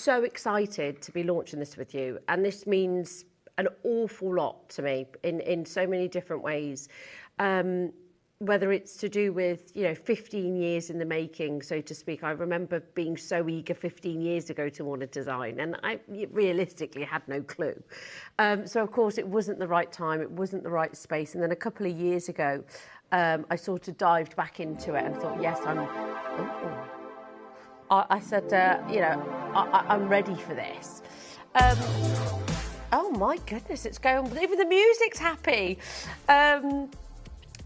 so excited to be launching this with you, and this means an awful lot to me in so many different ways. Whether it's to do with, 15 years in the making, so to speak. I remember being so eager 15 years ago to want to design, and I realistically had no clue. So, of course, it wasn't the right time, it wasn't the right space. And then a couple of years ago, I sort of dived back into it and thought, yes, I said, I'm ready for this. Oh, my goodness, it's going, even the music's happy.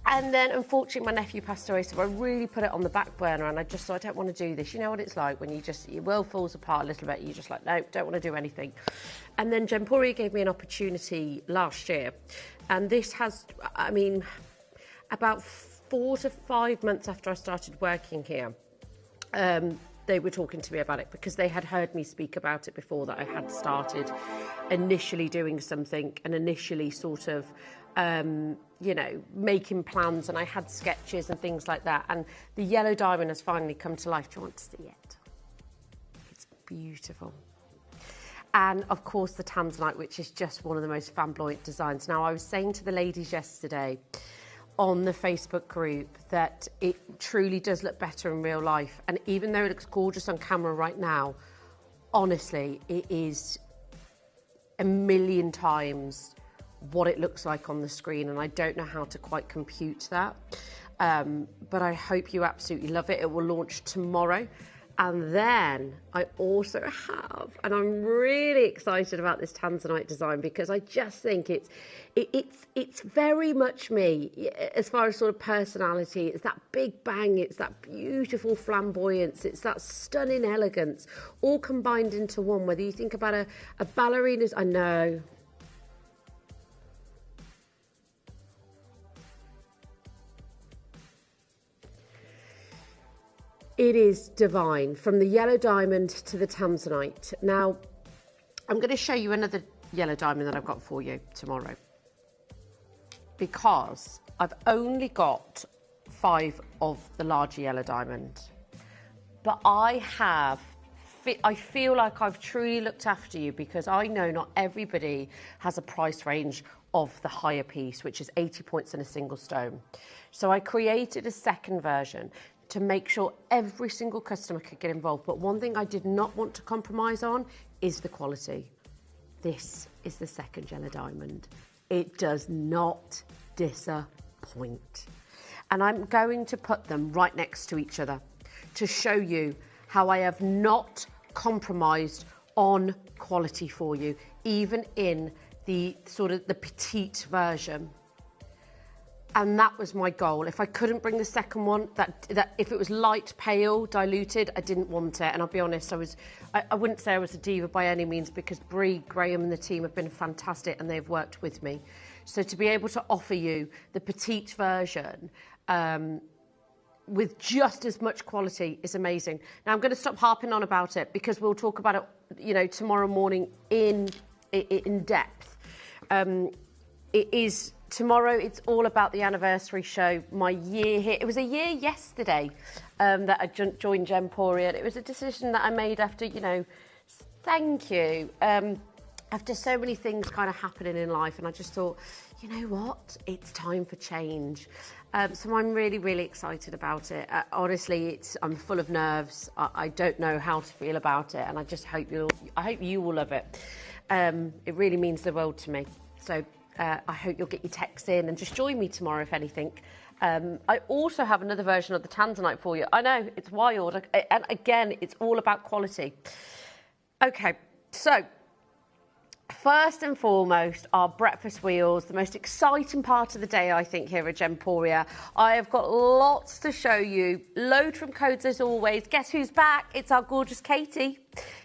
And then, unfortunately, my nephew passed away, so I really put it on the back burner, and I just thought, I don't want to do this. You know what it's like when your world falls apart a little bit, you're just like, no, don't want to do anything. And then Gemporia gave me an opportunity last year, and this has, about 4 to 5 months after I started working here, they were talking to me about it because they had heard me speak about it before, that I had started initially doing something and initially sort of, making plans, and I had sketches and things like that. And the yellow diamond has finally come to life. Do you want to see it? It's beautiful. And of course the tanzanite, which is just one of the most flamboyant designs. Now, I was saying to the ladies yesterday on the Facebook group that it truly does look better in real life. And even though it looks gorgeous on camera right now, honestly, it is a million times what it looks like on the screen, and I don't know how to quite compute that. But I hope you absolutely love it. It will launch tomorrow. And then I also have, and I'm really excited about this tanzanite design because I just think it's very much me as far as sort of personality. It's that big bang, it's that beautiful flamboyance, it's that stunning elegance, all combined into one. Whether you think about a ballerina's, I know. It is divine, from the yellow diamond to the tanzanite. Now, I'm going to show you another yellow diamond that I've got for you tomorrow, because I've only got 5 of the larger yellow diamond. But I feel like I've truly looked after you, because I know not everybody has a price range of the higher piece, which is 80 points in a single stone. So I created a second version to make sure every single customer could get involved. But one thing I did not want to compromise on is the quality. This is the second yellow diamond. It does not disappoint. And I'm going to put them right next to each other to show you how I have not compromised on quality for you, even in the sort of the petite version. And that was my goal. If I couldn't bring the second one, that if it was light, pale, diluted, I didn't want it. And I'll be honest, I wouldn't say I was a diva by any means, because Bree, Graham and the team have been fantastic and they've worked with me. So to be able to offer you the petite version with just as much quality is amazing. Now, I'm going to stop harping on about it, because we'll talk about it, tomorrow morning in depth. It is... Tomorrow, it's all about the anniversary show, my year here. It was a year yesterday that I joined Gemporia. It was a decision that I made after, thank you, after so many things kind of happening in life. And I just thought, you know what, it's time for change. So I'm really, really excited about it. Honestly, I'm full of nerves. I don't know how to feel about it. And I just hope you will love it. It really means the world to me. So I hope you'll get your texts in and just join me tomorrow, if anything. I also have another version of the tanzanite for you. I know, it's wild. And again, it's all about quality. Okay, so first and foremost, our breakfast wheels, the most exciting part of the day, I think, here at Gemporia. I have got lots to show you. Load from codes as always. Guess who's back? It's our gorgeous Katie.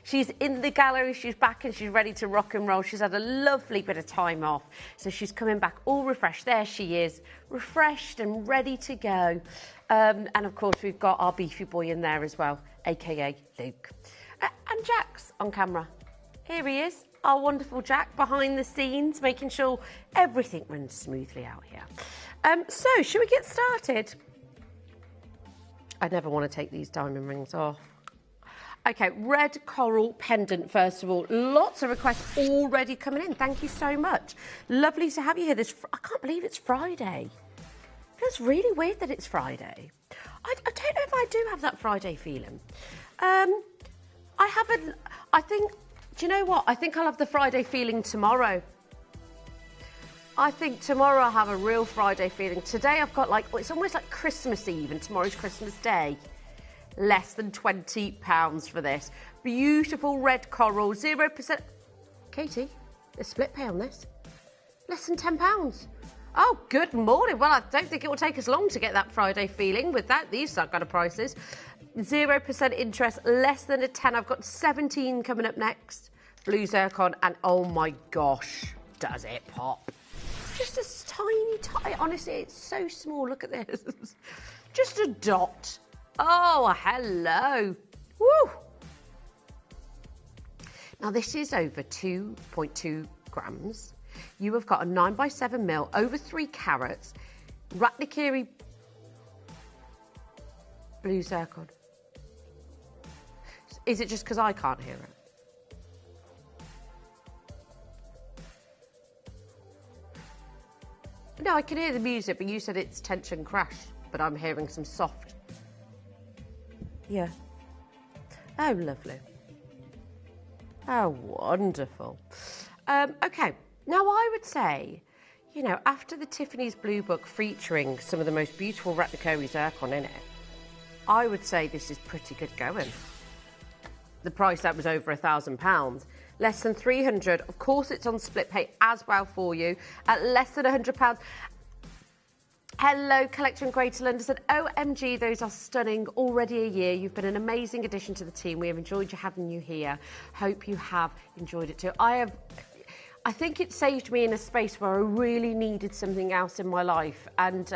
She's in the gallery, she's back and she's ready to rock and roll. She's had a lovely bit of time off, so she's coming back all refreshed. There she is, refreshed and ready to go. And of course, we've got our beefy boy in there as well, aka Luke. And Jack's on camera. Here he is, our wonderful Jack, behind the scenes, making sure everything runs smoothly out here. So, should we get started? I never want to take these diamond rings off. Okay, red coral pendant, first of all. Lots of requests already coming in. Thank you so much. Lovely to have you here. I can't believe it's Friday. It feels really weird that it's Friday. I don't know if I do have that Friday feeling. Do you know what? I think I'll have the Friday feeling tomorrow. I think tomorrow I'll have a real Friday feeling. Today I've got it's almost like Christmas Eve and tomorrow's Christmas Day. Less than £20 for this. Beautiful red coral, 0%. Katie, there's split pay on this. Less than £10. Oh, good morning. Well, I don't think it will take us long to get that Friday feeling with these kind of prices. 0% interest, less than a 10. I've got 17 coming up next. Blue zircon, and oh my gosh, does it pop. Just a tiny, honestly, it's so small. Look at this. Just a dot. Oh, hello. Woo. Now, this is over 2.2 grams. You have got a 9x7mm, over 3 carats, Ratnakiri blue zircon. Is it just because I can't hear it? No, I can hear the music, but you said it's tension crash, but I'm hearing some soft. Yeah. Oh, lovely. Oh, wonderful. Okay, now I would say, you know, after the Tiffany's Blue Book featuring some of the most beautiful Ratnakiri zircon in it, I would say this is pretty good going. The price, that was over £1,000. Less than 300. Of course, it's on split pay as well for you at less than £100. Hello, Collector in Greater London said, OMG, those are stunning. Already a year. You've been an amazing addition to the team. We have enjoyed having you here. Hope you have enjoyed it too. I think it saved me in a space where I really needed something else in my life. And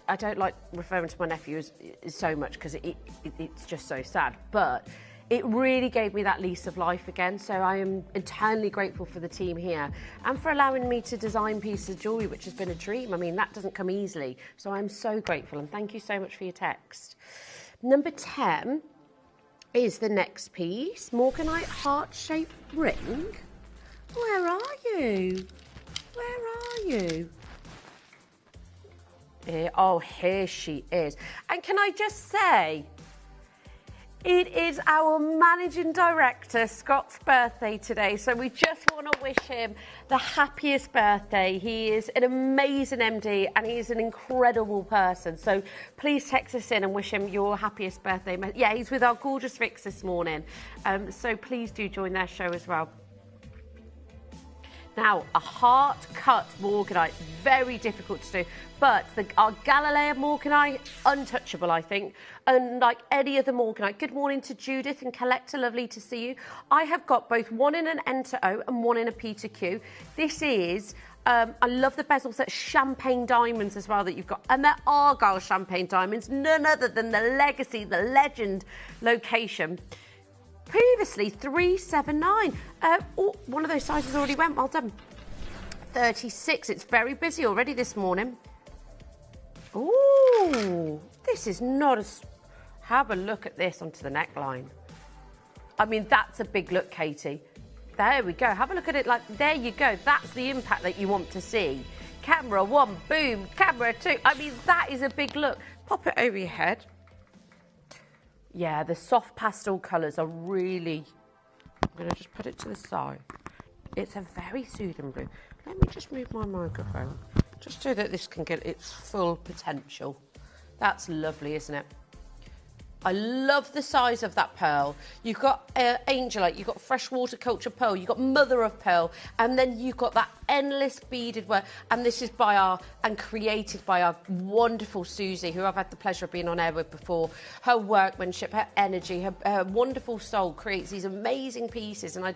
I don't like referring to my nephew so much because it's just so sad. But it really gave me that lease of life again. So I am eternally grateful for the team here and for allowing me to design pieces of jewellery, which has been a dream. I mean, that doesn't come easily. So I'm so grateful, and thank you so much for your text. Number 10 is the next piece. Morganite heart-shaped ring. Where are you? Where are you? Here she is. And can I just say, it is our managing director, Scott's birthday today. So we just want to wish him the happiest birthday. He is an amazing MD and he's an incredible person. So please text us in and wish him your happiest birthday. Yeah, he's with our gorgeous Vix this morning. So please do join their show as well. Now, a heart-cut morganite, very difficult to do, but our Galileo morganite, untouchable, I think, unlike any other morganite. Good morning to Judith and Collector, lovely to see you. I have got both one in an N to O and one in a P to Q. This is, I love the bezels, that's champagne diamonds as well that you've got, and they're Argyle champagne diamonds, none other than the legacy, the legend location. Previously, 379. One of those sizes already went. Well done. 36. It's very busy already this morning. Ooh, this is not as... Have a look at this onto the neckline. I mean, that's a big look, Katie. There we go. Have a look at it like... There you go. That's the impact that you want to see. Camera 1, boom. Camera 2. I mean, that is a big look. Pop it over your head. Yeah, the soft pastel colours are really... I'm going to just put it to the side. It's a very soothing blue. Let me just move my microphone, just so that this can get its full potential. That's lovely, isn't it? I love the size of that pearl. You've got Angelite, you've got freshwater culture pearl, you've got mother of pearl, and then you've got that endless beaded work. And this is created by our wonderful Susie, who I've had the pleasure of being on air with before. Her workmanship, her energy, her wonderful soul creates these amazing pieces. And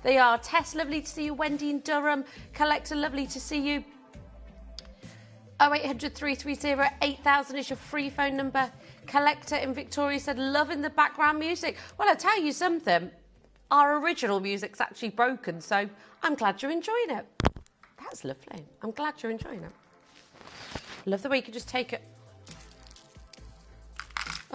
they are. Tess, lovely to see you. Wendy in Durham. Collector, lovely to see you. 0800 330 8000 is your free phone number. Collector in Victoria said, loving the background music. Well, I'll tell you something. Our original music's actually broken, so I'm glad you're enjoying it. That's lovely. I'm glad you're enjoying it. Love the way you can just take it.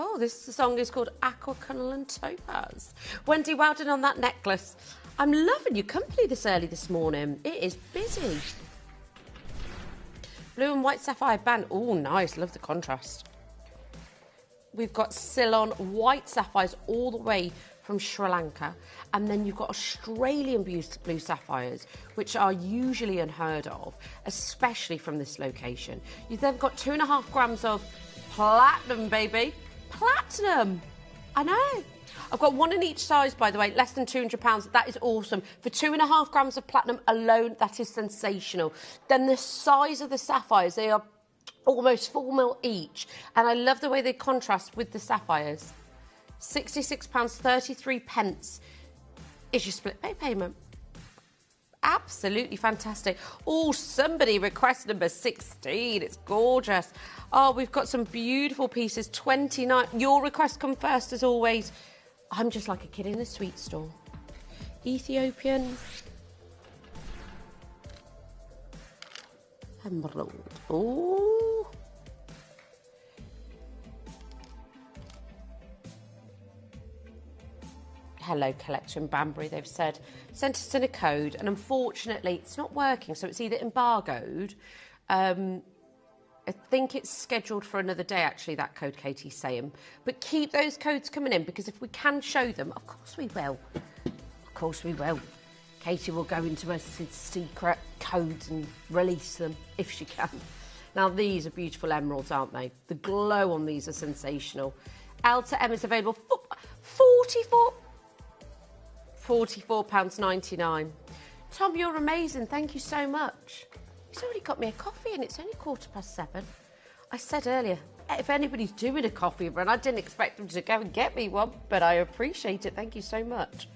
Oh, this song is called Aquacanal and Topaz. Wendy, well done on that necklace. I'm loving your company this early this morning. It is busy. Blue and white sapphire band. Oh, nice. Love the contrast. We've got Ceylon white sapphires all the way from Sri Lanka. And then you've got Australian blue sapphires, which are usually unheard of, especially from this location. You've then got 2.5 grams of platinum, baby. Platinum. I know. I've got one in each size, by the way, less than £200. That is awesome. For 2.5 grams of platinum alone, that is sensational. Then the size of the sapphires, they are almost 4 mil each. And I love the way they contrast with the sapphires. £66.33 is your split pay payment. Absolutely fantastic. Oh, somebody request number 16. It's gorgeous. Oh, we've got some beautiful pieces. 29. Your request come first, as always. I'm just like a kid in a sweet store. Ethiopian. Emerald. Oh. Hello Collection Banbury, they've sent us in a code, and unfortunately it's not working, so it's either embargoed. I think it's scheduled for another day, actually, that code Katie's saying. But keep those codes coming in, because if we can show them, of course we will. Of course we will. Katie will go into her secret codes and release them if she can. Now, these are beautiful emeralds, aren't they? The glow on these are sensational. L to M is available for £44.99. Tom, you're amazing. Thank you so much. He's already got me a coffee and it's only 7:15. I said earlier, if anybody's doing a coffee run, I didn't expect them to go and get me one, but I appreciate it. Thank you so much.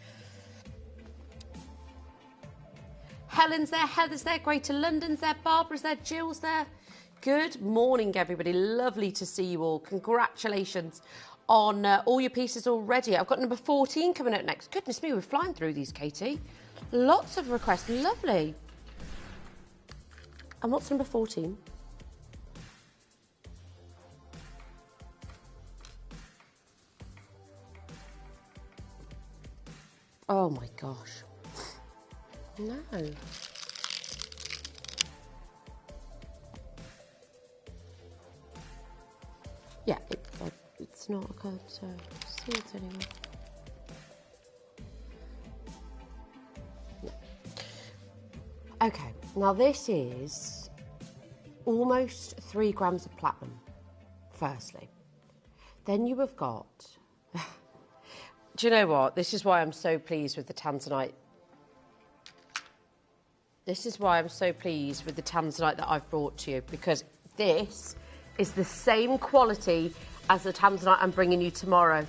Helen's there, Heather's there, Greater London's there, Barbara's there, Jill's there. Good morning, everybody. Lovely to see you all. Congratulations on all your pieces already. I've got number 14 coming out next. Goodness me, we're flying through these, Katie. Lots of requests. Lovely. And what's number 14? Oh my gosh. No. Yeah, it's not a code, so see it anyway. No. Okay, now this is almost 3 grams of platinum, firstly. Then you have got... Do you know what? This is why I'm so pleased with the Tanzanite. This is why I'm so pleased with the Tanzanite that I've brought to you, because this is the same quality as the Tanzanite I'm bringing you tomorrow.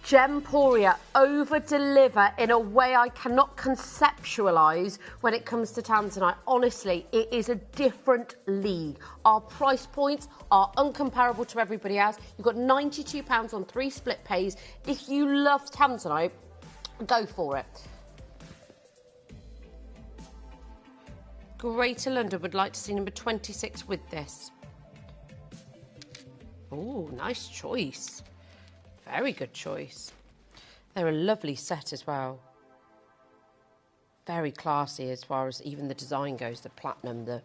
Gemporia over-deliver in a way I cannot conceptualise when it comes to Tanzanite. Honestly, it is a different league. Our price points are uncomparable to everybody else. You've got £92 on 3 split pays. If you love Tanzanite, go for it. Greater London would like to see number 26 with this. Oh, nice choice. Very good choice. They're a lovely set as well. Very classy as far as even the design goes, the platinum.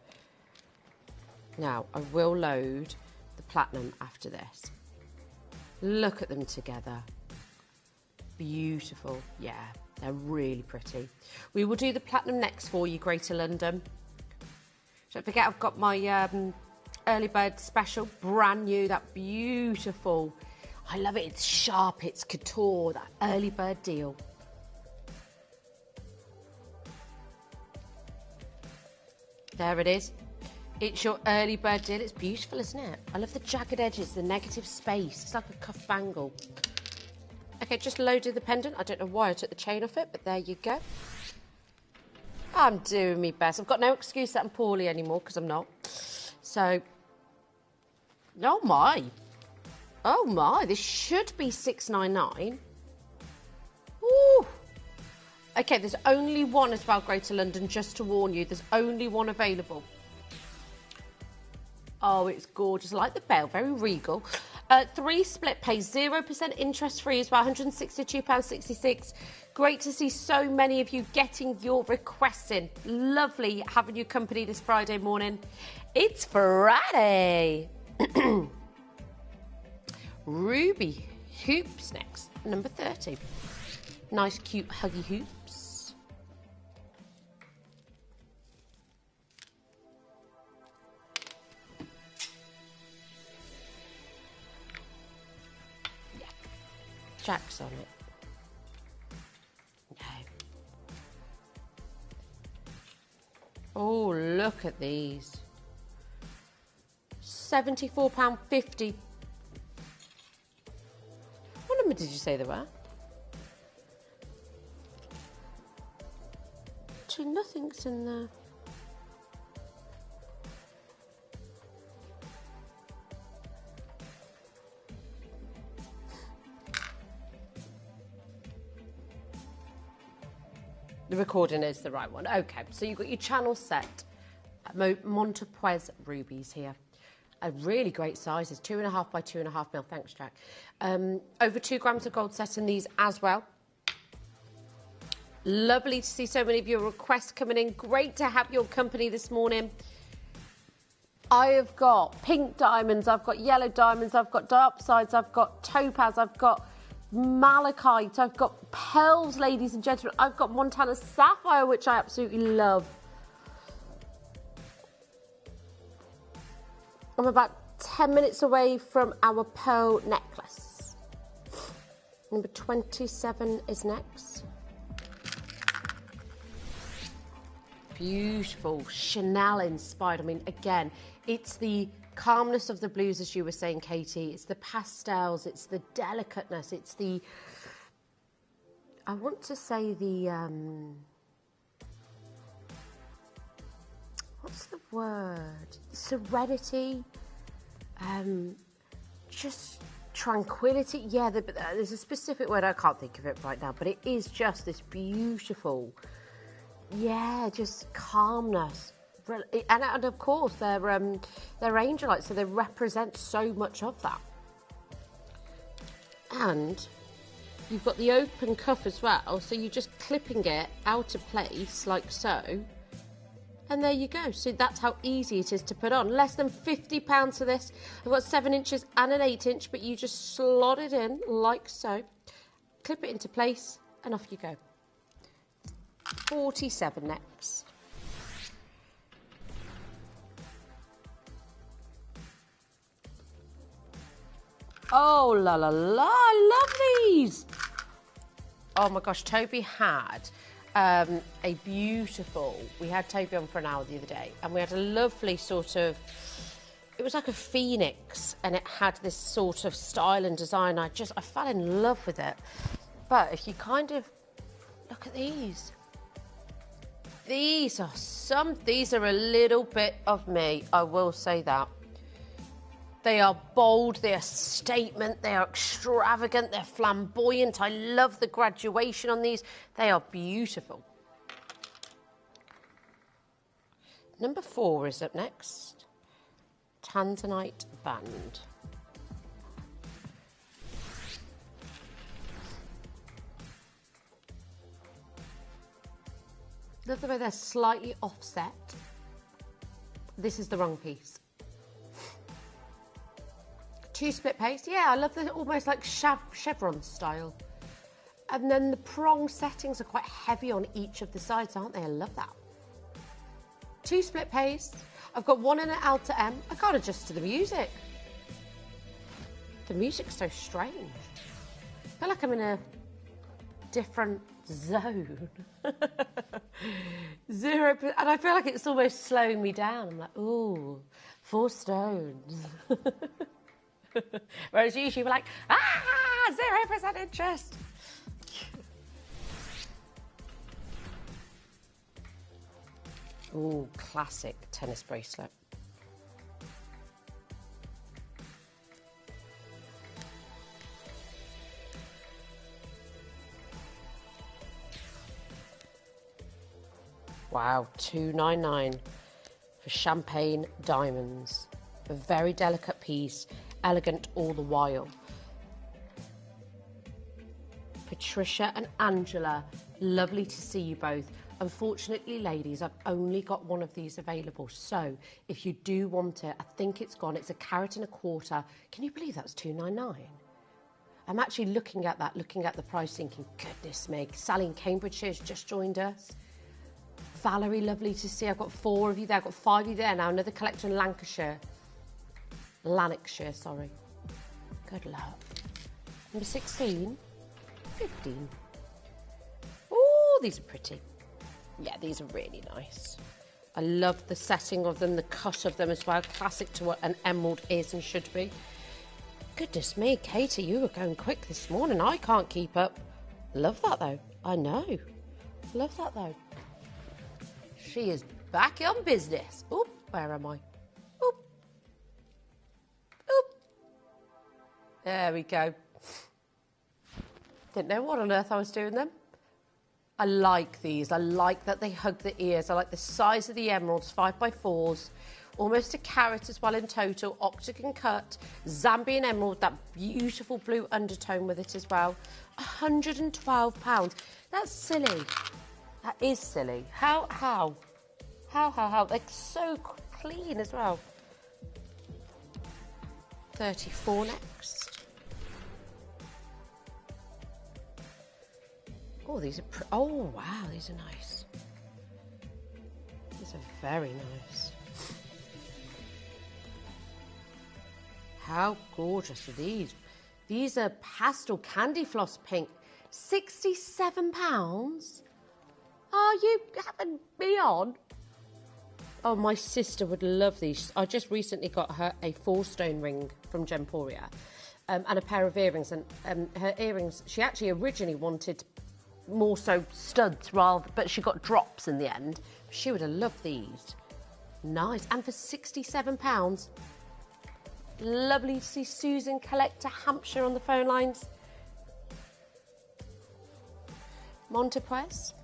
Now, I will load the platinum after this. Look at them together. Beautiful. Yeah, they're really pretty. We will do the platinum next for you, Greater London. Don't forget, I've got my early bird special, brand new, that beautiful. I love it. It's sharp, it's couture, that early bird deal. There it is. It's your early bird deal. It's beautiful, isn't it? I love the jagged edges, the negative space. It's like a cuff bangle. Okay, just loaded the pendant. I don't know why I took the chain off it, but there you go. I'm doing my best. I've got no excuse that I'm poorly anymore, because I'm not. So, oh my, this should be £6.99. Ooh. Okay, there's only one as well, Greater London, just to warn you. There's only one available. Oh, it's gorgeous. I like the bell, very regal. 3 split pays, 0% interest free as well, £162.66. Great to see so many of you getting your requests in. Lovely having you company this Friday morning. It's Friday. Ruby hoops next, number 30. Nice, cute, huggy hoops. Yeah, Jack's on it. Okay. Oh, look at these. £74.50. What number did you say they were? Actually, nothing's in there. The recording is the right one. Okay, so you've got your channel set. Montepuez rubies here. Really great sizes, 2.5 by 2.5 mil. Thanks, Jack. Over 2 grams of gold set in these as well. Lovely to see so many of your requests coming in. Great to have your company this morning. I have got pink diamonds, I've got yellow diamonds, I've got diopsides, I've got topaz, I've got malachite, I've got pearls, ladies and gentlemen. I've got Montana sapphire, which I absolutely love. I'm about 10 minutes away from our pearl necklace. Number 27 is next. Beautiful, Chanel inspired. I mean, again, it's the calmness of the blues, as you were saying, Katie. It's the pastels, it's the delicateness, it's the, I want to say the, what's the word? Serenity, just tranquility. Yeah, there's a specific word, I can't think of it right now, but it is just this beautiful, yeah, just calmness. And of course, they're angelite, so they represent so much of that. And you've got the open cuff as well, so you're just clipping it out of place like so. And there you go. So that's how easy it is to put on. Less than £50 for this. I've got 7 inches and an 8 inch, but you just slot it in like so. Clip it into place and off you go. 47 next. Oh, la la la, I love these. Oh my gosh, Toby had a beautiful, we had Toby on for an hour the other day, and we had a lovely sort of, it was like a phoenix, and it had this sort of style and design. I fell in love with it. But if you kind of look at these are a little bit of me, I will say that. They are bold, they are statement, they are extravagant, they're flamboyant. I love the graduation on these. They are beautiful. Number 4 is up next. Tanzanite band. Love the way they're slightly offset. This is the wrong piece. 2 split paste. Yeah, I love the almost like chevron style. And then the prong settings are quite heavy on each of the sides, aren't they? I love that. 2 split paste. I've got 1 in an L to M. I can't adjust to the music. The music's so strange. I feel like I'm in a different zone. 0%, and I feel like it's almost slowing me down. I'm like, ooh, 4 stones. Whereas usually we're like, 0% interest. Ooh, classic tennis bracelet. Wow, $299 for champagne diamonds. A very delicate piece. elegant all the while. Patricia and Angela, lovely to see you both. Unfortunately, ladies, I've only got one of these available. So if you do want it, I think it's gone. It's a carat and a quarter. Can you believe that's $2.99? I'm actually looking at the price, thinking, goodness me. Sally in Cambridgeshire has just joined us. Valerie, lovely to see. I've got 4 of you there. I've got 5 of you there now. Another collector in Lanarkshire, sorry. Good luck. Number 16, 15. Oh, these are pretty. Yeah, these are really nice. I love the setting of them, the cut of them as well. Classic to what an emerald is and should be. Goodness me, Katie, you were going quick this morning. I can't keep up. Love that, though. I know. Love that, though. She is back on business. Oop, where am I? Oop. Oop. There we go. Didn't know what on earth I was doing them. I like these. I like that they hug the ears. I like the size of the emeralds, 5x4s. Almost a carat as well in total, octagon cut, Zambian emerald, that beautiful blue undertone with it as well. £112. That's silly. That is silly. How? They're so clean as well. 34 next. Oh, these are, oh wow, these are nice. These are very nice. How gorgeous are these? These are pastel candy floss pink. £67? Are you having me on? Oh, my sister would love these. I just recently got her a 4-stone ring from Gemporia and a pair of earrings. And her earrings, she actually originally wanted more so studs but she got drops in the end. She would have loved these. Nice. And for £67. Lovely to see Susan Collector Hampshire on the phone lines. Montepuez.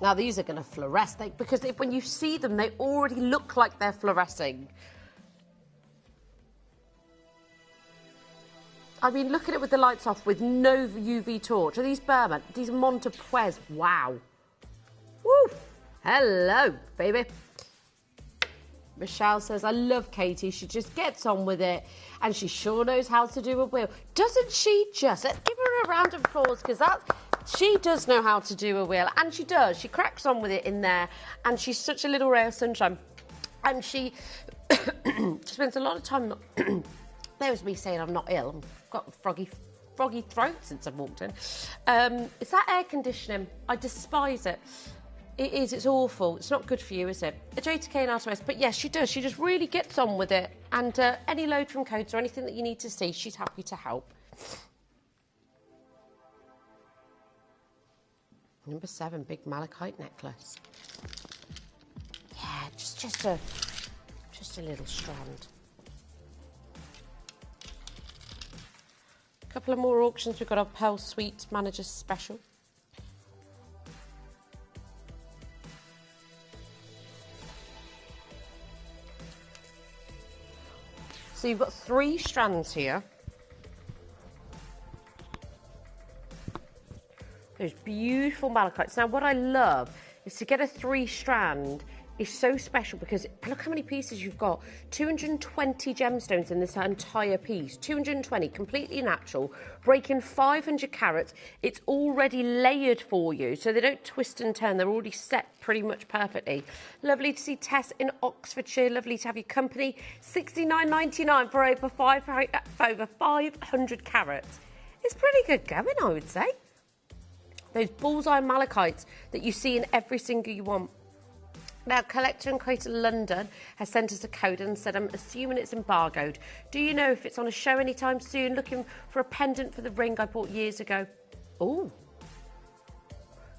Now these are going to fluoresce because when you see them, they already look like they're fluorescing. I mean, look at it with the lights off with no UV torch. Are these Burma? These are Montepuez. Wow. Woo! Hello, baby. Michelle says, I love Katie. She just gets on with it and she sure knows how to do a wheel. Doesn't she just? Let's give her a round of applause because she does know how to do a wheel and she does. She cracks on with it in there and she's such a little ray of sunshine. And she spends a lot of time, there's me saying I'm not ill. I've got a froggy throat since I've walked in. It's that air conditioning. I despise it. It is, it's awful. It's not good for you, is it? A J2K and R2S, but yes, she does. She just really gets on with it. And any load from codes or anything that you need to see, she's happy to help. Number 7, big malachite necklace. Yeah, just a little strand. A couple of more auctions. We've got our Pearl Sweet Manager's Special. So you've got 3 strands here. Those beautiful malachites. Now what I love is to get a 3-strand is so special because look how many pieces you've got. 220 gemstones in this entire piece. 220, completely natural, breaking 500 carats. It's already layered for you, so they don't twist and turn. They're already set pretty much perfectly. Lovely to see Tess in Oxfordshire. Lovely to have your company. $69.99 for over 500 carats. It's pretty good going, I would say. Those bullseye malachites that you see in every single you want. Now, Collector and Creator London has sent us a code and said, I'm assuming it's embargoed. Do you know if it's on a show anytime soon? Looking for a pendant for the ring I bought years ago. Oh.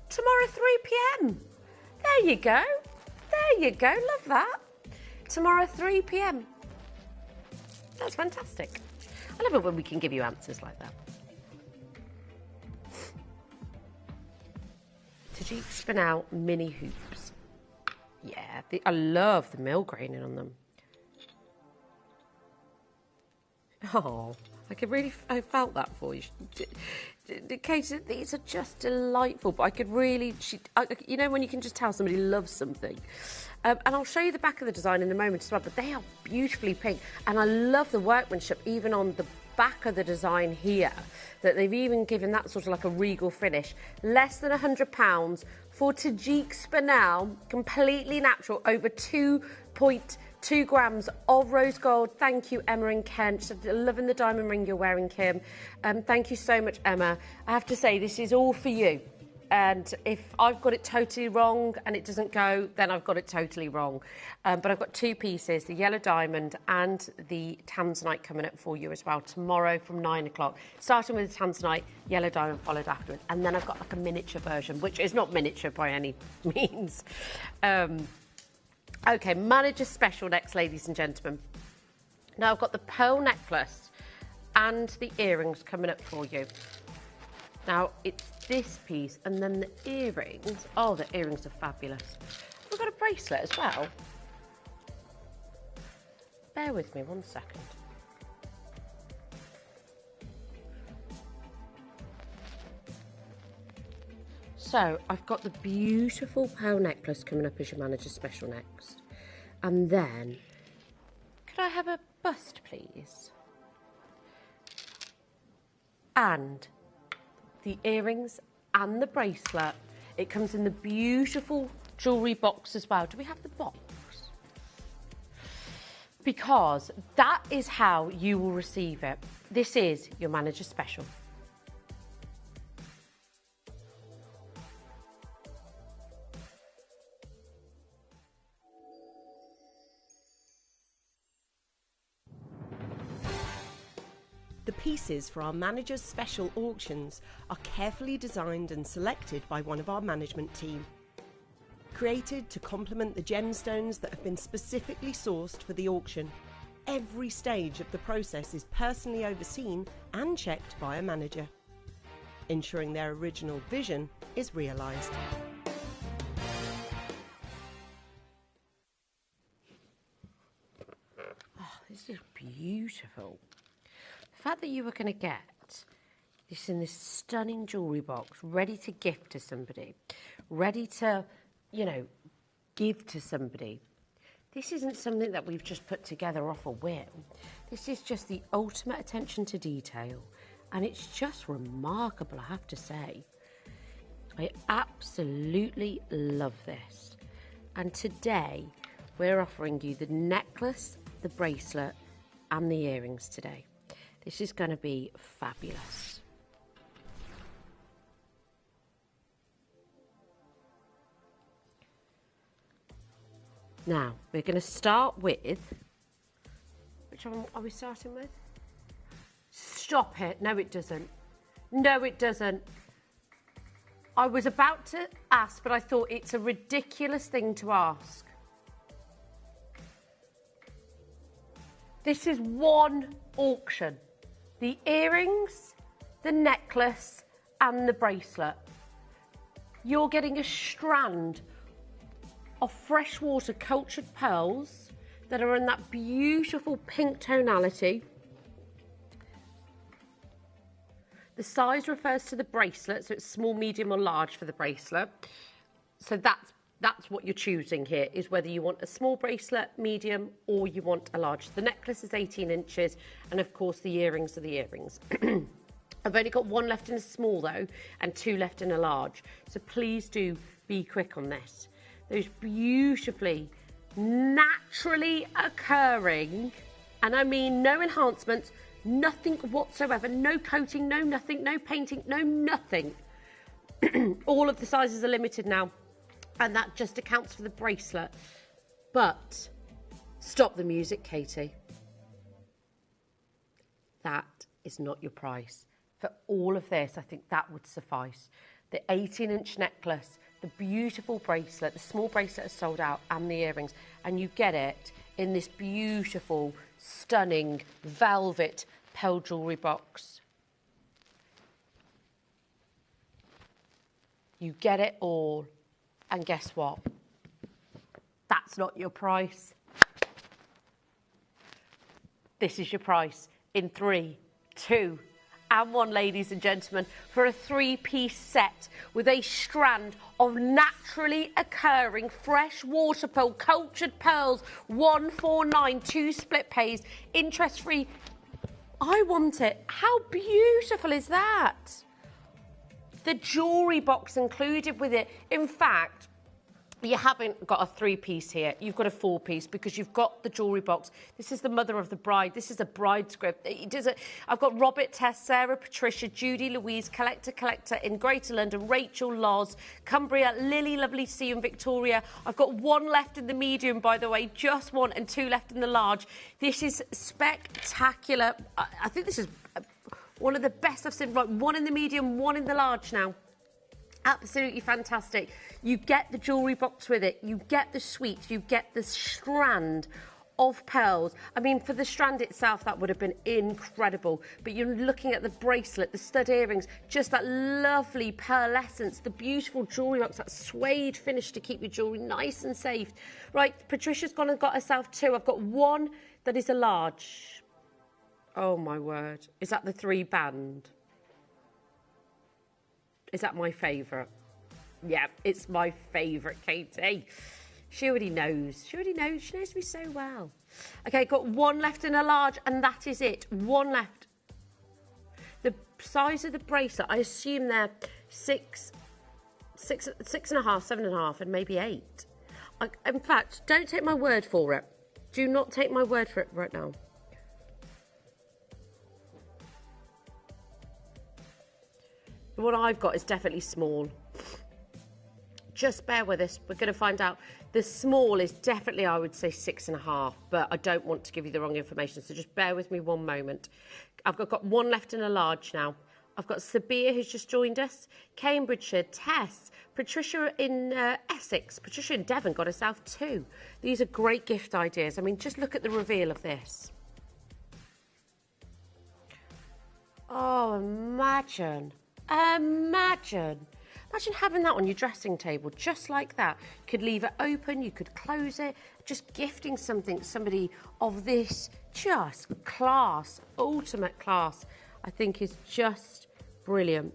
Tomorrow, 3 p.m. There you go. There you go. Love that. Tomorrow, 3 p.m. That's fantastic. I love it when we can give you answers like that. Tajik Spinel mini hoops. Yeah, I love the mill graining on them. Oh, I felt that for you. Kate, these are just delightful, but I could really, you know, when you can just tell somebody loves something. And I'll show you the back of the design in a moment as well, but they are beautifully pink. And I love the workmanship, even on the back of the design here, that they've even given that sort of like a regal finish. Less than £100 for Tajik Spinel, completely natural, over 2.2 grams of rose gold. Thank you, Emma and Kent. Loving the diamond ring you're wearing, Kim. Thank you so much, Emma. I have to say, this is all for you. And if I've got it totally wrong and it doesn't go, then I've got it totally wrong. But I've got two pieces, the yellow diamond and the tanzanite coming up for you as well tomorrow from 9 o'clock. Starting with the tanzanite, yellow diamond followed afterwards. And then I've got like a miniature version, which is not miniature by any means. Okay, manager special next, ladies and gentlemen. Now I've got the pearl necklace and the earrings coming up for you. Now it's this piece and then the earrings. Oh, the earrings are fabulous. We've got a bracelet as well. Bear with me 1 second. So I've got the beautiful pearl necklace coming up as your manager special next. And then, could I have a bust, please? And the earrings and the bracelet. It comes in the beautiful jewellery box as well. Do we have the box? Because that is how you will receive it. This is your manager special. The pieces for our managers' special auctions are carefully designed and selected by one of our management team. Created to complement the gemstones that have been specifically sourced for the auction, every stage of the process is personally overseen and checked by a manager, ensuring their original vision is realised. Oh, this is beautiful. The fact that you were going to get this in this stunning jewellery box, ready to gift to somebody, ready to, you know, give to somebody. This isn't something that we've just put together off a whim. This is just the ultimate attention to detail. And it's just remarkable, I have to say. I absolutely love this. And today, we're offering you the necklace, the bracelet, and the earrings today. This is going to be fabulous. Now, we're going to start with... Which one are we starting with? Stop it. No, it doesn't. No, it doesn't. I was about to ask, but I thought it's a ridiculous thing to ask. This is one auction. The earrings, the necklace, and the bracelet. You're getting a strand of freshwater cultured pearls that are in that beautiful pink tonality. The size refers to the bracelet, so it's small, medium, or large for the bracelet. So that's what you're choosing here, is whether you want a small bracelet, medium, or you want a large. The necklace is 18 inches, and of course the earrings are the earrings. I've only got one left in a small though, and two left in a large. So please do be quick on this. Those beautifully, naturally occurring, and I mean no enhancements, nothing whatsoever, no coating, no nothing, no painting, no nothing. All of the sizes are limited now. And that just accounts for the bracelet. But stop the music, Katie. That is not your price. For all of this, I think that would suffice. The 18-inch necklace, the beautiful bracelet, the small bracelet is sold out, and the earrings. And you get it in this beautiful, stunning, velvet pearl jewellery box. You get it all. And guess what? That's not your price. This is your price in 3, 2, and 1, ladies and gentlemen, for a 3-piece set with a strand of naturally occurring freshwater pearl, cultured pearls, 149, 2 split pays, interest-free. I want it. How beautiful is that? The jewellery box included with it. In fact, you haven't got a 3-piece here. You've got a 4-piece because you've got the jewellery box. This is the mother of the bride. This is a bride script. I've got Robert, Tess, Sarah, Patricia, Judy, Louise, Collector in Greater London, Rachel, Loz, Cumbria, Lily, lovely to see you, and Victoria. I've got 1 left in the medium, by the way, just 1, and 2 left in the large. This is spectacular. I think this is one of the best I've seen. Right, 1 in the medium, 1 in the large now. Absolutely fantastic. You get the jewellery box with it. You get the suite. You get the strand of pearls. I mean, for the strand itself, that would have been incredible. But you're looking at the bracelet, the stud earrings, just that lovely pearlescence, the beautiful jewellery box, that suede finish to keep your jewellery nice and safe. Right, Patricia's gone and got herself 2. I've got 1 that is a large. Oh, my word. Is that the 3-band? Is that my favourite? Yeah, it's my favourite, Katie. She already knows. She already knows. She knows me so well. Okay, got 1 left in a large, and that is it. 1 left. The size of the bracelet, I assume they're 6.5, 7.5, and maybe 8. In fact, don't take my word for it. Do not take my word for it right now. What I've got is definitely small. Just bear with us. We're going to find out. The small is definitely, I would say, 6.5, but I don't want to give you the wrong information, so just bear with me one moment. I've got 1 left in a large now. I've got Sabia, who's just joined us, Cambridgeshire, Tess, Patricia in Essex, Patricia in Devon got herself 2. These are great gift ideas. I mean, just look at the reveal of this. Oh, imagine having that on your dressing table, just like that. You could leave it open, you could close it, just gifting somebody of this just class, ultimate class, I think is just brilliant.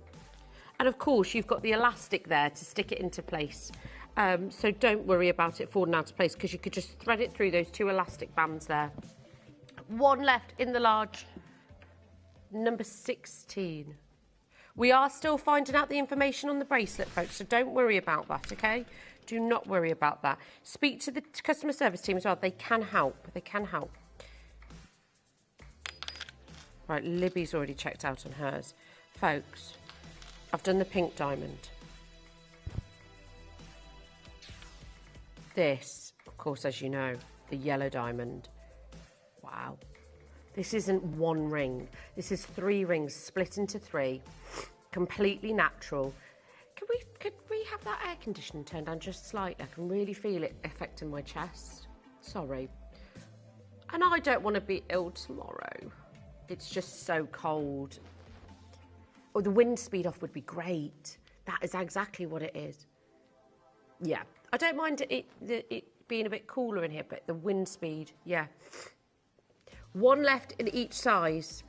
And of course, you've got the elastic there to stick it into place. So don't worry about it falling out of place, because you could just thread it through those 2 elastic bands there. 1 left in the large, number 16. We are still finding out the information on the bracelet, folks, so don't worry about that, OK? Do not worry about that. Speak to the customer service team as well. They can help. They can help. Right, Libby's already checked out on hers. Folks, I've done the pink diamond. This, of course, as you know, the yellow diamond. Wow. This isn't 1 ring. This is 3 rings split into 3. Completely natural. Could we have that air conditioning turned down just slightly? I can really feel it affecting my chest. Sorry. And I don't want to be ill tomorrow. It's just so cold. Oh, the wind speed off would be great. That is exactly what it is. Yeah. I don't mind it being a bit cooler in here, but the wind speed, yeah. 1 left in each size.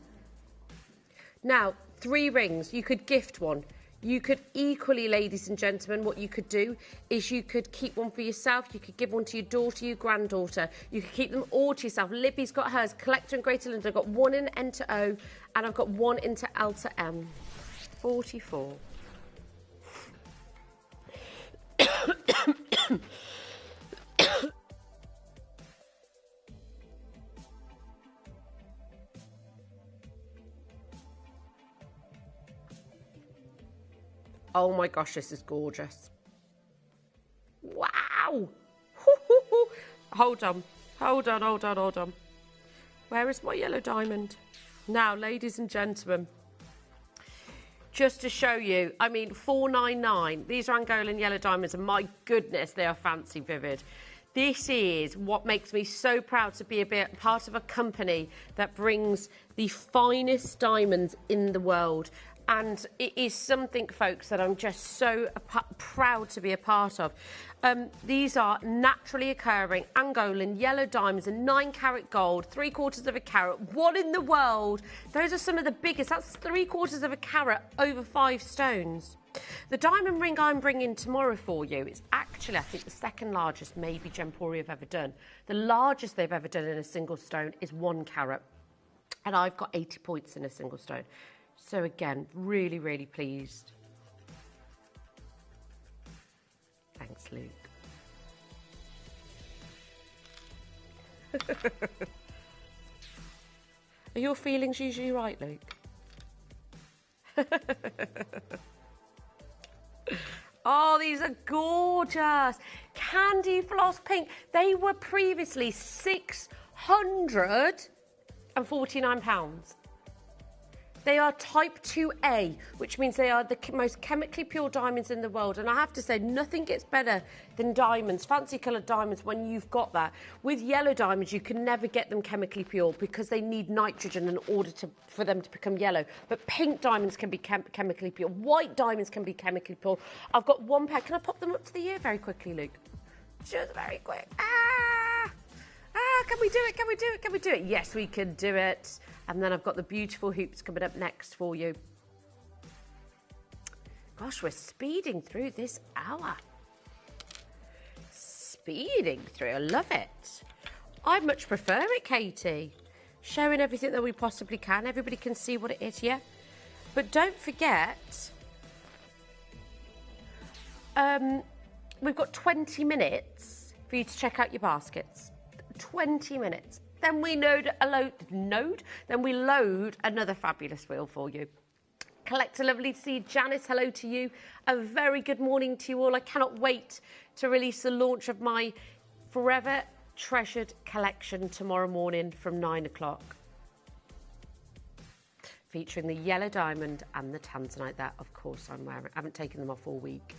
Now, 3 rings. You could gift 1. You could equally, ladies and gentlemen, what you could do is you could keep 1 for yourself. You could give 1 to your daughter, your granddaughter. You could keep them all to yourself. Libby's got hers. Collector in Greater London. I've got 1 in N to O, and I've got 1 into L to M. 44. Oh my gosh, this is gorgeous. Wow. Hold on. Where is my yellow diamond? Now, ladies and gentlemen, just to show you, I mean, 499. These are Angolan yellow diamonds, and my goodness, they are fancy vivid. This is what makes me so proud to be part of a company that brings the finest diamonds in the world. And it is something, folks, that I'm just so proud to be a part of. These are naturally occurring Angolan yellow diamonds and 9-carat gold, 3/4 of a carat. What in the world? Those are some of the biggest. That's 3/4 of a carat over 5 stones. The diamond ring I'm bringing tomorrow for you is actually, I think, the second largest maybe Gemporia have ever done. The largest they've ever done in a single stone is 1 carat. And I've got 80 points in a single stone. So again, really, really pleased. Thanks, Luke. Are your feelings usually right, Luke? Oh, these are gorgeous. Candy floss pink. They were previously £649. They are type 2A, which means they are the most chemically pure diamonds in the world. And I have to say, nothing gets better than diamonds, fancy coloured diamonds, when you've got that. With yellow diamonds, you can never get them chemically pure because they need nitrogen in order for them to become yellow. But pink diamonds can be chemically pure. White diamonds can be chemically pure. I've got 1 pair. Can I pop them up to the ear very quickly, Luke? Just very quick. Can we do it? Can we do it? Can we do it? Yes, we can do it. And then I've got the beautiful hoops coming up next for you. Gosh, we're speeding through this hour. Speeding through. I love it. I much prefer it, Katie. Showing everything that we possibly can. Everybody can see what it is, yeah? But don't forget, we've got 20 minutes for you to check out your baskets. 20 minutes. Then we load another fabulous wheel for you. Collector, lovely to see you. Janice, hello to you. A very good morning to you all. I cannot wait to release the launch of my forever treasured collection tomorrow morning from 9 o'clock. Featuring the yellow diamond and the tanzanite that, of course, I'm wearing. I haven't taken them off all week.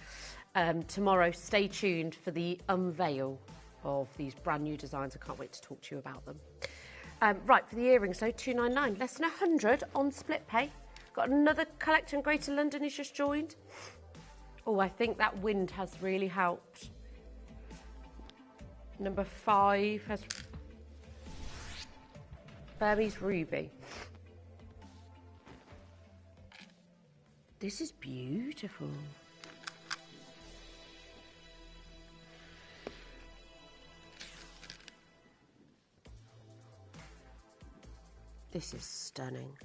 Tomorrow, stay tuned for the unveil of these brand new designs. I can't wait to talk to you about them. Right, for the earrings, so £299, less than 100 on split pay. Got another collector in Greater London who's just joined. Oh, I think that wind has really helped. Number 5 has Burmese Ruby. This is beautiful. This is stunning.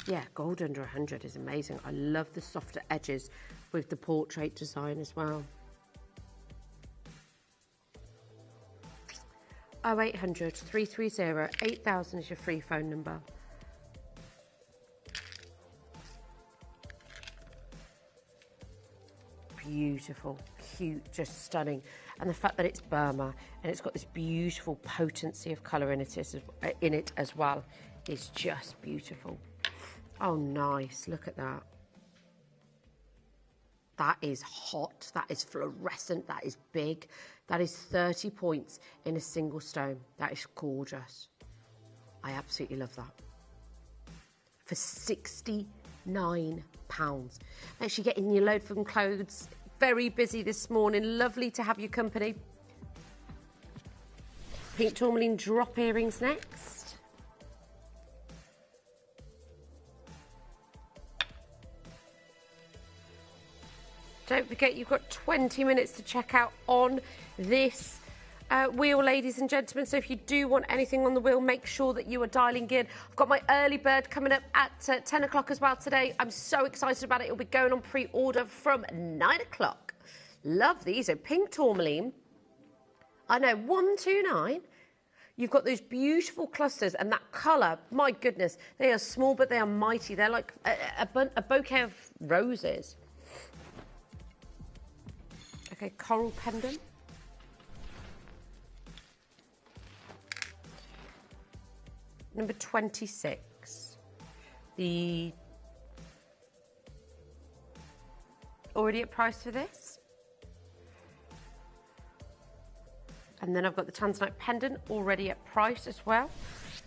Yeah, gold under 100 is amazing. I love the softer edges with the portrait design as well. 0800 330 8000 is your free phone number. Beautiful, cute, just stunning. And the fact that it's Burma and it's got this beautiful potency of colour in it as well is just beautiful. Oh, nice. Look at that. That is hot. That is fluorescent. That is big. That is 30 points in a single stone. That is gorgeous. I absolutely love that. For £69. Make sure you're getting your load from clothes. Very busy this morning. Lovely to have your company. Pink tourmaline drop earrings next. Don't forget, you've got 20 minutes to check out on this wheel, ladies and gentlemen. So if you do want anything on the wheel, make sure that you are dialing in. I've got my early bird coming up at 10 o'clock as well today. I'm so excited about it. It'll be going on pre-order from 9 o'clock. Love these. So pink tourmaline. I know, 129. You've got those beautiful clusters and that colour. My goodness, they are small, but they are mighty. They're like a bouquet of roses. Okay, coral pendant. Number 26. The already at price for this. And then I've got the tanzanite pendant already at price as well.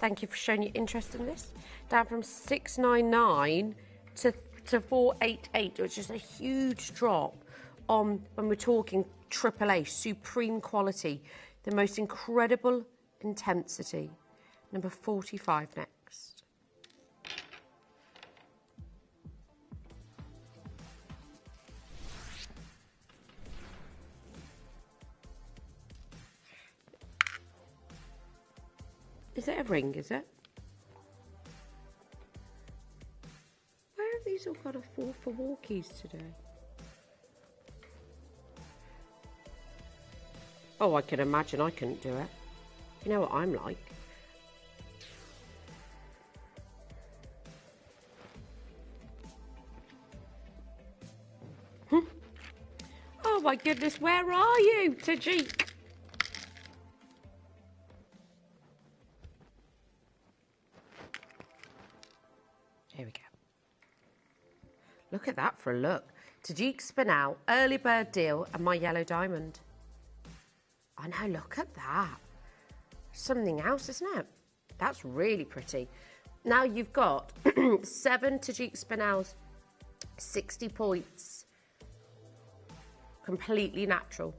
Thank you for showing your interest in this. down from 699 to 488, which is a huge drop on when we're talking AAA, supreme quality, the most incredible intensity. Number 45 next. Is it a ring, is it? Where have these all got a 4 for walkies today? Oh, I can imagine I couldn't do it. You know what I'm like. Oh my goodness, where are you, Tajik? Here we go. Look at that for a look. Tajik Spinel, early bird deal, and my yellow diamond. I know, look at that. Something else, isn't it? That's really pretty. Now you've got 7 Tajik Spinels, 60 points. Completely natural.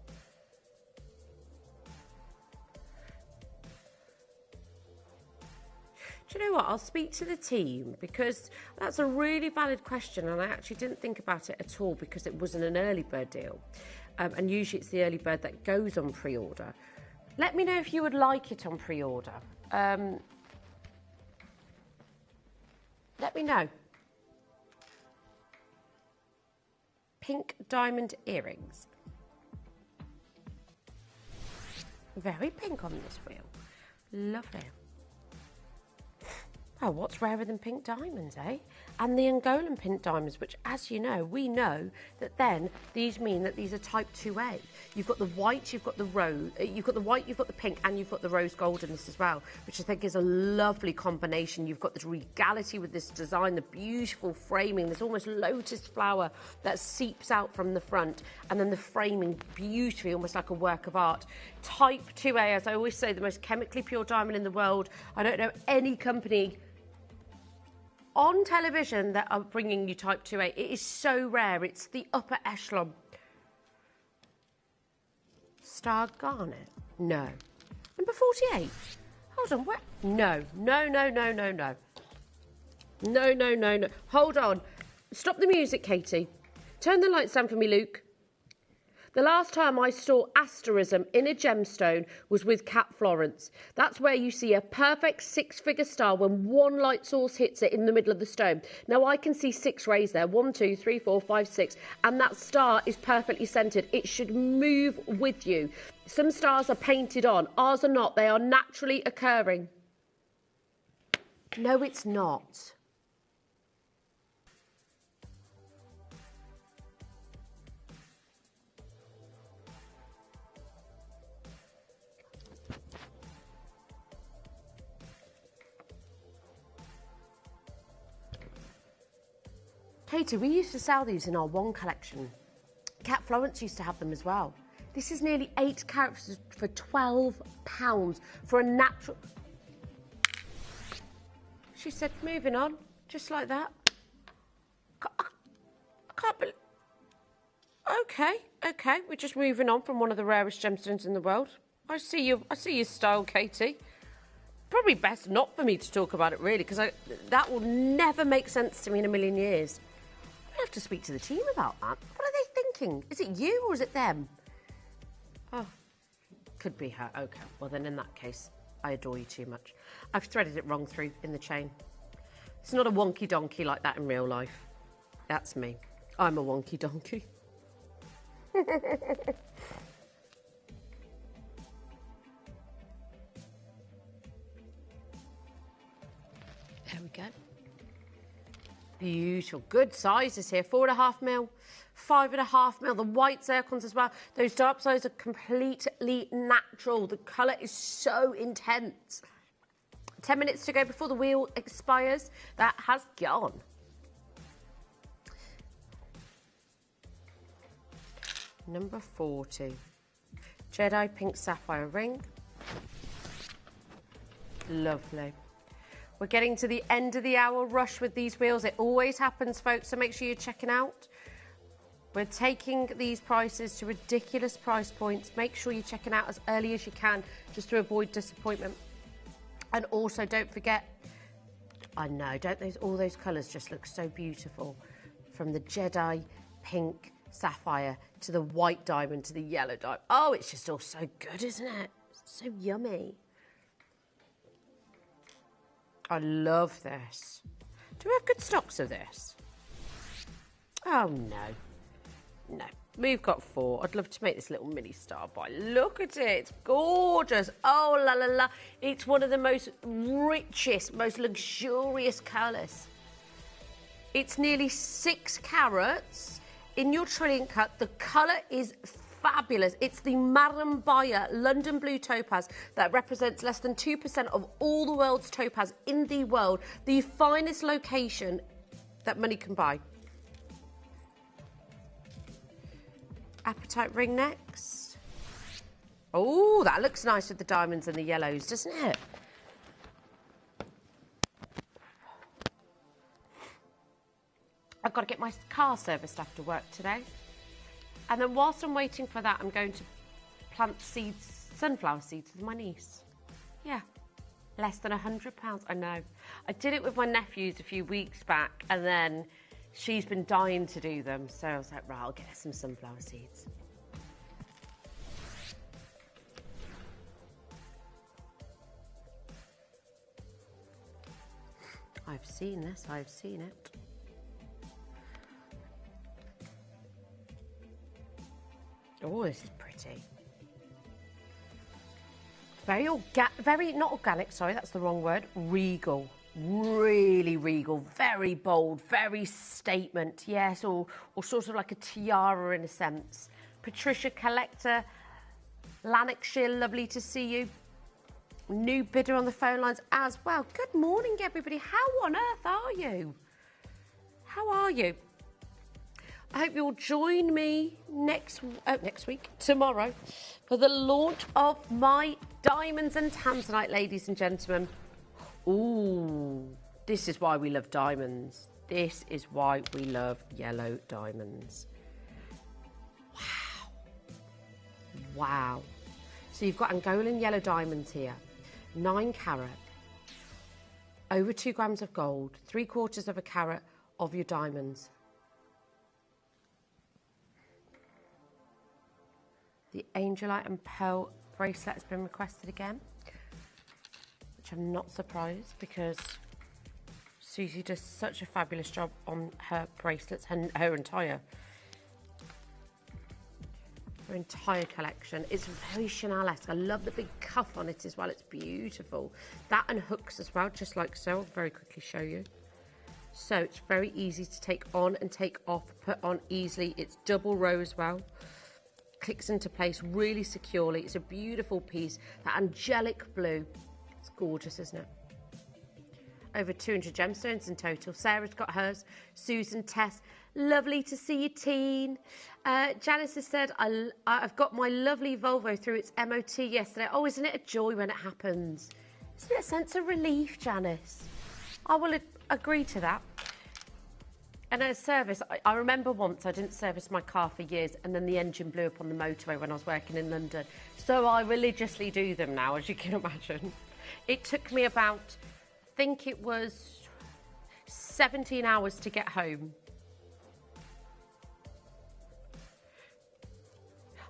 Do you know what? I'll speak to the team because that's a really valid question and I actually didn't think about it at all because it wasn't an early bird deal. And usually it's the early bird that goes on pre-order. Let me know if you would like it on pre-order. Let me know. Pink diamond earrings. Very pink on this wheel. Lovely. Oh, what's rarer than pink diamonds, eh? And the Angolan pink diamonds, which, as you know, we know that then these mean that these are type 2A. You've got the white, you've got the rose, you've got the white, you've got the pink, and you've got the rose gold in this as well, which I think is a lovely combination. You've got this regality with this design, the beautiful framing, this almost lotus flower that seeps out from the front, and then the framing beautifully, almost like a work of art. Type 2A, as I always say, the most chemically pure diamond in the world. I don't know any company on television that are bringing you type 2A. It is so rare. It's the upper echelon. Star Garnet? No. Number 48? Hold on, where? No. No, no, no, no, no. No, no, no, no. Hold on. Stop the music, Katie. Turn the lights down for me, Luke. The last time I saw asterism in a gemstone was with Cat Florence. That's where you see a perfect 6-figure star when one light source hits it in the middle of the stone. Now I can see 6 rays there, 1, 2, 3, 4, 5, 6, and that star is perfectly centered. It should move with you. Some stars are painted on, ours are not. They are naturally occurring. No, it's not. Katie, we used to sell these in our one collection. Cat Florence used to have them as well. This is nearly 8 carats for £12 for a natural... She said, moving on, just like that. I can't believe... Okay, we're just moving on from one of the rarest gemstones in the world. I see your style, Katie. Probably best not for me to talk about it, really, because that will never make sense to me in a million years. I have to speak to the team about that. What are they thinking? Is it you or is it them? Oh, could be her. Okay, well then in that case, I adore you too much. I've threaded it wrong through in the chain. It's not a wonky donkey like that in real life. That's me. I'm a wonky donkey. There we go. Beautiful. Good sizes here. 4.5 mil, 5.5 mil. The white zircons as well. Those dark sides are completely natural. The colour is so intense. 10 minutes to go before the wheel expires. That has gone. Number 40. Jedi pink sapphire ring. Lovely. We're getting to the end of the hour rush with these wheels. It always happens, folks, so make sure you're checking out. We're taking these prices to ridiculous price points. Make sure you're checking out as early as you can just to avoid disappointment. And also, don't forget, I know, all those colours just look so beautiful. From the Jedi pink sapphire to the white diamond to the yellow diamond. Oh, it's just all so good, isn't it? So yummy. I love this. Do we have good stocks of this? Oh, no. No. We've got 4. I'd love to make this little mini star by. Look at it. It's gorgeous. Oh, la, la, la. It's one of the most richest, most luxurious colours. It's nearly 6 carats in your trillion cut. The colour is fabulous. It's the Marambaya London Blue Topaz that represents less than 2% of all the world's topaz in the world. The finest location that money can buy. Appetite ring next. Oh, that looks nice with the diamonds and the yellows, doesn't it? I've got to get my car serviced after work today. And then whilst I'm waiting for that, I'm going to plant seeds, sunflower seeds with my niece. Yeah, less than £100, I know. I did it with my nephews a few weeks back, and then she's been dying to do them. So I was like, right, I'll get her some sunflower seeds. I've seen this, I've seen it. Oh, this is pretty. Very not organic, sorry, that's the wrong word. Regal. Really regal, very bold, very statement, yes, or sort of like a tiara in a sense. Patricia Collector, Lanarkshire, lovely to see you. New bidder on the phone lines as well. Good morning, everybody. How on earth are you? How are you? I hope you'll join me next week, tomorrow, for the launch of my Diamonds and Tanzanite, ladies and gentlemen. Ooh, this is why we love diamonds. This is why we love yellow diamonds. Wow. Wow. So you've got Angolan yellow diamonds here. 9 carat. Over 2 grams of gold. 3/4 of a carat of your diamonds. The Angelite and Pearl bracelet has been requested again. I'm not surprised because Susie does such a fabulous job on her bracelets and her entire collection. It's very Chanel-esque. I love the big cuff on it as well. It's beautiful. That and hooks as well, just like so. I'll very quickly show you. So it's very easy to take on and take off, put on easily. It's double row as well. Clicks into place really securely. It's a beautiful piece. That angelic blue. It's gorgeous, isn't it? Over 200 gemstones in total. Sarah's got hers. Susan, Tess, lovely to see you, teen. Janice has said, I've got my lovely Volvo through its MOT yesterday. Oh, isn't it a joy when it happens? Isn't it a sense of relief, Janice? I will agree to that. And at a service, I remember once I didn't service my car for years and then the engine blew up on the motorway when I was working in London. So I religiously do them now, as you can imagine. It took me about, I think it was 17 hours to get home.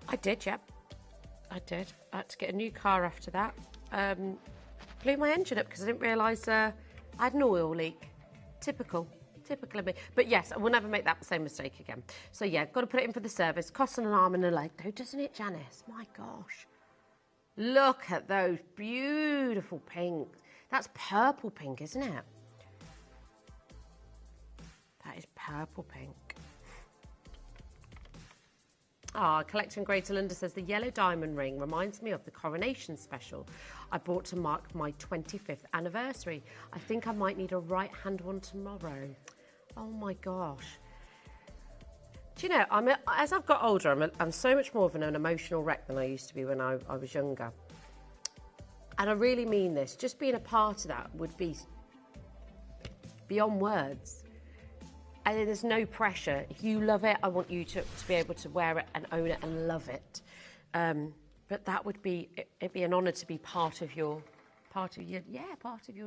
I did, yep. I did. I had to get a new car after that. Blew my engine up because I didn't realise I had an oil leak. Typical of me. But yes, I will never make that same mistake again. So yeah, got to put it in for the service. Costs an arm and a leg though, doesn't it, Janice? My gosh. Look at those beautiful pinks. That's purple pink, isn't it? That is purple pink. Collecting Greater London says, the yellow diamond ring reminds me of the coronation special I bought to mark my 25th anniversary. I think I might need a right-hand one tomorrow. Oh my gosh. Do you know, as I've got older, I'm so much more of an emotional wreck than I used to be when I was younger. And I really mean this. Just being a part of that would be beyond words. And there's no pressure. If you love it, I want you to be able to wear it and own it and love it. But that would be, it'd be an honour to be part of your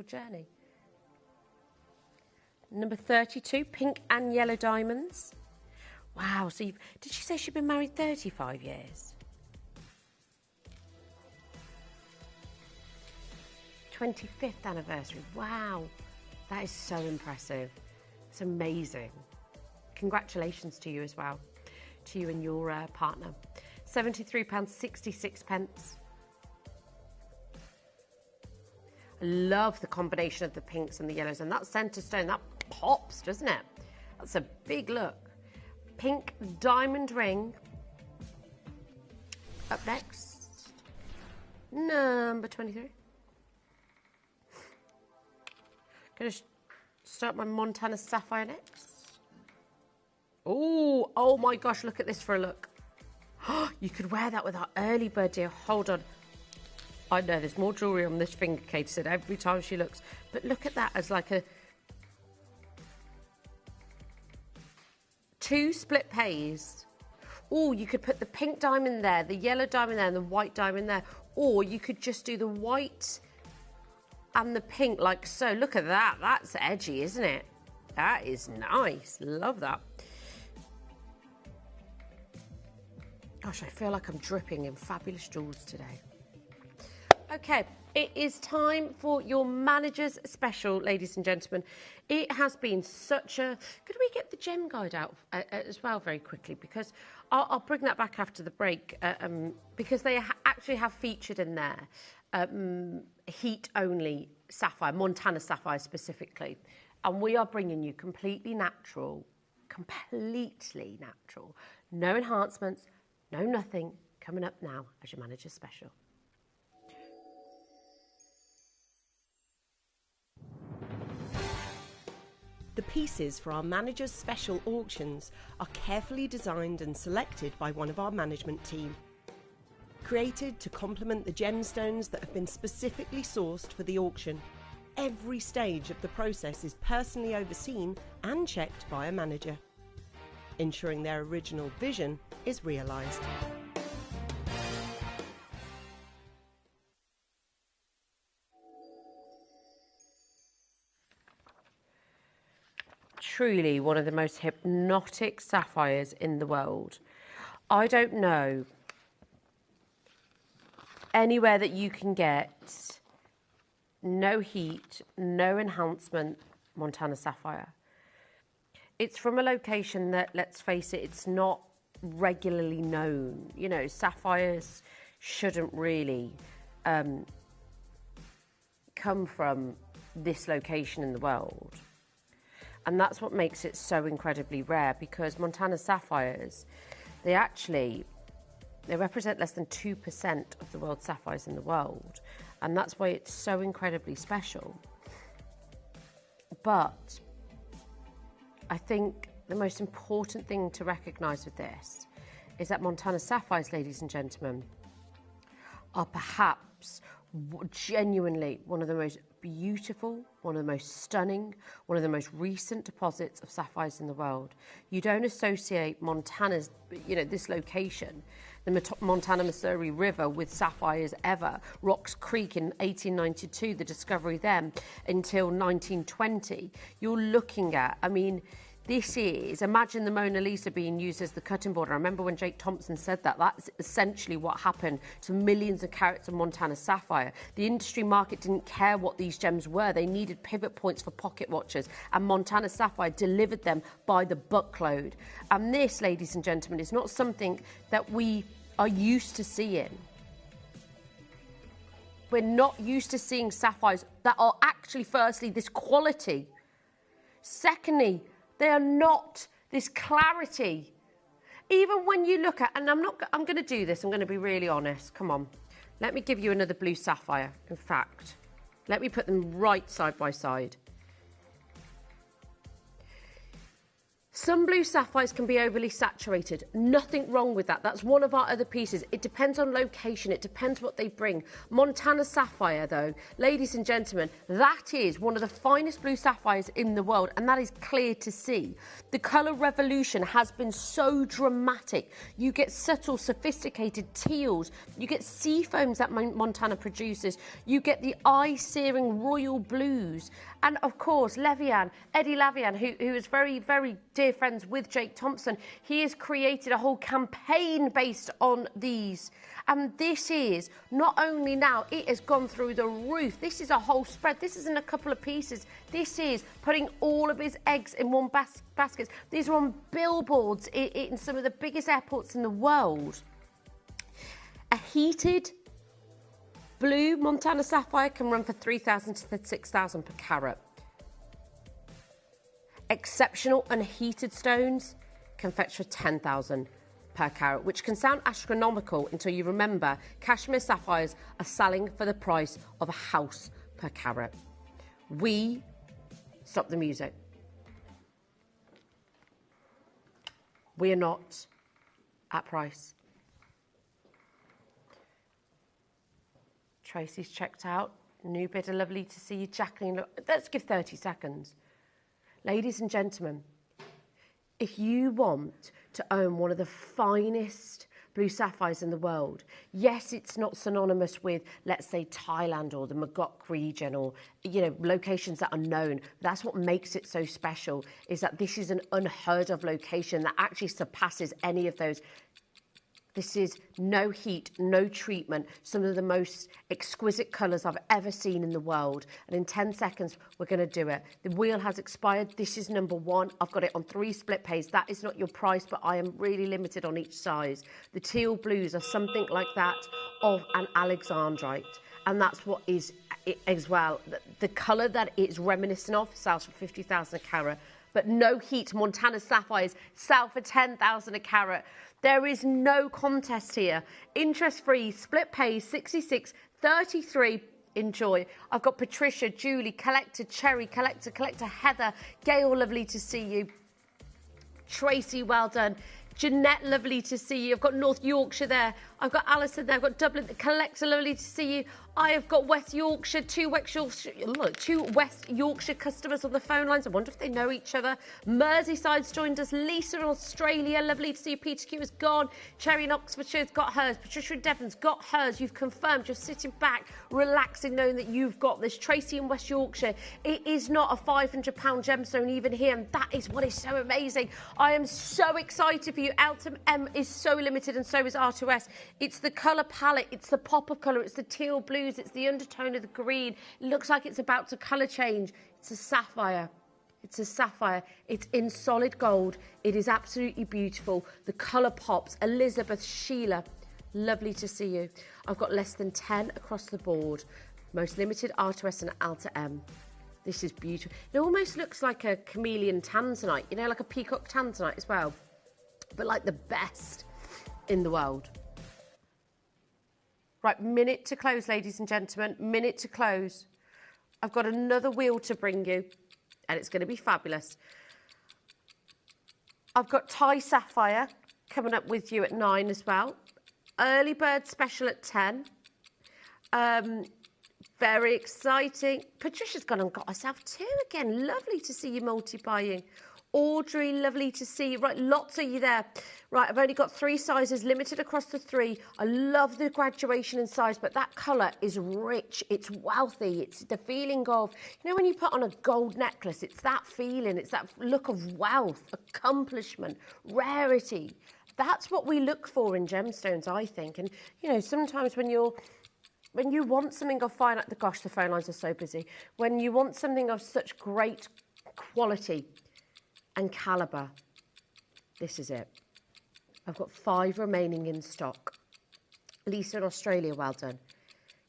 journey. Number 32, pink and yellow diamonds. Wow, so did she say she'd been married 35 years? 25th anniversary, wow. That is so impressive. It's amazing. Congratulations to you as well, to you and your partner. £73.66. I love the combination of the pinks and the yellows, and that centre stone, that pops, doesn't it? That's a big look. Pink diamond ring. Up next, number 23. Gonna start my Montana Sapphire next. Oh my gosh, look at this for a look. You could wear that with our early bird deal. Hold on. I know there's more jewellery on this finger, Katie said, every time she looks. But look at that as like a 2 split pays. Oh, you could put the pink diamond there, the yellow diamond there, and the white diamond there. Or you could just do the white and the pink like so. Look at that. That's edgy, isn't it? That is nice. Love that. Gosh, I feel like I'm dripping in fabulous jewels today. Okay, it is time for your manager's special, ladies and gentlemen. It has been such a... Could we get the gem guide out as well very quickly? Because I'll bring that back after the break, because they actually have featured in there heat-only sapphire, Montana sapphire specifically. And we are bringing you completely natural, no enhancements, no nothing, coming up now as your manager's special. The pieces for our manager's special auctions are carefully designed and selected by one of our management team. Created to complement the gemstones that have been specifically sourced for the auction, every stage of the process is personally overseen and checked by a manager, ensuring their original vision is realised. Truly one of the most hypnotic sapphires in the world. I don't know anywhere that you can get no heat, no enhancement Montana sapphire. It's from a location that, let's face it, it's not regularly known. You know, sapphires shouldn't really come from this location in the world. And that's what makes it so incredibly rare, because Montana sapphires, they represent less than 2% of the world's sapphires in the world. And that's why it's so incredibly special. But I think the most important thing to recognise with this is that Montana sapphires, ladies and gentlemen, are perhaps genuinely one of the most beautiful, one of the most stunning, one of the most recent deposits of sapphires in the world. You don't associate Montana's, this location, the Montana Missouri River, with sapphires ever. Rocks Creek in 1892, the discovery then, until 1920. You're looking at, this is, imagine the Mona Lisa being used as the cutting board. I remember when Jake Thompson said that. That's essentially what happened to millions of carats of Montana sapphire. The industry market didn't care what these gems were. They needed pivot points for pocket watches, and Montana sapphire delivered them by the buckload. And this, ladies and gentlemen, is not something that we are used to seeing. We're not used to seeing sapphires that are actually, firstly, this quality. Secondly, they are not this clarity. Even when you look at, and I'm going to do this, I'm going to be really honest. Come on. Let me give you another blue sapphire. In fact, let me put them right side by side. Some blue sapphires can be overly saturated. Nothing wrong with that. That's one of our other pieces. It depends on location. It depends what they bring. Montana sapphire, though, ladies and gentlemen, that is one of the finest blue sapphires in the world, and that is clear to see. The colour revolution has been so dramatic. You get subtle, sophisticated teals. You get sea foams that Montana produces. You get the eye-searing royal blues. And, of course, Eddie Lavian, who is very, very dear friends with Jake Thompson, he has created a whole campaign based on these. And this is, not only now, it has gone through the roof. This is a whole spread. This isn't a couple of pieces. This is putting all of his eggs in one basket. These are on billboards in some of the biggest airports in the world. A heated blue Montana sapphire can run for $3,000 to $6,000 per carat. Exceptional unheated stones can fetch for $10,000 per carat, which can sound astronomical until you remember cashmere sapphires are selling for the price of a house per carat. We stop the music. We are not at price. Tracy's checked out. New bidder, lovely to see you. Jacqueline, let's give 30 seconds. Ladies and gentlemen, if you want to own one of the finest blue sapphires in the world, yes, it's not synonymous with, let's say, Thailand or the Magok region or, you know, locations that are known. That's what makes it so special, is that this is an unheard of location that actually surpasses any of those. This is no heat, no treatment, some of the most exquisite colours I've ever seen in the world. And in 10 seconds, we're going to do it. The wheel has expired. This is number one. I've got it on 3 split pays. That is not your price, but I am really limited on each size. The teal blues are something like that of an Alexandrite. And that's what is it as well. The colour that it's reminiscent of sells for $50,000 a carat. But no heat, Montana sapphires sell for $10,000 a carat. There is no contest here. Interest-free, split pays, 66, 33. Enjoy. I've got Patricia, Julie, Collector, Cherry, Collector, Heather, Gail, lovely to see you. Tracy, well done. Jeanette, lovely to see you. I've got North Yorkshire there. I've got Alison there. I've got Dublin, Collector, lovely to see you. I have got West Yorkshire, two West Yorkshire customers on the phone lines. I wonder if they know each other. Merseyside's joined us. Lisa in Australia, lovely to see you. Peter Q has gone. Cherry in Oxfordshire's got hers. Patricia in Devon's got hers. You've confirmed. You're sitting back, relaxing, knowing that you've got this. Tracy in West Yorkshire. It is not a £500 gemstone even here, and that is what is so amazing. I am so excited for you. Elton M is so limited, and so is R2S. It's the colour palette. It's the pop of colour. It's the teal blues. It's the undertone of the green. It looks like it's about to colour change. It's a sapphire. It's a sapphire. It's in solid gold. It is absolutely beautiful. The colour pops. Elizabeth, Sheila, lovely to see you. I've got less than 10 across the board. Most limited R2S and Alta M. This is beautiful. It almost looks like a chameleon tanzanite, you know, like a peacock tanzanite as well, but like the best in the world. Right, minute to close, ladies and gentlemen, minute to close. I've got another wheel to bring you, and it's going to be fabulous. I've got Thai Sapphire coming up with you at 9 as well. Early bird special at 10. Very exciting. Patricia's gone and got herself 2 again. Lovely to see you multi-buying. Audrey, lovely to see you. Right, lots of you there. Right, I've only got 3 sizes, limited across the 3. I love the graduation in size, but that colour is rich. It's wealthy. It's the feeling of, you know, when you put on a gold necklace, it's that feeling. It's that look of wealth, accomplishment, rarity. That's what we look for in gemstones, I think. And, you know, sometimes when you want something of fine, gosh, the phone lines are so busy. When you want something of such great quality and calibre, this is it. I've got 5 remaining in stock. Lisa in Australia, well done.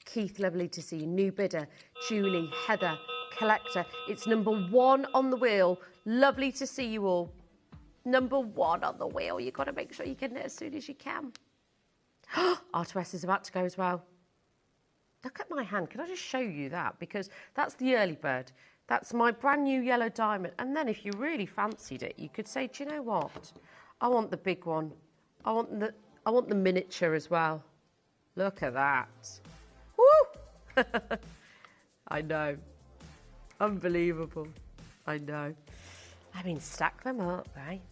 Keith, lovely to see you. New bidder, Julie, Heather, Collector. It's number 1 on the wheel. Lovely to see you all. Number 1 on the wheel. You've got to make sure you get it as soon as you can. R2S is about to go as well. Look at my hand. Can I just show you that? Because that's the early bird. That's my brand new yellow diamond. And then if you really fancied it, you could say, do you know what? I want the big one. I want the miniature as well. Look at that. Woo! I know. Unbelievable. I know. I mean, stack them up, right?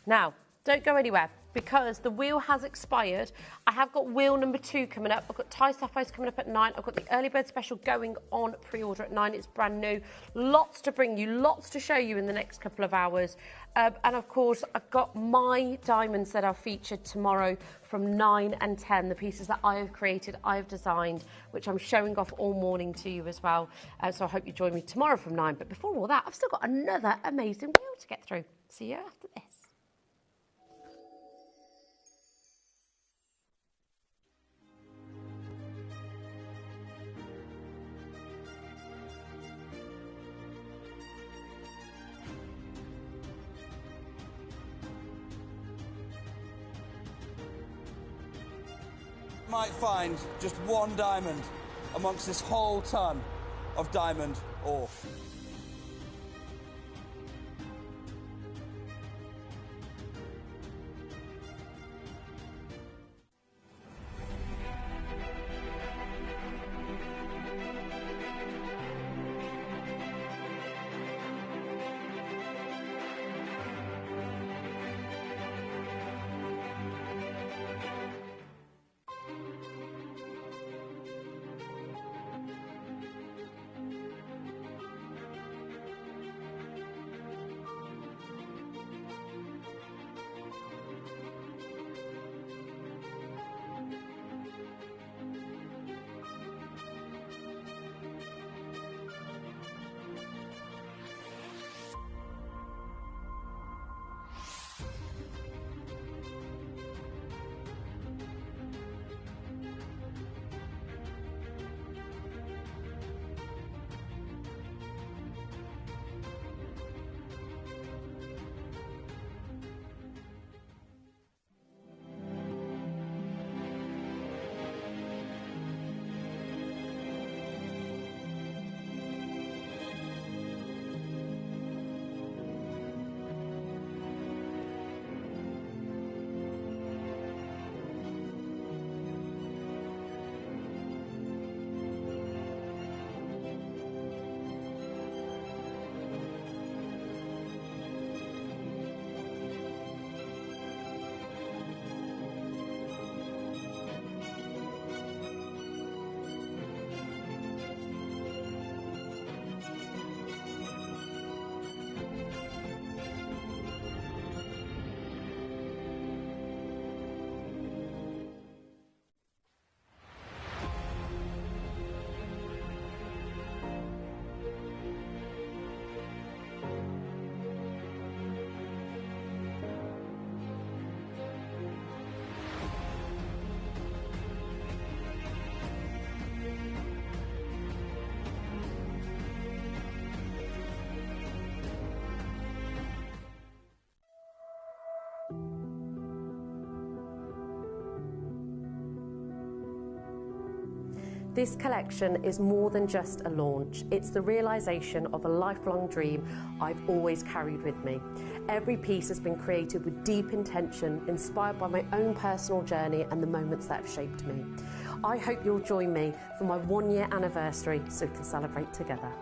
Now, don't go anywhere because the wheel has expired. I have got wheel number 2 coming up. I've got Thai Sapphires coming up at 9. I've got the early bird special going on pre-order at 9. It's brand new. Lots to bring you, lots to show you in the next couple of hours. And of course, I've got my diamonds that are featured tomorrow from 9 and 10, the pieces that I have created, I have designed, which I'm showing off all morning to you as well. So I hope you join me tomorrow from 9. But before all that, I've still got another amazing wheel to get through. See you after this. Might find just one diamond amongst this whole ton of diamond ore. This collection is more than just a launch. It's the realisation of a lifelong dream I've always carried with me. Every piece has been created with deep intention, inspired by my own personal journey and the moments that have shaped me. I hope you'll join me for my 1-year anniversary so we can celebrate together.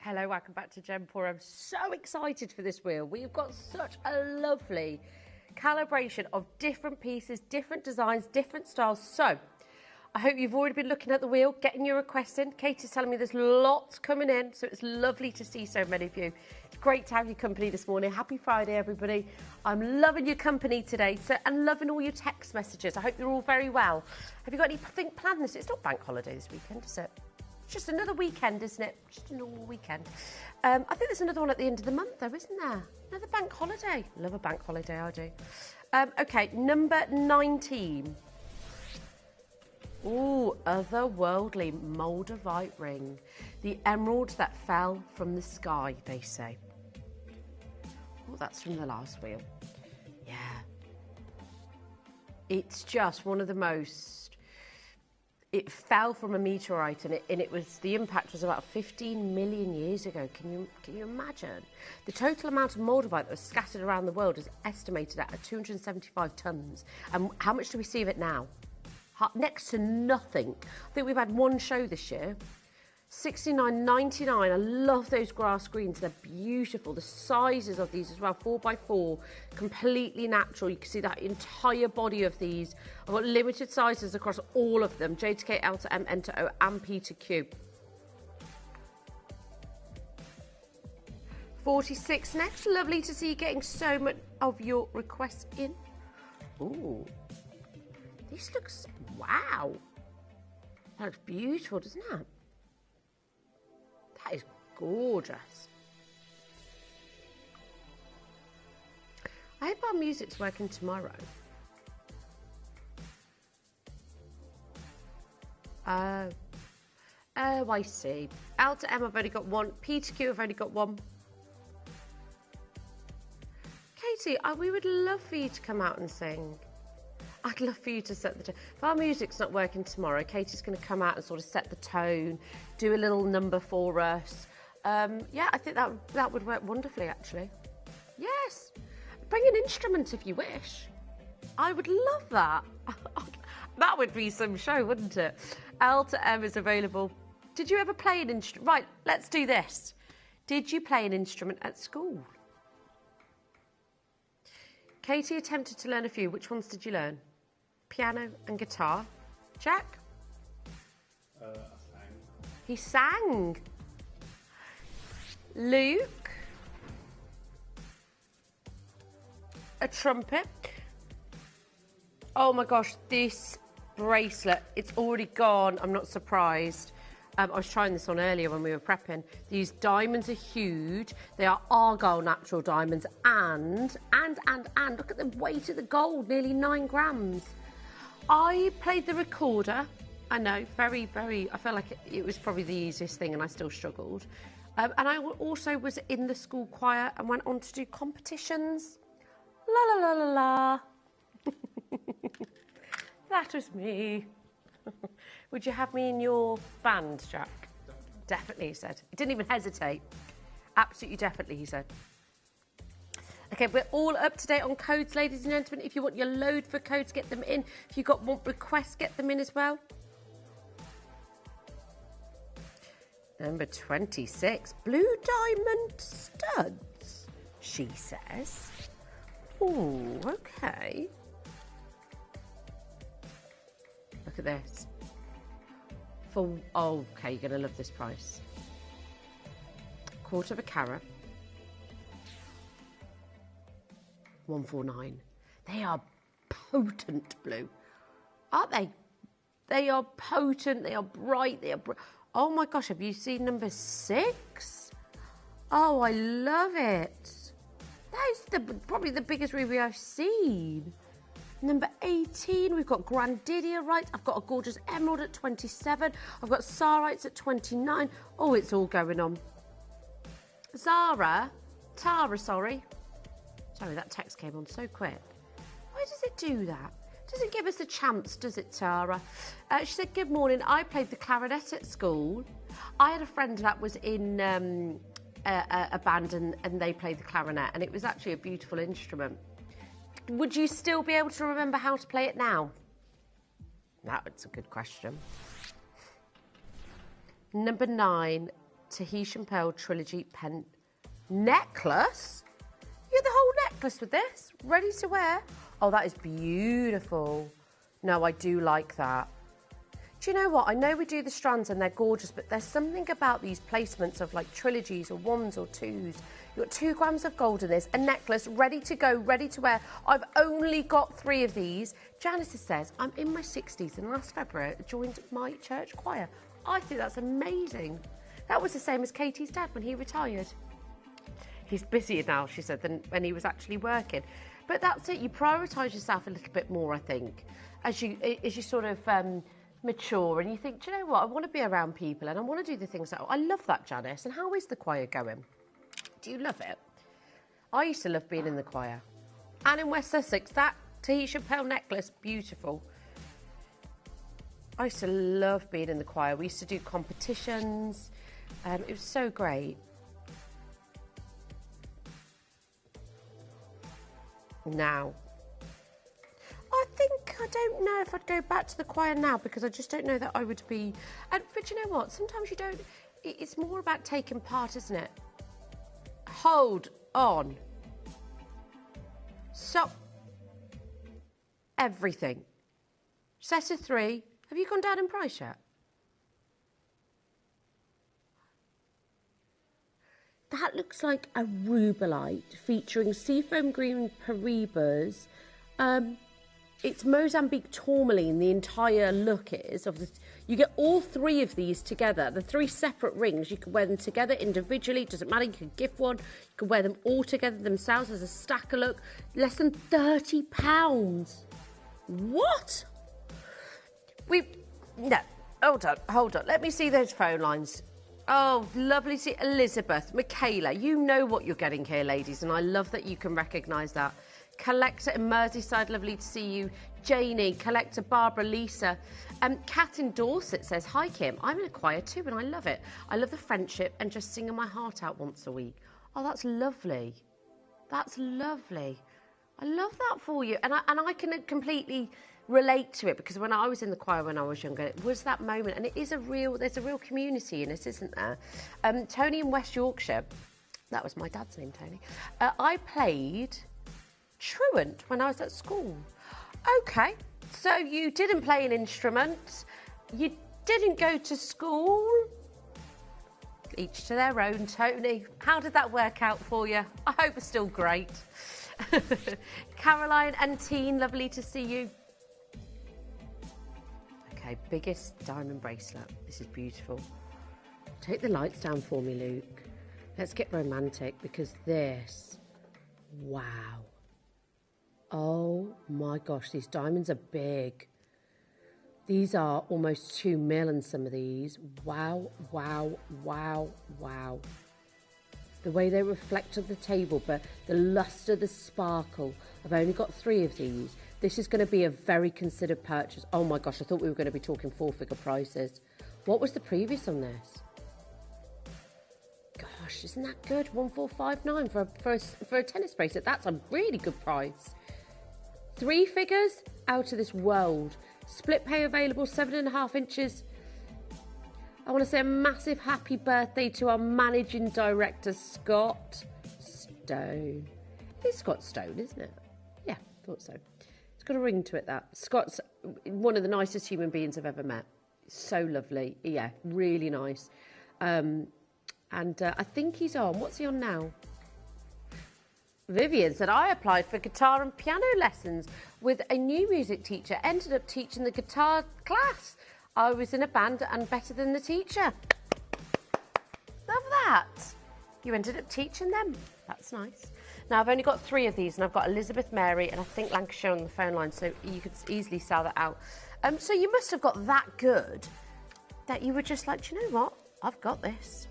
Hello, welcome back to Gemporia. I'm so excited for this wheel. We've got such a lovely calibration of different pieces, different designs, different styles. So I hope you've already been looking at the wheel, getting your requests in. Katie's telling me there's lots coming in, so it's lovely to see so many of you. It's great to have your company this morning. Happy Friday, everybody. I'm loving your company today and loving all your text messages. I hope you're all very well. Have you got anything planned this? It's not bank holiday this weekend, is it? Just another weekend, isn't it? Just a normal weekend. I think there's another one at the end of the month, though, isn't there? Another bank holiday. Love a bank holiday, I do. Okay, number 19. Ooh, otherworldly moldavite ring. The emerald that fell from the sky, they say. Oh, that's from the last wheel. Yeah. It's just one of the most... It fell from a meteorite, and it was, the impact was about 15 million years ago. Can you imagine? The total amount of moldavite that was scattered around the world is estimated at 275 tons. And how much do we see of it now? Next to nothing. I think we've had one show this year. 69.99. I love those grass greens. They're beautiful. The sizes of these as well, 4x4, completely natural. You can see that entire body of these. I've got limited sizes across all of them. J to K, L to M, N to O, and P to Q. 46 next. Lovely to see you getting so much of your requests in. Ooh. This looks, wow. That looks beautiful, doesn't it? That is gorgeous. I hope our music's working tomorrow. Oh, I see. L to M, I've only got one. P to Q, I've only got one. Katie, we would love for you to come out and sing. I'd love for you to set the tone. If our music's not working tomorrow, Katie's going to come out and sort of set the tone, do a little number for us. Yeah, I think that would work wonderfully, actually. Yes. Bring an instrument if you wish. I would love that. That would be some show, wouldn't it? L to M is available. Did you ever play an instrument? Right, let's do this. Did you play an instrument at school? Katie attempted to learn a few. Which ones did you learn? Piano and guitar. Jack? I sang. He sang. Luke? A trumpet. Oh my gosh, this bracelet, it's already gone. I'm not surprised. I was trying this on earlier when we were prepping. These diamonds are huge. They are Argyle natural diamonds, and look at the weight of the gold, nearly 9 grams. I played the recorder. I know, very, I felt like it was probably the easiest thing, and I still struggled. And I also was in the school choir and went on to do competitions. La la la la la. That was me. Would you have me in your band, Jack? Definitely, he said. He didn't even hesitate. Absolutely definitely, he said. Okay, we're all up to date on codes, ladies and gentlemen. If you want your load for codes, get them in. If you've got more requests, get them in as well. Number 26, blue diamond studs, she says. Ooh, okay. Look at this. Oh, okay, you're going to love this price. Quarter of a carat. 149. They are potent blue, aren't they? They are potent, they are bright, they are oh my gosh, have you seen number 6? Oh, I love it. That is probably the biggest ruby I've seen. Number 18, we've got grandidierite. I've got a gorgeous emerald at 27. I've got sarites at 29. Oh, it's all going on. Tara, sorry. Sorry, that text came on so quick. Why does it do that? Doesn't give us a chance, does it, Tara? She said, good morning. I played the clarinet at school. I had a friend that was in a band and they played the clarinet, and it was actually a beautiful instrument. Would you still be able to remember how to play it now? That's a good question. Number 9, Tahitian Pearl Trilogy Pen Necklace. You had the whole necklace with this, ready to wear. Oh, that is beautiful. No, I do like that. Do you know what? I know we do the strands and they're gorgeous, but there's something about these placements of like trilogies or 1s or 2s. You've got 2 grams of gold in this, a necklace ready to go, ready to wear. I've only got 3 of these. Janice says, I'm in my 60s and last February I joined my church choir. I think that's amazing. That was the same as Katie's dad when he retired. He's busier now, she said, than when he was actually working. But that's it, you prioritise yourself a little bit more, I think, as you sort of mature, and you think, do you know what? I want to be around people and I want to do the things that I love that, Janice. And how is the choir going? Do you love it? I used to love being in the choir. And in West Sussex, that Tahitian pearl necklace, beautiful. I used to love being in the choir. We used to do competitions. It was so great. Now, I don't know if I'd go back to the choir now, because I just don't know that I would be. But you know what? Sometimes you don't. It's more about taking part, isn't it? Hold on. So, everything. Set of 3. Have you gone down in price yet? That looks like a rubellite featuring seafoam green Paribas. It's Mozambique tourmaline, the entire look is. You get all 3 of these together. The 3 separate rings, you can wear them together individually. Doesn't matter, you can gift one. You can wear them all together themselves as a stacker look. Less than £30. What? No, hold on. Let me see those phone lines. Oh, lovely to see Elizabeth, Michaela. You know what you're getting here, ladies, and I love that you can recognise that. Collector in Merseyside, lovely to see you. Janie, Collector, Barbara, Lisa. Kat in Dorset says, hi, Kim. I'm in a choir too, and I love it. I love the friendship and just singing my heart out once a week. Oh, that's lovely. That's lovely. I love that for you. And I can completely relate to it, because when I was in the choir when I was younger, it was that moment, and there's a real community in it, isn't there? Tony in West Yorkshire, that was my dad's name, Tony. I played truant when I was at school. Okay, so you didn't play an instrument, you didn't go to school. Each to their own, Tony. How did that work out for you? I hope it's still great. Caroline and Teen, lovely to see you. Okay, biggest diamond bracelet. This is beautiful. Take the lights down for me, Luke. Let's get romantic, because this, wow. Oh my gosh, these diamonds are big. These are almost 2 mil in some of these. Wow, wow, wow, wow. The way they reflect on the table, but the luster, the sparkle. I've only got 3 of these. This is going to be a very considered purchase. Oh my gosh, I thought we were going to be talking 4-figure prices. What was the previous on this? Gosh, isn't that good? 1459 for a tennis bracelet. That's a really good price. 3 figures, out of this world. Split pay available, 7.5 inches. I want to say a massive happy birthday to our managing director, Scott Stone. It's Scott Stone, isn't it? Yeah, thought so. It's got a ring to it, that. Scott's one of the nicest human beings I've ever met. So lovely. Yeah, really nice. And I think he's on. What's he on now? Vivian said, I applied for guitar and piano lessons with a new music teacher. Ended up teaching the guitar class. I was in a band and better than the teacher. Love that. You ended up teaching them. That's nice. Now, I've only got 3 of these, and I've got Elizabeth, Mary, and I think Lancashire on the phone line, so you could easily sell that out. So you must have got that good that you were just like, do you know what? I've got this.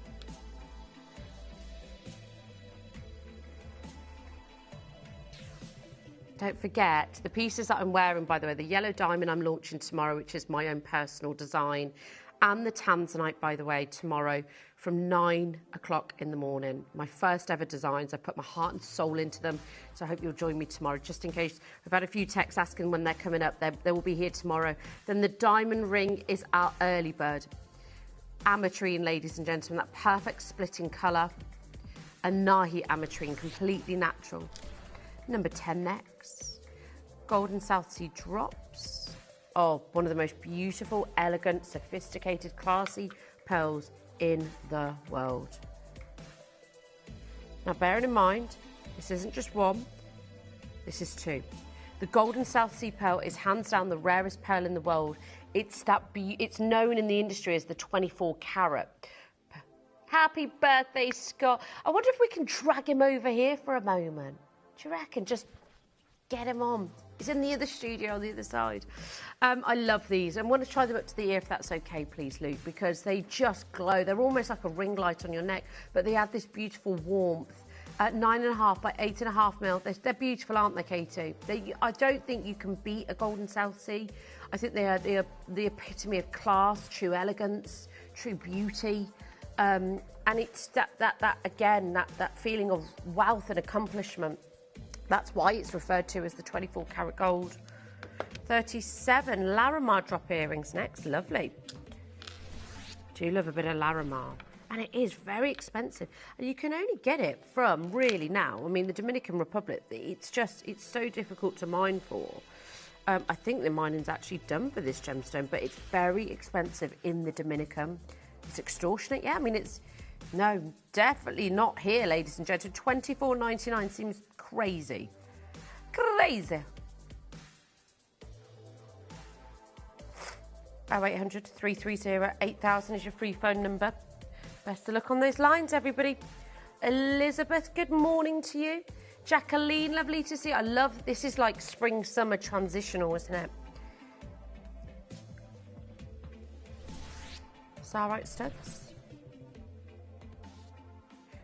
Don't forget, the pieces that I'm wearing, by the way, the yellow diamond I'm launching tomorrow, which is my own personal design, and the tanzanite, by the way, tomorrow from 9 o'clock in the morning. My first ever designs. I put my heart and soul into them, so I hope you'll join me tomorrow. Just in case, I've had a few texts asking when they're coming up. They will be here tomorrow. Then the diamond ring is our early bird. Ametrine, ladies and gentlemen, that perfect splitting colour. A Nahi ametrine, completely natural. Number 10 next. Golden South Sea drops. Oh, one of the most beautiful, elegant, sophisticated, classy pearls in the world. Now, bearing in mind, this isn't just 1, this is 2. The Golden South Sea pearl is hands down the rarest pearl in the world. It's known in the industry as the 24 carat. Happy birthday, Scott. I wonder if we can drag him over here for a moment. Do you reckon? Just get him on. It's in the other studio on the other side. I love these. I want to try them up to the ear if that's okay, please, Luke, because they just glow. They're almost like a ring light on your neck, but they add this beautiful warmth. 9.5 by 8.5 mil. They're beautiful, aren't they, Katie? I don't think you can beat a golden South Sea. I think they are the epitome of class, true elegance, true beauty. And it's that feeling of wealth and accomplishment. That's why it's referred to as the 24 karat gold. 37 Larimar drop earrings next. Lovely. Do love a bit of Larimar. And it is very expensive. And you can only get it from, really now, I mean, the Dominican Republic, it's so difficult to mine for. I think the mining's actually done for this gemstone, but it's very expensive in the Dominican. It's extortionate, yeah. I mean, no, definitely not here, ladies and gentlemen. $24.99 seems crazy. Crazy. 0800 330 8000 is your free phone number. Best of luck on those lines, everybody. Elizabeth, good morning to you. Jacqueline, lovely to see you. I love, this is like spring, summer transitional, isn't it? Sarite studs.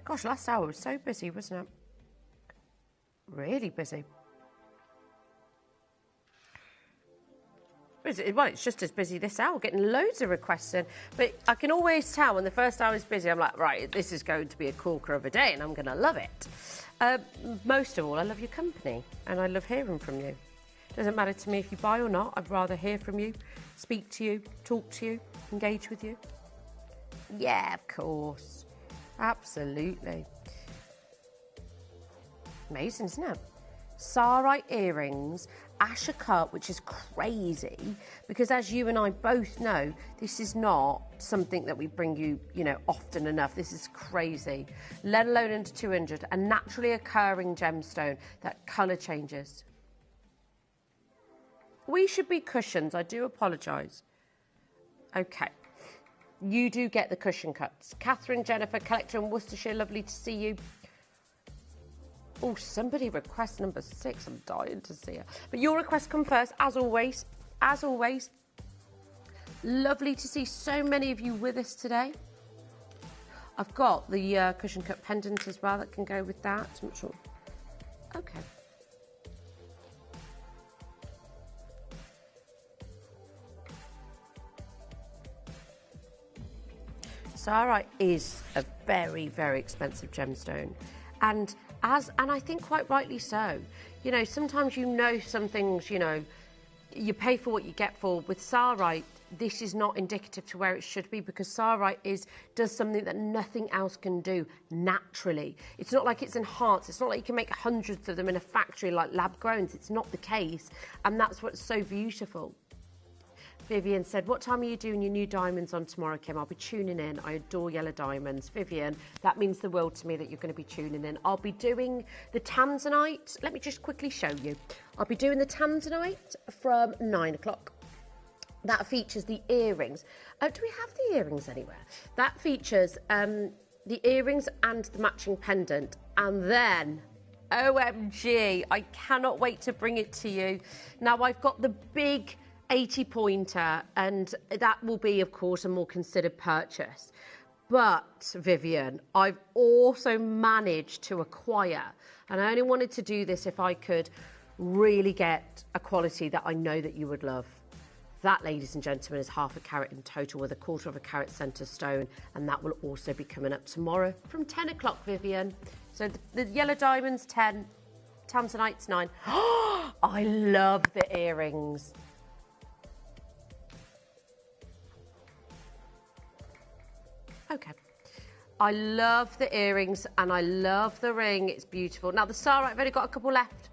Gosh, last hour was so busy, wasn't it? Really busy. Well, it's just as busy this hour, getting loads of requests in. But I can always tell when the first hour is busy, I'm like, right, this is going to be a corker of a day and I'm going to love it. Most of all, I love your company and I love hearing from you. Doesn't matter to me if you buy or not. I'd rather hear from you, speak to you, talk to you, engage with you. Yeah, of course. Absolutely. Amazing, isn't it? Sarite earrings, Asher cut, which is crazy because as you and I both know, this is not something that we bring you, often enough. This is crazy, let alone under 200, a naturally occurring gemstone that colour changes. We should be cushions. I do apologise. Okay. You do get the cushion cuts. Catherine, Jennifer, collector in Worcestershire, lovely to see you. Oh, somebody request number 6. I'm dying to see her. But your request come first, as always. As always. Lovely to see so many of you with us today. I've got the cushion cut pendant as well that can go with that. I'm not sure. Okay. Sarite is a very, very expensive gemstone. And I think quite rightly so. Sometimes some things, you pay for what you get for. With Sarite, this is not indicative to where it should be because Sarite does something that nothing else can do naturally. It's not like it's enhanced. It's not like you can make hundreds of them in a factory like lab grown. It's not the case. And that's what's so beautiful. Vivian said, what time are you doing your new diamonds on tomorrow, Kim? I'll be tuning in. I adore yellow diamonds. Vivian, that means the world to me that you're going to be tuning in. I'll be doing the tanzanite. Let me just quickly show you. I'll be doing the tanzanite from 9 o'clock. That features the earrings. Do we have the earrings anywhere? That features the earrings and the matching pendant. And then, OMG, I cannot wait to bring it to you. Now, I've got the big 80 pointer and that will be of course a more considered purchase, but Vivian, I've also managed to acquire, and I only wanted to do this if I could really get a quality that I know that you would love. That, ladies and gentlemen, is 1/2 carat in total with 1/4 carat centre stone, and that will also be coming up tomorrow from 10 o'clock, Vivian. So the yellow diamonds 10, tanzanite's 9. I love the earrings. Okay. I love the earrings and I love the ring. It's beautiful. Now, the Sarite, I've only got a couple left.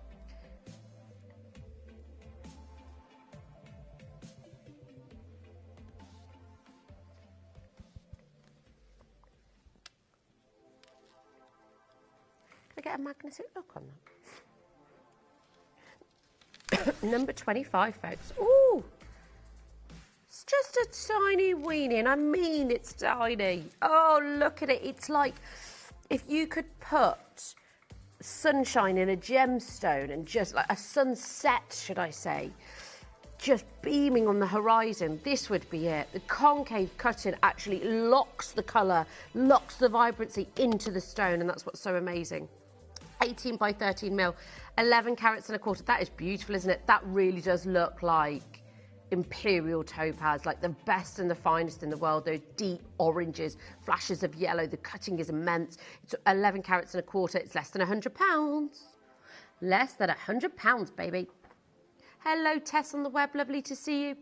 Can I get a magnetic look on that? Number 25, folks. Ooh. It's just a tiny weenie, and I mean it's tiny. Oh, look at it. It's like if you could put sunshine in a gemstone and just like a sunset, should I say, just beaming on the horizon, this would be it. The concave cutting actually locks the colour, locks the vibrancy into the stone, and that's what's so amazing. 18 by 13 mil, 11 carats and a quarter. That is beautiful, isn't it? That really does look like imperial topaz, like the best and the finest in the world. Those deep oranges, flashes of yellow. The cutting is immense. It's 11 carats and a quarter. It's less than £100. Less than £100, baby. Hello, Tess on the web. Lovely to see you.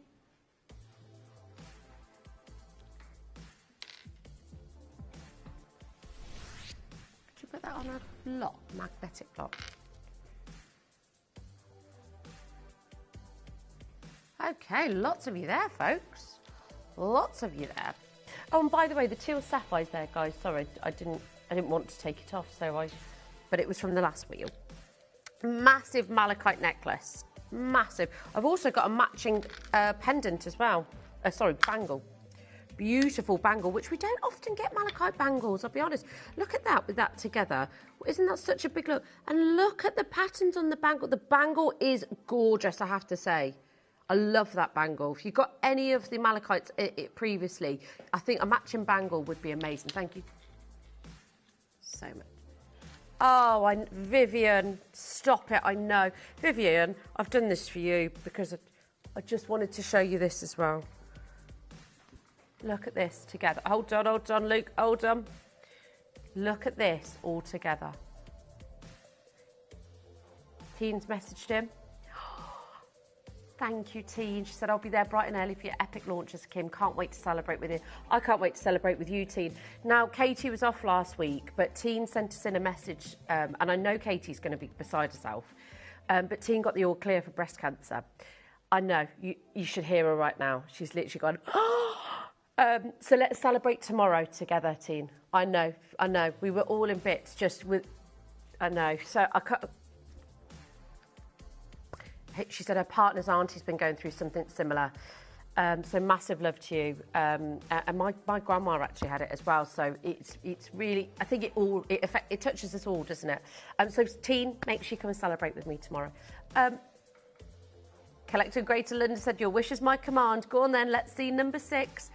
Could you put that on a lock, magnetic lock? Okay, lots of you there, folks. Lots of you there. Oh, and by the way, the teal sapphire's there, guys. Sorry, I didn't want to take it off, but it was from the last wheel. Massive malachite necklace. Massive. I've also got a matching pendant as well. Bangle. Beautiful bangle, which we don't often get malachite bangles, I'll be honest. Look at that with that together. Isn't that such a big look? And look at the patterns on the bangle. The bangle is gorgeous, I have to say. I love that bangle. If you got any of the malachites previously, I think a matching bangle would be amazing. Thank you so much. Oh, Vivian, stop it, I know. Vivian, I've done this for you because I just wanted to show you this as well. Look at this together. Hold on, Luke, hold on. Look at this all together. Teen's messaged him. Thank you, Teen. She said, I'll be there bright and early for your epic launches, Kim. Can't wait to celebrate with you. I can't wait to celebrate with you, Teen. Now, Katie was off last week, but Teen sent us in a message, and I know Katie's going to be beside herself, but Teen got the all clear for breast cancer. I know. You should hear her right now. She's literally gone, so let's celebrate tomorrow together, Teen. I know. We were all in bits just with... I know. So I cut... She said her partner's auntie's been going through something similar. So massive love to you. And my grandma actually had it as well. So it's really, I think it touches us all, doesn't it? So Teen, make sure you come and celebrate with me tomorrow. Collector Greater London said, your wish is my command. Go on then, let's see number 6.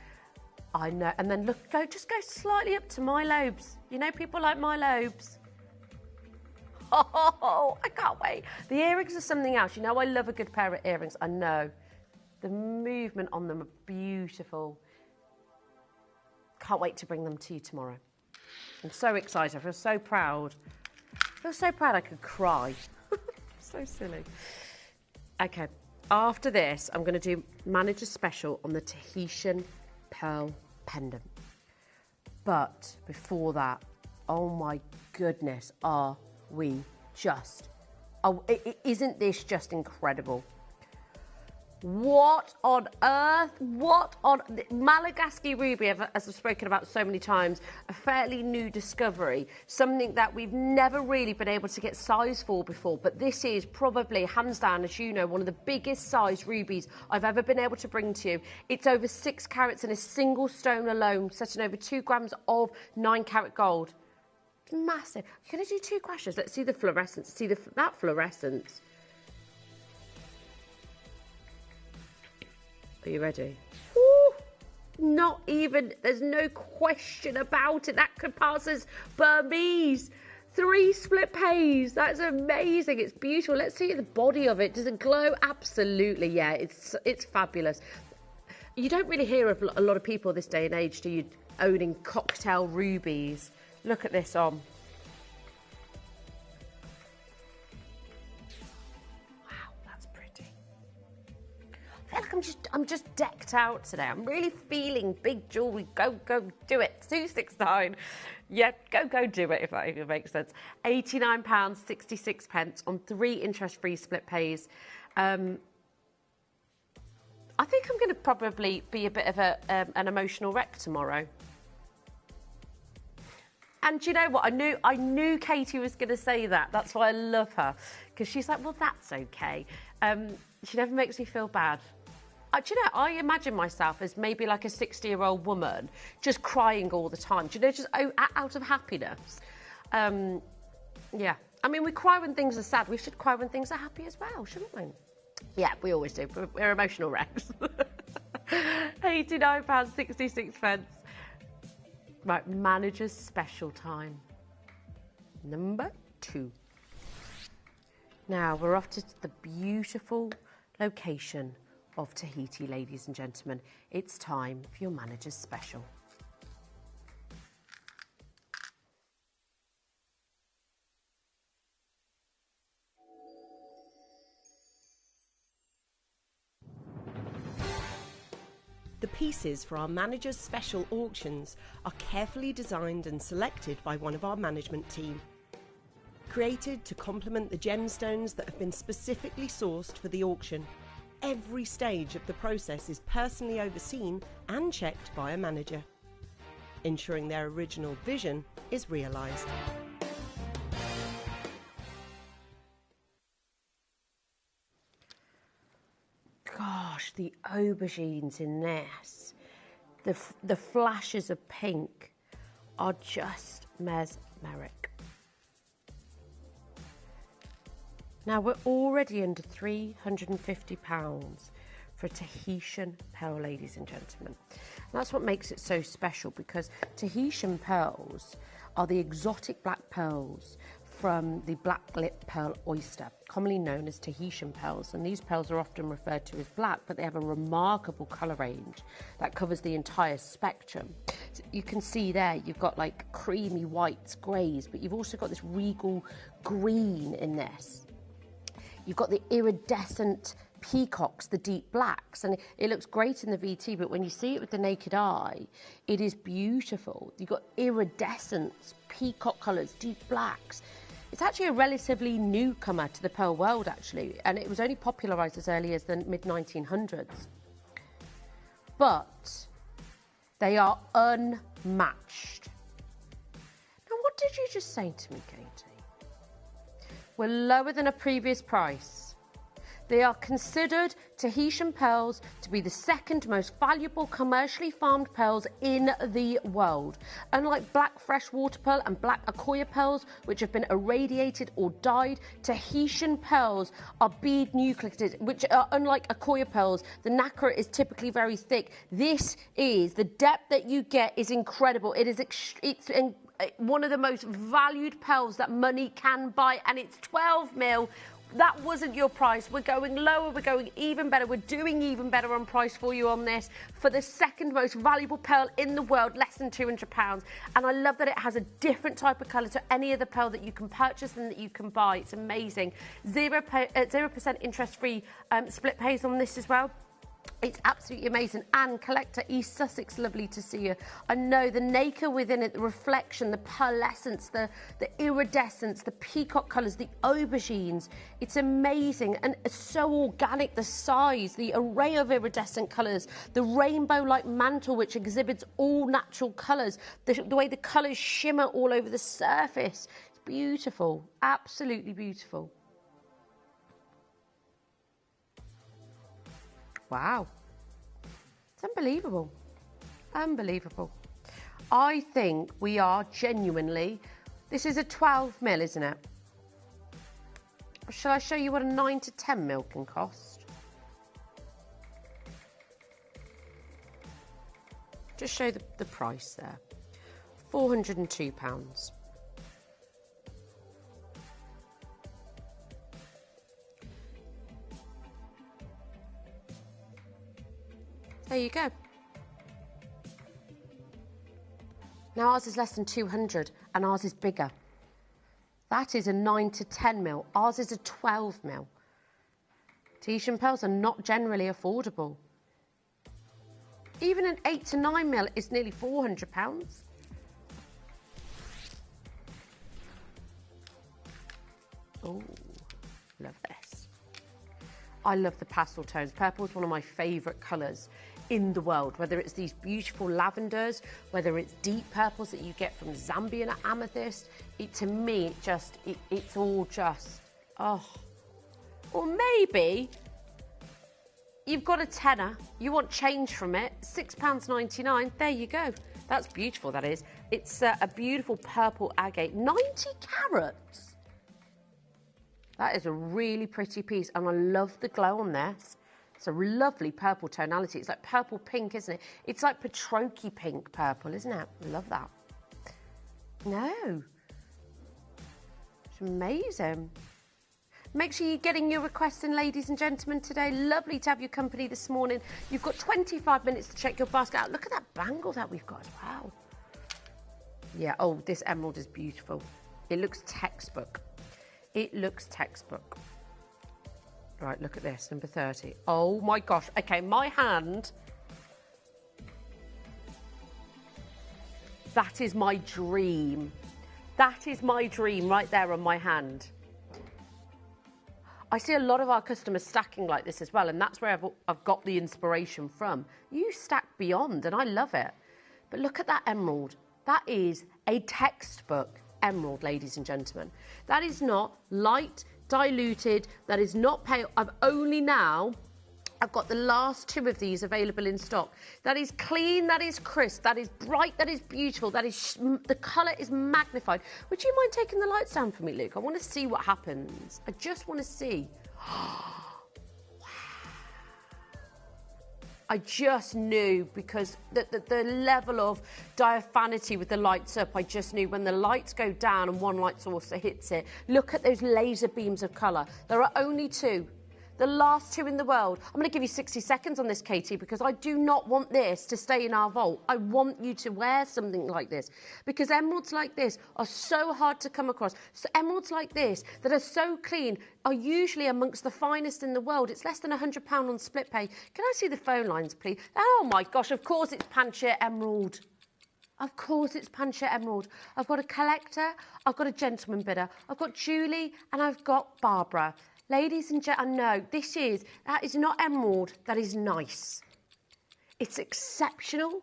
I know. And then just go slightly up to my lobes. You know, people like my lobes. Oh, I can't wait. The earrings are something else. You know, I love a good pair of earrings. I know. The movement on them are beautiful. Can't wait to bring them to you tomorrow. I'm so excited. I feel so proud. I feel so proud I could cry. So silly. Okay. After this, I'm going to do Manager Special on the Tahitian Pearl Pendant. But before that, oh my goodness, isn't this just incredible? What on earth? Malagasy ruby, as I've spoken about so many times, a fairly new discovery, something that we've never really been able to get size for before, but this is probably, hands down, as you know, one of the biggest size rubies I've ever been able to bring to you. It's over 6 carats in a single stone alone, set in over 2 grams of 9 carat gold. Massive. You're going to do 2 questions. Let's see the fluorescence. See that fluorescence. Are you ready? Ooh, not even. There's no question about it. That could pass as Burmese. 3 split pays. That's amazing. It's beautiful. Let's see the body of it. Does it glow? Absolutely. Yeah. It's fabulous. You don't really hear of a lot of people this day and age, do you, owning cocktail rubies? Look at this on. Wow, that's pretty. I feel like I'm just decked out today. I'm really feeling big jewelry. Go do it. 269. Yeah, go do it if that even makes sense. £89.66 on 3 interest-free split pays. I think I'm going to probably be a bit of an emotional wreck tomorrow. And do you know what? I knew Katie was going to say that. That's why I love her. Because she's like, well, that's okay. She never makes me feel bad. Do you know, I imagine myself as maybe like a 60-year-old woman just crying all the time. Do you know, just out of happiness. Yeah, I mean, we cry when things are sad. We should cry when things are happy as well, shouldn't we? Yeah, we always do. We're emotional wrecks. £89.66. Right, manager's special time. Number 2. Now, we're off to the beautiful location of Tahiti, ladies and gentlemen. It's time for your manager's special. The pieces for our managers' special auctions are carefully designed and selected by one of our management team. Created to complement the gemstones that have been specifically sourced for the auction, every stage of the process is personally overseen and checked by a manager, ensuring their original vision is realised. Gosh, the aubergines in this, the flashes of pink are just mesmeric. Now, we're already under £350 for a Tahitian pearl, ladies and gentlemen. And that's what makes it so special, because Tahitian pearls are the exotic black pearls from the black-lip pearl oyster, commonly known as Tahitian pearls. And these pearls are often referred to as black, but they have a remarkable colour range that covers the entire spectrum. So you can see there, you've got like creamy whites, greys, but you've also got this regal green in this. You've got the iridescent peacocks, the deep blacks, and it looks great in the VT, but when you see it with the naked eye, it is beautiful. You've got iridescence, peacock colours, deep blacks. It's actually a relatively newcomer to the pearl world, actually, and it was only popularised as early as the mid-1900s. But they are unmatched. Now, what did you just say to me, Katie? We're lower than a previous price. They are considered Tahitian pearls to be the second most valuable commercially farmed pearls in the world. Unlike black freshwater pearl and black Akoya pearls, which have been irradiated or dyed, Tahitian pearls are bead nucleated, which are unlike Akoya pearls. The nacre is typically very thick. This is, the depth that you get is incredible. It's one of the most valued pearls that money can buy, and it's 12 mil. That wasn't your price. We're going lower, we're going even better, we're doing even better on price for you on this, for the second most valuable pearl in the world, less than £200. And I love that it has a different type of colour to any other pearl that you can purchase and that you can buy. It's amazing. 0% interest-free split pays on this as well. It's absolutely amazing. Anne, collector, East Sussex, lovely to see you. I know the nacre within it, the reflection, the pearlescence, the iridescence, the peacock colours, the aubergines. It's amazing and so organic, the size, the array of iridescent colours, the rainbow-like mantle which exhibits all natural colours, the way the colours shimmer all over the surface. It's beautiful, absolutely beautiful. Wow, it's unbelievable, unbelievable. I think we are genuinely, this is a 12 mil, isn't it? Shall I show you what a 9 to 10 mil can cost? Just show the price there, £402. There you go. Now ours is less than 200 and ours is bigger. That is a 9 to 10 mil. Ours is a 12 mil. Tahitian pearls are not generally affordable. Even an 8 to 9 mil is nearly £400. Oh, love this. I love the pastel tones. Purple is one of my favourite colours in the world, whether it's these beautiful lavenders, whether it's deep purples that you get from Zambian amethyst. To me, it's all just, oh. Or maybe you've got a tenner, you want change from it, £6.99, there you go. That's beautiful, that is. It's a beautiful purple agate, 90 carats. That is a really pretty piece, and I love the glow on this. It's a lovely purple tonality. It's like purple pink, isn't it? It's like Patroki pink purple, isn't it? I love that. No. It's amazing. Make sure you're getting your requests in, ladies and gentlemen, today. Lovely to have your company this morning. You've got 25 minutes to check your basket out. Look at that bangle that we've got as well. Yeah, oh, this emerald is beautiful. It looks textbook. It looks textbook. Right, look at this, number 30. Oh my gosh. Okay, my hand. That is my dream. That is my dream right there on my hand. I see a lot of our customers stacking like this as well, and that's where I've got the inspiration from. You stack beyond, and I love it. But look at that emerald. That is a textbook emerald, ladies and gentlemen. That is not light, diluted, that is not pale. I've got the last 2 of these available in stock. That is clean, that is crisp, that is bright, that is beautiful, that is the colour is magnified. Would you mind taking the lights down for me, Luke? I want to see what happens. I just want to see. Wow. I just knew, because the level of diaphanity with the lights up, I just knew when the lights go down and one light source hits it. Look at those laser beams of colour. There are only 2. The last 2 in the world. I'm going to give you 60 seconds on this, Katie, because I do not want this to stay in our vault. I want you to wear something like this, because emeralds like this are so hard to come across. So emeralds like this that are so clean are usually amongst the finest in the world. It's less than £100 on split pay. Can I see the phone lines, please? Oh my gosh, of course it's Panchir Emerald. Of course it's Panchir Emerald. I've got a collector, I've got a gentleman bidder, I've got Julie, and I've got Barbara. Ladies and gentlemen, no, that is not emerald, that is nice. It's exceptional,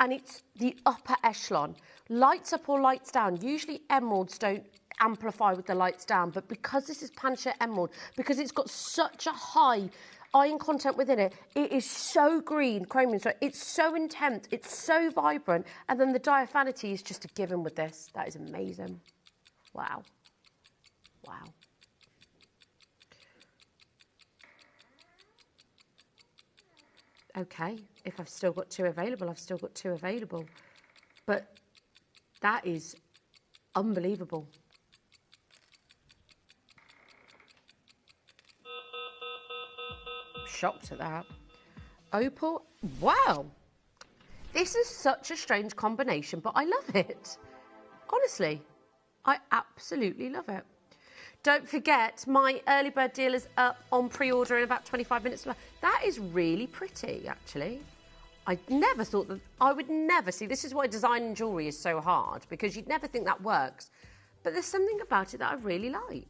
and it's the upper echelon. Lights up or lights down. Usually emeralds don't amplify with the lights down, but because this is Panchir Emerald, because it's got such a high iron content within it, it is so green, chromium, so it's so intense, it's so vibrant, and then the diaphanity is just a given with this. That is amazing. Wow. Wow. Okay, if I've still got 2 available, I've still got 2 available. But that is unbelievable. I'm shocked at that. Opal, wow. This is such a strange combination, but I love it. Honestly, I absolutely love it. Don't forget, my early bird deal is up on pre-order in about 25 minutes. That is really pretty, actually. I never thought that, I would never see, this is why design and jewellery is so hard, because you'd never think that works. But there's something about it that I really like.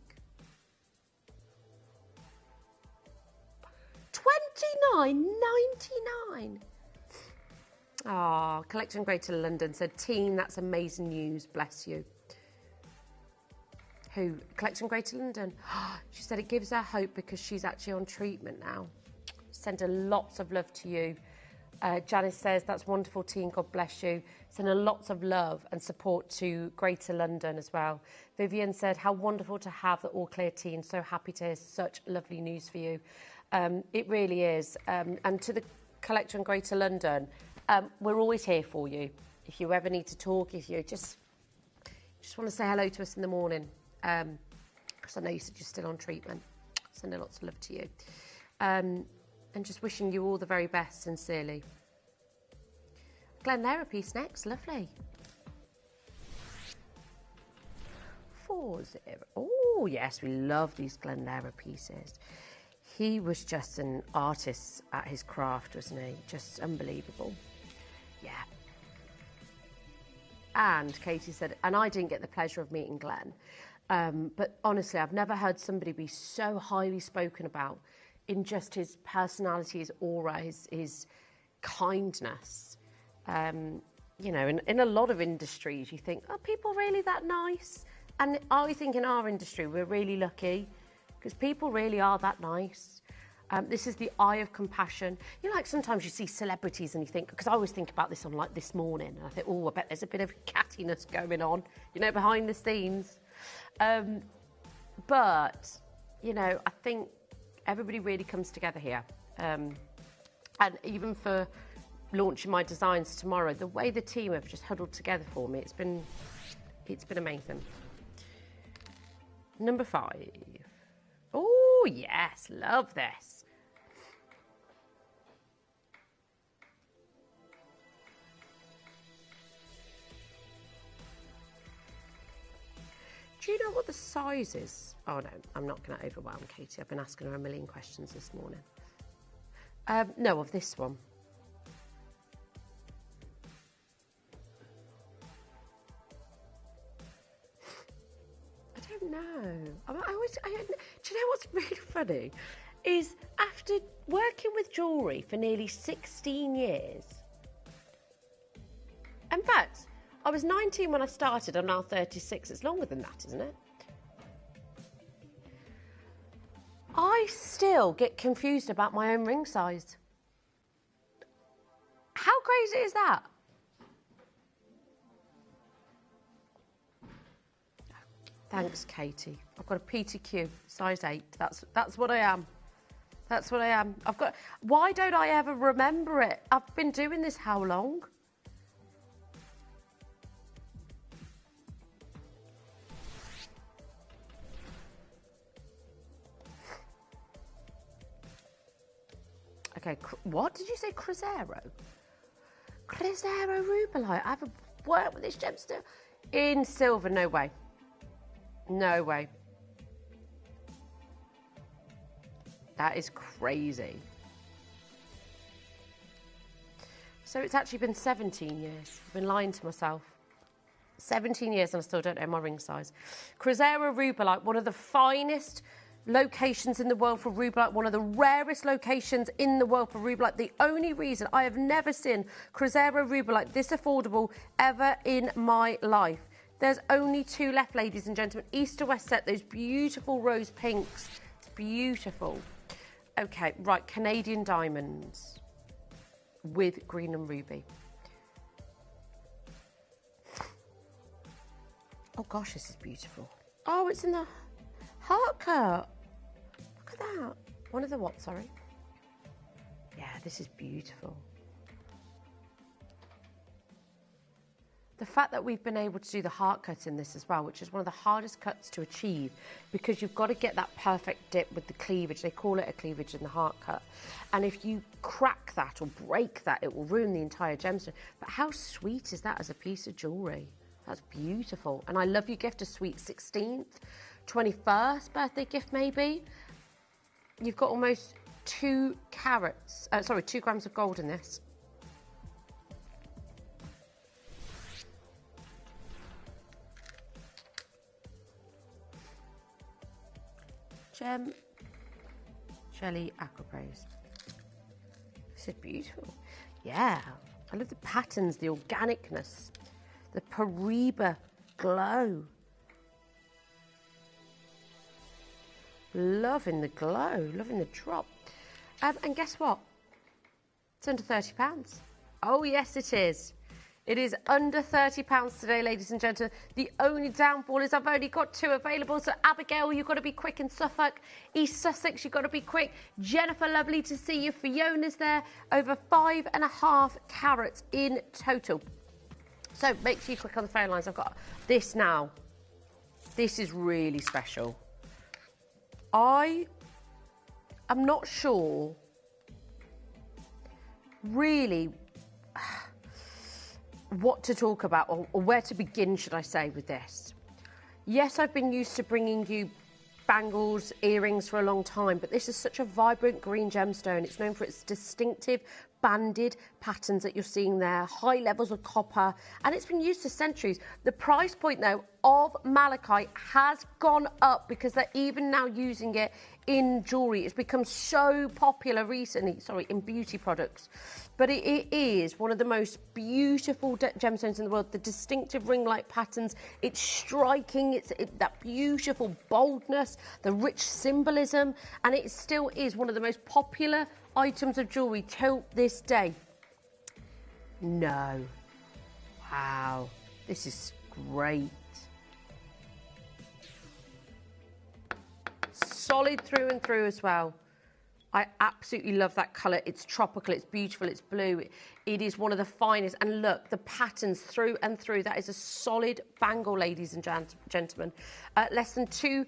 $29.99. Ah, Collection Greater London said, "Team, that's amazing news. Bless you." Who? Collection Greater London. She said it gives her hope because she's actually on treatment now. Send her lots of love to you. Janice says, "That's wonderful, team. God bless you." Send her lots of love and support to Greater London as well. Vivian said, "How wonderful to have the All Clear team. So happy to hear such lovely news for you." It really is. And to the Collection Greater London, we're always here for you. If you ever need to talk, if you just want to say hello to us in the morning, because I know you said you're still on treatment. Sending lots of love to you. And just wishing you all the very best, sincerely. Glenera piece next, lovely. 40. Oh, yes, we love these Glenera pieces. He was just an artist at his craft, wasn't he? Just unbelievable. Yeah. And Katie said, and I didn't get the pleasure of meeting Glenn, but honestly, I've never heard somebody be so highly spoken about in just his personality, his aura, his kindness. You know, in a lot of industries, you think, are people really that nice? And I think in our industry, we're really lucky because people really are that nice. This is the eye of compassion. You know, like sometimes you see celebrities and you think, because I always think about this on like This Morning, and I think, oh, I bet there's a bit of cattiness going on, you know, behind the scenes. But But, you know, I think everybody really comes together here. And even for launching my designs tomorrow, the way the team have just huddled together for me, it's been amazing. Number 5. Oh, yes, love this. Do you know what the size is? Oh no, I'm not going to overwhelm Katie. I've been asking her a million questions this morning. No, of this one. I don't know. Do you know what's really funny? Is after working with jewellery for nearly 16 years, in fact, I was 19 when I started, I'm now 36. It's longer than that, isn't it? I still get confused about my own ring size. How crazy is that? Thanks, Katie. I've got a PTQ, size 8. That's what I am. That's what I am. Why don't I ever remember it? I've been doing this how long? Okay, what did you say? Crisero? Crisero Rubellite. I haven't worked with this gemstone in silver. No way. No way. That is crazy. So it's actually been 17 years. I've been lying to myself. 17 years and I still don't know my ring size. Crisero Rubellite, one of the finest locations in the world for rubellite, one of the rarest locations in the world for rubellite. The only reason I have never seen Crisero Rubellite this affordable ever in my life. There's only 2 left, ladies and gentlemen. East to west set, those beautiful rose pinks. It's beautiful. Okay, right, Canadian diamonds with green and ruby. Oh gosh, this is beautiful. Oh, it's in the heart cut. Look at that. One of the what, sorry? Yeah, this is beautiful. The fact that we've been able to do the heart cut in this as well, which is one of the hardest cuts to achieve because you've got to get that perfect dip with the cleavage. They call it a cleavage in the heart cut. And if you crack that or break that, it will ruin the entire gemstone. But how sweet is that as a piece of jewellery? That's beautiful. And I love your gift, a sweet 16th, 21st birthday gift maybe. You've got almost 2 grams of gold in this. Gem Jelly Aquapraise. This is beautiful. Yeah, I love the patterns, the organicness, the Paraiba glow. Loving the glow, loving the drop. And guess what? It's under £30. Oh, yes, it is. It is under £30 today, ladies and gentlemen. The only downfall is I've only got 2 available. So, Abigail, you've got to be quick in Suffolk. East Sussex, you've got to be quick. Jennifer, lovely to see you. Fiona's there. Over 5.5 carats in total. So, make sure you click on the phone lines. I've got this now. This is really special. I am not sure really what to talk about or where to begin, should I say, with this. Yes, I've been used to bringing you bangles, earrings for a long time, but this is such a vibrant green gemstone. It's known for its distinctive banded patterns that you're seeing there, high levels of copper, and it's been used for centuries. The price point, though, of malachite has gone up because they're even now using it in jewellery. It's become so popular recently, in beauty products. But it is one of the most beautiful gemstones in the world. The distinctive ring-like patterns, it's striking, that beautiful boldness, the rich symbolism, and it still is one of the most popular items of jewellery till this day. No. Wow. This is great. solid through and through as well. I absolutely love that colour. It's tropical, it's beautiful, it's blue. It is one of the finest. And look, the patterns through and through. That is a solid bangle, ladies and gentlemen. Less than £200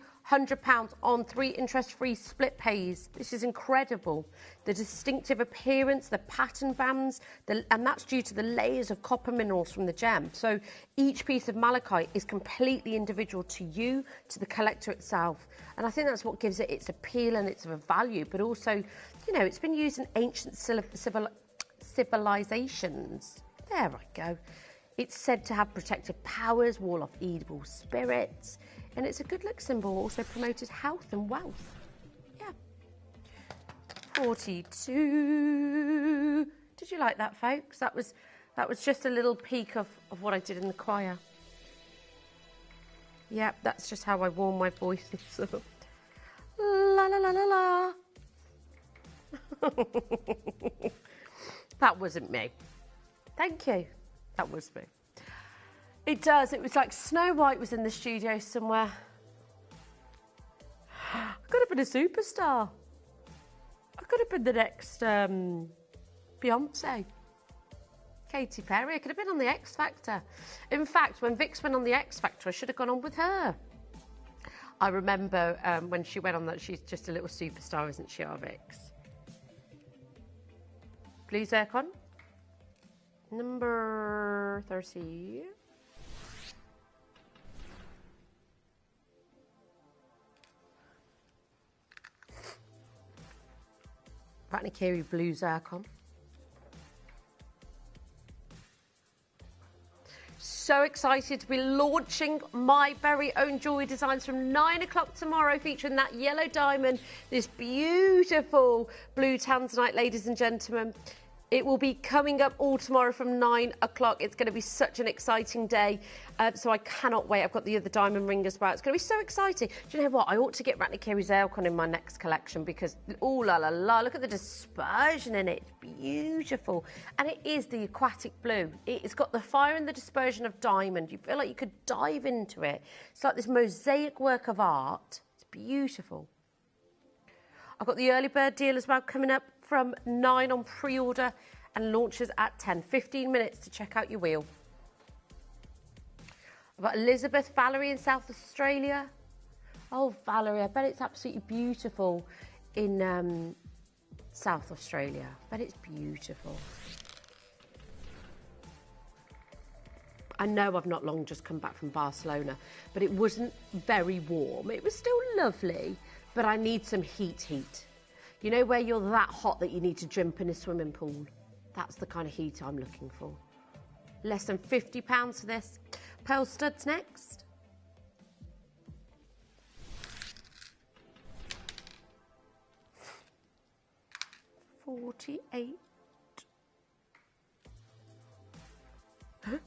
on 3 interest-free split pays. This is incredible. The distinctive appearance, the pattern bands, and that's due to the layers of copper minerals from the gem. So each piece of malachite is completely individual to you, to the collector itself. And I think that's what gives it its appeal and its value, but also, you know, it's been used in ancient civilizations. There I go. It's said to have protective powers, wall off evil spirits, and it's a good luck symbol, also promoted health and wealth. Yeah. 42. Did you like that, folks? That was just a little peek of what I did in the choir. Yep, that's just how I warm my voice. La la la la la. That wasn't me. Thank you. That was me. It does. It was like Snow White was in the studio somewhere. I could have been a superstar. I could have been the next Beyonce. Katy Perry. I could have been on the X Factor. In fact, when Vix went on the X Factor, I should have gone on with her. I remember when she went on that, she's just a little superstar, isn't she, our Vix? Blue zircon. Number 30. Ratnikiri blue zircon. So excited to be launching my very own jewellery designs from 9 o'clock tomorrow, featuring that yellow diamond, this beautiful blue tanzanite, ladies and gentlemen. It will be coming up all tomorrow from 9 o'clock. It's going to be such an exciting day. So I cannot wait. I've got the other diamond ring as well. It's going to be so exciting. Do you know what? I ought to get Ratnikiri zircon in my next collection because, oh la la la, look at the dispersion in it. It's beautiful. And it is the aquatic blue. It's got the fire and the dispersion of diamond. You feel like you could dive into it. It's like this mosaic work of art. It's beautiful. I've got the early bird deal as well coming up from 9 on pre-order and launches at 10. 15 minutes to check out your wheel. I've got Elizabeth Valerie in South Australia. Oh, Valerie, I bet it's absolutely beautiful in South Australia. I bet it's beautiful. I know I've not long just come back from Barcelona, but it wasn't very warm. It was still lovely, but I need some heat. You know where you're that hot that you need to jump in a swimming pool? That's the kind of heat I'm looking for. Less than £50 for this. Pearl studs next. £48. Huh?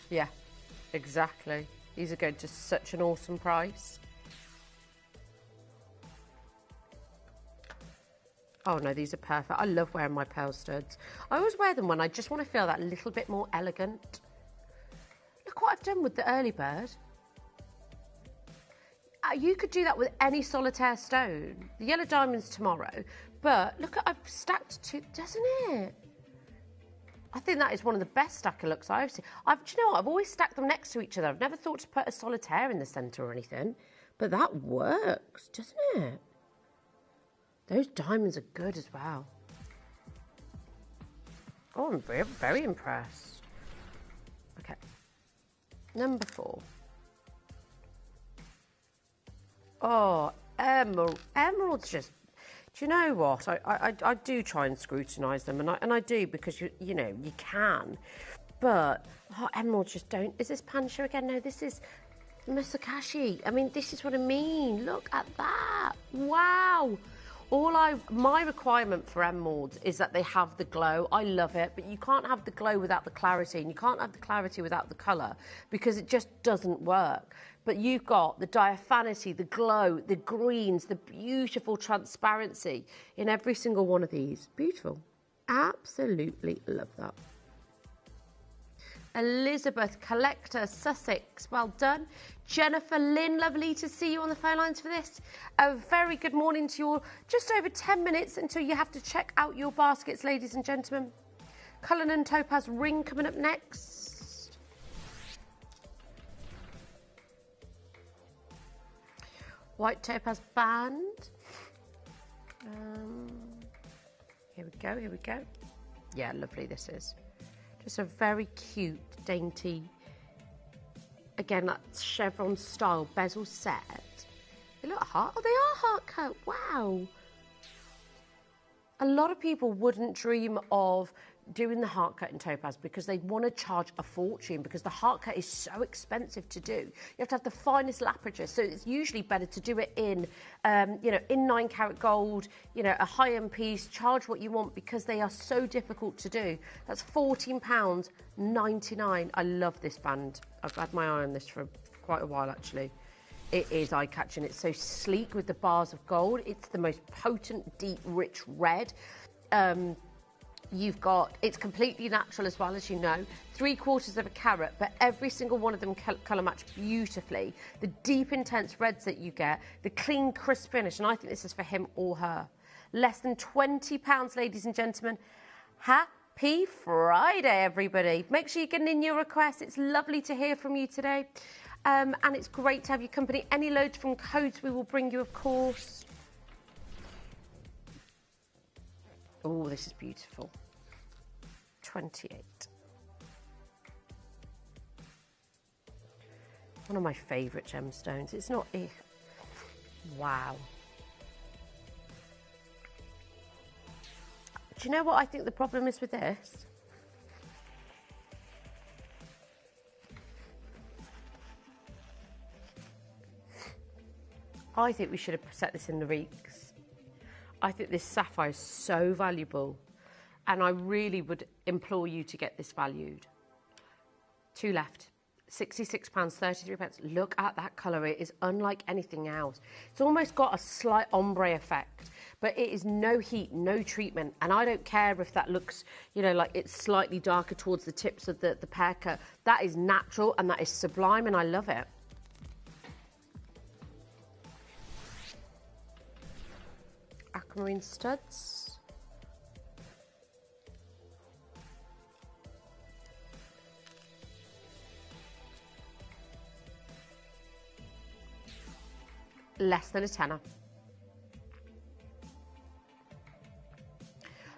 Yeah. Exactly. These are going to such an awesome price. Oh no, these are perfect. I love wearing my pearl studs. I always wear them when I just want to feel that little bit more elegant. Look what I've done with the early bird. You could do that with any solitaire stone. The yellow diamond's tomorrow, but look at, I've stacked two, doesn't it? I think that is one of the best stacker looks I've seen. Do you know what? I've always stacked them next to each other. I've never thought to put a solitaire in the centre or anything, but that works, doesn't it? Those diamonds are good as well. Oh, I'm very, very impressed. Okay. Number 4. Oh, emeralds just... Do you know what? I do try and scrutinise them, and I do because, you know, you can. But emeralds just don't... Is this Pancha again? No, this is Musakashi. I mean, this is what I mean. Look at that. Wow. My requirement for emeralds is that they have the glow. I love it, but you can't have the glow without the clarity, and you can't have the clarity without the colour because it just doesn't work. But you've got the diaphanity, the glow, the greens, the beautiful transparency in every single one of these. Beautiful. Absolutely love that. Elizabeth, Collector, Sussex, well done. Jennifer Lynn, lovely to see you on the phone lines for this. A very good morning to you all. Just over 10 minutes until you have to check out your baskets, ladies and gentlemen. Cullinan Topaz Ring coming up next. White Topaz Band. Here we go, here we go. Yeah, lovely this is. Just a very cute, dainty, again, that chevron style bezel set. They look heart, oh, they are heart cut, wow. A lot of people wouldn't dream of doing the heart cut in topaz because they'd want to charge a fortune because the heart cut is so expensive to do. You have to have the finest laperature, so it's usually better to do it in, in 9 carat gold, a high-end piece, charge what you want because they are so difficult to do. That's £14.99. I love this band. I've had my eye on this for quite a while, actually. It is eye-catching. It's so sleek with the bars of gold. It's the most potent, deep, rich red. You've got, it's completely natural as well, as you know, 3/4 of a carat, but every single one of them colour match beautifully. The deep, intense reds that you get, the clean, crisp finish, and I think this is for him or her. Less than £20, ladies and gentlemen. Happy Friday, everybody. Make sure you're getting in your requests. It's lovely to hear from you today. And it's great to have your company. Any loads from codes we will bring you, of course. Oh, this is beautiful. 28. One of my favourite gemstones. It's not... Wow. Do you know what I think the problem is with this? I think we should have set this in the Reeks. I think this sapphire is so valuable, and I really would implore you to get this valued. 2 left. £66.33. Look at that colour. It is unlike anything else. It's almost got a slight ombre effect, but it is no heat, no treatment. And I don't care if that looks, like it's slightly darker towards the tips of the pear cut. That is natural and that is sublime, and I love it. Aquamarine studs. Less than a tenner.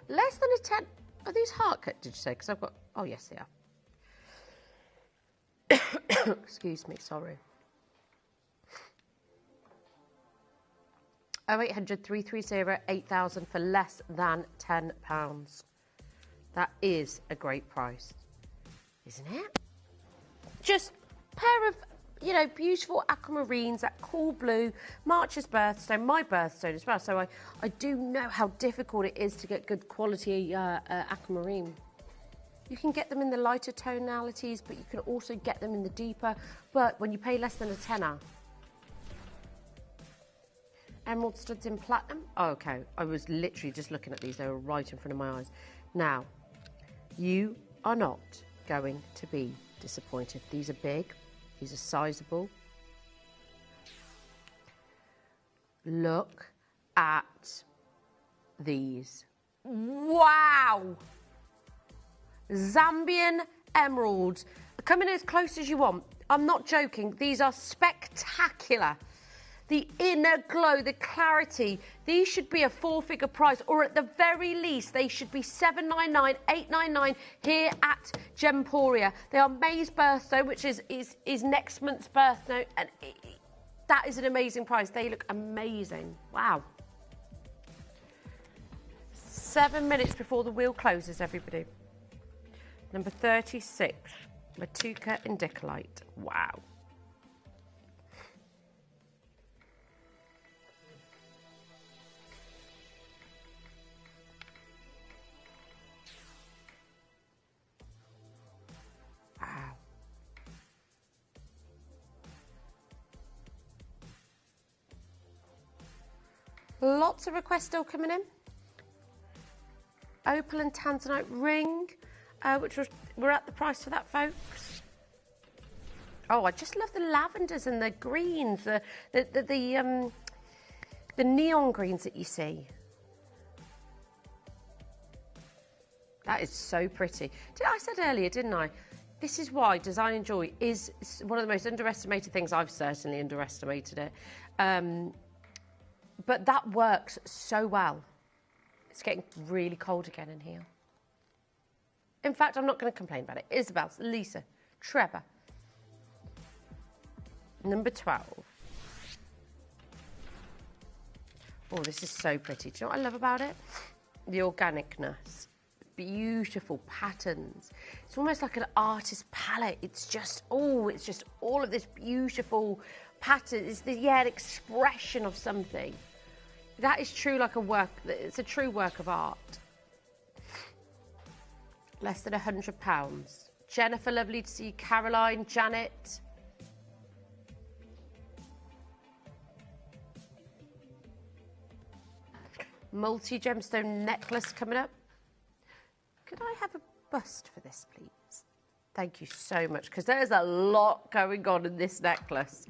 Less than a ten. Are these heart cut, did you say? Because I've got... Oh, yes, they are. Excuse me, sorry. 0800 330 8000 for less than £10. That is a great price, isn't it? Just a pair of, beautiful aquamarines, that cool blue, March's birthstone, my birthstone as well. So I do know how difficult it is to get good quality aquamarine. You can get them in the lighter tonalities, but you can also get them in the deeper. But when you pay less than a tenner, emerald studs in platinum. Oh, okay, I was literally just looking at these. They were right in front of my eyes. Now, you are not going to be disappointed. These are big. These are sizable. Look at these. Wow! Zambian emeralds. Come in as close as you want. I'm not joking. These are spectacular. The inner glow, the clarity, these should be a 4-figure price, or at the very least, they should be $799, $899 here at Gemporia. They are May's birthstone, which is next month's birthday, and that is an amazing price. They look amazing. Wow. 7 minutes before the wheel closes, everybody. Number 36, Matuka Indicolite. Wow. Lots of requests still coming in. Opal and Tanzanite ring. which was, we're at the price for that, folks. Oh, I just love the lavenders and the greens, the neon greens that you see. That is so pretty. I said earlier, didn't I? This is why Design and Joy is one of the most underestimated things. I've certainly underestimated it. But that works so well. It's getting really cold again in here. In fact, I'm not going to complain about it. Isabel, Lisa, Trevor. Number 12. Oh, this is so pretty. Do you know what I love about it? The organicness. Beautiful patterns. It's almost like an artist palette. It's just all of this beautiful pattern. It's an expression of something. That is true, like a work. It's a true work of art. Less than £100. Jennifer, lovely to see you. Caroline, Janet. Multi-gemstone necklace coming up. Could I have a bust for this, please? Thank you so much, because there's a lot going on in this necklace.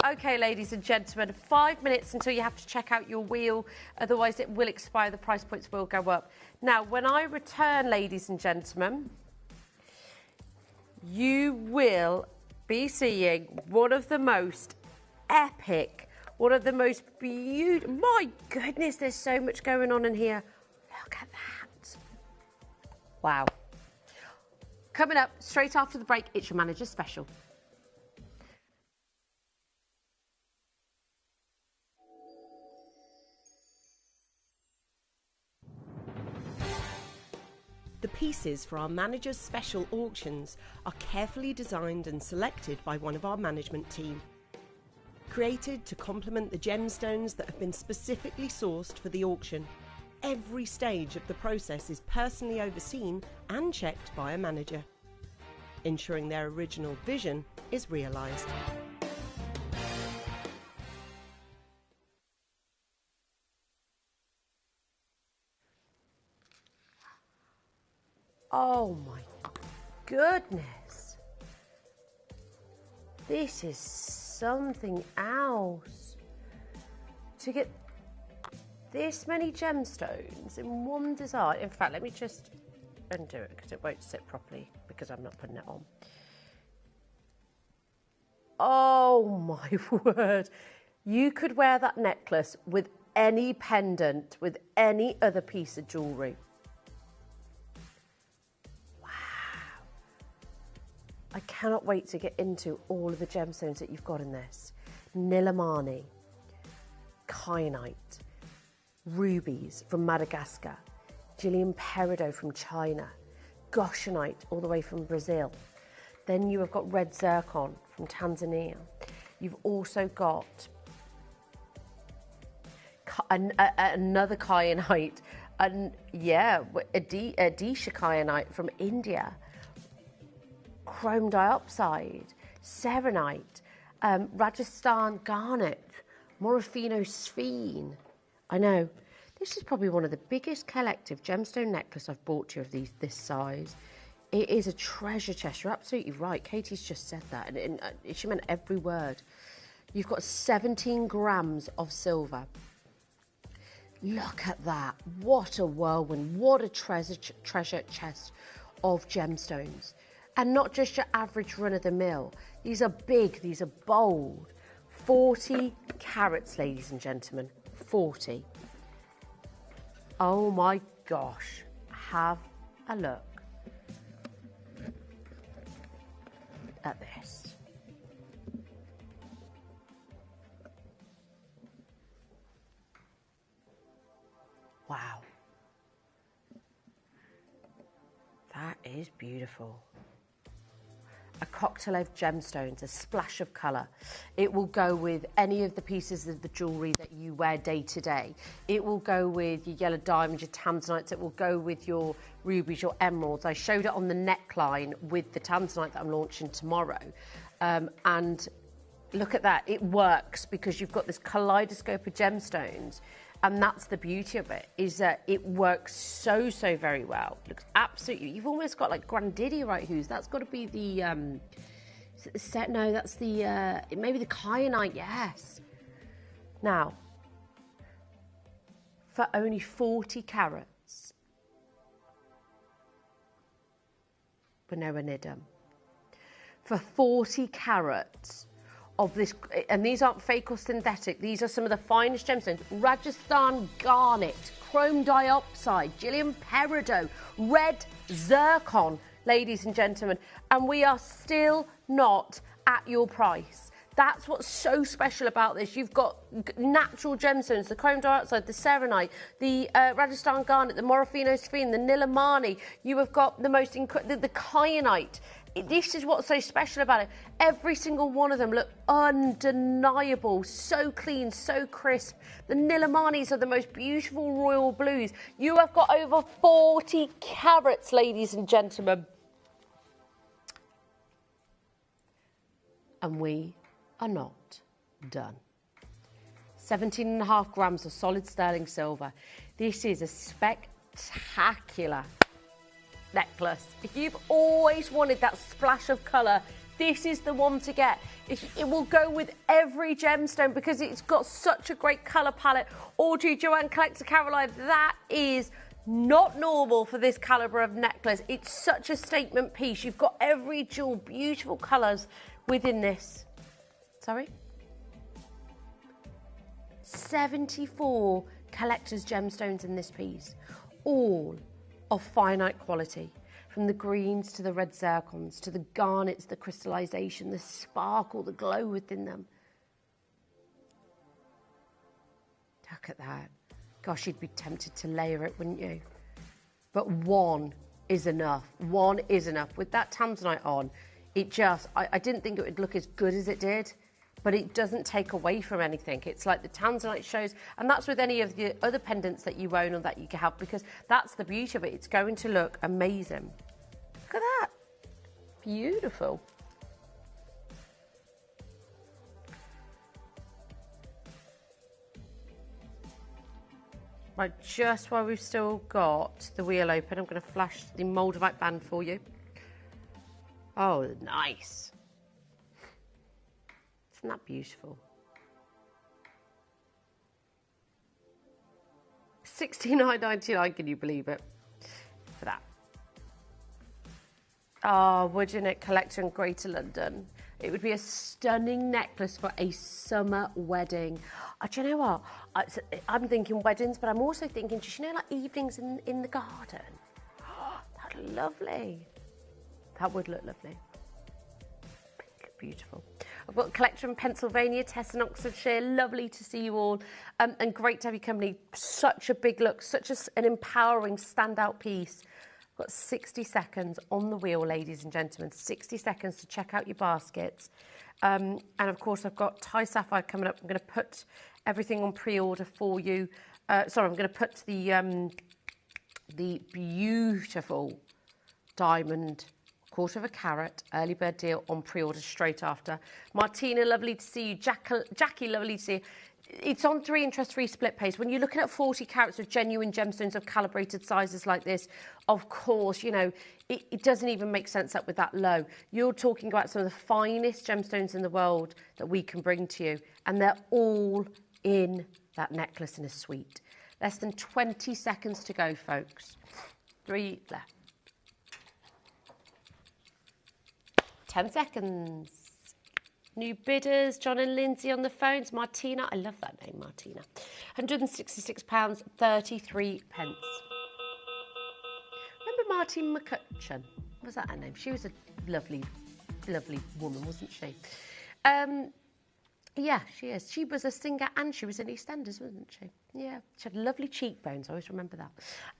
Okay, ladies and gentlemen, 5 minutes until you have to check out your wheel. Otherwise, it will expire. The price points will go up. Now, when I return, ladies and gentlemen, you will be seeing one of the most epic, one of the most beautiful... My goodness, there's so much going on in here. Look at that. Wow. Coming up straight after the break, it's your manager's special. The pieces for our managers' special auctions are carefully designed and selected by one of our management team. Created to complement the gemstones that have been specifically sourced for the auction, every stage of the process is personally overseen and checked by a manager, ensuring their original vision is realised. Oh my goodness. This is something else. To get this many gemstones in one design. In fact, let me just undo it because it won't sit properly because I'm not putting it on. Oh my word. You could wear that necklace with any pendant, with any other piece of jewellery. I cannot wait to get into all of the gemstones that you've got in this. Nilamani, kyanite, rubies from Madagascar, Gillian peridot from China, goshenite all the way from Brazil. Then you have got red zircon from Tanzania. You've also got another kyanite, Odisha kyanite from India. Chrome dioxide, serenite, Rajasthan garnet, Morofino sphene. I know, this is probably one of the biggest collective gemstone necklace I've bought you of this size. It is a treasure chest. You're absolutely right. Katie's just said that, and she meant every word. You've got 17 grams of silver. Look at that. What a whirlwind. What a treasure chest of gemstones. And not just your average run-of-the-mill. These are big, these are bold. 40 carats, ladies and gentlemen. 40. Oh my gosh. Have a look at this. Wow. That is beautiful. A cocktail of gemstones, a splash of colour. It will go with any of the pieces of the jewellery that you wear day to day. It will go with your yellow diamonds, your tanzanites. It will go with your rubies, your emeralds. I showed it on the neckline with the tanzanite that I'm launching tomorrow. And look at that, it works because you've got this kaleidoscope of gemstones. And that's the beauty of it, is that it works so very well. Looks absolutely, you've almost got like grandidierite. That's got to be the, no, that's the, maybe the kyanite, yes. Now, for only 40 carats, we're nowhere near done. For 40 carats of this, and these aren't fake or synthetic, these are some of the finest gemstones. Rajasthan garnet, chrome dioxide, Gillian peridot, red zircon, ladies and gentlemen. And we are still not at your price. That's what's so special about this. You've got natural gemstones, the chrome dioxide, the serenite, the Rajasthan garnet, the morphinosphere, the nilamani. You have got the most the kyanite. This is what's so special about it. Every single one of them look undeniable, so clean, so crisp. The Nilamanis are the most beautiful royal blues. You have got over 40 carats, ladies and gentlemen. And we are not done. 17.5 grams of solid sterling silver. This is a spectacular necklace. If you've always wanted that splash of colour, this is the one to get. It will go with every gemstone because it's got such a great colour palette. Audrey, Joanne, Collector Caroline, that is not normal for this calibre of necklace. It's such a statement piece. You've got every jewel, beautiful colours within this. Sorry? 74 collector's gemstones in this piece, all of finite quality, from the greens to the red zircons, to the garnets, the crystallization, the sparkle, the glow within them. Look at that. Gosh, you'd be tempted to layer it, wouldn't you? But one is enough. One is enough. With that tanzanite on, it just, I didn't think it would look as good as it did, but it doesn't take away from anything. It's like the tanzanite shows, and that's with any of the other pendants that you own or that you have, because that's the beauty of it. It's going to look amazing. Look at that. Beautiful. Right, just while we've still got the wheel open, I'm going to flash the Moldavite band for you. Oh, nice. Isn't that beautiful? $69.99, can you believe it? For that. Oh, wouldn't it, Collector in Greater London? It would be a stunning necklace for a summer wedding. Do you know what? I'm thinking weddings, but I'm also thinking, just, you know, like evenings in the garden. Oh, that'd look lovely. That would look lovely. Beautiful. I've got a collector in Pennsylvania, Tess in Oxfordshire. Lovely to see you all, and great to have your company. Such a big look, such an empowering standout piece. I've got 60 seconds on the wheel, ladies and gentlemen. 60 seconds to check out your baskets. And of course, I've got Thai Sapphire coming up. I'm going to put everything on pre-order for you. Sorry, I'm going to put the beautiful diamond, 1/4 carat early bird deal on pre-order straight after. Martina, lovely to see you. Jackie, lovely to see you. It's on 3 interest-free split pays. When you're looking at 40 carats of genuine gemstones of calibrated sizes like this, of course, you know, it doesn't even make sense up with that low. You're talking about some of the finest gemstones in the world that we can bring to you, and they're all in that necklace in a suite. Less than 20 seconds to go, folks. 3 left. 10 seconds. New bidders, John and Lindsay on the phones. Martina, I love that name, Martina. £166.33. Remember Martine McCutcheon? Was that her name? She was a lovely, lovely woman, wasn't she? Yeah, she is. She was a singer and she was in EastEnders, wasn't she? Yeah, she had lovely cheekbones. I always remember that.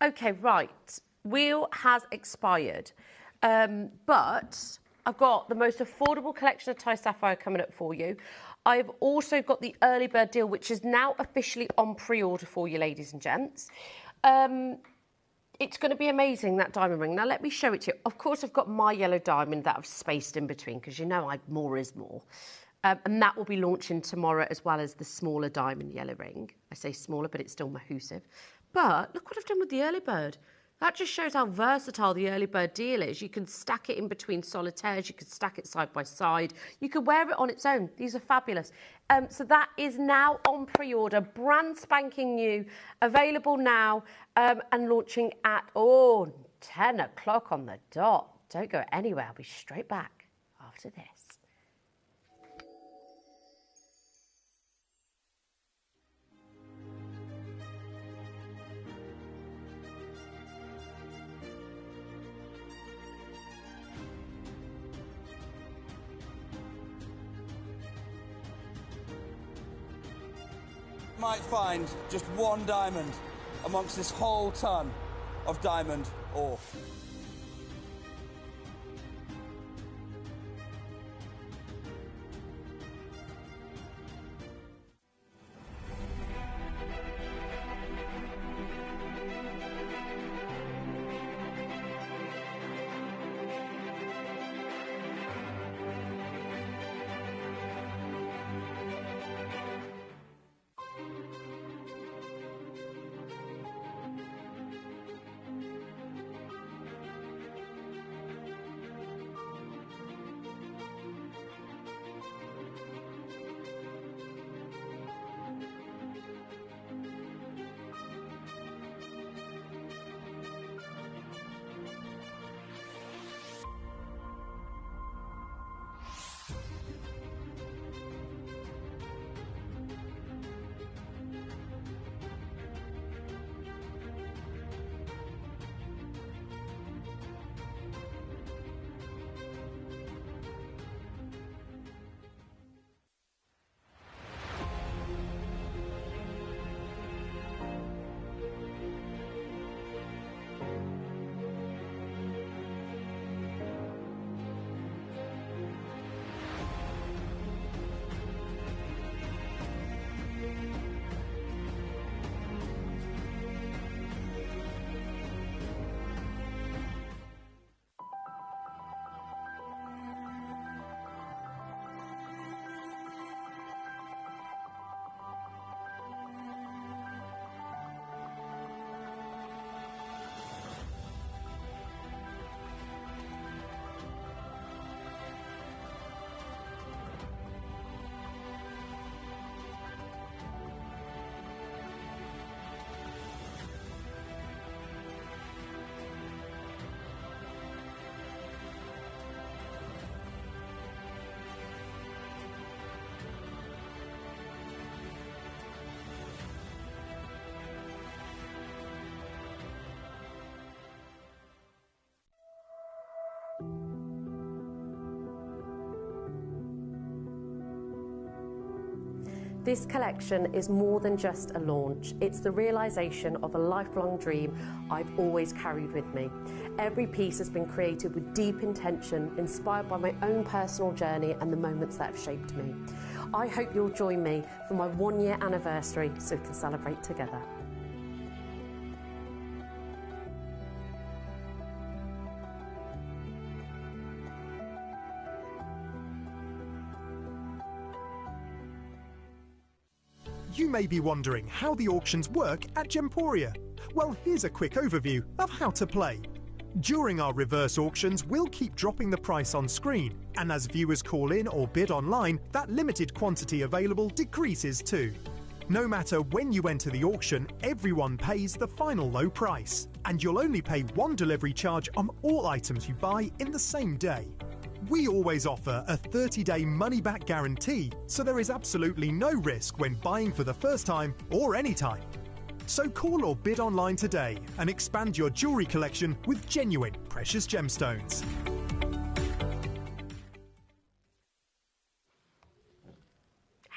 Okay, right. Wheel has expired. But I've got the most affordable collection of Thai Sapphire coming up for you. I've also got the early bird deal, which is now officially on pre-order for you, ladies and gents. It's going to be amazing, that diamond ring. Now, let me show it to you. Of course, I've got my yellow diamond that I've spaced in between, because you know more is more. And that will be launching tomorrow, as well as the smaller diamond yellow ring. I say smaller, but it's still Mahusive. But look what I've done with the early bird. That just shows how versatile the early bird deal is. You can stack it in between solitaires. You can stack it side by side. You can wear it on its own. These are fabulous. So that is now on pre-order, brand spanking new, available now, and launching at, 10 o'clock on the dot. Don't go anywhere. I'll be straight back after this. Might find just one diamond amongst this whole ton of diamond ore. This collection is more than just a launch. It's the realisation of a lifelong dream I've always carried with me. Every piece has been created with deep intention, inspired by my own personal journey and the moments that have shaped me. I hope you'll join me for my 1-year anniversary so we can celebrate together. You may be wondering how the auctions work at Gemporia. Well, here's a quick overview of how to play. During our reverse auctions, we'll keep dropping the price on screen, and as viewers call in or bid online, that limited quantity available decreases too. No matter when you enter the auction, everyone pays the final low price, and you'll only pay one delivery charge on all items you buy in the same day. We always offer a 30-day money-back guarantee, so there is absolutely no risk when buying for the first time or any time. So call or bid online today and expand your jewellery collection with genuine precious gemstones.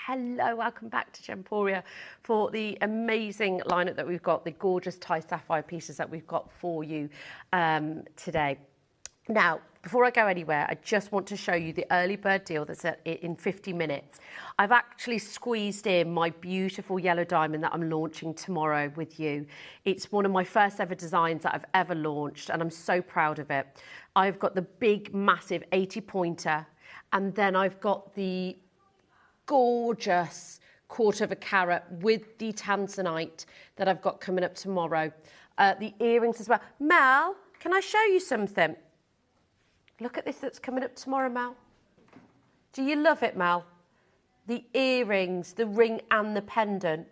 Hello, welcome back to Gemporia for the amazing lineup that we've got, the gorgeous Thai sapphire pieces that we've got for you today. Now, before I go anywhere, I just want to show you the early bird deal that's in 50 minutes. I've actually squeezed in my beautiful yellow diamond that I'm launching tomorrow with you. It's one of my first ever designs that I've ever launched, and I'm so proud of it. I've got the big, massive 80 pointer, and then I've got the gorgeous 1/4 carat with the tanzanite that I've got coming up tomorrow. The earrings as well. Mel, can I show you something? Look at this that's coming up tomorrow, Mel. Do you love it, Mel? The earrings, the ring and the pendant.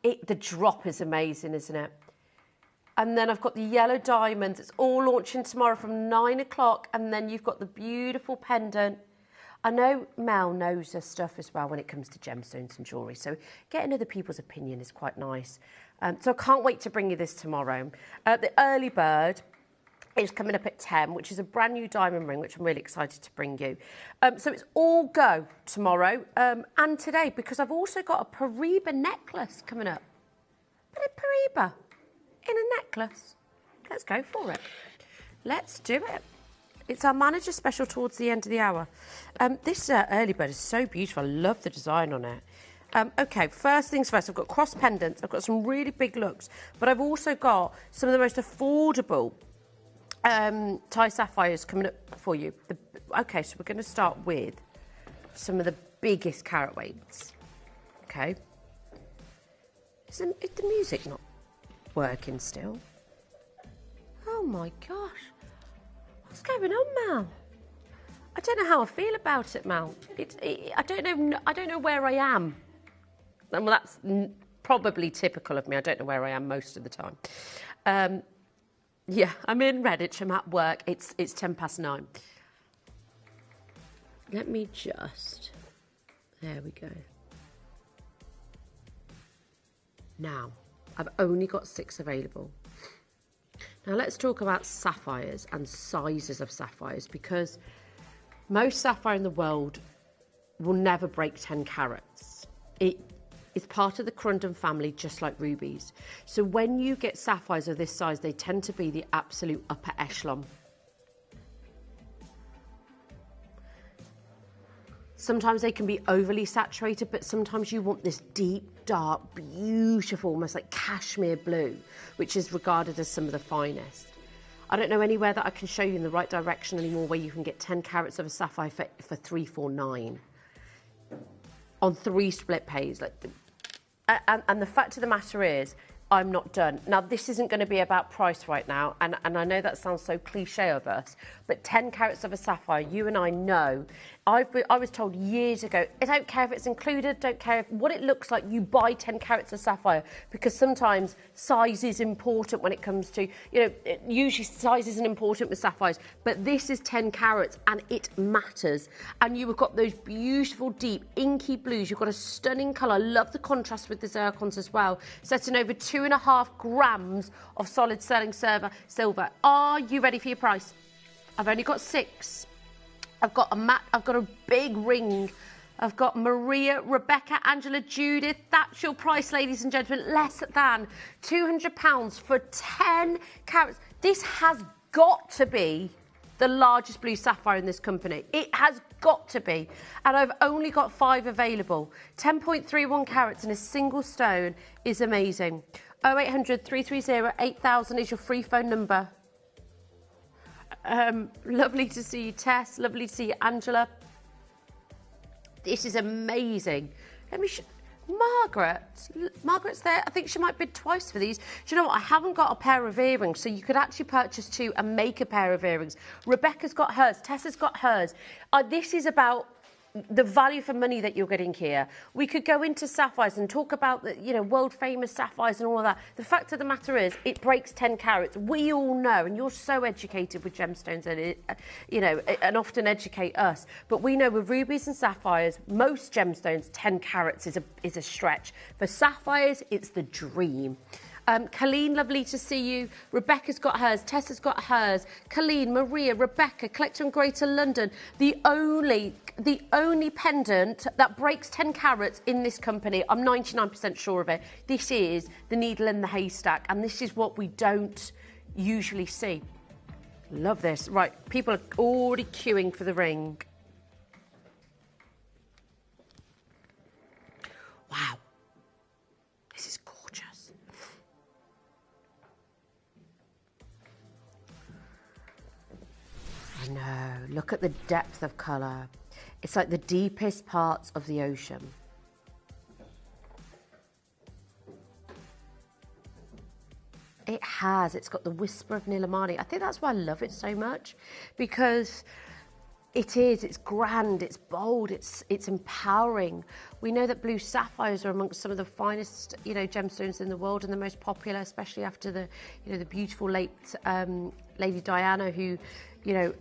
The drop is amazing, isn't it? And then I've got the yellow diamonds. It's all launching tomorrow from 9 o'clock. And then you've got the beautiful pendant. I know Mel knows her stuff as well when it comes to gemstones and jewellery. So getting other people's opinion is quite nice. So I can't wait to bring you this tomorrow. The early bird is coming up at 10, which is a brand new diamond ring, which I'm really excited to bring you. So it's all go tomorrow and today, because I've also got a Pariba necklace coming up. But a Pariba in a necklace. Let's go for it. Let's do it. It's our manager special towards the end of the hour. This early bird is so beautiful. I love the design on it. Okay, first things first, I've got cross pendants. I've got some really big looks, but I've also got some of the most affordable Thai sapphires coming up for you. Okay, so we're going to start with some of the biggest carat weights. Okay. Is the music not working still? Oh my gosh. What's going on, Mel? I don't know how I feel about it, Mel. I don't know where I am. And well, that's probably typical of me. I don't know where I am most of the time. Yeah, I'm in Redditch. I'm at work. It's 9:10. Let me just... There we go. Now, I've only got 6 available. Now, let's talk about sapphires and sizes of sapphires, because most sapphire in the world will never break 10 carats. It is part of the corundum family, just like rubies. So when you get sapphires of this size, they tend to be the absolute upper echelon. Sometimes they can be overly saturated, but sometimes you want this deep, dark, beautiful, almost like cashmere blue, which is regarded as some of the finest. I don't know anywhere that I can show you in the right direction anymore where you can get 10 carats of a sapphire for $349 on 3 split pays. And the fact of the matter is, I'm not done. Now, this isn't going to be about price right now, and I know that sounds so cliche of us, but 10 carats of a sapphire, you and I know. I was told years ago, I don't care if it's included, don't care what it looks like, you buy 10 carats of sapphire, because sometimes size is important when it comes to, usually size isn't important with sapphires, but this is 10 carats and it matters. And you've got those beautiful, deep, inky blues. You've got a stunning colour. I love the contrast with the zircons as well. Setting over 2.5 grams of solid sterling silver. Are you ready for your price? I've only got 6. I've got a big ring. I've got Maria, Rebecca, Angela, Judith. That's your price, ladies and gentlemen. Less than £200 for 10 carats. This has got to be the largest blue sapphire in this company. It has got to be. And I've only got 5 available. 10.31 carats in a single stone is amazing. 0800 330 8000 is your free phone number. Lovely to see you, Tess. Lovely to see you, Angela. This is amazing. Let me Margaret's there. I think she might bid twice for these. Do you know what? I haven't got a pair of earrings, so you could actually purchase 2 and make a pair of earrings. Rebecca's got hers. Tessa's got hers. This is about the value for money that you're getting here. We could go into sapphires and talk about the, world famous sapphires and all of that. The fact of the matter is, it breaks 10 carats. We all know, and you're so educated with gemstones, and and often educate us. But we know with rubies and sapphires, most gemstones, 10 carats is a stretch. For sapphires, it's the dream. Colleen, lovely to see you. Rebecca's got hers. Tessa's got hers. Colleen, Maria, Rebecca, collector in Greater London. The only pendant that breaks 10 carats in this company, I'm 99% sure of it. This is the needle in the haystack, and this is what we don't usually see. Love this. Right, people are already queuing for the ring. Wow. This is gorgeous. I know. Look at the depth of colour. It's like the deepest parts of the ocean. It has. It's got the whisper of Nilamani. I think that's why I love it so much, because it's grand, it's bold, it's empowering. We know that blue sapphires are amongst some of the finest, gemstones in the world, and the most popular, especially after the beautiful late Lady Diana, who,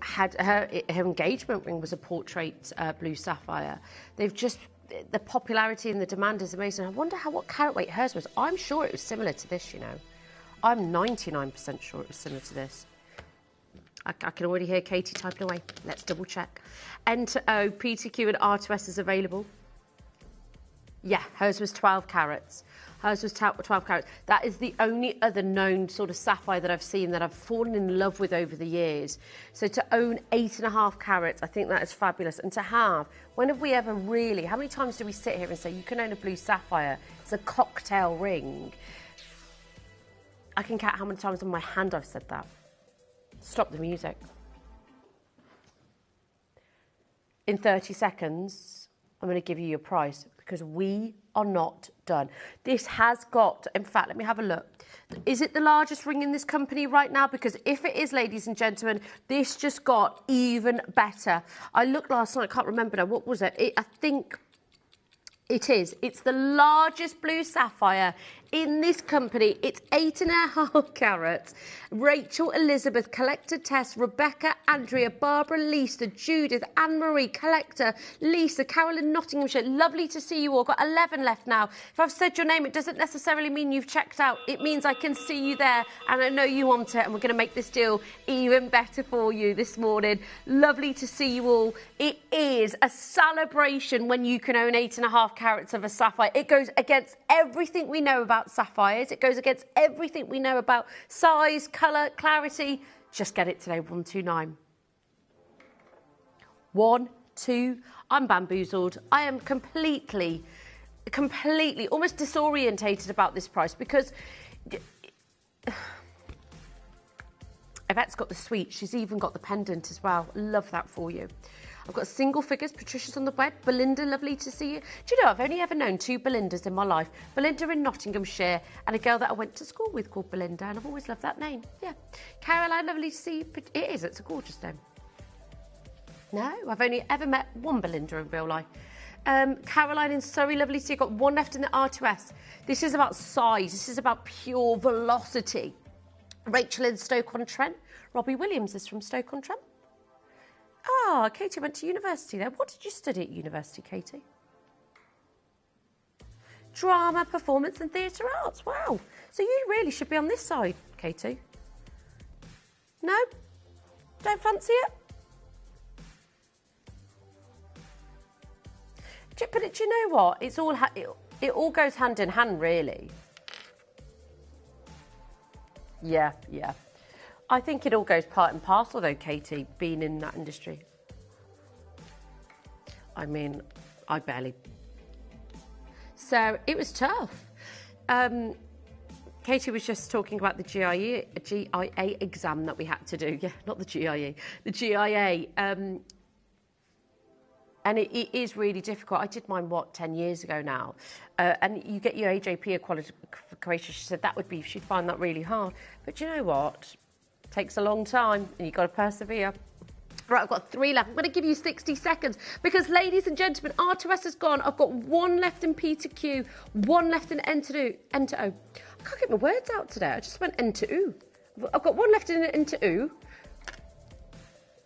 had her engagement ring was a portrait blue sapphire. The popularity and the demand is amazing. I wonder what carat weight hers was. I'm sure it was similar to this, I'm 99% sure it was similar to this. I can already hear Katie typing away. Let's double check. N to O, PTQ and R2S is available. Yeah, hers was 12 carats. Hers was 12 carats. That is the only other known sort of sapphire that I've seen that I've fallen in love with over the years. So to own 8.5 carats, I think that is fabulous. And to have, when have we ever really, how many times do we sit here and say, you can own a blue sapphire? It's a cocktail ring. I can count how many times on my hand I've said that. Stop the music. In 30 seconds, I'm going to give you your price, because we are not done. This has got, in fact, let me have a look. Is it the largest ring in this company right now? Because if it is, ladies and gentlemen, this just got even better. I looked last night, I can't remember now. What was it? I think it is. It's the largest blue sapphire in this company. It's 8.5 carats. Rachel, Elizabeth, Collector, Tess, Rebecca, Andrea, Barbara, Lisa, Judith, Anne-Marie, Collector, Lisa, Carolyn, Nottinghamshire. Lovely to see you all. Got 11 left now. If I've said your name, it doesn't necessarily mean you've checked out. It means I can see you there and I know you want it, and we're going to make this deal even better for you this morning. Lovely to see you all. It is a celebration when you can own 8.5 carats of a sapphire. It goes against everything we know about sapphires. It goes against everything we know about size, colour, clarity. Just get it today, 129. 1, 2. I'm bamboozled. I am completely, almost disorientated about this price, because Yvette's got the suite. She's even got the pendant as well. Love that for you. I've got single figures. Patricia's on the web. Belinda, lovely to see you. Do you know, I've only ever known 2 Belindas in my life. Belinda in Nottinghamshire, and a girl that I went to school with called Belinda, and I've always loved that name. Yeah. Caroline, lovely to see you. It is. It's a gorgeous name. No, I've only ever met 1 Belinda in real life. Caroline in Surrey, lovely to see you. Got 1 left in the R2S. This is about size. This is about pure velocity. Rachel in Stoke-on-Trent. Robbie Williams is from Stoke-on-Trent. Ah, Katie went to university there. What did you study at university, Katie? Drama, performance and theatre arts. Wow. So you really should be on this side, Katie. No? Don't fancy it? But do you know what? It's all it all goes hand in hand, really. Yeah. I think it all goes part and parcel, though, Katie, being in that industry. I mean, I barely. So it was tough. Katie was just talking about the GIA exam that we had to do. Yeah, not the GIE, the GIA. And it is really difficult. I did mine, 10 years ago now? And you get your AJP qualification. She said that would be, she'd find that really hard. But you know what? It takes a long time and you've got to persevere. Right, I've got 3 left. I'm going to give you 60 seconds because, ladies and gentlemen, R2S has gone. I've got 1 left in P to Q, 1 left in N to O. I can't get my words out today. I just went N to O. I've got 1 left in N to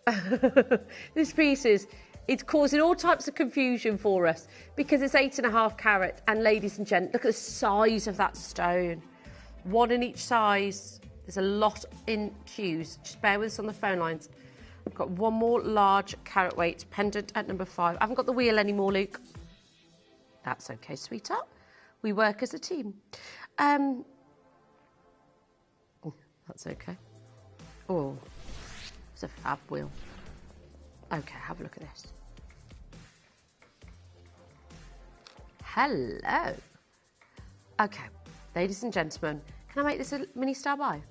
O. This piece it's causing all types of confusion for us because it's 8.5 carats. And ladies and gents, look at the size of that stone. 1 in each size. There's a lot in Qs. Just bear with us on the phone lines. I've got 1 more large carat weight pendant at number 5. I haven't got the wheel anymore, Luke. That's okay, sweetheart. We work as a team. That's okay. Oh, it's a fab wheel. Okay, have a look at this. Hello. Okay, ladies and gentlemen, can I make this a mini star buy?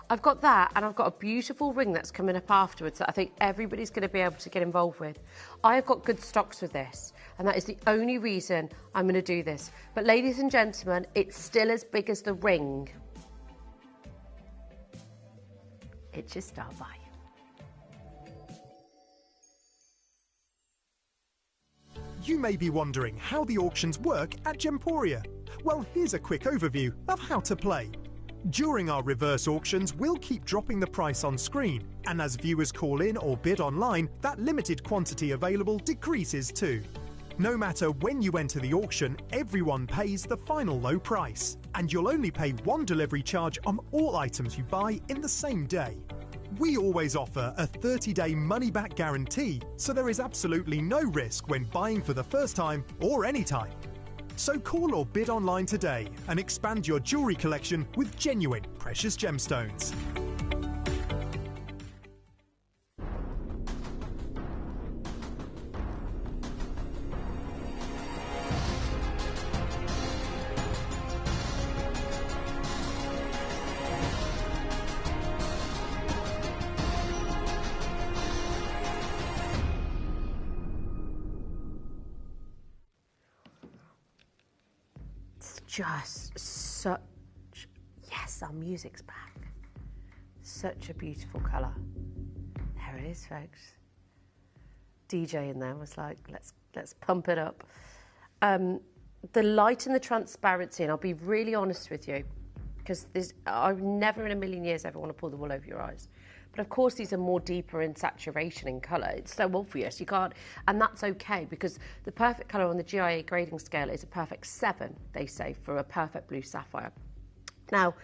I've got that, and I've got a beautiful ring that's coming up afterwards that I think everybody's going to be able to get involved with. I've got good stocks with this, and that is the only reason I'm going to do this. But ladies and gentlemen, it's still as big as the ring. It's your start buy. You may be wondering how the auctions work at Gemporia. Well, here's a quick overview of how to play. During our reverse auctions, we'll keep dropping the price on screen, and as viewers call in or bid online, that limited quantity available decreases too. No matter when you enter the auction, everyone pays the final low price, and you'll only pay one delivery charge on all items you buy in the same day. We always offer a 30-day money-back guarantee, so there is absolutely no risk when buying for the first time or any time. So call or bid online today and expand your jewellery collection with genuine precious gemstones. Just such, yes, our music's back. Such a beautiful colour. There it is, folks. DJ in there was like, let's pump it up. The light and the transparency, and I'll be really honest with you, because I would never in a million years ever want to pull the wool over your eyes. But of course, these are more deeper in saturation in colour. It's so obvious, you can't, and that's okay, because the perfect colour on the GIA grading scale is a perfect 7, they say, for a perfect blue sapphire. Now,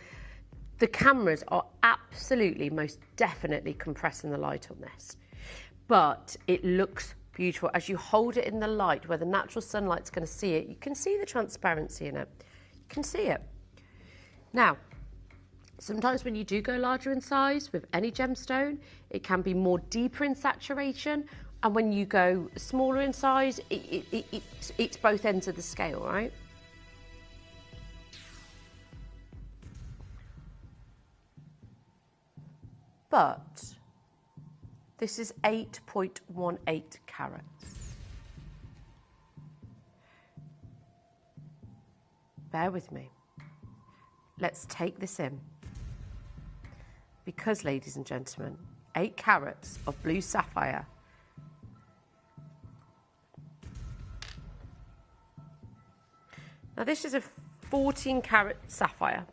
the cameras are absolutely, most definitely compressing the light on this, but it looks beautiful. As you hold it in the light where the natural sunlight's going to see it, you can see the transparency in it. You can see it. Now, sometimes when you do go larger in size with any gemstone, it can be more deeper in saturation. And when you go smaller in size, it's both ends of the scale, right? But this is 8.18 carats. Bear with me. Let's take this in. Because, ladies and gentlemen, 8 carats of blue sapphire now this is a 14 carat sapphire,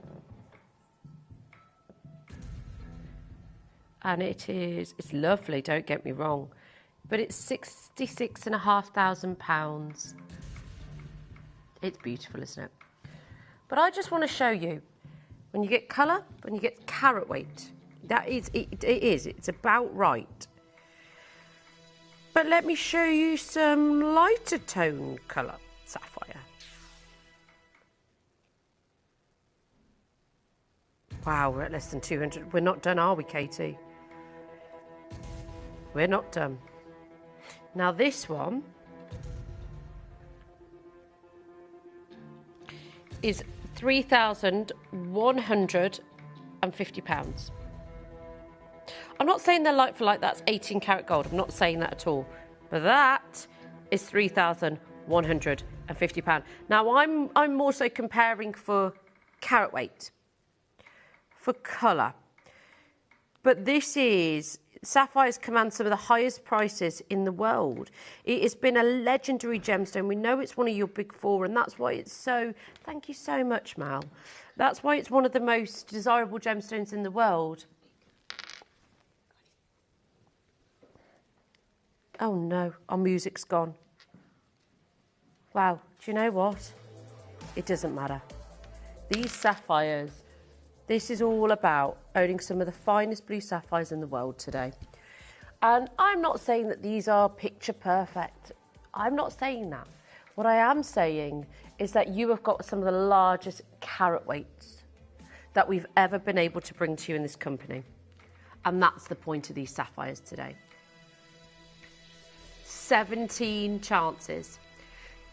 and it's lovely, don't get me wrong, but it's £66,500. It's beautiful, isn't it? But I just want to show you, when you get colour, when you get carat weight, it's about right. But let me show you some lighter tone colour sapphire. Wow, we're at less than 200. We're not done, are we, Katie? We're not done. Now this one is £3,150. I'm not saying they're like for like, that's 18 karat gold. I'm not saying that at all. But that is £3,150. Now I'm also comparing for carat weight, for colour. But this is, sapphires command some of the highest prices in the world. It has been a legendary gemstone. We know it's one of your big 4, and that's why it's so, thank you so much, Mal. That's why it's one of the most desirable gemstones in the world. Oh no, our music's gone. Wow, do you know what? It doesn't matter. These sapphires, this is all about owning some of the finest blue sapphires in the world today. And I'm not saying that these are picture perfect. I'm not saying that. What I am saying is that you have got some of the largest carat weights that we've ever been able to bring to you in this company. And that's the point of these sapphires today. 17 chances,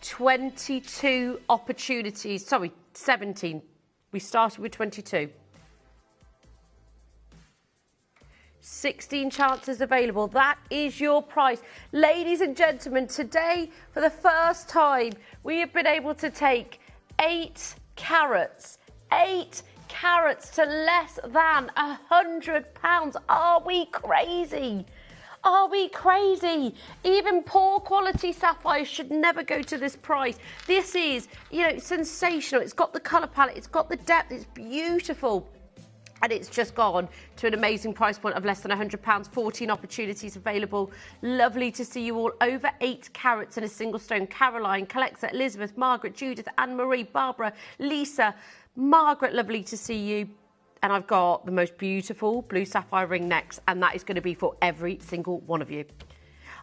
22 opportunities, sorry, 17. We started with 22. 16 chances available. That is your price. Ladies and gentlemen, today, for the first time, we have been able to take 8 carats. 8 carats to less than £100. Are we crazy? Are we crazy? Even poor quality sapphires should never go to this price. This is, sensational. It's got the colour palette, it's got the depth, it's beautiful. And it's just gone to an amazing price point of less than £100. 14 opportunities available. Lovely to see you all. Over 8 carats in a single stone. Caroline, Calexa, Elizabeth, Margaret, Judith, Anne-Marie, Barbara, Lisa, Margaret, lovely to see you. And I've got the most beautiful blue sapphire ring next, and that is going to be for every single one of you.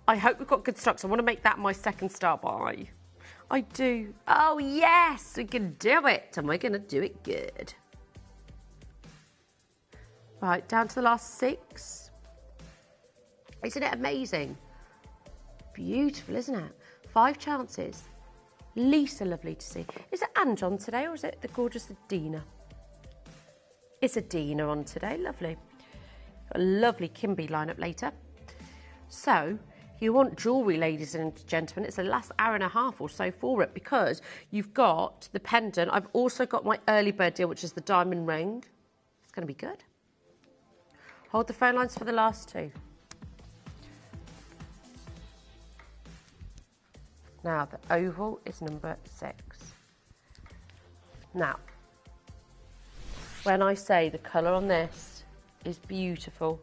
I hope we've got good stocks. I want to make that my second star buy. I do. Oh, yes, we can do it. And we're going to do it good. Right, down to the last 6. Isn't it amazing? Beautiful, isn't it? 5 chances. Lisa, lovely to see. Is it Ange on today, or is it the gorgeous Adina? It's Adina on today, lovely. Got a lovely Kimby lineup later. So, you want jewellery, ladies and gentlemen, it's the last hour and a half or so for it, because you've got the pendant. I've also got my early bird deal, which is the diamond ring. It's going to be good. Hold the phone lines for the last 2. Now, the oval is number 6. Now, when I say the colour on this is beautiful,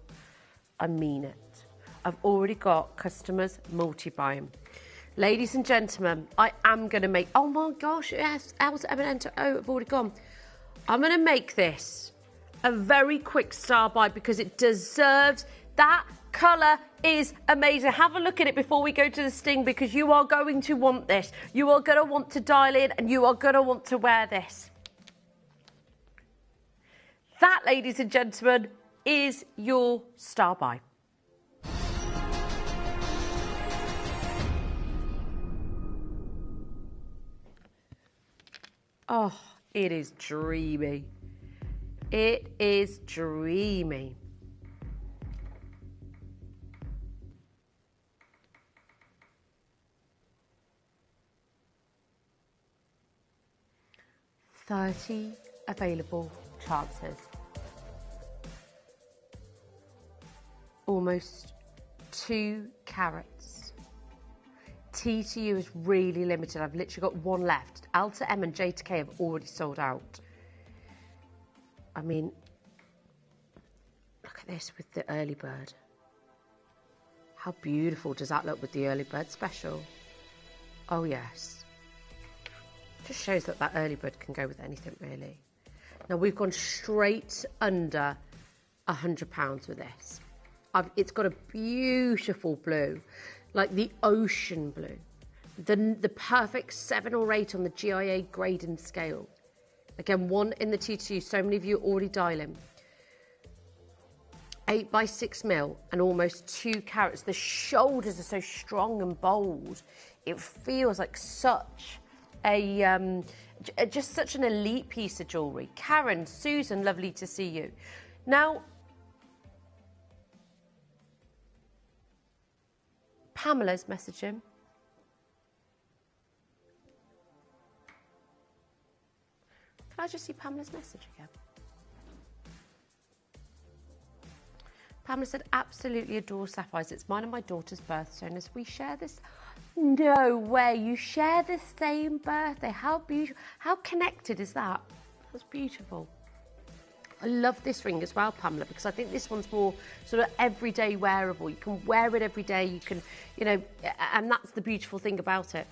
I mean it. I've already got customers multi-buying. Ladies and gentlemen, I am going to make... Oh, my gosh, yes, Elsa, Eminento, oh, I've already gone. I'm going to make this a very quick star buy because it deserves. That colour is amazing. Have a look at it before we go to the sting, because you are going to want this. You are going to want to dial in, and you are going to want to wear this. That, ladies and gentlemen, is your star buy. Oh, it is dreamy. It is dreamy. $30 available chances. Almost 2 carats. TTU is really limited. I've literally got 1 left. Alta M and J to K have already sold out. I mean, look at this with the early bird. How beautiful does that look with the early bird special? Oh, yes. Just shows that that early bird can go with anything, really. Now, we've gone straight under £100 with this. It's got a beautiful blue, like the ocean blue. The perfect 7 or 8 on the GIA grading scale. Again, 1 in the T2, so many of you are already dialing. 8 by 6 mil and almost 2 carats. The shoulders are so strong and bold. It feels like such a, just such an elite piece of jewellery. Karen, Susan, lovely to see you. Now, Pamela's messaging. Can I just see Pamela's message again? Pamela said, absolutely adore sapphires. It's mine and my daughter's birthstone. As we share this, no way, you share the same birthday. How beautiful, how connected is that? That's beautiful. I love this ring as well, Pamela, because I think this one's more sort of everyday wearable. You can wear it every day, you can, you know, and that's the beautiful thing about it.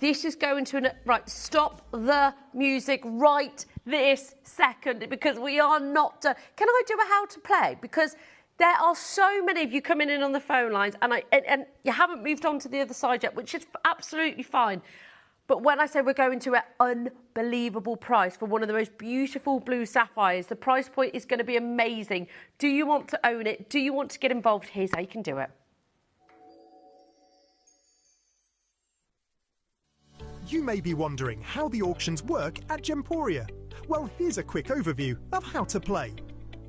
This is going to, right, stop the music right this second, because we are not done. Can I do a how to play? Because there are so many of you coming in on the phone lines, and you haven't moved on to the other side yet, which is absolutely fine. But when I say we're going to an unbelievable price for one of the most beautiful blue sapphires, the price point is going to be amazing. Do you want to own it? Do you want to get involved? Here's how you can do it. You may be wondering how the auctions work at Gemporia. Well, here's a quick overview of how to play.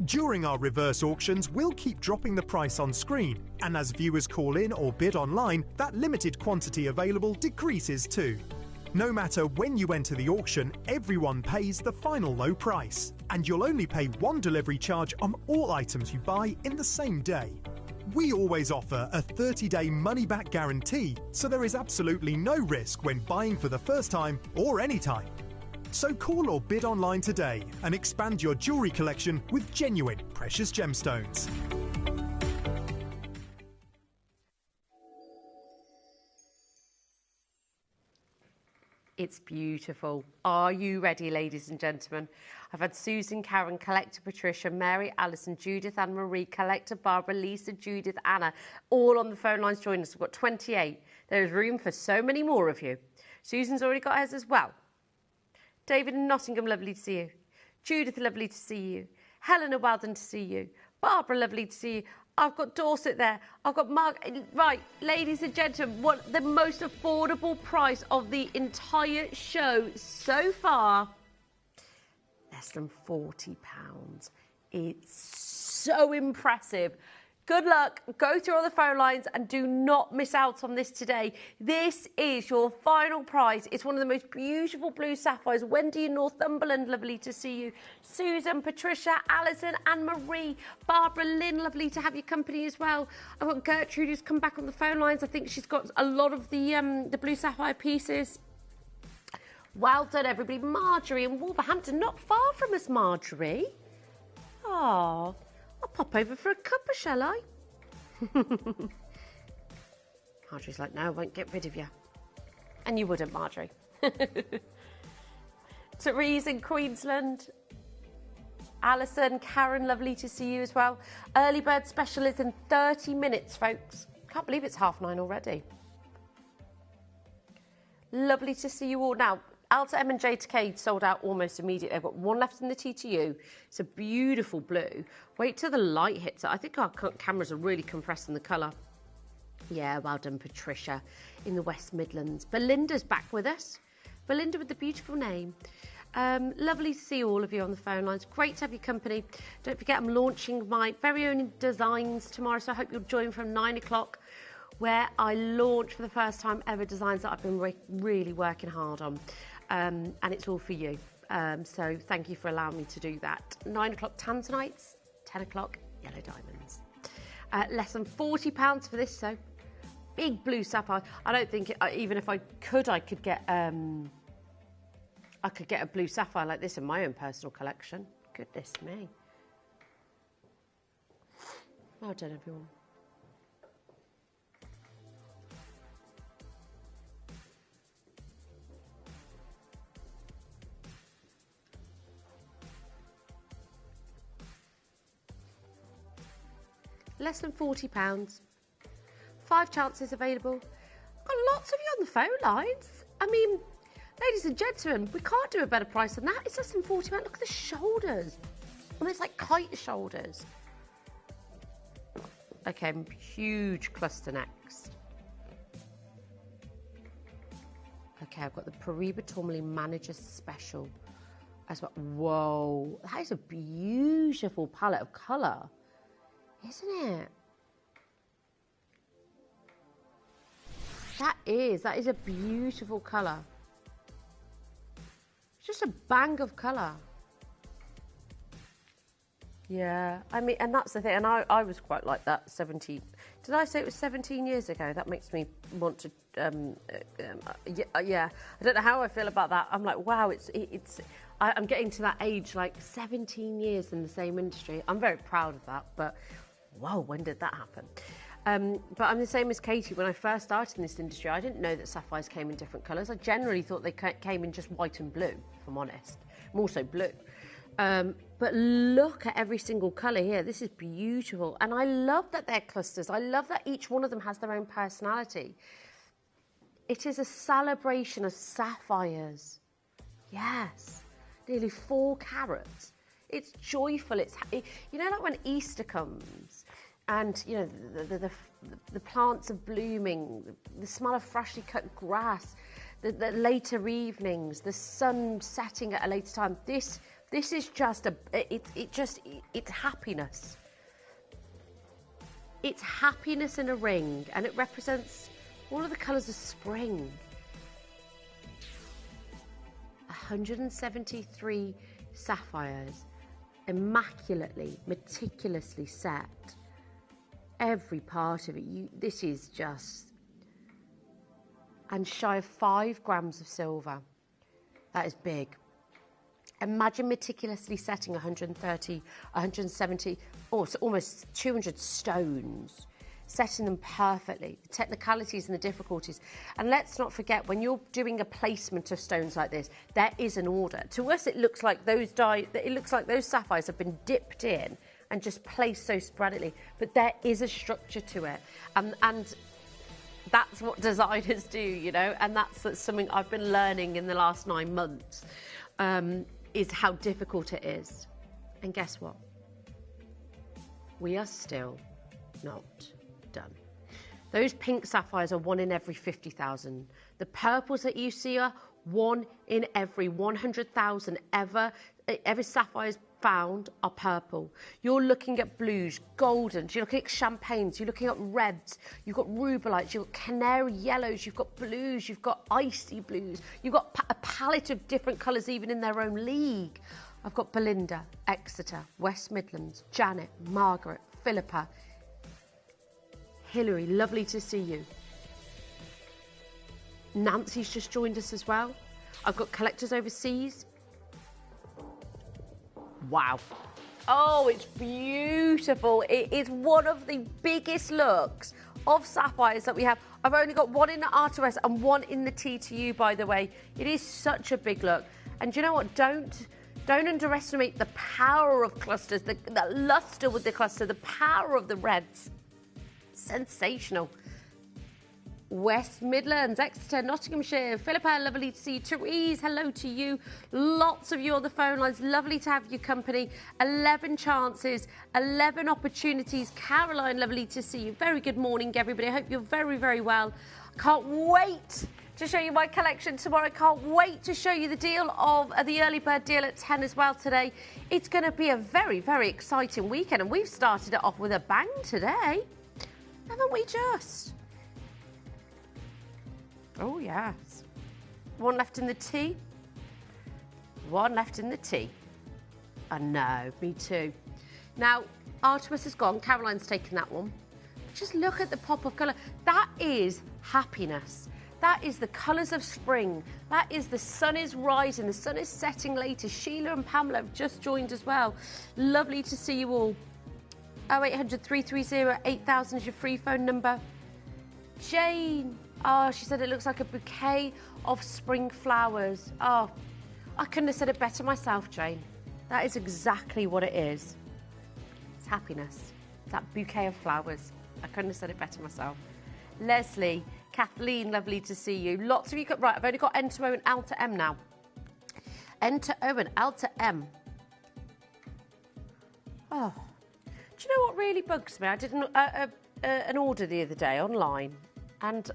During our reverse auctions, we'll keep dropping the price on screen, and as viewers call in or bid online, that limited quantity available decreases too. No matter when you enter the auction, everyone pays the final low price, and you'll only pay one delivery charge on all items you buy in the same day. We always offer a 30-day money-back guarantee, so there is absolutely no risk when buying for the first time or any time. So call or bid online today and expand your jewellery collection with genuine precious gemstones. It's beautiful. Are you ready, ladies and gentlemen? I've had Susan, Karen, Collector Patricia, Mary, Alison, Judith, Anne-Marie, Collector Barbara, Lisa, Judith, Anna, all on the phone lines joining us. We've got 28. There's room for so many more of you. Susan's already got hers as well. David in Nottingham, lovely to see you. Judith, lovely to see you. Helena, well done to see you. Barbara, lovely to see you. I've got Dorset there. I've got Mark. Right, ladies and gentlemen, what the most affordable price of the entire show so far? Less than £40. It's so impressive. Good luck. Go through all the phone lines and do not miss out on this today. This is your final prize. It's one of the most beautiful blue sapphires. Wendy in Northumberland, lovely to see you. Susan, Patricia, Alison, Anne-Marie, Barbara, Lynn, lovely to have your company as well. I've got Gertrude who's come back on the phone lines. I think she's got a lot of the blue sapphire pieces. Well done, everybody. Marjorie in Wolverhampton, not far from us, Marjorie. Oh, I'll pop over for a cuppa, shall I? Marjorie's like, no, I won't get rid of you. And you wouldn't, Marjorie. Therese in Queensland. Alison, Karen, lovely to see you as well. Early bird special is in 30 minutes, folks. Can't believe it's 9:30 already. Lovely to see you all. Now, Alta M&J Decade sold out almost immediately. I've got one left in the TTU. It's a beautiful blue. Wait till the light hits it. I think our cameras are really compressing the colour. Yeah, well done, Patricia, in the West Midlands. Belinda's back with us. Belinda with the beautiful name. Lovely to see all of you on the phone lines. Great to have your company. Don't forget, I'm launching my very own designs tomorrow, so I hope you'll join from 9 o'clock, where I launch for the first time ever designs that I've been really working hard on. And it's all for you. So thank you for allowing me to do that. 9 o'clock Tanzanites, 10 o'clock Yellow Diamonds. Less than £40 for this, so big blue sapphire. I don't think, even if I could get a blue sapphire like this in my own personal collection. Goodness me. Well done, everyone. Less than £40. 5 chances available. Got lots of you on the phone lines. I mean, ladies and gentlemen, we can't do a better price than that. It's less than £40. Look at the shoulders. And it's like kite shoulders. Okay, huge cluster next. Okay, I've got the Pariba Tourmaline Manager Special as well. Whoa, that is a beautiful palette of colour. Isn't it? That is a beautiful colour. It's just a bang of colour. Yeah, I mean, and that's the thing, and I was quite like that 17. Did I say it was 17 years ago? That makes me want to, yeah. I don't know how I feel about that. I'm like, wow, I'm getting to that age, like 17 years in the same industry. I'm very proud of that, but whoa, when did that happen? But I'm the same as Katie. When I first started in this industry, I didn't know that sapphires came in different colours. I generally thought they came in just white and blue, if I'm honest. More so blue. But look at every single colour here. This is beautiful. And I love that they're clusters. I love that each one of them has their own personality. It is a celebration of sapphires. Yes. Nearly 4 carats. It's joyful. You know, like when Easter comes and, you know, the plants are blooming, the smell of freshly cut grass, the later evenings, the sun setting at a later time. This This is just it's happiness. It's happiness in a ring, and it represents all of the colours of spring. 173 sapphires, immaculately, meticulously set. Every part of it. This is just... And shy of 5 grams of silver. That is big. Imagine meticulously setting 130, 170, it's almost 200 stones, setting them perfectly, the technicalities and the difficulties. And let's not forget, when you're doing a placement of stones like this, there is an order. To us, it looks like those sapphires have been dipped in and just placed so sporadically, but there is a structure to it. And that's what designers do, you know, and that's something I've been learning in the last 9 months. Is how difficult it is. And guess what? We are still not done. Those pink sapphires are 1 in every 50,000. The purples that you see are 1 in every 100,000 every sapphires found are purple. You're looking at blues, goldens, you're looking at champagnes, you're looking at reds, you've got rubelites, you've got canary yellows, you've got blues, you've got icy blues, you've got a palette of different colours even in their own league. I've got Belinda, Exeter, West Midlands, Janet, Margaret, Philippa, Hilary, lovely to see you. Nancy's just joined us as well. I've got collectors overseas. Wow. Oh, it's beautiful. It is one of the biggest looks of sapphires that we have. I've only got 1 in the R2S and 1 in the T2U, by the way. It is such a big look. And do you know what? Don't underestimate the power of clusters, the luster with the cluster, the power of the reds. Sensational. West Midlands, Exeter, Nottinghamshire, Philippa, lovely to see you. Therese, hello to you. Lots of you on the phone lines, lovely to have your company. 11 chances, 11 opportunities. Caroline, lovely to see you. Very good morning, everybody. I hope you're very, very well. Can't wait to show you my collection tomorrow. I can't wait to show you the deal of the early bird deal at 10 as well today. It's going to be a very, very exciting weekend, and we've started it off with a bang today, haven't we just? Oh, yes. 1 left in the T. 1 left in the T. I know, me too. Now, Artemis has gone. Caroline's taken that one. Just look at the pop of colour. That is happiness. That is the colours of spring. That is the sun is rising. The sun is setting later. Sheila and Pamela have just joined as well. Lovely to see you all. 0800 330 8000 is your free phone number. Jane. Oh, she said it looks like a bouquet of spring flowers. Oh, I couldn't have said it better myself, Jane. That is exactly what it is. It's happiness. It's that bouquet of flowers. I couldn't have said it better myself. Leslie, Kathleen, lovely to see you. Lots of you. Right, I've only got N to O and L to M now. N to O and L to M. Oh, do you know what really bugs me? I did an order the other day online, and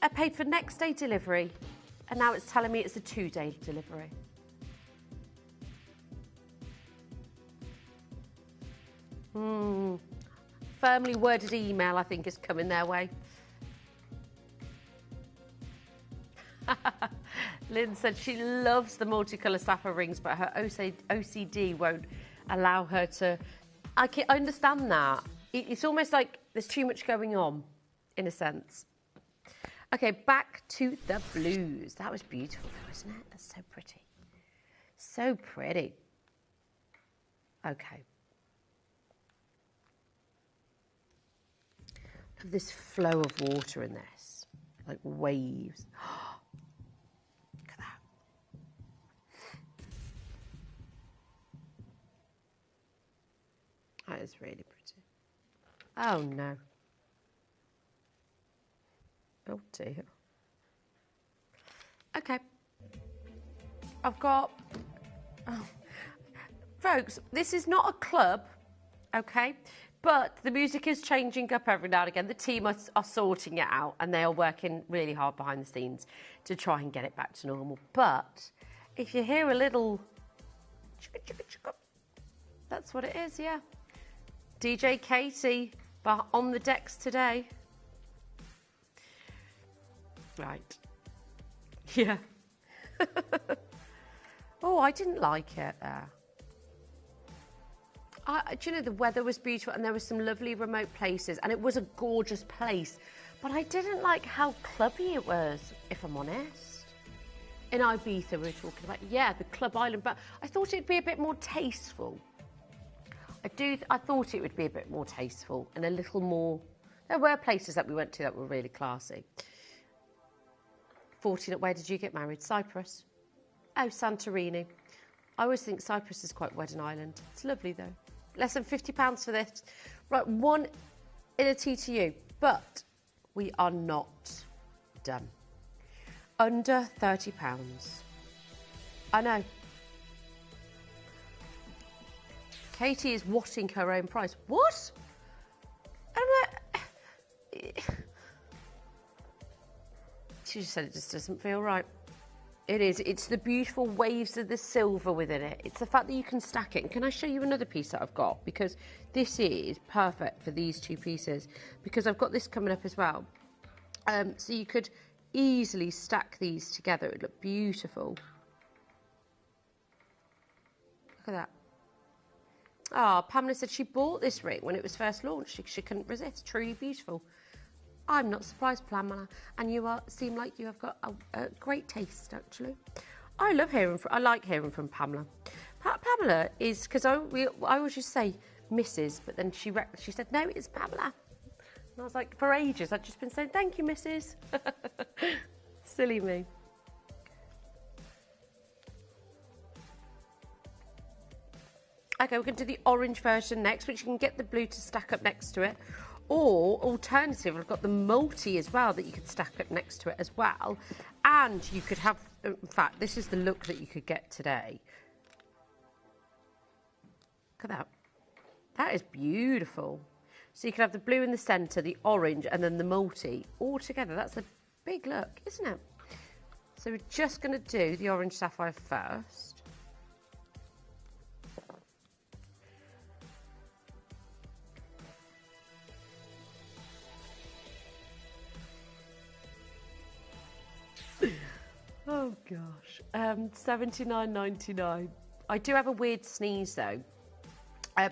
I paid for next day delivery, and now it's telling me it's a 2-day delivery. Firmly worded email, I think, is coming their way. Lynn said she loves the multicolour sapphire rings, but her OCD won't allow her to... I understand that. It's almost like there's too much going on, in a sense. Okay, back to the blues. That was beautiful, though, isn't it? That's so pretty. So pretty. Okay. Look at this flow of water in this, like waves. Look at that. That is really pretty. Oh, no. Oh, dear. Okay. I've got... Oh. Folks, this is not a club, okay? But the music is changing up every now and again. The team are sorting it out, and they are working really hard behind the scenes to try and get it back to normal. But if you hear a little That's what it is, yeah. DJ Katie on the decks today. Right. Yeah. Oh, I didn't like it there. Do you know, the weather was beautiful and there were some lovely remote places and it was a gorgeous place, but I didn't like how clubby it was, if I'm honest. In Ibiza we were talking about, yeah, the club island, but I thought it'd be a bit more tasteful. I thought it would be a bit more tasteful and a little more. There were places that we went to that were really classy. 14, where did you get married? Cyprus. Oh, Santorini. I always think Cyprus is quite wedding island. It's lovely though. Less than £50 for this. Right, one in a TTU, but we are not done. Under £30. I know. Katie is watting her own price. What? She just said it just doesn't feel right. It is. It's the beautiful waves of the silver within it. It's the fact that you can stack it. And can I show you another piece that I've got? Because this is perfect for these two pieces. Because I've got this coming up as well. So you could easily stack these together. It would look beautiful. Look at that. Oh, Pamela said she bought this ring when it was first launched. She couldn't resist. Truly beautiful. I'm not surprised, Pamela, and you seem like you have got a great taste, actually. I like hearing from Pamela. Pamela is, because I always just say Mrs., but then she said, no, it's Pamela. And I was like, for ages, I've just been saying, thank you, Mrs. Silly me. Okay, we're going to do the orange version next, which you can get the blue to stack up next to it. Or, alternative, I've got the multi as well that you could stack up next to it as well. And you could have, in fact, this is the look that you could get today. Look at that. That is beautiful. So you could have the blue in the centre, the orange, and then the multi all together. That's a big look, isn't it? So we're just going to do the orange sapphire first. Oh gosh, £79.99. I do have a weird sneeze though,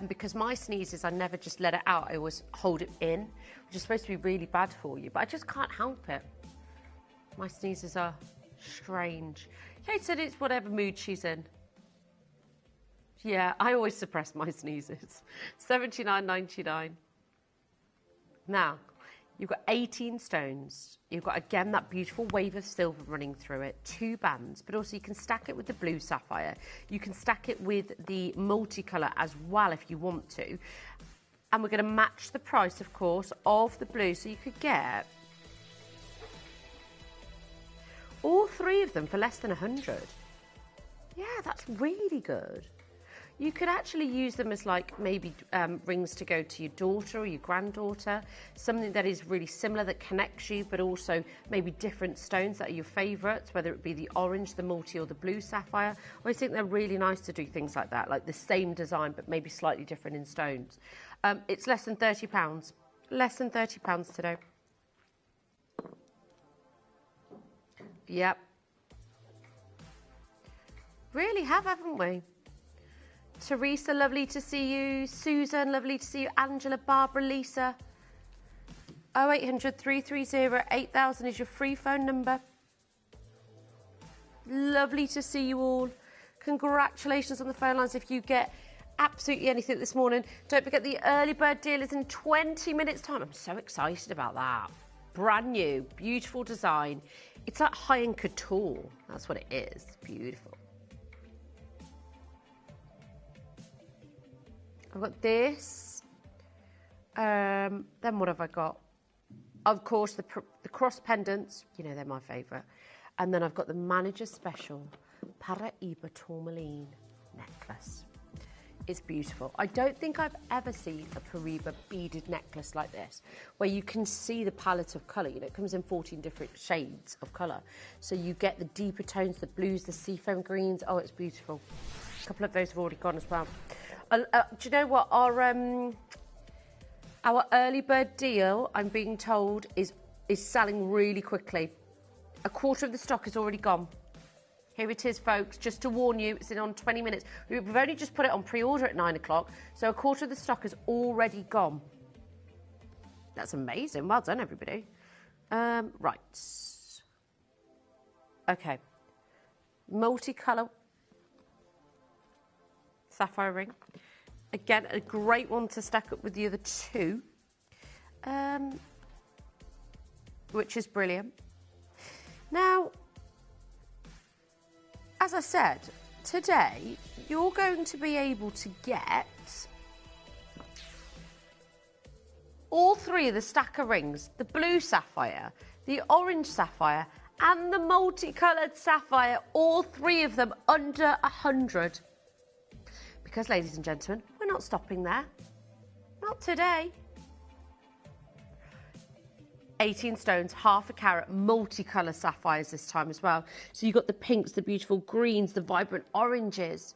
because my sneezes, I never just let it out. I always hold it in, which is supposed to be really bad for you, but I just can't help it. My sneezes are strange. Kate said it's whatever mood she's in. Yeah, I always suppress my sneezes. £79.99. Now, you've got 18 stones. You've got, again, that beautiful wave of silver running through it, 2 bands, but also you can stack it with the blue sapphire. You can stack it with the multicolour as well if you want to. And we're going to match the price, of course, of the blue. So you could get all 3 of them for less than 100. Yeah, that's really good. You could actually use them as like maybe rings to go to your daughter or your granddaughter, something that is really similar that connects you, but also maybe different stones that are your favourites, whether it be the orange, the multi or the blue sapphire. I always think they're really nice to do things like that, like the same design but maybe slightly different in stones. It's less than £30. Less than £30 today. Yep. Really have, haven't we? Teresa, lovely to see you. Susan, lovely to see you. Angela, Barbara, Lisa. 0800 330 8000 is your free phone number. Lovely to see you all. Congratulations on the phone lines if you get absolutely anything this morning. Don't forget the early bird deal is in 20 minutes time. I'm so excited about that. Brand new, beautiful design. It's like high-end couture. That's what it is. Beautiful. I've got this. Then what have I got? Of course, the cross pendants. You know, they're my favourite. And then I've got the Manager Special Paraiba Tourmaline necklace. It's beautiful. I don't think I've ever seen a Paraiba beaded necklace like this, where you can see the palette of colour. You know, it comes in 14 different shades of colour. So you get the deeper tones, the blues, the seafoam greens. Oh, it's beautiful. A couple of those have already gone as well. Do you know what? Our early bird deal, I'm being told, is selling really quickly. A quarter of the stock is already gone. Here it is, folks. Just to warn you, it's in on 20 minutes. We've only just put it on pre-order at 9 o'clock, so a quarter of the stock is already gone. That's amazing. Well done, everybody. Right. Okay. Multicolour sapphire ring. Again, a great one to stack up with the other two, which is brilliant. Now, as I said, today you're going to be able to get all three of the stacker rings, the blue sapphire, the orange sapphire, and the multicoloured sapphire, all three of them under 100. Because, ladies and gentlemen, we're not stopping there. Not today. 18 stones, half a carat, multicolour sapphires this time as well. So you've got the pinks, the beautiful greens, the vibrant oranges.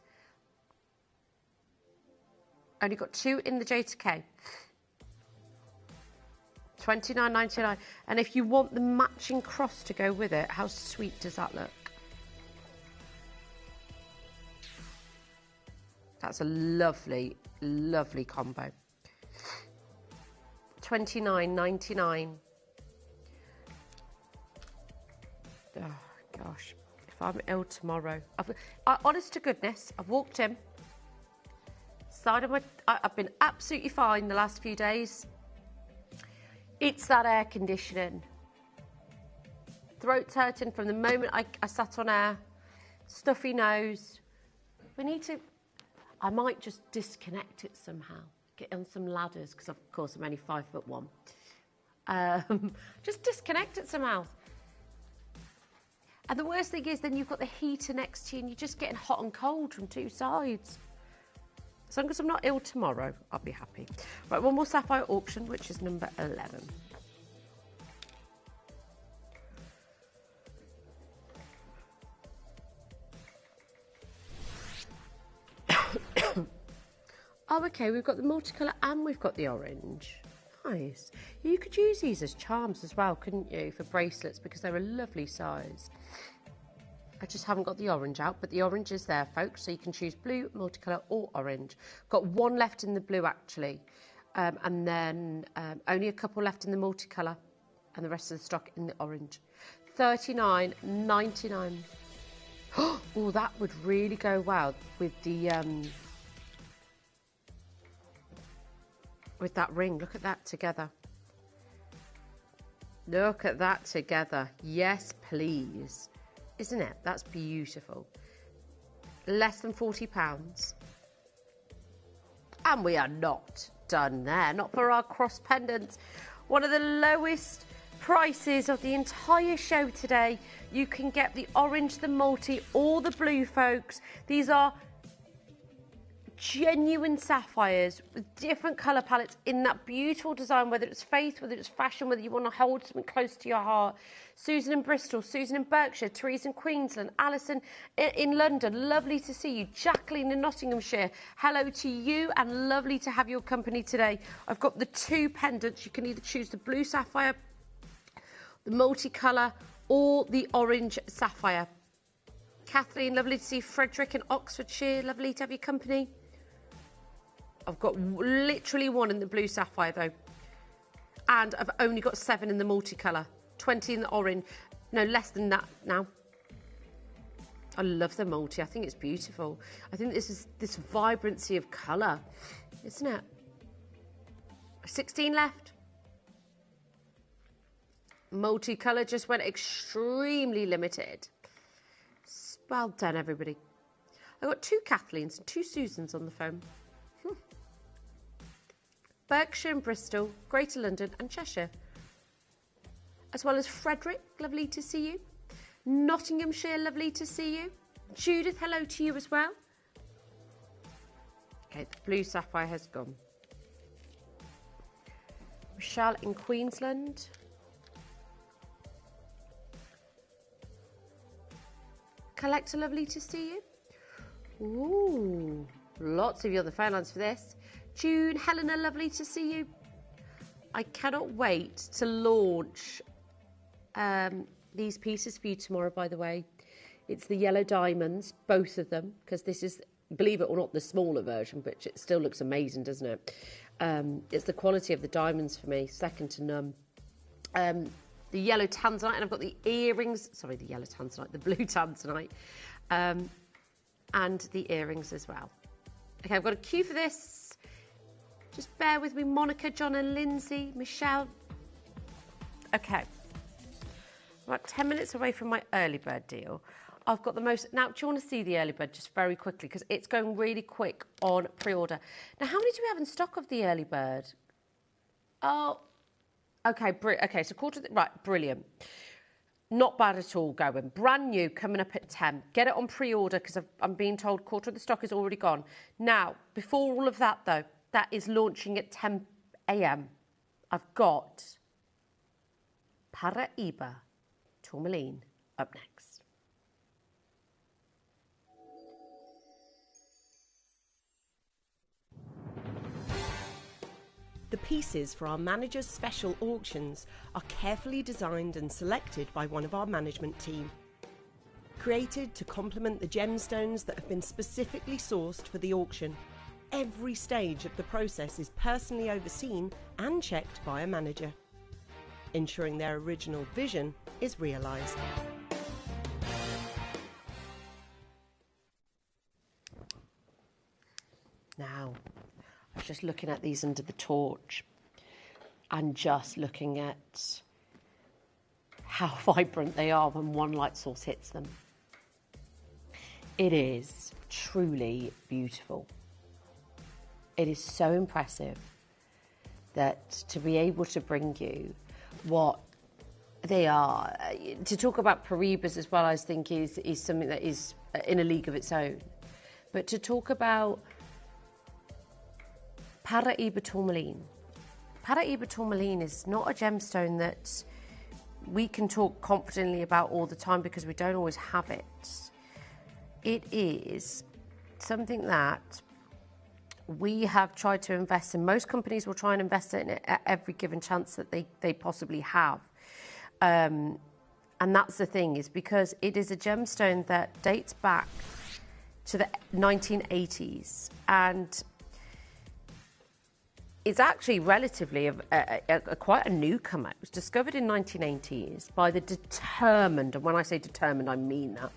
Only got two in the J to K. $29.99. And if you want the matching cross to go with it, how sweet does that look? That's a lovely, lovely combo. $29.99. Oh, gosh. If I'm ill tomorrow. Honest to goodness, I've walked in. I've been absolutely fine the last few days. It's that air conditioning. Throat's hurting from the moment I sat on air. Stuffy nose. I might just disconnect it somehow. Get on some ladders, because of course I'm only 5'1". Just disconnect it somehow. And the worst thing is then you've got the heater next to you and you're just getting hot and cold from two sides. As long as I'm not ill tomorrow, I'll be happy. Right, one more sapphire auction, which is number 11. Oh, okay, we've got the multicolour and we've got the orange. Nice. You could use these as charms as well, couldn't you, for bracelets, because they're a lovely size. I just haven't got the orange out, but the orange is there, folks, so you can choose blue, multicolour or orange. Got one left in the blue, actually, and then only a couple left in the multicolour and the rest of the stock in the orange. $39.99. Oh, that would really go well with the... with that ring. Look at that together. Look at that together. Yes, please. Isn't it? That's beautiful. Less than £40. And we are not done there. Not for our cross pendants. One of the lowest prices of the entire show today. You can get the orange, the multi, or the blue, folks. These are genuine sapphires with different colour palettes in that beautiful design, whether it's faith, whether it's fashion, whether you want to hold something close to your heart. Susan in Bristol, Susan in Berkshire, Therese in Queensland, Alison in London, lovely to see you. Jacqueline in Nottinghamshire, hello to you and lovely to have your company today. I've got the two pendants. You can either choose the blue sapphire, the multicolour, or the orange sapphire. Kathleen, lovely to see Frederick in Oxfordshire, lovely to have your company. I've got literally one in the blue sapphire though. And I've only got 7 in the multicolour. 20 in the orange. No, less than that now. I love the multi. I think it's beautiful. I think this is this vibrancy of colour, isn't it? 16 left. Multicolour just went extremely limited. Well done, everybody. I've got 2 Kathleens and 2 Susans on the phone. Berkshire and Bristol, Greater London and Cheshire. As well as Frederick, lovely to see you. Nottinghamshire, lovely to see you. Judith, hello to you as well. Okay, the blue sapphire has gone. Michelle in Queensland. Collector, lovely to see you. Ooh, lots of you on the phone lines for this. June, Helena, lovely to see you. I cannot wait to launch these pieces for you tomorrow, by the way. It's the yellow diamonds, both of them, because this is, believe it or not, the smaller version, but it still looks amazing, doesn't it? It's the quality of the diamonds for me, second to none. The yellow tanzanite, and I've got the earrings, sorry, the yellow tanzanite, the blue tanzanite, and the earrings as well. Okay, I've got a cue for this. Just bear with me, Monica, John and Lindsay, Michelle. Okay, about 10 minutes away from my early bird deal. I've got the most, now do you want to see the early bird just very quickly, because it's going really quick on pre-order. Now, how many do we have in stock of the early bird? Oh, okay, okay, so right, brilliant. Not bad at all going. Brand new, coming up at 10. Get it on pre-order because I'm being told quarter of the stock is already gone. Now, before all of that though, that is launching at 10 a.m. I've got Paraiba Tourmaline up next. The pieces for our managers' special auctions are carefully designed and selected by one of our management team. Created to complement the gemstones that have been specifically sourced for the auction, every stage of the process is personally overseen and checked by a manager, ensuring their original vision is realised. Now, I was just looking at these under the torch and just looking at how vibrant they are when one light source hits them. It is truly beautiful. It is so impressive that to be able to bring you what they are, to talk about Paraibas as well, I think is something that is in a league of its own. But to talk about Paraiba Tourmaline. Paraiba Tourmaline is not a gemstone that we can talk confidently about all the time because we don't always have it. It is something that we have tried to invest in. Most companies will try and invest in it at every given chance that they possibly have. And that's the thing, is because it is a gemstone that dates back to the 1980s, and it's actually relatively quite a newcomer. It was discovered in 1980s by the determined, and when I say determined, I mean that,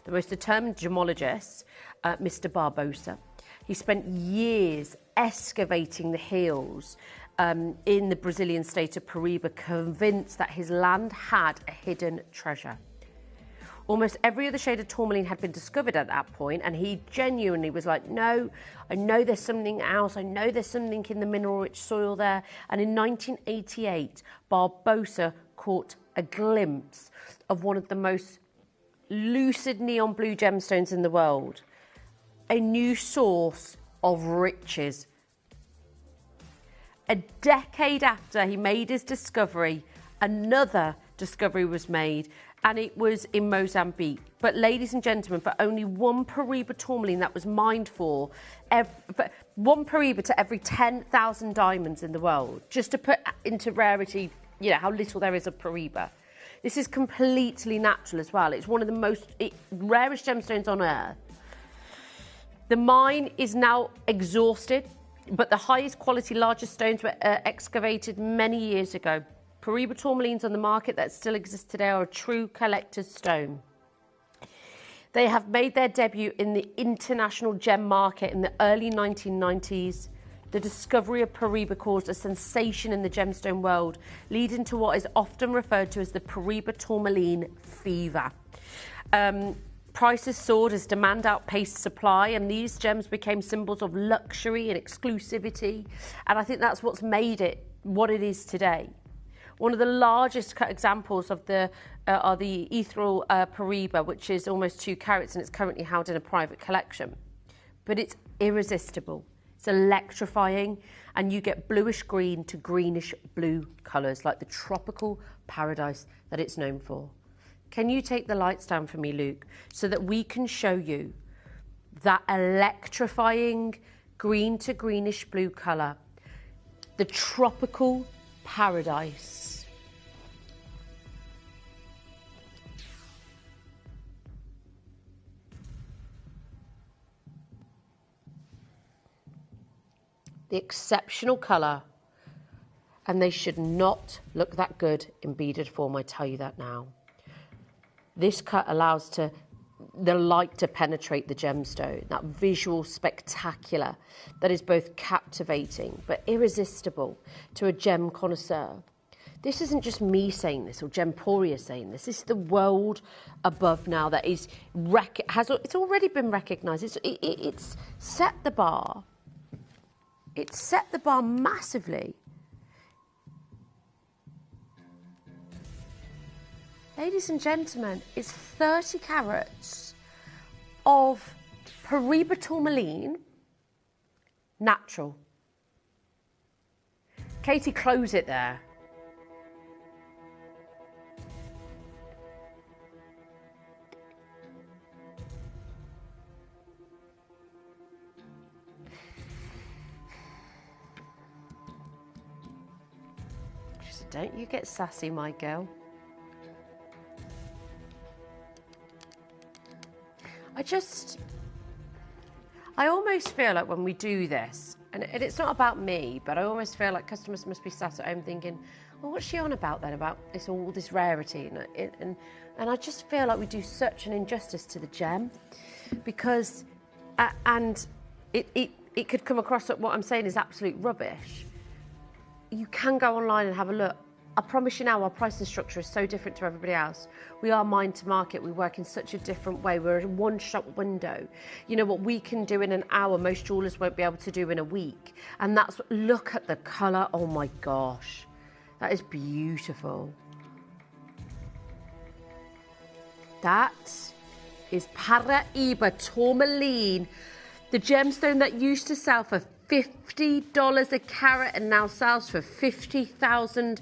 the most determined gemologist, Mr. Barbosa. He spent years excavating the hills in the Brazilian state of Paraíba, convinced that his land had a hidden treasure. Almost every other shade of tourmaline had been discovered at that point, and he genuinely was like, no, I know there's something else. I know there's something in the mineral-rich soil there. And in 1988, Barbosa caught a glimpse of one of the most lucid neon blue gemstones in the world, a new source of riches. A decade after he made his discovery, another discovery was made, and it was in Mozambique. But ladies and gentlemen, for only one Paraíba tourmaline that was mined for one Paraíba to every 10,000 diamonds in the world, just to put into rarity, you know, how little there is of Paraíba. This is completely natural as well. It's one of the most rarest gemstones on earth. The mine is now exhausted, but the highest quality, largest stones were excavated many years ago. Paraíba tourmalines on the market that still exist today are a true collector's stone. They have made their debut in the international gem market in the early 1990s. The discovery of Paraíba caused a sensation in the gemstone world, leading to what is often referred to as the Paraíba tourmaline fever. Prices soared as demand outpaced supply, and these gems became symbols of luxury and exclusivity. And I think that's what's made it what it is today. One of the largest examples of are the ethereal Paraíba, which is almost 2 carats, and it's currently held in a private collection. But it's irresistible. It's electrifying, and you get bluish green to greenish blue colours, like the tropical paradise that it's known for. Can you take the lights down for me, Luke, so that we can show you that electrifying green to greenish blue colour. The tropical paradise. The exceptional colour. And they should not look that good in beaded form, I tell you that now. This cut allows the light to penetrate the gemstone, that visual spectacular that is both captivating but irresistible to a gem connoisseur. This isn't just me saying this or Gemporia saying this. This is the world above now that is it's already been recognised. It's set the bar. It's set the bar massively. Ladies and gentlemen, it's 30 carats of Paraiba tourmaline, natural. Katie, close it there. She said, don't you get sassy, my girl. I almost feel like when we do this, and it's not about me, but I almost feel like customers must be sat at home thinking, well, what's she on about then, about all this rarity? And I just feel like we do such an injustice to the gem, because, and it could come across that what I'm saying is absolute rubbish. You can go online and have a look. I promise you now, our pricing structure is so different to everybody else. We are mind to market. We work in such a different way. We're a one-shop window. You know, what we can do in an hour, most jewellers won't be able to do in a week. And that's, look at the colour. Oh my gosh, that is beautiful. That is Paraiba tourmaline, the gemstone that used to sell for $50 a carat and now sells for $50,000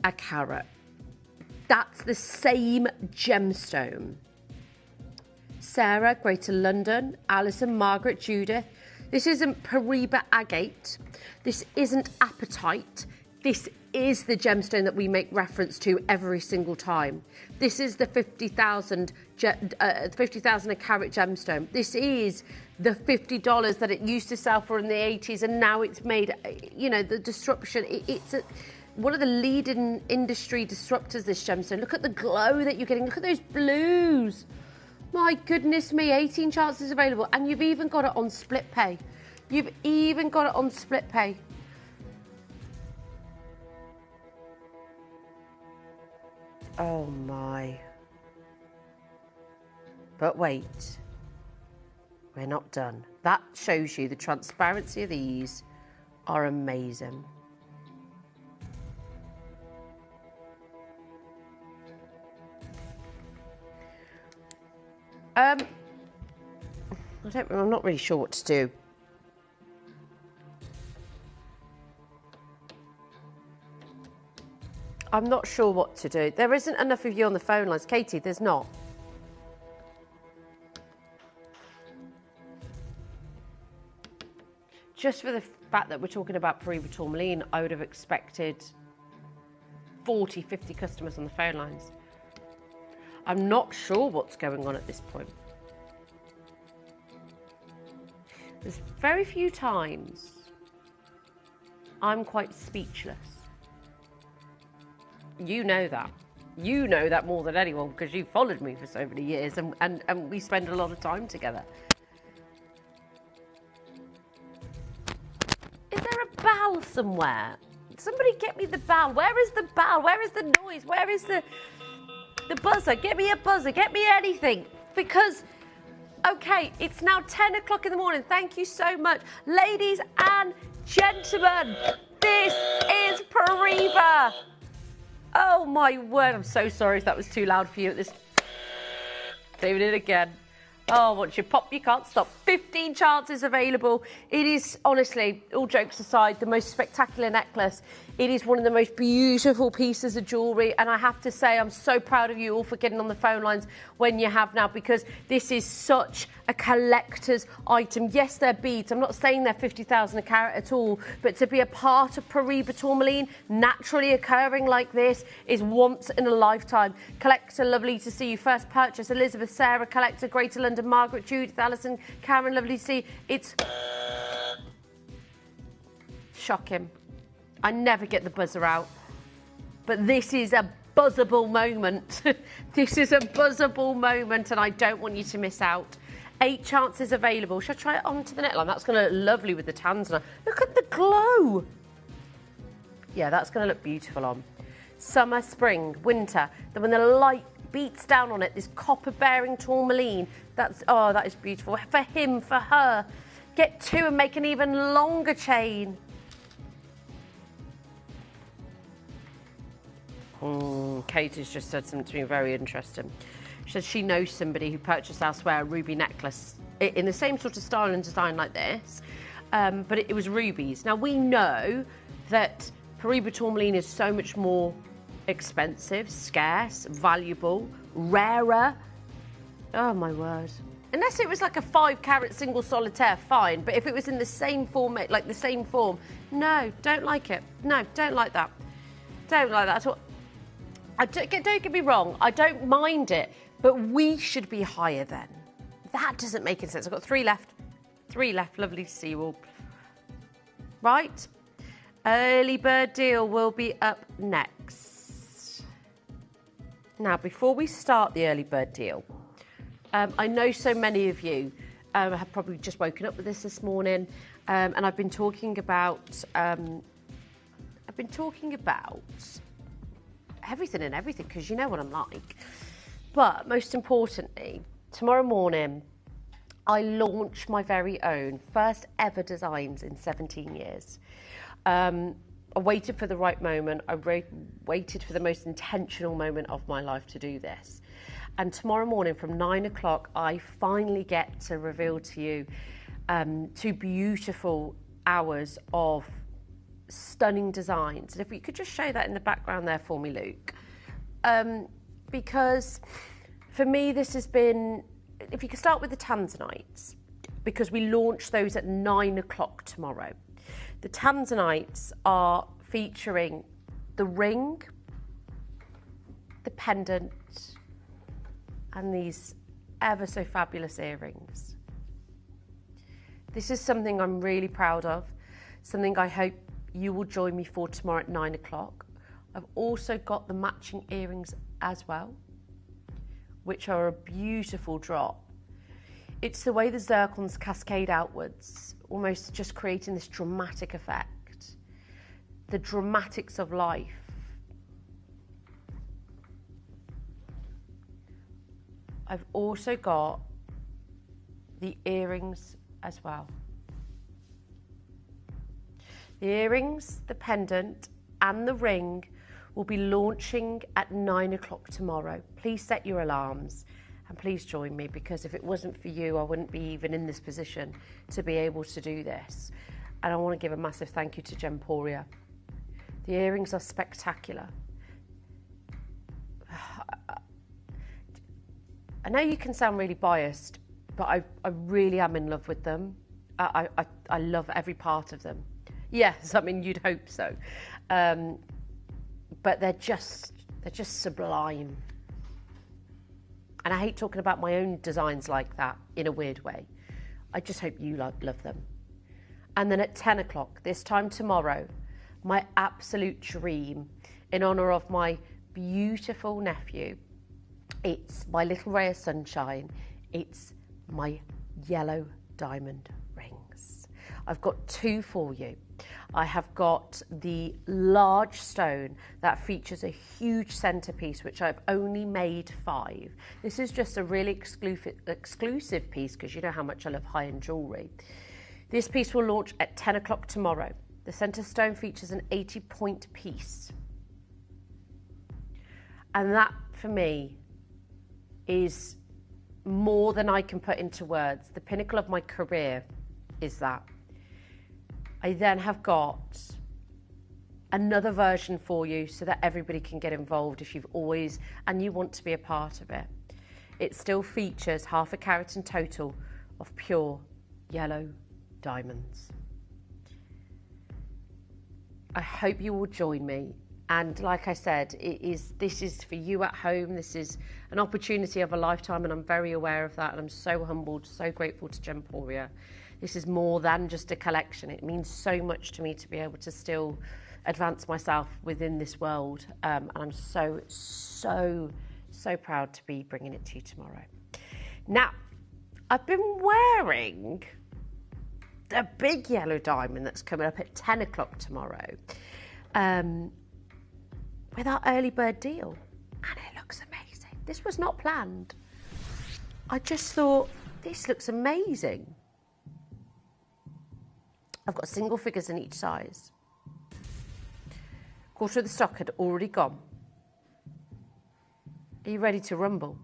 a carat. That's the same gemstone. Sarah, Greater London, Alison, Margaret, Judith. This isn't Paraiba agate. This isn't apatite. This is the gemstone that we make reference to every single time. This is the 50,000 a carat gemstone. This is the $50 that it used to sell for in the 80s, and now it's made, you know, the disruption. It's one of the leading industry disruptors, this gemstone. Look at the glow that you're getting. Look at those blues. My goodness me, 18 chances available. And you've even got it on split pay. You've even got it on split pay. Oh my. But wait. We're not done. That shows you the transparency of these are amazing. I'm not really sure what to do. I'm not sure what to do. There isn't enough of you on the phone lines. Katie, there's not. Just for the fact that we're talking about Paraiba tourmaline, I would have expected 40, 50 customers on the phone lines. I'm not sure what's going on at this point. There's very few times I'm quite speechless. You know that. You know that more than anyone because you've followed me for so many years and we spend a lot of time together. Is there a bell somewhere? Somebody get me the bell. Where is the bell? Where is the noise? Where is the buzzer? Get me a buzzer. Get me anything. Because, okay, it's now 10 o'clock in the morning. Thank you so much. Ladies and gentlemen, this is Paraiba. Oh my word, I'm so sorry if that was too loud for you at this. Doing it again. Oh, once you pop, you can't stop. 15 chances available. It is, honestly, all jokes aside, the most spectacular necklace. It is one of the most beautiful pieces of jewellery. And I have to say, I'm so proud of you all for getting on the phone lines when you have now, because this is such a collector's item. Yes, they're beads. I'm not saying they're 50,000 a carat at all, but to be a part of Paribas tourmaline, naturally occurring like this, is once in a lifetime. Collector, lovely to see you. First purchase, Elizabeth, Sarah, collector, Greater London, Margaret, Judith, Alison, Karen, lovely to see. It's shocking. I never get the buzzer out, but this is a buzzable moment. This is a buzzable moment, and I don't want you to miss out. 8 chances available. Should I try it onto the neckline? That's going to look lovely with the tanzanite. Look at the glow. Yeah, that's going to look beautiful on. Summer, spring, winter. Then when the light beats down on it, this copper-bearing tourmaline, that is beautiful. For him, for her. Get 2 and make an even longer chain. Kate has just said something to me very interesting. She says she knows somebody who purchased elsewhere a ruby necklace in the same sort of style and design like this, but it was rubies. Now, we know that Paribas tourmaline is so much more expensive, scarce, valuable, rarer. Oh, my word. Unless it was like a 5-carat single solitaire, fine. But if it was in the same format, like the same form, no, don't like it. No, don't like that. Don't like that at all. Don't get me wrong, I don't mind it, but we should be higher then. That doesn't make any sense. I've got 3 left. 3 left. Lovely to see you all. Right. Early bird deal will be up next. Now, before we start the early bird deal, I know so many of you have probably just woken up with this morning, and I've been talking about everything and everything, because you know what I'm like. But most importantly, tomorrow morning, I launch my very own first ever designs in 17 years. I waited for the right moment. I waited for the most intentional moment of my life to do this. And tomorrow morning from 9 o'clock, I finally get to reveal to you 2 beautiful hours of stunning designs. And if we could just show that in the background there for me, Luke. Because for me, this has been, if you could start with the tanzanites, because we launch those at 9 o'clock tomorrow. The tanzanites are featuring the ring, the pendant, and these ever so fabulous earrings. This is something I'm really proud of, something I hope you will join me for tomorrow at 9 o'clock. I've also got the matching earrings as well, which are a beautiful drop. It's the way the zircons cascade outwards, almost just creating this dramatic effect. The dramatics of life. I've also got the earrings as well. The earrings, the pendant, and the ring will be launching at 9 o'clock tomorrow. Please set your alarms and please join me, because if it wasn't for you, I wouldn't be even in this position to be able to do this. And I want to give a massive thank you to Gemporia. The earrings are spectacular. I know you can sound really biased, but I really am in love with them. I love every part of them. Yes, I mean, you'd hope so. But they're just sublime. And I hate talking about my own designs like that in a weird way. I just hope you love them. And then at 10 o'clock, this time tomorrow, my absolute dream in honour of my beautiful nephew. It's my little ray of sunshine. It's my yellow diamond rings. I've got 2 for you. I have got the large stone that features a huge centerpiece, which I've only made 5. This is just a really exclusive piece, because you know how much I love high-end jewellery. This piece will launch at 10 o'clock tomorrow. The center stone features an 80-point piece. And that, for me, is more than I can put into words. The pinnacle of my career is that. I then have got another version for you so that everybody can get involved if you've always, and you want to be a part of it. It still features 0.5 carat in total of pure yellow diamonds. I hope you will join me. And like I said, this is for you at home. This is an opportunity of a lifetime, and I'm very aware of that. And I'm so humbled, so grateful to Gemporia. This is more than just a collection. It means so much to me to be able to still advance myself within this world. And I'm so, so, so proud to be bringing it to you tomorrow. Now, I've been wearing the big yellow diamond that's coming up at 10 o'clock tomorrow with our early bird deal. And it looks amazing. This was not planned. I just thought, this looks amazing. I've got single figures in each size. Quarter of the stock had already gone. Are you ready to rumble?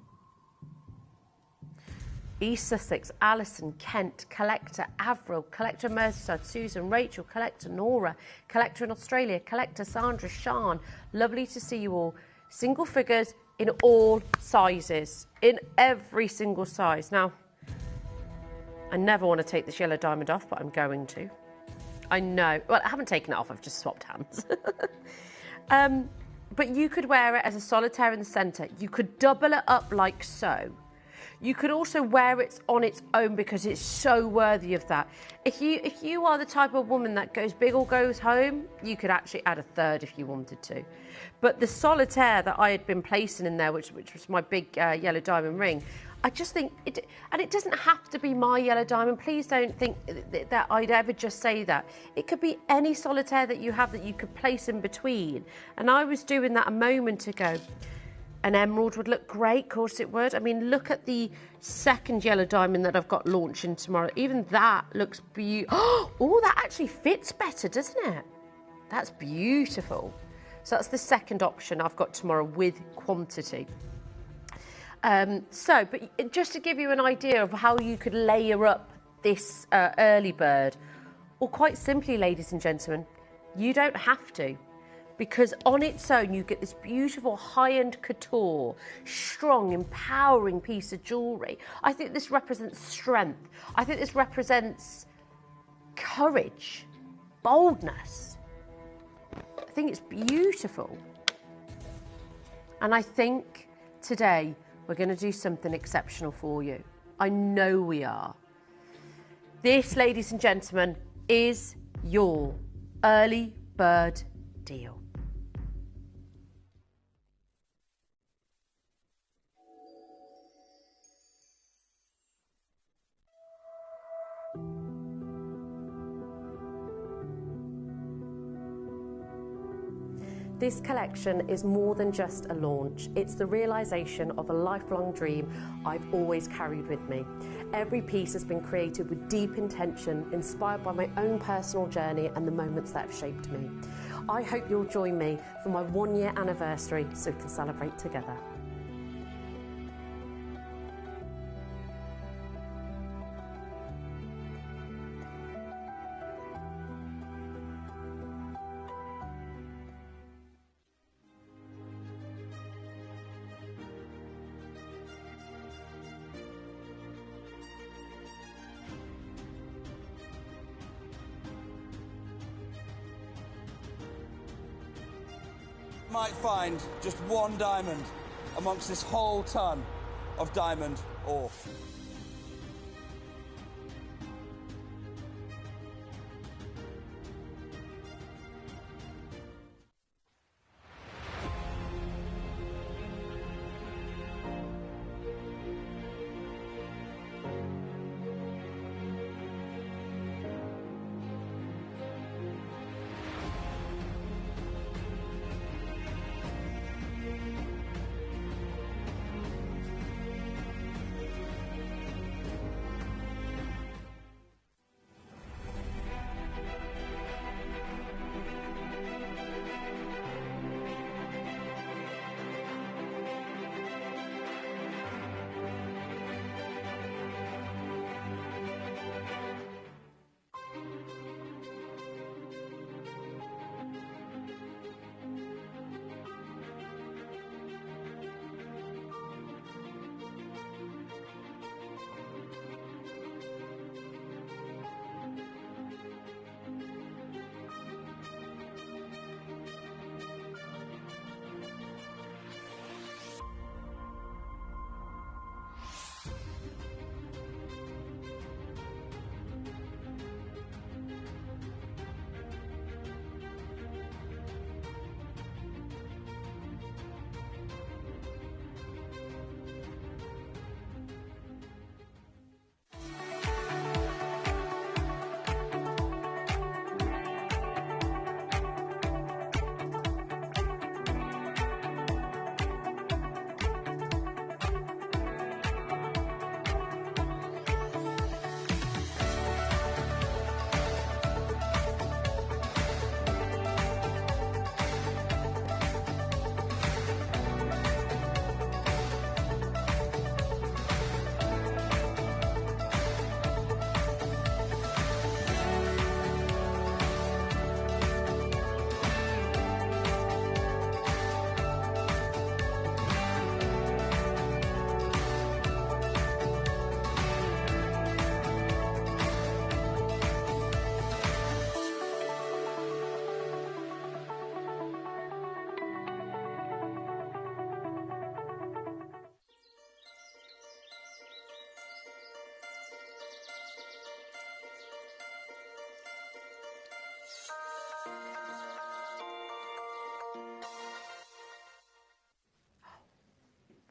East Sussex, Alison, Kent, Collector, Avril, Collector Merseyside, Susan, Rachel, Collector Nora, Collector in Australia, Collector Sandra, Sean. Lovely to see you all. Single figures in all sizes, in every single size. Now, I never want to take this yellow diamond off, but I'm going to. I know. Well, I haven't taken it off, I've just swapped hands. But you could wear it as a solitaire in the centre. You could double it up like so. You could also wear it on its own because it's so worthy of that. If you are the type of woman that goes big or goes home, you could actually add a third if you wanted to. But the solitaire that I had been placing in there, which was my big yellow diamond ring, I just think, and it doesn't have to be my yellow diamond. Please don't think that I'd ever just say that. It could be any solitaire that you have that you could place in between. And I was doing that a moment ago. An emerald would look great, of course it would. I mean, look at the second yellow diamond that I've got launching tomorrow. Even that looks beautiful. Oh, that actually fits better, doesn't it? That's beautiful. So that's the second option I've got tomorrow with quantity. But just to give you an idea of how you could layer up this early bird, or quite simply, ladies and gentlemen, you don't have to. Because on its own, you get this beautiful high-end couture, strong, empowering piece of jewellery. I think this represents strength. I think this represents courage, boldness. I think it's beautiful. And I think today we're going to do something exceptional for you. I know we are. This, ladies and gentlemen, is your early bird deal. This collection is more than just a launch. It's the realisation of a lifelong dream I've always carried with me. Every piece has been created with deep intention, inspired by my own personal journey and the moments that have shaped me. I hope you'll join me for my 1-year anniversary so we can celebrate together. Might find just one diamond amongst this whole ton of diamond ore.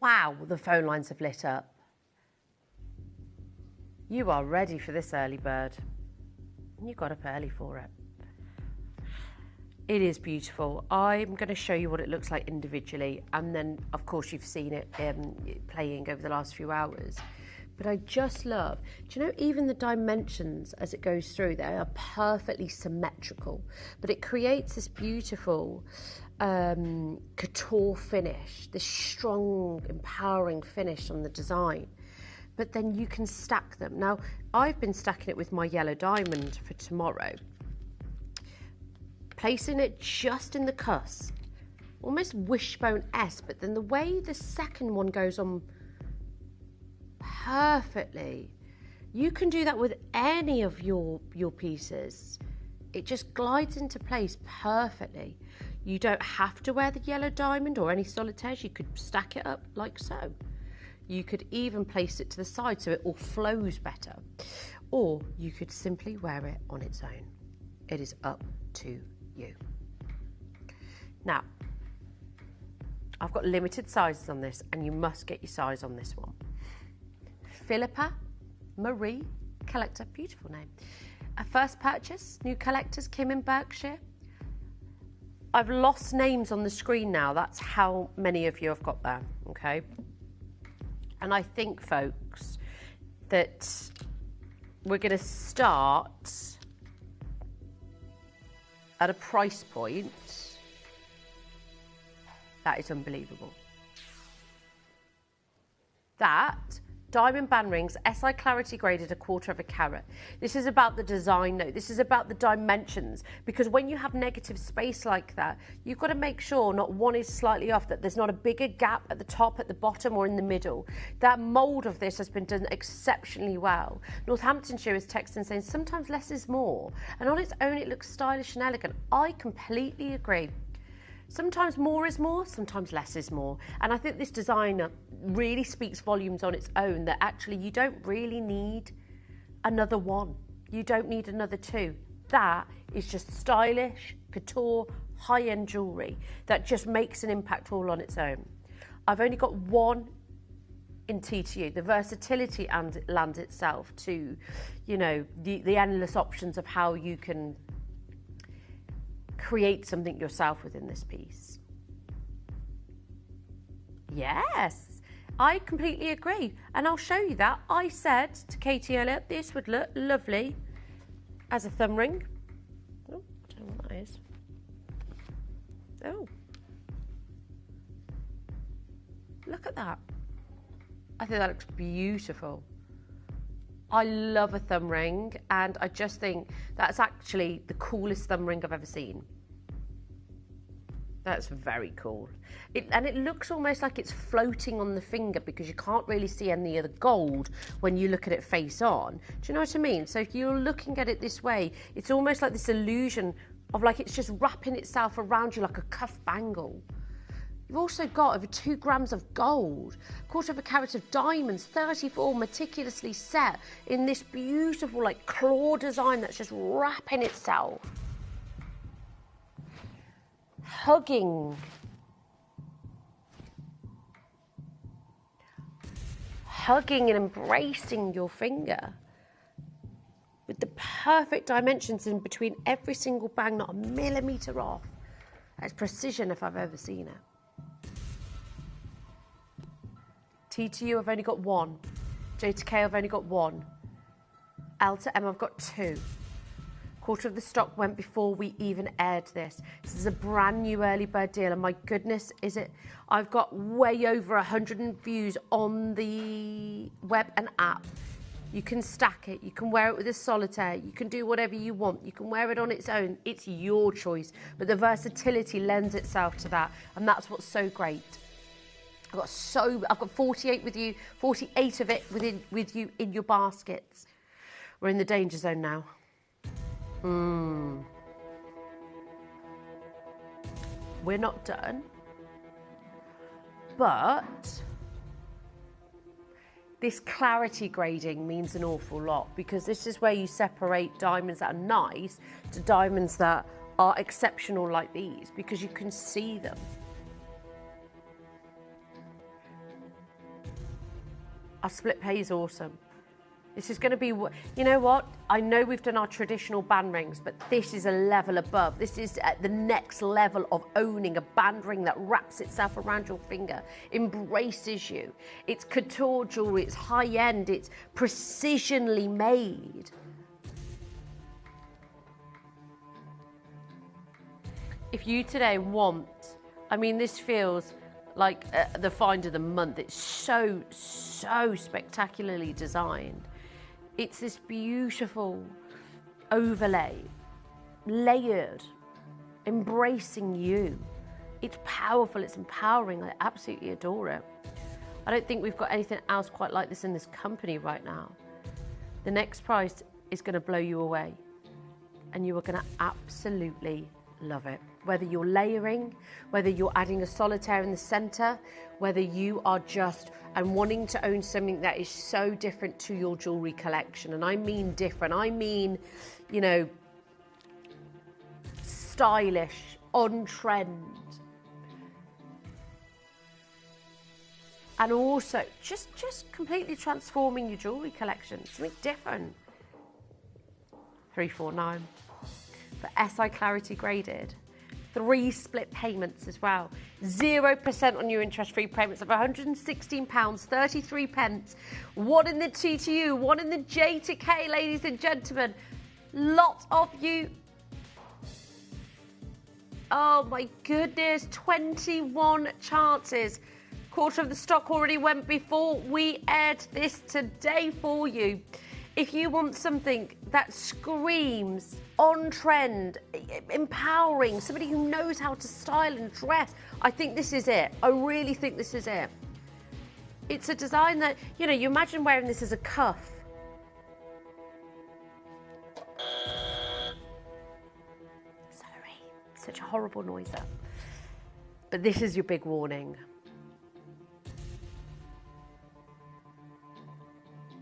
Wow, the phone lines have lit up. You are ready for this early bird. You got up early for it. It is beautiful. I'm going to show you what it looks like individually, and then, of course, you've seen it playing over the last few hours. But I just love, do you know, even the dimensions as it goes through, they are perfectly symmetrical, but it creates this beautiful couture finish, this strong, empowering finish on the design. But then you can stack them. Now, I've been stacking it with my yellow diamond for tomorrow, placing it just in the cusp, almost wishbone-esque, but then the way the second one goes on perfectly. You can do that with any of your pieces. It just glides into place perfectly. You don't have to wear the yellow diamond or any solitaires. You could stack it up like so. You could even place it to the side so it all flows better. Or you could simply wear it on its own. It is up to you. Now, I've got limited sizes on this, and you must get your size on this one. Philippa Marie Collector, beautiful name. A first purchase, new collectors, Kim in Berkshire. I've lost names on the screen now. That's how many of you have got there, okay? And I think, folks, that we're going to start at a price point that is unbelievable. That diamond band rings, SI clarity graded, 1/4 carat. This is about the design note. This is about the dimensions, because when you have negative space like that, you've got to make sure not one is slightly off, that there's not a bigger gap at the top, at the bottom, or in the middle. That mould of this has been done exceptionally well. Northamptonshire is texting saying sometimes less is more, and on its own it looks stylish and elegant. I completely agree. Sometimes more is more, sometimes less is more. And I think this designer really speaks volumes on its own, that actually you don't really need another one. You don't need another two. That is just stylish, couture, high-end jewellery that just makes an impact all on its own. I've only got one in TTU. The versatility and lends itself to, you know, the endless options of how you can create something yourself within this piece. Yes, I completely agree, and I'll show you that. I said to Katie earlier, this would look lovely as a thumb ring. Oh, I don't know what that is. Oh, look at that. I think that looks beautiful. I love a thumb ring, and I just think that's actually the coolest thumb ring I've ever seen. That's very cool. And it looks almost like it's floating on the finger, because you can't really see any of the gold when you look at it face on. Do you know what I mean? So if you're looking at it this way, it's almost like this illusion of like it's just wrapping itself around you like a cuff bangle. You've also got over 2 grams of gold, 1/4 carat of diamonds, 34 meticulously set in this beautiful like claw design that's just wrapping itself. Hugging and embracing your finger with the perfect dimensions in between every single bang, not a millimetre off. That's precision if I've ever seen it. T to U, I've only got one. J to K, I've only got one. L to M, I've got 2. 1/4 of the stock went before we even aired this. This is a brand new early bird deal, and my goodness, is it? I've got way over 100 views on the web and app. You can stack it, you can wear it with a solitaire, you can do whatever you want, you can wear it on its own. It's your choice, but the versatility lends itself to that, and that's what's so great. I've got 48 with you, 48 of it with you in your baskets. We're in the danger zone now. We're not done, but this clarity grading means an awful lot, because this is where you separate diamonds that are nice to diamonds that are exceptional like these, because you can see them. Our split pay is awesome. This is going to be, you know what? I know we've done our traditional band rings, but this is a level above. This is at the next level of owning a band ring that wraps itself around your finger, embraces you. It's couture jewelry, it's high end, it's precisionally made. If you today want, I mean, this feels like the find of the month. It's so spectacularly designed. It's this beautiful overlay, layered, embracing you. It's powerful, it's empowering. I absolutely adore it. I don't think we've got anything else quite like this in this company right now. The next price is going to blow you away, and you are going to absolutely love it. Whether you're layering, whether you're adding a solitaire in the center, whether you are just and wanting to own something that is so different to your jewelry collection. And I mean different. I mean, you know, stylish, on trend. And also just completely transforming your jewelry collection. Something different. 349 for SI Clarity graded. 3 split payments as well. 0% on your interest-free payments of £116.33. 1 in the T to U, 1 in the J to K, ladies and gentlemen. Lots of you. Oh my goodness, 21 chances. Quarter of the stock already went before we aired this today for you. If you want something that screams on trend, empowering, somebody who knows how to style and dress, I think this is it. I really think this is it. It's a design that, you know, you imagine wearing this as a cuff. Sorry, such a horrible noise there. But this is your big warning.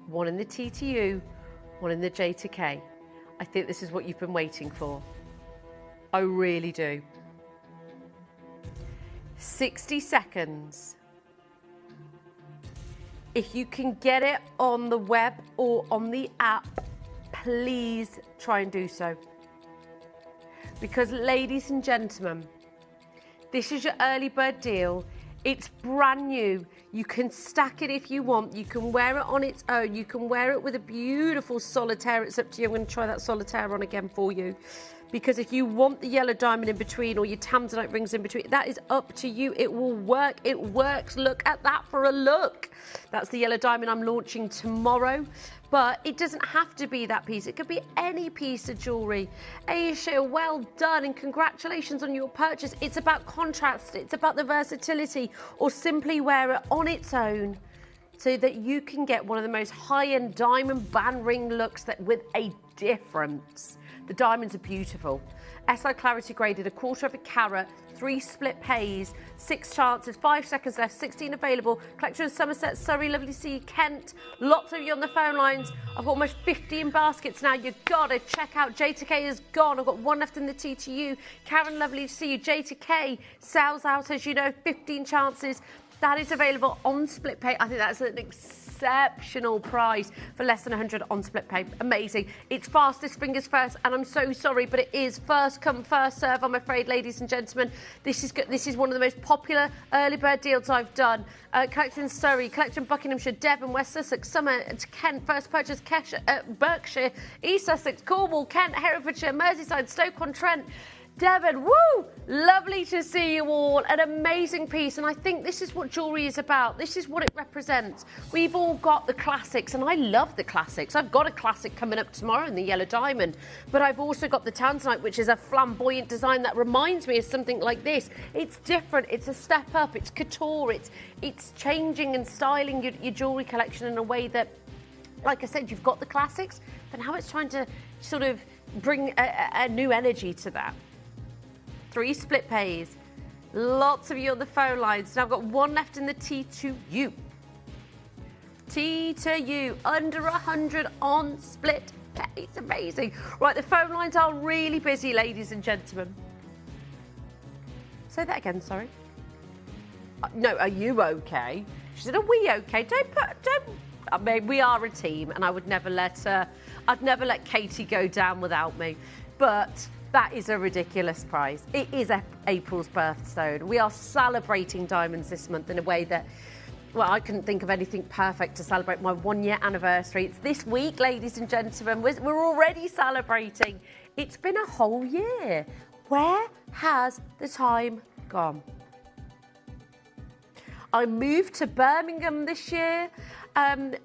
1 in the T to U, 1 in the J to K. I think this is what you've been waiting for. I really do. 60 seconds. If you can get it on the web or on the app, please try and do so. Because, ladies and gentlemen, this is your early bird deal. It's brand new. You can stack it if you want. You can wear it on its own. You can wear it with a beautiful solitaire. It's up to you. I'm going to try that solitaire on again for you. Because if you want the yellow diamond in between or your tanzanite rings in between, that is up to you. It will work. It works. Look at that for a look. That's the yellow diamond I'm launching tomorrow. But it doesn't have to be that piece. It could be any piece of jewellery. Aisha, well done and congratulations on your purchase. It's about contrast. It's about the versatility, or simply wear it on its own so that you can get one of the most high-end diamond band ring looks that with a difference. The diamonds are beautiful. SI Clarity graded, 1/4 of a carat, 3 split pays, 6 chances, 5 seconds left, 16 available. Collection Somerset, Surrey, lovely to see you. Kent, lots of you on the phone lines. I've got almost 50 in baskets now. You've got to check out. J to K is gone. I've got 1 left in the T to U. Karen, lovely to see you. J to K sells out, as you know, 15 chances. That is available on split pay. I think that's an exceptional price for less than 100 on split pay. Amazing. It's fastest fingers first, and I'm so sorry, but it is first come, first serve, I'm afraid, ladies and gentlemen. This is one of the most popular early bird deals I've done. Collecting Surrey, Collecting Buckinghamshire, Devon, West Sussex, Summer, Kent, first purchase, Berkshire, East Sussex, Cornwall, Kent, Herefordshire, Merseyside, Stoke-on-Trent, Devon, woo! Lovely to see you all. An amazing piece, and I think this is what jewellery is about. This is what it represents. We've all got the classics, and I love the classics. I've got a classic coming up tomorrow in the yellow diamond, but I've also got the tanzanite, which is a flamboyant design that reminds me of something like this. It's different. It's a step up. It's couture. It's changing and styling your jewellery collection in a way that, like I said, you've got the classics, but now it's trying to sort of bring a new energy to that. 3 split pays. Lots of you on the phone lines. Now I've got 1 left in the T to U. T to U, under 100 on split pay. It's amazing. Right, the phone lines are really busy, ladies and gentlemen. Say that again, sorry. No, are you okay? She said, are we okay? Don't I mean, we are a team, and I would never let I'd never let Katie go down without me. But that is a ridiculous price. It is April's birthstone. We are celebrating diamonds this month in a way that, well, I couldn't think of anything perfect to celebrate my 1-year anniversary. It's this week, ladies and gentlemen. We're already celebrating. It's been a whole year. Where has the time gone? I moved to Birmingham this year, and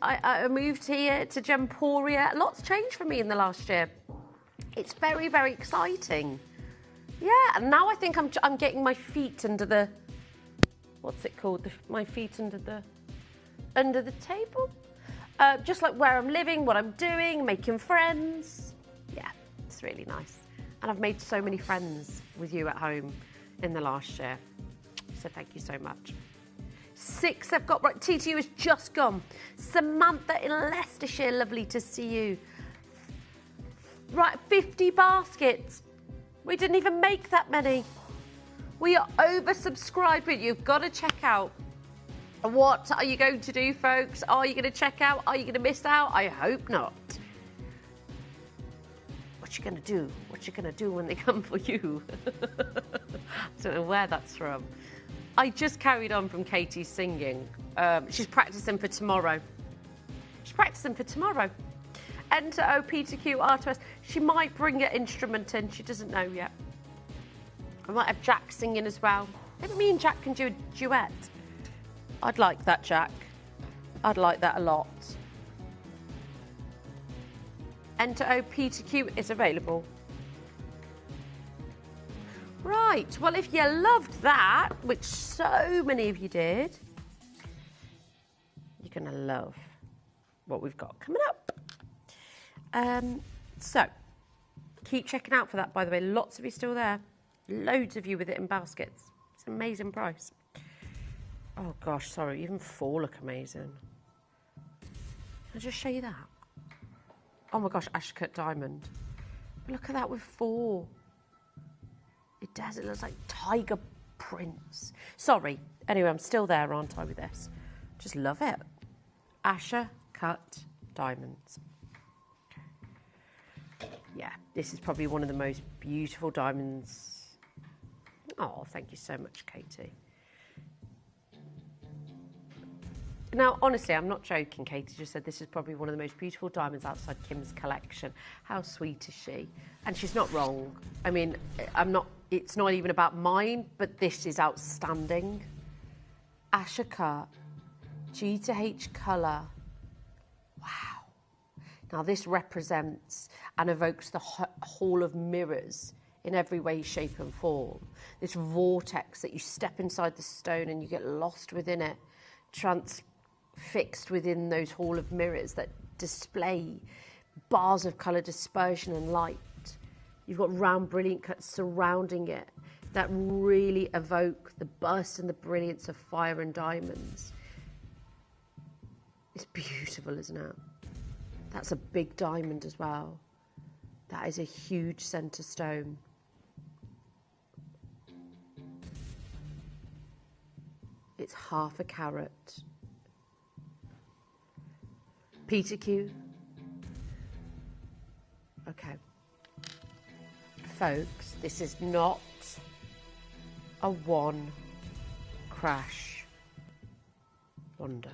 I moved here to Gemporia. Lots changed for me in the last year. It's very, very exciting. Yeah, and now I think I'm getting my feet under the, what's it called? My feet under the table. Just like where I'm living, what I'm doing, making friends. Yeah, it's really nice. And I've made so many friends with you at home in the last year. So thank you so much. 6 I've got right. TTU has just gone. Samantha in Leicestershire, lovely to see you. Right, 50 baskets. We didn't even make that many. We are oversubscribed, but you've got to check out. What are you going to do, folks? Are you going to check out? Are you going to miss out? I hope not. What you going to do? What you going to do when they come for you? I don't know where that's from. I just carried on from Katie's singing. She's practicing for tomorrow. Enter O, P to Q, R to S. She might bring an instrument in. She doesn't know yet. I might have Jack singing as well. Maybe me and Jack can do a duet. I'd like that, Jack. I'd like that a lot. Enter O, P to Q is available. Right, well, if you loved that, which so many of you did, you're going to love what we've got coming up. So, keep checking out for that, by the way. Lots of you still there. Loads of you with it in baskets. It's an amazing price. Oh, gosh, sorry. Even 4 look amazing. Can I just show you that? Oh, my gosh, Ashcut diamond. Look at that with 4. It does. It looks like tiger prints. Sorry. Anyway, I'm still there, aren't I, with this? Just love it. Asher cut diamonds. Yeah, this is probably one of the most beautiful diamonds. Oh, thank you so much, Katie. Now, honestly, I'm not joking. Katie just said this is probably one of the most beautiful diamonds outside Kim's collection. How sweet is she? And she's not wrong. I mean, it's not even about mine, but this is outstanding. Asher cut, G to H colour. Wow. Now, this represents and evokes the Hall of Mirrors in every way, shape and form. This vortex that you step inside the stone and you get lost within it, transfixed within those Hall of Mirrors that display bars of colour dispersion and light. You've got round brilliant cuts surrounding it that really evoke the burst and the brilliance of fire and diamonds. It's beautiful, isn't it? That's a big diamond as well. That is a huge centre stone. It's half a carat. Peter Q. Okay. Folks, this is not a one crash wonder.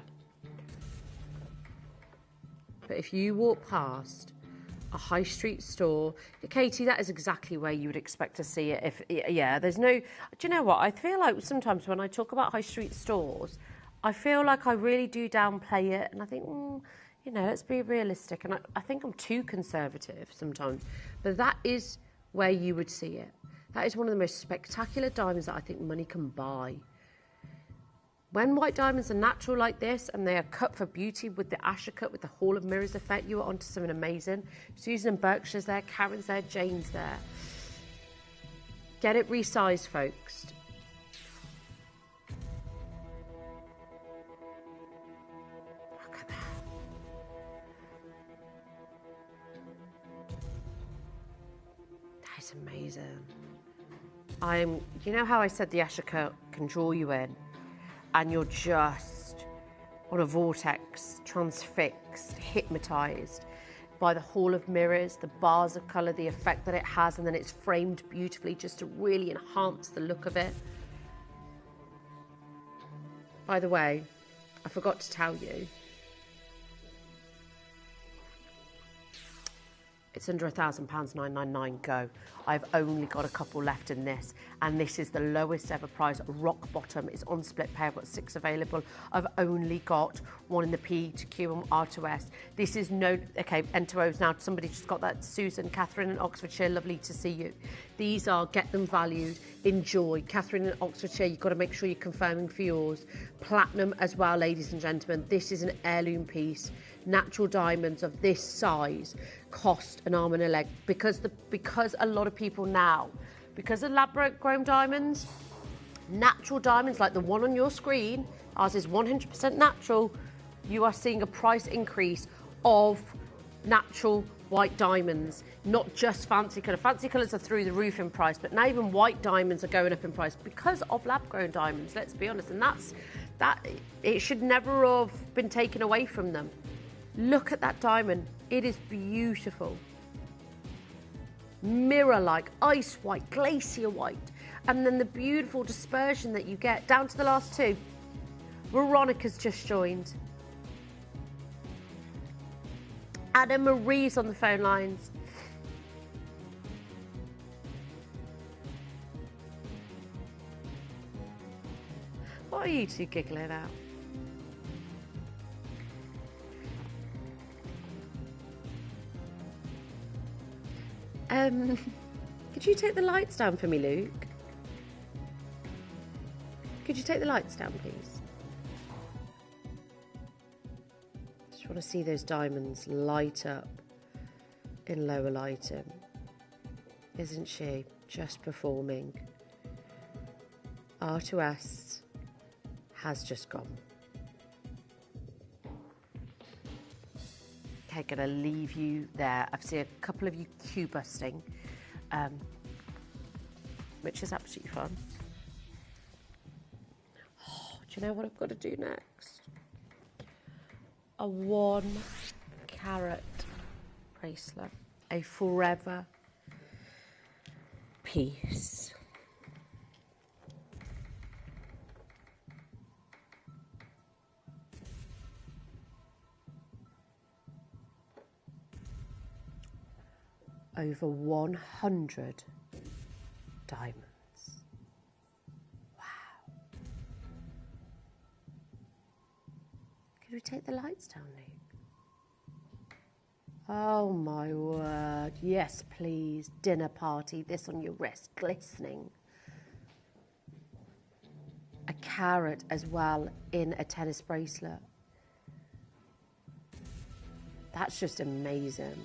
But if you walk past a high street store, Katie, that is exactly where you would expect to see it. There's no, do you know what? I feel like sometimes when I talk about high street stores, I feel like I really do downplay it. And I think, let's be realistic. And I think I'm too conservative sometimes. But that is where you would see it. That is one of the most spectacular diamonds that I think money can buy. When white diamonds are natural like this and they are cut for beauty with the Asher cut, with the Hall of Mirrors effect, you are onto something amazing. Susan and Berkshire's there, Karen's there, Jane's there. Get it resized, folks. Look at that. That is amazing. You know how I said the Asher cut can draw you in? And you're just on a vortex, transfixed, hypnotized by the hall of mirrors, the bars of colour, the effect that it has, and then it's framed beautifully just to really enhance the look of it. By the way, I forgot to tell you, it's under £1,000, £999, go. I've only got a couple left in this, and this is the lowest ever price, rock bottom. It's on split pay. I've got 6 available. I've only got one in the P to Q and R to S. This is no, okay, N to O's now. Somebody just got that. Susan, Catherine in Oxfordshire, lovely to see you. These are, get them valued, enjoy. Catherine in Oxfordshire, you've got to make sure you're confirming for yours. Platinum as well, ladies and gentlemen. This is an heirloom piece. Natural diamonds of this size cost an arm and a leg because a lot of people now, because of lab-grown diamonds, natural diamonds like the one on your screen, ours is 100% natural, you are seeing a price increase of natural white diamonds, not just fancy colour. Fancy colours are through the roof in price, but now even white diamonds are going up in price because of lab-grown diamonds, let's be honest, and that it should never have been taken away from them. Look at that diamond. It is beautiful. Mirror-like, ice white, glacier white. And then the beautiful dispersion that you get down to the last 2. Veronica's just joined. Anna Marie's on the phone lines. What are you two giggling at? Could you take the lights down for me, Luke? Could you take the lights down, please? Just want to see those diamonds light up in lower lighting. Isn't she just performing? R to S has just gone. Okay, gonna leave you there. I've seen a couple of you queue busting, which is absolutely fun. Oh, do you know what I've got to do next? A 1 carat bracelet, a forever piece. Over 100 diamonds. Wow. Could we take the lights down, Luke? Oh my word. Yes, please. Dinner party. This on your wrist, glistening. A carat as well in a tennis bracelet. That's just amazing.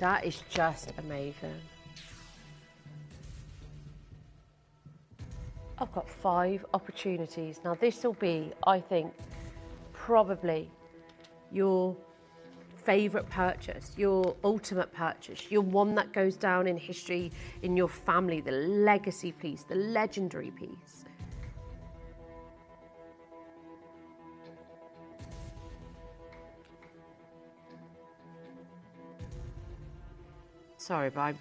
That is just amazing. I've got 5 opportunities. Now this will be, I think, probably your favourite purchase, your ultimate purchase, your one that goes down in history in your family, the legacy piece, the legendary piece. Sorry, but I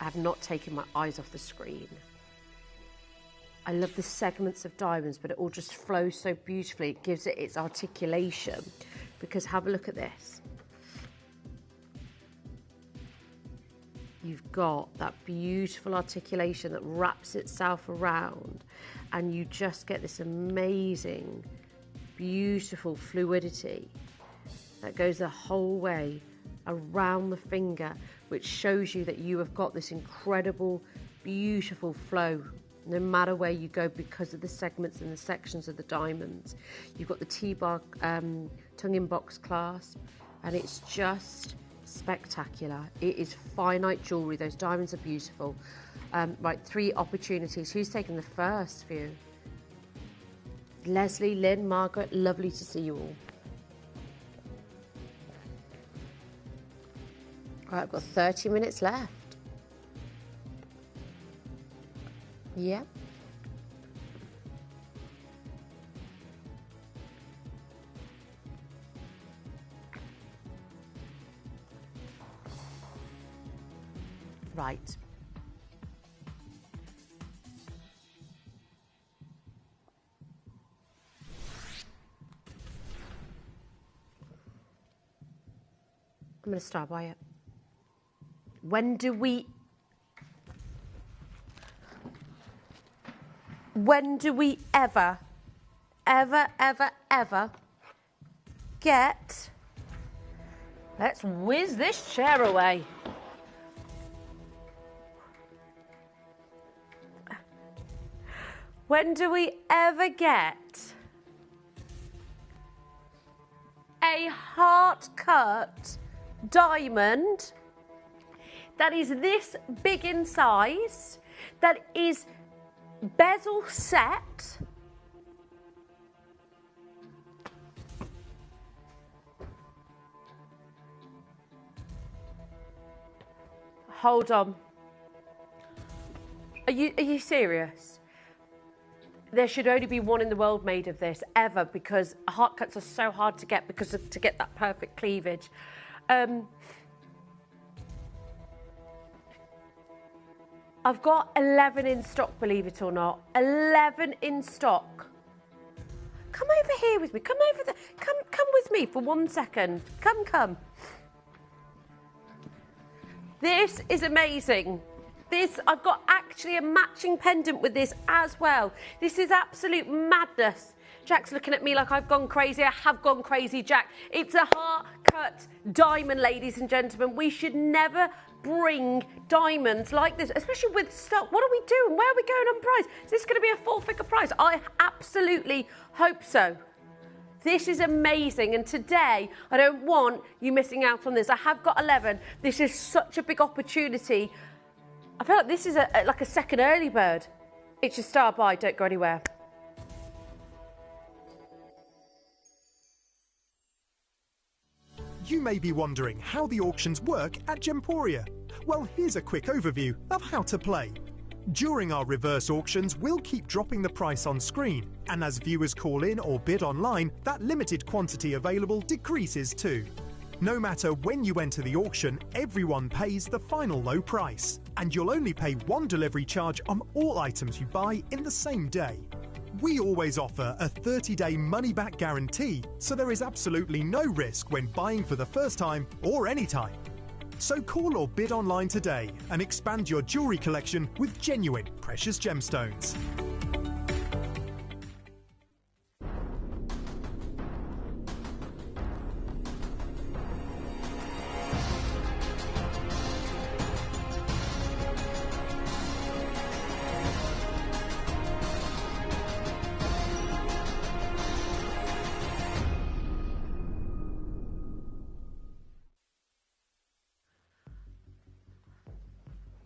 have not taken my eyes off the screen. I love the segments of diamonds, but it all just flows so beautifully. It gives it its articulation. Because have a look at this. You've got that beautiful articulation that wraps itself around, and you just get this amazing, beautiful fluidity that goes the whole way around the finger, which shows you that you have got this incredible, beautiful flow no matter where you go because of the segments and the sections of the diamonds. You've got the T-bar tongue-in box clasp, and it's just spectacular. It is finite jewellery. Those diamonds are beautiful. Right, 3 opportunities. Who's taking the first few? Leslie, Lynn, Margaret, lovely to see you all. Right, I've got 30 minutes left. Yep. Right. I'm going to start by it. When do we ever get... Let's whiz this chair away. When do we ever get a heart cut diamond that is this big in size, that is bezel set, hold on, are you serious? There should only be one in the world made of this, ever, because heart cuts are so hard to get to get that perfect cleavage. I've got 11 in stock, believe it or not. 11 in stock. Come over here with me. Come over there. Come with me for 1 second. Come. This is amazing. I've got actually a matching pendant with this as well. This is absolute madness. Jack's looking at me like I've gone crazy. I have gone crazy, Jack. It's a heart-cut diamond, ladies and gentlemen. We should never bring diamonds like this, especially with stock. What are we doing? Where are we going on price? Is this going to be a four-figure price? I absolutely hope so. This is amazing, and today I don't want you missing out on this. I have got 11. This is such a big opportunity. I feel like this is like a second early bird. It's your star buy, don't go anywhere. You may be wondering how the auctions work at Gemporia. Well, here's a quick overview of how to play. During our reverse auctions, we'll keep dropping the price on screen, and as viewers call in or bid online, that limited quantity available decreases too. No matter when you enter the auction, everyone pays the final low price, and you'll only pay one delivery charge on all items you buy in the same day. We always offer a 30-day money-back guarantee, so there is absolutely no risk when buying for the first time or any time. So call or bid online today and expand your jewellery collection with genuine precious gemstones.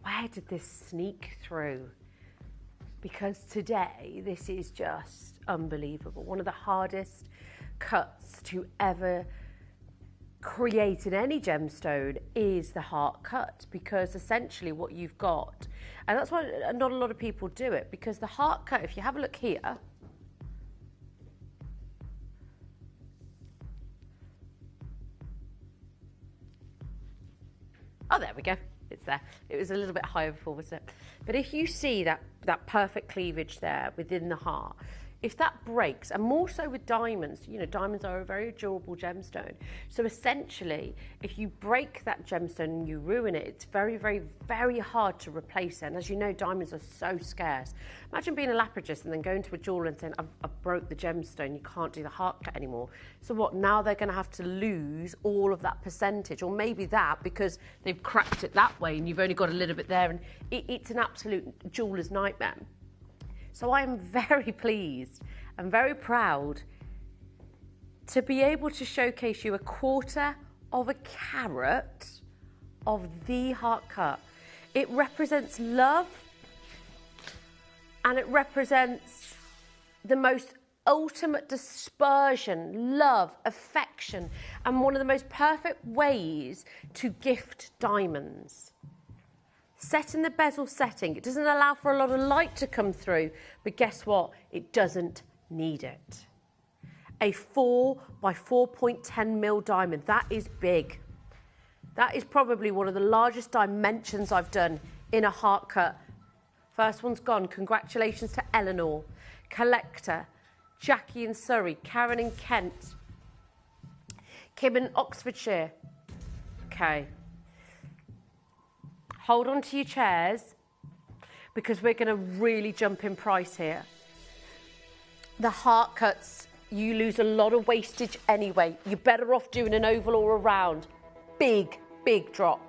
Where did this sneak through? Because today, this is just unbelievable. One of the hardest cuts to ever create in any gemstone is the heart cut, because essentially what you've got, and that's why not a lot of people do it, because the heart cut, if you have a look here, oh, there we go. It's there. It was a little bit higher before, wasn't it? But if you see that perfect cleavage there within the heart, if that breaks, and more so with diamonds, you know, diamonds are a very durable gemstone. So essentially, if you break that gemstone and you ruin it, it's very, very, very hard to replace it. And as you know, diamonds are so scarce. Imagine being a lapidus and then going to a jeweler and saying, I broke the gemstone, you can't do the heart cut anymore. So what, now they're going to have to lose all of that percentage, or maybe that because they've cracked it that way and you've only got a little bit there, and it's an absolute jeweler's nightmare. So I am very pleased and very proud to be able to showcase you 1/4 of a carat of the heart cut. It represents love, and it represents the most ultimate dispersion, love, affection, and one of the most perfect ways to gift diamonds. Set in the bezel setting, it doesn't allow for a lot of light to come through, but guess what? It doesn't need it. A 4 by 4.10 mil diamond, that is big. That is probably one of the largest dimensions I've done in a heart cut. First one's gone. Congratulations to Eleanor, Collector, Jackie in Surrey, Karen in Kent, Kim in Oxfordshire. Okay. Hold on to your chairs because we're going to really jump in price here. The heart cuts, you lose a lot of wastage anyway. You're better off doing an oval or a round. Big, big drop.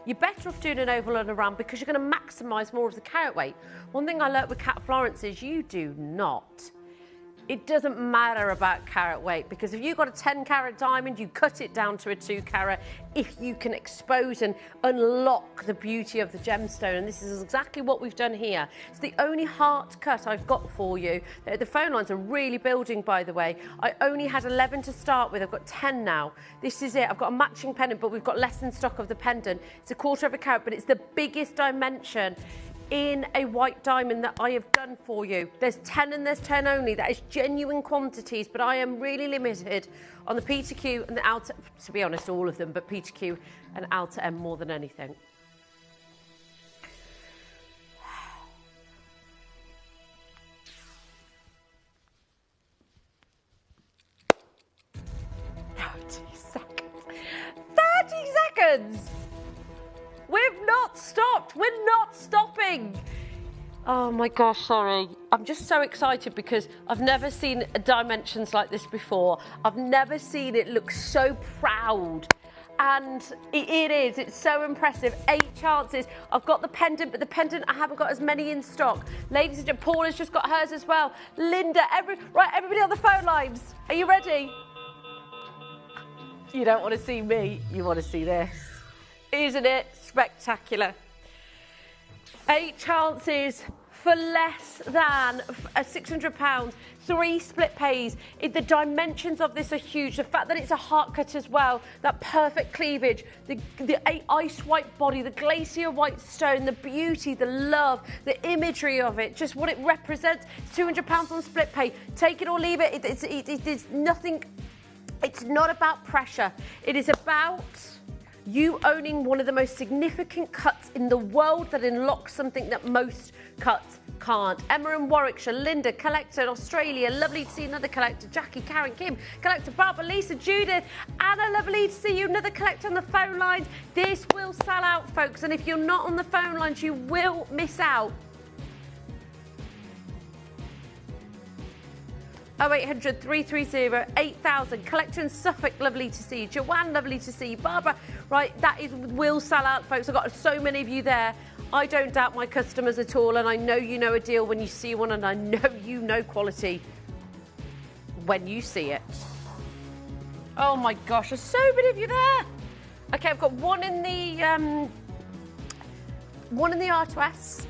You're better off doing an oval and a round because you're going to maximise more of the carat weight. One thing I learnt with Cat Florence is you do not. It doesn't matter about carat weight because if you've got a 10 carat diamond, you cut it down to a 2 carat if you can expose and unlock the beauty of the gemstone. And this is exactly what we've done here. It's the only heart cut I've got for you. The phone lines are really building, by the way. I only had 11 to start with. I've got 10 now. This is it. I've got a matching pendant, but we've got less in stock of the pendant. It's a 1/4 of a carat, but it's the biggest dimension in a white diamond that I have done for you. There's 10 and there's 10 only. That is genuine quantities, but I am really limited on the P2Q and the outer, to be honest, all of them, but P2Q and outer M more than anything. We've not stopped. We're not stopping. Oh my gosh, sorry. I'm just so excited because I've never seen dimensions like this before. I've never seen it look so proud. And it is, it's so impressive. 8 chances. I've got the pendant, but the pendant, I haven't got as many in stock. Ladies and gentlemen, Paula's just got hers as well. Linda, everybody on the phone lines. Are you ready? You don't want to see me, you want to see this. Isn't it spectacular? 8 chances for less than £600. 3 split pays. The dimensions of this are huge. The fact that it's a heart cut as well, that perfect cleavage, the ice white body, the glacier white stone, the beauty, the love, the imagery of it, just what it represents. It's £200 on split pay. Take it or leave it. It's nothing. It's not about pressure. It is about you owning one of the most significant cuts in the world that unlocks something that most cuts can't. Emma in Warwickshire, Linda, Collector in Australia, lovely to see another Collector, Jackie, Karen, Kim, Collector, Barbara, Lisa, Judith, Anna, lovely to see you, another Collector on the phone lines. This will sell out, folks, and if you're not on the phone lines, you will miss out. 0800 330 8000. Collector in Suffolk, lovely to see you. Joanne, lovely to see you. Barbara, right, will sell out, folks. I've got so many of you there. I don't doubt my customers at all, and I know you know a deal when you see one, and I know you know quality when you see it. Oh my gosh, there's so many of you there. Okay, I've got one in the R2S.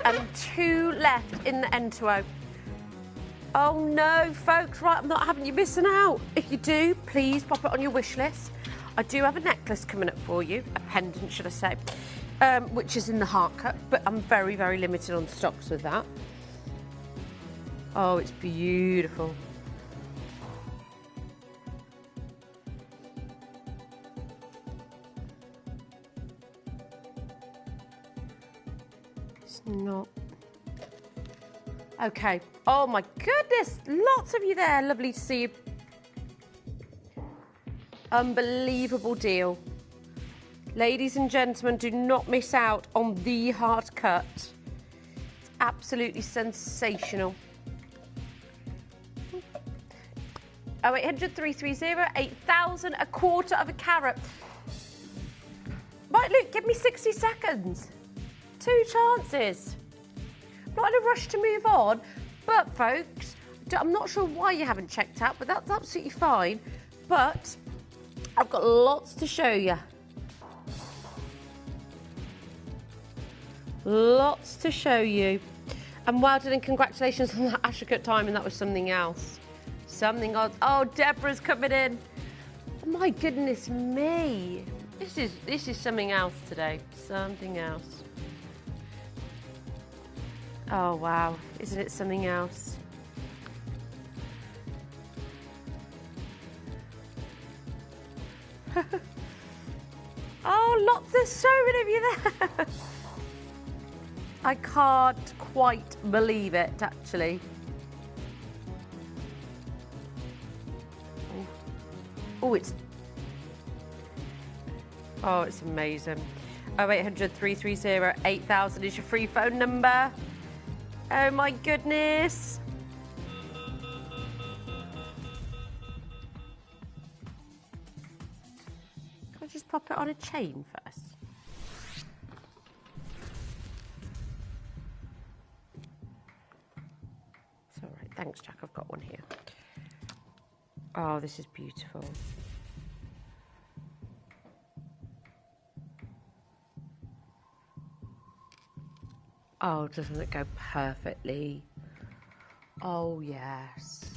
And 2 left in the N2O. Oh no, folks, right, I'm not having you missing out. If you do, please pop it on your wish list. I do have a necklace coming up for you, a pendant, should I say, which is in the heart cut, but I'm very, very limited on stocks with that. Oh, it's beautiful. Not okay. Oh my goodness, lots of you there. Lovely to see you. Unbelievable deal. Ladies and gentlemen, do not miss out on the hard cut. It's absolutely sensational. 0800 330 8000, 1/4 of a carat. Right, Luke, give me 60 seconds. 2 chances. Not in a rush to move on, but folks, I'm not sure why you haven't checked out, but that's absolutely fine. But I've got lots to show you. Lots to show you. And well done and congratulations on that Ashercut diamond. That was something else. Something else. Oh, Deborah's coming in. Oh, my goodness me. This is something else today. Something else. Oh, wow. Isn't it something else? Oh, there's so many of you there. I can't quite believe it, actually. Oh, it's amazing. 0800 330 8000 is your free phone number. Oh my goodness. Can I just pop it on a chain first? It's all right. Thanks, Jack. I've got one here. Oh, this is beautiful. Oh, doesn't it go perfectly? Oh, yes.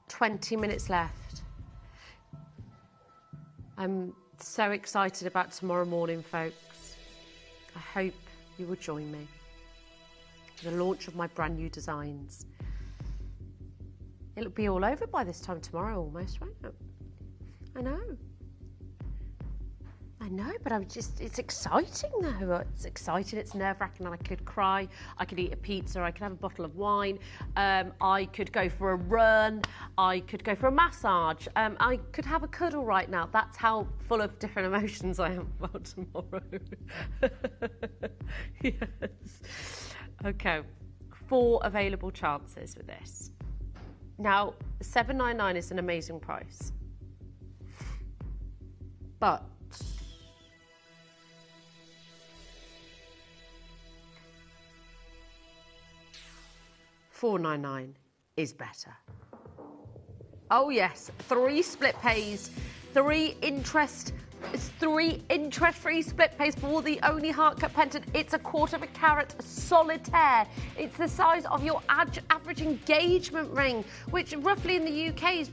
20 minutes left. I'm so excited about tomorrow morning, folks. I hope you will join me for the launch of my brand new designs. It'll be all over by this time tomorrow almost, won't it? I know, but it's exciting though. It's exciting, it's nerve-wracking, and I could cry, I could eat a pizza, I could have a bottle of wine, I could go for a run, I could go for a massage, I could have a cuddle right now. That's how full of different emotions I am about tomorrow. Yes. Okay, 4 available chances with this. Now, $7.99 is an amazing price, but $4.99 is better. Oh yes, 3 split pays, 3 interest-free split pays for the only heart cut pendant. It's a 1/4 carat solitaire. It's the size of your average engagement ring, which roughly in the UK is,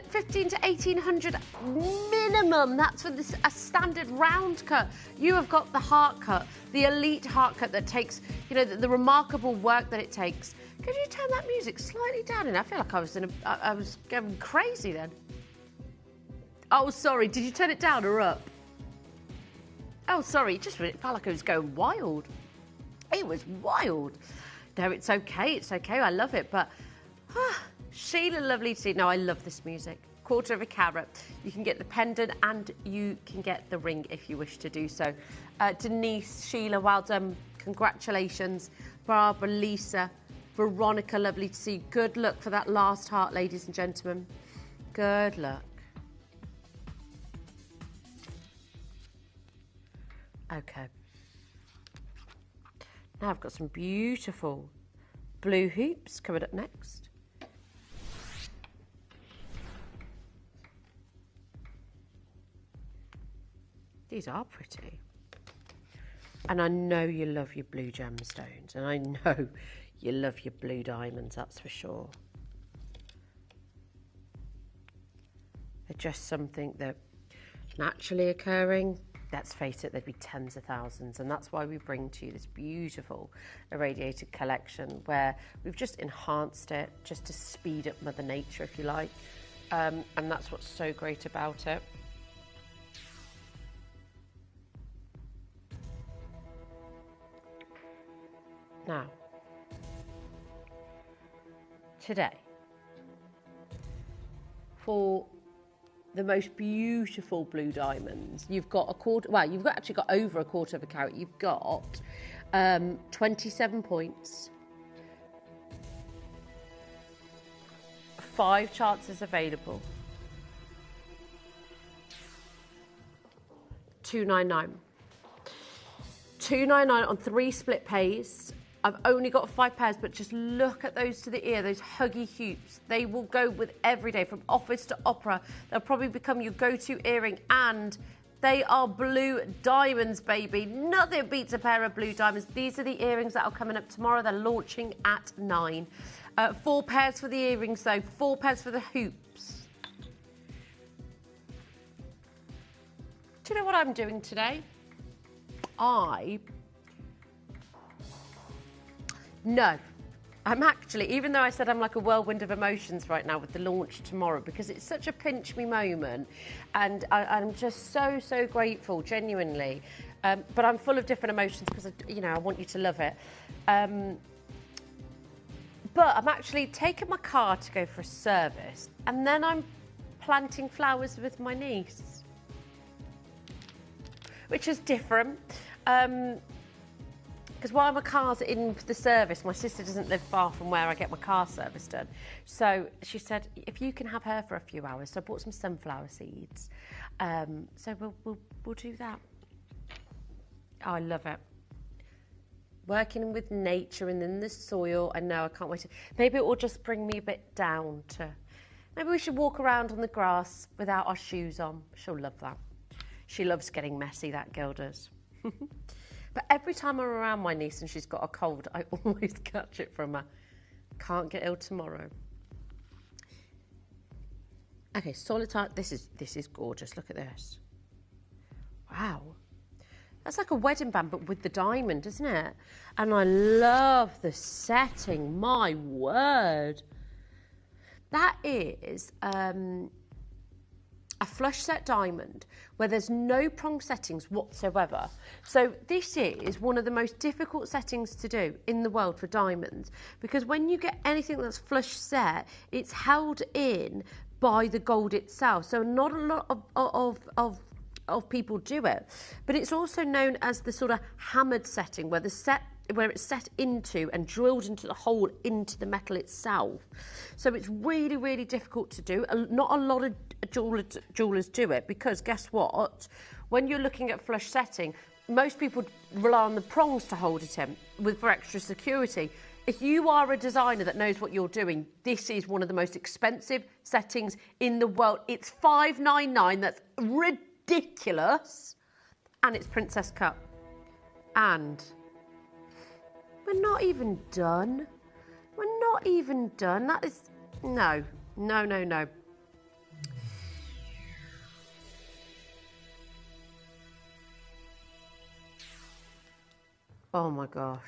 15 to 1800 minimum. That's for a standard round cut. You have got the heart cut, the elite heart cut that takes, the remarkable work that it takes. Could you turn that music slightly down? And I feel like I was going crazy then. Oh, sorry. Did you turn it down or up? Oh, sorry. It felt like it was going wild. It was wild. No, it's okay. It's okay. I love it. But Sheila, lovely to see. No, I love this music. 1/4 carat. You can get the pendant and you can get the ring if you wish to do so. Denise, Sheila, well done. Congratulations. Barbara, Lisa, Veronica, lovely to see you. Good luck for that last heart, ladies and gentlemen. Good luck. Okay. Now I've got some beautiful blue hoops coming up next. These are pretty. And I know you love your blue gemstones, and I know you love your blue diamonds, that's for sure. They're just something that naturally occurring. Let's face it, there'd be tens of thousands, and that's why we bring to you this beautiful irradiated collection where we've just enhanced it just to speed up Mother Nature, if you like, and that's what's so great about it. Now, today, for the most beautiful blue diamonds, you've got actually got over a 1/4 carat. You've got 27 points, 5 chances available, $2.99. $2.99 on 3 split pays. I've only got 5 pairs, but just look at those to the ear, those huggy hoops. They will go with every day, from office to opera. They'll probably become your go-to earring, and they are blue diamonds, baby. Nothing beats a pair of blue diamonds. These are the earrings that are coming up tomorrow. They're launching at 9. 4 pairs for the earrings, though. 4 pairs for the hoops. Do you know what I'm doing today? No, I'm actually, even though I said I'm like a whirlwind of emotions right now with the launch tomorrow, because it's such a pinch me moment, and I'm just so, so grateful, genuinely. But I'm full of different emotions because, you know, I want you to love it. But I'm actually taking my car to go for a service, and then I'm planting flowers with my niece, which is different. Because while my car's in for the service, my sister doesn't live far from where I get my car service done. So she said, if you can have her for a few hours. So I bought some sunflower seeds. So we'll do that. Oh, I love it. Working with nature and in the soil. I know, I can't wait to... Maybe it will just bring me a bit down to... Maybe we should walk around on the grass without our shoes on. She'll love that. She loves getting messy, that girl does. But every time I'm around my niece and she's got a cold, I always catch it from her. Can't get ill tomorrow. Okay, solitaire. This is gorgeous. Look at this. Wow. That's like a wedding band, but with the diamond, isn't it? And I love the setting. My word. That is a flush set diamond where there's no prong settings whatsoever. So this is one of the most difficult settings to do in the world for diamonds, because when you get anything that's flush set, it's held in by the gold itself. So not a lot of people do it, but it's also known as the sort of hammered setting where it's set into and drilled into the hole into the metal itself. So it's really, really difficult to do. Not a lot of jewelers do it, because guess what? When you're looking at flush setting, most people rely on the prongs to hold it in for extra security. If you are a designer that knows what you're doing, this is one of the most expensive settings in the world. It's $599. That's ridiculous. And it's princess cut. And we're not even done. We're not even done. That is... No. No, no, no. Oh my gosh.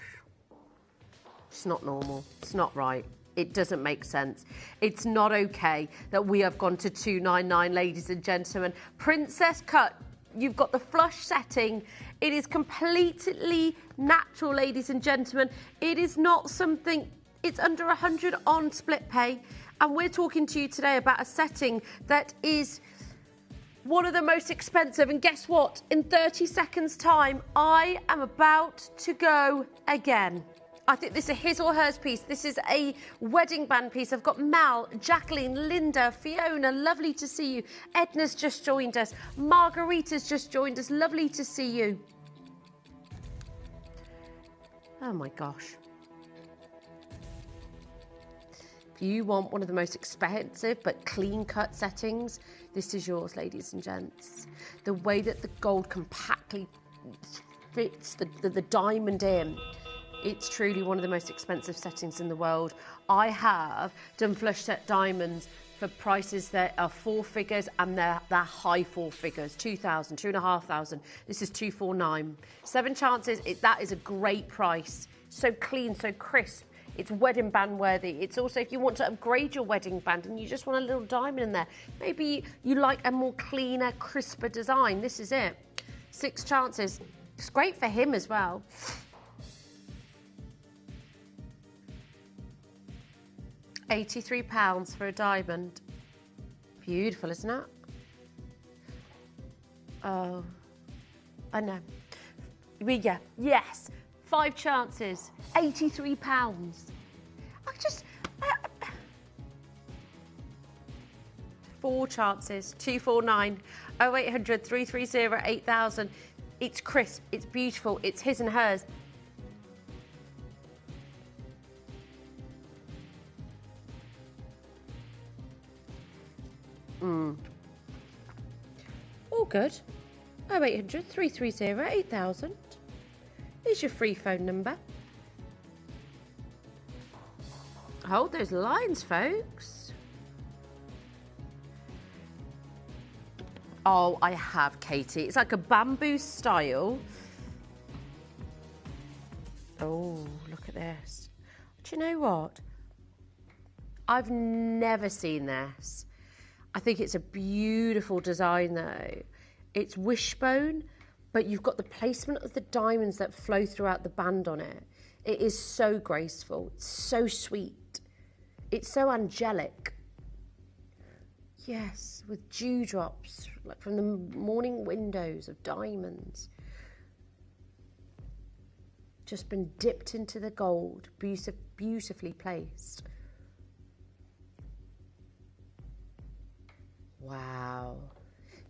It's not normal. It's not right. It doesn't make sense. It's not okay that we have gone to $299, ladies and gentlemen. Princess cut. You've got the flush setting. It is completely natural, ladies and gentlemen. It is not something... It's under 100 on split pay. And we're talking to you today about a setting that is one of the most expensive. And guess what? In 30 seconds' time, I am about to go again. I think this is a his or hers piece. This is a wedding band piece. I've got Mal, Jacqueline, Linda, Fiona, lovely to see you. Edna's just joined us. Margarita's just joined us. Lovely to see you. Oh my gosh. If you want one of the most expensive but clean cut settings, this is yours, ladies and gents. The way that the gold compactly fits the diamond in. It's truly one of the most expensive settings in the world. I have done flush set diamonds for prices that are four figures, and they're high four figures, 2,000, 2,500. This is 249. 7 chances, that is a great price. So clean, so crisp. It's wedding band worthy. It's also, if you want to upgrade your wedding band and you just want a little diamond in there, maybe you like a more cleaner, crisper design. This is it. 6 chances. It's great for him as well. £83 for a diamond. Beautiful, isn't it? Oh, I know. Yeah, yes. 5 chances. £83. I just... 4 chances. 249. 0800 330 8000. It's crisp. It's beautiful. It's his and hers. All good. 0800 330 8000. Here's your free phone number. Hold those lines, folks. Oh, I have, Katie. It's like a bamboo style. Oh, look at this. Do you know what? I've never seen this. I think it's a beautiful design though. It's wishbone, but you've got the placement of the diamonds that flow throughout the band on it. It is so graceful. It's so sweet. It's so angelic. Yes, with dewdrops, like from the morning windows of diamonds. Just been dipped into the gold, beautifully placed. Wow.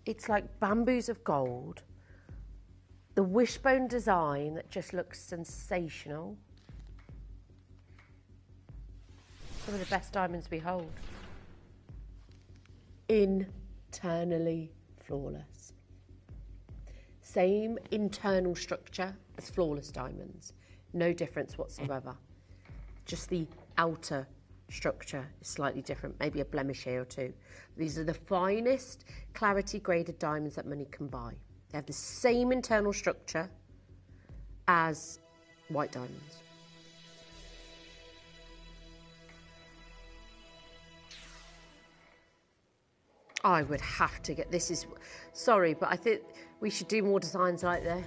It's like bamboos of gold. The wishbone design that just looks sensational. Some of the best diamonds we hold. Internally flawless. Same internal structure as flawless diamonds. No difference whatsoever. Just the outer structure is slightly different, maybe a blemish here or two. These are the finest clarity graded diamonds that money can buy. They have the same internal structure as white diamonds. I would have to get, this is, sorry, but I think we should do more designs like this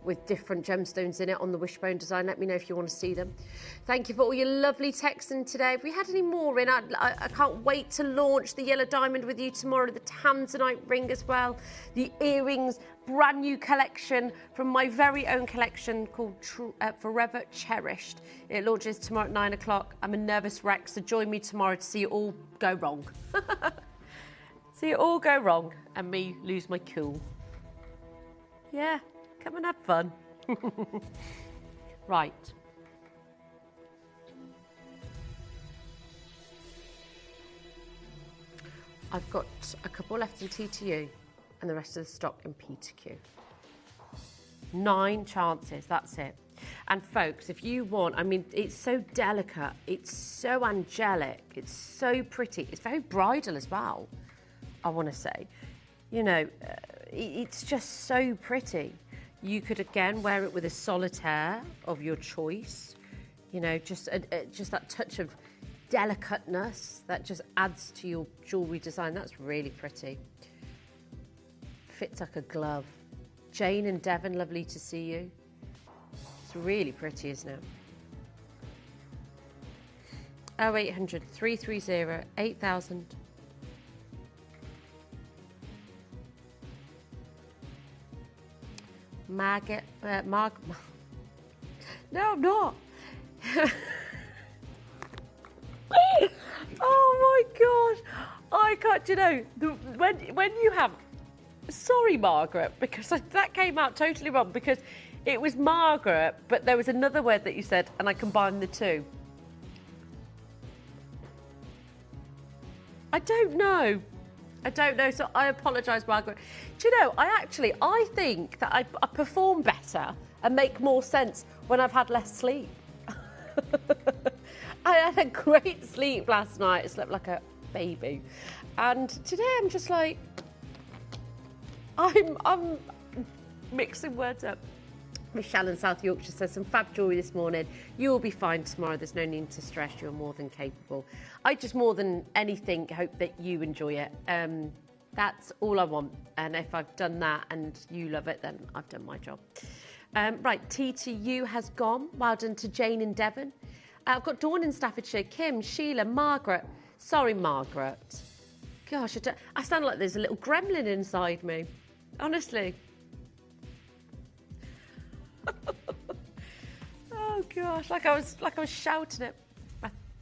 with different gemstones in it on the wishbone design. Let me know if you want to see them. Thank you for all your lovely texts in today. If we had any more in, I can't wait to launch the yellow diamond with you tomorrow, the tanzanite ring as well, the earrings, brand new collection from my very own collection called Forever Cherished. It launches tomorrow at 9 o'clock. I'm a nervous wreck, so join me tomorrow to see it all go wrong. See it all go wrong and me lose my cool. Yeah. Come and have fun. Right. I've got a couple left in TTU and the rest of the stock in P2Q. 9 chances, that's it. And folks, if you want, I mean, it's so delicate, it's so angelic, it's so pretty, it's very bridal as well, I want to say. You know, it's just so pretty. You could, again, wear it with a solitaire of your choice. You know, just that touch of delicateness that just adds to your jewellery design. That's really pretty. Fits like a glove. Jane and Devon, lovely to see you. It's really pretty, isn't it? 0800 330 8000. Margaret, no, I'm not. Oh my gosh, I can't. You know, when you have, sorry, Margaret, because that came out totally wrong because it was Margaret, but there was another word that you said, and I combined the two. I don't know, so I apologise, Margaret. Do you know, I think that I perform better and make more sense when I've had less sleep. I had a great sleep last night. I slept like a baby. And today I'm just like, I'm mixing words up. Michelle in South Yorkshire says, some fab jewellery this morning. You'll be fine tomorrow. There's no need to stress. You're more than capable. I just more than anything hope that you enjoy it. That's all I want. And if I've done that and you love it, then I've done my job. Right, TTU has gone. Well done to Jane and Devon. I've got Dawn in Staffordshire, Kim, Sheila, Margaret. Sorry, Margaret. Gosh, I sound like there's a little gremlin inside me. Honestly. Oh gosh, like I was shouting it.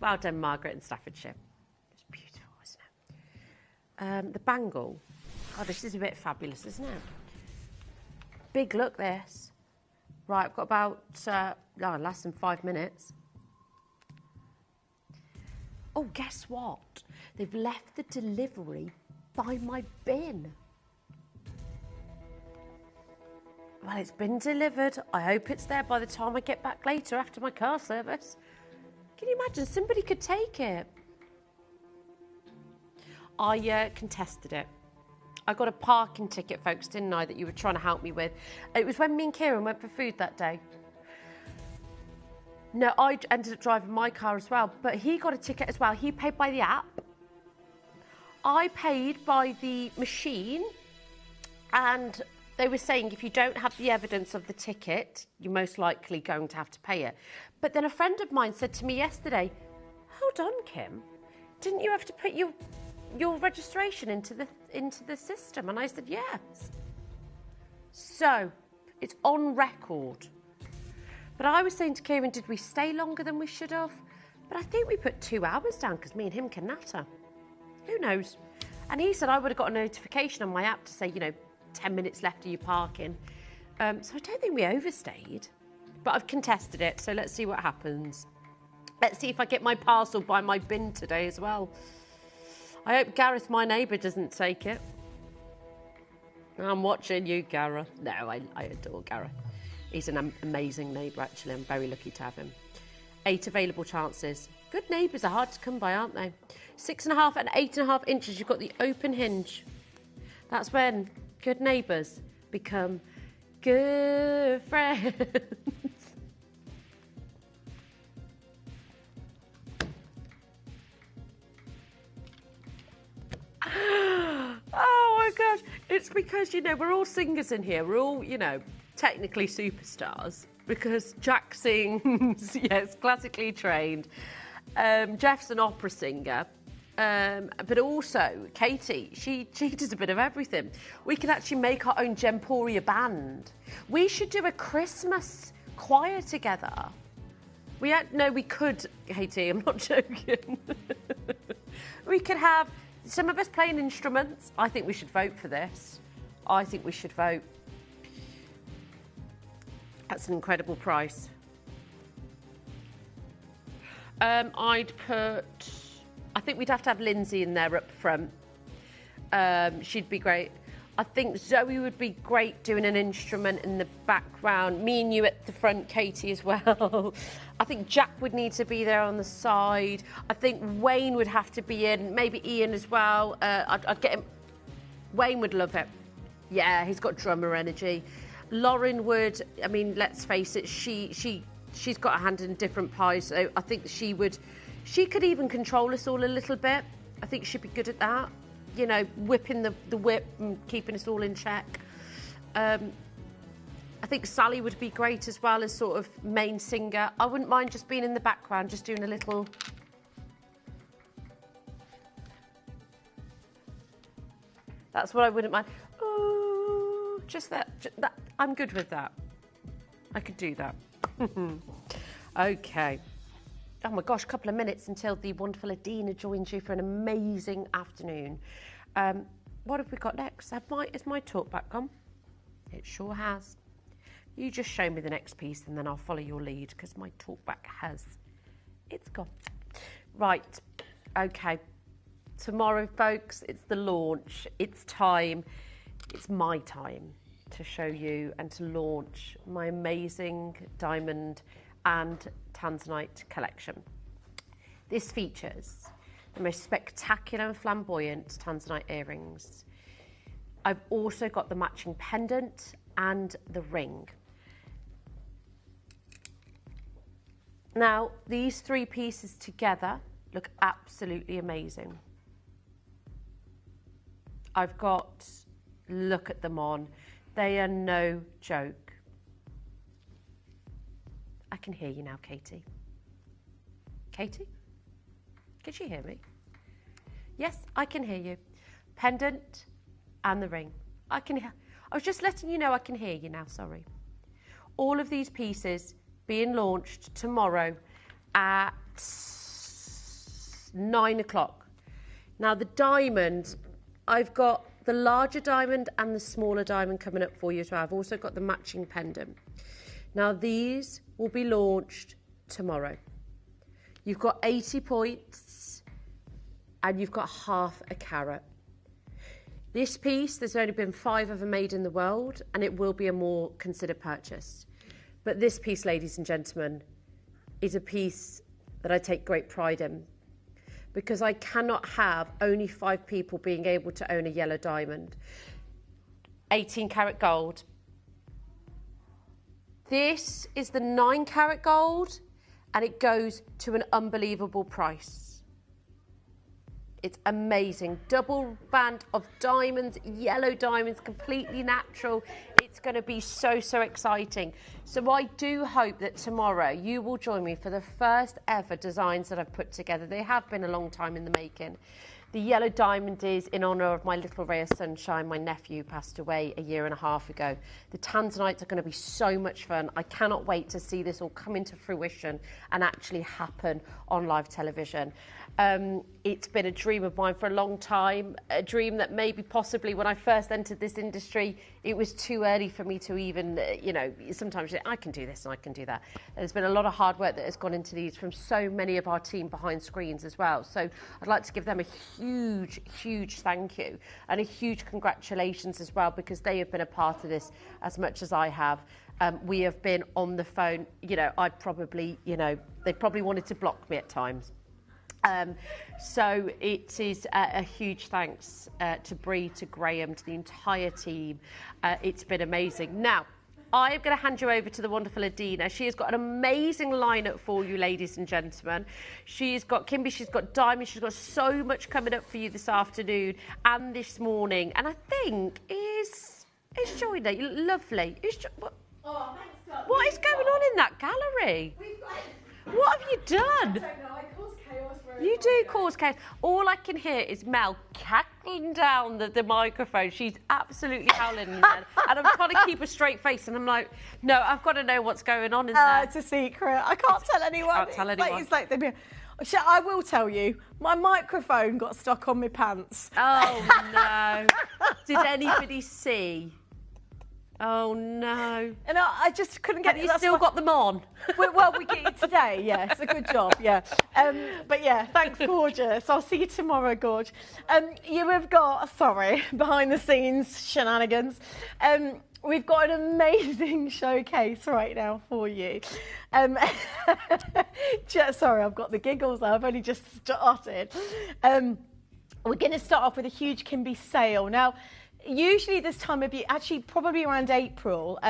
Well done, Margaret in Staffordshire. It's beautiful, isn't it? The bangle. Oh, this is a bit fabulous, isn't it? Big look, this. Right, I've got about less than 5 minutes. Oh, guess what? They've left the delivery by my bin. Well, it's been delivered. I hope it's there by the time I get back later after my car service. Can you imagine? Somebody could take it. I contested it. I got a parking ticket, folks, didn't I, that you were trying to help me with. It was when me and Kieran went for food that day. No, I ended up driving my car as well, but he got a ticket as well. He paid by the app. I paid by the machine, and they were saying if you don't have the evidence of the ticket, you're most likely going to have to pay it. But then a friend of mine said to me yesterday, hold on, Kim, didn't you have to put your registration into the system? And I said, yes. So it's on record. But I was saying to Kieran, did we stay longer than we should have? But I think we put 2 hours down because me and him can natter. Who knows? And he said I would have got a notification on my app to say, 10 minutes left of your parking. So I don't think we overstayed. But I've contested it, so let's see what happens. Let's see if I get my parcel by my bin today as well. I hope Gareth, my neighbour, doesn't take it. I'm watching you, Gareth. No, I adore Gareth. He's an amazing neighbour, actually. I'm very lucky to have him. 8 available chances. Good neighbours are hard to come by, aren't they? 6.5 and 8.5 inches. You've got the open hinge. That's when good neighbours become good friends. Oh my gosh. It's because, we're all singers in here. We're all, technically superstars because Jack sings, yes, classically trained. Jeff's an opera singer. But also, Katie, she does a bit of everything. We can actually make our own Gemporia band. We should do a Christmas choir together. We could, Katie, I'm not joking. We could have some of us playing instruments. I think we should vote for this. I think we should vote. That's an incredible price. I think we'd have to have Lindsay in there up front. She'd be great. I think Zoe would be great doing an instrument in the background. Me and you at the front, Katie, as well. I think Jack would need to be there on the side. I think Wayne would have to be in, maybe Ian as well. I'd get him. Wayne would love it. Yeah, he's got drummer energy. Lauren would, let's face it, she's got a hand in different pies, so I think she could even control us all a little bit. I think she'd be good at that. Whipping the whip and keeping us all in check. I think Sally would be great as well as sort of main singer. I wouldn't mind just being in the background, just doing a little... That's what I wouldn't mind. Ooh, just that. I'm good with that. I could do that. Okay. Oh my gosh, a couple of minutes until the wonderful Adina joins you for an amazing afternoon. What have we got next? Is my talk back gone? It sure has. You just show me the next piece and then I'll follow your lead because my talk back it's gone. Right, okay. Tomorrow, folks, it's the launch. It's time. It's my time to show you and to launch my amazing diamond and tanzanite collection. This features the most spectacular and flamboyant tanzanite earrings. I've also got the matching pendant and the ring. Now, these 3 pieces together look absolutely amazing. Look at them on. They are no joke. I can hear you now, Katie. Katie? Can she hear me? Yes, I can hear you. Pendant and the ring. I was just letting you know I can hear you now, sorry. All of these pieces being launched tomorrow at 9 o'clock. Now the diamond, I've got the larger diamond and the smaller diamond coming up for you as well. I've also got the matching pendant. Now these will be launched tomorrow. You've got 80 points and you've got half a carat. This piece, there's only been 5 of them made in the world and it will be a more considered purchase. But this piece, ladies and gentlemen, is a piece that I take great pride in because I cannot have only 5 people being able to own a yellow diamond. 18 karat gold. This is the 9 karat gold and it goes to an unbelievable price. It's amazing. Double band of diamonds, yellow diamonds, completely natural. It's going to be so, so exciting. So I do hope that tomorrow you will join me for the first ever designs that I've put together. They have been a long time in the making. The yellow diamond is in honour of my little ray of sunshine. My nephew passed away a year and a half ago. The tanzanites are going to be so much fun. I cannot wait to see this all come into fruition and actually happen on live television. It's been a dream of mine for a long time, a dream that maybe possibly when I first entered this industry, it was too early for me to even, you know, sometimes I can do this and I can do that. There's been a lot of hard work that has gone into these from so many of our team behind screens as well. So I'd like to give them a huge, huge thank you and a huge congratulations as well, because they have been a part of this as much as I have. We have been on the phone, you know, I'd probably, you know, they probably wanted to block me at times. So it is a huge thanks to Bree, to Graham, to the entire team. It's been amazing. Now, I am going to hand you over to the wonderful Adina. She has got an amazing lineup for you, ladies and gentlemen. She's got Kimby, she's got Diamond, she's got so much coming up for you this afternoon and this morning. And I think is Joyner lovely? Oh, thanks, God. What is going on in that gallery? What have you done? I don't know. I cause chaos. You do cause chaos. All I can hear is Mel cackling down the microphone. She's absolutely howling in there. And I'm trying to keep a straight face. And I'm like, no, I've got to know what's going on in there. It's a secret. I can't tell anyone. Can't tell anyone. It's like I will tell you, my microphone got stuck on my pants. Oh, no. Did anybody see? Oh, no. And I just couldn't get it. Have you still got them on? Well, we get it today, yes. A good job, yeah. But yeah, thanks, gorgeous. I'll see you tomorrow, gorge. You have got, sorry, behind the scenes shenanigans. We've got an amazing showcase right now for you. Sorry, I've got the giggles. I've only just started. We're going to start off with a huge Kimby sale. Now, usually this time of year, actually probably around April,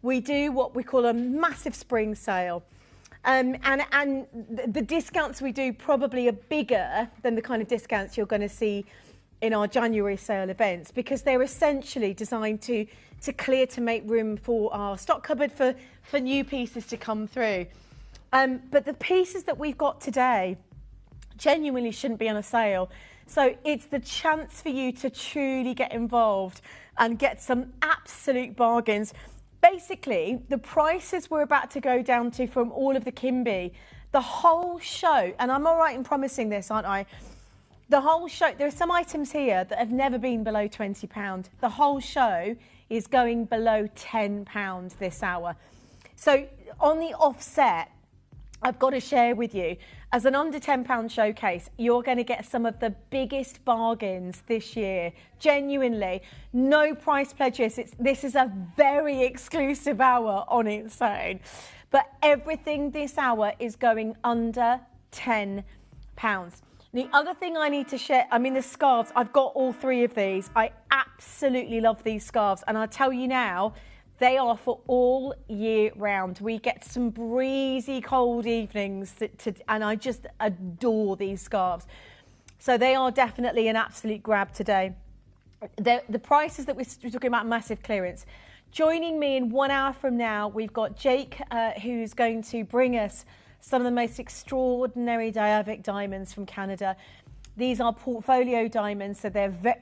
we do what we call a massive spring sale. And the discounts we do probably are bigger than the kind of discounts you're going to see in our January sale events, because they're essentially designed to clear, to make room for our stock cupboard for new pieces to come through. But the pieces that we've got today genuinely shouldn't be on a sale. So it's the chance for you to truly get involved and get some absolute bargains. Basically, the prices we're about to go down to from all of the Kimby, the whole show, and I'm all right in promising this, aren't I? The whole show, there are some items here that have never been below £20. The whole show is going below £10 this hour. So on the offset, I've got to share with you, as an under £10 showcase, you're going to get some of the biggest bargains this year. Genuinely, no price pledges. This is a very exclusive hour on its own. But everything this hour is going under £10. The other thing I need to share, I mean, the scarves, I've got all three of these. I absolutely love these scarves. And I'll tell you now, they are for all year round. We get some breezy, cold evenings, and I just adore these scarves. So they are definitely an absolute grab today. The prices that we're talking about, massive clearance. Joining me in 1 hour from now, we've got Jake, who's going to bring us some of the most extraordinary Diavic diamonds from Canada. These are portfolio diamonds, so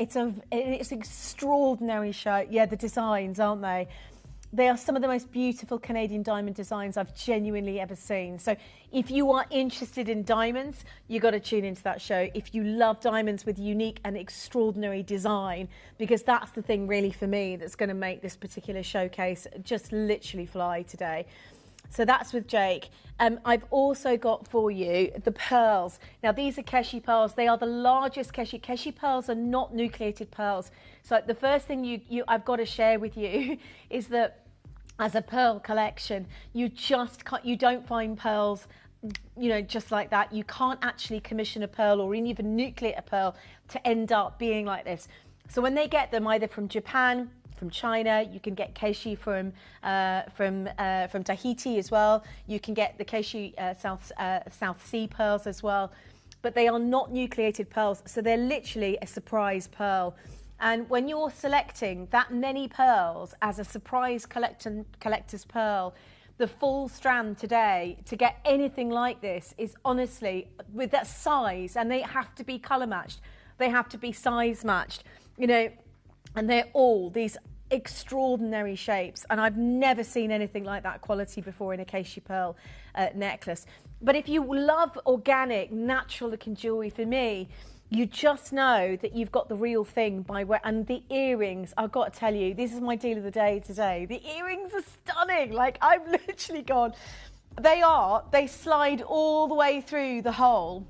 it's an extraordinary show. Yeah, the designs, aren't they? They are some of the most beautiful Canadian diamond designs I've genuinely ever seen. So if you are interested in diamonds, you've got to tune into that show. If you love diamonds with unique and extraordinary design, because that's the thing really for me that's going to make this particular showcase just literally fly today. So that's with Jake. I've also got for you the pearls. Now, these are Keshi pearls. They are the largest Keshi. Keshi pearls are not nucleated pearls. So the first thing I've got to share with you is that as a pearl collection, you don't find pearls, you know, just like that. You can't actually commission a pearl or even nucleate a pearl to end up being like this. So when they get them either from Japan, from China. You can get Keishi from Tahiti as well. You can get the Keishi South Sea pearls as well. But they are not nucleated pearls, so they're literally a surprise pearl. And when you're selecting that many pearls as a surprise collector's pearl, the full strand today, to get anything like this is honestly, with that size, and they have to be colour matched, they have to be size matched, you know, and they're all these extraordinary shapes. And I've never seen anything like that quality before in a Keishi pearl necklace. But if you love organic, natural looking jewellery, for me, you just know that you've got the real thing and the earrings, I've got to tell you, this is my deal of the day today. The earrings are stunning. Like, I've literally gone, they slide all the way through the hole,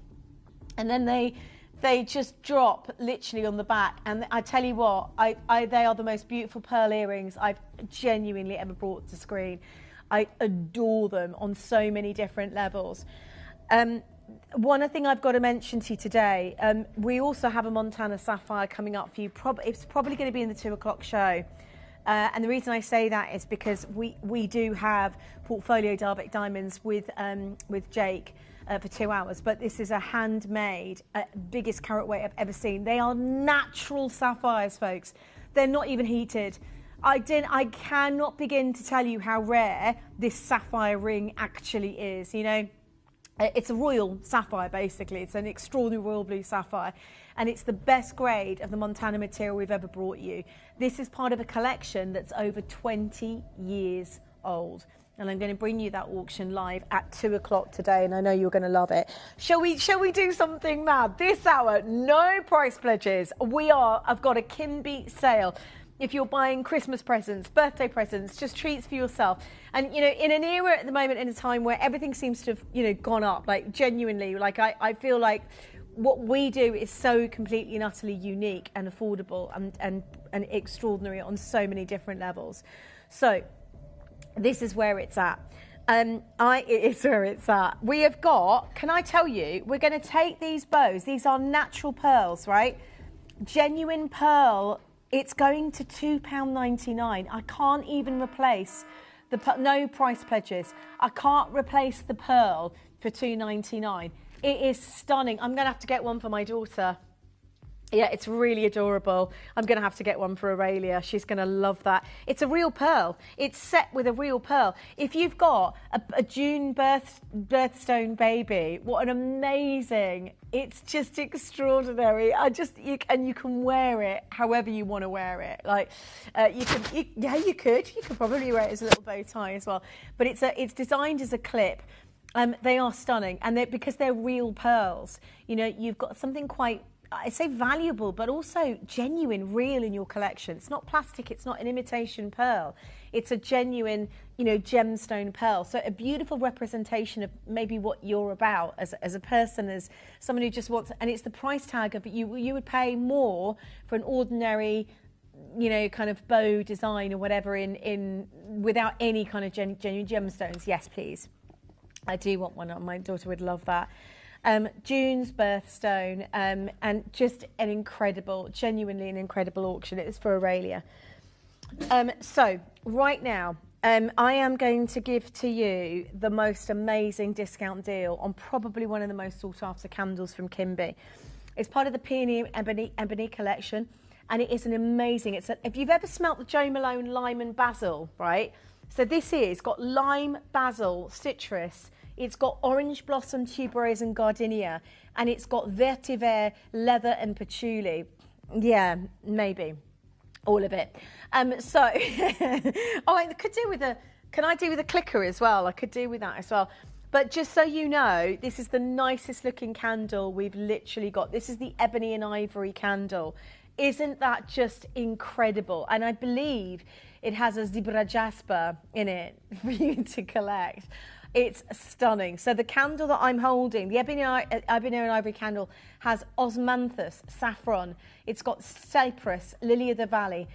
and then they just drop literally on the back. And I tell you what, they are the most beautiful pearl earrings I've genuinely ever brought to screen. I adore them on so many different levels. One thing I've got to mention to you today, we also have a Montana Sapphire coming up for you. It's probably going to be in the 2 o'clock show. And the reason I say that is because we do have portfolio Darvik diamonds with Jake for 2 hours. But this is a handmade, biggest carat weight I've ever seen. They are natural sapphires, folks. They're not even heated. I cannot begin to tell you how rare this sapphire ring actually is, you know. It's a royal sapphire, basically. It's an extraordinary royal blue sapphire. And it's the best grade of the Montana material we've ever brought you. This is part of a collection that's over 20 years old. And I'm going to bring you that auction live at 2 o'clock today, and I know you're going to love it. Shall we do something mad? This hour, no price pledges. I've got a Kimby sale. If you're buying Christmas presents, birthday presents, just treats for yourself. And, you know, in an era at the moment, in a time where everything seems to have, you know, gone up, like genuinely, like I feel like what we do is so completely and utterly unique and affordable and extraordinary on so many different levels. So this is where it's at. It is where it's at. We have got, can I tell you, we're going to take these bows. These are natural pearls, right? Genuine pearl. It's going to £2.99. I can't even replace no price pledges. I can't replace the pearl for £2.99. It is stunning. I'm going to have to get one for my daughter. Yeah, it's really adorable. I'm going to have to get one for Aurelia. She's going to love that. It's a real pearl. It's set with a real pearl. If you've got a June birthstone baby, what an amazing, it's just extraordinary. You can wear it however you want to wear it. Like, you could probably wear it as a little bow tie as well. But it's designed as a clip. They are stunning. And because they're real pearls, you know, you've got something quite, I say valuable, but also genuine, real in your collection. It's not plastic, it's not an imitation pearl. It's a genuine, you know, gemstone pearl. So a beautiful representation of maybe what you're about as a person, as someone who just wants, and it's the price tag of you would pay more for an ordinary, you know, kind of bow design or whatever in without any kind of genuine gemstones. Yes, please. I do want one. My daughter would love that. June's birthstone, and just an incredible, genuinely an incredible auction. It is for Aurelia. So right now, I am going to give to you the most amazing discount deal on probably one of the most sought after candles from Kimby. It's part of the Peony Ebony collection, and it is an amazing, if you've ever smelt the Jo Malone lime and basil, right? So this is got lime, basil, citrus. It's got orange blossom, tuberose and gardenia. And it's got vetiver, leather and patchouli. Yeah, maybe. All of it. So, I could do with can I do with a clicker as well? I could do with that as well. But just so you know, this is the nicest looking candle we've literally got. This is the ebony and ivory candle. Isn't that just incredible? And I believe it has a zebra jasper in it for you to collect. It's stunning. So the candle that I'm holding, the ebony and ivory candle, has osmanthus, saffron. It's got cypress, lily of the valley,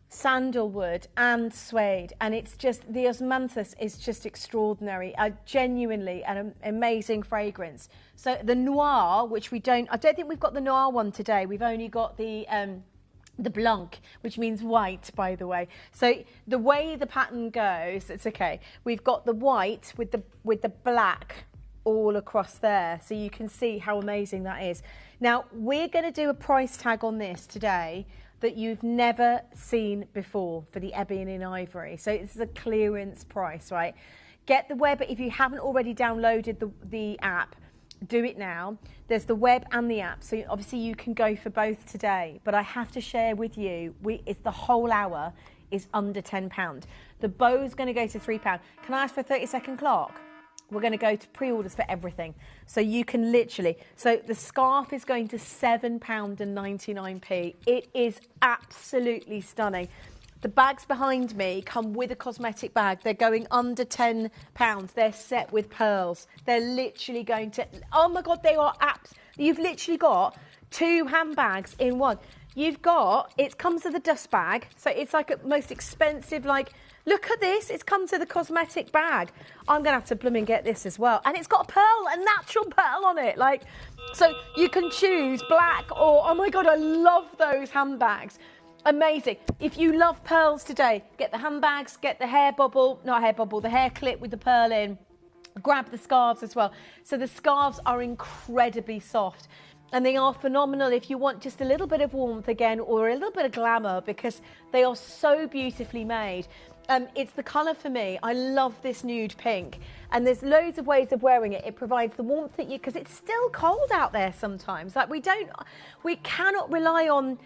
sandalwood and suede. And it's just, the osmanthus is just extraordinary. Genuinely an amazing fragrance. So the noir, which I don't think we've got the noir one today. We've only got the the blanc, which means white, by the way. So the way the pattern goes, it's okay. We've got the white with the black all across there, so you can see how amazing that is. Now we're going to do a price tag on this today that you've never seen before for the ebony and ivory. So it's a clearance price, right? Get the web if you haven't already downloaded the app. Do it now. There's the web and the app, so obviously you can go for both today, but I have to share with you, it's the whole hour is under £10. The bow's going to go to £3. Can I ask for a 30-second clock? We're going to go to pre-orders for everything, so you can literally, so the scarf is going to £7.99. It is absolutely stunning. The bags behind me come with a cosmetic bag. They're going under £10. They're set with pearls. They're literally going to, oh my God, they are you've literally got 2 handbags in one. You've got, it comes with a dust bag. So it's like a most expensive, like, look at this. It's come to the cosmetic bag. I'm going to have to blooming get this as well. And it's got a pearl, a natural pearl on it. Like, so you can choose black or, oh my God, I love those handbags. Amazing. If you love pearls today, get the handbags, get the hair bubble, not hair bubble, the hair clip with the pearl in. Grab the scarves as well. So the scarves are incredibly soft and they are phenomenal if you want just a little bit of warmth again or a little bit of glamour, because they are so beautifully made. It's the colour for me. I love this nude pink, and there's loads of ways of wearing it. It provides the warmth that because it's still cold out there sometimes. Like we cannot rely on,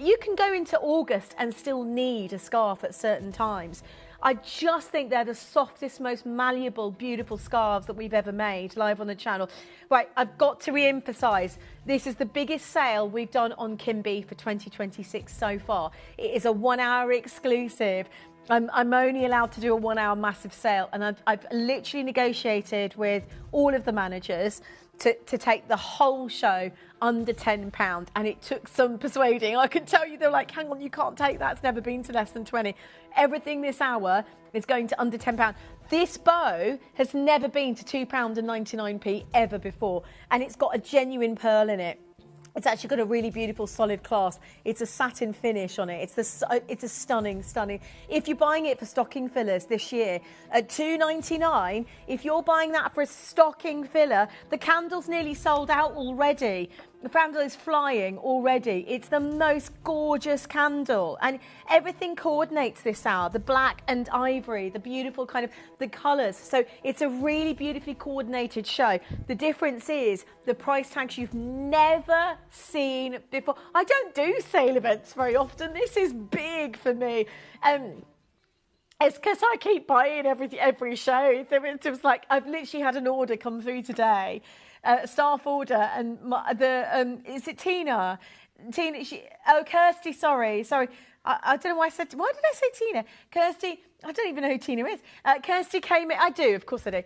you can go into August and still need a scarf at certain times. I just think they're the softest, most malleable, beautiful scarves that we've ever made live on the channel. Right, I've got to re-emphasise, this is the biggest sale we've done on Kimby for 2026 so far. It is a 1 hour exclusive. I'm only allowed to do a 1 hour massive sale, and I've literally negotiated with all of the managers to take the whole show under £10, and it took some persuading. I can tell you, they're like, hang on, you can't take that, it's never been to less than 20. Everything this hour is going to under £10. This bow has never been to £2.99 ever before, and it's got a genuine pearl in it. It's actually got a really beautiful solid clasp. It's a satin finish on it. It's a stunning. If you're buying it for stocking fillers this year at £2.99, if you're buying that for a stocking filler, the candle's nearly sold out already. The candle is flying already. It's the most gorgeous candle, and everything coordinates this hour. The black and ivory, the beautiful kind of the colours. So it's a really beautifully coordinated show. The difference is the price tags you've never seen before. I don't do sale events very often. This is big for me. It's because I keep buying every show. It was like I've literally had an order come through today. Staff order, and is it Tina? Kirsty, sorry. I don't know why did I say Tina? Kirsty, I don't even know who Tina is. Kirsty came in, I do, of course I do.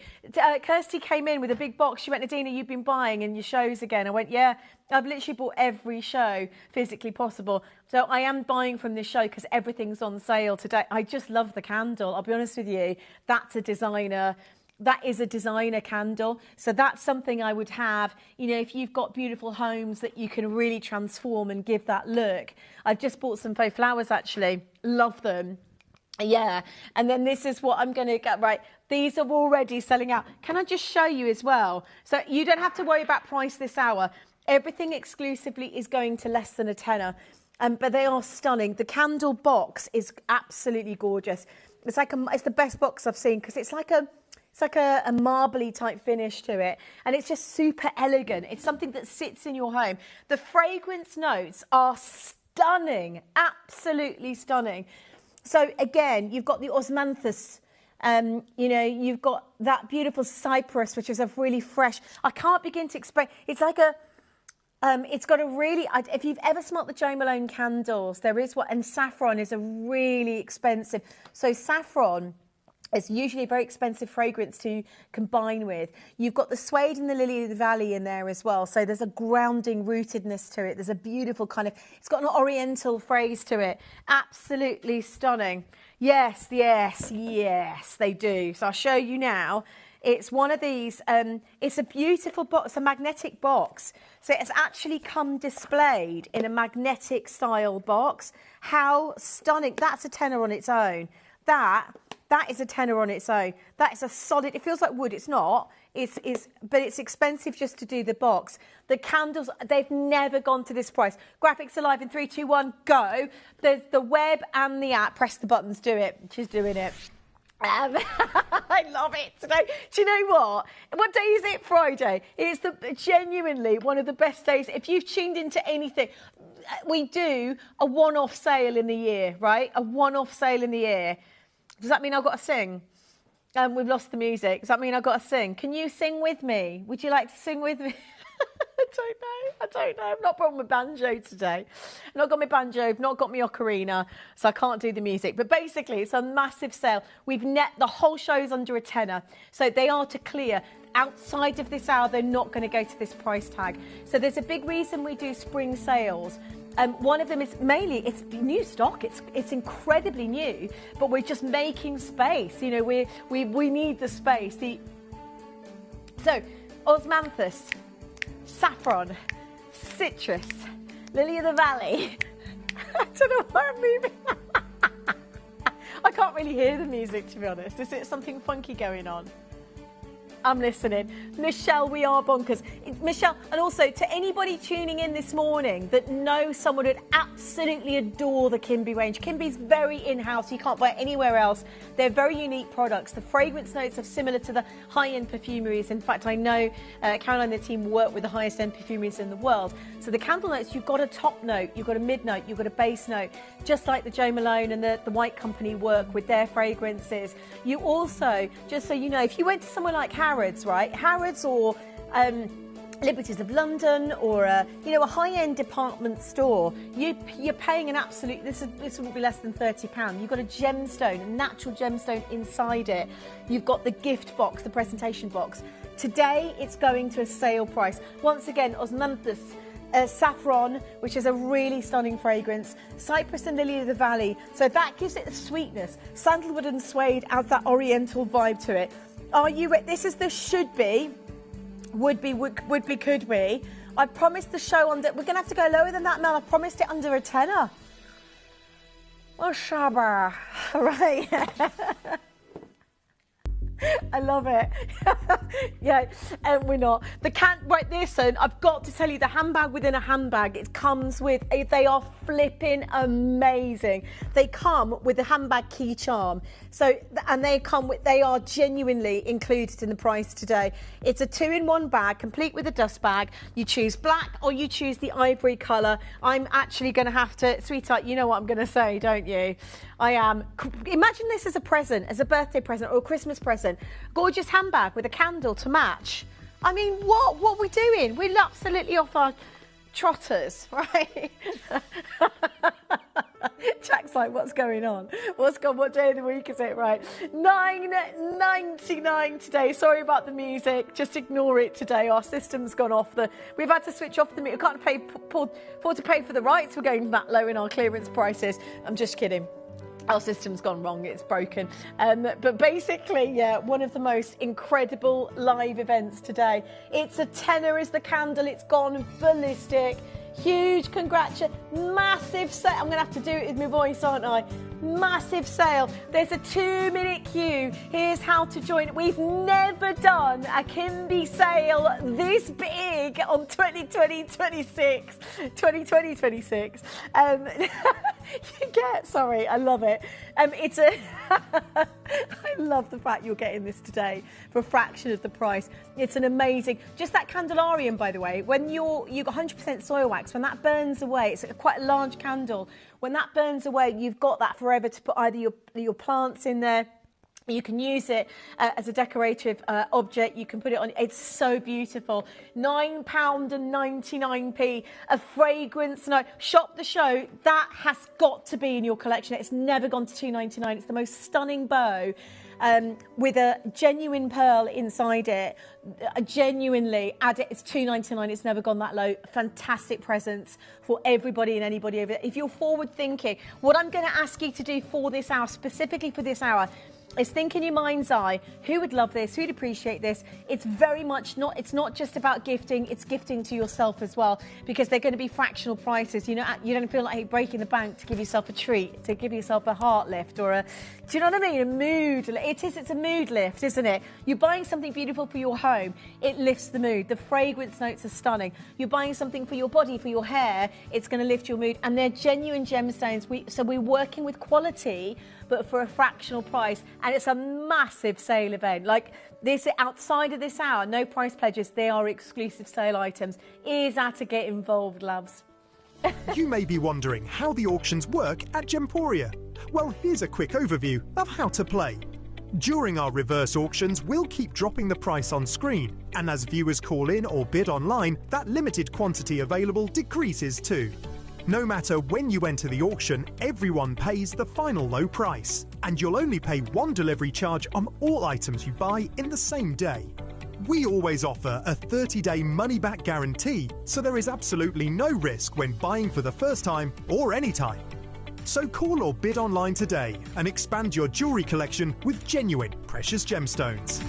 Kirsty came in with a big box. She went, Nadina, you've been buying in your shows again. I went, yeah, I've literally bought every show physically possible. So I am buying from this show because everything's on sale today. I just love the candle. I'll be honest with you, that's a designer. That is a designer candle. So that's something I would have, if you've got beautiful homes that you can really transform and give that look. I've just bought some faux flowers, actually. Love them. Yeah. And then this is what I'm going to get, right. These are already selling out. Can I just show you as well? So you don't have to worry about price this hour. Everything exclusively is going to less than a tenner. But they are stunning. The candle box is absolutely gorgeous. It's the best box I've seen because it's like a marbly type finish to it, and it's just super elegant. It's something that sits in your home. The fragrance notes are stunning, absolutely stunning. So again, you've got the osmanthus, you've got that beautiful cypress, which is a really fresh. I can't begin to explain. It's like it's got a really. If you've ever smelt the Jo Malone candles, there is one, and saffron is a really expensive. So saffron. It's usually a very expensive fragrance to combine with. You've got the suede and the lily of the valley in there as well. So there's a grounding rootedness to it. There's a beautiful it's got an oriental phrase to it. Absolutely stunning. Yes, they do. So I'll show you now. It's one of these, it's a beautiful box, a magnetic box. So it's actually come displayed in a magnetic style box. How stunning. That's a tenner on its own. That is a tenner on its own. That is a solid, it feels like wood, it's not. But it's expensive just to do the box. The candles, they've never gone to this price. Graphics Alive in 3, 2, 1, go. There's the web and the app. Press the buttons, do it. She's doing it. I love it today. Do you know what? What day is it? Friday. It's genuinely one of the best days. If you've tuned into anything, we do a one-off sale in the year, right? A one-off sale in the year. Does that mean I've got to sing? We've lost the music. Does that mean I've got to sing? Can you sing with me? Would you like to sing with me? I don't know. I've not brought my banjo today. I've not got my banjo, I've not got my ocarina, so I can't do the music. But basically, it's a massive sale. The whole show's under a tenner. So they are to clear. Outside of this hour, they're not going to go to this price tag. So there's a big reason we do spring sales. One of them is mainly, it's new stock, it's incredibly new, but we're just making space. You know, we need the space. So, osmanthus, saffron, citrus, lily of the valley. I don't know why I'm moving. I can't really hear the music, to be honest. Is it something funky going on? I'm listening. Michelle, we are bonkers. Michelle, and also to anybody tuning in this morning that knows someone who'd absolutely adore the Kimby range. Kimby's very in-house. You can't buy it anywhere else. They're very unique products. The fragrance notes are similar to the high-end perfumeries. In fact, I know Caroline and the team work with the highest-end perfumeries in the world. So the candle notes, you've got a top note, you've got a mid note, you've got a base note, just like the Jo Malone and the White Company work with their fragrances. You also, just so you know, if you went to somewhere like Harrods, right? Harrods or Liberties of London or a high-end department store, you're paying an absolute, this wouldn't be less than £30. You've got a gemstone, a natural gemstone inside it. You've got the gift box, the presentation box. Today, it's going to a sale price. Once again, osmanthus, saffron, which is a really stunning fragrance, cypress and lily of the valley. So that gives it a sweetness. Sandalwood and suede adds that oriental vibe to it. Are you ready? This is the should be, would be, could be. I promised the show under, we're going to have to go lower than that, Mel. I promised it under a tenner. Oh, Shabba. Right. I love it. Yeah, and we're not. Right, listen, I've got to tell you, the handbag within a handbag, it comes with, they are flipping amazing. They come with a handbag key charm. So, and they are genuinely included in the price today. It's a 2-in-1 bag, complete with a dust bag. You choose black or you choose the ivory colour. I'm actually going to have to, sweetheart, you know what I'm going to say, don't you? I am. Imagine this as a present, as a birthday present or a Christmas present. Gorgeous handbag with a candle to match. I mean, what are we doing? We're absolutely off our trotters, right? Jack's like, what's going on? What day of the week is it, right? $9.99 today. Sorry about the music. Just ignore it today. Our system's gone off. We've had to switch off the meter. We can't afford to pay for the rights. We're going that low in our clearance prices. I'm just kidding. Our system's gone wrong, it's broken. But basically, yeah, one of the most incredible live events today. It's a tenner is the candle, it's gone ballistic. Huge congratulations, massive sale. I'm going to have to do it with my voice, aren't I? Massive sale. There's a 2-minute queue. Here's how to join. We've never done a Kimby sale this big on 2020-26. 2020-26. You get, sorry, I love it. I love the fact you're getting this today for a fraction of the price. It's an amazing, just that candelarium, by the way, when you've got 100% soil wax, when that burns away, it's quite a large candle. When that burns away, you've got that forever to put either your plants in there. You can use it as a decorative object. You can put it on. It's so beautiful. £9.99. A fragrance note. Shop the show. That has got to be in your collection. It's never gone to £2.99. It's the most stunning bow. With a genuine pearl inside it, genuinely add it. It's £2.99. It's never gone that low. Fantastic presents for everybody and anybody over there. If you're forward thinking, what I'm going to ask you to do for this hour, specifically for this hour, is think in your mind's eye, who would love this, who'd appreciate this. It's very much not, it's not just about gifting, it's gifting to yourself as well, because they're going to be fractional prices. You know, you don't feel like breaking the bank to give yourself a treat, to give yourself a heart lift or a, do you know what I mean? A mood. It's a mood lift, isn't it? You're buying something beautiful for your home, it lifts the mood. The fragrance notes are stunning. You're buying something for your body, for your hair, it's going to lift your mood. And they're genuine gemstones. So we're working with quality, but for a fractional price. And it's a massive sale event. Like this, outside of this hour, no price pledges, they are exclusive sale items. Is that to get involved, loves? You may be wondering how the auctions work at Gemporia. Well, here's a quick overview of how to play. During our reverse auctions, we'll keep dropping the price on screen, and as viewers call in or bid online, that limited quantity available decreases too. No matter when you enter the auction, everyone pays the final low price, and you'll only pay one delivery charge on all items you buy in the same day. We always offer a 30-day money-back guarantee, so there is absolutely no risk when buying for the first time or any time. So call or bid online today and expand your jewellery collection with genuine precious gemstones.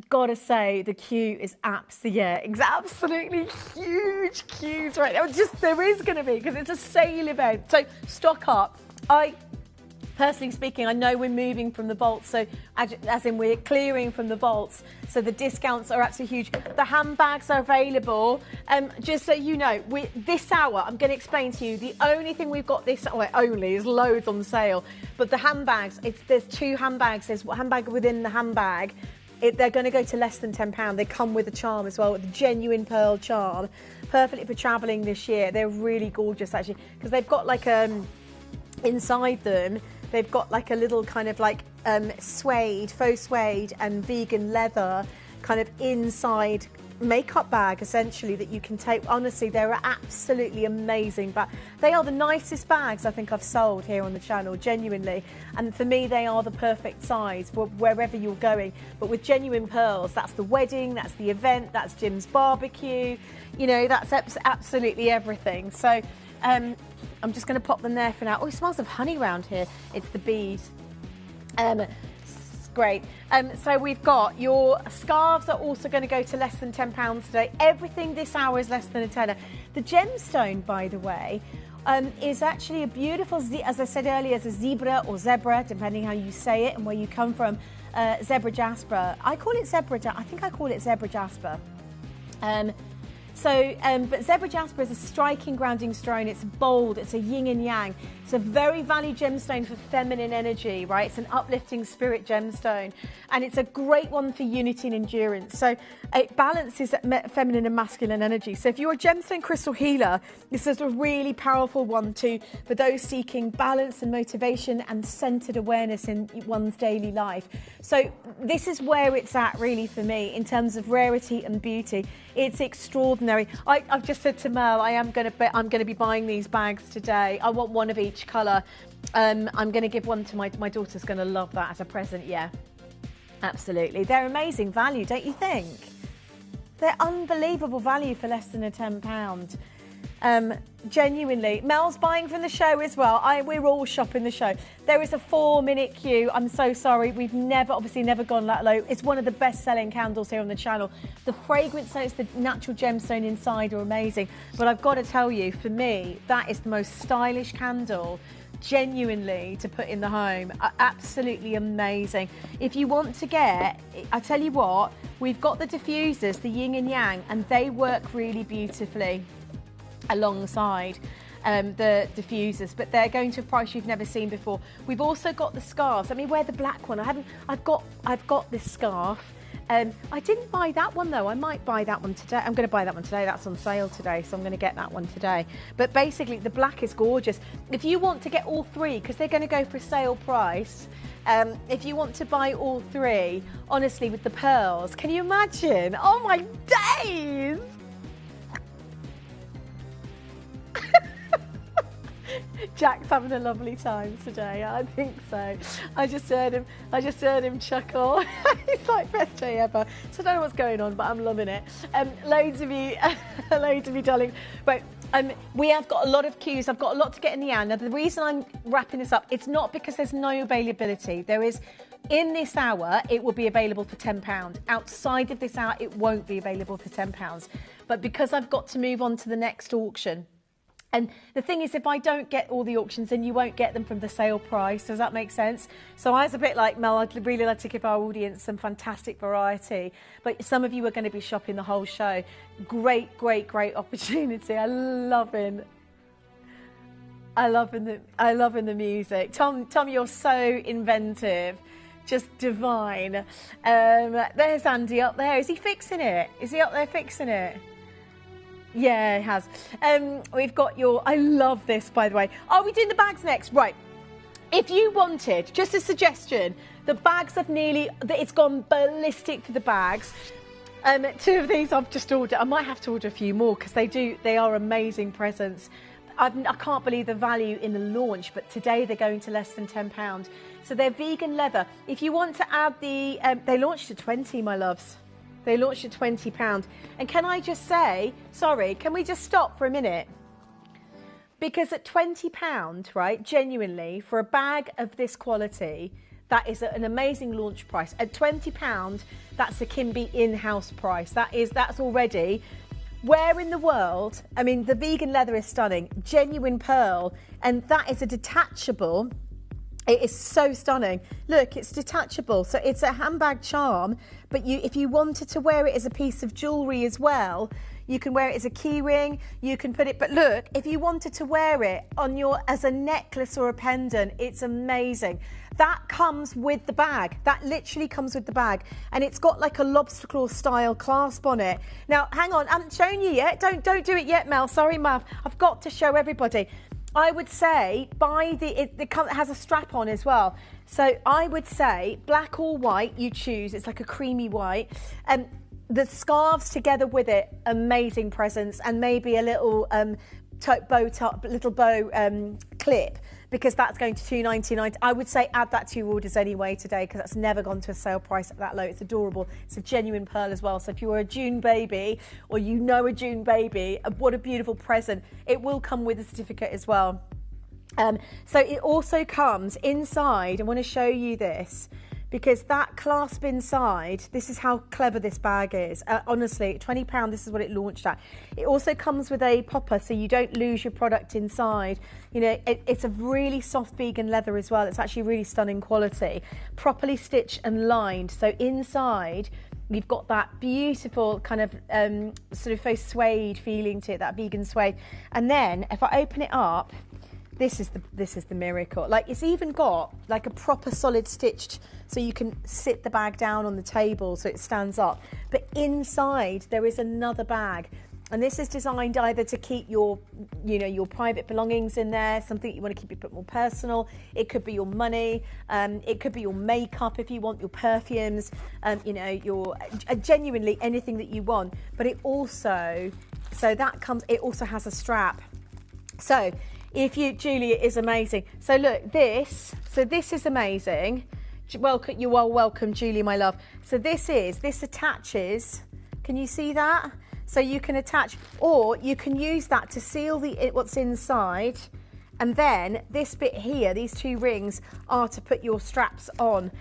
Gotta say, the queue is absolutely huge queues right now. There is going to be, because it's a sale event. So stock up. Personally speaking, I know we're moving from the vaults, so as in we're clearing from the vaults, so the discounts are absolutely huge. The handbags are available. Just so you know, this hour, I'm going to explain to you, the only thing we've got this hour only is loads on sale, but the handbags, there's two handbags. There's a handbag within the handbag. They're going to go to less than £10. They come with a charm as well, with a genuine pearl charm, perfectly for travelling this year. They're really gorgeous, actually, because they've got like inside them, they've got like a little kind of like suede, faux suede and vegan leather kind of inside makeup bag, essentially, that you can take. Honestly, they're absolutely amazing. But they are the nicest bags I think I've sold here on the channel, genuinely. And for me, they are the perfect size for wherever you're going. But with genuine pearls, that's the wedding, that's the event, that's Jim's barbecue. You know, that's absolutely everything. So I'm just going to pop them there for now. Oh, it smells of honey around here. It's the bees. Great. So we've got your scarves are also going to go to less than £10 today. Everything this hour is less than a tenner. The gemstone, by the way, is actually a beautiful, as I said earlier, as a zebra or zebra, depending how you say it and where you come from, zebra jasper. I call it zebra, I think I call it zebra jasper. But zebra jasper is a striking grounding stone. It's bold, it's a yin and yang. It's a very valued gemstone for feminine energy, right? It's an uplifting spirit gemstone. And it's a great one for unity and endurance. So it balances feminine and masculine energy. So if you're a gemstone crystal healer, this is a really powerful one too, for those seeking balance and motivation and centered awareness in one's daily life. So this is where it's at really for me in terms of rarity and beauty. It's extraordinary. I've just said to Mel, I'm going to be buying these bags today. I want one of each colour. I'm going to give one to my daughter's going to love that as a present. Yeah, absolutely. They're amazing value, don't you think? They're unbelievable value for less than a £10. Genuinely. Mel's buying from the show as well. We're all shopping the show. There is a 4-minute queue. I'm so sorry. We've obviously never gone that low. It's one of the best-selling candles here on the channel. The fragrance notes, the natural gemstone inside are amazing. But I've got to tell you, for me, that is the most stylish candle, genuinely, to put in the home. Absolutely amazing. If you want to get, I tell you what, we've got the diffusers, the yin and yang, and they work really beautifully alongside the diffusers, but they're going to a price you've never seen before. We've also got the scarves. Let me wear the black one. I've got this scarf. I didn't buy that one though. I might buy that one today. I'm going to buy that one today. That's on sale today, so I'm going to get that one today. But basically, the black is gorgeous. If you want to get all three, because they're going to go for a sale price, if you want to buy all three, honestly, with the pearls, can you imagine? Oh my days! Jack's having a lovely time today. I think so. I just heard him chuckle. He's like best day ever. So I don't know what's going on, but I'm loving it. Loads of you, darling. Right, We have got a lot of queues. I've got a lot to get in the end. Now, the reason I'm wrapping this up, it's not because there's no availability. There is, in this hour, it will be available for £10. Outside of this hour, it won't be available for £10. But because I've got to move on to the next auction, and the thing is, if I don't get all the auctions, then you won't get them from the sale price. Does that make sense? So I was a bit like, Mel, I'd really like to give our audience some fantastic variety. But some of you are going to be shopping the whole show. Great, great, great opportunity. I love the music. Tom, you're so inventive. Just divine. There's Andy up there. Is he fixing it? Is he up there fixing it? Yeah, it has. We've got your... I love this, by the way. Are we doing the bags next? Right. If you wanted, just a suggestion, the bags have nearly... It's gone ballistic for the bags. 2 of these I've just ordered. I might have to order a few more because they are amazing presents. I can't believe the value in the launch, but today they're going to less than £10. So they're vegan leather. If you want to add the... they launched at 20, my loves. They launched at £20. And can I just say, sorry, can we just stop for a minute? Because at £20, right, genuinely, for a bag of this quality, that is an amazing launch price. At £20, that's a Kimby in-house price. That's already... Where in the world, I mean, the vegan leather is stunning, genuine pearl, and that is a detachable. It is so stunning. Look, it's detachable. So it's a handbag charm, but if you wanted to wear it as a piece of jewellery as well, you can wear it as a key ring, you can put it, but look, if you wanted to wear it on as a necklace or a pendant, it's amazing. That comes with the bag. That literally comes with the bag. And it's got like a lobster claw style clasp on it. Now, hang on, I haven't shown you yet. Don't do it yet, Mel. Sorry, Mav. I've got to show everybody. I would say it has a strap on as well. So I would say black or white, you choose. It's like a creamy white. The scarves together with it, amazing presents, and maybe a little bow clip, because that's going to $2.99. I would say add that to your orders anyway today, because that's never gone to a sale price that low. It's adorable. It's a genuine pearl as well. So if you're a June baby, or you know a June baby, what a beautiful present. It will come with a certificate as well. So it also comes inside. I want to show you this, because that clasp inside, this is how clever this bag is. Honestly, £20, this is what it launched at. It also comes with a popper, so you don't lose your product inside. You know, it's a really soft vegan leather as well. It's actually really stunning quality. Properly stitched and lined. So inside, you've got that beautiful kind of sort of faux suede feeling to it, that vegan suede. And then, if I open it up, this is the miracle. Like, it's even got like a proper solid stitched, so you can sit the bag down on the table so it stands up. But inside there is another bag, and this is designed either to keep your private belongings in there, something you want to keep a bit more personal. It could be your money, it could be your makeup if you want, your perfumes, your genuinely anything that you want. But it also has a strap. So Julie, it is amazing. So look, this is amazing. Welcome, you are welcome, Julie, my love. So this attaches. Can you see that? So you can attach, or you can use that to seal what's inside. And then this bit here, these 2 rings, are to put your straps on.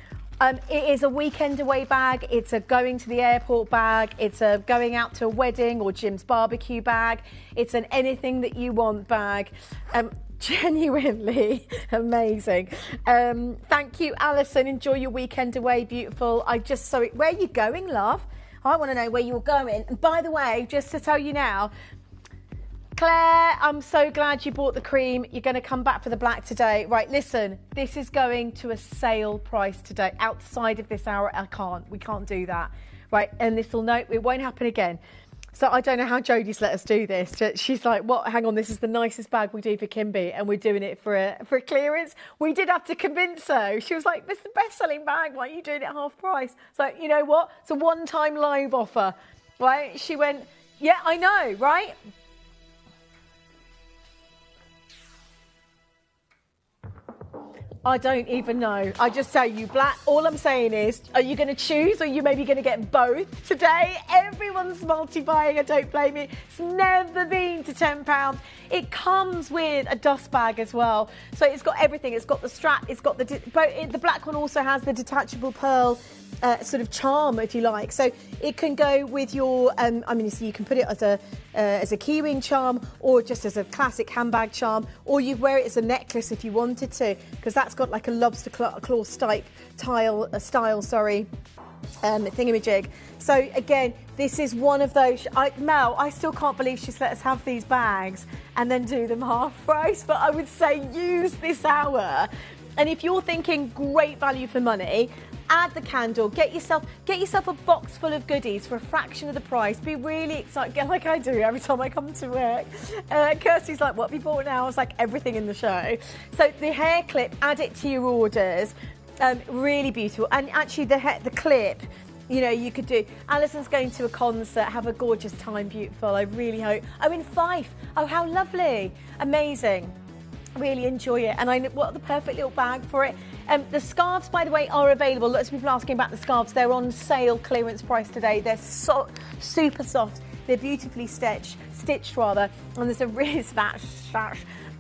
It is a weekend away bag. It's a going to the airport bag. It's a going out to a wedding or Jim's barbecue bag. It's an anything that you want bag. Genuinely amazing. Thank you, Alison. Enjoy your weekend away. Beautiful. Where are you going, love? I want to know where you're going. And by the way, just to tell you now, Claire, I'm so glad you bought the cream. You're going to come back for the black today. Right, listen, this is going to a sale price today. Outside of this hour, we can't do that. Right, and it won't happen again. So I don't know how Jodie's let us do this. She's like, what? Hang on, this is the nicest bag we do for Kimby, and we're doing it for a clearance. We did have to convince her. She was like, this is the best-selling bag. Why are you doing it half price? So you know what? It's a one-time live offer, right? She went, yeah, I know, right? I don't even know. I just say you black. All I'm saying is, are you going to choose or are you maybe going to get both today? Everyone's multi-buying, I don't blame you. It's never been to £10. It comes with a dust bag as well. So it's got everything. It's got the strap, it's got the black one also has the detachable pearl sort of charm, if you like. So it can go with your, I mean, so you can put it as a keyring charm or just as a classic handbag charm, or you wear it as a necklace if you wanted to, because that's got like a lobster claw style, thingamajig. So again, this is one of those. Mel, I still can't believe she's let us have these bags and then do them half price. But I would say use this hour, and if you're thinking great value for money, add the candle, get yourself a box full of goodies for a fraction of the price. Be really excited, get like I do every time I come to work. Kirsty's like, what have you bought now? I was like, everything in the show. So the hair clip, add it to your orders. Really beautiful. And actually the clip, you know, you could do. Alison's going to a concert, have a gorgeous time, beautiful. I really hope. Oh, in Fife. Oh, how lovely. Amazing. Really enjoy it. And what the perfect little bag for it. The scarves, by the way, are available. Lots of people asking about the scarves. They're on sale, clearance price today. They're super soft. They're beautifully stitched, and there's a really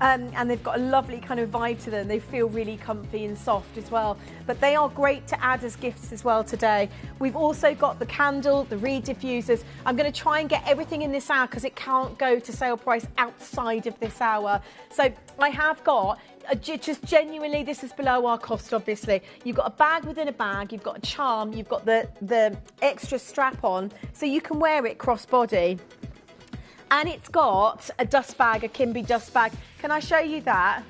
and they've got a lovely kind of vibe to them. They feel really comfy and soft as well. But they are great to add as gifts as well today. We've also got the candle, the reed diffusers. I'm going to try and get everything in this hour because it can't go to sale price outside of this hour. So I have got, just genuinely, this is below our cost, obviously. You've got a bag within a bag, you've got a charm, you've got the extra strap on, so you can wear it crossbody. And it's got a dust bag, a Kimby dust bag. Can I show you that?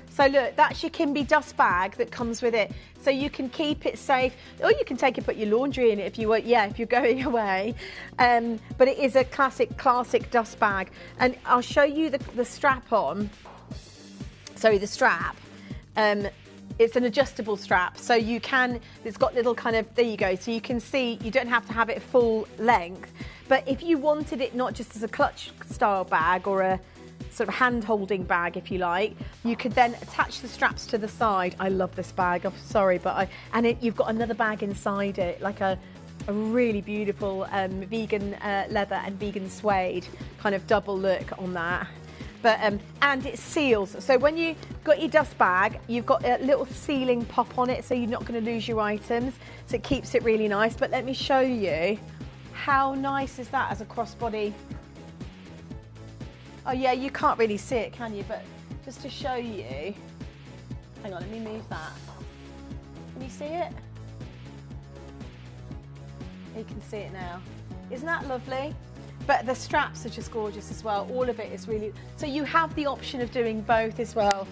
So look, that's your Kimby dust bag that comes with it. So you can keep it safe, or you can take it, put your laundry in it if you want. Yeah, if you're going away. But it is a classic dust bag. And I'll show you the strap on. Sorry, the strap. It's an adjustable strap, so you can, it's got little kind of, there you go, so you can see, you don't have to have it full length. But if you wanted it not just as a clutch style bag or a sort of hand holding bag, if you like, you could then attach the straps to the side. I love this bag, I'm sorry, but you've got another bag inside it, like a really beautiful vegan leather and vegan suede kind of double look on that. But, and it seals. So when you've got your dust bag, you've got a little sealing pop on it, so you're not going to lose your items. So it keeps it really nice. But let me show you, how nice is that as a crossbody? Oh yeah, you can't really see it, can you? But just to show you, hang on, let me move that. Can you see it? You can see it now. Isn't that lovely? But the straps are just gorgeous as well. All of it is really... So you have the option of doing both as well.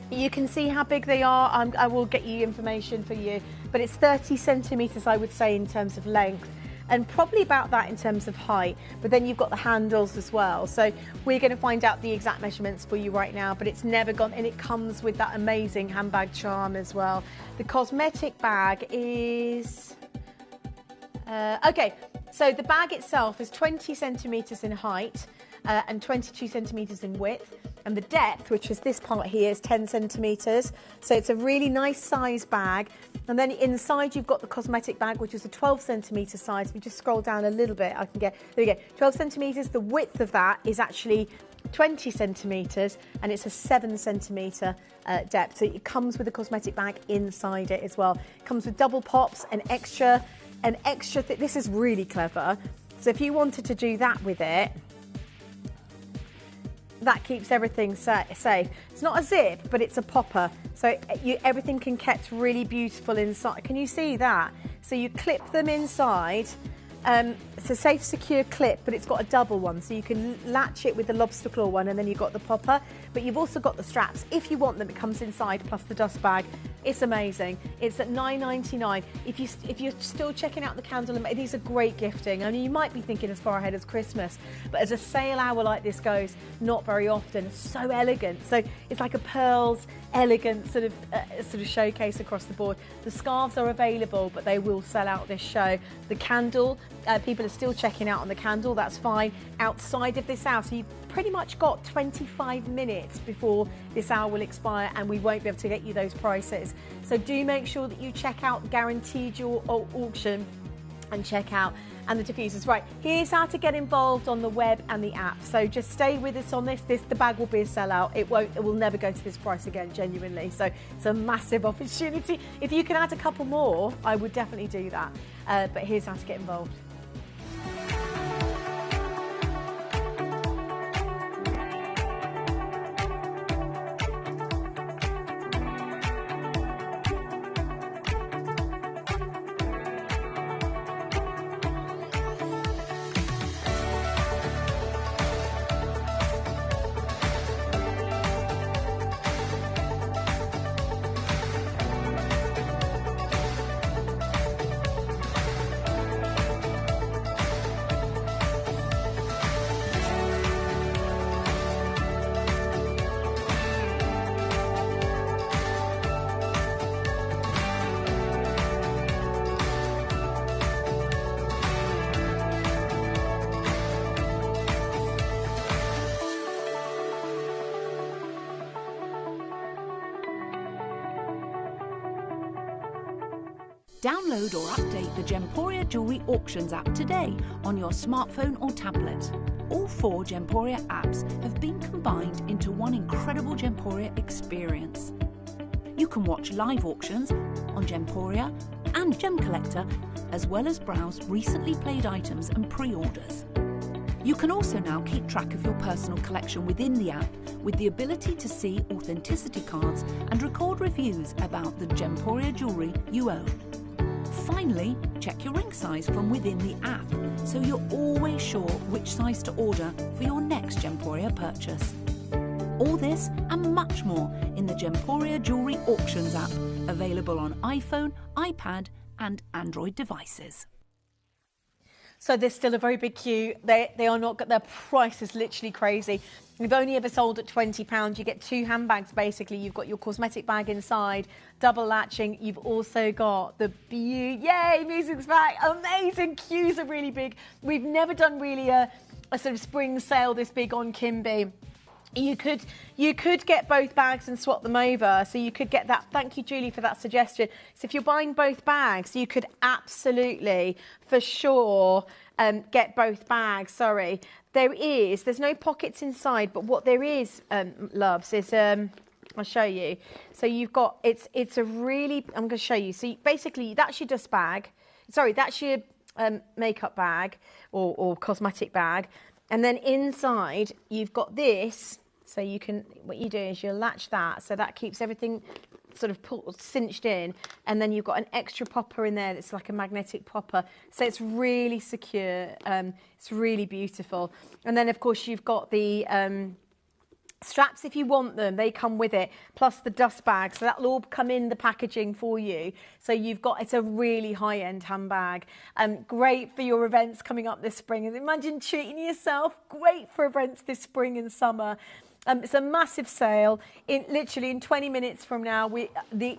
You can see how big they are. I will get you information for you. But it's 30 centimetres, I would say, in terms of length. And probably about that in terms of height. But then you've got the handles as well. So we're going to find out the exact measurements for you right now. But it's never gone... And it comes with that amazing handbag charm as well. The cosmetic bag is... okay. So the bag itself is 20 centimetres in height and 22 centimetres in width. And the depth, which is this part here, is 10 centimetres. So it's a really nice size bag. And then inside you've got the cosmetic bag, which is a 12 centimetre size. If we just scroll down a little bit, I can get, there we go, 12 centimetres. The width of that is actually 20 centimetres and it's a 7 centimetre depth. So it comes with a cosmetic bag inside it as well. It comes with double pops, an extra this is really clever. So if you wanted to do that with it, that keeps everything safe. It's not a zip, but it's a popper. So everything can kept really beautiful inside. Can you see that? So you clip them inside. It's a safe, secure clip, but it's got a double one. So you can latch it with the lobster claw one, and then you've got the popper. But you've also got the straps. If you want them, it comes inside, plus the dust bag. It's amazing. It's at £9.99. If you're still checking out the candle, these are great gifting. I mean, you might be thinking as far ahead as Christmas, but as a sale hour like this goes, not very often. It's so elegant. So it's like a pearls, elegant sort of showcase across the board. The scarves are available, but they will sell out this show. The candle, people are still checking out on the candle. That's fine. Outside of this hour, so you've pretty much got 25 minutes before this hour will expire, and we won't be able to get you those prices. So do make sure that you check out Guaranteed Your Auction and check out and the diffusers. Right, here's how to get involved on the web and the app. So just stay with us on this. The bag will be a sellout. It will never go to this price again, genuinely. So it's a massive opportunity. If you can add a couple more, I would definitely do that. But here's how to get involved. Download or update the Gemporia Jewellery Auctions app today on your smartphone or tablet. All 4 Gemporia apps have been combined into one incredible Gemporia experience. You can watch live auctions on Gemporia and Gem Collector, as well as browse recently played items and pre-orders. You can also now keep track of your personal collection within the app, with the ability to see authenticity cards and record reviews about the Gemporia jewellery you own. Finally, check your ring size from within the app, so you're always sure which size to order for your next Gemporia purchase. All this and much more in the Gemporia Jewellery Auctions app, available on iPhone, iPad and Android devices. So there's still a very big queue. They are not, their price is literally crazy. We've only ever sold at £20. You get 2 handbags, basically. You've got your cosmetic bag inside, double latching. You've also got the yay, music's back. Amazing, queues are really big. We've never done really a sort of spring sale this big on Kimby. You could get both bags and swap them over. So you could get that. Thank you, Julie, for that suggestion. So if you're buying both bags, you could absolutely, for sure, get both bags. Sorry. There's no pockets inside, but what there is, loves, is, I'll show you. So you've got, it's a really, I'm going to show you. So basically, that's your dust bag. Sorry, that's your makeup bag or cosmetic bag. And then inside, you've got this, so you can, what you do is you latch that, so that keeps everything sort of cinched in, and then you've got an extra popper in there that's like a magnetic popper, so it's really secure, it's really beautiful. And then, of course, you've got the straps if you want them, they come with it, plus the dust bag, so that'll all come in the packaging for you. So you've got, it's a really high-end handbag, great for your events coming up this spring. And imagine treating yourself, great for events this spring and summer. It's a massive sale. Literally in 20 minutes from now,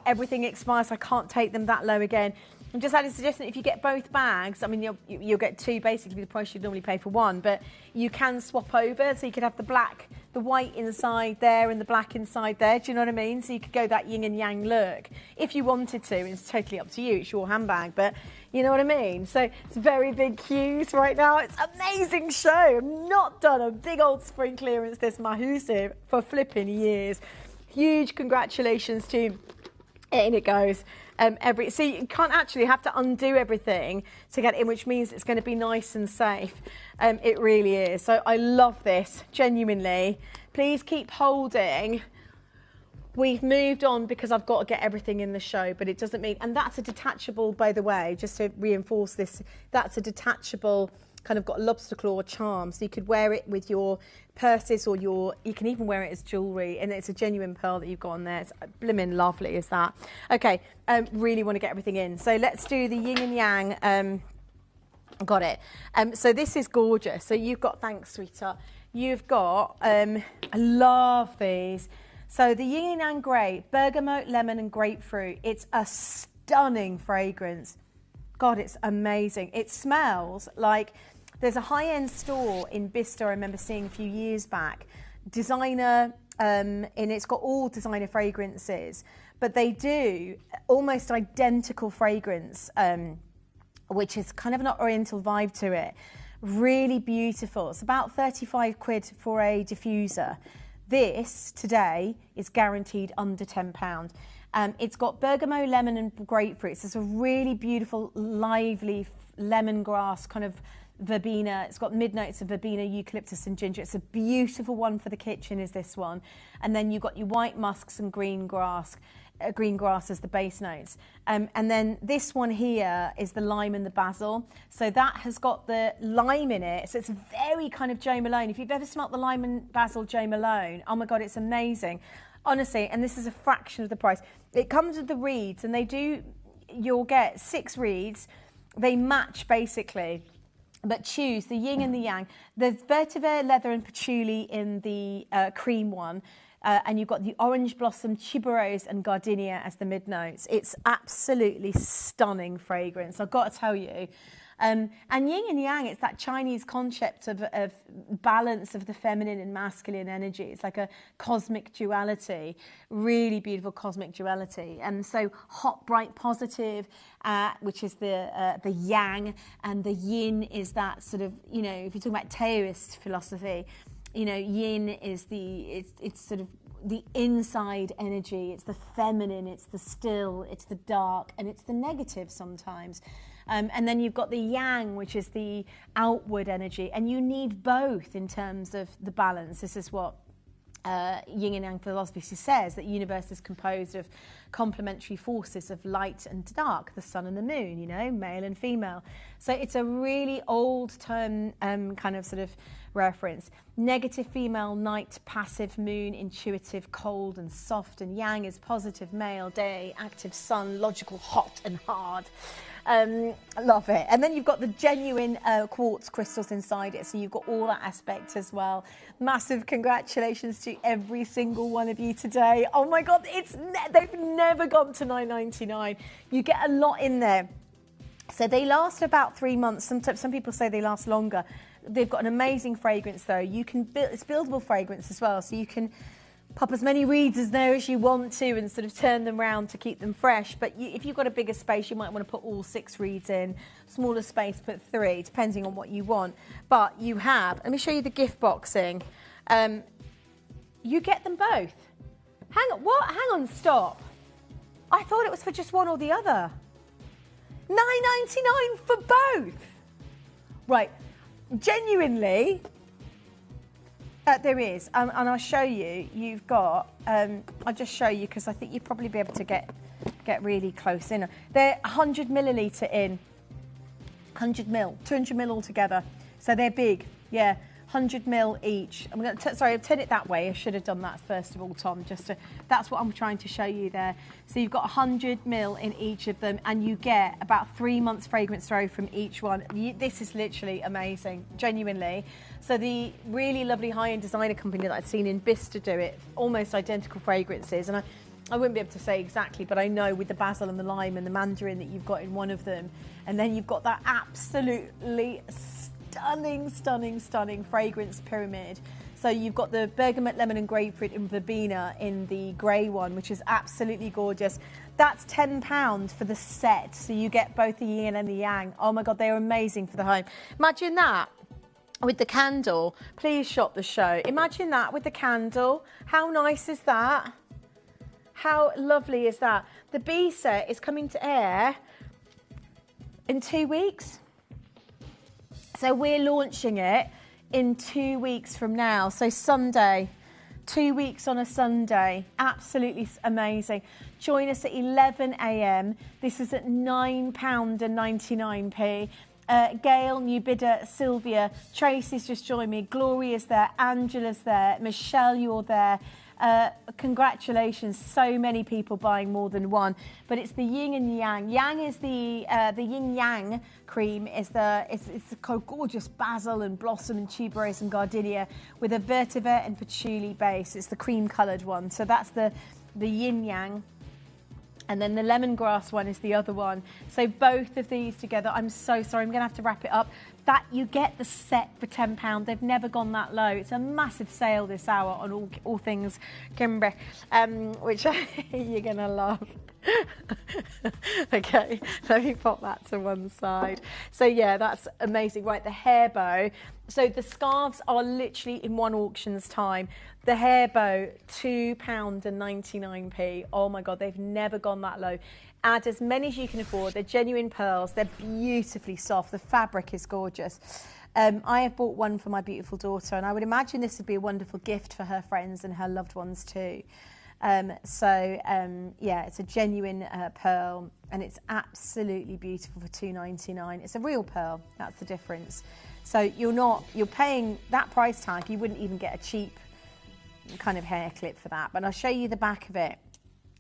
everything expires. I can't take them that low again. I'm just adding a suggestion, if you get both bags, I mean, you'll get 2, basically the price you'd normally pay for 1, but you can swap over, so you could have the white inside there and the black inside there, do you know what I mean? So you could go that yin and yang look if you wanted to. It's totally up to you, it's your handbag, but you know what I mean? So it's very big queues right now. It's an amazing show. I've not done a big old spring clearance this massive for flipping years. Huge congratulations to in it goes. So you can't actually have to undo everything to get in, which means it's going to be nice and safe. It really is. So I love this, genuinely. Please keep holding. We've moved on because I've got to get everything in the show, but it doesn't mean, and that's a detachable, by the way, just to reinforce this, that's a detachable kind of got a lobster claw charm, so you could wear it with your purses or you can even wear it as jewellery, and it's a genuine pearl that you've got on there. It's blimmin' lovely, is that? Okay, really want to get everything in. So let's do the yin and yang. Got it. So this is gorgeous. So you've got, thanks, sweetheart. You've got, I love these. So the yin and yang grape, bergamot, lemon and grapefruit. It's a stunning fragrance. God, it's amazing. It smells like, there's a high-end store in Bicester I remember seeing a few years back, designer, and it's got all designer fragrances, but they do almost identical fragrance, which is kind of an oriental vibe to it. Really beautiful. It's about 35 quid for a diffuser. This, today, is guaranteed under £10. It's got bergamot, lemon and grapefruit. So it's a really beautiful, lively lemongrass kind of verbena. It's got mid-notes of verbena, eucalyptus and ginger. It's a beautiful one for the kitchen, is this one. And then you've got your white musks and green grass as the base notes. And then this one here is the lime and the basil. So that has got the lime in it. So it's very kind of Jo Malone. If you've ever smelt the lime and basil Jo Malone, oh my God, it's amazing. Honestly, and this is a fraction of the price. It comes with the reeds, and you'll get 6 reeds. They match basically, but choose the yin and the yang. There's vetiver, leather and patchouli in the cream one. And you've got the orange blossom, tuberose and gardenia as the mid-notes. It's absolutely stunning fragrance, I've got to tell you. And yin and yang, it's that Chinese concept of balance of the feminine and masculine energy. It's like a cosmic duality, really beautiful cosmic duality. And so hot, bright, positive, which is the yang, and the yin is that sort of, if you're talking about Taoist philosophy, yin is it's sort of the inside energy. It's the feminine, it's the still, it's the dark, and it's the negative sometimes. And then you've got the yang, which is the outward energy, and you need both in terms of the balance. This is what yin and yang philosophy says, that the universe is composed of complementary forces of light and dark, the sun and the moon, male and female. So it's a really old term kind of sort of reference. Negative female, night, passive moon, intuitive, cold and soft, and yang is positive male, day, active sun, logical, hot and hard. Love it. And then you've got the genuine quartz crystals inside it, so you've got all that aspect as well. Massive congratulations to every single one of you today. Oh my God, they've never gone to $9.99. You get a lot in there. So they last about 3 months. Some people say they last longer. They've got an amazing fragrance though. It's buildable fragrance as well, so you can pop as many reeds as there as you want to and sort of turn them round to keep them fresh. But if you've got a bigger space, you might want to put all 6 reeds in. Smaller space, put 3, depending on what you want. But you have, let me show you the gift boxing. You get them both. Hang on, what? Hang on, stop. I thought it was for just one or the other. $9.99 for both. Right, genuinely, there is, and I'll show you. You've got, I'll just show you because I think you'll probably be able to get really close in. They're 100 millilitre in, 100 mil, 200 mil altogether. So they're big, yeah. 100 mil each. I'm going to sorry, I've turned it that way. I should have done that first of all, Tom. That's what I'm trying to show you there. So you've got 100 mil in each of them, and you get about 3 months fragrance throw from each one. This is literally amazing, genuinely. So the really lovely high-end designer company that I've seen in Bicester do it, almost identical fragrances, and I wouldn't be able to say exactly, but I know with the basil and the lime and the mandarin that you've got in one of them, and then you've got that absolutely stunning fragrance pyramid. So you've got the bergamot, lemon and grapefruit and verbena in the grey one, which is absolutely gorgeous. That's £10 for the set, so you get both the yin and the yang. Oh my God, they're amazing for the home. Imagine that with the candle. Please shop the show. Imagine that with the candle. How nice is that? How lovely is that? The B set is coming to air in 2 weeks. So we're launching it in 2 weeks from now. So Sunday, 2 weeks on a Sunday. Absolutely amazing. Join us at 11 a.m. This is at £9.99. Gail, new bidder, Sylvia, Tracy's just joined me, Gloria's there, Angela's there, Michelle, you're there. Congratulations, so many people buying more than one, but it's the yin and yang. Yang is the yin yang cream it's a gorgeous basil and blossom and tuberose and gardenia with a vetiver and patchouli base. It's the cream coloured one, so that's the yin yang. And then the lemongrass one is the other one. So both of these together, I'm so sorry, I'm going to have to wrap it up. That you get the set for £10. They've never gone that low. It's a massive sale this hour on all things Kimber, which you're going to love. Okay, let me pop that to one side. So yeah, that's amazing. Right, the hair bow. So the scarves are literally in one auction's time. The hair bow, £2.99. Oh my God, they've never gone that low. Add as many as you can afford. They're genuine pearls. They're beautifully soft. The fabric is gorgeous. I have bought one for my beautiful daughter, and I would imagine this would be a wonderful gift for her friends and her loved ones too. Yeah, it's a genuine pearl, and it's absolutely beautiful for £2.99. It's a real pearl. That's the difference. So you're paying that price tag. You wouldn't even get a cheap kind of hair clip for that. But I'll show you the back of it.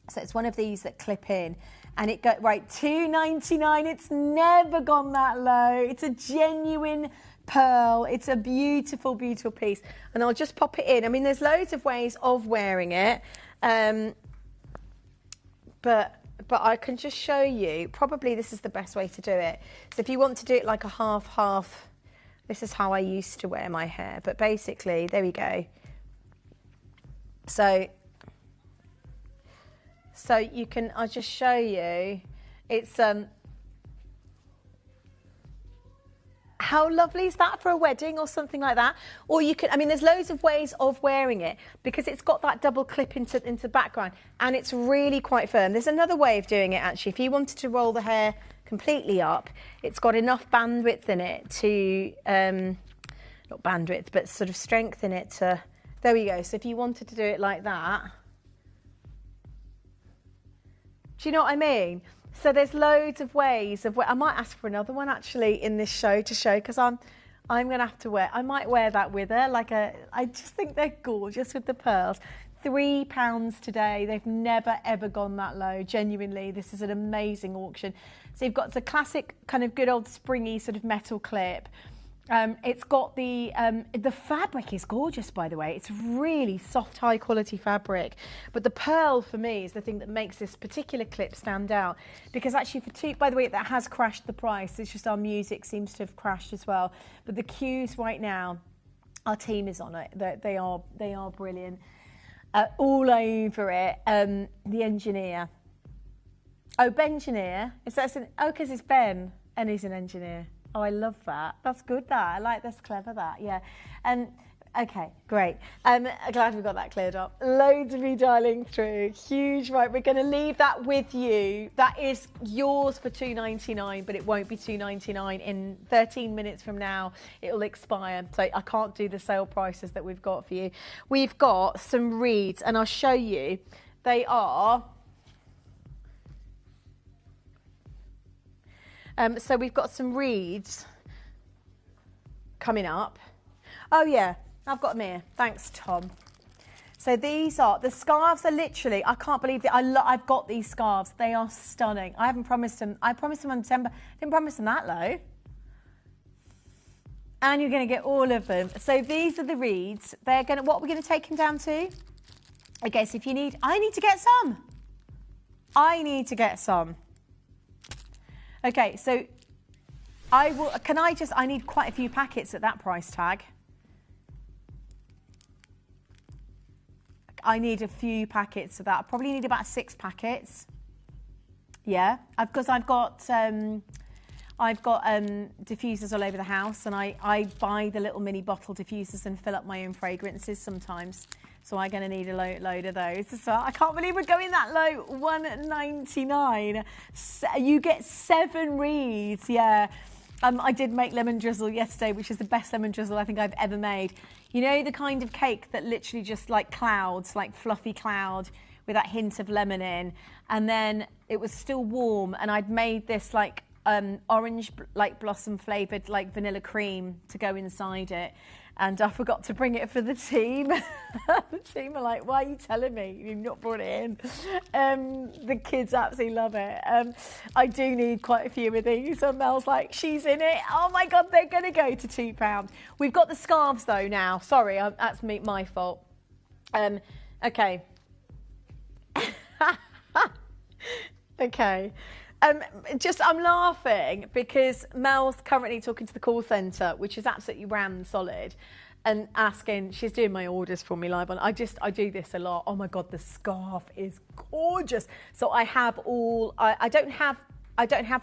So it's one of these that clip in, and it got right £2.99. It's never gone that low. It's a genuine pearl. It's a beautiful, beautiful piece. And I'll just pop it in. I mean, there's loads of ways of wearing it. But I can just show you, probably this is the best way to do it. So if you want to do it like a half, this is how I used to wear my hair. But basically, there we go. So you can, I'll just show you, it's, how lovely is that for a wedding or something like that? Or you can, I mean, there's loads of ways of wearing it because it's got that double clip into the background and it's really quite firm. There's another way of doing it actually. If you wanted to roll the hair completely up, it's got enough bandwidth in it to, not bandwidth, but sort of strength in it to, there we go. So if you wanted to do it like that, do you know what I mean? So there's loads of ways of I might ask for another one actually in this show to show, because I'm going to have to wear, I might wear that with her, I just think they're gorgeous with the pearls. £3 today. They've never ever gone that low. Genuinely, this is an amazing auction. So you've got the classic kind of good old springy sort of metal clip. It's got the fabric is gorgeous, by the way. It's really soft, high quality fabric. But the pearl for me is the thing that makes this particular clip stand out. Because actually by the way, that has crashed the price. It's just our music seems to have crashed as well. But the queues right now, our team is on it. They are brilliant. All over it. The engineer. Oh, Bengineer. Because it's Ben and he's an engineer. Oh, I love that. That's good, that. I like that's clever, that. Yeah. Okay, great. I'm glad we got that cleared up. Loads of you dialing through. Huge. Right, we're going to leave that with you. That is yours for £2.99, but it won't be £2.99. In 13 minutes from now, it'll expire. So I can't do the sale prices that we've got for you. We've got some reeds, and I'll show you. They are... so we've got some reeds coming up. Oh yeah, I've got them here. Thanks, Tom. So these are, the scarves are literally, I can't believe that I've got these scarves. They are stunning. I haven't promised them, I promised them in December. Didn't promise them that low. And you're going to get all of them. So these are the reeds. They're going to, what we're going to take them down to? Okay, so if you need, I need to get some. I Okay, so I need quite a few packets at that price tag. I need a few packets of that. I probably need about 6 packets. Yeah, because I've got diffusers all over the house, and I buy the little mini bottle diffusers and fill up my own fragrances sometimes. So I'm going to need a load of those. So I can't believe we're going that low. £1.99. You get 7 reeds. Yeah. I did make lemon drizzle yesterday, which is the best lemon drizzle I think I've ever made. You know, the kind of cake that literally just like clouds, like fluffy cloud with that hint of lemon in. And then it was still warm, and I'd made this like orange like blossom flavoured like vanilla cream to go inside it. And I forgot to bring it for the team. The team are like, why are you telling me you've not brought it in? The kids absolutely love it. I do need quite a few of these. And Mel's like, she's in it. Oh my God, they're going to go to £2. We've got the scarves though now. Sorry, that's my fault. Okay. Okay. I'm laughing because Mel's currently talking to the call centre, which is absolutely rammed solid, and asking, she's doing my orders for me live on. I do this a lot. Oh my God, the scarf is gorgeous. So I have all, I don't have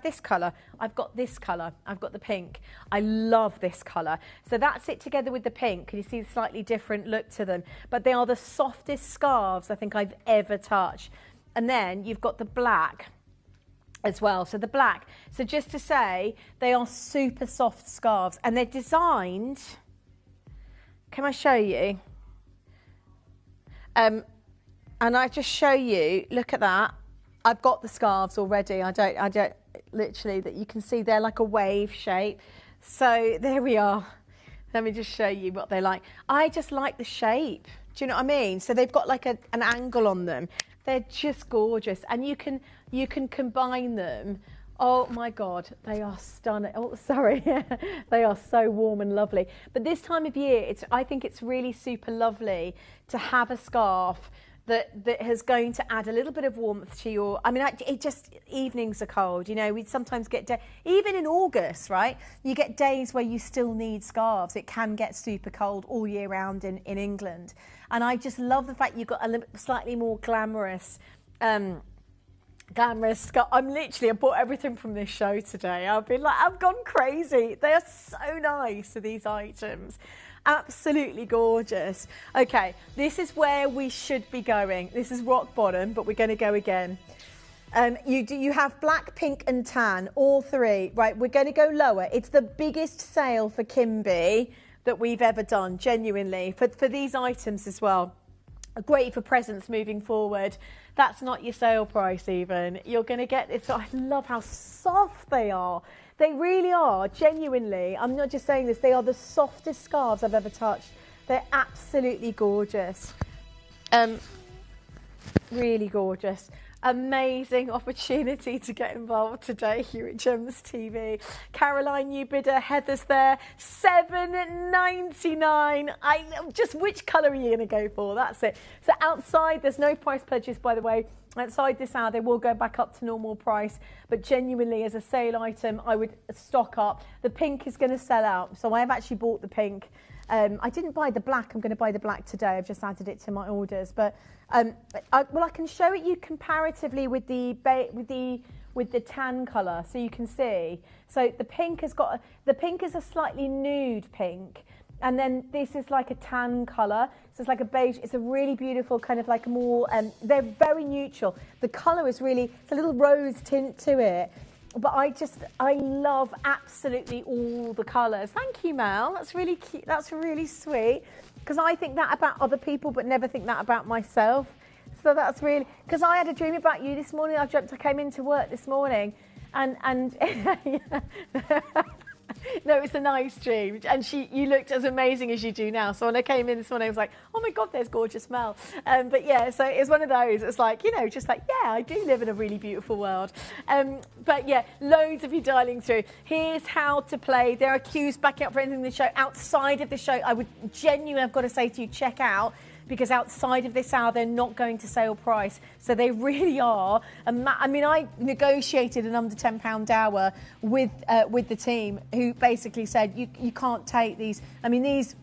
this colour. I've got this colour. I've got the pink. I love this colour. So that's it together with the pink. Can you see the slightly different look to them? But they are the softest scarves I think I've ever touched. And then you've got the black as well. So the black. So just to say, they are super soft scarves and they're designed. Can I show you? And I just show you, look at that. I've got the scarves already. I don't literally, that you can see they're like a wave shape. So there we are. Let me just show you what they're like. I just like the shape. Do you know what I mean? So they've got like an angle on them. They're just gorgeous, and you can combine them. Oh my God, they are stunning. Oh, sorry, they are so warm and lovely. But this time of year, I think it's really super lovely to have a scarf that is going to add a little bit of warmth to your. I mean, evenings are cold. You know, we sometimes get even in August, right? You get days where you still need scarves. It can get super cold all year round in England. And I just love the fact you've got a slightly more glamorous scarf. I bought everything from this show today. I've gone crazy. They are so nice, these items. Absolutely gorgeous. Okay, this is where we should be going. This is rock bottom, but we're going to go again. You have black, pink and tan, all three. Right, we're going to go lower. It's the biggest sale for Kimby that we've ever done, genuinely, for these items as well. Great for presents moving forward. That's not your sale price even. You're going to get this. I love how soft they are. They really are, genuinely. I'm not just saying this. They are the softest scarves I've ever touched. They're absolutely gorgeous. Really gorgeous. Amazing opportunity to get involved today here at Gems TV. Caroline, new bidder. Heather's there. $7.99. Just which colour are you going to go for? That's it. So outside, there's no price pledges, by the way. Outside this hour, they will go back up to normal price. But genuinely, as a sale item, I would stock up. The pink is going to sell out. So I have actually bought the pink. I didn't buy the black. I'm going to buy the black today. I've just added it to my orders. But I can show it you comparatively with the tan colour, so you can see. So the pink is a slightly nude pink, and then this is like a tan colour. So it's like a beige. It's a really beautiful kind of like a more. They're very neutral. The colour is really. It's a little rose tint to it. But I love absolutely all the colours. Thank you, Mel. That's really cute. That's really sweet. Because I think that about other people, but never think that about myself. So that's really, because I had a dream about you this morning. I came into work this morning, and no, it's a nice dream. And you looked as amazing as you do now. So when I came in this morning, I was like, oh my God, there's gorgeous Mel. But yeah, so it's one of those. It's like, just like, yeah, I do live in a really beautiful world. But yeah, loads of you dialing through. Here's how to play. There are cues backing up for anything in the show. Outside of the show, I would genuinely, I've got to say to you, check out. Because outside of this hour, they're not going to sale price. So they really are. I negotiated an under £10 hour with the team, who basically said, you can't take these. I mean, these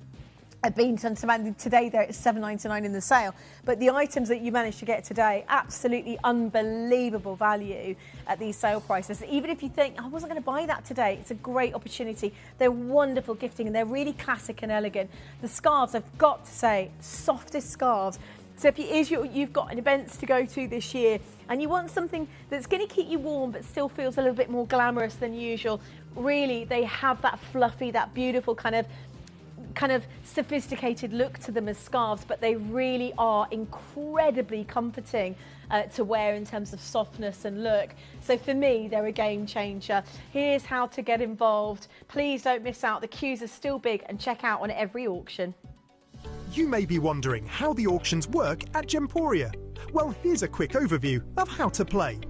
have been today, they're at $7.99 in the sale. But the items that you managed to get today, absolutely unbelievable value at these sale prices. Even if you think, I wasn't going to buy that today, it's a great opportunity. They're wonderful gifting and they're really classic and elegant. The scarves, I've got to say, softest scarves. So if you've got events to go to this year and you want something that's going to keep you warm but still feels a little bit more glamorous than usual, really, they have that fluffy, that beautiful kind of kind of sophisticated look to them as scarves, but they really are incredibly comforting to wear in terms of softness and look. So for me, they're a game changer. Here's how to get involved. Please don't miss out. The queues are still big, and check out on every auction. You may be wondering how the auctions work at Gemporia. Well, here's a quick overview of how to play.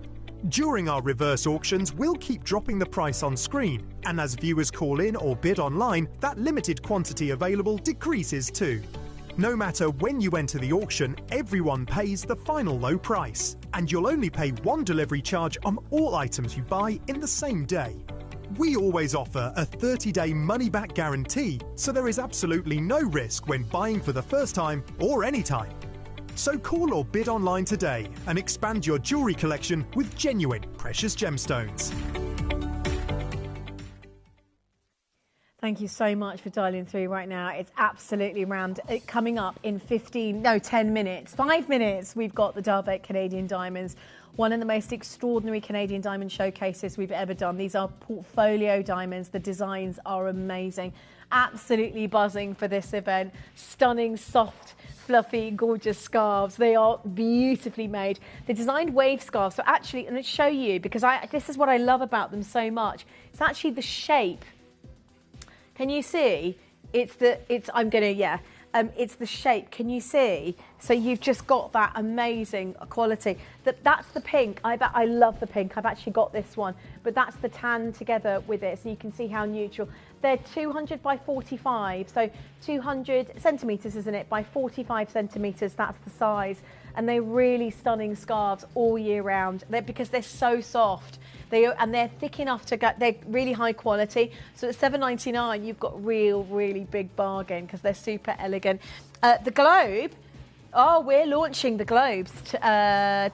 During our reverse auctions, we'll keep dropping the price on screen, and as viewers call in or bid online, that limited quantity available decreases too. No matter when you enter the auction, everyone pays the final low price, and you'll only pay one delivery charge on all items you buy in the same day. We always offer a 30-day money-back guarantee, so there is absolutely no risk when buying for the first time or any time. So call or bid online today and expand your jewellery collection with genuine precious gemstones. Thank you so much for dialing through right now. It's absolutely rammed. Coming up in 10 minutes, 5 minutes, we've got the Darvec Canadian Diamonds, one of the most extraordinary Canadian diamond showcases we've ever done. These are portfolio diamonds. The designs are amazing. Absolutely buzzing for this event. Stunning, soft, fluffy, gorgeous scarves. They are beautifully made. They're designed wave scarves. So actually, and I'll show you, because this is what I love about them so much. It's actually the shape. Can you see? It's the shape. Can you see? So you've just got that amazing quality. That's the pink. I love the pink. I've actually got this one, but that's the tan together with it. So you can see how neutral. They're 200 by 45, so 200 centimetres, isn't it? By 45 centimetres, that's the size. And they're really stunning scarves all year round. Because they're so soft. They're thick enough to get, they're really high quality. So at $7.99, you've got really big bargain because they're super elegant. The Globe, we're launching the Globes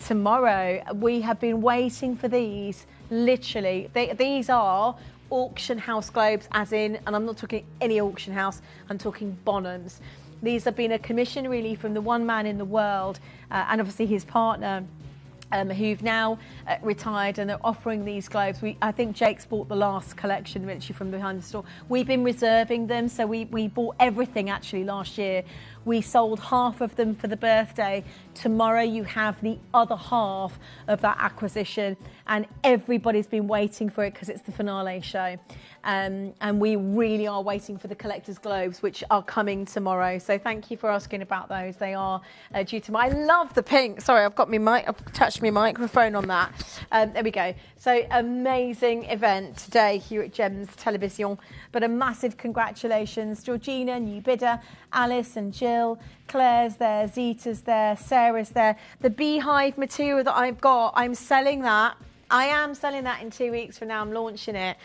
tomorrow. We have been waiting for these, literally. These are auction house globes, as in, and I'm not talking any auction house, I'm talking Bonhams. These have been a commission really from the one man in the world, and obviously his partner, who've now retired and are offering these globes. I think Jake's bought the last collection literally from behind the store. We've been reserving them, so we bought everything actually last year. We sold half of them for the birthday. Tomorrow you have the other half of that acquisition, and everybody's been waiting for it because it's the finale show. And we really are waiting for the collector's globes, which are coming tomorrow. So thank you for asking about those. They are due tomorrow. I love the pink. Sorry, I've touched my microphone on that. There we go. So amazing event today here at Gems Television. But a massive congratulations, Georgina, new bidder, Alice and Jill, Claire's there, Zita's there, Sarah's there. The beehive material that I've got, I'm selling that. I am selling that in 2 weeks from now. I'm launching it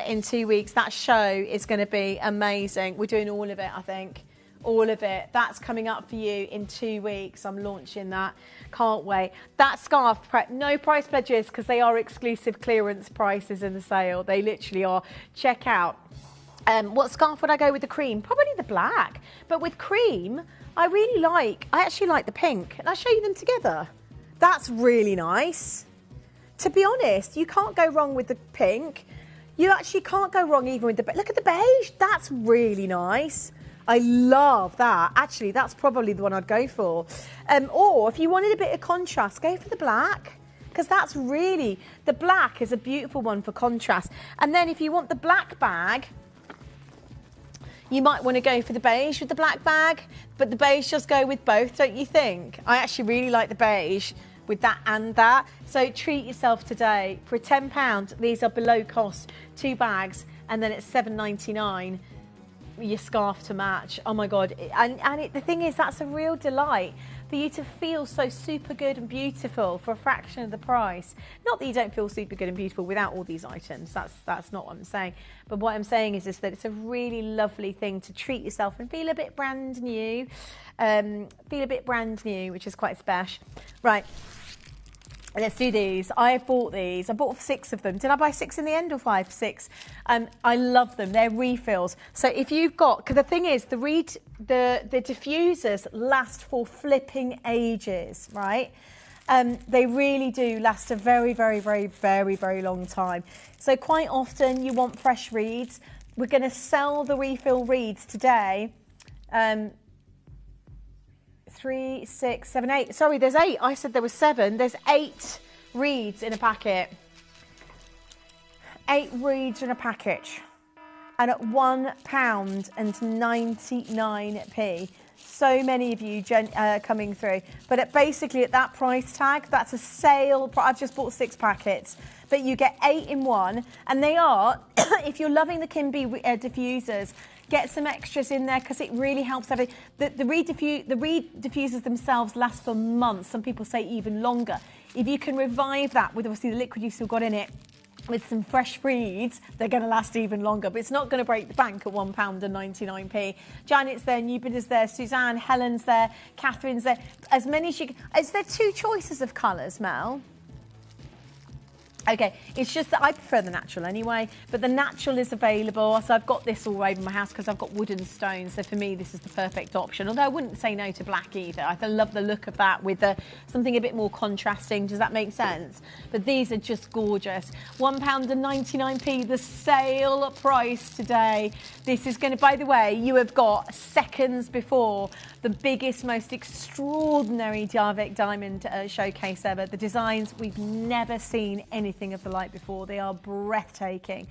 in 2 weeks. That show is going to be amazing. We're doing all of it, I think. All of it. That's coming up for you in 2 weeks. I'm launching that. Can't wait. That scarf, no price pledges because they are exclusive clearance prices in the sale. They literally are. Check out. What scarf would I go with the cream? Probably the black. But with cream, I actually like the pink. And I'll show you them together. That's really nice. To be honest, you can't go wrong with the pink. You actually can't go wrong even with the... Look at the beige. That's really nice. I love that. Actually, that's probably the one I'd go for. Or if you wanted a bit of contrast, go for the black. Because that's really... The black is a beautiful one for contrast. And then if you want the black bag... You might want to go for the beige with the black bag, but the beige does go with both, don't you think? I actually really like the beige with that and that. So treat yourself today. For £10, these are below cost, 2 bags, and then it's $7.99. Your scarf to match. Oh my God. The thing is, that's a real delight for you to feel so super good and beautiful for a fraction of the price. Not that you don't feel super good and beautiful without all these items. That's not what I'm saying. But what I'm saying is that it's a really lovely thing to treat yourself and feel a bit brand new. Which is quite special. Right. Let's do these. I bought these. I bought 6 of them. Did I buy 6 in the end or 5? 6. I love them. They're refills. So if you've got, because the thing is, the diffusers last for flipping ages, right? They really do last a very long time. So quite often you want fresh reeds. We're going to sell the refill reeds today. 3, 6, 7, 8. Sorry, there's 8. I said there was 7. There's 8 reeds in a packet. 8 reeds in a package. And at £1.99. So many of you coming through. But basically at that price tag, that's a sale. I've just bought 6 packets. But you get 8 in one. And they are, if you're loving the Kimby diffusers, get some extras in there because it really helps. The reed diffusers themselves last for months. Some people say even longer. If you can revive that with obviously the liquid you've still got in it, with some fresh reeds, they're going to last even longer. But it's not going to break the bank at £1.99. Janet's there, Newbin's there, Suzanne, Helen's there, Catherine's there. As many as you can. Is there 2 choices of colours, Mel? Okay, it's just that I prefer the natural anyway, but the natural is available. So I've got this all over my house because I've got wood and stone. So for me, this is the perfect option. Although I wouldn't say no to black either. I love the look of that with something a bit more contrasting. Does that make sense? But these are just gorgeous. £1.99, the sale price today. This is going to, by the way, you have got seconds before the biggest, most extraordinary Jarvik diamond showcase ever. The designs, we've never seen anything of the like before. They are breathtaking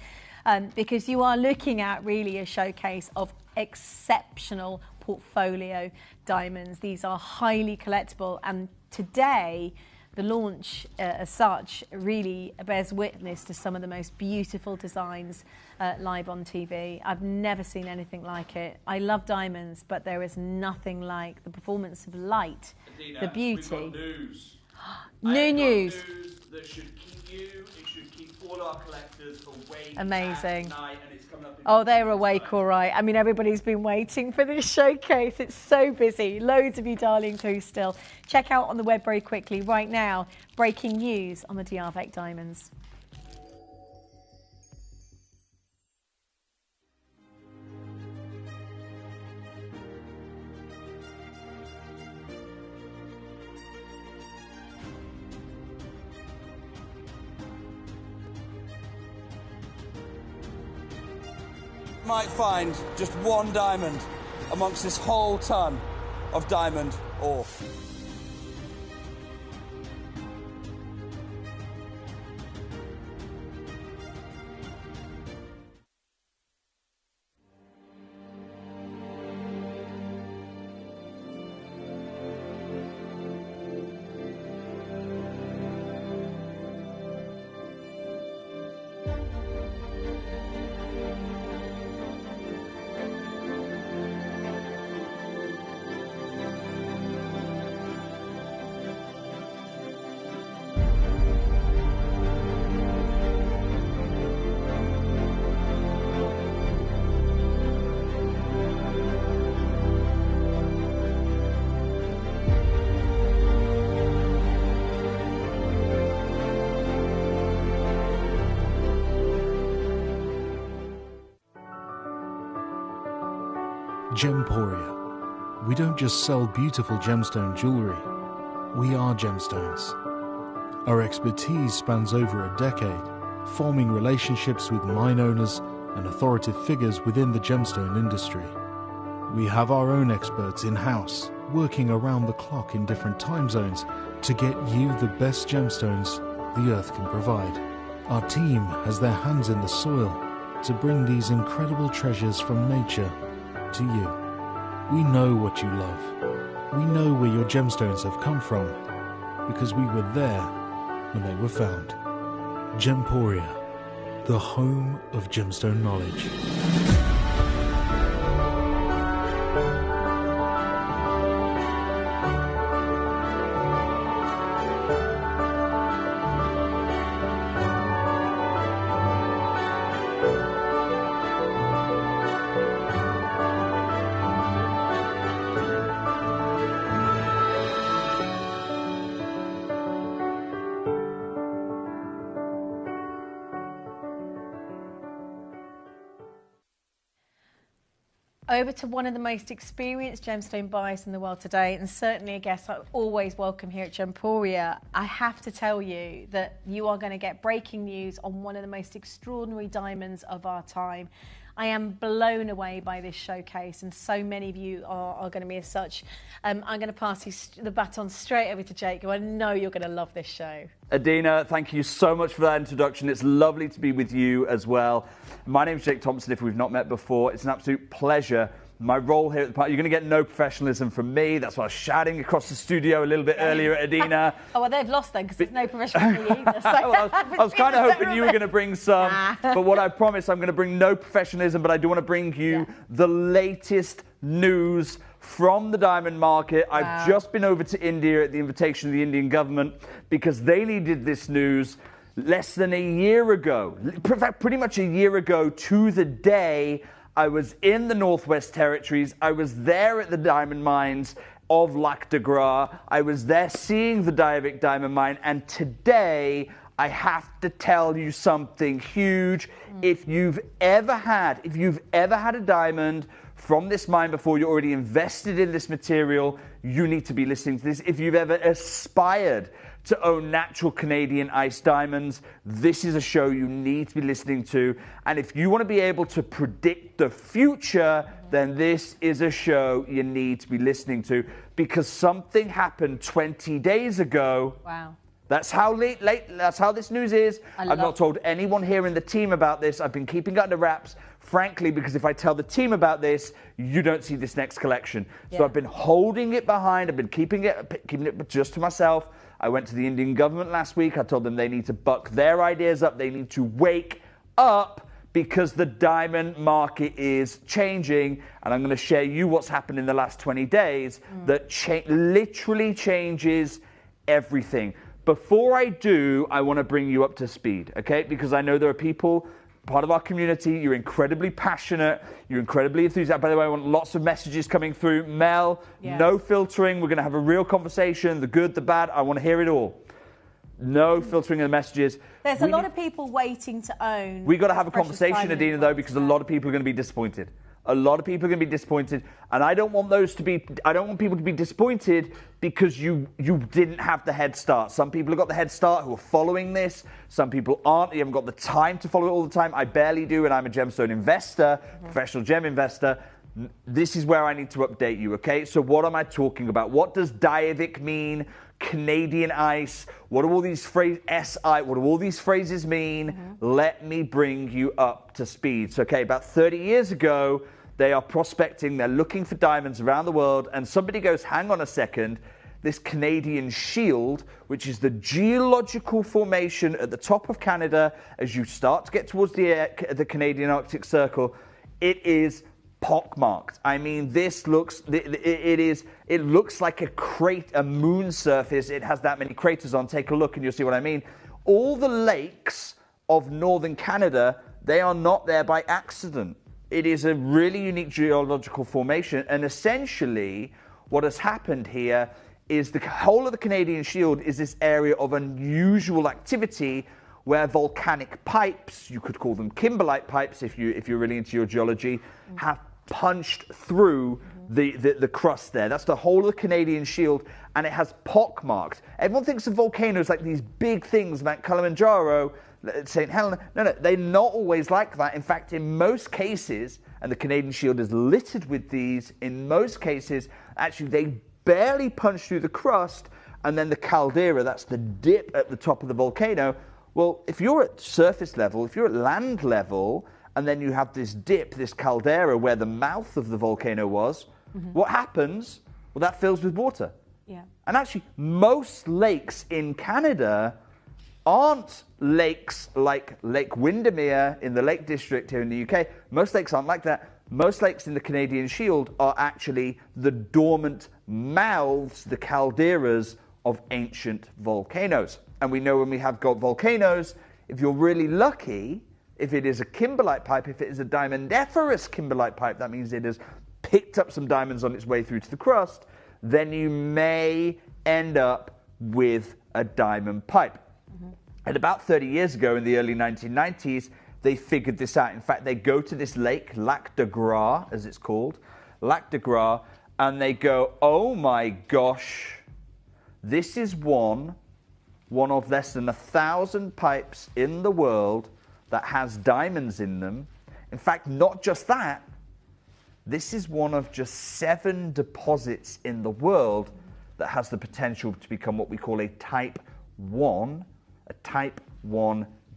because you are looking at really a showcase of exceptional portfolio diamonds. These are highly collectible, and today the launch as such really bears witness to some of the most beautiful designs live on TV. I've never seen anything like it. I love diamonds, but there is nothing like the performance of light, Adina, the beauty. We've got news. New news. That should keep you, it should keep all our collectors awake. Amazing. At night, and it's coming up in they're awake, all right. I mean, everybody's been waiting for this showcase. It's so busy. Loads of you darling too still. Check out on the web very quickly right now. Breaking news on the Jarvik diamonds. Might find just one diamond amongst this whole ton of diamond ore. Gemporia. We don't just sell beautiful gemstone jewellery, we are gemstones. Our expertise spans over a decade, forming relationships with mine owners and authoritative figures within the gemstone industry. We have our own experts in-house, working around the clock in different time zones to get you the best gemstones the earth can provide. Our team has their hands in the soil to bring these incredible treasures from nature to you. We know what you love. We know where your gemstones have come from because we were there when they were found. Gemporia, the home of gemstone knowledge. Over to one of the most experienced gemstone buyers in the world today, and certainly a guest I always welcome here at Gemporia. I have to tell you that you are going to get breaking news on one of the most extraordinary diamonds of our time. I am blown away by this showcase, and so many of you are going to be as such. I'm going to pass the baton straight over to Jake, who I know you're going to love this show. Adina, thank you so much for that introduction. It's lovely to be with you as well. My name's Jake Thompson, if we've not met before. It's an absolute pleasure. My role here at the party, you're going to get no professionalism from me. That's why I was shouting across the studio a little bit earlier at Adina. Oh, well, they've lost then, because there's no professionalism from me either. So well, I was kind of hoping you were going to bring some. But what I promised, I'm going to bring no professionalism, but I do want to bring you the latest news from the diamond market. Wow. I've just been over to India at the invitation of the Indian government because they needed this news less than a year ago. In fact, pretty much a year ago to the day. I was in the Northwest Territories. I was there at the diamond mines of Lac de Gras. I was there seeing the Diavik diamond mine. And today, I have to tell you something huge. If you've ever had a diamond from this mine before, you're already invested in this material, you need to be listening to this. If you've ever aspired to own natural Canadian ice diamonds, this is a show you need to be listening to. And if you want to be able to predict the future, then this is a show you need to be listening to, because something happened 20 days ago. Wow. That's how late that's how this news is. I've not told anyone here in the team about this. I've been keeping it under wraps, frankly, because if I tell the team about this, you don't see this next collection. So I've been holding it behind. I've been keeping it just to myself. I went to the Indian government last week. I told them they need to buck their ideas up. They need to wake up, because the diamond market is changing. And I'm going to share you what's happened in the last 20 days that literally changes everything. Before I do, I want to bring you up to speed, okay? Because I know there are people, part of our community, you're incredibly passionate, you're incredibly enthusiastic. By the way, I want lots of messages coming through. Mel, no filtering. We're going to have a real conversation, the good, the bad. I want to hear it all. No filtering of the messages. There's a lot of people waiting to own. We've got to have a conversation, Adina, though, because a lot of people are going to be disappointed. A lot of people are going to be disappointed, and I don't want people to be disappointed because you didn't have the head start. Some people have got the head start who are following this. Some people aren't. You haven't got the time to follow it all the time. I barely do, and I'm a gemstone investor, professional gem investor. This is where I need to update you, okay? So what am I talking about? What does Diavik mean? Canadian ice? What do all these phrases, SI, what do all these phrases mean? Let me bring you up to speed. So, okay, about 30 years ago, they are prospecting, they're looking for diamonds around the world, and somebody goes, hang on a second, this Canadian Shield, which is the geological formation at the top of Canada, as you start to get towards the Canadian Arctic Circle, it is pockmarked. I mean, this looks, it looks like a moon surface. It has that many craters on. Take a look and you'll see what I mean. All the lakes of northern Canada, they are not there by accident. It is a really unique geological formation, and essentially what has happened here is the whole of the Canadian Shield is this area of unusual activity where volcanic pipes, you could call them kimberlite pipes if you're really into your geology, have punched through the crust there. That's the whole of the Canadian Shield, and it has pockmarked. Everyone thinks of volcanoes like these big things, Mount Kilimanjaro, St. Helena. No, they're not always like that. In fact, in most cases, and the Canadian Shield is littered with these, in most cases, actually they barely punch through the crust, and then the caldera, that's the dip at the top of the volcano. Well, if you're at surface level, if you're at land level, and then you have this dip, this caldera, where the mouth of the volcano was, what happens? Well, that fills with water. Yeah. And actually, most lakes in Canada aren't lakes like Lake Windermere in the Lake District here in the UK. Most lakes aren't like that. Most lakes in the Canadian Shield are actually the dormant mouths, the calderas of ancient volcanoes. And we know when we have got volcanoes, if you're really lucky, if it is a kimberlite pipe, if it is a diamondiferous kimberlite pipe, that means it has picked up some diamonds on its way through to the crust, then you may end up with a diamond pipe. And about 30 years ago, in the early 1990s, they figured this out. In fact, they go to this lake, Lac de Gras, as it's called, Lac de Gras, and they go, oh my gosh, this is one of less than 1,000 pipes in the world that has diamonds in them. In fact, not just that, this is one of just 7 deposits in the world that has the potential to become what we call a type 1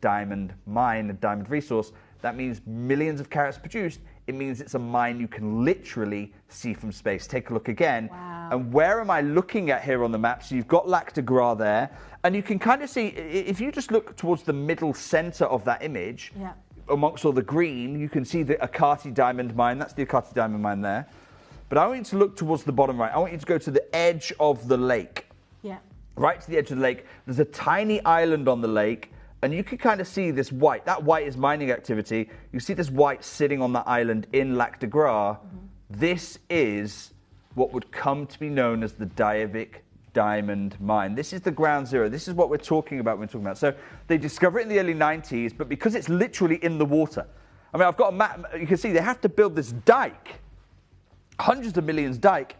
diamond mine, a diamond resource. That means millions of carats produced. It means it's a mine you can literally see from space. Take a look again. Wow. And where am I looking at here on the map? So you've got Lac de Gras there, and you can kind of see, if you just look towards the middle center of that image, Yeah. amongst all the green, you can see the Akati diamond mine. That's the Akati diamond mine there. But I want you to look towards the bottom right. I want you to go to the edge of the lake. Yeah. Right to the edge of the lake. There's a tiny island on the lake, and you can kind of see this white. That white is mining activity. You see this white sitting on that island in Lac de Gras. This is what would come to be known as the Diavik diamond mine. This is the ground zero. This is what we're talking about when we're talking about. So they discover it in the early 90s, but because it's literally in the water. I mean, I've got a map. You can see they have to build this dike, hundreds of millions dike,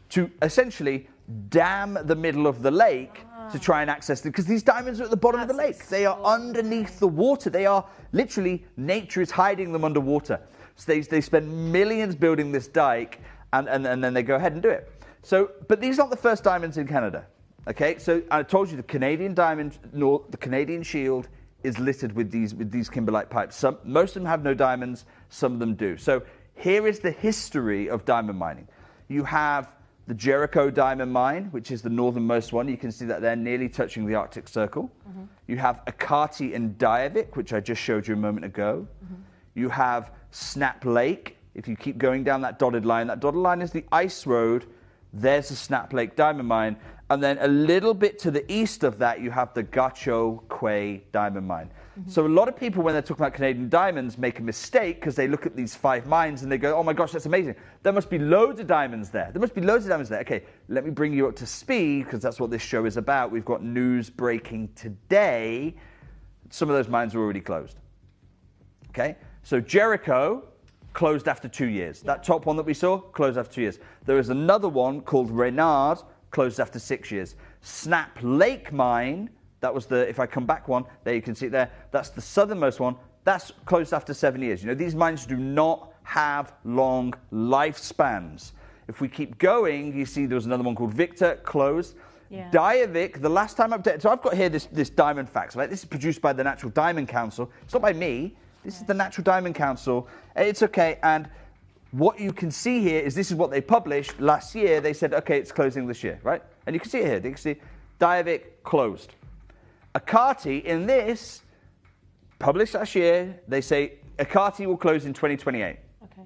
to essentially dam the middle of the lake to try and access it, because these diamonds are at the bottom of the lake. They are underneath the water. They are literally, nature is hiding them underwater. So they spend millions building this dike, and then they go ahead and do it. So, but these aren't the first diamonds in Canada. Okay, so I told you the Canadian diamond, the Canadian Shield is littered with these kimberlite pipes. Most of them have no diamonds, some of them do. So here is the history of diamond mining. You have the Jericho diamond mine, which is the northernmost one. You can see that they're nearly touching the Arctic Circle. You have Akati and Diavik, which I just showed you a moment ago. You have Snap Lake. If you keep going down that dotted line is the ice road. There's the Snap Lake diamond mine. And then a little bit to the east of that, you have the Gahcho Kué diamond mine. So a lot of people, when they're talking about Canadian diamonds, make a mistake because they look at these 5 mines and they go, oh my gosh, that's amazing. There must be loads of diamonds there. Okay, let me bring you up to speed, because that's what this show is about. We've got news breaking today. Some of those mines are already closed. Okay, so Jericho closed after 2 years. That top one that we saw, closed after 2 years. There is another one called Renard, closed after 6 years. Snap Lake mine, that was the, if I come back one, there you can see it there, that's the southernmost one, that's closed after 7 years. You know, these mines do not have long lifespans. If we keep going, you see there was another one called Victor, closed. Yeah. Diavik, the last time updated, so I've got here this diamond facts, right? This is produced by the Natural Diamond Council. It's not by me, this is the Natural Diamond Council. It's okay, and what you can see here is this is what they published last year. They said, okay, it's closing this year, right? And you can see it here. You can see Diavik closed. Akati, in this, published last year, they say Akati will close in 2028. Okay.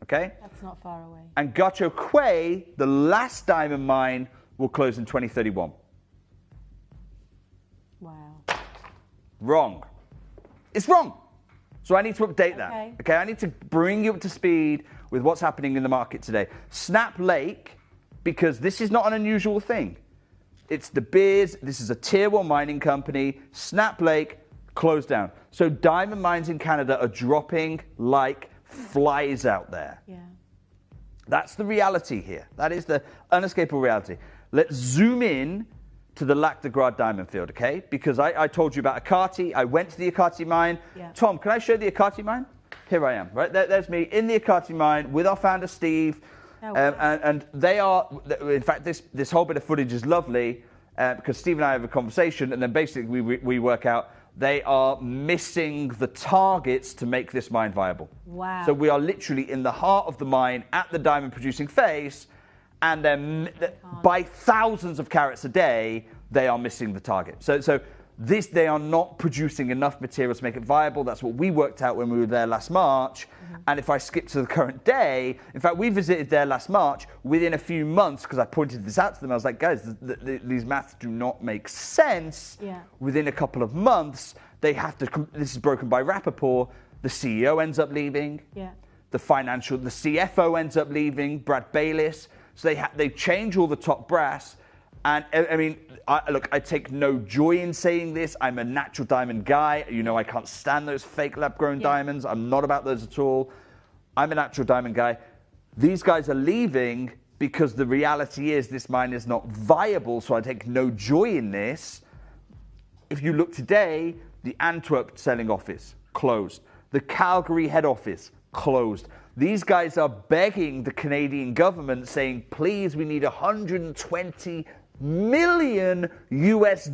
Okay? That's not far away. And Gahcho Kué, the last diamond mine, will close in 2031. Wow. Wrong. It's wrong. So I need to update that. Okay. Okay, I need to bring you up to speed with what's happening in the market today. Snap Lake, because this is not an unusual thing. It's De Beers, this is a tier 1 mining company. Snap Lake closed down. So diamond mines in Canada are dropping like flies out there. Yeah. That's the reality here. That is the unescapable reality. Let's zoom in to the Lac de Gras diamond field, okay? Because I told you about Akati. I went to the Akati mine. Yeah. Tom, can I show the Akati mine? Here I am, right? There's me in the Akati mine with our founder, Steve. Oh, wow. And they are, in fact, this whole bit of footage is lovely because Steve and I have a conversation, and then basically we work out they are missing the targets to make this mine viable. Wow. So we are literally in the heart of the mine at the diamond producing phase, and then by thousands of carats a day, they are missing the target. So they are not producing enough material to make it viable. That's what we worked out when we were there last March. And if I skip to the current day, in fact, we visited there last March. Within a few months, because I pointed this out to them, I was like, guys, these maths do not make sense. Yeah. Within a couple of months, they have to, this is broken by Rappaport, the CEO ends up leaving. Yeah. The CFO ends up leaving, Brad Bayliss. So they change all the top brass. And I mean, look, I take no joy in saying this. I'm a natural diamond guy. You know, I can't stand those fake lab-grown diamonds. I'm not about those at all. I'm a natural diamond guy. These guys are leaving because the reality is this mine is not viable, so I take no joy in this. If you look today, the Antwerp selling office closed. The Calgary head office closed. These guys are begging the Canadian government, saying, please, we need $120 million US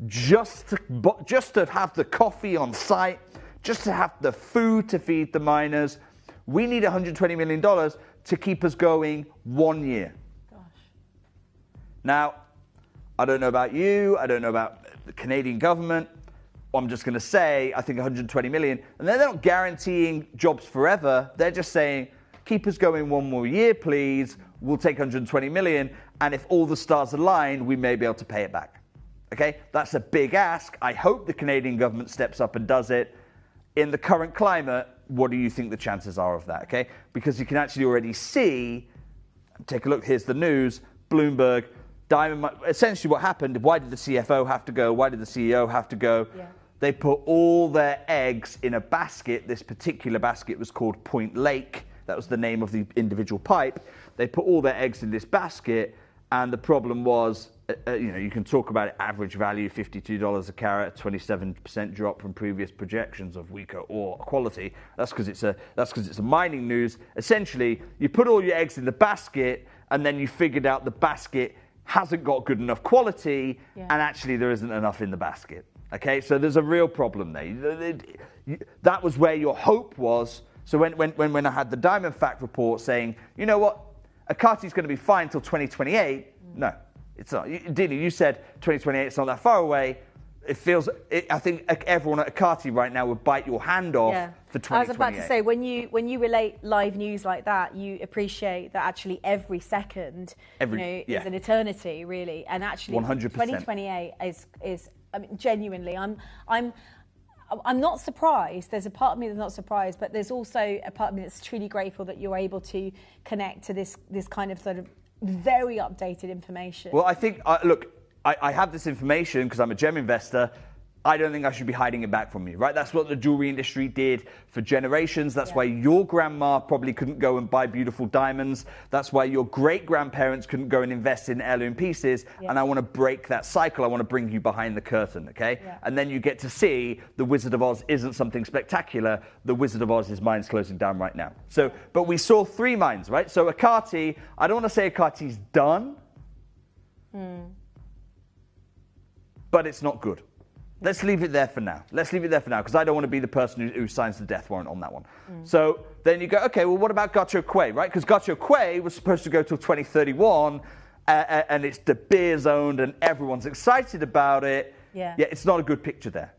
just to have the coffee on site, just to have the food to feed the miners. We need $120 million to keep us going 1 year. Gosh. Now, I don't know about you, I don't know about the Canadian government. I'm just going to say, I think 120 million, and they're not guaranteeing jobs forever. They're just saying, keep us going 1 more year, please. We'll take 120 million, and if all the stars align, we may be able to pay it back. Okay, that's a big ask. I hope the Canadian government steps up and does it. In the current climate, what do you think the chances are of that? Okay, because you can actually already see. Take a look. Here's the news. Bloomberg. Essentially what happened, why did the CFO have to go? Why did the CEO have to go? Yeah. They put all their eggs in a basket. This particular basket was called Point Lake. That was the name of the individual pipe. They put all their eggs in this basket, and the problem was, you can talk about it, average value, $52 a carat, 27% drop from previous projections of weaker ore quality. That's because it's a mining news. Essentially, you put all your eggs in the basket, and then you figured out the basket hasn't got good enough quality, and actually there isn't enough in the basket. Okay, so there's a real problem there. That was where your hope was. So when I had the Diamond Fact report saying, you know what, Akati's going to be fine till 2028. No, it's not. Dina, you said 2028, it's not that far away. I think everyone at Akati right now would bite your hand off for 2028. I was about to say, when you relate live news like that, you appreciate that actually every second is an eternity, really. And actually 100%. 2028 is I mean, genuinely, I'm not surprised. There's a part of me that's not surprised, but there's also a part of me that's truly grateful that you're able to connect to this kind of sort of very updated information. Well, I think, look, I have this information because I'm a gem investor. I don't think I should be hiding it back from you, right? That's what the jewelry industry did for generations. That's why your grandma probably couldn't go and buy beautiful diamonds. That's why your great-grandparents couldn't go and invest in heirloom pieces. Yeah. And I want to break that cycle. I want to bring you behind the curtain, okay? Yeah. And then you get to see the Wizard of Oz isn't something spectacular. The Wizard of Oz's mine's closing down right now. So, but we saw 3 mines, right? So Akati, I don't want to say Akati's done, but it's not good. Let's leave it there for now. Because I don't want to be the person who signs the death warrant on that one. So then you go, okay, well, what about Gacho Quay, right? Because Gacho Quay was supposed to go till 2031, and it's De Beers owned, and everyone's excited about it. Yeah, it's not a good picture there.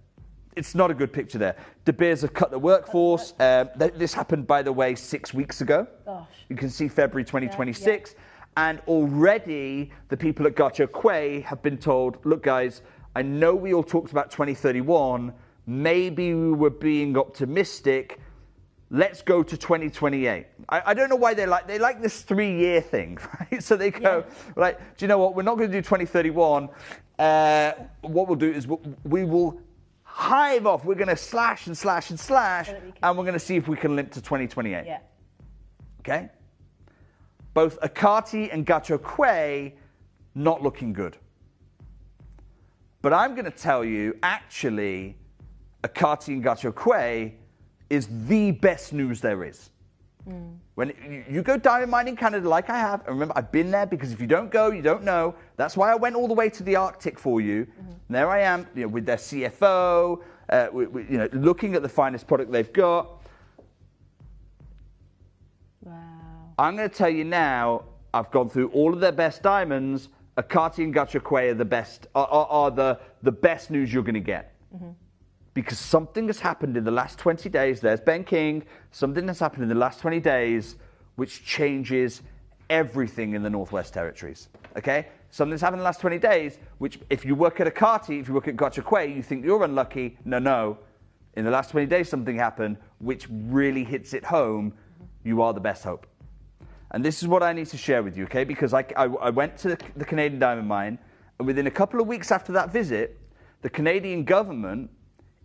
De Beers have cut the workforce. This happened, by the way, 6 weeks ago. Gosh. You can see February 2026. And already the people at Gacho Quay have been told, look, guys, I know we all talked about 2031. Maybe we were being optimistic. Let's go to 2028. I don't know why they like this 3-year thing, right? So they go, do you know what? We're not going to do 2031. What we'll do is we will hive off. We're going to slash and slash and slash, and we're going to see if we can limp to 2028. Yeah. Okay? Both Akati and Gacho Quay not looking good. But I'm going to tell you, actually, Akati and Gacho Quay is the best news there is. When you go diamond mining in Canada like I have, and remember, I've been there because if you don't go, you don't know. That's why I went all the way to the Arctic for you. And there I am, with their CFO, looking at the finest product they've got. Wow. I'm going to tell you now, I've gone through all of their best diamonds. Akati and Gacho Quay are the best, are the best news you're going to get. Because something has happened in the last 20 days. There's Ben King. Something has happened in the last 20 days which changes everything in the Northwest Territories. Okay? Something's happened in the last 20 days, which if you work at Akati, if you work at Gacho Quay, you think you're unlucky. No. In the last 20 days, something happened which really hits it home. You are the best hope. And this is what I need to share with you, okay? Because I went to the Canadian diamond mine, and within a couple of weeks after that visit, the Canadian government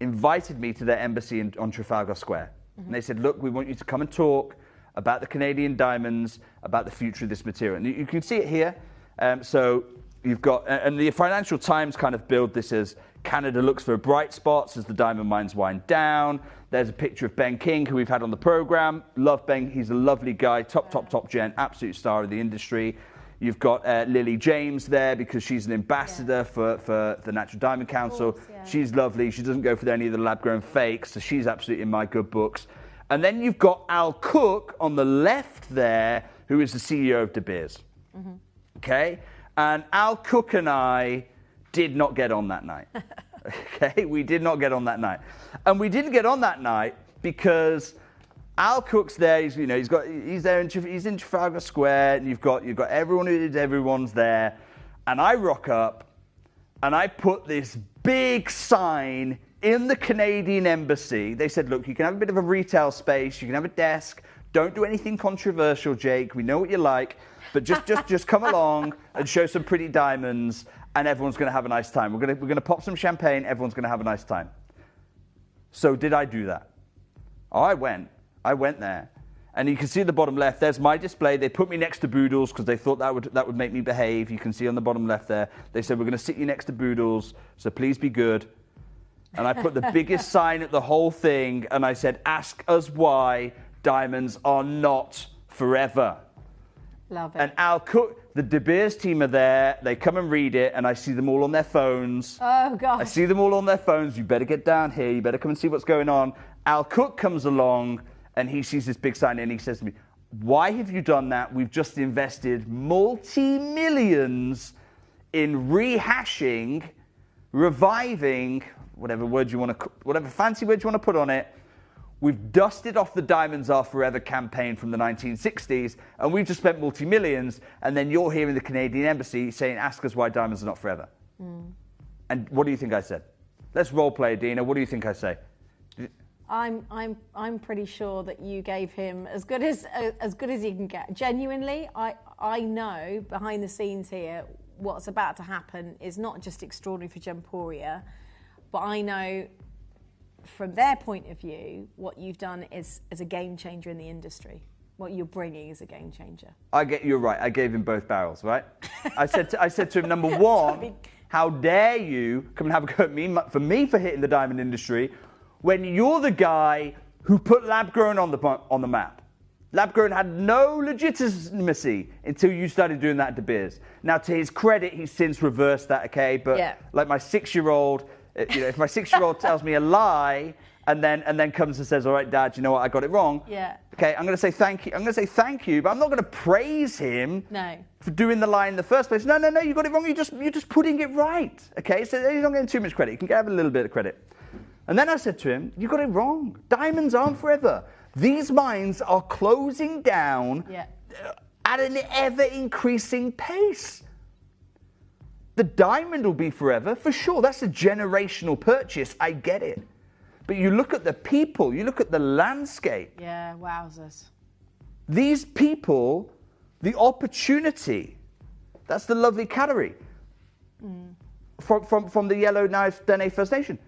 invited me to their embassy on Trafalgar Square. And they said, look, we want you to come and talk about the Canadian diamonds, about the future of this material. And you can see it here. So you've got, and the Financial Times kind of billed this as Canada looks for bright spots as the diamond mines wind down. There's a picture of Ben King, who we've had on the program. Love Ben. He's a lovely guy, top gent, absolute star of the industry. You've got Lily James there because she's an ambassador for the Natural Diamond Council. Course, yeah. She's lovely. She doesn't go for any of the lab-grown fakes, so she's absolutely in my good books. And then you've got Al Cook on the left there, who is the CEO of De Beers. Mm-hmm. Okay? And Al Cook and I did not get on that night. Okay? We did not get on that night. And we didn't get on that night because Al Cook's there. He's there he's in Trafalgar Square, and you've got everyone's there. And I rock up and I put this big sign in the Canadian Embassy. They said, look, you can have a bit of a retail space, you can have a desk. Don't do anything controversial, Jake. We know what you like, but just come along and show some pretty diamonds, and everyone's going to have a nice time. We're going to pop some champagne. Everyone's going to have a nice time. So did I do that? Oh, I went there, and you can see at the bottom left. There's my display. They put me next to Boodles because they thought that would make me behave. You can see on the bottom left there. They said we're going to sit you next to Boodles, so please be good. And I put the biggest sign at the whole thing, and I said, ask us why diamonds are not forever. Love it. And Al Cook, the De Beers team are there. They come and read it, and I see them all on their phones. Oh, gosh. I see them all on their phones. You better get down here. You better come and see what's going on. Al Cook comes along, and he sees this big sign, and he says to me, why have you done that? We've just invested multi-millions in rehashing, reviving, whatever fancy word you want to put on it. We've dusted off the Diamonds Are Forever campaign from the 1960s, and we've just spent multi-millions, and then you're here in the Canadian Embassy saying, ask us why diamonds are not forever. Mm. And what do you think I said? Let's role play, Dina. What do you think I say? I'm pretty sure that you gave him as good as he can get. Genuinely, I know behind the scenes here what's about to happen is not just extraordinary for Gemporia, but I know from their point of view what you've done is a game changer in the industry. What you're bringing is a game changer. You're right. I gave him both barrels, right? I said to him, number one, how dare you come and have a go at me for hitting the diamond industry when you're the guy who put lab-grown on the map. Lab-grown had no legitimacy until you started doing that at De Beers. Now, to his credit, he's since reversed that, okay? But like my 6-year-old, if my 6-year-old tells me a lie and then comes and says, all right, Dad, you know what, I got it wrong. Yeah. Okay, I'm going to say thank you. I'm going to say thank you, but I'm not going to praise him for doing the lie in the first place. No, you got it wrong. You're just putting it right. Okay, so he's not getting too much credit. You can have a little bit of credit. And then I said to him, you got it wrong. Diamonds aren't forever. These mines are closing down at an ever-increasing pace. The diamond will be forever, for sure. That's a generational purchase. I get it. But you look at the people, you look at the landscape. Yeah, wowzers. These people, the opportunity, that's the lovely category from the Yellow Knife Dene First Nation.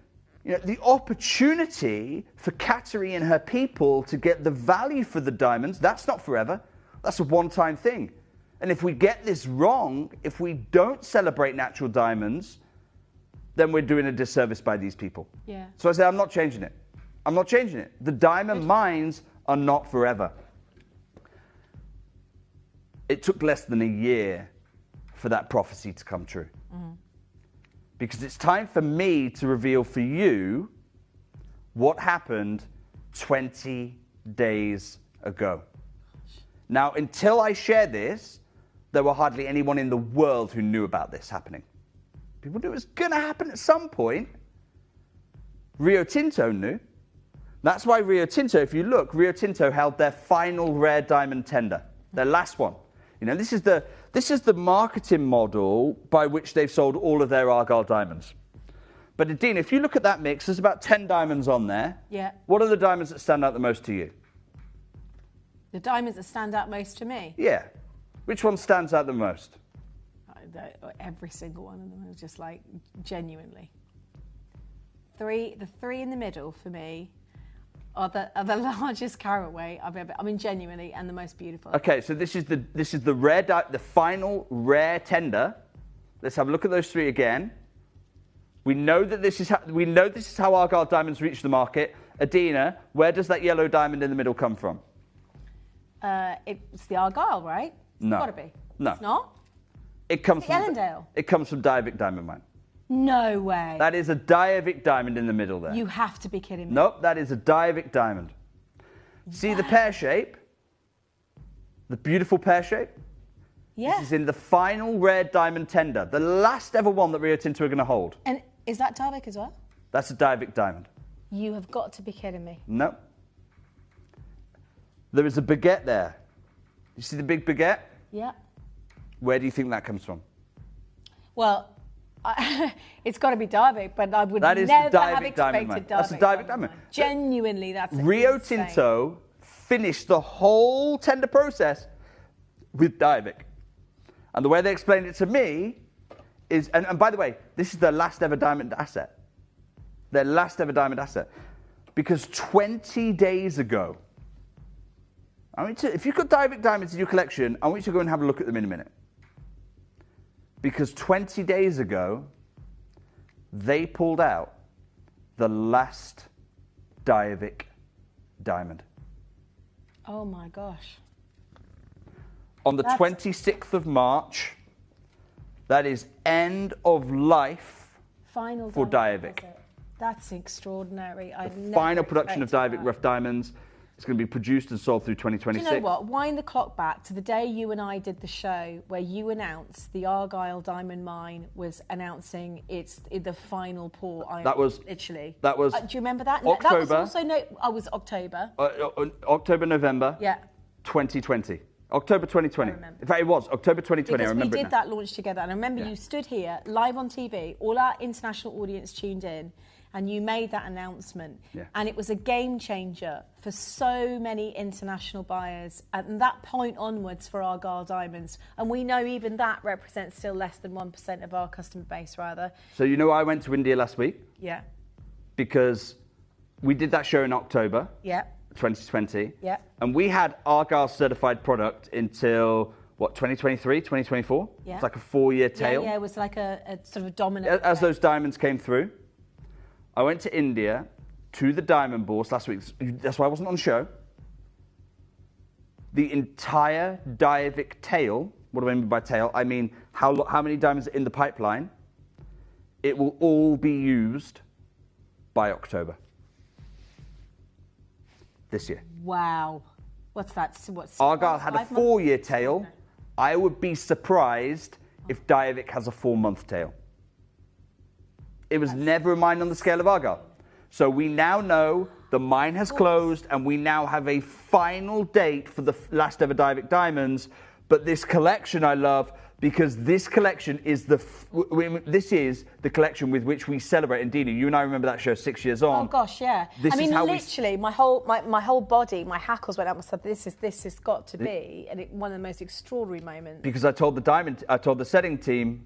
You know, the opportunity for Kateri and her people to get the value for the diamonds, that's not forever. That's a one-time thing. And if we get this wrong, if we don't celebrate natural diamonds, then we're doing a disservice by these people. Yeah. So I said, I'm not changing it. I'm not changing it. The diamond mines are not forever. It took less than a year for that prophecy to come true. Mm-hmm. Because it's time for me to reveal for you what happened 20 days ago. Now, until I share this, there were hardly anyone in the world who knew about this happening. People knew it was going to happen at some point. Rio Tinto knew. That's why Rio Tinto, if you look, Rio Tinto held their final rare diamond tender, their last one. You know, this is the marketing model by which they've sold all of their Argyle diamonds. But Adina, if you look at that mix, there's about 10 diamonds on there. Yeah. What are the diamonds that stand out the most to you? The diamonds that stand out most to me? Yeah. Which one stands out the most? Every single one of them is just like, genuinely. The three in the middle for me are the largest carat weight I've ever, genuinely, and the most beautiful. Okay, so this is the rare, the final rare tender. Let's have a look at those three again. We know that this is how Argyle diamonds reach the market. Adina, where does that yellow diamond in the middle come from? It's the Argyle, right? No. It's got to be. No. It's not? It comes It's the Ellendale. It comes from Diavik Diamond Mine. No way. That is a Diavik diamond in the middle there. You have to be kidding me. Nope, that is a Diavik diamond. See the pear shape? The beautiful pear shape? Yeah. This is in the final rare diamond tender, the last ever one that Rio Tinto are going to hold. And is that Diavik as well? That's a Diavik diamond. You have got to be kidding me. No. There is a baguette there. You see the big baguette? Yeah. Where do you think that comes from? Well, it's got to be Diavik, but I would That is never the have Diavik diamond mine. expected Diavik. That's a Diavik diamond. Genuinely, that's Rio insane. Tinto finished the whole tender process with Diavik. And the way they explained it to me is, and by the way, this is their last ever diamond asset. Their last ever diamond asset. Because 20 days ago, if you've got Diavik diamonds in your collection, I want you to go and have a look at them in a minute. Because 20 days ago, they pulled out the last Diavik diamond. Oh my gosh. On the 26th of March, that is end of life Final for Diavik. That's extraordinary. Final production of Diavik rough diamonds. It's going to be produced and sold through Do 2026. you know what? Wind the clock back to the day you and I did the show where you announced the Argyle Diamond Mine was announcing the final pour. That was literally. That was. Do you remember that? October. That was also was October. October, November. Yeah. 2020. October 2020. In fact, it was October 2020. Because I remember we it did now. that launch together, and I remember you stood here live on TV. All our international audience tuned in. And you made that announcement. Yeah. And it was a game changer for so many international buyers. And that point onwards for Argyle Diamonds. And we know even that represents still less than 1% of our customer base, rather. So you know I went to India last week? Yeah. Because we did that show in October. Yeah. 2020. Yeah. And we had Argyle certified product until, 2023, 2024? Yeah. It's like a 4-year tail. Yeah, it was like a sort of dominant. As those diamonds came through, I went to India to the diamond bourse last week. That's why I wasn't on the show. The entire Diavik tail, what do I mean by tail? I mean how many diamonds are in the pipeline. It will all be used by October this year. Wow. What's that? Argyle had a 4-year tail. I would be surprised if Diavik has a 4-month tail. It was never a mine on the scale of Argyle. So we now know the mine has closed and we now have a final date for the last ever Diavik diamonds. But this collection I love because this collection is this is the collection with which we celebrate. And Dina, you and I remember that show 6 years on. Oh gosh, yeah. I mean, literally, my whole body, my hackles went up and said, "This has got to be," and one of the most extraordinary moments. Because I told the setting team,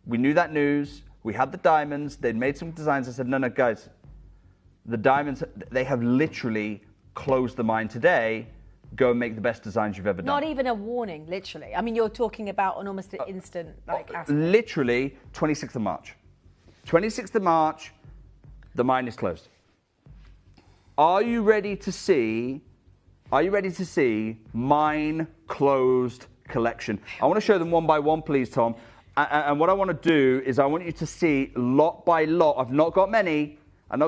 we knew that news. We had the diamonds. They'd made some designs. I said, no, guys, the diamonds, they have literally closed the mine today. Go and make the best designs you've ever done. Not even a warning, literally. I mean, you're talking about an almost instant aspect. Literally 26th of March. 26th of March, the mine is closed. Are you ready to see mine closed collection? I want to show them one by one, please, Tom. And what I want to do is I want you to see lot by lot. I've not got many. I've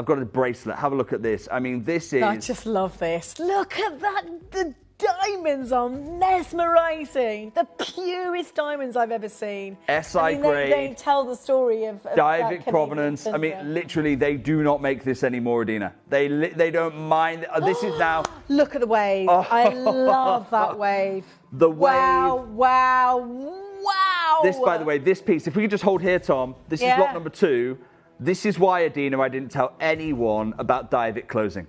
got a bracelet. Have a look at this. I mean, this is... I just love this. Look at that. The diamonds are mesmerising. The purest diamonds I've ever seen. SI grade. They tell the story of Diavik provenance. I mean, literally, they do not make this anymore, Adina. They don't mind. This is now... Look at the wave. Oh. I love that wave. The wave. Wow. This, by the way, this piece, if we could just hold here, Tom, this is lot number 2. This is why, Adina, I didn't tell anyone about Diavik closing.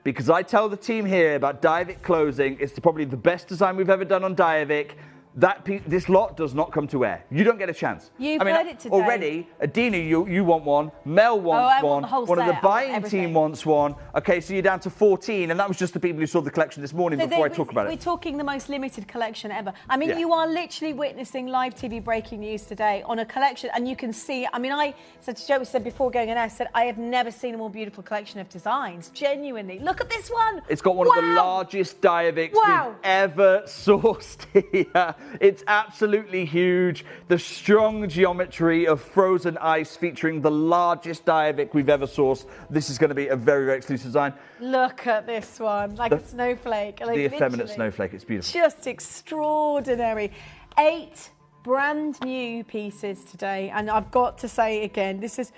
Because I tell the team here about Diavik closing. It's probably the best design we've ever done on Diavik. This lot does not come to air. You don't get a chance. You've heard it today. Already, Adina, you want one. Mel wants I want one. the whole One of the set. I want buying everything. team wants one. Okay, so you're down to 14, and that was just the people who saw the collection this morning before I talk about We're it. talking the most limited collection ever. I mean, Yeah. you are literally witnessing live TV breaking news today on a collection, and you can see. I mean, I said to Joe, we said before going in, I said I have never seen a more beautiful collection of designs. Genuinely, look at this one. It's got one of the largest Diavics we've ever sourced here. It's absolutely huge. The strong geometry of frozen ice featuring the largest Diavic we've ever sourced. This is going to be a very, very exclusive design. Look at this one, like a snowflake. Like The effeminate literally. snowflake. It's beautiful. Just extraordinary. 8 brand new pieces today, and I've got to say again, this is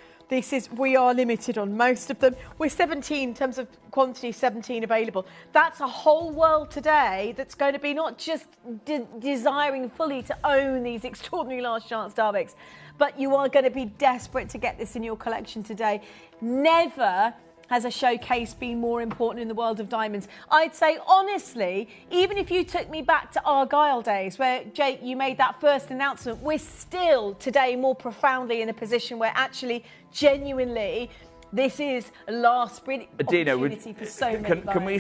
we are limited on most of them. We're 17 in terms of quantity, 17 available. That's a whole world today that's going to be not just desiring fully to own these extraordinary large chance Diavics, but you are going to be desperate to get this in your collection today. Never has a showcase been more important in the world of diamonds. I'd say, honestly, even if you took me back to Argyle days, where, Jake, you made that first announcement, we're still today more profoundly in a position where actually, genuinely, this is a last brilliant opportunity for so many buyers. Can we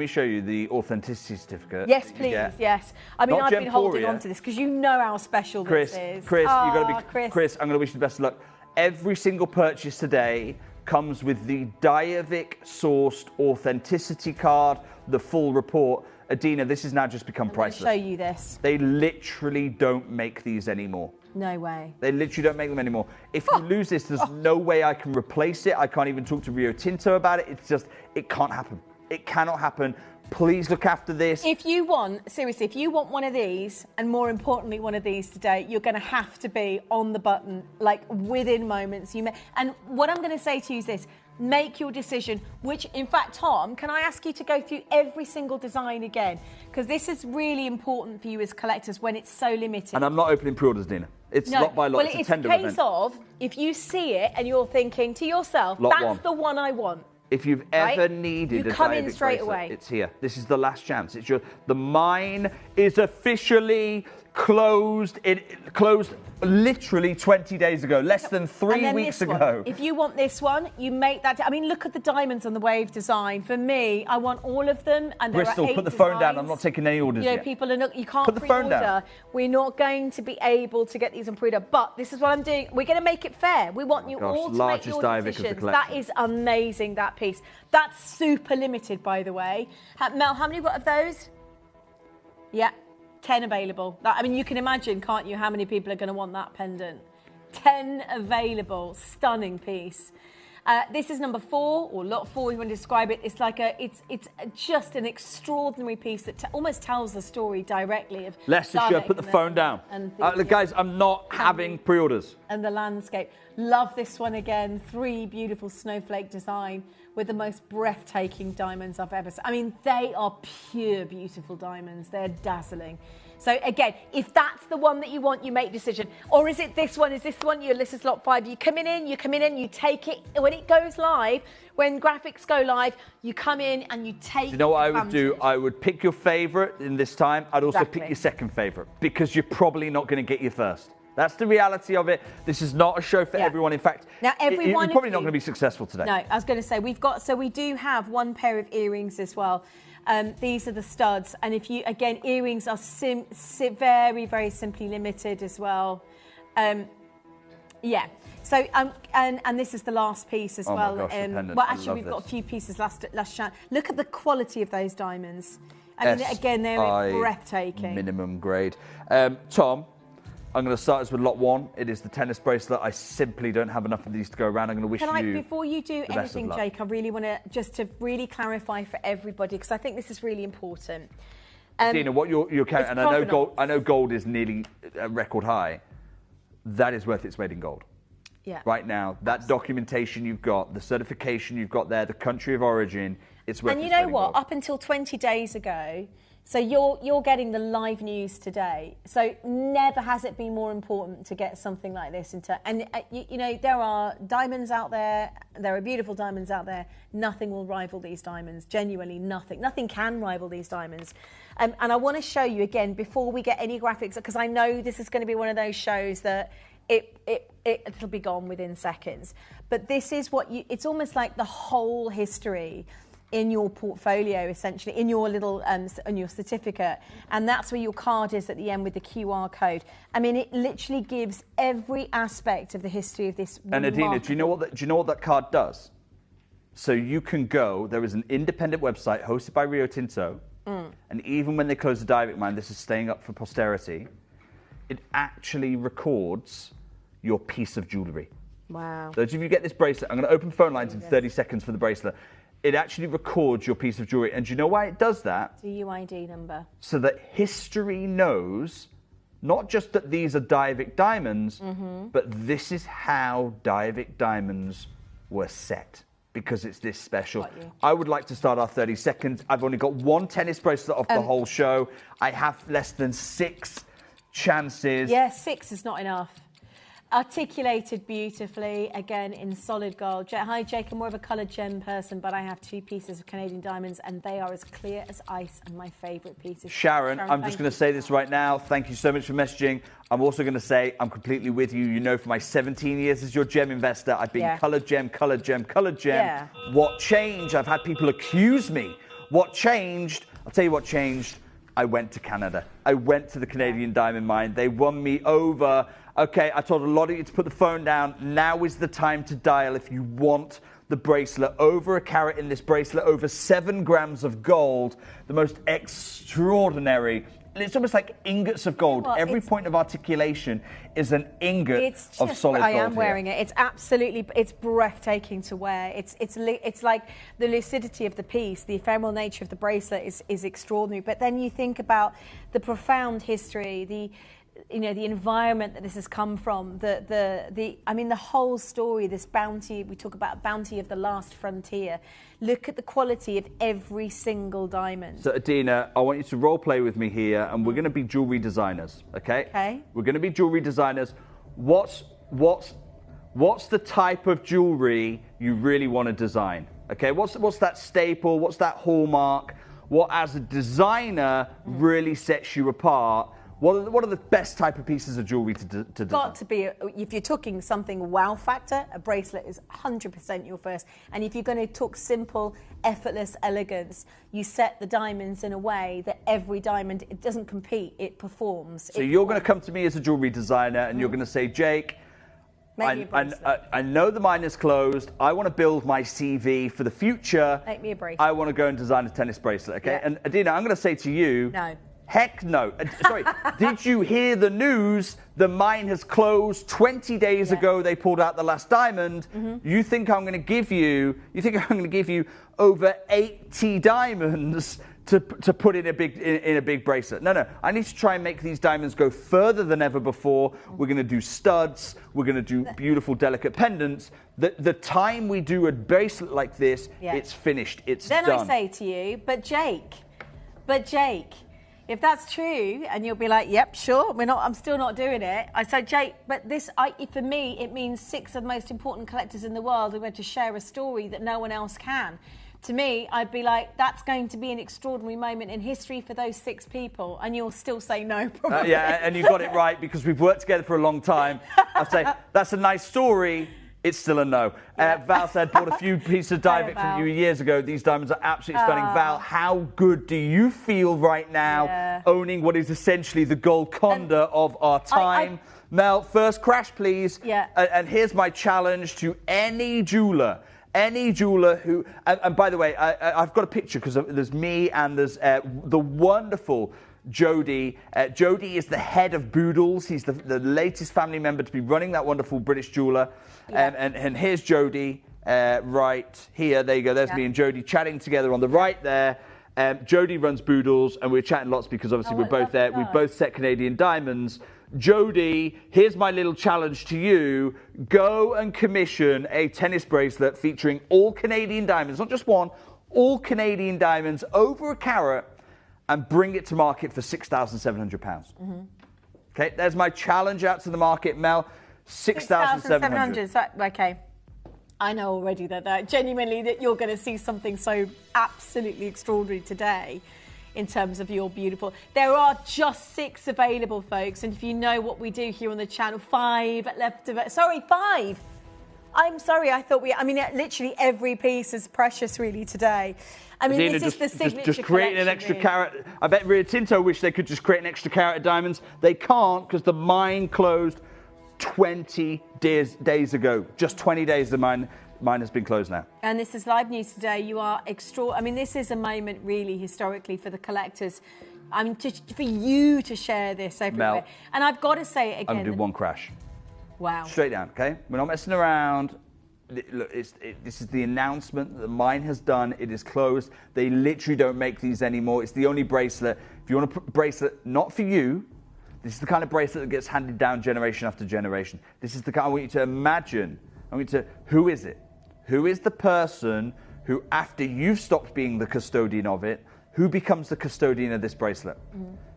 show you the authenticity certificate? Yes, please, yes. I mean, Not I've been holding Gemporia. on to this because you know how special this is. Chris, you've got to be... Chris. Chris, I'm going to wish you the best of luck. Every single purchase today comes with the Diavic sourced authenticity card, the full report. Adina, this has now just become priceless. I'll show you this. They literally don't make these anymore. No way. They literally don't make them anymore. If you lose this, there's no way I can replace it. I can't even talk to Rio Tinto about it. It's just, it can't happen. It cannot happen. Please look after this. If you want, seriously, if you want one of these, and more importantly, one of these today, you're going to have to be on the button, like within moments. And what I'm going to say to you is this: make your decision. Which, in fact, Tom, can I ask you to go through every single design again? Because this is really important for you as collectors when it's so limited. And I'm not opening pre-orders, Dina. It's lot by lot. Well, it's a tender event. It's a case of, if you see it and you're thinking to yourself, Lot that's one. the one I want. If you've ever needed You a come in Diavic straight bracelet, away. it's here. This is the last chance. It's the mine is officially closed. It closed literally 20 days ago, less than 3 weeks ago. If you want this one, you make that. I mean, look at the diamonds on the wave design. For me, I want all of them. And there Bristol, are 8 put the phone down. designs. I'm not taking any orders You know, yet. people are not. You can't Put the phone pre-order. down. We're not going to be able to get these on pre-order. But this is what I'm doing. We're going to make it fair. We want you all to make largest your Diavic of the decisions. collection. That is amazing. That piece. That's super limited, by the way. Mel, how many of those? Yeah. 10 available. I mean, you can imagine, can't you, how many people are going to want that pendant? 10 available. Stunning piece. This is number 4, or lot 4, you want to describe it. It's like it's just an extraordinary piece that almost tells the story directly of Leicestershire, put the phone down. Guys, I'm not having pre-orders. And the landscape. Love this one again. 3 beautiful snowflake design with the most breathtaking diamonds I've ever seen. I mean, they are pure beautiful diamonds. They're dazzling. So again, if that's the one that you want, you make a decision. Or is it this one? Is this the one? This is lot 5. You come in, you take it. When it goes live, when graphics go live, you come in and you take. You know what I would do? I would pick your favourite in this time. I'd also pick your second favourite, because you're probably not going to get your first. That's the reality of it. This is not a show for everyone. In fact, now, you're probably not going to be successful today. No, I was going to say we do have 1 pair of earrings as well. These are the studs, and if you again, earrings are very, very simply limited as well. Yeah. So and this is the last piece as well. My gosh, the pendant. Well, actually, we've got a few pieces last chance. Look at the quality of those diamonds. I mean, again, they're breathtaking. Minimum grade. Tom, I'm going to start us with lot 1. It is the tennis bracelet. I simply don't have enough of these to go around. I'm going to wish you before you do anything, Jake, I really want to just really clarify for everybody, because I think this is really important. Dina, what you're carrying, and I know gold is nearly a record high. That is worth its weight in gold. Yeah. Right now, that documentation you've got, the certification you've got there, the country of origin, it's worth its weight in gold. And you know what? Up until 20 days ago, So you're getting the live news today. So never has it been more important to get something like this into. And you know, there are diamonds out there. There are beautiful diamonds out there. Nothing will rival these diamonds. Genuinely, nothing. Nothing can rival these diamonds. And I want to show you again before we get any graphics, because I know this is going to be one of those shows that it'll be gone within seconds. But this is what it's almost like the whole history in your portfolio, essentially, in your little, on your certificate. And that's where your card is at the end with the QR code. I mean, it literally gives every aspect of the history of this. And Adina, do you know what that card does? So you can go, there is an independent website hosted by Rio Tinto, and even when they close the diving mine, this is staying up for posterity, it actually records your piece of jewellery. Wow. Those of you get this bracelet, I'm going to open phone lines in 30 seconds for the bracelet. It actually records your piece of jewellery. And do you know why it does that? The UID number. So that history knows not just that these are Diavik diamonds, but this is how Diavik diamonds were set, because it's this special. I would like to start our 30 seconds. I've only got one tennis bracelet off the whole show. I have less than 6 chances. Yeah, 6 is not enough. Articulated beautifully, again in solid gold. Hi Jake, I'm more of a coloured gem person, but I have 2 pieces of Canadian diamonds and they are as clear as ice and my favourite pieces. Sharon, I'm just going to say this right now. Thank you so much for messaging. I'm also going to say I'm completely with you. You know, for my 17 years as your gem investor, I've been coloured gem, coloured gem, coloured gem. Yeah. What changed? I've had people accuse me. What changed? I'll tell you what changed. I went to Canada. I went to the Canadian diamond mine. They won me over. Okay, I told a lot of you to put the phone down. Now is the time to dial if you want the bracelet. Over a carat in this bracelet, over 7 grams of gold, the most extraordinary. It's almost like ingots of gold. Well, every point of articulation is an ingot of solid gold. I am wearing it. It's absolutely, it's breathtaking to wear. It's like the lucidity of the piece, the ephemeral nature of the bracelet is extraordinary. But then you think about the profound history, the environment that this has come from, I mean, the whole story, this bounty, we talk about bounty of the last frontier. Look at the quality of every single diamond. So, Adina, I want you to role play with me here, and we're going to be jewellery designers, okay? Okay. We're going to be jewellery designers. What's the type of jewellery you really want to design? Okay, what's that staple? What's that hallmark? What, as a designer, really sets you apart? What are the best type of pieces of jewellery to design? Got to be, if you're talking something wow factor, a bracelet is 100% your first. And if you're going to talk simple, effortless elegance, you set the diamonds in a way that every diamond, it doesn't compete, it performs. So you're going to come to me as a jewellery designer and you're going to say, Jake, I know the mine is closed. I want to build my CV for the future. Make me a bracelet. I want to go and design a tennis bracelet, okay? Yeah. And Adina, I'm going to say to you... No. Heck no. Sorry, did you hear the news? The mine has closed 20 days ago. They pulled out the last diamond. You think I'm going to give you over 80 diamonds to put in a big bracelet? No. I need to try and make these diamonds go further than ever before. We're going to do studs. We're going to do beautiful, delicate pendants. The time we do a bracelet like this, it's finished. It's done. Then I say to you, but Jake, if that's true, and you'll be like, yep, sure, I'm still not doing it. I said, Jake, but for me, it means 6 of the most important collectors in the world are going to share a story that no one else can. To me, I'd be like, that's going to be an extraordinary moment in history for those 6 people, and you'll still say no, probably. Yeah, and you got it right, because we've worked together for a long time. I'd say, that's a nice story. It's still a no. Val said, bought a few pieces of Diavik from you years ago. These diamonds are absolutely stunning. Val, how good do you feel right now owning what is essentially the Golconda of our time? Mel, first crash, please. Yeah. And here's my challenge to any jeweller who... And by the way, I've got a picture, because there's me and there's the wonderful... Jody. Jody is the head of Boodles. He's the latest family member to be running that wonderful British jeweller. Yeah. And here's Jody right here. There you go. There's me and Jody chatting together on the right there. Jody runs Boodles, and we're chatting lots because obviously we're both there. We've both set Canadian diamonds. Jody, here's my little challenge to you. Go and commission a tennis bracelet featuring all Canadian diamonds, not just one, all Canadian diamonds over a carat. and bring it to market for £6,700. Okay, there's my challenge out to the market, Mel. 6,700. Okay. I know already that genuinely that you're going to see something so absolutely extraordinary today in terms of your beautiful. There are just 6 available, folks. And if you know what we do here on the channel, 5 left of it. Sorry, 5. I'm sorry, I thought literally every piece is precious really today. I mean, Adina, this is the signature just creating an extra really. carat. I bet Rio Tinto wish they could just create an extra carat of diamonds. They can't because the mine closed 20 days ago. Just 20 days the mine has been closed now. And this is live news today. You are I mean, this is a moment really historically for the collectors. I mean, for you to share this everywhere. Mel, and I've got to say it again. I'm going to do one crash. Wow. Straight down, okay? We're not messing around. Look, this is the announcement that the mine has done. It is closed. They literally don't make these anymore. It's the only bracelet. If you want a bracelet, not for you, this is the kind of bracelet that gets handed down generation after generation. This is the kind I want you to imagine. Who is it? Who is the person who, after you've stopped being the custodian of it, who becomes the custodian of this bracelet?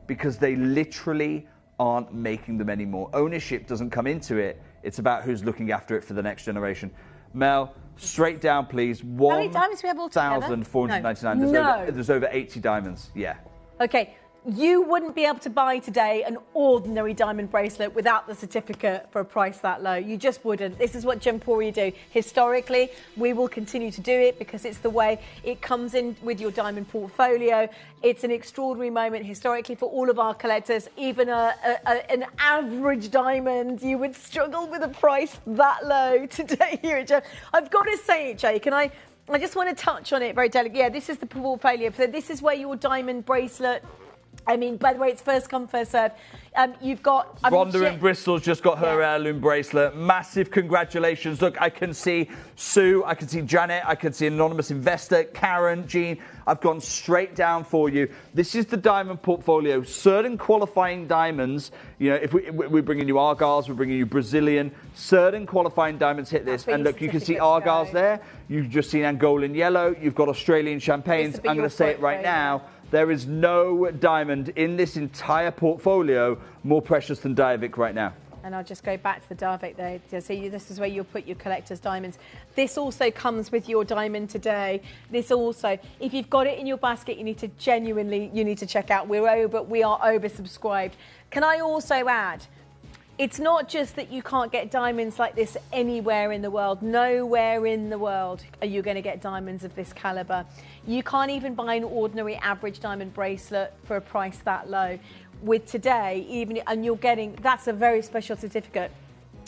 Because they literally aren't making them anymore. Ownership doesn't come into it. It's about who's looking after it for the next generation. Mel, straight down, please. How many diamonds do we have altogether? 1,499. No. There's over 80 diamonds. Yeah. Okay. You wouldn't be able to buy today an ordinary diamond bracelet without the certificate for a price that low. You just wouldn't. This is what Gemporia do. Historically, we will continue to do it because it's the way it comes in with your diamond portfolio. It's an extraordinary moment historically for all of our collectors. Even an average diamond, you would struggle with a price that low today here at Gem. I've got to say it, Jake, and I just want to touch on it very delicately. Yeah, this is the portfolio. So this is where your diamond bracelet. I mean, by the way, it's first come, first serve. You've got... Rhonda in Bristol's just got her heirloom bracelet. Massive congratulations. Look, I can see Sue, I can see Janet, I can see Anonymous Investor, Karen, Jean. I've gone straight down for you. This is the diamond portfolio. Certain qualifying diamonds, you know, if we're bringing you Argyles, we're bringing you Brazilian, certain qualifying diamonds hit this. And look, you can see Argyles there. You've just seen Angolan yellow. You've got Australian champagnes. I'm going to say it right now. There is no diamond in this entire portfolio more precious than Diavik right now. And I'll just go back to the Diavik there. So this is where you'll put your collector's diamonds. This also comes with your diamond today. This also, if you've got it in your basket, you need to check out. We are oversubscribed. Can I also add, it's not just that you can't get diamonds like this anywhere in the world. Nowhere in the world are you going to get diamonds of this caliber. You can't even buy an ordinary average diamond bracelet for a price that low. With today, and you're getting, that's a very special certificate.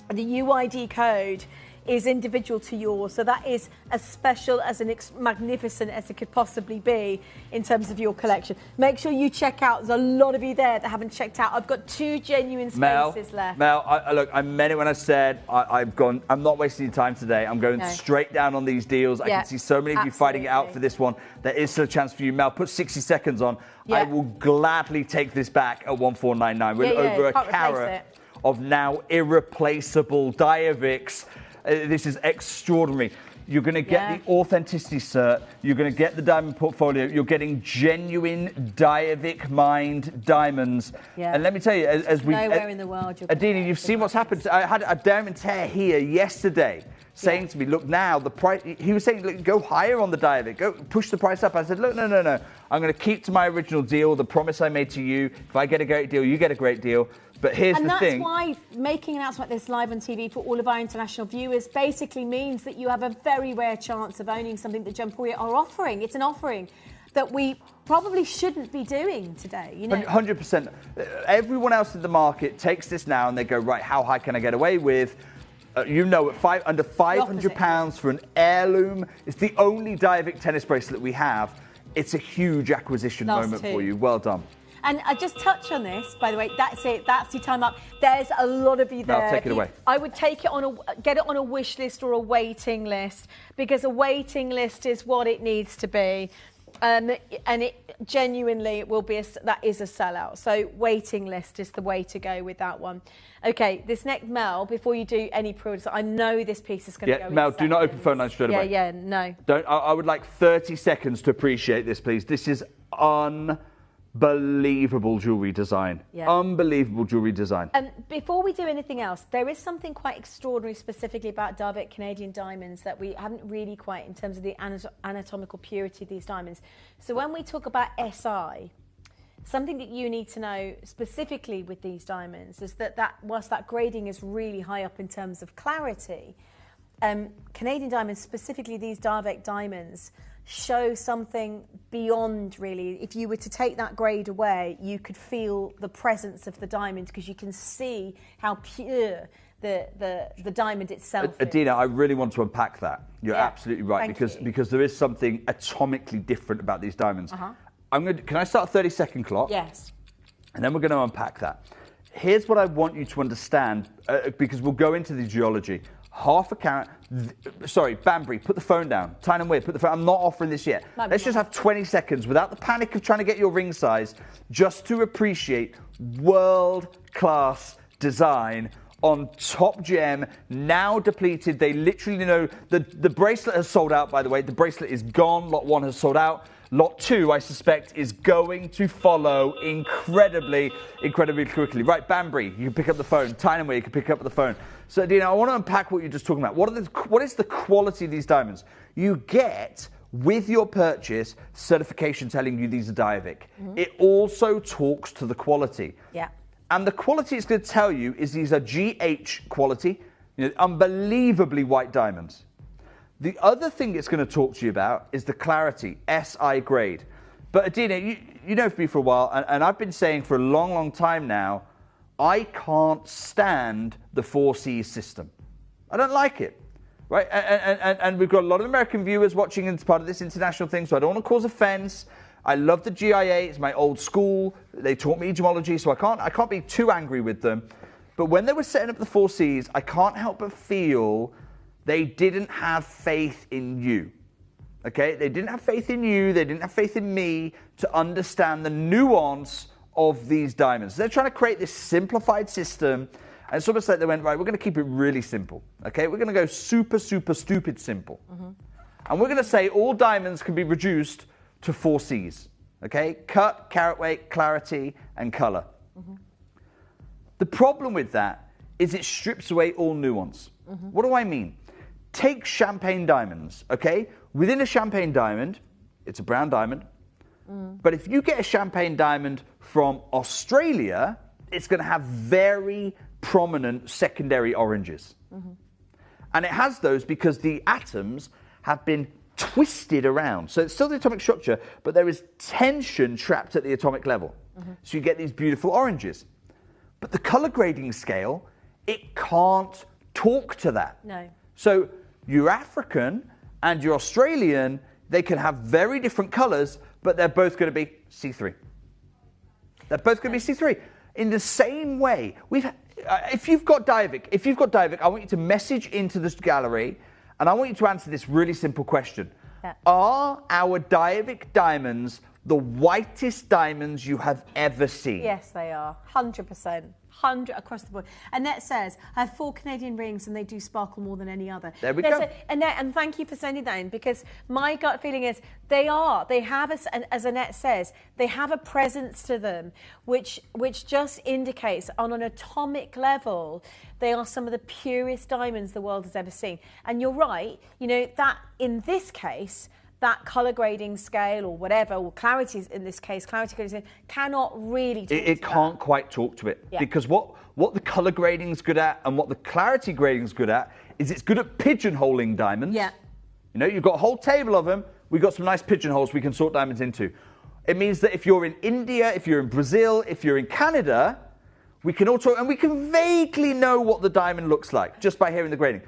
The UID code is individual to yours, so that is as special, as magnificent as it could possibly be in terms of your collection. Make sure you check out. There's a lot of you there that haven't checked out. I've got 2 genuine spaces left. Mel, look, I meant it when I said I'm not wasting your time today. I'm going straight down on these deals. I can see so many of you fighting it out for this one. There is still a chance for you. Mel, put 60 seconds on. I will gladly take this back at 1,499. We're over a carat of now irreplaceable Diaviks. This is extraordinary. You're going to get the authenticity cert. You're going to get the diamond portfolio. You're getting genuine Diavik mined diamonds. Yeah. And let me tell you, nowhere in the world. Adina, you've seen what's happened. I had a diamond tear here yesterday saying to me, look, now the price, he was saying, look, go higher on the Diavik, go push the price up. I said, look, no. I'm going to keep to my original deal, the promise I made to you. If I get a great deal, you get a great deal. But here's the thing. And that's why making an announcement like this live on TV for all of our international viewers basically means that you have a very rare chance of owning something that Gemporia are offering. It's an offering that we probably shouldn't be doing today. You know? 100%. Everyone else in the market takes this now and they go, right, how high can I get away with? At under £500 for an heirloom. It's the only Diavik tennis bracelet we have. It's a huge acquisition moment for you. Well done. And I just touch on this, by the way. That's it. That's your time up. There's a lot of you there. I'll take it away. I would take it get it on a wish list or a waiting list, because a waiting list is what it needs to be. And it genuinely will be that is a sellout. So waiting list is the way to go with that one. Okay, this next, Mel, before you do any pre-orders, I know this piece is going to go in Mel, do not open phone lines straight away. No. Don't. I would like 30 seconds to appreciate this, please. This is unbelievable. unbelievable jewellery design. Yeah. Unbelievable jewellery design. Before we do anything else, there is something quite extraordinary specifically about Darvik Canadian diamonds that we haven't really quite in terms of the anatomical purity of these diamonds. So when we talk about SI, something that you need to know specifically with these diamonds is that whilst that grading is really high up in terms of clarity, Canadian diamonds, specifically these Darvik diamonds, show something beyond really. If you were to take that grade away, you could feel the presence of the diamond because you can see how pure the diamond itself is. Adina, I really want to unpack that. You're absolutely right, because there is something atomically different about these diamonds. Can I start a 30-second clock? Yes. And then we're going to unpack that. Here's what I want you to understand, because we'll go into the geology. Half a carat. Sorry, Banbury, put the phone down. Tyne and Weir, put the phone. I'm not offering this yet. Let's just have 20 seconds without the panic of trying to get your ring size, just to appreciate world-class design on top gem, now depleted. They literally know the bracelet has sold out, by the way. The bracelet is gone. Lot 1 has sold out. Lot 2, I suspect, is going to follow incredibly quickly. Right, Banbury, you can pick up the phone. Tyne and Weir, you can pick up the phone. So, Dina, I want to unpack what you're just talking about. What is the quality of these diamonds? You get, with your purchase, certification telling you these are Darvik. It also talks to the quality. Yeah. And the quality it's going to tell you is these are GH quality, unbelievably white diamonds. The other thing it's going to talk to you about is the clarity, SI grade. But Adina, you know me for a while, and I've been saying for a long, long time now, I can't stand the 4Cs system. I don't like it, right? And we've got a lot of American viewers watching as part of this international thing, so I don't want to cause offense. I love the GIA, it's my old school. They taught me gemology, so I can't be too angry with them. But when they were setting up the 4Cs, I can't help but feel they didn't have faith in you, okay? They didn't have faith in you, they didn't have faith in me to understand the nuance of these diamonds. They're trying to create this simplified system, and it's almost like they went, right, we're going to keep it really simple, okay? We're going to go super, super stupid simple. And we're going to say all diamonds can be reduced to 4Cs, okay? Cut, carat weight, clarity, and color. The problem with that is it strips away all nuance. What do I mean? Take champagne diamonds, okay? Within a champagne diamond, it's a brown diamond. But if you get a champagne diamond from Australia, it's going to have very prominent secondary oranges. And it has those because the atoms have been twisted around. So it's still the atomic structure, but there is tension trapped at the atomic level. So you get these beautiful oranges. But the color grading scale, it can't talk to that. No. So you're African and you're Australian, they can have very different colors, but they're both going to be C3. They're both going to be C3. In the same way, if you've got Darvik, I want you to message into this gallery, and I want you to answer this really simple question. Are our Darvik diamonds the whitest diamonds you have ever seen? Yes, they are. 100%. 100 across the board. Annette says, I have 4 Canadian rings and they do sparkle more than any other. There we go. Annette, and thank you for sending that in, because my gut feeling is they have, as Annette says, they have a presence to them, which just indicates on an atomic level, they are some of the purest diamonds the world has ever seen. And you're right, that in this case, that colour grading scale or whatever, or clarity in this case, clarity grading cannot really talk to it can't quite talk to it. Because what the colour grading is good at and what the clarity grading is good at is it's good at pigeonholing diamonds. You've got a whole table of them. We've got some nice pigeonholes we can sort diamonds into. It means that if you're in India, if you're in Brazil, if you're in Canada, we can all talk, and we can vaguely know what the diamond looks like just by hearing the grading.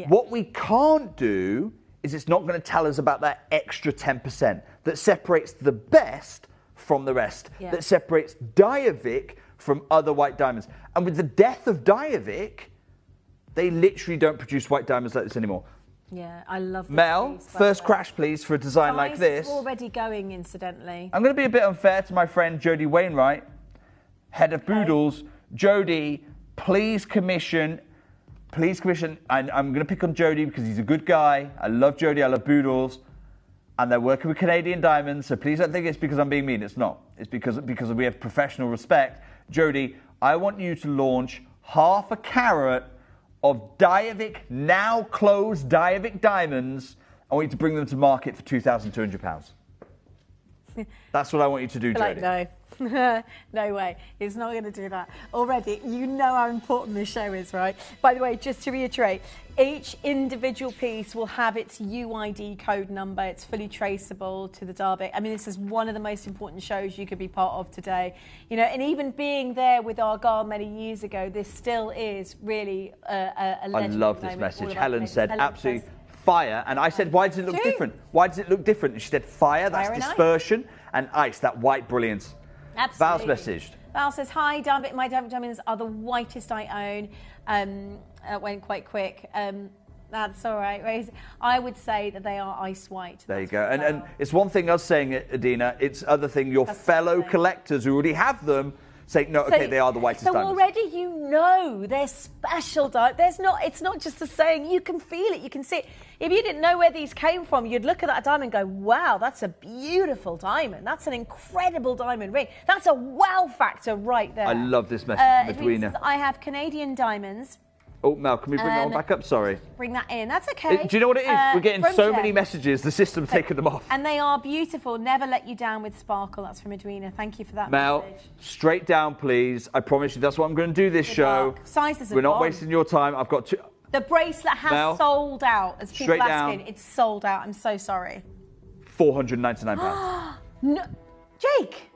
What we can't do is it's not going to tell us about that extra 10% that separates the best from the rest, that separates Darvik from other white diamonds. And with the death of Darvik, they literally don't produce white diamonds like this anymore. Yeah, I love this Mel, piece, first crash, please, for a design like this. It's already going, incidentally. I'm going to be a bit unfair to my friend Jodie Wainwright, head of Boodles. Jodie, please commission. I'm going to pick on Jodie because he's a good guy. I love Jodie. I love Boodles. and they're working with Canadian diamonds, so please don't think it's because I'm being mean. It's not. It's because we have professional respect. Jodie, I want you to launch half a carat of Diavik, now closed Diavik diamonds. I want you to bring them to market for £2,200. That's what I want you to do, Jodie. Like, no. No way. It's not going to do that. Already, you know how important this show is, right? By the way, just to reiterate, each individual piece will have its UID code number. It's fully traceable to the Diavik. I mean, this is one of the most important shows you could be part of today. You know, and even being there with Argyle many years ago, this still is really a I love this message. Helen said, absolutely fire. And I said, why does it look different? Why does it look different? And she said, fire, that's dispersion, and ice, that white brilliance. Absolutely. Val's messaged. Val says, hi, Diavik. My Diavik diamonds are the whitest I own. It went quite quick. That's all right. I would say that they are ice white. There you go. And it's one thing us saying it, Adina. It's other thing your fellow collectors who already have them say, no, okay, they are the whitest diamonds. So already you know they're special diamonds. It's not just a saying. You can feel it. You can see it. If you didn't know where these came from, you'd look at that diamond and go, wow, that's a beautiful diamond. That's an incredible diamond ring. That's a wow factor right there. I love this message from Edwina. I have Canadian diamonds. Oh, Mel, can we bring that one back up? Sorry. Bring that in. That's okay. Do you know what it is? We're getting so many messages, the system's taking them off. And they are beautiful. Never let you down with sparkle. That's from Edwina. Thank you for that Mel, message. straight down, please. I promise you that's what I'm going to do this show. Size doesn't We're not wasting your time. I've got two. The bracelet has sold out. As people asking, it's sold out. I'm so sorry. £499. No, Jake.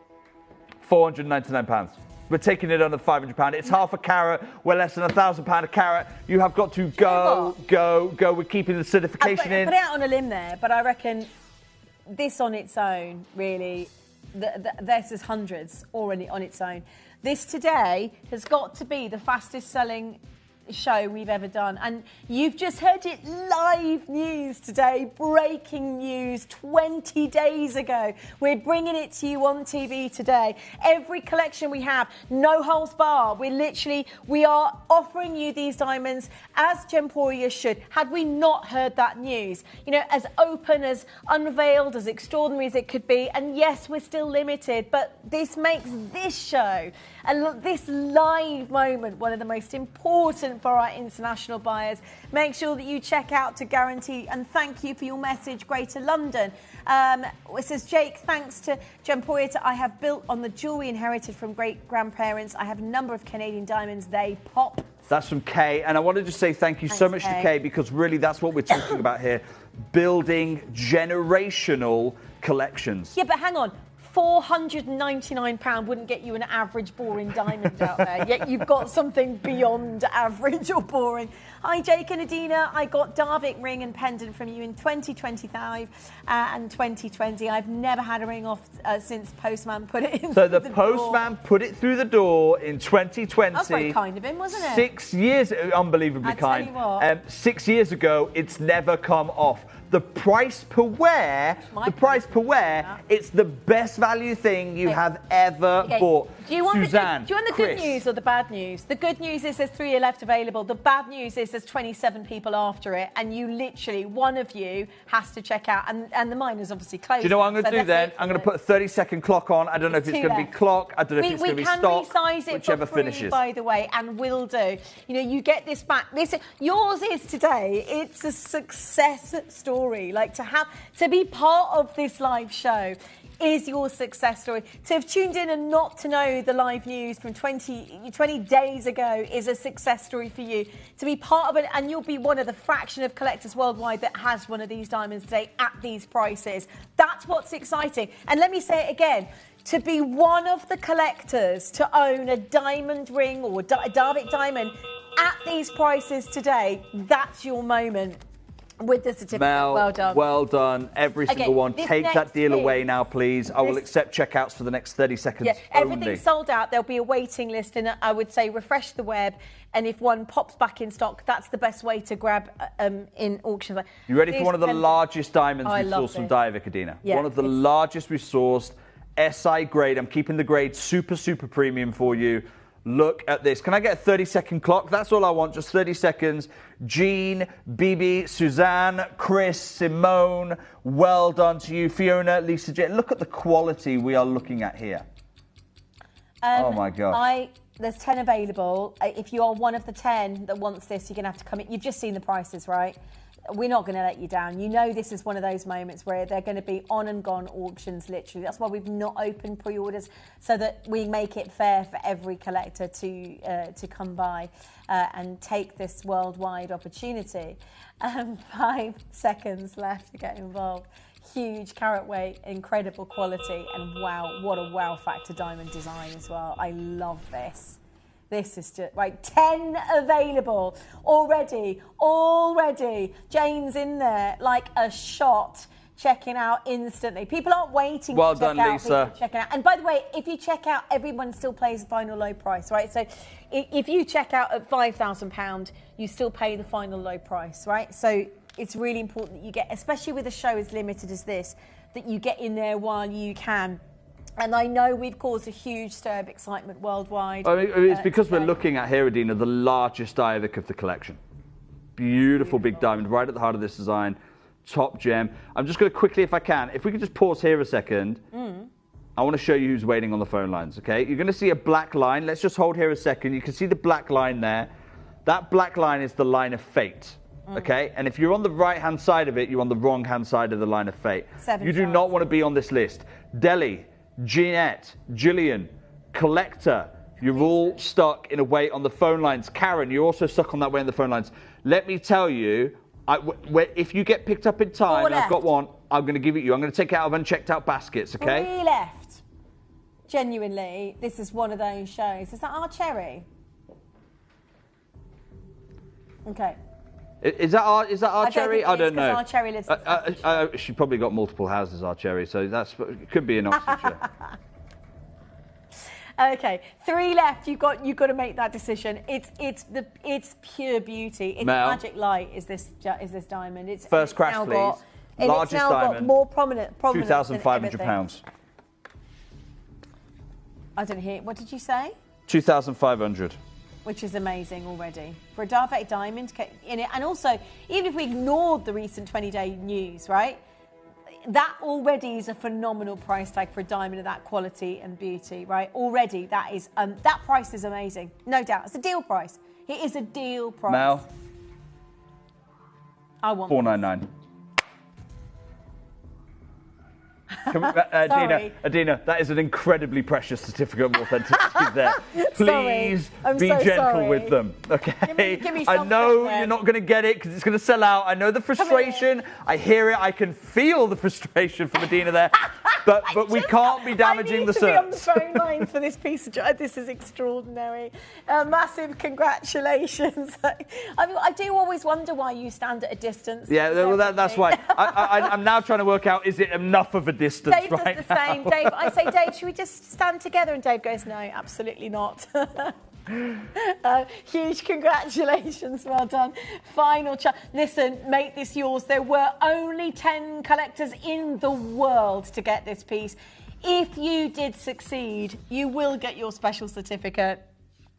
£499. We're taking it under £500. It's half a carat. We're less than £1,000 a carat. You have got to go. We're keeping the certification in. I put it out on a limb there, but I reckon this on its own, really, this is hundreds already on its own. This today has got to be the fastest selling show we've ever done, and you've just heard it live news today, breaking news 20 days ago. We're bringing it to you on TV today. Every collection we have, no holds bar. We are offering you these diamonds as Gemporia should. Had we not heard that news, you know, as open, as unveiled, as extraordinary as it could be, and yes, we're still limited, but this makes this show, this live moment, one of the most important for our international buyers. Make sure that you check out to guarantee, and thank you for your message, Greater London. It says, Jake, thanks to Gemporia, I have built on the jewellery inherited from great-grandparents. I have a number of Canadian diamonds. They pop. That's from Kay, and I wanted to say thank you so much to Kay, because really that's what we're talking about here, building generational collections. Yeah, but hang on. £499 wouldn't get you an average boring diamond out there, yet you've got something beyond average or boring. Hi, Jake and Adina. I got Diavik ring and pendant from you in 2025 and 2020. I've never had a ring off since Postman put it in. So the Postman put it through the door in 2020. That's very kind of him, wasn't it? 6 years, unbelievably kind. Tell you what. 6 years ago, it's never come off. The price per wear, it's the best value thing you have ever bought. Do you want Suzanne, the good news or the bad news? The good news is there's 3 left available. The bad news is there's 27 people after it, and you literally, one of you has to check out, and the mine is obviously closed. Do you know what I'm going to do then? I'm going to put a 30-second clock on. I don't know if it's going to be clock. I don't know if it's going to be stop. We can resize it whichever for free, finishes. by the way, and will do. You know, you get this back. Yours is today. It's a success story. Like to be part of this live show is your success story. To have tuned in and not to know the live news from 20 days ago is a success story for you. To be part of it, and you'll be one of the fraction of collectors worldwide that has one of these diamonds today at these prices. That's what's exciting. And let me say it again. To be one of the collectors to own a diamond ring or a Diavik diamond at these prices today, that's your moment. With the certificate. Mel, well done. Well done. Every single one. Take that deal away now, please. I will accept checkouts for the next 30 seconds everything's only. sold out. There'll be a waiting list, and I would say refresh the web. And if one pops back in stock, that's the best way to grab in auctions. You ready for one of the largest diamonds we've sourced from Diavik, Adina? Yeah, one of the largest we've sourced. SI grade. I'm keeping the grade super, super premium for you. Look at this. Can I get a 30-second clock? That's all I want, just 30 seconds. Jean, Bibi, Suzanne, Chris, Simone, well done to you. Fiona, Lisa J. Look at the quality we are looking at here. Oh, my gosh. There's 10 available. If you are one of the 10 that wants this, you're going to have to come in. You've just seen the prices, right? We're not going to let you down. You know this is one of those moments where they're going to be on and gone auctions, literally. That's why we've not opened pre-orders, so that we make it fair for every collector to come by and take this worldwide opportunity. 5 seconds left to get involved. Huge carat weight, incredible quality, and wow, what a wow factor diamond design as well. I love this. This is just, right, 10 available already. Jane's in there like a shot, checking out instantly. People aren't waiting well to check done, out. Lisa. Checking out. And by the way, if you check out, everyone still pays the final low price, right? So if you check out at £5,000, you still pay the final low price, right? So it's really important that you get, especially with a show as limited as this, that you get in there while you can. And I know we've caused a huge stir of excitement worldwide. I mean, it's because we're looking at here, Adina, the largest Diavic of the collection. Beautiful big diamond right at the heart of this design. Top gem. I'm just going to quickly, if I can, if we could just pause here a second. I want to show you who's waiting on the phone lines, okay? You're going to see a black line. Let's just hold here a second. You can see the black line there. That black line is the line of fate, okay? And if you're on the right-hand side of it, you're on the wrong-hand side of the line of fate. You do not want to be on this list. Delhi, Jeanette, Gillian, Collector, you're all stuck in a way on the phone lines. Karen, you're also stuck on that way on the phone lines. Let me tell you, if you get picked up in time, and I've got one, I'm going to give it you. I'm going to take it out of unchecked out baskets, okay? 3 left. Genuinely, this is one of those shows. Is that our cherry? Okay. Is that our cherry? I don't know. Our cherry lives she probably got multiple houses, our cherry, so it could be in Oxfordshire. Okay, 3 left. You've got to make that decision. It's pure beauty. It's Mel, magic light. Is this diamond? It's first crash, please. Largest diamond. Got more prominence. £2,500. I don't hear. What did you say? 2,500. Which is amazing already for a Darvec diamond in it. And also, even if we ignored the recent 20-day news, right? That already is a phenomenal price tag for a diamond of that quality and beauty, right? Already, that is that price is amazing, no doubt. It's a deal price. It is a deal price. Mel, I want $499. Adina, that is an incredibly precious certificate of authenticity there. Please be gentle with them, okay? Give me I know you're not going to get it because it's going to sell out. I know the frustration. I hear it. I can feel the frustration from Adina there. But we can't be damaging the certs. I need to be on the phone line for this piece of job. This is extraordinary. Massive congratulations. I do always wonder why you stand at a distance. Yeah, well, that's why. I'm now trying to work out, is it enough of a distance Dave right does the now? same. Dave, I say, Dave, should we just stand together? And Dave goes, no, absolutely not. Huge congratulations, well done. Final listen, make this yours. There were only 10 collectors in the world to get this piece. If you did succeed, you will get your special certificate.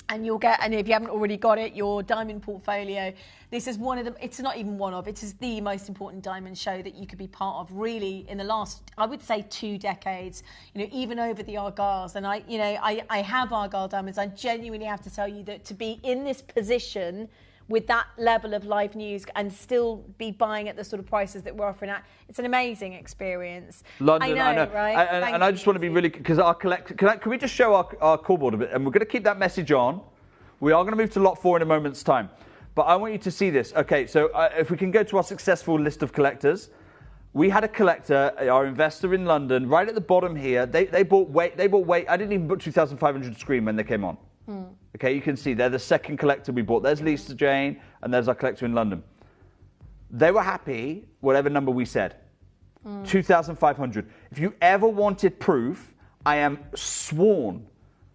And you'll get, and if you haven't already got it, your diamond portfolio. This is one of the, it's not even one of, it is the most important diamond show that you could be part of really in the last, I would say 2 decades, you know, even over the Argyles. And I have Argyle diamonds. I genuinely have to tell you that to be in this position with that level of live news and still be buying at the sort of prices that we're offering at, it's an amazing experience. London, I know. Right? And I just want to be really, because our collect, can we just show our call board a bit? And we're going to keep that message on. We are going to move to lot 4 in a moment's time. But I want you to see this. Okay, so if we can go to our successful list of collectors. We had a collector, our investor in London, right at the bottom here. They bought weight. I didn't even put 2,500 screen when they came on. Okay, you can see they're the second collector we bought. There's Lisa Jane, and there's our collector in London. They were happy, whatever number we said. 2,500. If you ever wanted proof, I am sworn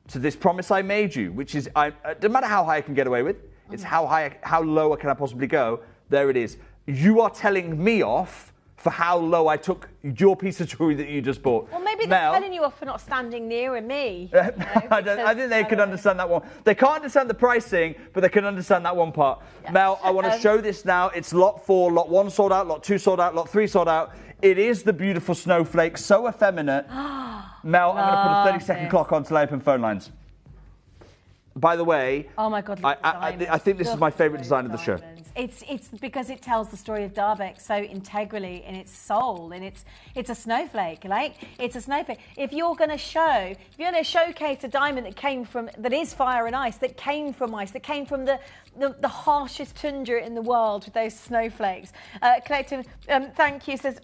to this promise I made you, which is, it doesn't matter how high I can get away with, it's how low can I possibly go. There it is. You are telling me off for how low I took your piece of jewellery that you just bought. Well, maybe they're Mel, telling you off for not standing nearer me. I think they could understand that one. They can't understand the pricing, but they can understand that one part. Yes. Mel, I want to show this now. It's lot 4, lot 1 sold out, lot 2 sold out, lot 3 sold out. It is the beautiful snowflake, so effeminate. Mel, I'm going to put a 30-second clock on till I open phone lines. By the way, oh my God, I think this is my favourite design of the show. It's because it tells the story of Darbeck so integrally in its soul, and it's a snowflake, like it's a snowflake. If you're going to showcase a diamond that is fire and ice, that came from the harshest tundra in the world with those snowflakes. Collective, thank you, says.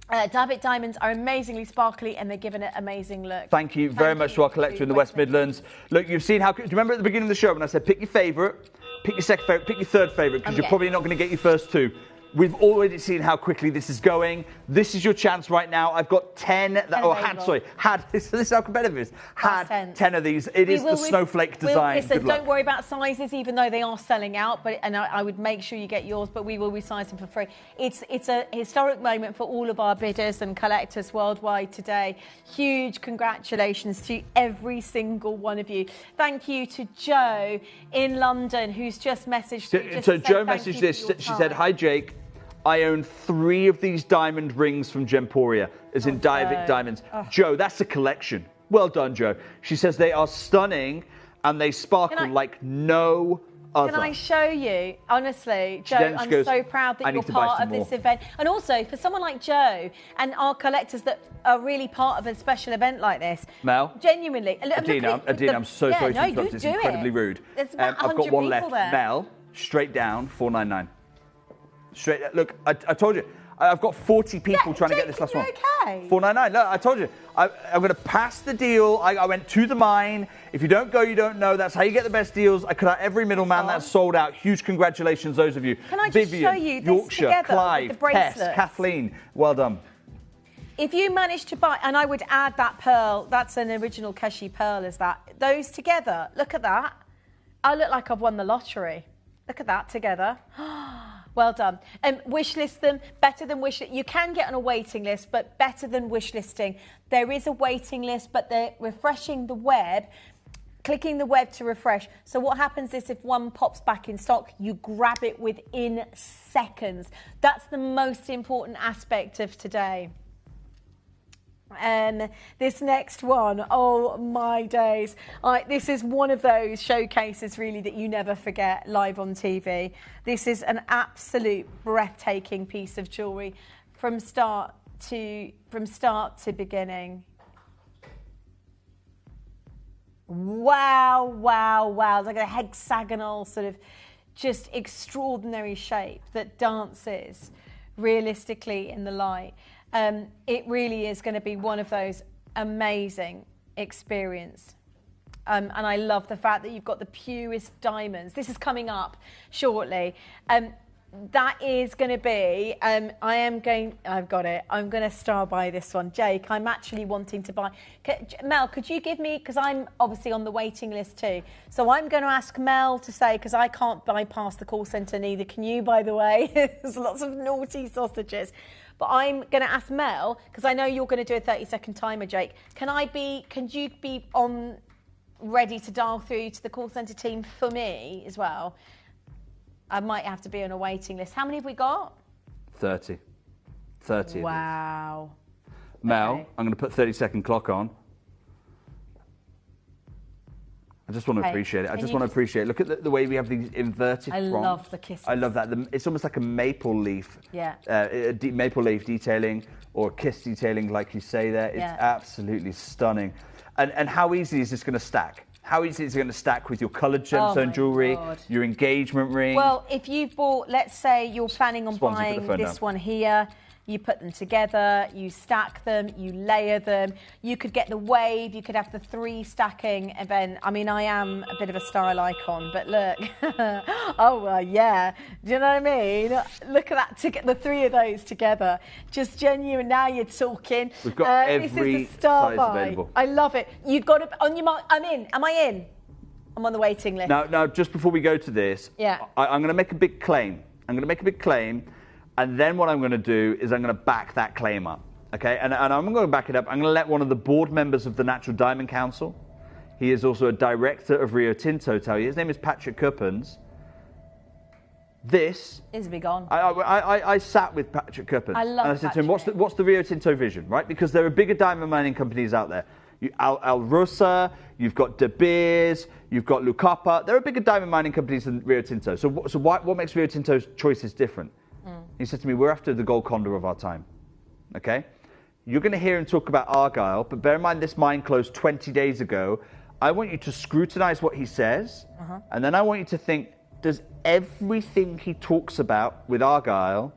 Darbeck diamonds are amazingly sparkly and they're giving it an amazing look. Thank you very much to our collector in the West Midlands. Look, you've seen how... Do you remember at the beginning of the show when I said pick your favourite, pick your second favourite, pick your third favourite, because you're probably not going to get your first 2. We've already seen how quickly this is going. This is your chance right now. I've got 10 that this is how competitive it is. Had 10 of these. It is the snowflake design. Listen, don't worry about sizes, even though they are selling out. And I would make sure you get yours, but we will resize them for free. It's a historic moment for all of our bidders and collectors worldwide today. Huge congratulations to every single one of you. Thank you to Jo in London, who's just messaged. So Jo messaged this. She said, "Hi Jake. I own 3 of these diamond rings from Gemporia, as in Darbeck diamonds." Jo, that's a collection. Well done, Jo. She says they are stunning and they sparkle like no other. Can I show you? Honestly, Jo, I'm so proud that you're part of this event. And also, for someone like Jo and our collectors that are really part of a special event like this. Mel? Genuinely. Adina, I'm so sorry to interrupt. It's incredibly rude. I've got one left. There. Mel, straight down, 499. Straight. Look, I told you. I've got 40 people trying to get this last one. Okay. 499. Look, I told you. I'm going to pass the deal. I went to the mine. If you don't go, you don't know. That's how you get the best deals. I cut out every middleman. That's sold out. Huge congratulations, those of you. Can I just Vivian, show you this Yorkshire, together Clive, with the bracelets? Tess, Kathleen. Well done. If you manage to buy, and I would add that pearl, that's an original Keshi pearl, is that? Those together, look at that. I look like I've won the lottery. Look at that together. Well done. Wish list them, better than wish. You can get on a waiting list, but better than wish listing. There is a waiting list, but they're refreshing the web, clicking the web to refresh. So what happens is if one pops back in stock, you grab it within seconds. That's the most important aspect of today. This next one, oh my days. This is one of those showcases really that you never forget live on TV. This is an absolute breathtaking piece of jewellery from start to beginning. Wow, wow, wow. It's like a hexagonal sort of just extraordinary shape that dances realistically in the light. It really is going to be one of those amazing experiences. And I love the fact that you've got the purest diamonds. This is coming up shortly. That is going to be, I've got it. I'm going to star by this one. Jake, I'm actually wanting to buy. Mel, could you give me, because I'm obviously on the waiting list too. So I'm going to ask Mel to say, because I can't bypass the call centre, neither can you, by the way. There's lots of naughty sausages. But I'm going to ask Mel, because I know you're going to do a 30-second timer, Jake. Can you be on ready to dial through to the call centre team for me as well? I might have to be on a waiting list. How many have we got? 30. 30. Wow. Mel, okay. I'm going to put 30-second clock on. I just want to appreciate it. I just want to appreciate it. Look at the way we have these inverted fronts. I love the kisses. I love that. It's almost like a maple leaf. Yeah. Maple leaf detailing or kiss detailing, like you say there. It's absolutely stunning. And how easy is this going to stack? How easy is it going to stack with your coloured gemstone jewellery, your engagement ring? Well, if you've bought, let's say you're planning on buying this one here, you put them together, you stack them, you layer them. You could get the wave, you could have the 3 stacking event. I mean, I am a bit of a style icon, but look. Oh, well, yeah. Do you know what I mean? Look at that, to get the 3 of those together. Just genuine, now you're talking. We've got every size available. I love it. You've got to, on your mark, I'm in. Am I in? I'm on the waiting list. Now, just before we go to this, I'm going to make a big claim. And then what I'm going to do is I'm going to back that claim up. Okay, and I'm going to back it up. I'm going to let one of the board members of the Natural Diamond Council, he is also a director of Rio Tinto, tell you. His name is Patrick Cuppins. This is big on. I sat with Patrick Cuppins. I love and I said to him, what's the Rio Tinto vision, right? Because there are bigger diamond mining companies out there. Al Rosa, you've got De Beers, you've got Lucapa. There are bigger diamond mining companies than Rio Tinto. So what makes Rio Tinto's choices different? He said to me, we're after the gold condor of our time. Okay? You're going to hear him talk about Argyle, but bear in mind this mine closed 20 days ago. I want you to scrutinize what he says, and then I want you to think, does everything he talks about with Argyle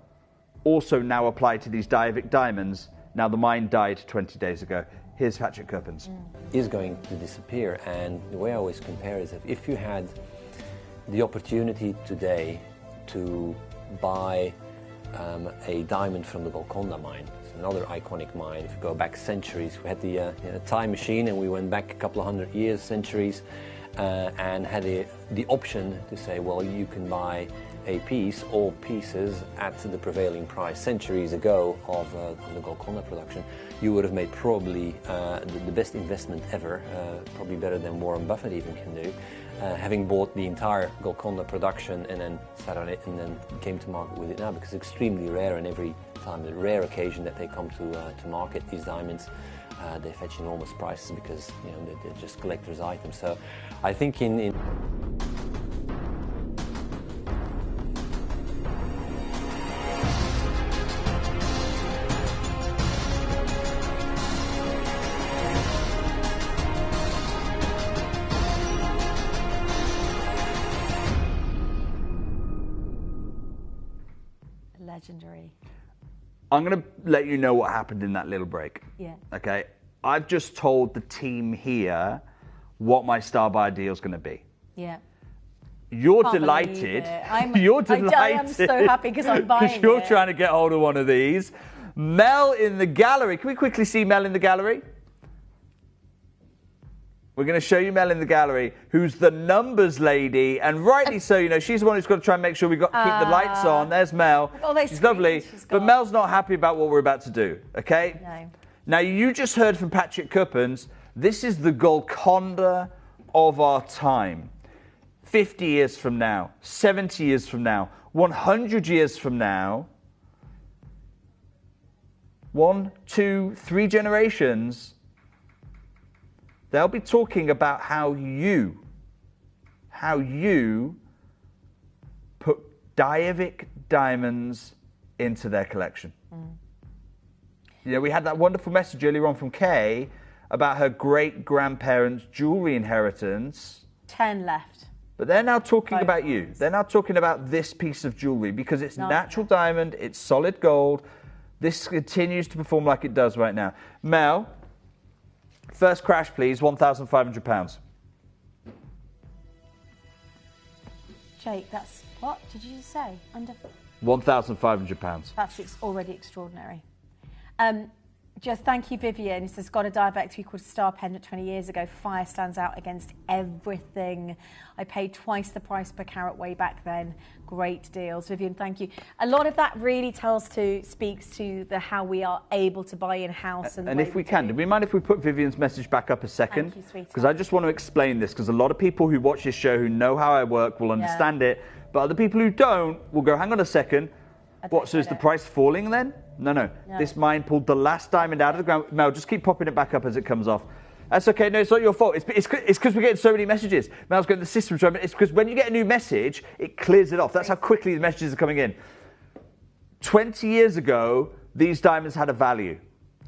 also now apply to these Diavik diamonds? Now the mine died 20 days ago. Here's Patrick Cuppins. Is going to disappear, and the way I always compare is that if you had the opportunity today to buy a diamond from the Golconda mine, it's another iconic mine. If you go back centuries, we had the time machine and we went back a couple of 100 years, centuries, and had the option to say, well, you can buy a piece or pieces at the prevailing price centuries ago of the Golconda production, you would have made probably the best investment ever, probably better than Warren Buffett even can do, having bought the entire Golconda production and then sat on it and then came to market with it now, because it's extremely rare, and every time, the rare occasion that they come to market, these diamonds, they fetch enormous prices because they're just collector's items. So I think in legendary. I'm going to let you know what happened in that little break. Yeah. Okay. I've just told the team here what my star buy deal is going to be. Yeah. You're Can't delighted. You're delighted. I am so happy because I'm buying it. Because you're trying to get hold of one of these. Mel in the gallery. Can we quickly see Mel in the gallery? We're going to show you Mel in the gallery, who's the numbers lady, and rightly so. She's the one who's got to try and make sure we keep the lights on. There's Mel. She's lovely, but Mel's not happy about what we're about to do. Okay? No. Now you just heard from Patrick Cuppins. This is the Golconda of our time. 50 years from now, 70 years from now, 100 years from now, 1, 2, 3 generations. They'll be talking about how you put Diavik diamonds into their collection. We had that wonderful message earlier on from Kay about her great-grandparents' jewellery inheritance. 10 left. But they're now talking about you. They're now talking about this piece of jewellery because it's natural diamond, it's solid gold. This continues to perform like it does right now. Mel, first crash, please, £1,500. Jake, that's what did you just say? Under £1,500. That's already extraordinary. Just thank you, Vivian. It says, got a Diavik 3/4 star pendant 20 years ago. Fire stands out against everything. I paid twice the price per carat way back then. Great deals. Vivian, thank you. A lot of that really speaks to how we are able to buy in-house. And if we can, do we mind if we put Vivian's message back up a second? Thank you, sweetheart. Because I just want to explain this, because a lot of people who watch this show, who know how I work, will understand it. But other people who don't will go, hang on a second. What, so is the price falling then? No. This mine pulled the last diamond out of the ground. Mel, just keep popping it back up as it comes off. That's okay. No, it's not your fault. It's because we're getting so many messages. Mel's going, the system's trying. It's because when you get a new message, it clears it off. That's how quickly the messages are coming in. 20 years ago, these diamonds had a value.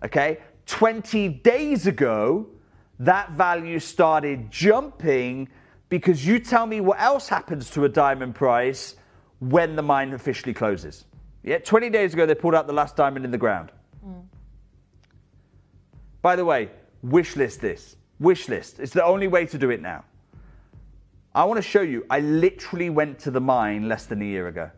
Okay? 20 days ago, that value started jumping because you tell me what else happens to a diamond price when the mine officially closes. Yeah, 20 days ago, they pulled out the last diamond in the ground. By the way, wish list this. Wish list. It's the only way to do it now. I want to show you, I literally went to the mine less than a year ago.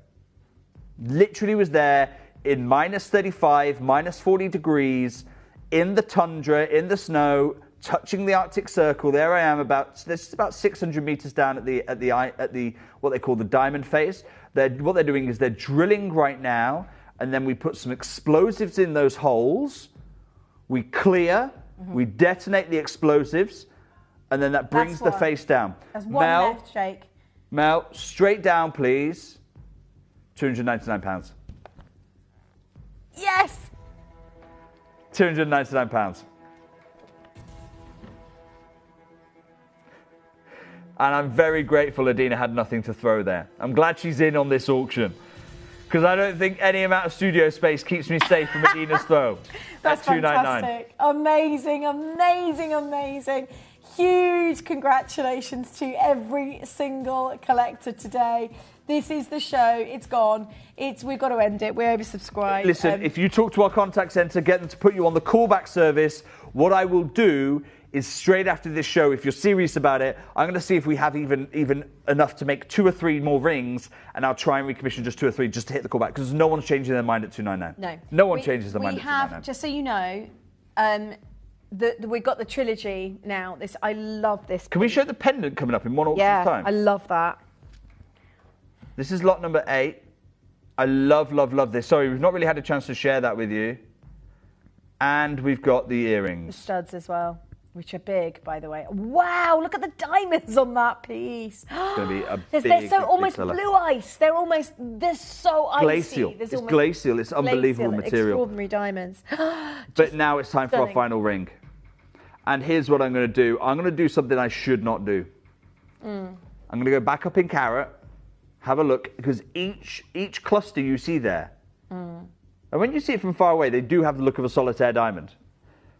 Literally was there in minus 35, minus 40 degrees, in the tundra, in the snow, touching the Arctic Circle. There I am, about 600 meters down at the what they call the diamond face. What they're doing is they're drilling right now, and then we put some explosives in those holes. We clear, we detonate the explosives, and then that brings the face down. There's one left, Shake. Mel, straight down, please. £299. Yes! £299. And I'm very grateful Adina had nothing to throw there. I'm glad she's in on this auction, because I don't think any amount of studio space keeps me safe from Adina's throw. That's fantastic. Amazing, amazing, amazing. Huge congratulations to every single collector today. This is the show. It's gone. We've got to end it. We're oversubscribed. Listen, if you talk to our contact centre, get them to put you on the callback service. What I will do is straight after this show, if you're serious about it, I'm going to see if we have even enough to make 2 or 3 more rings, and I'll try and recommission just 2 or 3 just to hit the callback, because no one's changing their mind at $299. No. No one changes their mind at $299. We have, just so you know, we've got the trilogy now. I love this. Can we show the pendant coming up in one auction's time? I love that. This is lot number 8. I love, love, love this. Sorry, we've not really had a chance to share that with you. And we've got the earrings. The studs as well, which are big, by the way. Wow, look at the diamonds on that piece. It's going to be a they're so almost big blue ice. They're so icy. Glacial. It's glacial. It's unbelievable material. Extraordinary diamonds. But now it's time for our final ring. And here's what I'm going to do. I'm going to do something I should not do. I'm going to go back up in carat. Have a look, because each cluster you see there, and when you see it from far away, they do have the look of a solitaire diamond.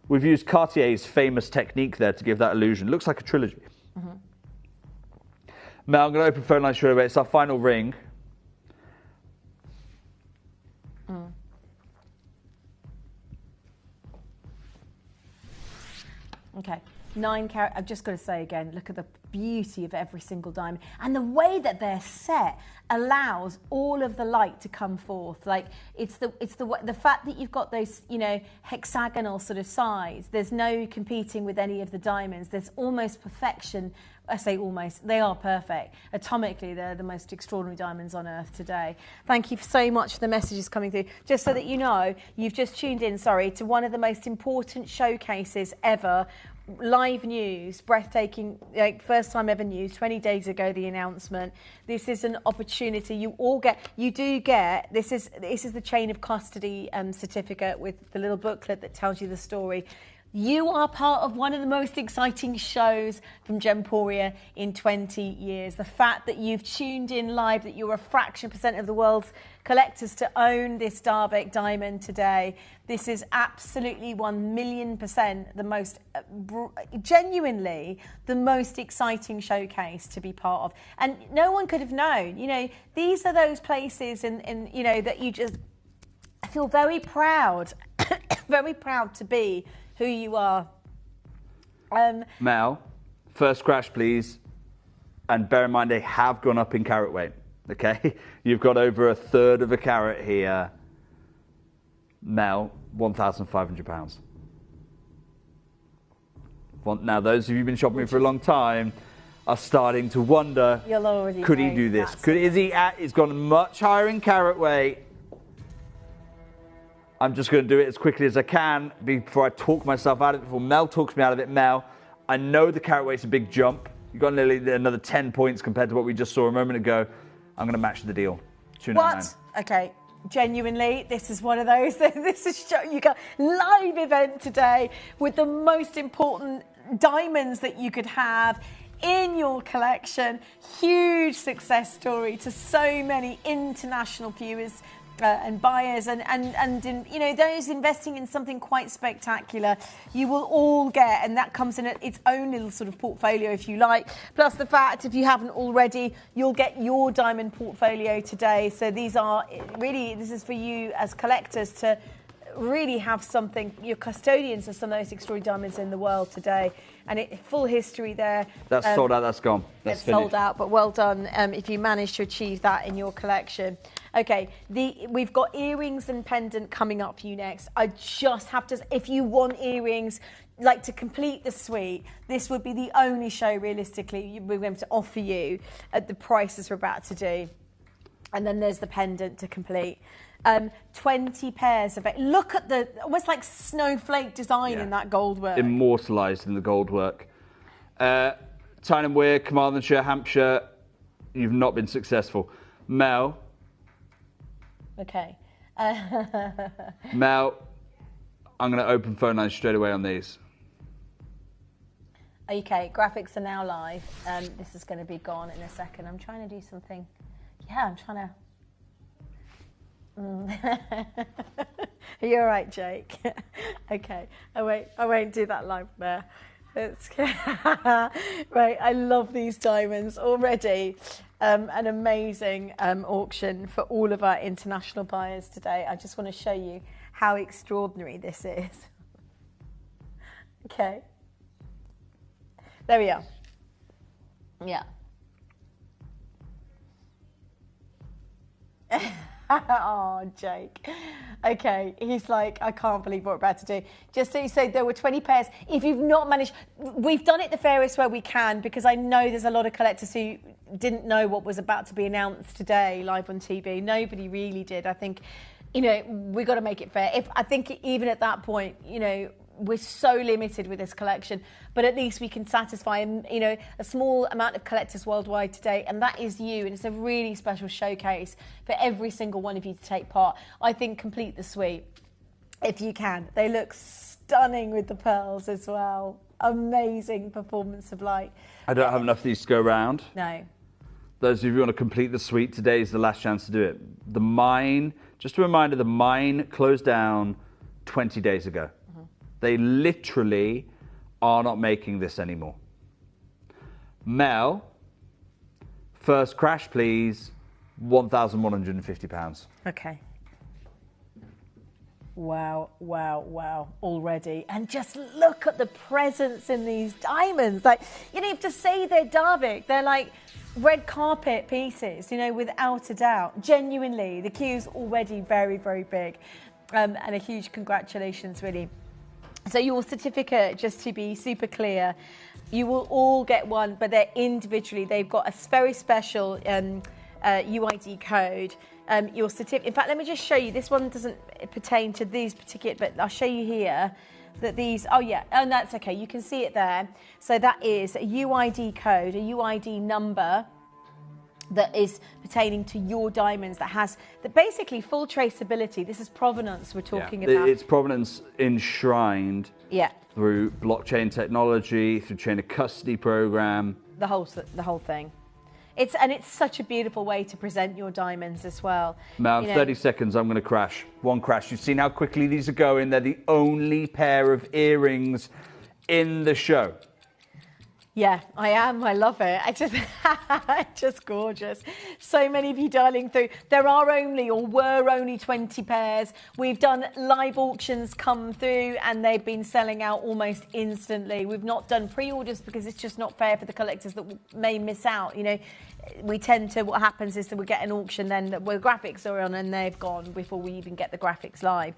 We've used Cartier's famous technique there to give that illusion. Looks like a trilogy. Mel, I'm going to open phone line straight away. It's our final ring. Okay. 9 carat. I've just got to say again, look at the beauty of every single diamond, and the way that they're set allows all of the light to come forth. Like it's the fact that you've got those, hexagonal sort of sides. There's no competing with any of the diamonds. There's almost perfection. I say almost, they are perfect. Atomically, they're the most extraordinary diamonds on earth today. Thank you so much for the messages coming through. Just so that you know, you've just tuned in, to one of the most important showcases ever. Live news, breathtaking, first time ever news, 20 days ago, the announcement. This is an opportunity you do get, this is the chain of custody certificate with the little booklet that tells you the story. You are part of one of the most exciting shows from Gemporia in 20 years. The fact that you've tuned in live, that you're a fraction % of the world's collectors to own this Darvik diamond today. This is absolutely 1,000,000% the most, genuinely, the most exciting showcase to be part of. And no one could have known, these are those places that you just feel very proud, very proud to be who you are. Mel, first crash, please. And bear in mind, they have gone up in carat weight. Okay? You've got over 1/3 of a carat here. Mel, £1,500. Now, those of you who've been shopping for a long time are starting to wonder, could he do this? He's gone much higher in carat weight. I'm just going to do it as quickly as I can before I talk myself out of it, before Mel talks me out of it. Mel, I know the carat weight's a big jump. You've got nearly another 10 points compared to what we just saw a moment ago. I'm going to match the deal. $299. What? Okay. Genuinely, this is one of those. This is you got live event today with the most important diamonds that you could have in your collection. Huge success story to so many international viewers and buyers and those investing in something quite spectacular. You will all get, and that comes in its own little sort of portfolio, if you like. Plus the fact, if you haven't already, you'll get your diamond portfolio today. So this is for you as collectors to really have something. You're custodians of some of those extraordinary diamonds in the world today. And full history there. That's sold out, that's gone. That's finished. Sold out, but well done if you managed to achieve that in your collection. Okay, we've got earrings and pendant coming up for you next. I just have to, if you want earrings, like to complete the suite, this would be the only show realistically we're going to offer you at the prices we're about to do. And then there's the pendant to complete. 20 pairs of it. Look at the almost like snowflake design in that gold work. Immortalised in the gold work. Tyne and Weir, Carmarthenshire, Hampshire, you've not been successful. Mel. Okay. Mel, I'm going to open phone lines straight away on these. Okay, graphics are now live. This is going to be gone in a second. I'm trying to do something. Yeah, I'm trying to... Are you all right, Jake? Okay, I won't do that live there. It's right, I love these diamonds already. An amazing auction for all of our international buyers today. I just want to show you how extraordinary this is. Okay. There we are. Yeah. Oh, Jake. Okay, he's like, I can't believe what we're about to do. Just so you say, there were 20 pairs. If you've not managed, we've done it the fairest way we can, because I know there's a lot of collectors who didn't know what was about to be announced today live on TV. Nobody really did. I think, you know, we got to make it fair. I think even at that point, you know, we're so limited with this collection, but at least we can satisfy, you know, a small amount of collectors worldwide today, and that is you. And it's a really special showcase for every single one of you to take part. I think complete the suite if you can. They look stunning with the pearls as well. Amazing performance of light. I don't have enough of these to go around. No. Those of you who want to complete the suite, today is the last chance to do it. The mine, just a reminder, the mine closed down 20 days ago. They literally are not making this anymore. Mel, first crash, please. £1,150. Okay. Wow, wow, wow, already. And just look at the presence in these diamonds. Like, you don't have to say they're Davik. They're like red carpet pieces, you know, without a doubt. Genuinely, the queue's already very, very big. And a huge congratulations, really. So your certificate, just to be super clear, you will all get one, but they're individually. They've got a very special UID code. Your certificate. In fact, let me just show you. This one doesn't pertain to these particular, but I'll show you here that these. Oh yeah, and that's okay. You can see it there. So that is a UID code, a UID number that is pertaining to your diamonds, that has the basically full traceability. This is provenance we're talking about. It's provenance enshrined through blockchain technology, through chain of custody program. The whole thing. It's such a beautiful way to present your diamonds as well. Now, in 30 seconds, I'm going to crash. One crash. You've seen how quickly these are going. They're the only pair of earrings in the show. Yeah, I am. I love it. Just gorgeous. So many of you dialing through. There are only, or were only, 20 pairs. We've done live auctions come through and they've been selling out almost instantly. We've not done pre-orders because it's just not fair for the collectors that may miss out. You know, we tend to, what happens is that we get an auction then where graphics are on and they've gone before we even get the graphics live.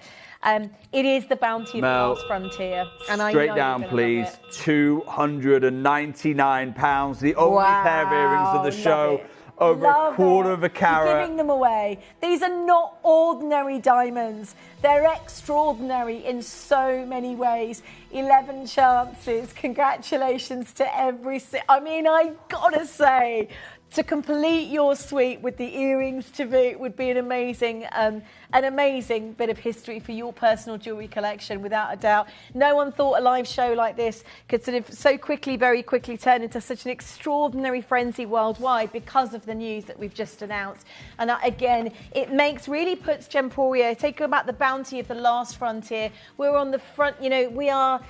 It is the bounty of the last frontier. And straight down, please. £299, the only pair of earrings of the show. Over a quarter of a carat. You're giving them away. These are not ordinary diamonds. They're extraordinary in so many ways. 11 chances. Congratulations to every... I mean, I gotta say, to complete your suite with the earrings to boot would be an amazing bit of history for your personal jewellery collection, without a doubt. No one thought a live show like this could sort of so quickly, very quickly turn into such an extraordinary frenzy worldwide because of the news that we've just announced. And again, it puts Gemporia, take about the bounty of the last frontier. We're on the front, you know, we are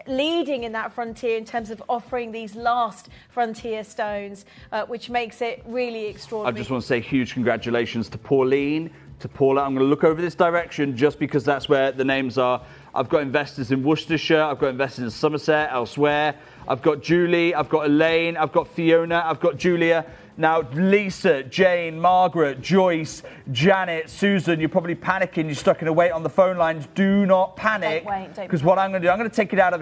leading in that frontier in terms of offering these last frontier stones, which makes it really extraordinary. I just want to say huge congratulations to Pauline, to Paula. I'm going to look over this direction just because that's where the names are. I've got investors in Worcestershire, I've got investors in Somerset, elsewhere. I've got Julie, I've got Elaine, I've got Fiona, I've got Julia. Now, Lisa, Jane, Margaret, Joyce, Janet, Susan, you're probably panicking. You're stuck in a wait on the phone lines. Do not panic. Because what I'm going to do, I'm going to take it out of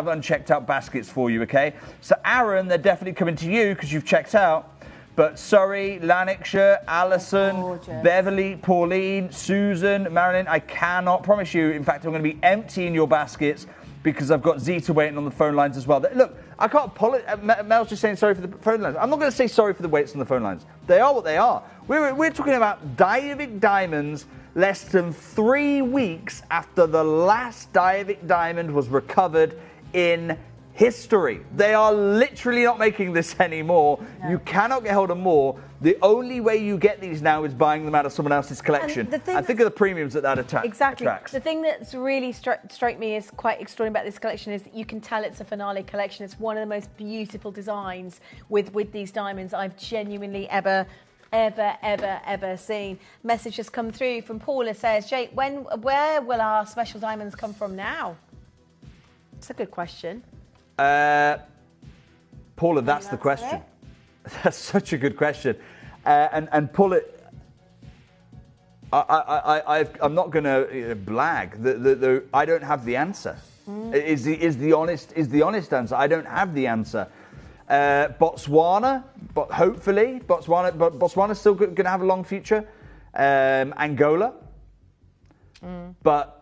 unchecked out baskets for you, okay? So, Aaron, they're definitely coming to you because you've checked out. But Surrey, Lanarkshire, Alison, Beverly, Pauline, Susan, Marilyn, I cannot promise you. In fact, I'm going to be emptying your baskets because I've got Zita waiting on the phone lines as well. Look, I can't apologize. Mel's just saying sorry for the phone lines. I'm not going to say sorry for the waits on the phone lines. They are what they are. We're talking about Diavik diamonds less than 3 weeks after the last Diavik diamond was recovered in history. They are literally not making this anymore. No. You cannot get hold of more. The only way you get these now is buying them out of someone else's collection. And think of the premiums that attracts. Exactly. The thing that's really struck me as quite extraordinary about this collection is that you can tell it's a finale collection. It's one of the most beautiful designs with these diamonds I've genuinely ever seen. Message has come through from Paula, says, Jake, where will our special diamonds come from now? It's a good question. Paula, that's the question. That's such a good question. And Paula, I'm not going to blag. I don't have the answer. Is the honest answer? I don't have the answer. Botswana, but hopefully Botswana's still going to have a long future. Angola, but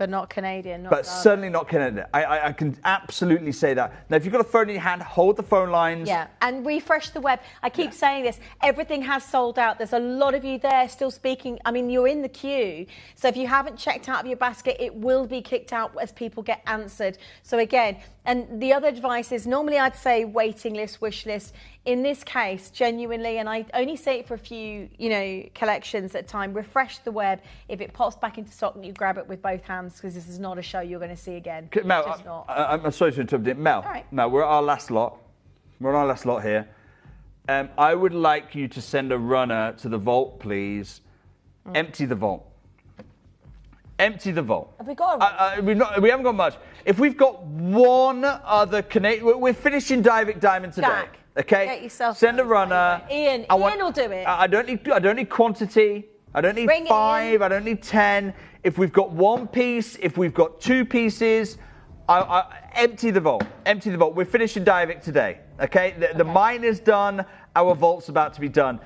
not Canadian. But certainly not Canadian. I can absolutely say that. Now, if you've got a phone in your hand, hold the phone lines. Yeah, and refresh the web. I keep saying this. Everything has sold out. There's a lot of you there still speaking. I mean, you're in the queue. So if you haven't checked out of your basket, it will be kicked out as people get answered. So again, and the other advice is normally I'd say waiting list, wish list. In this case, genuinely, and I only say it for a few, collections at a time, refresh the web. If it pops back into stock, you grab it with both hands because this is not a show you're going to see again. Mel, I'm sorry to interrupt you. Mel, Mel, we're at our last lot. We're on our last lot here. I would like you to send a runner to the vault, please. Empty the vault. Empty the vault. Have we got a we haven't got much. If we've got one other Canadian... We're finishing Diavik Diamond today. Jack, okay? get yourself send a runner. Ian will do it. I don't need quantity. I don't need 5. I don't need 10. If we've got one piece, if we've got 2 pieces, I empty the vault. Empty the vault. We're finishing Diavik today. Okay? The mine is done. Our vault's about to be done.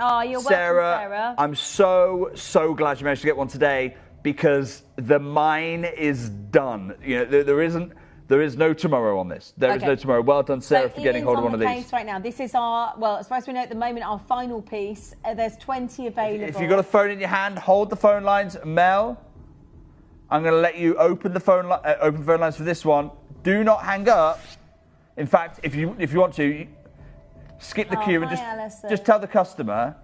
Oh, you're welcome, Sarah. I'm so glad you managed to get one today because the mine is done. There is no tomorrow on this. There is no tomorrow. Well done, Sarah, for getting hold of one of these. Right now, this is our, as far as we know at the moment, our final piece. There's 20 available. If you've got a phone in your hand, hold the phone lines. Mel, I'm going to let you open the phone lines for this one. Do not hang up. In fact, if you want to, skip the queue and just tell the customer,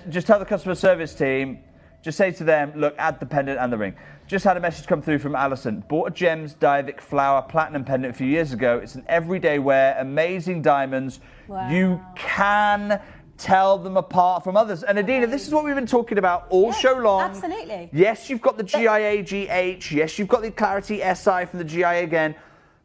just tell the customer service team, just say to them, look, add the pendant and the ring. Just had a message come through from Alison. Bought a Gems Diavik Flower Platinum pendant a few years ago. It's an everyday wear, amazing diamonds. Wow. You can tell them apart from others. And Adina, this is what we've been talking about all show long. Absolutely. Yes, you've got the GIA GH. Yes, you've got the Clarity SI from the GIA again.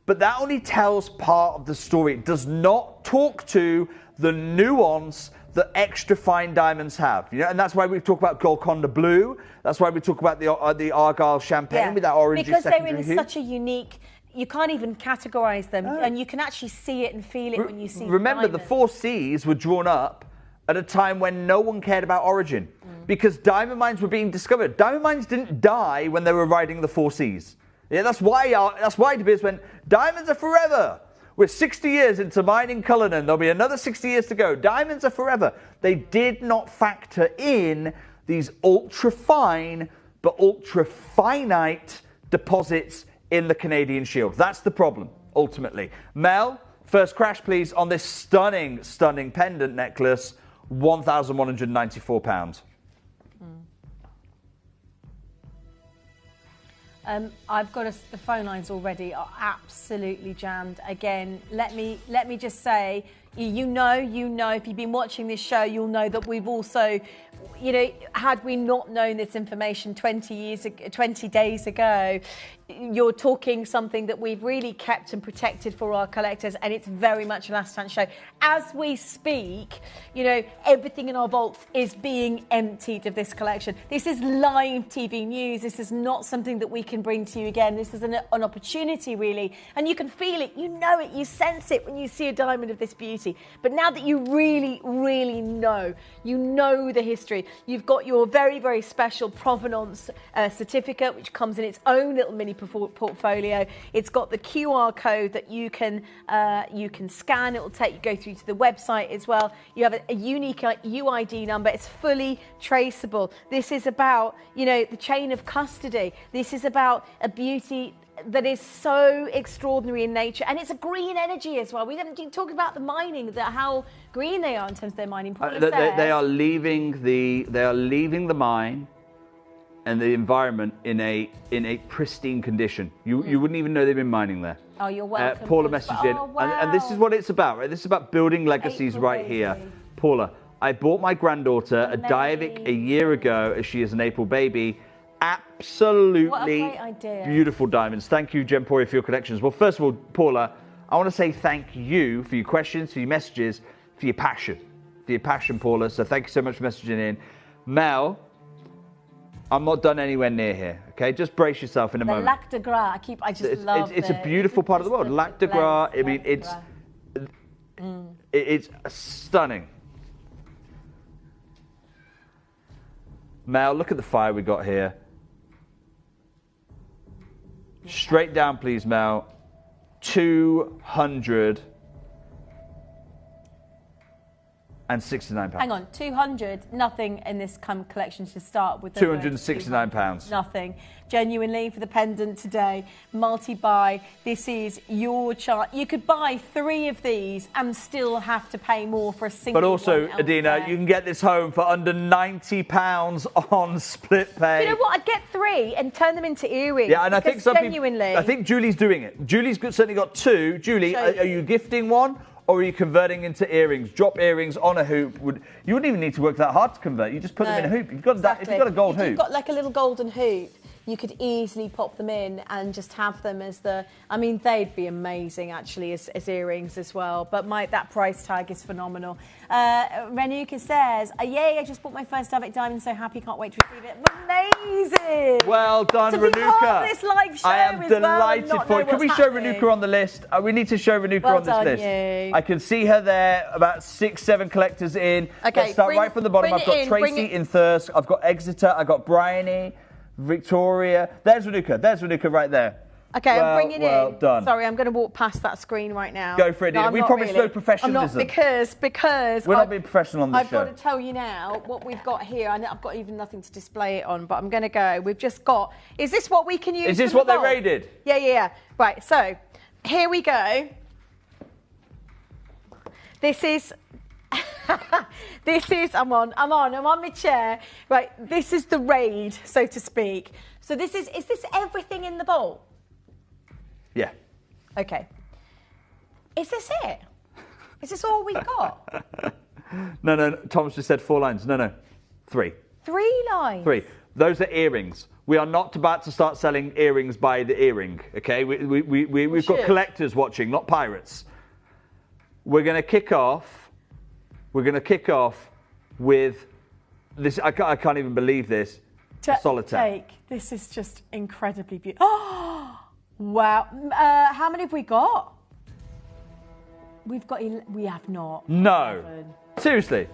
But that only tells part of the story. It does not talk to the nuance that extra fine diamonds have. And that's why we talk about Golconda Blue. That's why we talk about the Argyle Champagne with that orangey because secondary they're in such a unique... You can't even categorise them, and you can actually see it and feel it when you see. Remember, the 4 Cs were drawn up at a time when no one cared about origin, because diamond mines were being discovered. Diamond mines didn't die when they were riding the 4 Cs. Yeah, that's why De Beers went, diamonds are forever. We're 60 years into mining Cullinan. There'll be another 60 years to go. Diamonds are forever. They did not factor in these ultra-fine but ultra-finite deposits in the Canadian Shield. That's the problem, ultimately. Mel, first crash, please, on this stunning, stunning pendant necklace, £1,194. I've got the phone lines already are absolutely jammed. Again, let me just say, you know, if you've been watching this show, you'll know that we've also, had we not known this information 20 days ago, you're talking something that we've really kept and protected for our collectors, and it's very much a last chance show. As we speak, you know, everything in our vaults is being emptied of this collection. This is live TV news. This is not something that we can bring to you again. This is an opportunity, really, and you can feel it, you know it, you sense it when you see a diamond of this beauty. But now that you really, really know, you know the history, you've got your very, very special provenance certificate, which comes in its own little mini portfolio. It's got the QR code that you can scan. It will go through to the website as well. You have a unique UID number. It's fully traceable. This is about, you know, the chain of custody. This is about a beauty that is so extraordinary in nature, and it's a green energy as well. We didn't talk about the mining, how green they are in terms of their mining. They are leaving the mine and the environment in a pristine condition. You wouldn't even know they've been mining there. Oh, you're welcome. Paula messaged in, and this is what it's about, right? This is about building legacies right here. Paula, I bought my granddaughter a Diavic a year ago, as she is an April baby. Absolutely beautiful diamonds. Thank you, Gemporia, for your collections. Well, first of all, Paula, I want to say thank you for your questions, for your messages, for your passion. Paula. So thank you so much for messaging in. Mel, I'm not done anywhere near here, okay? Just brace yourself in a moment. Lac de Gras, I just love it. It's a beautiful part of the world. Lac de Gras, I mean, it's stunning. Mel, look at the fire we got here. Straight down, please, Mel. 269 pounds. Hang on, 200. Nothing in this collection should start with 269 pounds. Nothing. Genuinely, for the pendant today, multi-buy. This is your chart. You could buy 3 of these and still have to pay more for a single. But also, one Adina, you can get this home for under £90 on split pay. You know what? I'd get 3 and turn them into earrings. Yeah, and I think some genuinely. I think Julie's doing it. Julie's certainly got 2. Julie, are you gifting one? Or are you converting into earrings? Drop earrings on a hoop. You wouldn't even need to work that hard to convert. You just put them in a hoop. You've got exactly. If you've got a gold hoop. If you've got like a little golden hoop, you could easily pop them in and just have them as I mean, they'd be amazing actually as earrings as well. But that price tag is phenomenal. Renuka says, yay, I just bought my first Diavic diamond, so happy, can't wait to receive it. Amazing! Well done, to Renuka. Be part of this live show I am delighted for you. Can we show Renuka on the list? We need to show Renuka on this list. You. I can see her there, about 6, 7 collectors in. Okay, let's start right from the bottom. I've got Tracy in Thirsk. I've got Exeter. I've got Bryony, Victoria. There's Renuka right there. Okay, I'm bringing well in. Done. Sorry, I'm going to walk past that screen right now. Go for it, Dina. We promised no professionalism. I'm not, because we're not being professional on this show. I've got to tell you now what we've got here. I've got even nothing to display it on, but I'm going to go. We've just got. Is this what we can use? Is this what they raided? Yeah. Right. So here we go. This is. I'm on my chair. Right, this is the raid, so to speak. So is this everything in the vault? Yeah. Okay. Is this it? Is this all we've got? No. Thomas just said 4 lines. No. 3. 3 lines? 3. Those are earrings. We are not about to start selling earrings by the earring, okay? We've got collectors watching, not pirates. We're going to kick off with this. I can't even believe this. Solitaire. This is just incredibly beautiful. Oh, wow. How many have we got? We have not. No. 11. Seriously.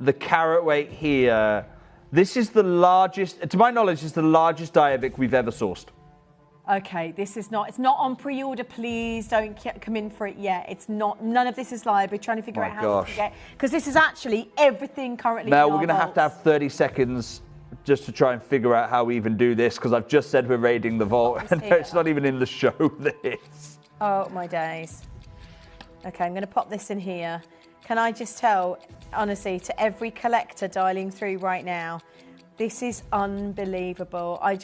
The carat weight here. This is the largest, to my knowledge, is the largest Diavic we've ever sourced. Okay, it's not on pre-order. Please don't come in for it yet. It's not. None of this is live. We're trying to figure out how to get, because this is actually everything currently. Now we're going to have 30 seconds just to try and figure out how we even do this, because I've just said we're raiding the vault, and it's not even in the show. This. Oh my days. Okay, I'm going to pop this in here. Can I just tell, honestly, to every collector dialing through right now, this is unbelievable. I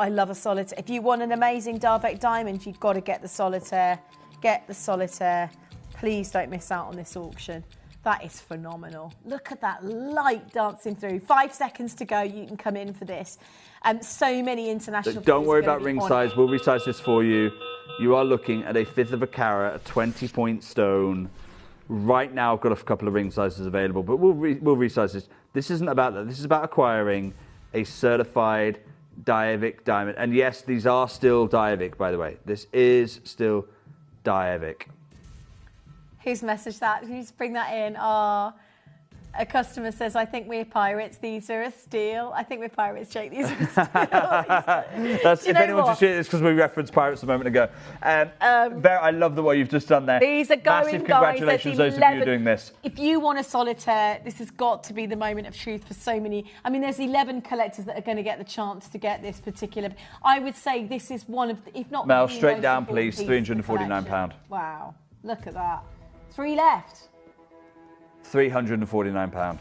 love a solitaire. If you want an amazing Diavic diamond, you've got to get the solitaire. Get the solitaire. Please don't miss out on this auction. That is phenomenal. Look at that light dancing through. 5 seconds to go. You can come in for this. So many international. Don't worry about ring size. We'll resize this for you. You are looking at a 1/5 of a carat, a 20-point stone. Right now, I've got a couple of ring sizes available, but we'll resize this. This isn't about that. This is about acquiring a certified Diavic diamond. And yes, these are still Diavic, by the way. This is still Diavic. Who's messaged that? Can you just bring that in? Oh, a customer says, I think we're pirates. These are a steal. I think we're pirates, Jake. These are a steal. That's, if anyone's just hearing this, because we referenced pirates a moment ago. I love the way you've just done there. These are going, Massive congratulations guys. to those of you doing this. If you want a solitaire, this has got to be the moment of truth for so many. I mean, there's 11 collectors that are going to get the chance to get this particular. I would say this is one of, if not Mel, the straight most down, important please. piece of the £349. collection. Wow, look at that. 3 left. £349.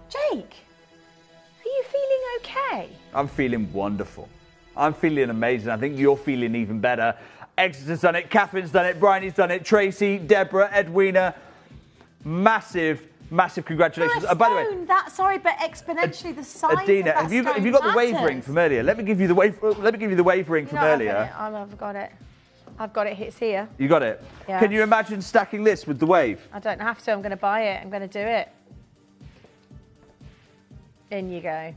Jake, are you feeling okay? I'm feeling wonderful. I'm feeling amazing. I think you're feeling even better. Exeter's done it, Catherine's done it, Bryony's done it, Tracy, Deborah, Edwina. Massive congratulations. By the way, but exponentially the size Adina, of that have you stone got the wave matters. ring from earlier? Let me give you the wave ring from earlier. I've got it. I've got it. It's here. You got it? Yeah. Can you imagine stacking this with the wave? I don't have to. I'm going to buy it. I'm going to do it. In you go.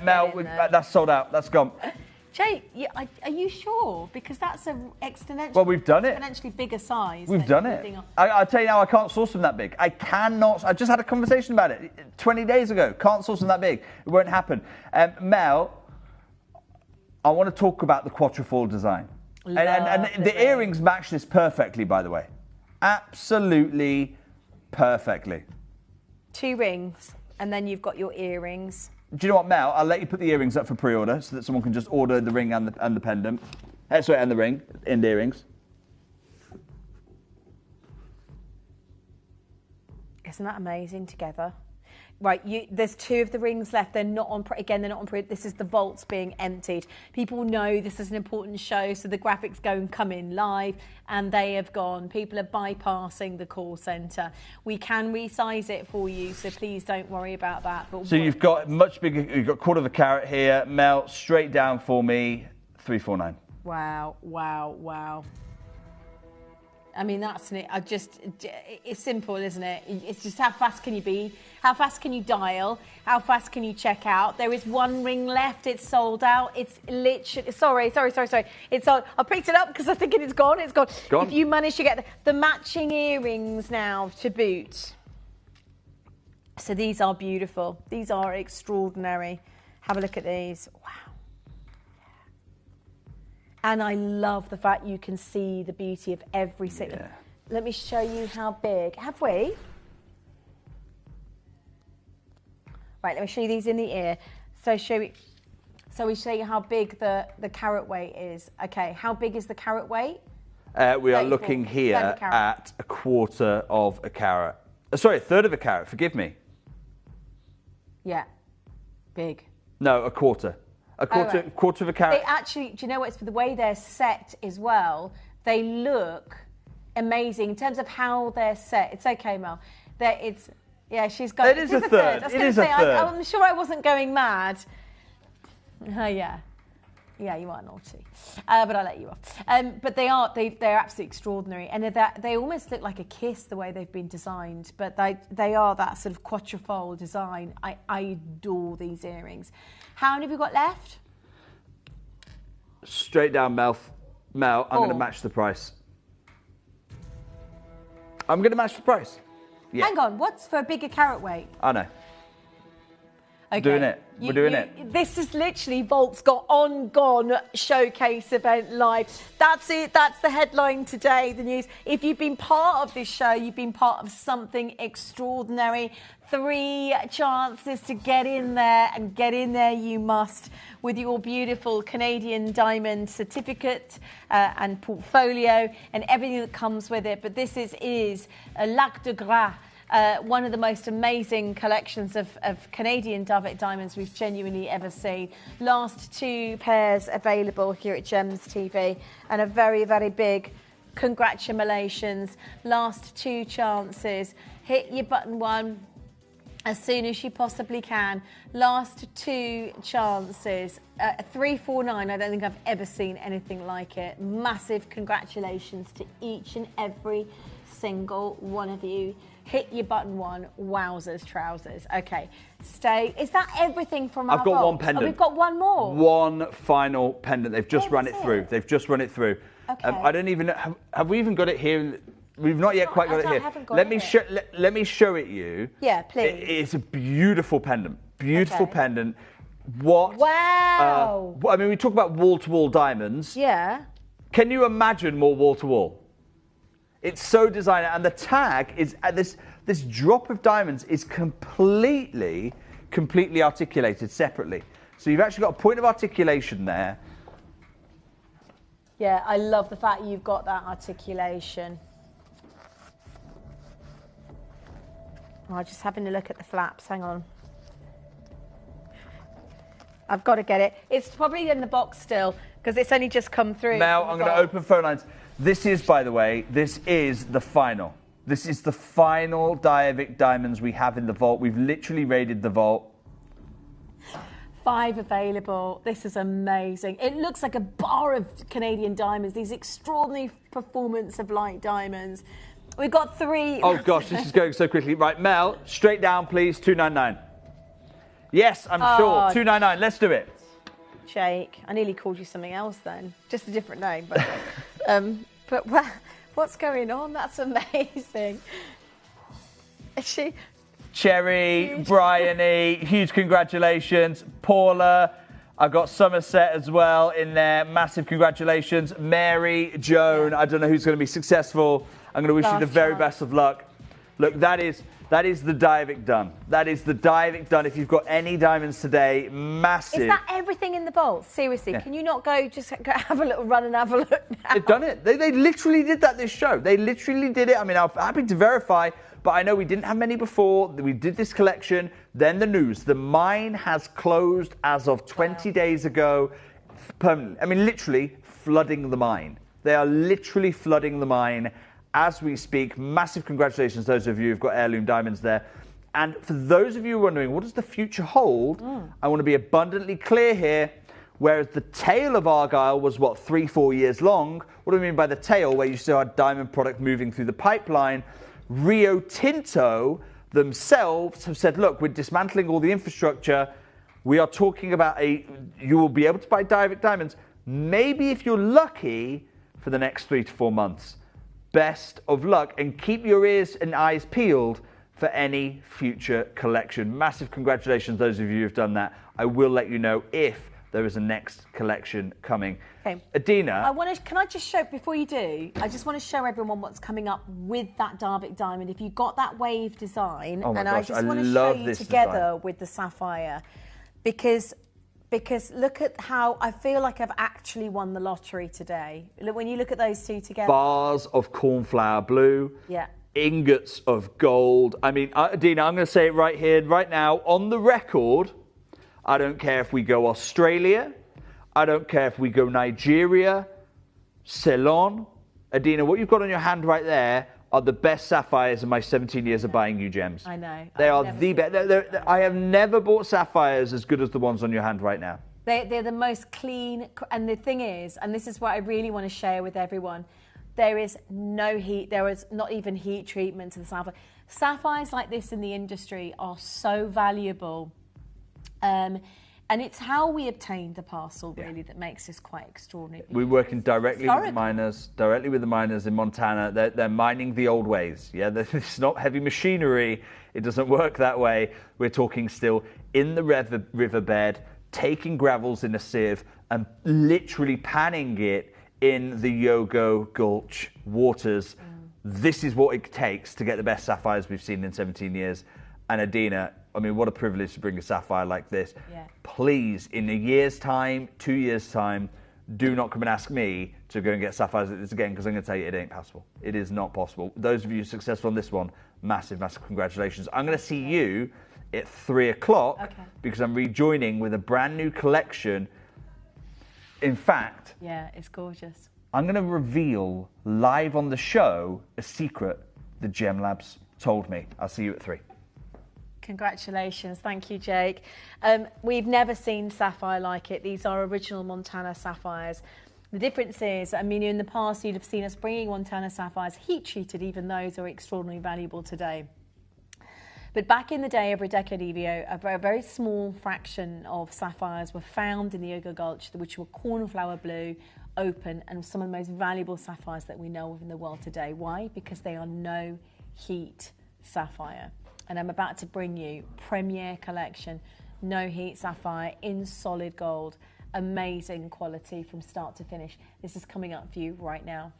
Mel, that's sold out. That's gone. Jake, are you sure? Because that's an exponentially, well, we've done it. Exponentially bigger size. We've done it. I'll tell you now, I can't source them that big. I cannot. I just had a conversation about it 20 days ago. Can't source them that big. It won't happen. Mel, I want to talk about the quatrefoil design. And the earrings match this perfectly, by the way. Absolutely perfectly. 2 rings, and then you've got your earrings. Do you know what, Mel? I'll let you put the earrings up for pre-order so that someone can just order the ring and the pendant. Sorry, and the ring and the earrings. Isn't that amazing together? Right, there's 2 of the rings left. They're not on. Again, they're not on. This is the vaults being emptied. People know this is an important show, so the graphics go and come in live, and they have gone. People are bypassing the call centre. We can resize it for you, so please don't worry about that. But so you've got much bigger. You've got 1/4 of a carat here. Mel, straight down for me, $349. Wow. I mean, that's it. It's simple, isn't it? It's just how fast can you be? How fast can you dial? How fast can you check out? There is 1 ring left. It's sold out. It's literally, sorry. It's sold. I picked it up because I think it's gone. It's gone. If you manage to get the matching earrings now to boot. So these are beautiful. These are extraordinary. Have a look at these. Wow. And I love the fact you can see the beauty of every single. Yeah. Let me show you how big. Have we? Right, let me show you these in the ear. So we show you how big the carat weight is. Okay, how big is the carat weight? We are looking here at 1/4 of a carat. Sorry, 1/3 of a carat. Forgive me. Yeah, big. No, 1/4. A quarter of a carat. They actually, do you know what? It's for the way they're set as well. They look amazing in terms of how they're set. It's okay, Mel. She's got. It is a 1/3. I was going to say, I'm sure I wasn't going mad. Yeah, you are naughty, but I'll let you off. But they're absolutely extraordinary, and they almost look like a kiss the way they've been designed. But they are that sort of quatrefoil design. I adore these earrings. How many have you got left? Straight down, Mel. I'm going to match the price. I'm going to match the price. Yeah. Hang on, what's for a bigger carat weight? I know. Okay. Doing it. We're doing it. This is literally Vault's got on-gone showcase event live. That's it. That's the headline today, the news. If you've been part of this show, you've been part of something extraordinary. 3 chances to get in there, and get in there you must with your beautiful Canadian diamond certificate and portfolio and everything that comes with it. But this is a Lac de Gras. One of the most amazing collections of Canadian Davic diamonds we've genuinely ever seen. Last 2 pairs available here at Gems TV, and a very, very big Congratulations. Last 2 chances. Hit your button 1 as soon as you possibly can. Last 2 chances. 349, I don't think I've ever seen anything like it. Massive congratulations to each and every single one of you. Hit your button 1. Wowzers, trousers. Okay, stay. Is that everything from our I've got vault? one pendant. Oh, we've got one more. One final pendant. They've just run it through. They've just run it through. Okay. I don't even know. Have we even got it here? We've not yet quite got it here. Let me show it you. Yeah, please. It's a beautiful pendant. Beautiful pendant. What? Wow. I mean, we talk about wall-to-wall diamonds. Yeah. Can you imagine more wall-to-wall? It's so designer, and the tag is this drop of diamonds is completely articulated separately. So you've actually got a point of articulation there. Yeah, I love the fact you've got that articulation. Oh, just having a look at the flaps. Hang on. I've got to get it. It's probably in the box still because it's only just come through. Mel, I'm going to open phone lines. This is, by the way, this is the final. This is the final Diavic diamonds we have in the vault. We've literally raided the vault. 5 available. This is amazing. It looks like a bar of Canadian diamonds. These extraordinary performance of light diamonds. We've got 3. Oh gosh, this is going so quickly. Right, Mel, straight down, please. 299. Yes, I'm sure. 299. Let's do it. Jake, I nearly called you something else then. Just a different name, but what's going on? That's amazing. Is she? Cherry, Bryony, huge congratulations. Paula, I got Somerset as well in there. Massive congratulations. Mary, Joan, I don't know who's going to be successful. I'm going to wish you the very best of luck. Look, that is the Diavic done. That is the Diavic done. If you've got any diamonds today, massive. Is that everything in the vault? Seriously, can you not go have a little run and have a look now? They've done it. They literally did that this show. They literally did it. I mean, I'm happy to verify, but I know we didn't have many before. We did this collection. Then the news. The mine has closed as of 20 days ago. Permanently. I mean, literally flooding the mine. They are literally flooding the mine as we speak. Massive congratulations to those of you who've got heirloom diamonds there. And for those of you wondering, what does the future hold? I want to be abundantly clear here. Whereas the tail of Argyle was, 3-4 years long. What do I mean by the tail, where you still had diamond product moving through the pipeline? Rio Tinto themselves have said, look, we're dismantling all the infrastructure. We are talking about you will be able to buy Diavic diamonds, maybe if you're lucky, for the next 3 to 4 months. Best of luck, and keep your ears and eyes peeled for any future collection. Massive congratulations, those of you who've done that. I will let you know if there is a next collection coming. Okay. Adina. Can I just show, before you do, I just want to show everyone what's coming up with that Diavic diamond. If you've got that wave design, I just want to show you together with the sapphire, because look at how I feel like I've actually won the lottery today. When you look at those two together. Bars of cornflower blue. Yeah. Ingots of gold. I mean, Adina, I'm going to say it right here, right now, on the record. I don't care if we go Australia. I don't care if we go Nigeria, Ceylon. Adina, what you've got on your hand right there are the best sapphires in my 17 years of buying you gems. I know. They are the best. I have never bought sapphires as good as the ones on your hand right now. They're the most clean. And the thing is, and this is what I really want to share with everyone, there is no heat. There is not even heat treatment to the sapphire. Sapphires like this in the industry are so valuable. And it's how we obtained the parcel, really, that makes this quite extraordinary. We're working directly with the miners in Montana. They're mining the old ways. Yeah, it's not heavy machinery. It doesn't work that way. We're talking still in the riverbed, taking gravels in a sieve and literally panning it in the Yogo Gulch waters. This is what it takes to get the best sapphires we've seen in 17 years. And Adina, I mean, what a privilege to bring a sapphire like this. Yeah. Please, in a year's time, 2 years' time, do not come and ask me to go and get sapphires like this again, because I'm going to tell you it ain't possible. It is not possible. Those of you successful on this one, massive, massive congratulations. I'm going to see you at 3 o'clock because I'm rejoining with a brand new collection. In fact... Yeah, it's gorgeous. I'm going to reveal live on the show a secret the Gem Labs told me. I'll see you at 3. Congratulations. Thank you, Jake. We've never seen sapphire like it. These are original Montana sapphires. The difference is, I mean, in the past, you'd have seen us bringing Montana sapphires heat-treated, even those are extraordinarily valuable today. But back in the day, over a decade, Evio, a very small fraction of sapphires were found in the Yogo Gulch, which were cornflower blue, open, and some of the most valuable sapphires that we know of in the world today. Why? Because they are no heat sapphire. And I'm about to bring you premier collection, no heat sapphire in solid gold. Amazing quality from start to finish. This is coming up for you right now.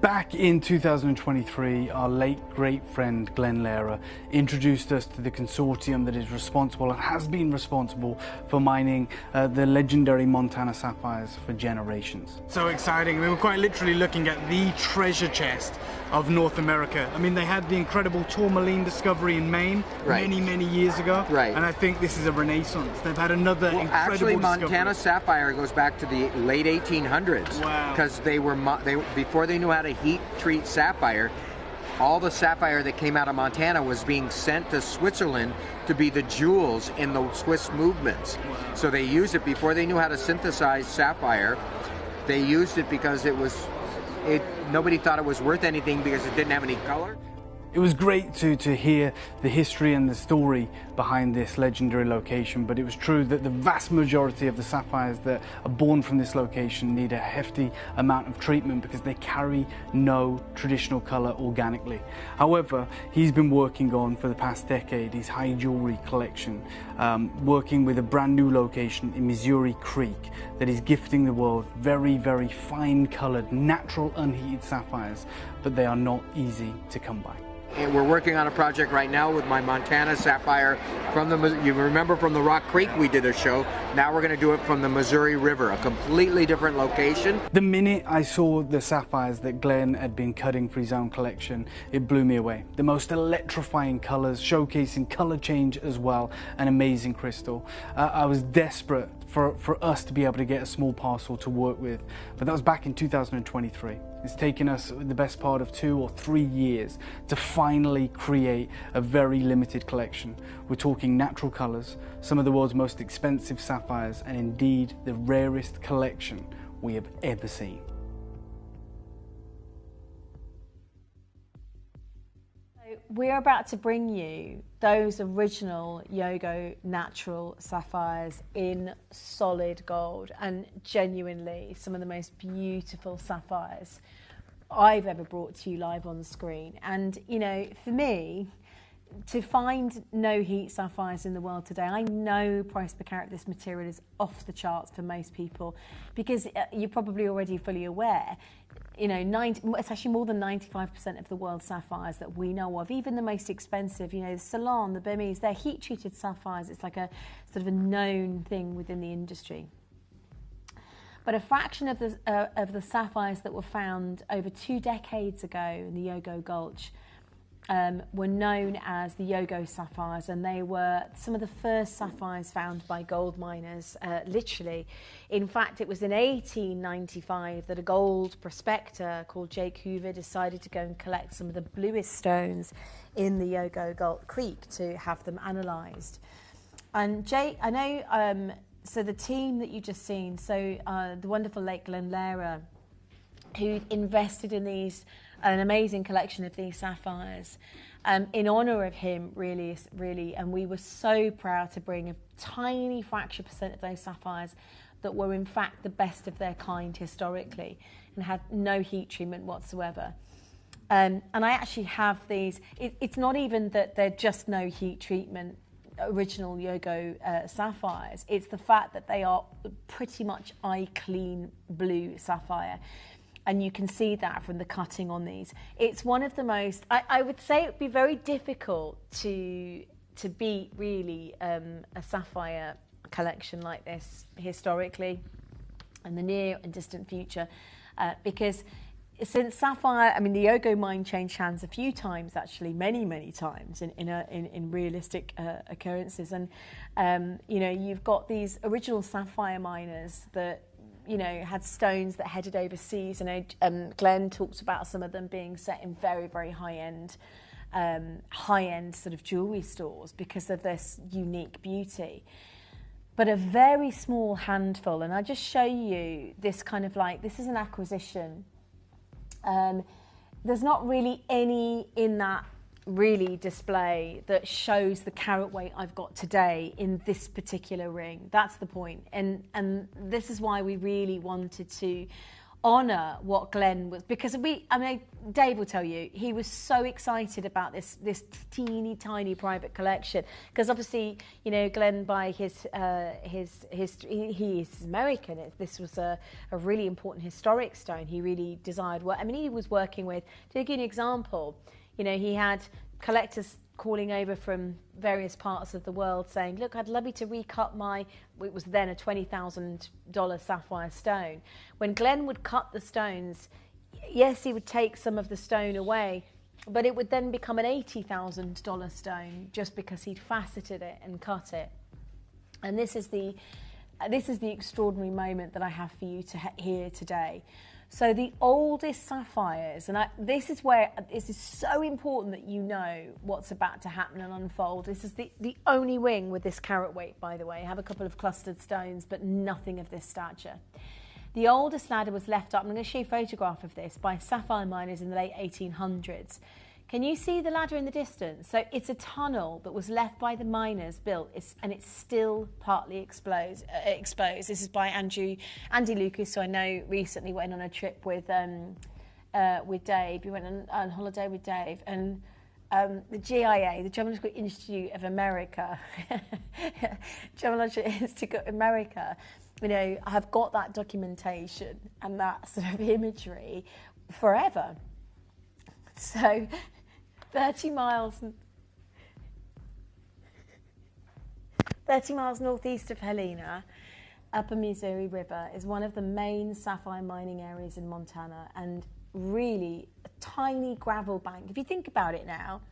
Back in 2023, our late great friend Glenn Lehrer introduced us to the consortium that is responsible and has been responsible for mining the legendary Montana sapphires for generations. So exciting. We were quite literally looking at the treasure chest of North America. I mean, they had the incredible tourmaline discovery in Maine many years ago. Right. And I think this is a renaissance. They've had another incredible actually, Montana discovery. sapphire goes back to the late 1800s. Wow. Because before they knew how to heat treat sapphire, all the sapphire that came out of Montana was being sent to Switzerland to be the jewels in the Swiss movements. Wow. So they used it before they knew how to synthesize sapphire. They used it because nobody thought it was worth anything because it didn't have any color. It was great to hear the history and the story behind this legendary location, but it was true that the vast majority of the sapphires that are born from this location need a hefty amount of treatment because they carry no traditional color organically. However, he's been working on for the past decade his high jewelry collection, working with a brand new location in Missouri Creek that is gifting the world very fine colored, natural unheated sapphires, but they are not easy to come by. And we're working on a project right now with my Montana sapphire you remember from the Rock Creek we did a show. Now we're going to do it from the Missouri River, a completely different location. The minute I saw the sapphires that Glenn had been cutting for his own collection, it blew me away. The most electrifying colors, showcasing color change as well, an amazing crystal. I was desperate for us to be able to get a small parcel to work with, but that was back in 2023. It's taken us the best part of 2 or 3 years to finally create a very limited collection. We're talking natural colors, some of the world's most expensive sapphires, and indeed the rarest collection we have ever seen. We're about to bring you those original Yogo natural sapphires in solid gold, and genuinely some of the most beautiful sapphires I've ever brought to you live on screen. And you know, for me, to find no heat sapphires in the world today, I know price per carat this material is off the charts for most people, because you're probably already fully aware, you know, it's actually more than 95% of the world's sapphires that we know of, even the most expensive, you know, the Ceylon, the Burmese, they're heat-treated sapphires. It's like a sort of a known thing within the industry. But a fraction of the sapphires that were found over 2 decades ago in the Yogo Gulch were known as the Yogo sapphires, and they were some of the first sapphires found by gold miners, literally. In fact, it was in 1895 that a gold prospector called Jake Hoover decided to go and collect some of the bluest stones in the Yogo Gulch Creek to have them analysed. And Jake, I know, so the team that you've just seen, so the wonderful late Glenn Lehrer, who invested in an amazing collection of these sapphires, in honour of him, really, and we were so proud to bring a tiny fraction percent of those sapphires that were in fact the best of their kind historically and had no heat treatment whatsoever. And I actually have these. It's not even that they're just no heat treatment original Yogo sapphires. It's the fact that they are pretty much eye clean blue sapphire. And you can see that from the cutting on these. It's one of the most, I would say it would be very difficult to beat really a sapphire collection like this historically in the near and distant future, because since sapphire, I mean, the Yogo mine changed hands a few times, actually, many times in realistic occurrences. And, you know, you've got these original sapphire miners that, you know, had stones that headed overseas. You know, Glenn talks about some of them being set in very high-end sort of jewellery stores because of this unique beauty. But a very small handful, and I'll just show you this kind of like, this is an acquisition. There's not really any in that really display that shows the carat weight I've got today in this particular ring. That's the point. And this is why we really wanted to honour what Glenn was, because I mean, Dave will tell you, he was so excited about this teeny tiny private collection, because obviously, you know, Glenn, by he is American. This was a really important historic stone. He really desired what, I mean, he was working with, to give you an example, you know, he had collectors calling over from various parts of the world saying, look, I'd love you to recut it was then a $20,000 sapphire stone. When Glenn would cut the stones, yes, he would take some of the stone away, but it would then become an $80,000 stone just because he'd faceted it and cut it. And this is the extraordinary moment that I have for you to hear today. So the oldest sapphires, and this is where this is so important that you know what's about to happen and unfold. This is the only ring with this carat weight, by the way. I have a couple of clustered stones, but nothing of this stature. The oldest ladder was left up, and I'm going to show you a photograph of this, by sapphire miners in the late 1800s. Can you see the ladder in the distance? So it's a tunnel that was left by the miners, built, and it's still partly exposed. This is by Andy Lucas, who I know recently went on a trip with Dave. He went on holiday with Dave, and the GIA, the Geological Institute of America, Geological Institute of America, you know, have got that documentation and that sort of imagery forever. So 30 miles northeast of Helena, Upper Missouri River, is one of the main sapphire mining areas in Montana, and really a tiny gravel bank. If you think about it now,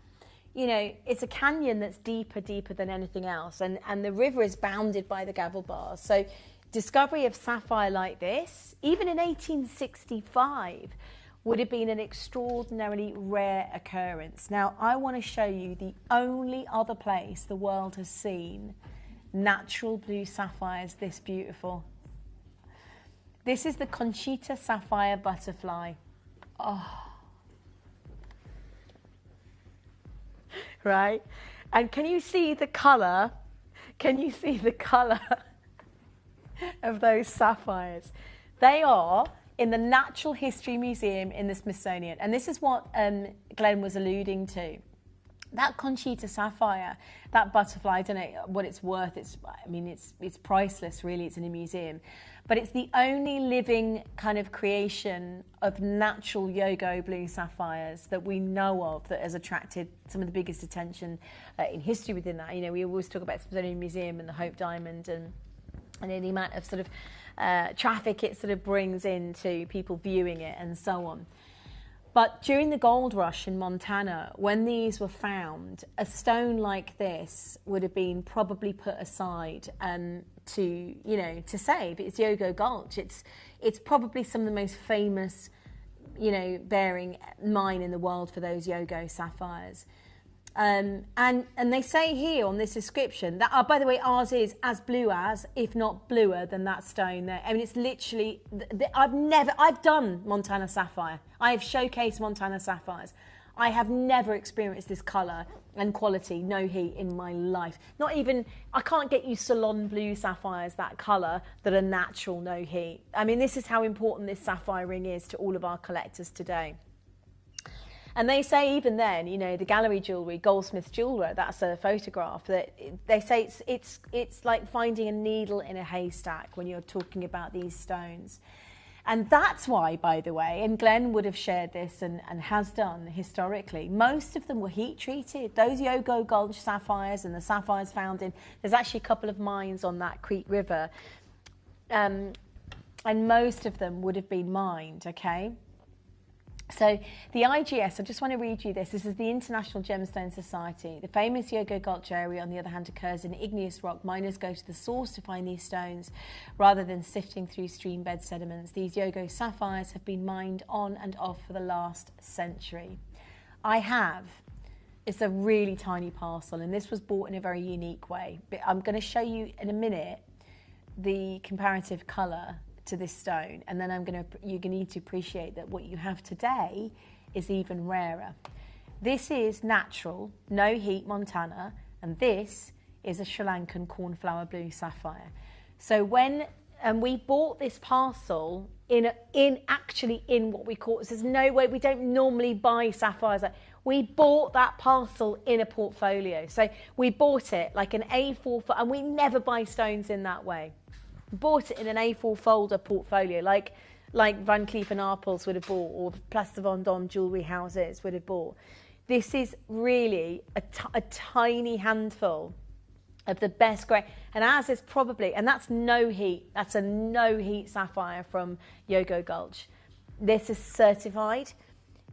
you know, it's a canyon that's deeper than anything else, and the river is bounded by the gravel bars. So discovery of sapphire like this, even in 1865, would have been an extraordinarily rare occurrence. Now, I want to show you the only other place the world has seen natural blue sapphires this beautiful. This is the Conchita sapphire butterfly. Oh. Right? And can you see the colour? Can you see the colour of those sapphires? They are in the Natural History Museum in the Smithsonian. And this is what Glenn was alluding to. That Conchita sapphire, that butterfly, I don't know what it's worth. It's priceless, really. It's in a museum. But it's the only living kind of creation of natural Yogo blue sapphires that we know of that has attracted some of the biggest attention in history within that. You know, we always talk about the Smithsonian Museum and the Hope Diamond and the amount of sort of traffic it sort of brings into people viewing it and so on. But during the gold rush in Montana, when these were found, a stone like this would have been probably put aside to save. It's Yogo Gulch. It's probably some of the most famous, you know, bearing mine in the world for those Yogo sapphires. And they say here on this description that, by the way, ours is as blue as, if not bluer than that stone there. I mean, it's literally, I've done Montana sapphire. I have showcased Montana sapphires. I have never experienced this colour and quality, no heat, in my life. Not even, I can't get you salon blue sapphires, that colour, that are natural, no heat. I mean, this is how important this sapphire ring is to all of our collectors today. And they say even then, you know, the gallery jewellery, Goldsmith's jeweller, that's a photograph, that they say it's like finding a needle in a haystack when you're talking about these stones. And that's why, by the way, and Glenn would have shared this and has done historically, most of them were heat treated. Those Yogo Gulch sapphires and the sapphires found in, there's actually a couple of mines on that Creek River, and most of them would have been mined, okay? So the IGS, I just want to read you this. This is the International Gemstone Society. The famous Yogo Gulch area, on the other hand, occurs in igneous rock. Miners go to the source to find these stones rather than sifting through stream bed sediments. These Yogo sapphires have been mined on and off for the last century. It's a really tiny parcel, and this was bought in a very unique way. But I'm going to show you in a minute the comparative colour to this stone, and then you're going to need to appreciate that what you have today is even rarer. This is natural, no heat Montana, and this is a Sri Lankan cornflower blue sapphire. So when we bought this parcel in what we call, there's no way, we don't normally buy sapphires. We bought that parcel in a portfolio. So we bought it like an A4, and we never buy stones in that way. Bought it in an A4 folder portfolio, like Van Cleef & Arpels would have bought, or Place de Vendôme jewellery houses would have bought. This is really a tiny handful of the best grade, and ours is probably, and that's no heat. That's a no heat sapphire from Yogo Gulch. This is certified.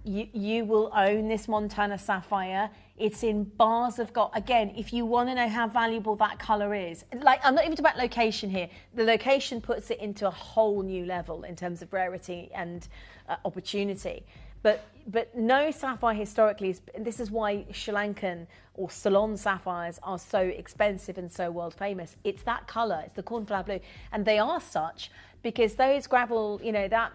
You will own this Montana sapphire. It's in bars of gold. Again, if you want to know how valuable that colour is, like, I'm not even talking about location here. The location puts it into a whole new level in terms of rarity and opportunity. But no sapphire historically, this is why Sri Lankan or Ceylon sapphires are so expensive and so world famous. It's that colour, it's the cornflower blue. And they are such because those gravel, the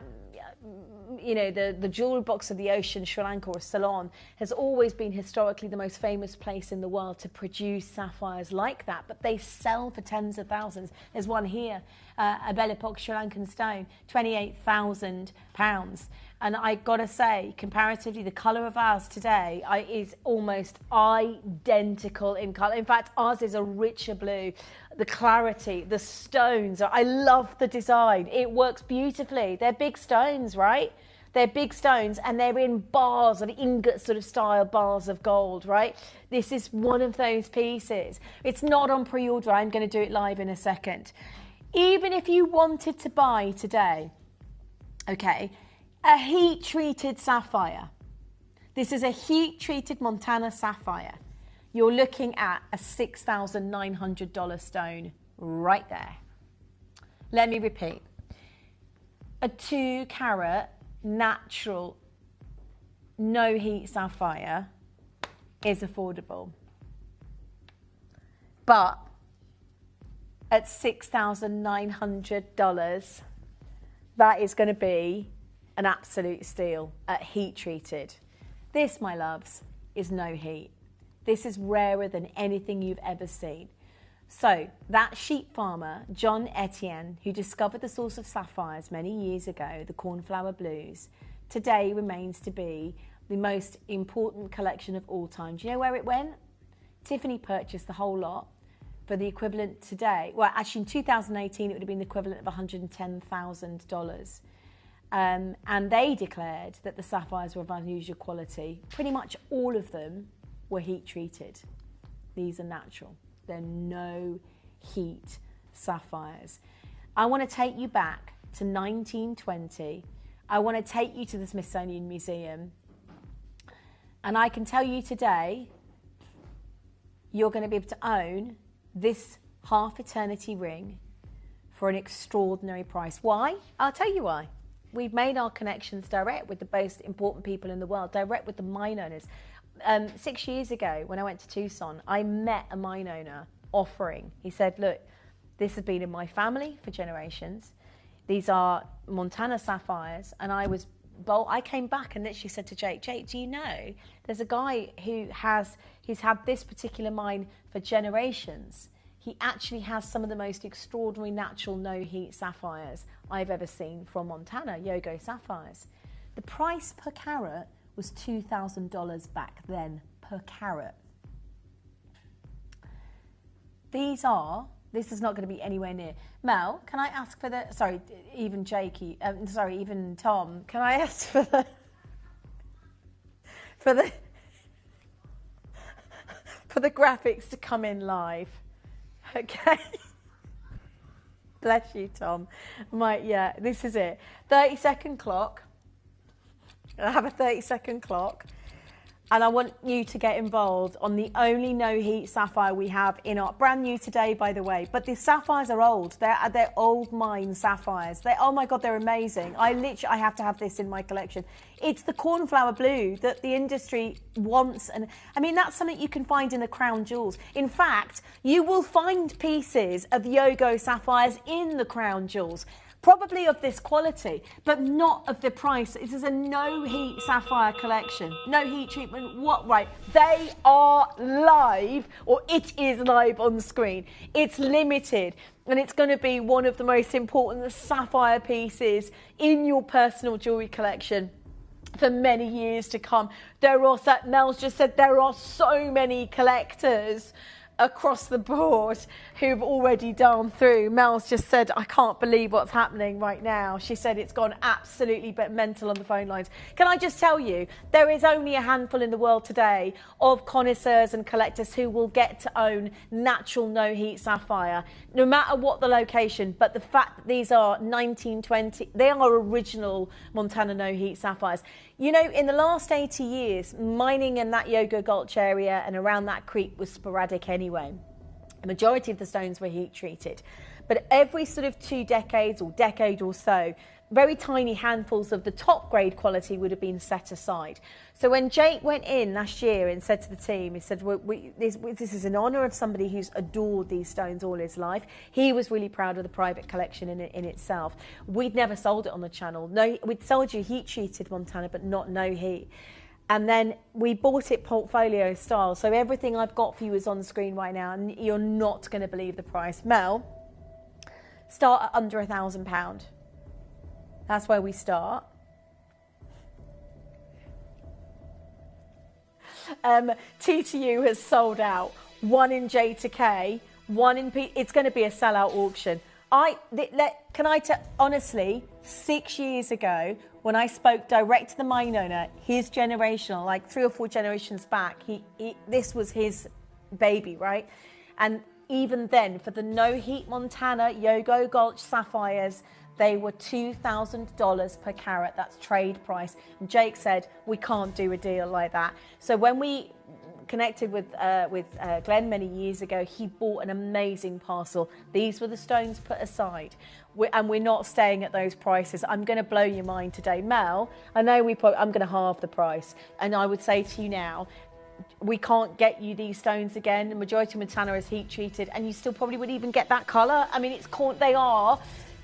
jewellery box of the ocean, Sri Lanka or Ceylon, has always been historically the most famous place in the world to produce sapphires like that. But they sell for tens of thousands. There's one here, a Belle Epoque Sri Lankan stone, £28,000. And I got to say, comparatively, the colour of ours today is almost identical in colour. In fact, ours is a richer blue. The clarity, the stones, I love the design. It works beautifully. They're big stones, right? They're big stones, and they're in bars of ingot sort of style bars of gold, right? This is one of those pieces. It's not on pre-order. I'm going to do it live in a second. Even if you wanted to buy today, okay, a heat-treated sapphire. This is a heat-treated Montana sapphire. You're looking at a $6,900 stone right there. Let me repeat. A 2-carat natural, no-heat sapphire is affordable. But at $6,900, that is going to be an absolute steal at heat treated. This, my loves, is no heat. This is rarer than anything you've ever seen. So that sheep farmer, John Etienne, who discovered the source of sapphires many years ago, the cornflower blues, today remains to be the most important collection of all time. Do you know where it went? Tiffany purchased the whole lot for the equivalent today. Well, actually in 2018, it would have been the equivalent of $110,000. And they declared that the sapphires were of unusual quality. Pretty much all of them were heat treated. These are natural. They're no heat sapphires. I want to take you back to 1920. I want to take you to the Smithsonian Museum. And I can tell you today, you're going to be able to own this half eternity ring for an extraordinary price. Why? I'll tell you why. We've made our connections direct with the most important people in the world, direct with the mine owners. 6 years ago, when I went to Tucson, I met a mine owner offering. He said, look, this has been in my family for generations. These are Montana sapphires. And I was bold. I came back and literally said to Jake, do you know, there's a guy he's had this particular mine for generations. He actually has some of the most extraordinary natural no-heat sapphires I've ever seen from Montana, Yogo sapphires. The price per carat was $2,000 back then, per carat. This is not going to be anywhere near. Mel, can I ask for the, sorry, even Jakey, even Tom, can I ask for the graphics to come in live? Okay. Bless you, Tom. Yeah, this is it. 30-second clock. I have a 30-second clock. And I want you to get involved on the only no heat sapphire we have in our, brand new today, by the way. But the sapphires are old. They're old mine sapphires. Oh my God, they're amazing. I have to have this in my collection. It's the cornflower blue that the industry wants. And I mean, that's something you can find in the crown jewels. In fact, you will find pieces of Yogo sapphires in the crown jewels. Probably of this quality, but not of the price. This is a no heat sapphire collection. No heat treatment. What? Right. They are live, or it is live on screen. It's limited, and it's going to be one of the most important sapphire pieces in your personal jewellery collection for many years to come. Mel's just said there are so many collectors across the board who've already gone through. Mel's just said, I can't believe what's happening right now. She said it's gone absolutely mental on the phone lines. Can I just tell you, there is only a handful in the world today of connoisseurs and collectors who will get to own natural no heat sapphire, no matter what the location. But the fact that these are 1920, they are original Montana no heat sapphires. You know, in the last 80 years, mining in that Yogo Gulch area and around that creek was sporadic anyway. The majority of the stones were heat treated. But every sort of 2 decades or decade or so, very tiny handfuls of the top grade quality would have been set aside. So when Jake went in last year and said to the team, he said, this is in honour of somebody who's adored these stones all his life. He was really proud of the private collection in itself. We'd never sold it on the channel. No, we'd sold you heat treated Montana, but not no heat. And then we bought it portfolio style. So everything I've got for you is on the screen right now, and you're not going to believe the price. Mel, start at under £1,000. That's where we start. TTU has sold out. 1 in J to K, 1 in P. It's going to be a sellout auction. Honestly, 6 years ago, when I spoke direct to the mine owner, his generational, like 3 or 4 generations back, this was his baby, right? And even then, for the no heat Montana Yogo Gulch sapphires, they were $2,000 per carat. That's trade price. And Jake said, we can't do a deal like that. So when we connected with Glenn many years ago, he bought an amazing parcel. These were the stones put aside. And we're not staying at those prices. I'm going to blow your mind today. Mel, I know I'm going to halve the price. And I would say to you now, we can't get you these stones again. The majority of Montana is heat treated, and you still probably would even get that colour. I mean, they are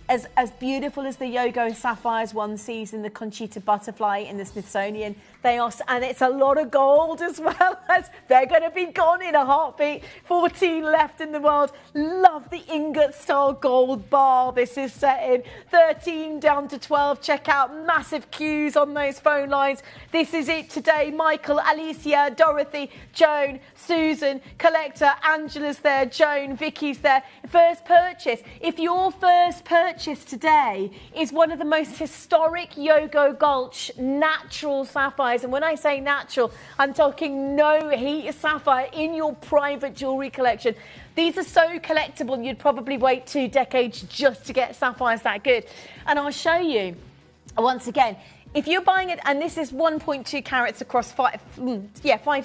as beautiful as the Yogo sapphires one sees in the Conchita butterfly in the Smithsonian. They are, and it's a lot of gold as well. As they're going to be gone in a heartbeat. 14 left in the world. Love the ingot style gold bar this is set in. 13 down to 12. Check out massive queues on those phone lines. This is it today. Michael, Alicia, Dorothy, Joan, Susan, Collector, Angela's there, Joan, Vicky's there. First purchase. If your first purchase today is one of the most historic Yogo Gulch natural sapphires, and when I say natural, I'm talking no heat sapphire in your private jewellery collection. These are so collectible, you'd probably wait 2 decades just to get sapphires that good. And I'll show you, once again, if you're buying it, and this is 1.2 carats across 5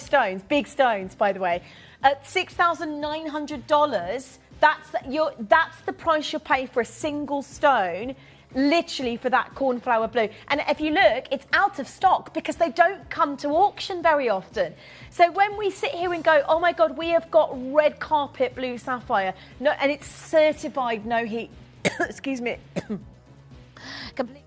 stones, big stones, by the way, at $6,900, that's the price you'll pay for a single stone, literally for that cornflower blue. And if you look, it's out of stock because they don't come to auction very often. So when we sit here and go, oh my God, we have got red carpet blue sapphire, no, and it's certified no heat, excuse me, complete.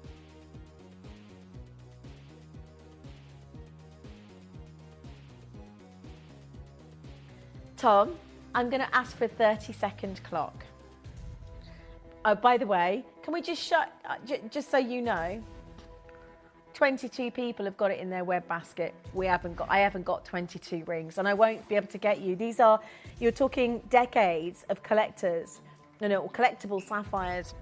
Tom, I'm going to ask for a 30-second clock. Oh, by the way, can we just just so you know, 22 people have got it in their web basket. I haven't got 22 rings, and I won't be able to get you. You're talking decades of collectible sapphires.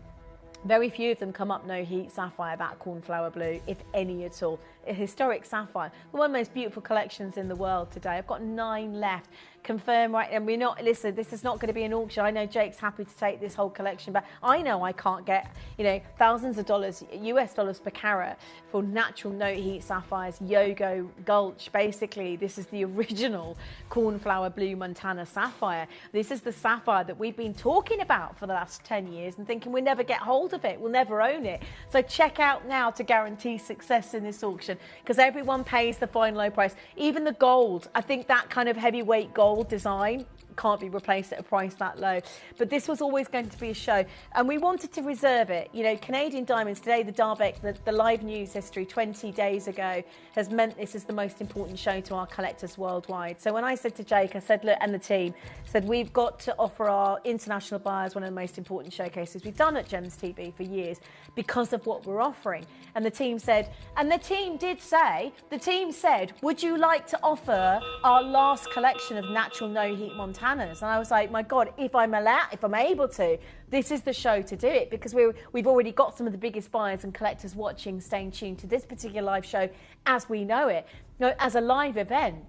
Very few of them come up no heat sapphire, that cornflower blue, if any at all. A historic sapphire. One of the most beautiful collections in the world today. I've got 9 left. confirm, right? And we're not, listen, this is not going to be an auction. I know Jake's happy to take this whole collection, but I know I can't get, you know, thousands of dollars, US dollars per carat for natural no heat sapphires, Yogo Gulch. Basically, this is the original cornflower blue Montana sapphire. This is the sapphire that we've been talking about for the last 10 years and thinking we'll never get hold of it, we'll never own it. So check out now to guarantee success in this auction, because everyone pays the fine low price. Even the gold, I think that kind of heavyweight gold design can't be replaced at a price that low. But this was always going to be a show, and we wanted to reserve it. You know, Canadian Diamonds today, the Darbeck, the live news history 20 days ago has meant this is the most important show to our collectors worldwide. So when I said to Jake, I said, look, and the team said, we've got to offer our international buyers one of the most important showcases we've done at Gems TV for years because of what we're offering. And the team said, and the team did say, the team said, would you like to offer our last collection of natural no heat Montana? And I was like, my God, if I'm able to, this is the show to do it, because we've already got some of the biggest buyers and collectors watching, staying tuned to this particular live show as we know it. You know, as a live event,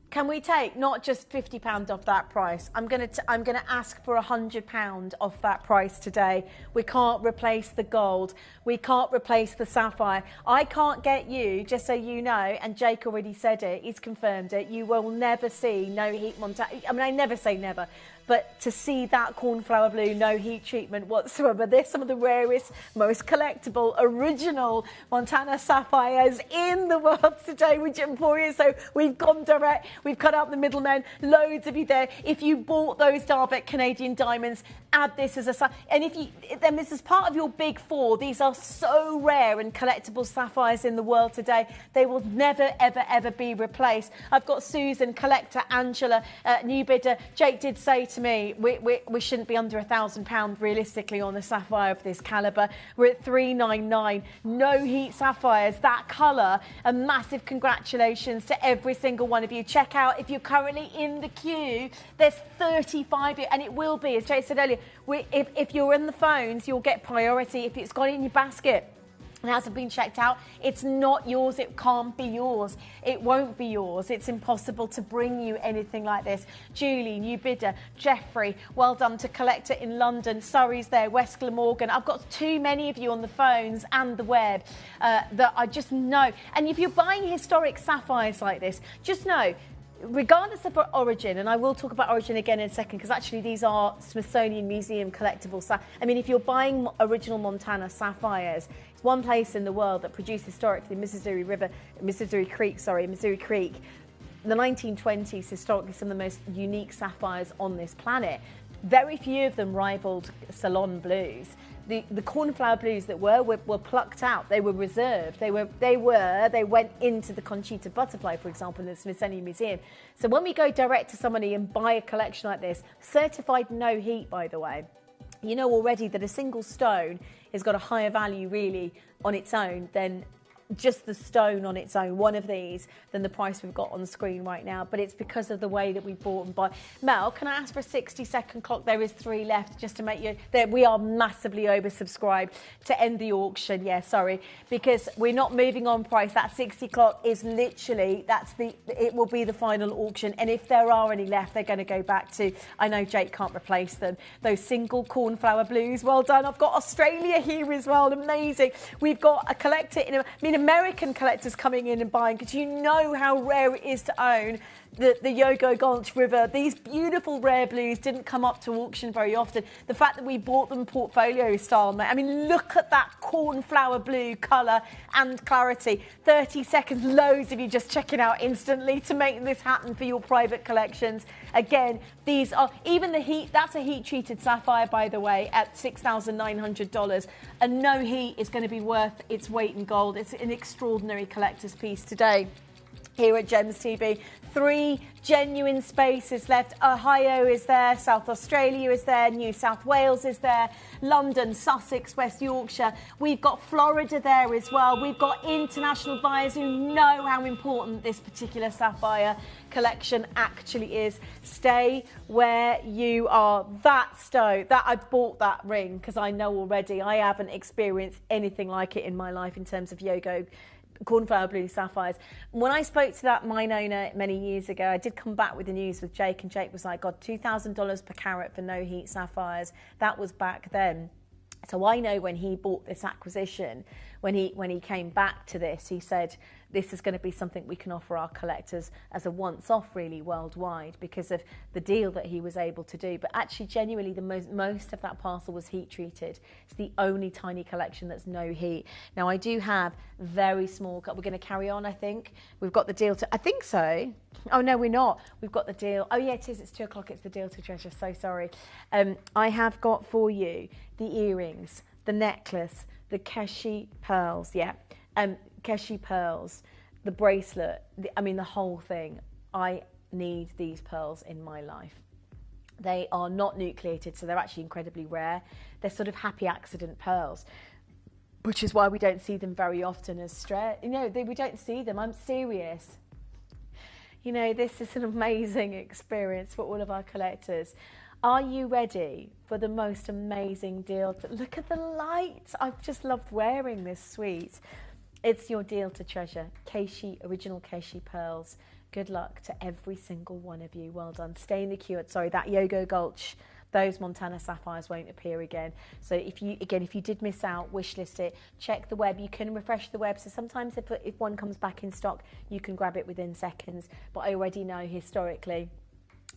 can we take not just £50 off that price? I'm going to ask for £100 off that price today. We can't replace the gold. We can't replace the sapphire. I can't get you, just so you know, and Jake already said it, he's confirmed it, you will never see no heat Montana. I mean, I never say never, but to see that cornflower blue, no heat treatment whatsoever. They're some of the rarest, most collectible, original Montana sapphires in the world today with Gemporia. So we've gone direct, we've cut out the middlemen, loads of you there. If you bought those Darbeck Canadian Diamonds, add this as a, and then this is part of your big four. These are so rare and collectible sapphires in the world today. They will never, ever, ever be replaced. I've got Susan, collector, Angela, new bidder. Jake did say to me, we shouldn't be under £1,000 realistically on a sapphire of this calibre. We're at $399. No heat sapphires, that colour. A massive congratulations to every single one of you. Check out, if you're currently in the queue, there's 35 here, and it will be, as Jake said earlier, if you're in the phones, you'll get priority. If it's got it in your basket and hasn't been checked out, it's not yours. It can't be yours. It won't be yours. It's impossible to bring you anything like this. Julie, new bidder, Jeffrey, well done to collector in London. Surrey's there, West Glamorgan. I've got too many of you on the phones and the web that I just know. And if you're buying historic sapphires like this, just know, regardless of origin, and I will talk about origin again in a second, because actually these are Smithsonian Museum collectibles. I mean, if you're buying original Montana sapphires, it's one place in the world that produced historically Missouri Creek. In the 1920s, historically some of the most unique sapphires on this planet. Very few of them rivaled Ceylon blues. The cornflower blues that were plucked out. They were reserved. They went into the Conchita butterfly, for example, in the Smithsonian Museum. So when we go direct to somebody and buy a collection like this, certified no heat, by the way, you know already that a single stone has got a higher value really on its own than just the stone on its own, one of these, than the price we've got on the screen right now. But it's because of the way that we bought and buy. Mel, can I ask for a 60-second clock? There is 3 left, just to make you... we are massively oversubscribed to end the auction. Yeah, sorry. Because we're not moving on price. That 60 clock is literally... it will be the final auction. And if there are any left, they're going to go back to... I know Jake can't replace them. Those single cornflower blues. Well done. I've got Australia here as well. Amazing. We've got a collector American collectors coming in and buying, because you know how rare it is to own the Yogo Gulch River. These beautiful rare blues didn't come up to auction very often. The fact that we bought them portfolio style, mate. I mean, look at that cornflower blue colour and clarity. 30 seconds, loads of you just checking out instantly to make this happen for your private collections. Again, these are, even the heat, that's a heat treated sapphire, by the way, at $6,900. And no heat is going to be worth its weight in gold. It's an extraordinary collector's piece today here at Gems TV. 3 genuine spaces left. Ohio is there, South Australia is there, New South Wales is there, London, Sussex, West Yorkshire. We've got Florida there as well. We've got international buyers who know how important this particular sapphire collection actually is. Stay where you are. I bought that ring because I know already I haven't experienced anything like it in my life in terms of Yogo cornflower blue sapphires. When I spoke to that mine owner many years ago, I did come back with the news with Jake, and Jake was like, God, $2,000 per carat for no heat sapphires. That was back then. So I know when he bought this acquisition, when he came back to this, he said, this is going to be something we can offer our collectors as a once-off really worldwide because of the deal that he was able to do. But actually, genuinely, the most of that parcel was heat treated. It's the only tiny collection that's no heat. Now, I do have very small, we're going to carry on, I think. We've got the deal to, I think so. Oh, no, we're not. We've got the deal. Oh, yeah, it is. It's 2 o'clock. It's the deal to treasure. So sorry. I have got for you the earrings, the necklace, the Keshi pearls, Keshi pearls, the bracelet, the whole thing. I need these pearls in my life. They are not nucleated, so they're actually incredibly rare. They're sort of happy accident pearls, which is why we don't see them very often as we don't see them. I'm serious. This is an amazing experience for all of our collectors. Are you ready for the most amazing deal? Look at the lights. I've just loved wearing this suite. It's your deal to treasure. Keshi, original Keshi pearls. Good luck to every single one of you. Well done. Stay in the queue. That Yogo Gulch, those Montana sapphires won't appear again. So if you did miss out, wishlist it. Check the web. You can refresh the web. So sometimes if one comes back in stock, you can grab it within seconds. But I already know historically,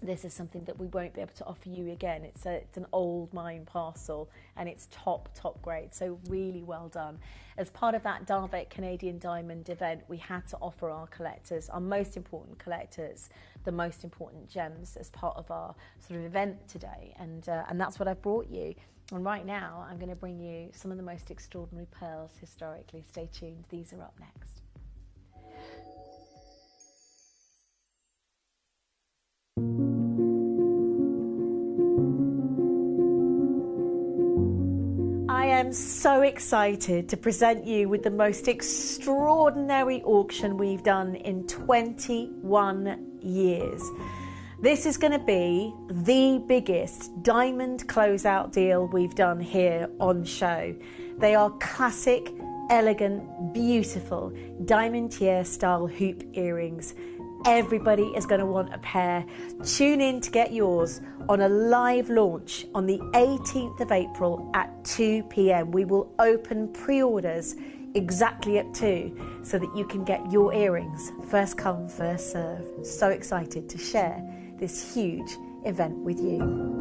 this is something that we won't be able to offer you again. It's an old mine parcel and it's top grade. So really well done. As part of that Darvik Canadian Diamond event, we had to offer our collectors, our most important collectors, the most important gems as part of our sort of event today. And that's what I've brought you. And right now, I'm going to bring you some of the most extraordinary pearls historically. Stay tuned. These are up next. I am so excited to present you with the most extraordinary auction we've done in 21 years. This is going to be the biggest diamond closeout deal we've done here on show. They are classic, elegant, beautiful diamond tier style hoop earrings. Everybody is going to want a pair. Tune in to get yours on a live launch on the 18th of April at 2 p.m. We will open pre-orders exactly at 2 so that you can get your earrings first come, first serve. So excited to share this huge event with you.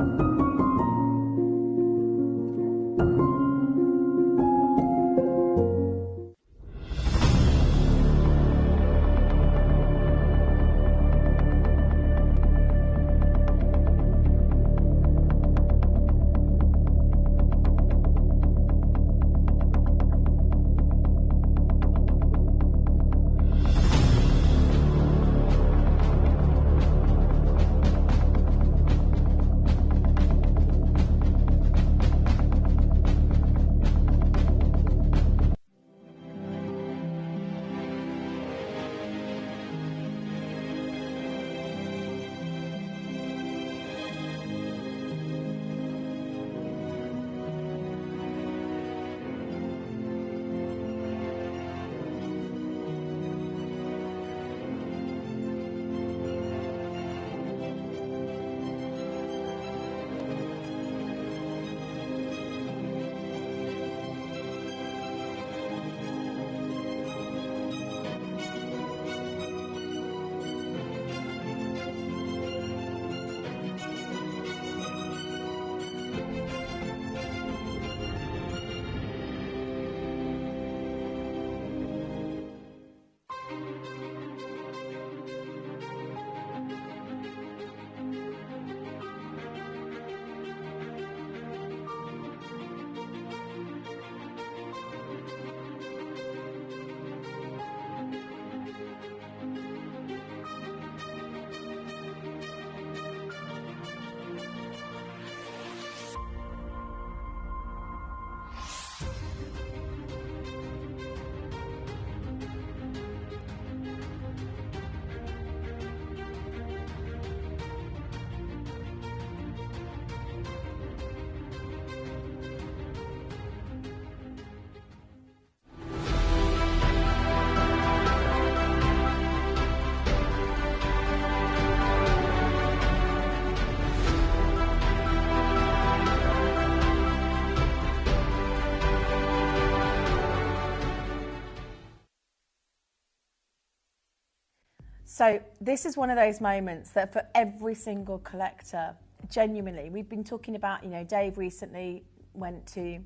So this is one of those moments that for every single collector, genuinely, we've been talking about, you know, Dave recently went to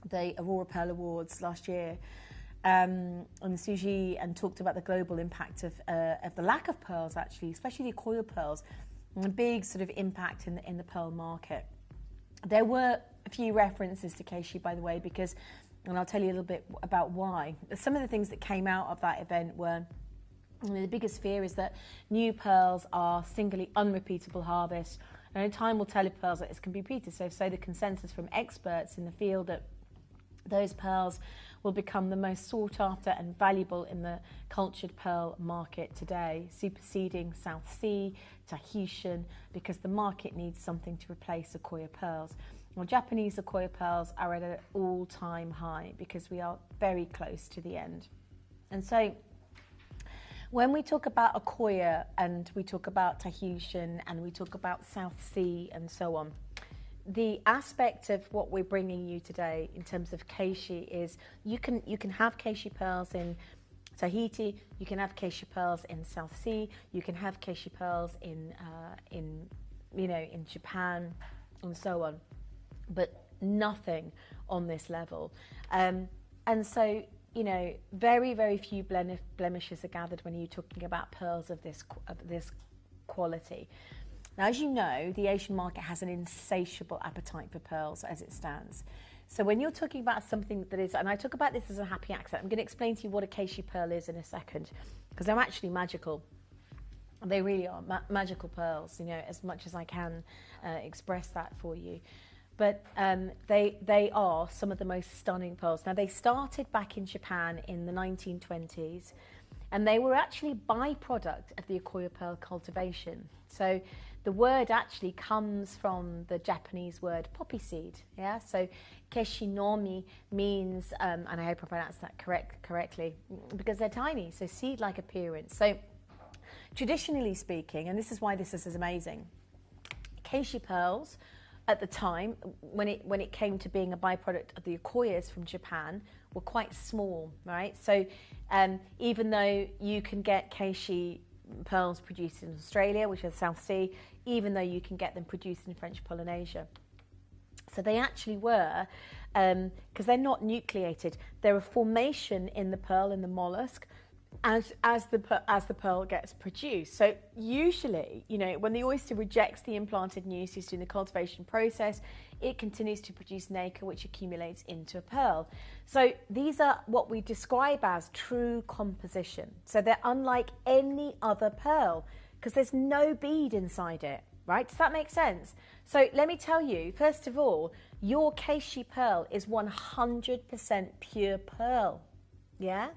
the Aurora Pearl Awards last year on Suji and talked about the global impact of the lack of pearls, actually, especially the Akoya pearls, and a big sort of impact in the pearl market. There were a few references to Keishi, by the way, because, and I'll tell you a little bit about why. Some of the things that came out of that event were, you know, the biggest fear is that new pearls are singly unrepeatable harvests, and time will tell if pearls like this can be repeated. So the consensus from experts in the field that those pearls will become the most sought after and valuable in the cultured pearl market today, superseding South Sea, Tahitian, because the market needs something to replace Akoya pearls. Well, Japanese Akoya pearls are at an all-time high because we are very close to the end. And so when we talk about Akoya and we talk about Tahitian and we talk about South Sea and so on, the aspect of what we're bringing you today in terms of Keishi is you can have Keishi pearls in Tahiti, you can have Keishi pearls in South Sea, you can have Keishi pearls in Japan and so on, but nothing on this level. And so, you know, very, very few blemishes are gathered when you're talking about pearls of this quality. Now, as you know, the Asian market has an insatiable appetite for pearls as it stands. So when you're talking about something that is, and I talk about this as a happy accident, I'm going to explain to you what a Keishi pearl is in a second, because they're actually magical. They really are magical pearls, you know, as much as I can express that for you. But they are some of the most stunning pearls. Now, they started back in Japan in the 1920s, and they were actually byproduct of the Akoya pearl cultivation. So the word actually comes from the Japanese word poppy seed. Yeah, so Keshinomi means, and I hope I pronounced that correctly, because they're tiny, so seed-like appearance. So traditionally speaking, and this is why this is amazing, Keishi pearls at the time, when it came to being a byproduct of the Akoyas from Japan, were quite small, right? So even though you can get Keishi pearls produced in Australia, which is South Sea, even though you can get them produced in French Polynesia. So they actually were, because they're not nucleated, they're a formation in the pearl, in the mollusk, as the pearl gets produced. So usually, you know, when the oyster rejects the implanted nucleus during the cultivation process, it continues to produce nacre, which accumulates into a pearl. So these are what we describe as true composition. So they're unlike any other pearl because there's no bead inside it, right? Does that make sense? So let me tell you, first of all, your Keishi pearl is 100% pure pearl, yeah?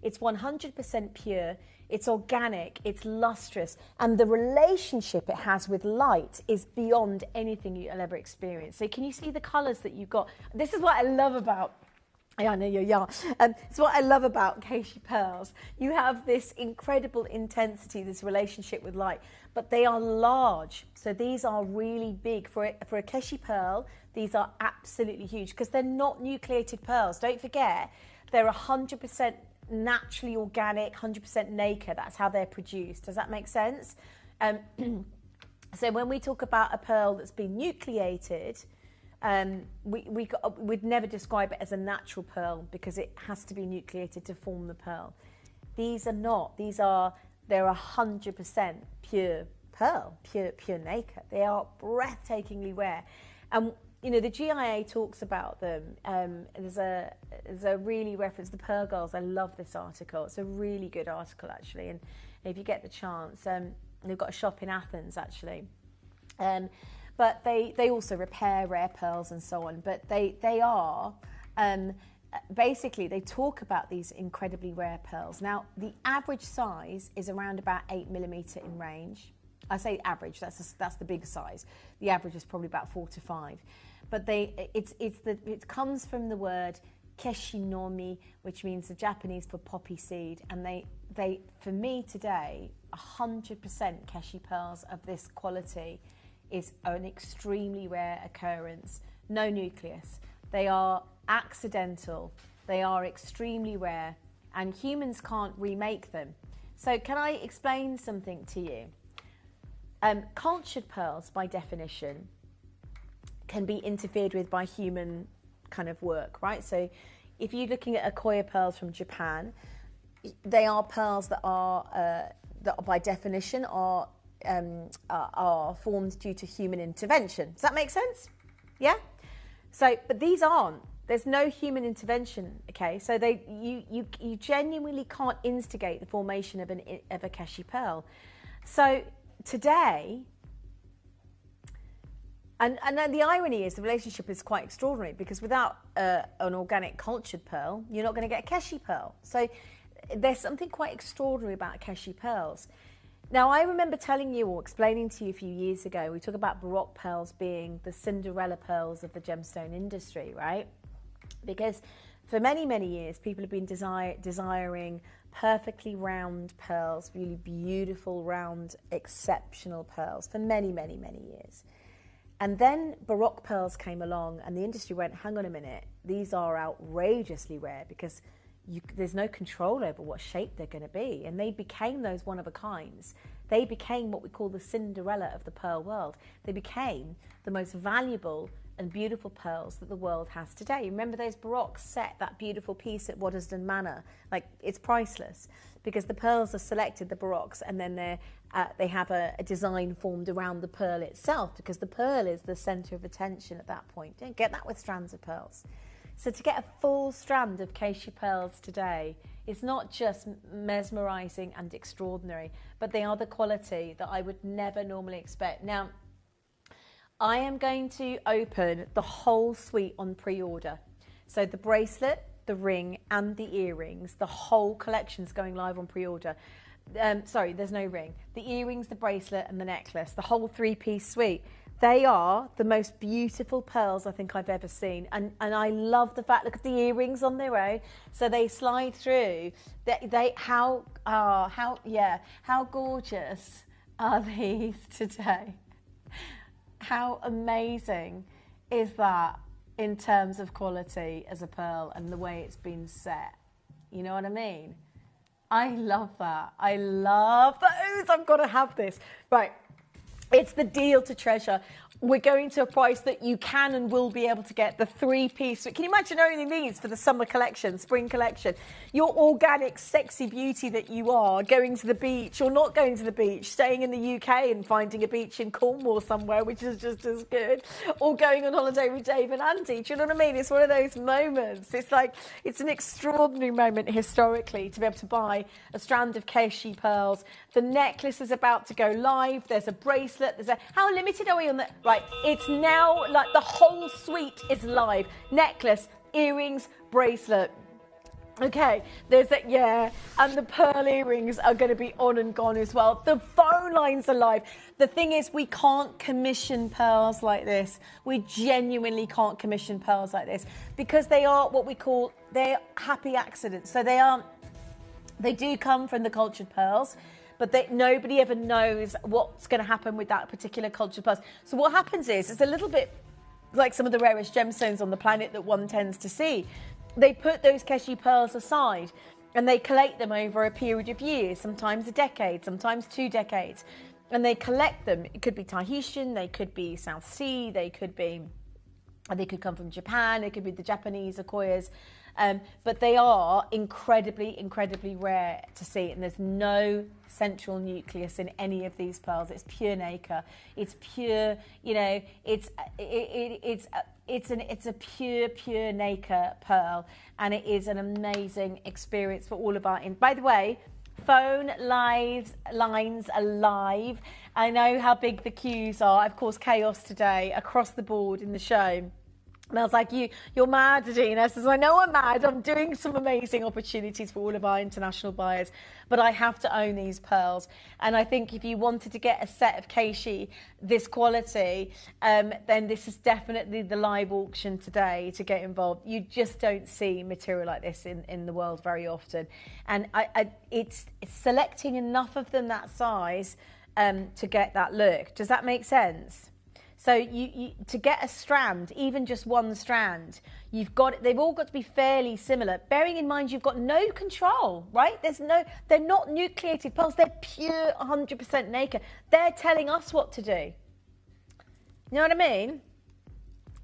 It's 100% pure, it's organic, it's lustrous, and the relationship it has with light is beyond anything you'll ever experience. So can you see the colours that you've got? This is what I love about, I know you're young, it's what I love about Keishi pearls. You have this incredible intensity, this relationship with light, but they are large. So these are really big. For a Keishi pearl, these are absolutely huge because they're not nucleated pearls. Don't forget, they're 100% naturally organic, 100% nacre. That's how they're produced. Does that make sense? So when we talk about a pearl that's been nucleated, we'd never describe it as a natural pearl because it has to be nucleated to form the pearl. These are not. They're 100% pure pearl, pure nacre. They are breathtakingly rare. And you know, the GIA talks about them. There's a really reference, the Pearl Girls. I love this article. It's a really good article, actually. And if you get the chance, they've got a shop in Athens, actually. But they also repair rare pearls and so on. But they are, basically, they talk about these incredibly rare pearls. Now, the average size is around about 8 millimetre in range. I say average, that's the big size. The average is probably about 4 to 5. But it comes from the word keshinomi, which means the Japanese for poppy seed. And they for me today, 100% Keishi pearls of this quality is an extremely rare occurrence. No nucleus. They are accidental. They are extremely rare. And humans can't remake them. So can I explain something to you? Cultured pearls, by definition, can be interfered with by human kind of work, right? So if you're looking at Akoya pearls from Japan, they are pearls that are by definition are formed due to human intervention. Does that make sense? Yeah? So, but these aren't. There's no human intervention, okay? So you genuinely can't instigate the formation of a Keshi pearl. So today, and the irony is the relationship is quite extraordinary, because without an organic cultured pearl, you're not going to get a Keshi pearl. So there's something quite extraordinary about Keshi pearls. Now, I remember telling you or explaining to you a few years ago, we talk about Baroque pearls being the Cinderella pearls of the gemstone industry, right? Because for many, many years, people have been desiring perfectly round pearls, really beautiful, round, exceptional pearls for many, many, many years. And then Baroque pearls came along and the industry went, hang on a minute, these are outrageously rare because there's no control over what shape they're going to be. And they became those one-of-a-kinds. They became what we call the Cinderella of the pearl world. They became the most valuable and beautiful pearls that the world has today. Remember those Baroque set, that beautiful piece at Waddesdon Manor? Like, it's priceless, because the pearls are selected, the Baroques, and then they have a design formed around the pearl itself, because the pearl is the centre of attention at that point. Don't get that with strands of pearls. So to get a full strand of Keshi pearls today is not just mesmerising and extraordinary, but they are the quality that I would never normally expect. Now, I am going to open the whole suite on pre-order. So the bracelet, the ring and the earrings, the whole collection's going live on pre-order. Sorry, there's no ring. The earrings, the bracelet and the necklace, the whole three-piece suite. They are the most beautiful pearls I think I've ever seen. And I love the fact, look at the earrings on their own. So they slide through. How gorgeous are these today? How amazing is that in terms of quality as a pearl and the way it's been set? You know what I mean? I love that. I love those. I've got to have this. Right. It's the deal to treasure. We're going to a price that you can and will be able to get the three-piece. Can you imagine owning these for the summer collection, spring collection? Your organic, sexy beauty that you are, going to the beach or not going to the beach, staying in the UK and finding a beach in Cornwall somewhere, which is just as good, or going on holiday with Dave and Andy. Do you know what I mean? It's one of those moments. It's like, it's an extraordinary moment historically to be able to buy a strand of Keshi pearls. The necklace is about to go live. There's a bracelet. How limited are we on that? Right, it's now like the whole suite is live. Necklace, earrings, bracelet. Okay, there's that, yeah, and the pearl earrings are going to be on and gone as well. The phone lines are live. The thing is, we can't commission pearls like this. We genuinely can't commission pearls like this because they are what we call, they're happy accidents. So they do come from the cultured pearls, but nobody ever knows what's going to happen with that particular cultured pearl. So what happens is, it's a little bit like some of the rarest gemstones on the planet that one tends to see. They put those Keshi pearls aside and they collect them over a period of years, sometimes a decade, sometimes 2 decades. And they collect them. It could be Tahitian, they could be South Sea, they could come from Japan, it could be the Japanese Akoyas. But they are incredibly, incredibly rare to see, and there's no central nucleus in any of these pearls. It's pure nacre. It's pure, you know, it's a pure nacre pearl, and it is an amazing experience for all of our. By the way, phone lines are live. I know how big the queues are. Of course, chaos today across the board in the show. Mel's like, you're mad, Adina. Says, I know I'm mad. I'm doing some amazing opportunities for all of our international buyers, but I have to own these pearls. And I think if you wanted to get a set of Keshi this quality, then this is definitely the live auction today to get involved. You just don't see material like this in the world very often. And it's selecting enough of them that size to get that look. Does that make sense? So you to get a strand, even just one strand, they've all got to be fairly similar. Bearing in mind you've got no control, right? They're not nucleated pearls. They're pure 100% nacre. They're telling us what to do. You know what I mean?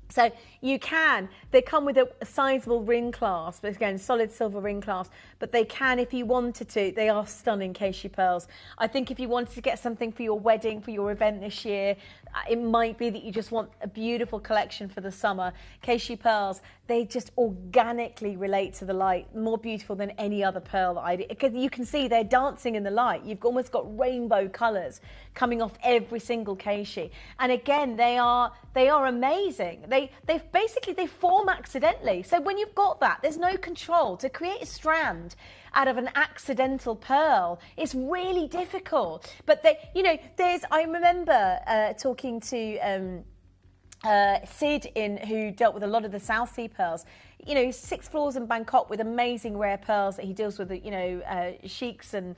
So they come with a sizable ring clasp, again, solid silver ring clasp, but they can, if you wanted to, they are stunning Keishy pearls. I think if you wanted to get something for your wedding, for your event this year, it might be that you just want a beautiful collection for the summer. Keishy pearls, they just organically relate to the light, more beautiful than any other pearl. Because you can see they're dancing in the light. You've almost got rainbow colours coming off every single Keishy. And again, they are amazing. They form accidentally. So when you've got that, there's no control. To create a strand out of an accidental pearl, it's really difficult. But I remember talking to Sid who dealt with a lot of the South Sea pearls. You know, 6 floors in Bangkok with amazing rare pearls that he deals with, sheiks and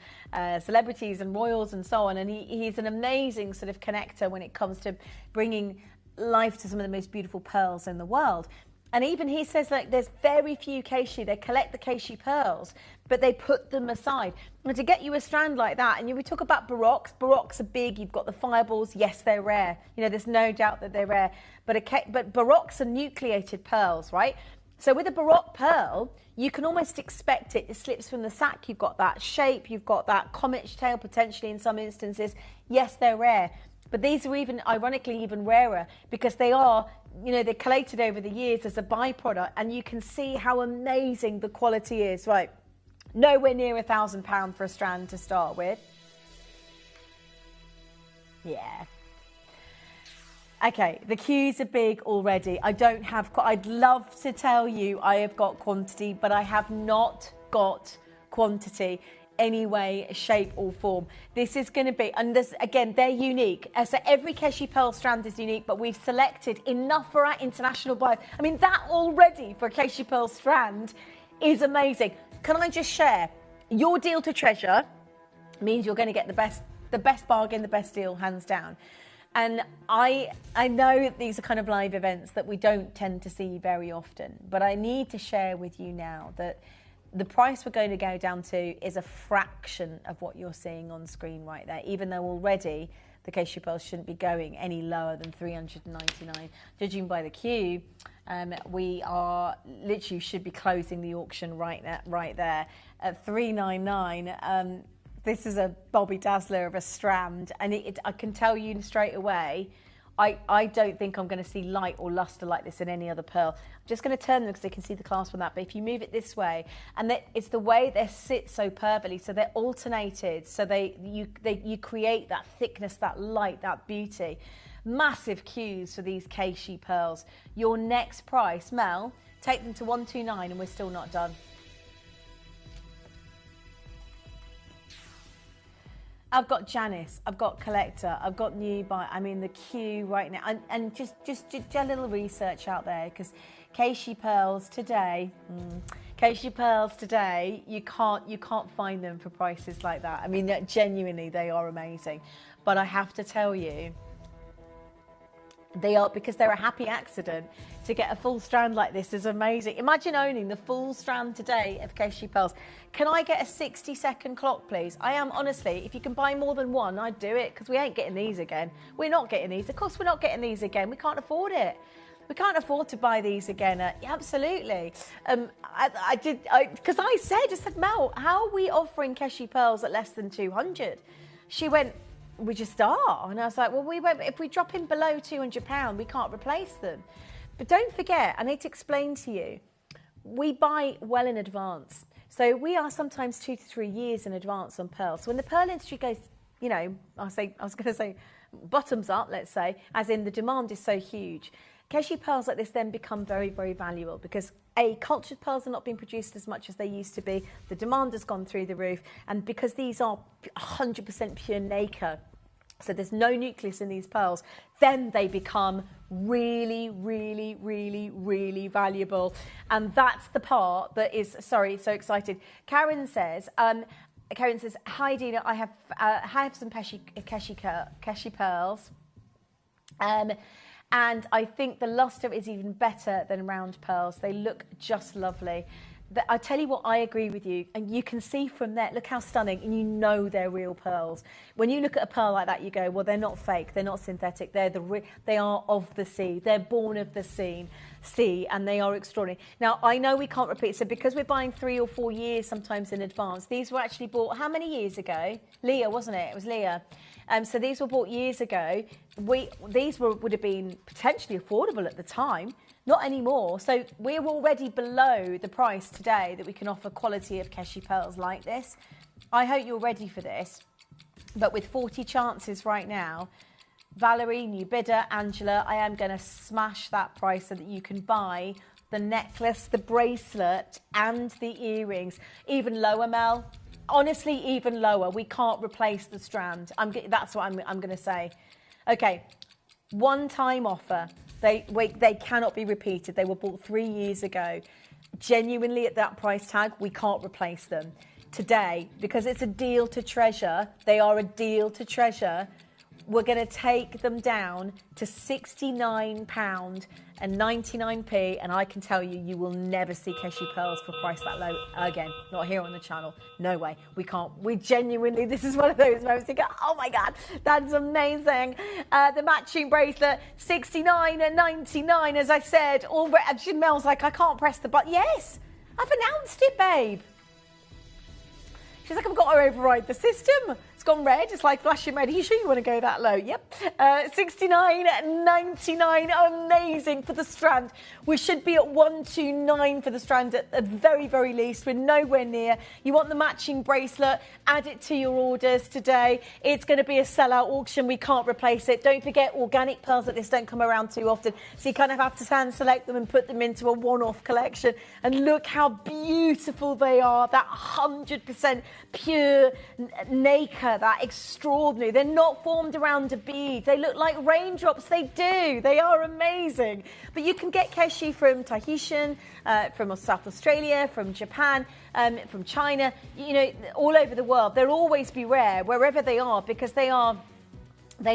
celebrities and royals and so on. And he's an amazing sort of connector when it comes to bringing life to some of the most beautiful pearls in the world. And even he says, like, there's very few Keishy. They collect the Keishy pearls, but they put them aside. And to get you a strand like that, and we talk about baroques. Baroques are big. You've got the fireballs. Yes, they're rare. You know, there's no doubt that they're rare. But baroques are nucleated pearls, right? So with a baroque pearl, you can almost expect it. It slips from the sack. You've got that shape. You've got that comet's tail potentially in some instances. Yes, they're rare. But these are even, ironically, even rarer because they are, they're collated over the years as a byproduct, and you can see how amazing the quality is. Right, nowhere near £1,000 for a strand to start with. Yeah. Okay, the queues are big already. I'd love to tell you I have got quantity, but I have not got quantity. Any way, shape or form. This is going to be, and this again, they're unique. So every Keishy pearl strand is unique, but we've selected enough for our international buyers. I mean, that already for a Keishy pearl strand is amazing. Can I just share? Your deal to treasure means you're going to get the best bargain, the best deal, hands down. And I know that these are kind of live events that we don't tend to see very often, but I need to share with you now that the price we're going to go down to is a fraction of what you're seeing on screen right there, even though already the Keishy pearls shouldn't be going any lower than $399. Judging by the queue, we are literally should be closing the auction right there at $399. This is a Bobby Dazzler of a strand, and I can tell you straight away, I don't think I'm going to see light or luster like this in any other pearl. I'm just going to turn them because they can see the clasp on that. But if you move it this way, and it's the way they sit so perfectly, so they're alternated, so you create that thickness, that light, that beauty. Massive queues for these Keishy pearls. Your next price, Mel, take them to 129, and we're still not done. I've got Janice, I've got Collector, I've got New Buy. I mean, the queue right now, and just a little research out there, because Keishy pearls today, you can't find them for prices like that. I mean, genuinely, they are amazing. But I have to tell you, they are, because they're a happy accident. To get a full strand like this is amazing. Imagine owning the full strand today of Keishy pearls. Can I get a 60-second clock, please? I am, honestly, if you can buy more than one, I'd do it, because we ain't getting these again. We're not getting these. Of course, we're not getting these again. We can't afford it. We can't afford to buy these again. Absolutely. Because I said, Mel, how are we offering Keishy pearls at less than 200? She went, we just are. And I was like, well, if we drop in below £200, we can't replace them. But don't forget, I need to explain to you, we buy well in advance. So we are sometimes 2 to 3 years in advance on pearls. So when the pearl industry goes, I was going to say bottoms up, let's say, as in the demand is so huge. Keishy pearls like this then become very, very valuable because cultured pearls are not being produced as much as they used to be. The demand has gone through the roof. And because these are 100% pure nacre, so there's no nucleus in these pearls, then they become really, really, really, really valuable. And that's the part that is, so excited. Karen says, hi Dina, I have some Keishy pearls. And I think the luster is even better than round pearls. They look just lovely. I tell you what, I agree with you. And you can see from there, look how stunning, and you know they're real pearls. When you look at a pearl like that, you go, well, they're not fake, they're not synthetic, they are of the sea. They're born of the sea, and they are extraordinary. Now, I know we can't repeat, so because we're buying 3 or 4 years sometimes in advance, these were actually bought, how many years ago? Leah, wasn't it? It was Leah. So these were bought years ago. These would have been potentially affordable at the time. Not anymore. So we're already below the price today that we can offer quality of Keshi pearls like this. I hope you're ready for this. But with 40 chances right now, Valerie, new bidder, Angela, I am going to smash that price so that you can buy the necklace, the bracelet, and the earrings. Even lower, Mel. Honestly, even lower. We can't replace the strand. That's what I'm going to say. Okay, one-time offer. They cannot be repeated. They were bought 3 years ago. Genuinely, at that price tag, we can't replace them. Today, because it's a deal to treasure, they are a deal to treasure, we're going to take them down to £69.99, and I can tell you, you will never see Keshi pearls for a price that low again. Not here on the channel. No way. We can't. We genuinely, this is one of those moments you go, oh my God, that's amazing. The matching bracelet, £69.99, as I said. Mel's like, I can't press the button. Yes, I've announced it, babe. She's like, I've got to override the system. It's gone red. It's like flashing red. Are you sure you want to go that low? Yep. $69.99. Amazing for the strand. We should be at $129 for the strand at the very, very least. We're nowhere near. You want the matching bracelet? Add it to your orders today. It's going to be a sellout auction. We can't replace it. Don't forget, organic pearls like this don't come around too often. So you kind of have to hand select them and put them into a one-off collection. And look how beautiful they are. That 100% pure nacre. That extraordinary. They're not formed around a bead. They look like raindrops. They do. They are amazing. But you can get Keshi from Tahitian, from South Australia, from Japan, from China, you know, all over the world. They'll always be rare wherever they are because they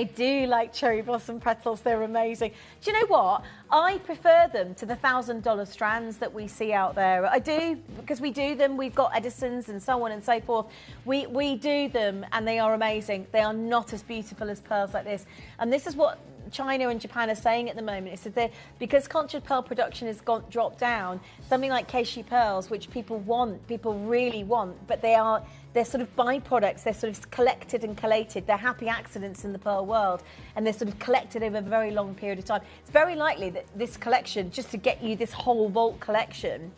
do like cherry blossom petals. They're amazing. Do you know what? I prefer them to the $1,000 strands that we see out there. I do, because we do them. We've got Edisons and so on and so forth. We do them, and they are amazing. They are not as beautiful as pearls like this. And this is what China and Japan are saying at the moment. It's that because conchured pearl production has dropped down, something like Keshi pearls, which people really want, but they're sort of byproducts. They're sort of collected and collated. They're happy accidents in the pearl world, and they're sort of collected over a very long period of time. It's very likely that this collection, just to get you this whole vault collection,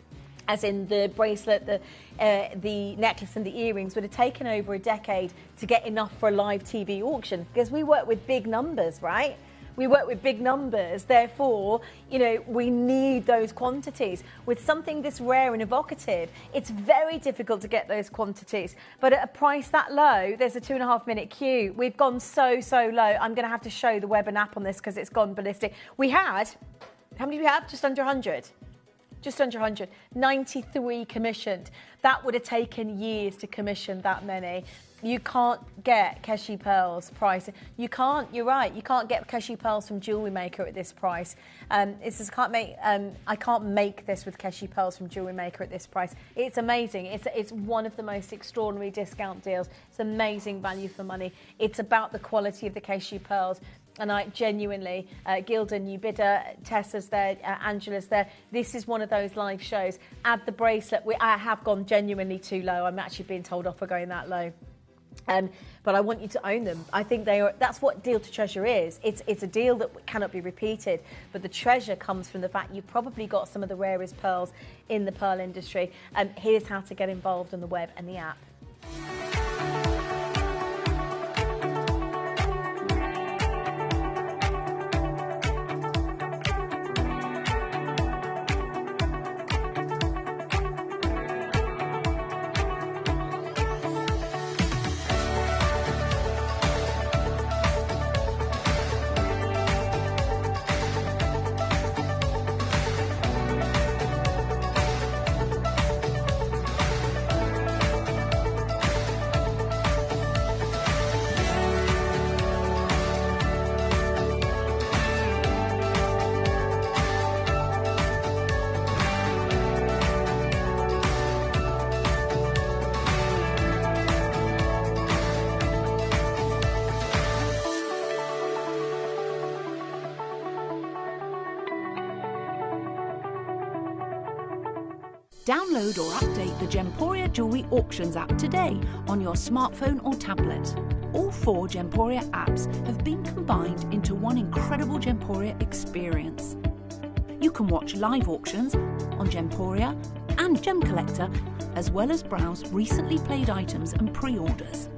as in the bracelet, the necklace and the earrings, would have taken over a decade to get enough for a live TV auction, because we work with big numbers, right? We work with big numbers, therefore, you know, we need those quantities. With something this rare and evocative, it's very difficult to get those quantities. But at a price that low, there's a 2.5-minute queue. We've gone so low. I'm going to have to show the web and app on this because it's gone ballistic. We had, how many do we have? Just under 100. Just under 100. 93 commissioned. That would have taken years to commission that many. You can't get Keshi pearls price. You can't. You're right. You can't get Keshi pearls from Jewelry Maker at this price. I can't make this with Keshi pearls from Jewelry Maker at this price. It's amazing. It's one of the most extraordinary discount deals. It's amazing value for money. It's about the quality of the Keshi pearls. And I genuinely, Gilda, new bidder, Tessa's there, Angela's there. This is one of those live shows. Add the bracelet. I have gone genuinely too low. I'm actually being told off for going that low. But I want you to own them. I think they are. That's what deal to treasure is. It's a deal that cannot be repeated. But the treasure comes from the fact you've probably got some of the rarest pearls in the pearl industry. Here's how to get involved on the web and the app. Download or update the Gemporia Jewellery Auctions app today on your smartphone or tablet. All 4 Gemporia apps have been combined into one incredible Gemporia experience. You can watch live auctions on Gemporia and Gem Collector, as well as browse recently played items and pre-orders.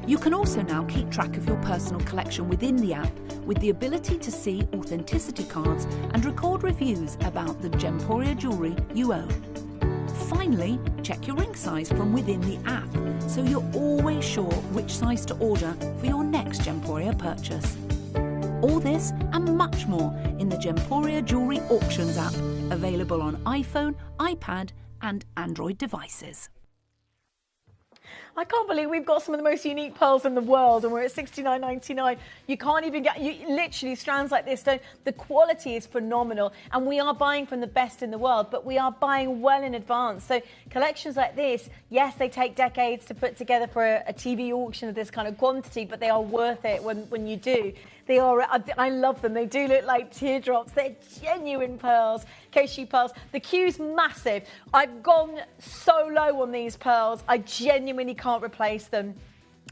You can also now keep track of your personal collection within the app with the ability to see authenticity cards and record reviews about the Gemporia jewellery you own. Finally, check your ring size from within the app, so you're always sure which size to order for your next Gemporia purchase. All this and much more in the Gemporia Jewellery Auctions app, available on iPhone, iPad and Android devices. I can't believe we've got some of the most unique pearls in the world and we're at $69.99. You can't even get, literally strands like this, the quality is phenomenal, and we are buying from the best in the world, but we are buying well in advance. So collections like this, yes, they take decades to put together for a TV auction of this kind of quantity, but they are worth it when you do. They are, I love them. They do look like teardrops. They're genuine pearls, Keishi pearls. The queue's massive. I've gone so low on these pearls. I genuinely can't replace them.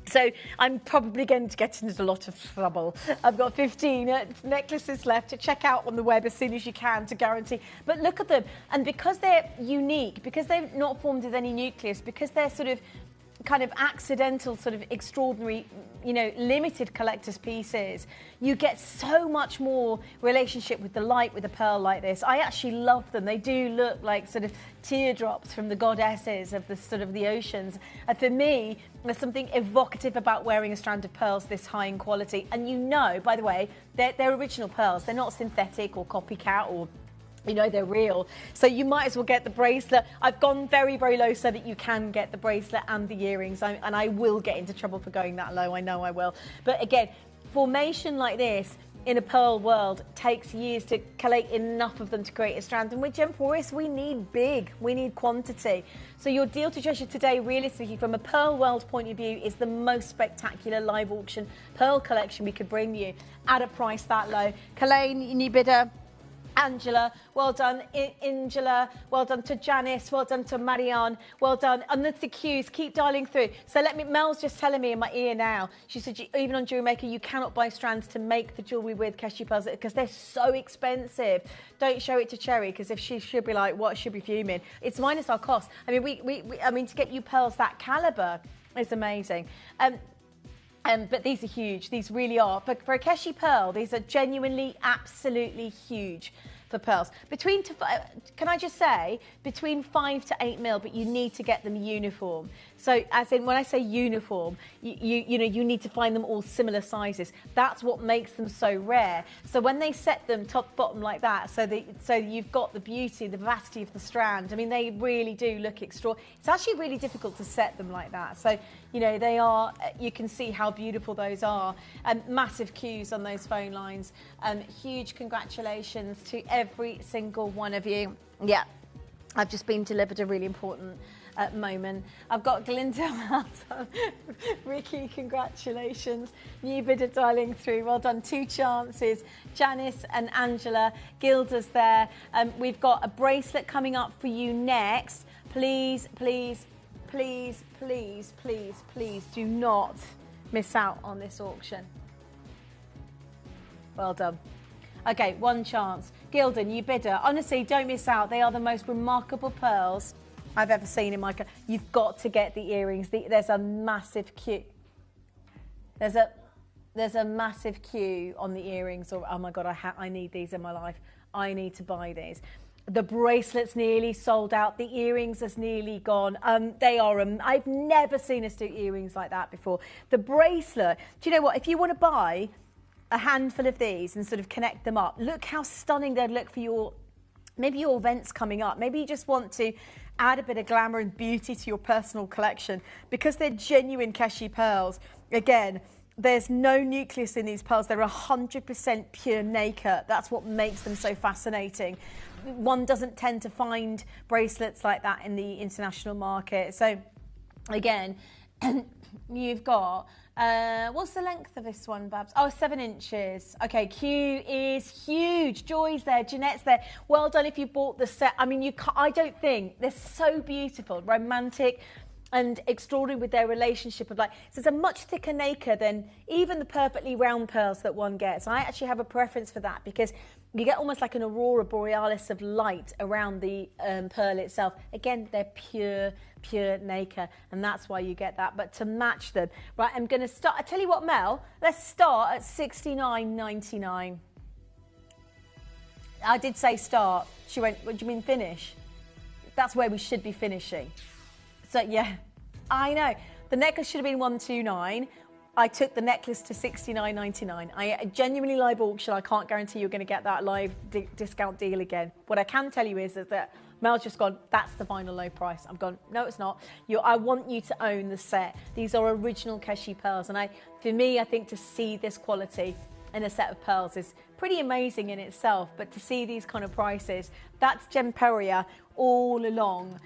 So I'm probably going to get into a lot of trouble. I've got 15 necklaces left to check out on the web as soon as you can to guarantee. But look at them. And because they're unique, because they're not formed with any nucleus, because they're sort of kind of accidental, sort of extraordinary, limited collector's pieces, you get so much more relationship with the light with a pearl like this. I actually love them. They do look like sort of teardrops from the goddesses of the sort of the oceans. And for me, there's something evocative about wearing a strand of pearls this high in quality. And by the way, they're original pearls. They're not synthetic or copycat or they're real. So you might as well get the bracelet. I've gone very, very low so that you can get the bracelet and the earrings. And I will get into trouble for going that low. I know I will. But again, formation like this in a pearl world takes years to collate enough of them to create a strand. And with Gemporia, we need big. We need quantity. So your deal to treasure today, realistically, from a pearl world point of view, is the most spectacular live auction pearl collection we could bring you at a price that low. Kalaine, new bidder. Angela, well done. Angela, well done to Janice, well done to Marianne, well done. And that's the queues, keep dialing through. So Mel's just telling me in my ear now, she said, even on Jewelry Maker, you cannot buy strands to make the jewellery with Keishi pearls because they're so expensive. Don't show it to Cherry, because if she'll be like, what, she'll be fuming. It's minus our cost. I mean, to get you pearls that calibre is amazing. But these are huge. These really are. For a Keishi pearl, these are genuinely, absolutely huge for pearls. Can I just say, between 5 to 8 mil, but you need to get them uniform. So, as in, when I say uniform, you need to find them all similar sizes. That's what makes them so rare. So when they set them top bottom like that, so you've got the beauty, the vivacity of the strand. I mean, they really do look extraordinary. It's actually really difficult to set them like that. So, they are. You can see how beautiful those are. Massive queues on those phone lines. Huge congratulations to every single one of you. Yeah, I've just been delivered a really important moment. I've got Glinda, well done. Ricky, congratulations. New bidder dialing through, well done. 2 chances. Janice and Angela, Gilda's there. We've got a bracelet coming up for you next. Please, please, please, please, please, please do not miss out on this auction. Well done. Okay, 1 chance. Gilda, new bidder. Honestly, don't miss out. They are the most remarkable pearls I've ever seen in my car. You've got to get the earrings. There's a massive queue. There's a massive queue on the earrings. Or oh my God, I need these in my life. I need to buy these. The bracelet's nearly sold out. The earrings is nearly gone. They are. I've never seen us do earrings like that before. The bracelet. Do you know what? If you want to buy a handful of these and sort of connect them up, look how stunning they'd look for maybe your events coming up. Maybe you just want to add a bit of glamour and beauty to your personal collection because they're genuine Keishi pearls. Again, there's no nucleus in these pearls. They're 100% pure nacre. That's what makes them so fascinating. One doesn't tend to find bracelets like that in the international market. So again, you've got, what's the length of this one, Babs? Oh, 7 inches. Okay, Q is huge. Joy's there, Jeanette's there. Well done if you bought the set. I mean, I don't think they're so beautiful, romantic, and extraordinary with their relationship of like, so it's a much thicker nacre than even the perfectly round pearls that one gets. I actually have a preference for that because you get almost like an aurora borealis of light around the pearl itself. Again, they're pure nacre, and that's why you get that. But to match them, right, I'm going to start. I tell you what, Mel, let's start at $69.99. I did say start. She went, what do you mean finish? That's where we should be finishing. So, yeah, I know. The necklace should have been $129. I took the necklace to $69.99. I genuinely live auction. I can't guarantee you're going to get that live discount deal again. What I can tell you is that Mel's just gone, that's the final low price. I've gone, no, it's not. I want you to own the set. These are original Keshi pearls. And for me, I think to see this quality in a set of pearls is pretty amazing in itself. But to see these kind of prices, that's Gemporia all along.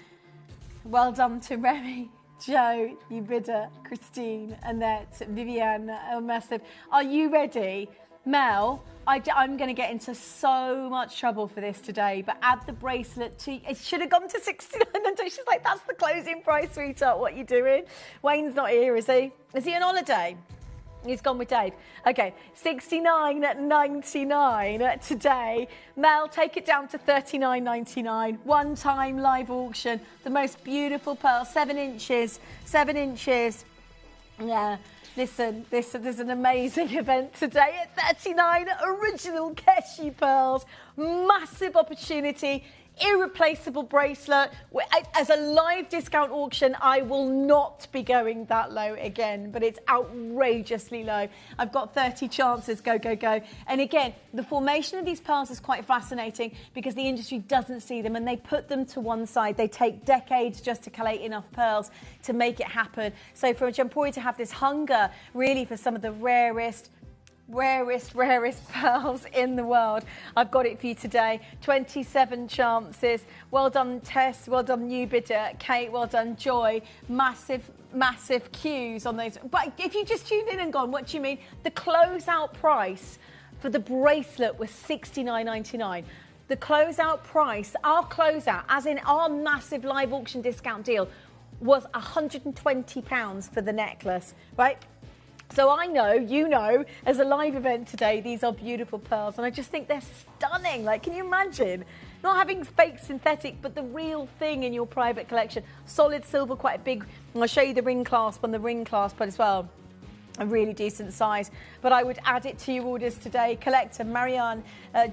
Well done to Remy, Joe, Ubida, Christine, Annette, Viviane, massive. Are you ready? Mel, I'm going to get into so much trouble for this today, but add the bracelet to, it should have gone to $69. She's like, that's the closing price, sweetheart. What are you doing? Wayne's not here, is he? Is he on holiday? He's gone with Dave. Okay, $69.99 today. Mel, take it down to $39.99. One-time live auction. The most beautiful pearl, 7 inches. 7 inches. Yeah, listen, this is an amazing event today at 39 original Keshi pearls. Massive opportunity. Irreplaceable bracelet. As a live discount auction, I will not be going that low again, but it's outrageously low. I've got 30 chances, go, go, go. And again, the formation of these pearls is quite fascinating because the industry doesn't see them and they put them to one side. They take decades just to collate enough pearls to make it happen. So for Gemporia to have this hunger really for some of the rarest pearls in the world. I've got it for you today. 27 chances. Well done, Tess. Well done, Ubida. Kate. Well done, Joy. Massive queues on those. But if you just tuned in and gone, what do you mean? The closeout price for the bracelet was $69.99. The closeout price, our closeout, as in our massive live auction discount deal, was £120 for the necklace, right? So I know, you know, as a live event today, these are beautiful pearls. And I just think they're stunning. Like, can you imagine not having fake synthetic, but the real thing in your private collection? Solid silver, quite a big. I'll show you the ring clasp on the ring clasp as well. A really decent size, but I would add it to your orders today. Collector, Marianne,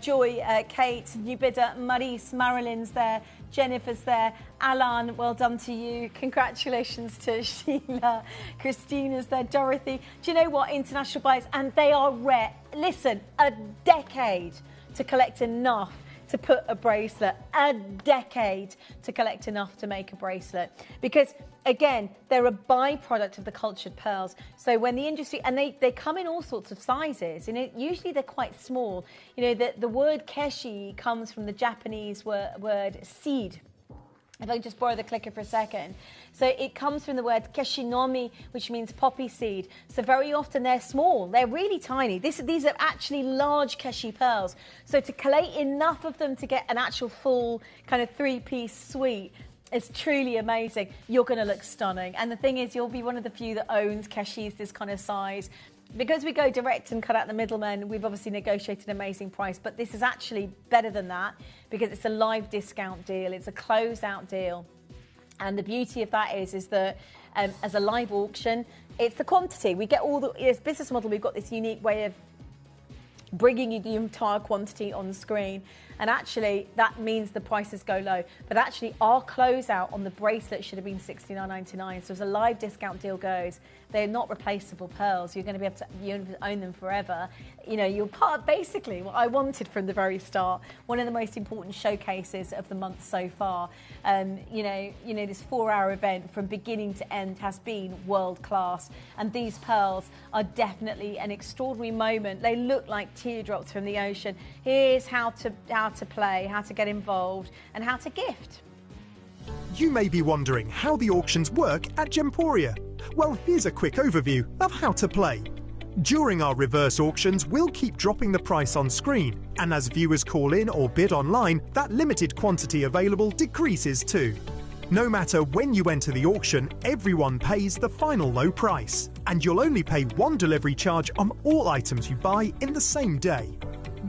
Joy, Kate, Ubida, Maurice, Marilyn's there, Jennifer's there, Alan, well done to you. Congratulations to Sheila. Christina's there, Dorothy. Do you know what? International buyers, and they are rare. Listen, a decade to collect enough to put a bracelet, a decade to collect enough to make a bracelet. Because again, they're a byproduct of the cultured pearls. So when the industry, and they come in all sorts of sizes, usually they're quite small. You know, the word keshi comes from the Japanese word seed. If I can just borrow the clicker for a second. So it comes from the word keshinomi, which means poppy seed. So very often they're small, they're really tiny. These are actually large keshi pearls. So to collate enough of them to get an actual full kind of 3-piece suite is truly amazing. You're going to look stunning. And the thing is, you'll be one of the few that owns keshis this kind of size. Because we go direct and cut out the middlemen, we've obviously negotiated an amazing price, but this is actually better than that because it's a live discount deal. It's a closeout deal. And the beauty of that is that as a live auction, it's the quantity. We get all this business model. We've got this unique way of bringing you the entire quantity on the screen. And actually, that means the prices go low. But actually, our closeout on the bracelet should have been $69.99. So as a live discount deal goes, they're not replaceable pearls. You're going to be able to own them forever. You know, you're part of basically what I wanted from the very start. One of the most important showcases of the month so far. You know, this 4-hour event from beginning to end has been world class. And these pearls are definitely an extraordinary moment. They look like teardrops from the ocean. Here's how to play, how to get involved, and how to gift. You may be wondering how the auctions work at Gemporia. Well, here's a quick overview of how to play. During our reverse auctions, we'll keep dropping the price on screen, and as viewers call in or bid online, that limited quantity available decreases too. No matter when you enter the auction, everyone pays the final low price, and you'll only pay one delivery charge on all items you buy in the same day.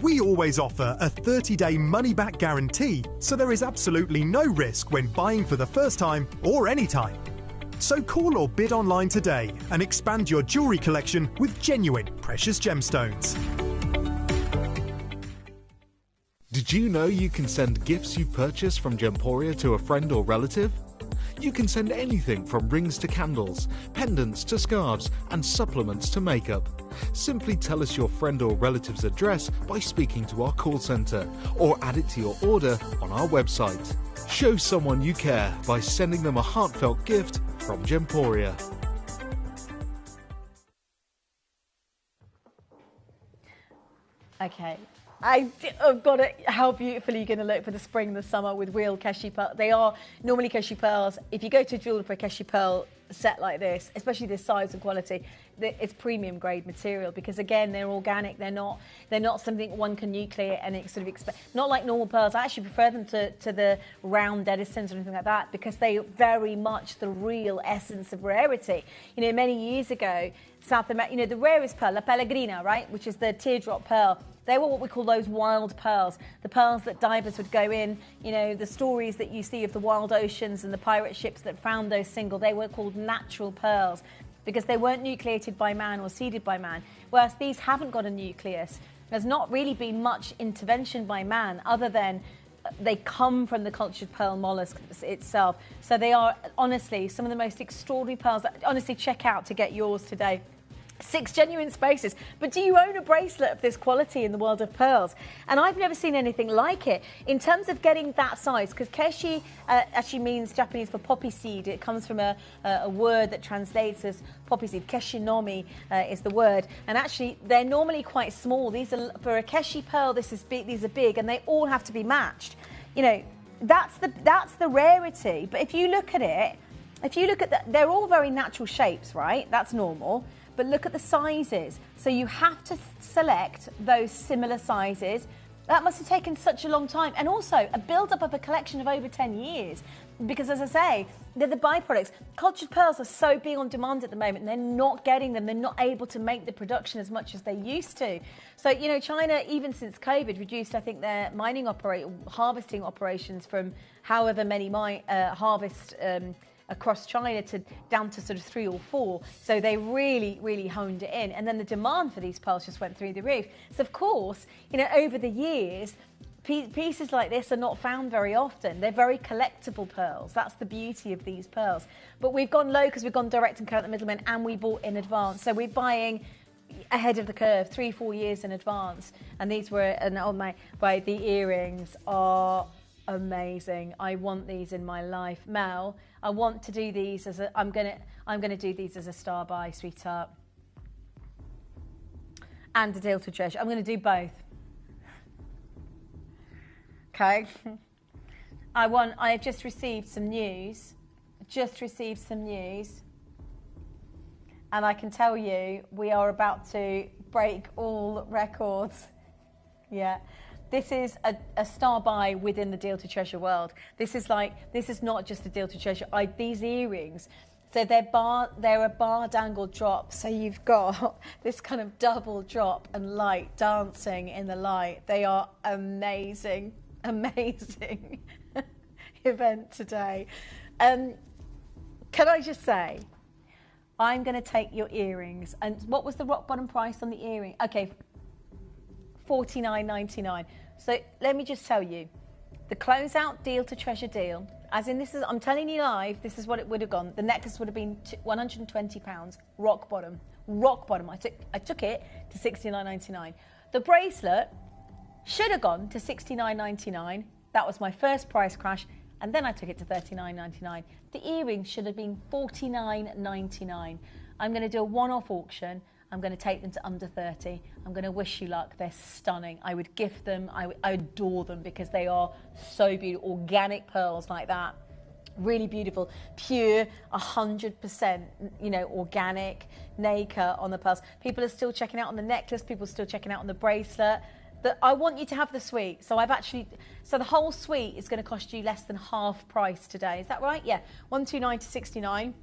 We always offer a 30-day money-back guarantee, so there is absolutely no risk when buying for the first time or any time. So call or bid online today and expand your jewellery collection with genuine precious gemstones. Did you know you can send gifts you've purchased from Gemporia to a friend or relative? You can send anything from rings to candles, pendants to scarves, and supplements to makeup. Simply tell us your friend or relative's address by speaking to our call centre, or add it to your order on our website. Show someone you care by sending them a heartfelt gift from Gemporia. Okay. I've got it. How beautiful are you going to look for the spring and the summer with real Keshi pearls? They are normally Keshi pearls. If you go to a jeweler for a Keshi pearl set like this, especially this size and quality, it's premium grade material because again they're organic. They're not something one can nucleate and it sort of not like normal pearls. I actually prefer them to the round Edisons or anything like that because they very much the real essence of rarity. You know, many years ago, South America, you know, the rarest pearl, La Pellegrina, right, which is the teardrop pearl. They were what we call those wild pearls, the pearls that divers would go in, you know, the stories that you see of the wild oceans and the pirate ships that found those they were called natural pearls because they weren't nucleated by man or seeded by man, whereas these haven't got a nucleus. There's not really been much intervention by man other than they come from the cultured pearl mollusk itself. So they are, honestly, some of the most extraordinary pearls that, honestly, check out to get yours today. 6 genuine spaces. But do you own a bracelet of this quality in the world of pearls? And I've never seen anything like it. In terms of getting that size, because keshi actually means Japanese for poppy seed. It comes from a word that translates as poppy seed. Keshinomi is the word. And actually, they're normally quite small. These are, for a keshi pearl, this is big, these are big, and they all have to be matched. You know, that's the rarity. But if you look at it, they're all very natural shapes, right? That's normal. But look at the sizes. So you have to select those similar sizes. That must have taken such a long time. And also a build-up of a collection of over 10 years. Because as I say, they're the byproducts. Cultured pearls are so big on demand at the moment and they're not getting them. They're not able to make the production as much as they used to. So, you know, China, even since COVID, reduced, I think, their harvesting operations from however many harvest across China down to sort of 3 or 4. So they really, really honed it in. And then the demand for these pearls just went through the roof. So of course, you know, over the years, pieces like this are not found very often. They're very collectible pearls. That's the beauty of these pearls. But we've gone low because we've gone direct and cut the middlemen and we bought in advance. So we're buying ahead of the curve, 3-4 years in advance. And these were, the earrings are amazing. I want these in my life. Mel, I want to do these as I'm gonna do these as a star buy, sweetheart. And a deal to treasure. I'm gonna do both. Okay. I've just received some news. And I can tell you we are about to break all records. Yeah. This is a star buy within the deal to treasure world. This is not just a deal to treasure. These earrings, so they're a bar dangle drop. So you've got this kind of double drop and light dancing in the light. They are amazing event today. Can I just say, I'm going to take your earrings. And what was the rock bottom price on the earring? Okay. $49.99. So let me just tell you, the closeout deal to treasure deal, as in I'm telling you live, this is what it would have gone. The necklace would have been £120, rock bottom. I took it to $69.99. The bracelet should have gone to $69.99. That was my first price crash, and then I took it to $39.99. The earrings should have been $49.99. I'm going to do a one-off auction. I'm going to take them to under 30. I'm going to wish you luck. They're stunning. I would gift them. I adore them because they are so beautiful. Organic pearls like that. Really beautiful, pure, 100%, you know, organic nacre on the pearls. People are still checking out on the necklace. People are still checking out on the bracelet. I want you to have the suite. So the whole suite is going to cost you less than half price today. Is that right? Yeah, 129 to 69.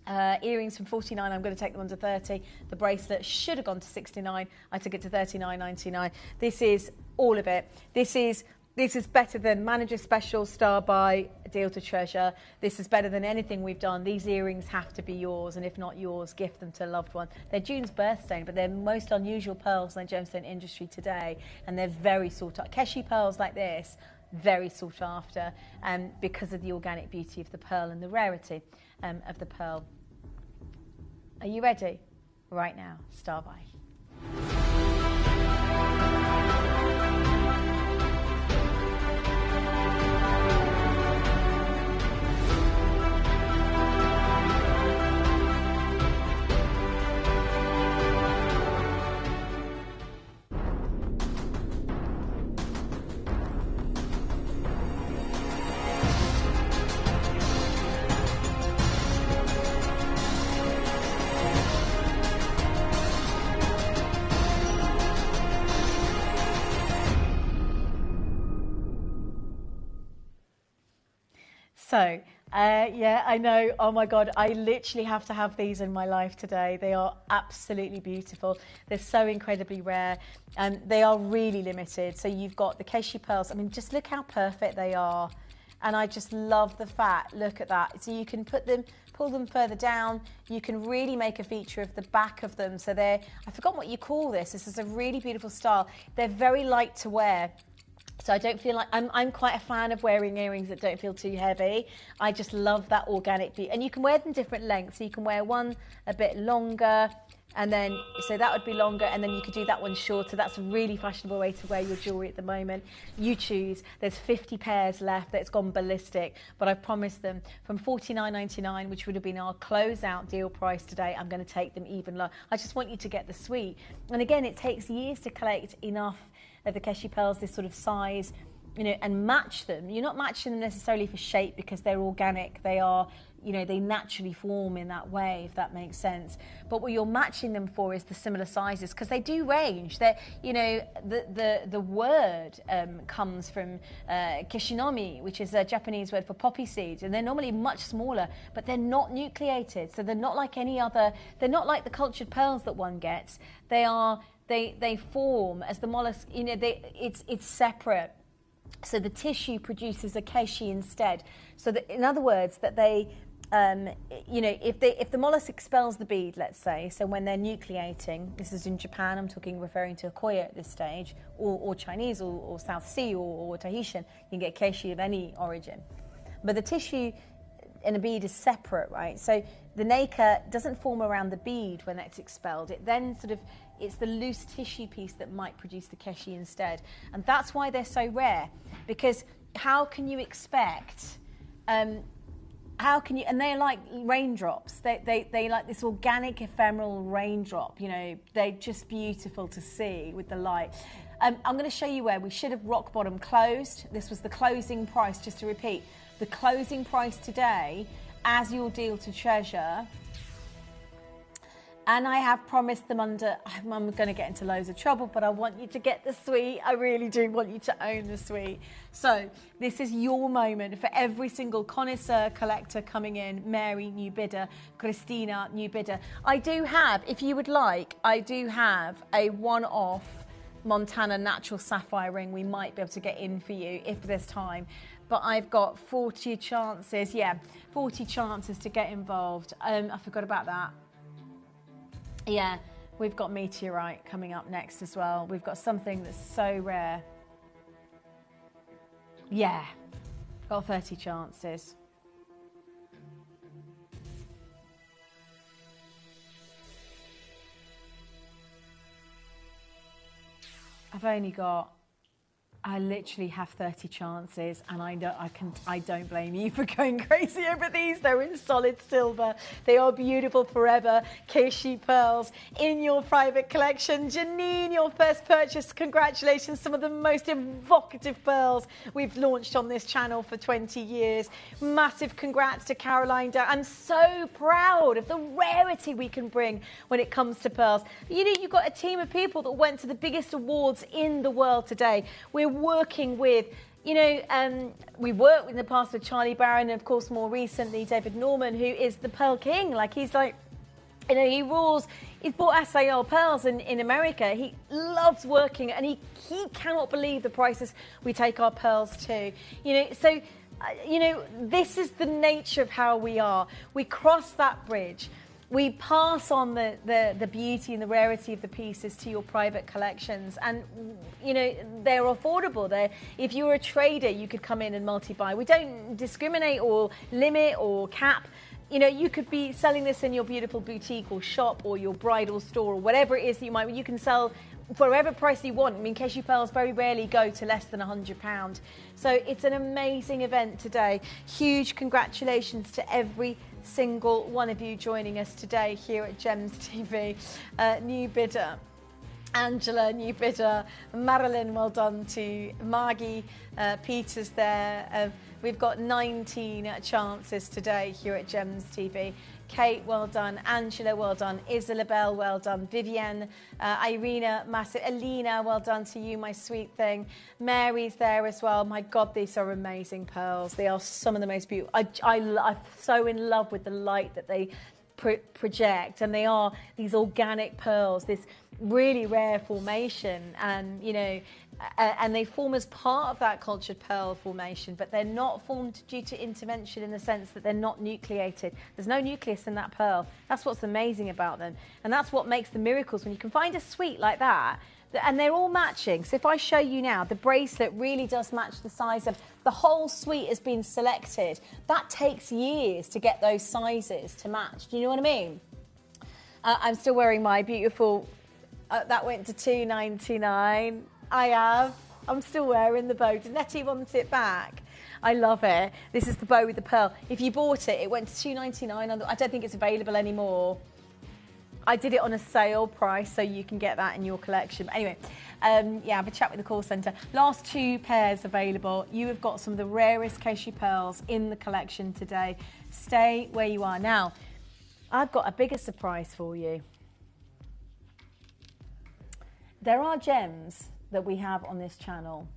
Earrings from 49, I'm going to take them under 30. The bracelet should have gone to 69. I took it to 39.99. This is all of it. This is better than Manager Special, Star Buy, Deal to Treasure. This is better than anything we've done. These earrings have to be yours, and if not yours, gift them to a loved one. They're June's birthstone, but they're most unusual pearls in the gemstone industry today, and they're very sought after. Keshi pearls like this, very sought after, because of the organic beauty of the pearl and the rarity of the pearl. Are you ready? Right now, Star Buy. So, yeah, I know. Oh my God, I literally have to have these in my life today. They are absolutely beautiful. They're so incredibly rare, and they are really limited. So you've got the Keshi pearls. I mean, just look how perfect they are. And I just love the fact, look at that. So you can pull them further down. You can really make a feature of the back of them. So I forgot what you call this. This is a really beautiful style. They're very light to wear. So I don't feel like, I'm quite a fan of wearing earrings that don't feel too heavy. I just love that organic beauty. And you can wear them different lengths. So you can wear one a bit longer, and then, so that would be longer, and then you could do that one shorter. That's a really fashionable way to wear your jewellery at the moment. You choose. There's 50 pairs left that's gone ballistic, but I've promised them from $49.99, which would have been our closeout deal price today. I'm going to take them even lower. I just want you to get the suite. And again, it takes years to collect enough of the Keshi pearls, this sort of size, you know, and match them. You're not matching them necessarily for shape because they're organic. They are, you know, they naturally form in that way, if that makes sense. But what you're matching them for is the similar sizes, because they do range. They're, you know, the word comes from kishinomi, which is a Japanese word for poppy seed, and they're normally much smaller, but they're not nucleated. So they're not like any other, they're not like the cultured pearls that one gets. They form as the mollusk, you know, it's separate. So the tissue produces a keshi instead. So that, in other words, that they, you know, if the mollusk expels the bead, let's say, so when they're nucleating, this is in Japan, I'm referring to Koya at this stage, or Chinese, or South Sea, or Tahitian, you can get keshi of any origin. But the tissue in a bead is separate, right? So the nacre doesn't form around the bead when it's expelled. It then it's the loose tissue piece that might produce the keshi instead. And that's why they're so rare, because how can you expect, and they're like raindrops. They like this organic ephemeral raindrop, you know, they're just beautiful to see with the light. I'm going to show you where we should have rock bottom closed. This was the closing price, just to repeat. The closing price today, as your deal to treasure, and I have promised them I'm going to get into loads of trouble, but I want you to get the suite. I really do want you to own the suite. So this is your moment for every single connoisseur collector coming in. Mary, new bidder. Christina, new bidder. I do have, if you would like, I do have a one-off Montana natural sapphire ring we might be able to get in for you if there's time. But I've got 40 chances, 40 chances to get involved. I forgot about that. Yeah, we've got meteorite coming up next as well. We've got something that's so rare. Yeah, got 30 chances. I've only got I literally have 30 chances, and I don't blame you for going crazy over these. They're in solid silver. They are beautiful forever. Keishi pearls in your private collection. Janine, your first purchase. Congratulations. Some of the most evocative pearls we've launched on this channel for 20 years. Massive congrats to Caroline. I'm so proud of the rarity we can bring when it comes to pearls. You know, you've got a team of people that went to the biggest awards in the world today. We're working with, you know, we worked in the past with Charlie Barron, and of course more recently David Norman, who is the Pearl King. Like, he's like, you know, he rules. He's bought SAL pearls in America. He loves working, and he cannot believe the prices we take our pearls to. You know, so you know, this is the nature of how we are. We cross that bridge. We pass on the beauty and the rarity of the pieces to your private collections, and you know, they're affordable. If you're a trader, you could come in and multi-buy. We don't discriminate or limit or cap. You know, you could be selling this in your beautiful boutique or shop or your bridal store or whatever it is that you can sell for whatever price you want. I mean, Keishi pearls very rarely go to less than £100. So it's an amazing event today. Huge congratulations to every single one of you joining us today here at Gems TV. New bidder Angela, new bidder Marilyn, well done to Margie Peters there. We've got 19 chances today here at Gems TV. Kate, well done. Angela, well done. Isabel, well done. Vivienne, Irina, massive. Alina, well done to you, my sweet thing. Mary's there as well. My God, these are amazing pearls. They are some of the most beautiful. I'm so in love with the light that they project, and they are these organic pearls, this really rare formation, and you know, and they form as part of that cultured pearl formation, but they're not formed due to intervention in the sense that they're not nucleated. There's no nucleus in that pearl. That's what's amazing about them, and that's what makes the miracles when you can find a suite like that. And they're all matching. So if I show you now, the bracelet really does match the size of the whole suite has been selected. That takes years to get those sizes to match. Do you know what I mean? I'm still wearing my beautiful, that went to $2.99. I have. I'm still wearing the bow. Did Nettie want it back? I love it. This is the bow with the pearl. If you bought it, it went to $2.99. I don't think it's available anymore. I did it on a sale price, so you can get that in your collection. But anyway, yeah, have a chat with the call centre. Last 2 pairs available. You have got some of the rarest Keishi pearls in the collection today. Stay where you are. Now, I've got a bigger surprise for you. There are gems that we have on this channel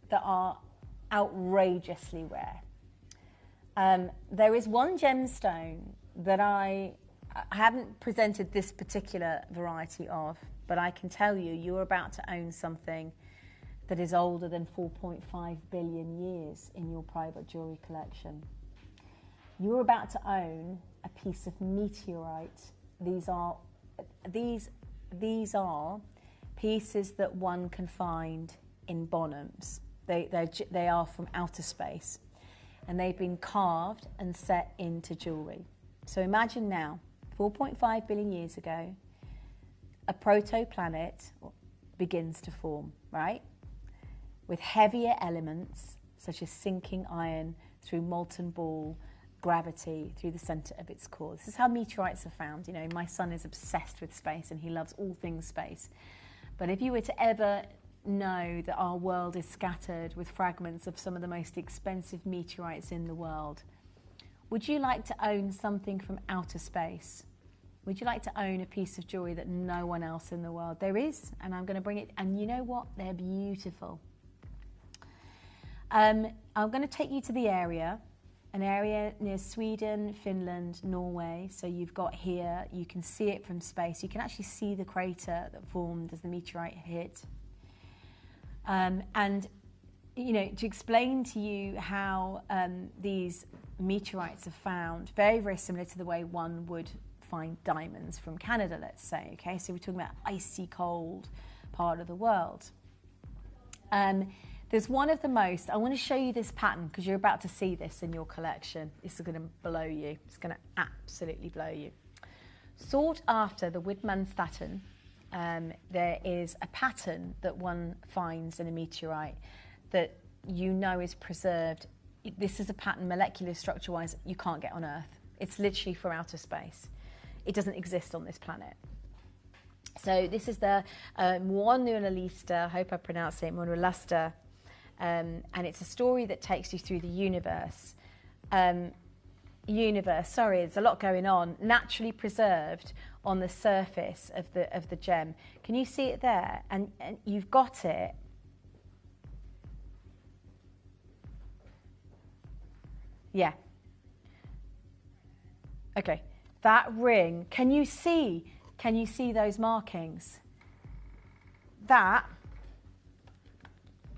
that are outrageously rare. There is one gemstone that I haven't presented this particular variety of, but I can tell you, you're about to own something that is older than 4.5 billion years in your private jewellery collection. You're about to own a piece of meteorite. These are pieces that one can find in Bonhams. They are from outer space, and they've been carved and set into jewellery. So imagine now, 4.5 billion years ago, a protoplanet begins to form, right? With heavier elements, such as sinking iron through molten ball, gravity through the centre of its core. This is how meteorites are found. You know, my son is obsessed with space, and he loves all things space. But if you were to ever know that our world is scattered with fragments of some of the most expensive meteorites in the world, would you like to own something from outer space? Would you like to own a piece of jewellery that no one else in the world? There is, and I'm going to bring it. And you know what? They're beautiful. I'm going to take you to the area, an area near Sweden, Finland, Norway. So you've got here, you can see it from space. You can actually see the crater that formed as the meteorite hit. And you know, to explain to you how these meteorites are found, very, very similar to the way one would find diamonds from Canada, let's say, okay? So we're talking about icy cold part of the world. There's one of the most, I want to show you this pattern because you're about to see this in your collection. This is going to blow you. It's going to absolutely blow you. Sought after the Widmanstatten there is a pattern that one finds in a meteorite that you know is preserved. This is a pattern, molecular structure-wise, you can't get on Earth. It's literally for outer space. It doesn't exist on this planet. So this is the Muonulista, I hope I pronounce it, Muonulista, and it's a story that takes you through the universe. Sorry, there's a lot going on. Naturally preserved on the surface of the gem. Can you see it there? And you've got it. Yeah. Okay. That ring. Can you see those markings? That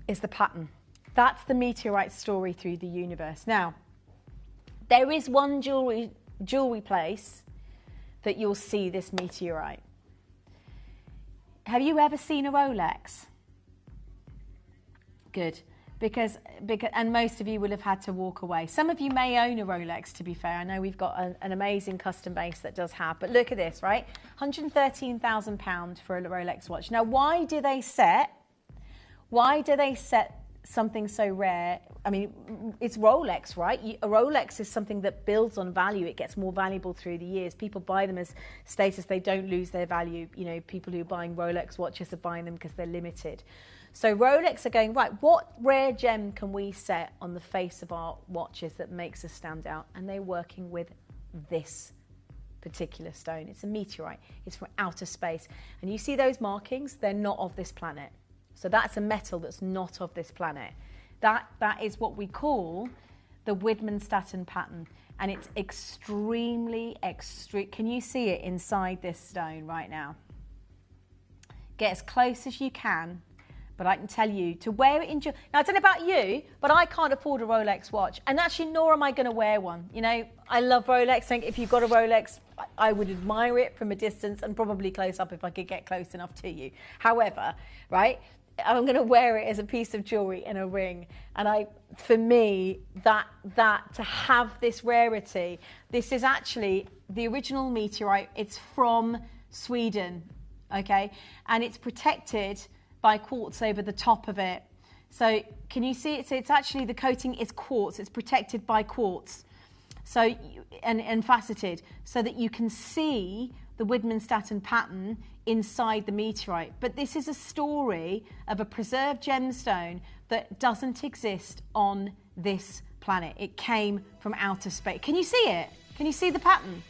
is the pattern. That's the meteorite story through the universe. Now, there is one jewelry place that you'll see this meteorite. Have you ever seen a Rolex? Good. Because and most of you will have had to walk away. Some of you may own a Rolex, to be fair. I know we've got an amazing custom base that does have, but look at this, right? £113,000 for a Rolex watch. Now, why do they set something so rare? I mean, it's Rolex, right? A Rolex is something that builds on value. It gets more valuable through the years. People buy them as status. They don't lose their value. You know, people who are buying Rolex watches are buying them because they're limited. So Rolex are going, right, what rare gem can we set on the face of our watches that makes us stand out? And they're working with this particular stone. It's a meteorite. It's from outer space. And you see those markings? They're not of this planet. So that's a metal that's not of this planet. That is what we call the Widmanstätten pattern. And it's extremely extreme. Can you see it inside this stone right now? Get as close as you can. But I can tell you, to wear it in jewelry. Now, I don't know about you, but I can't afford a Rolex watch. And actually, nor am I going to wear one. You know, I love Rolex. I think if you've got a Rolex, I would admire it from a distance and probably close up if I could get close enough to you. However, right, I'm going to wear it as a piece of jewelry in a ring. And for me, that to have this rarity, this is actually the original meteorite. It's from Sweden, okay? And it's protected by quartz over the top of it. So can you see it? So it's actually, the coating is quartz. It's protected by quartz. So, and faceted, so that you can see the Widmanstätten pattern inside the meteorite. But this is a story of a preserved gemstone that doesn't exist on this planet. It came from outer space. Can you see it? Can you see the pattern?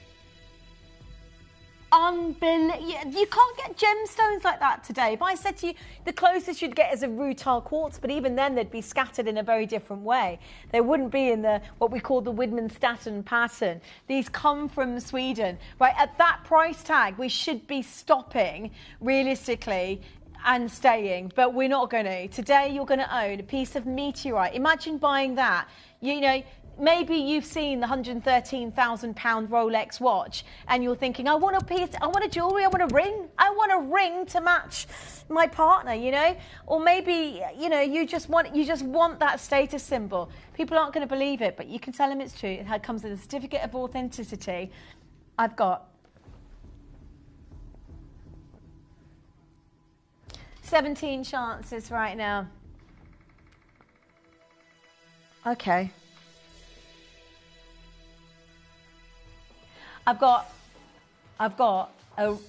Unbelievable. You can't get gemstones like that today. If I said to you, the closest you'd get is a rutile quartz, but even then they'd be scattered in a very different way. They wouldn't be in what we call the Widmanstätten pattern. These come from Sweden. Right, at that price tag, we should be stopping realistically and staying, but we're not going to. Today, you're going to own a piece of meteorite. Imagine buying that. You know, maybe you've seen the £113,000 Rolex watch and you're thinking, I want a piece, I want a jewellery, I want a ring. I want a ring to match my partner, you know? Or maybe, you know, you just want that status symbol. People aren't going to believe it, but you can tell them it's true. It comes with a certificate of authenticity. I've got 17 chances right now. Okay. I've got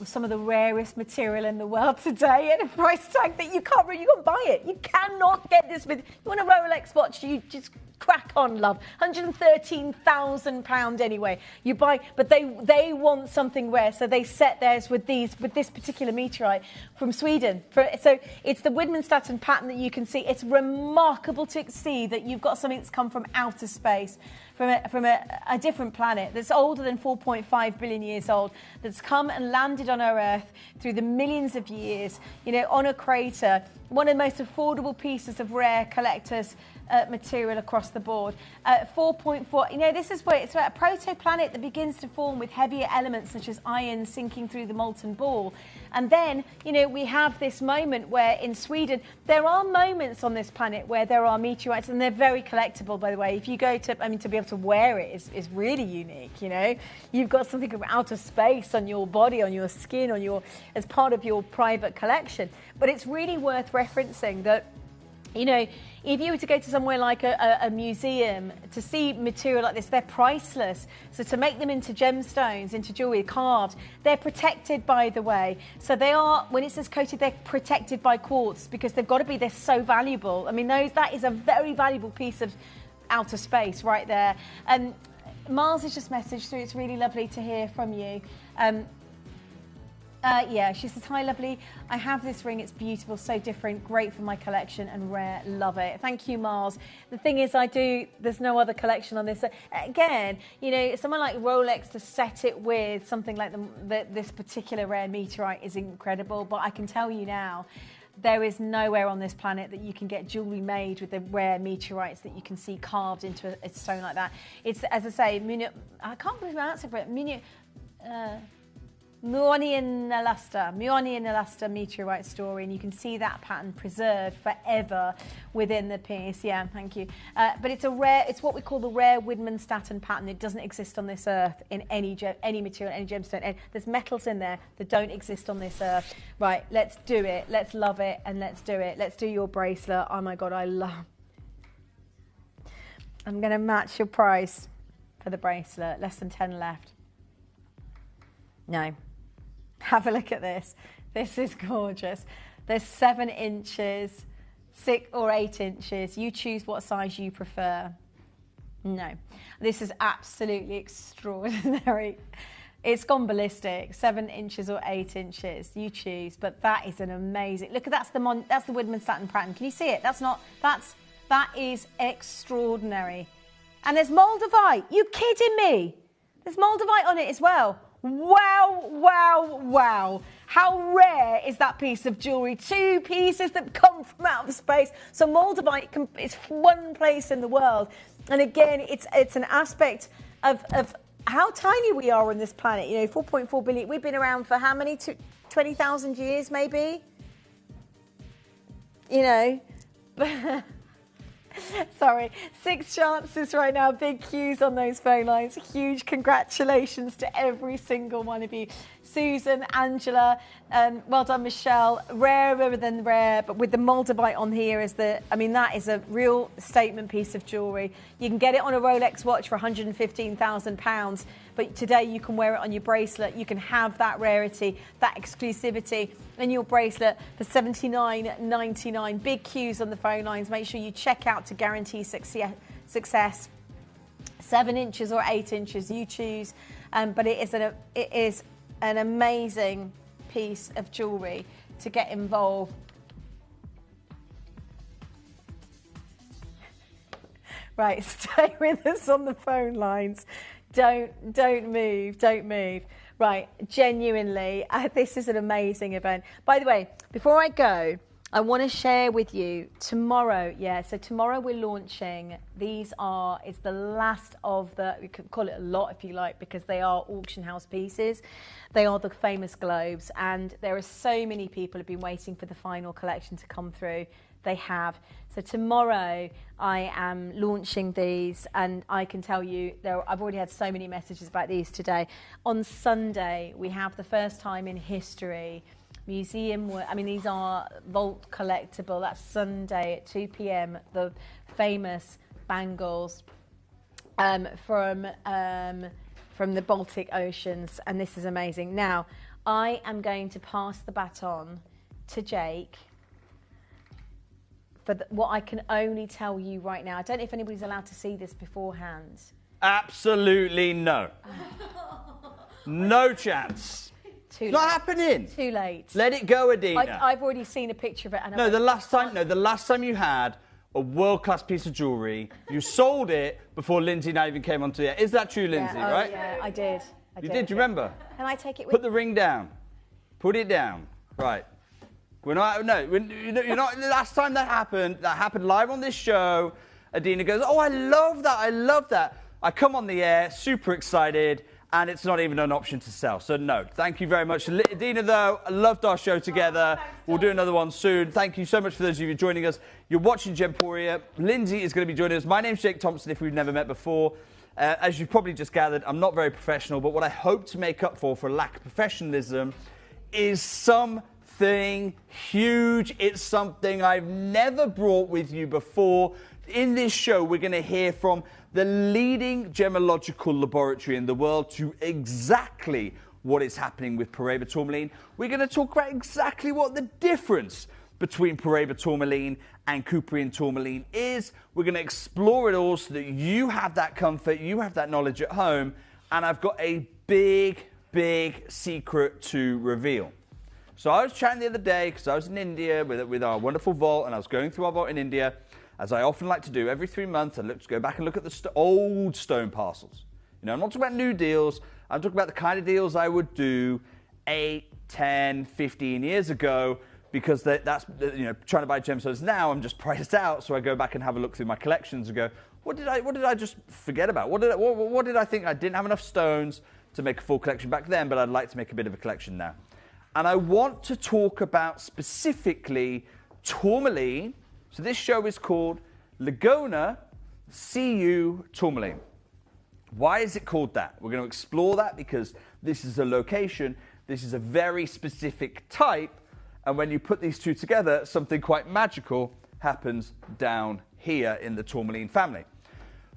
some of the rarest material in the world today at a price tag that you can't buy it. You cannot get this with. You want a Rolex watch? You just crack on, love. £113,000 anyway. You buy, but they want something rare, so they set theirs with this particular meteorite from Sweden. So it's the Widmanstätten pattern that you can see. It's remarkable to see that you've got something that's come from outer space. From a different planet that's older than 4.5 billion years old, that's come and landed on our Earth through the millions of years, you know, on a crater, one of the most affordable pieces of rare collectors material across the board. record. 4.4. You know, this is where it's a protoplanet that begins to form with heavier elements such as iron sinking through the molten ball. And then, you know, we have this moment where in Sweden, there are moments on this planet where there are meteorites, and they're very collectible, by the way. If you go to, I mean, to be able to wear it is really unique, you know. You've got something from outer space on your body, on your skin, on your, as part of your private collection. But it's really worth referencing that, you know, if you were to go to somewhere like a museum to see material like this, they're priceless. So to make them into gemstones, into jewellery, carved, they're protected, by the way. So they are, when it says coated, they're protected by quartz because they've got to be, they're so valuable. I mean, that is a very valuable piece of outer space right there. Miles has just messaged through, it's really lovely to hear from you. Yeah, she says, hi, lovely. I have this ring. It's beautiful, so different, great for my collection and rare. Love it. Thank you, Mars. The thing is, there's no other collection on this. Again, you know, someone like Rolex to set it with something like this particular rare meteorite is incredible. But I can tell you now, there is nowhere on this planet that you can get jewellery made with the rare meteorites that you can see carved into a stone like that. It's, as I say, I can't pronounce it, but Muonionelasta meteorite story, and you can see that pattern preserved forever within the piece. Yeah, thank you. But it's what we call the rare Widmanstatten pattern. It doesn't exist on this earth in any material, any gemstone. And there's metals in there that don't exist on this earth. Right, let's do it. Let's love it, and let's do it. Let's do your bracelet. Oh my God, I'm going to match your price for the bracelet. Less than 10 left. No. Have a look at this. This is gorgeous. There's 7 inches, 6 or 8 inches. You choose what size you prefer. No. This is absolutely extraordinary. It's gone ballistic. 7 inches or 8 inches. You choose. But that is an amazing. Look, that's the Widmanstatten pattern. Can you see it? That is extraordinary. And there's Moldavite. You kidding me? There's Moldavite on it as well. Wow, wow, wow. How rare is that piece of jewellery? 2 pieces that come from outer space. So Moldavite is one place in the world. And again, it's an aspect of how tiny we are on this planet. You know, 4.4 billion. We've been around for how many? 20,000 years, maybe? You know. Sorry, 6 chances right now. Big Qs on those phone lines. Huge congratulations to every single one of you. Susan, Angela, well done, Michelle. Rarer than rare, but with the Moldavite on here that is a real statement piece of jewellery. You can get it on a Rolex watch for £115,000, but today you can wear it on your bracelet. You can have that rarity, that exclusivity in your bracelet for $79.99. Big Qs on the phone lines. Make sure you check out to guarantee success. 7 inches or 8 inches, you choose. But it is an amazing piece of jewellery to get involved. Right, stay with us on the phone lines. Don't move. Right, genuinely, this is an amazing event. By the way, before I go, I want to share with you tomorrow. Yeah, so tomorrow we're launching. It's the last of we could call it a lot if you like, because they are auction house pieces. They are the famous globes, and there are so many people who've been waiting for the final collection to come through. They have. So tomorrow I am launching these, and I can tell you, I've already had so many messages about these today. On Sunday, we have the first time in history museum. These are vault collectible. That's Sunday at 2 p.m. The famous bangles from the Baltic Oceans, and this is amazing. Now, I am going to pass the baton to Jake for what I can only tell you right now. I don't know if anybody's allowed to see this beforehand. Absolutely no. No chance. It's not happening. Too late. Let it go, Adina. I've already seen a picture of it. And the last time you had a world-class piece of jewellery, you sold it before Lindsay and I even came onto it. Is that true, Lindsay, right? Yeah, I did. You did, do you remember? Can I take it with Put the ring down. Put it down. Right. We're not, no, you're not, the last time that happened live on this show, Adina goes, oh, I love that, I love that. I come on the air, super excited, and it's not even an option to sell. So no, thank you very much. Adina, though, I loved our show together. We'll do another one soon. Thank you so much for those of you joining us. You're watching Gemporia. Lindsay is going to be joining us. My name's Jake Thompson, if we've never met before. As you've probably just gathered, I'm not very professional, but what I hope to make up for lack of professionalism is something huge. It's something I've never brought with you before. In this show, we're going to hear from the leading gemological laboratory in the world to exactly what is happening with Paraiba tourmaline. We're going to talk about exactly what the difference between Paraiba tourmaline and Couperin tourmaline is. We're going to explore it all so that you have that comfort, you have that knowledge at home, and I've got a big secret to reveal. So I was chatting the other day, because I was in India with our wonderful vault, and I was going through our vault in India, as I often like to do. Every 3 months, I go back and look at the old stone parcels. You know, I'm not talking about new deals, I'm talking about the kind of deals I would do 8, 10, 15 years ago, because that's, you know, trying to buy gemstones now, I'm just priced out, so I go back and have a look through my collections and go, what did I just forget about? What did I think? I didn't have enough stones to make a full collection back then, but I'd like to make a bit of a collection now. And I want to talk about specifically tourmaline. So this show is called Laguna CU Tourmaline. Why is it called that? We're going to explore that because this is a location, this is a very specific type, and when you put these two together, something quite magical happens down here in the tourmaline family.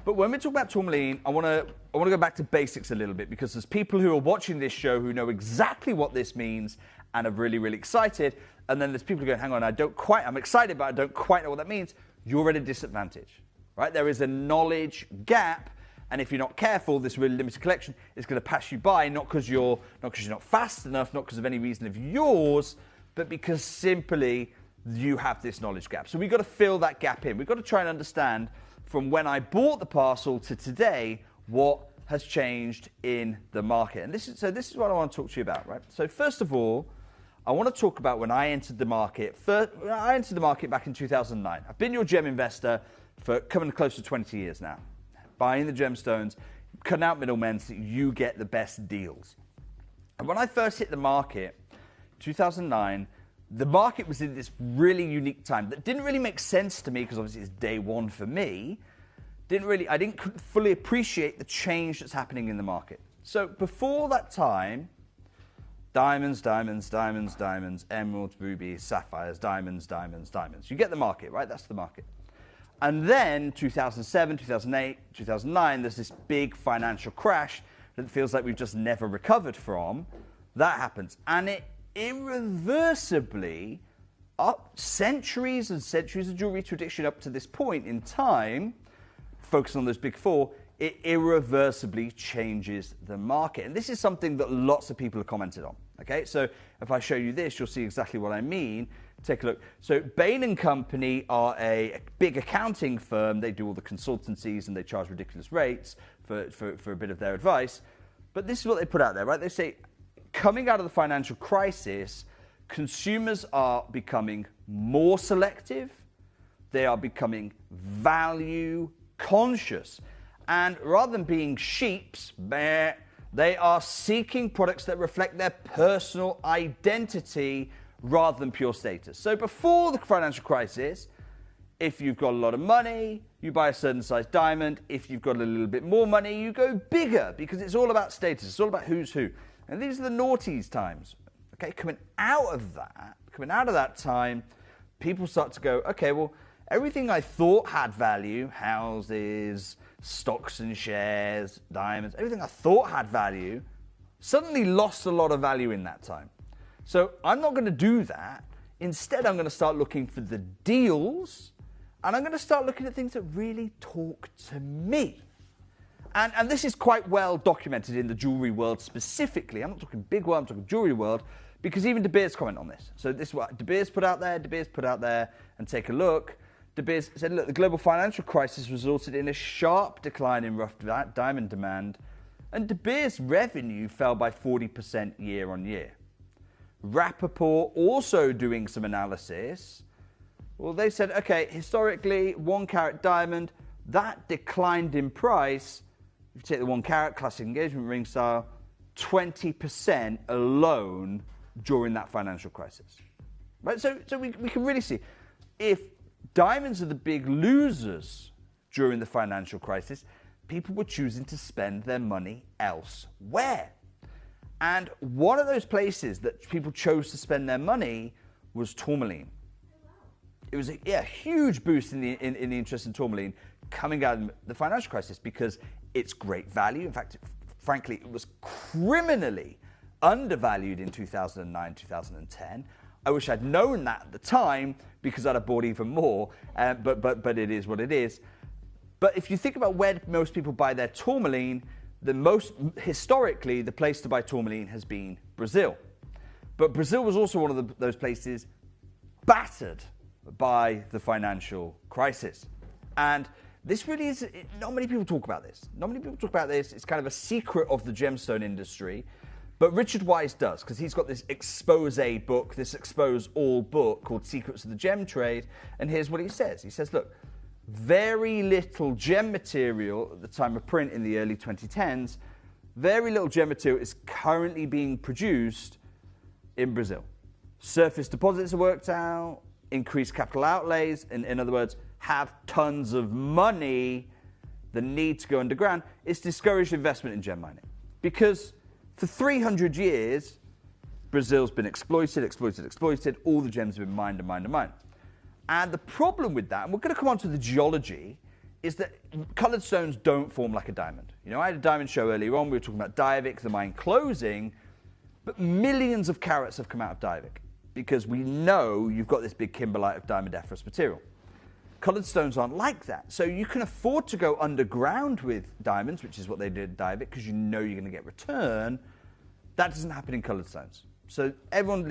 But when we talk about tourmaline, I want to go back to basics a little bit, because there's people who are watching this show who know exactly what this means and are really excited, and then there's people who go, hang on, I'm excited, but I don't quite know what that means. You're at a disadvantage, right? There is a knowledge gap, and if you're not careful, this really limited collection is going to pass you by, not because you're not fast enough, not because of any reason of yours, but because simply you have this knowledge gap. So we've got to fill that gap in. We've got to try and understand from when I bought the parcel to today what has changed in the market. And this is what I want to talk to you about, right? So first of all, I want to talk about when I entered the market. I entered the market back in 2009. I've been your gem investor for coming close to 20 years now, buying the gemstones, cutting out middlemen so that you get the best deals. And when I first hit the market, 2009, the market was in this really unique time that didn't really make sense to me, because obviously it's day one for me. I didn't fully appreciate the change that's happening in the market. So before that time, diamonds, emeralds, rubies, sapphires, diamonds. You get the market, right? That's the market. And then 2007, 2008, 2009, there's this big financial crash that feels like we've just never recovered from. That happens. And it irreversibly, centuries and centuries of jewelry tradition up to this point in time, focus on those big four, it irreversibly changes the market. And this is something that lots of people have commented on. Okay, so if I show you this, you'll see exactly what I mean. Take a look. So Bain & Company are a big accounting firm. They do all the consultancies and they charge ridiculous rates for a bit of their advice. But this is what they put out there, right? They say, coming out of the financial crisis, consumers are becoming more selective. They are becoming value conscious. And rather than being sheeps, they are seeking products that reflect their personal identity rather than pure status. So before the financial crisis, if you've got a lot of money, you buy a certain size diamond. If you've got a little bit more money, you go bigger, because it's all about status. It's all about who's who. And these are the noughties times. Okay, coming out of that time, people start to go, okay, well, everything I thought had value, houses, stocks and shares, diamonds, everything I thought had value, suddenly lost a lot of value in that time. So I'm not going to do that. Instead, I'm going to start looking for the deals, and I'm going to start looking at things that really talk to me. And this is quite well documented in the jewelry world specifically. I'm not talking big world, I'm talking jewelry world, because even De Beers comment on this. So this is what De Beers put out there, and take a look. De Beers said, look, the global financial crisis resulted in a sharp decline in rough diamond demand, and De Beers' revenue fell by 40% year on year. Rappaport, also doing some analysis, Well, they said, okay, historically, 1 carat diamond, that declined in price. If you take the 1 carat classic engagement ring style, 20% alone during that financial crisis. Right? So we can really see if diamonds are the big losers during the financial crisis, people were choosing to spend their money elsewhere. And one of those places that people chose to spend their money was tourmaline. It was a huge boost in the interest in tourmaline coming out of the financial crisis because it's great value. In fact, frankly, it was criminally undervalued in 2009, 2010. I wish I'd known that at the time because I'd have bought even more, but it is what it is. But if you think about where most people buy their tourmaline, historically, the place to buy tourmaline has been Brazil. But Brazil was also one of those places battered by the financial crisis. And this really is, not many people talk about this. Not many people talk about this. It's kind of a secret of the gemstone industry. But Richard Wise does, because he's got this expose book, this expose all book called Secrets of the Gem Trade. And here's what he says. He says, look, very little gem material at the time of print in the early 2010s, very little gem material is currently being produced in Brazil. Surface deposits are worked out, increased capital outlays, in other words, have tons of money, the need to go underground. It's discouraged investment in gem mining. Because for 300 years, Brazil's been exploited, all the gems have been mined and mined and mined. And the problem with that, and we're going to come on to the geology, is that coloured stones don't form like a diamond. You know, I had a diamond show earlier on, we were talking about Diavik, the mine closing, but millions of carats have come out of Diavik because we know you've got this big kimberlite of diamondiferous material. Coloured stones aren't like that. So you can afford to go underground with diamonds, which is what they did at Diavik, because you know you're going to get return. That doesn't happen in coloured stones. So everyone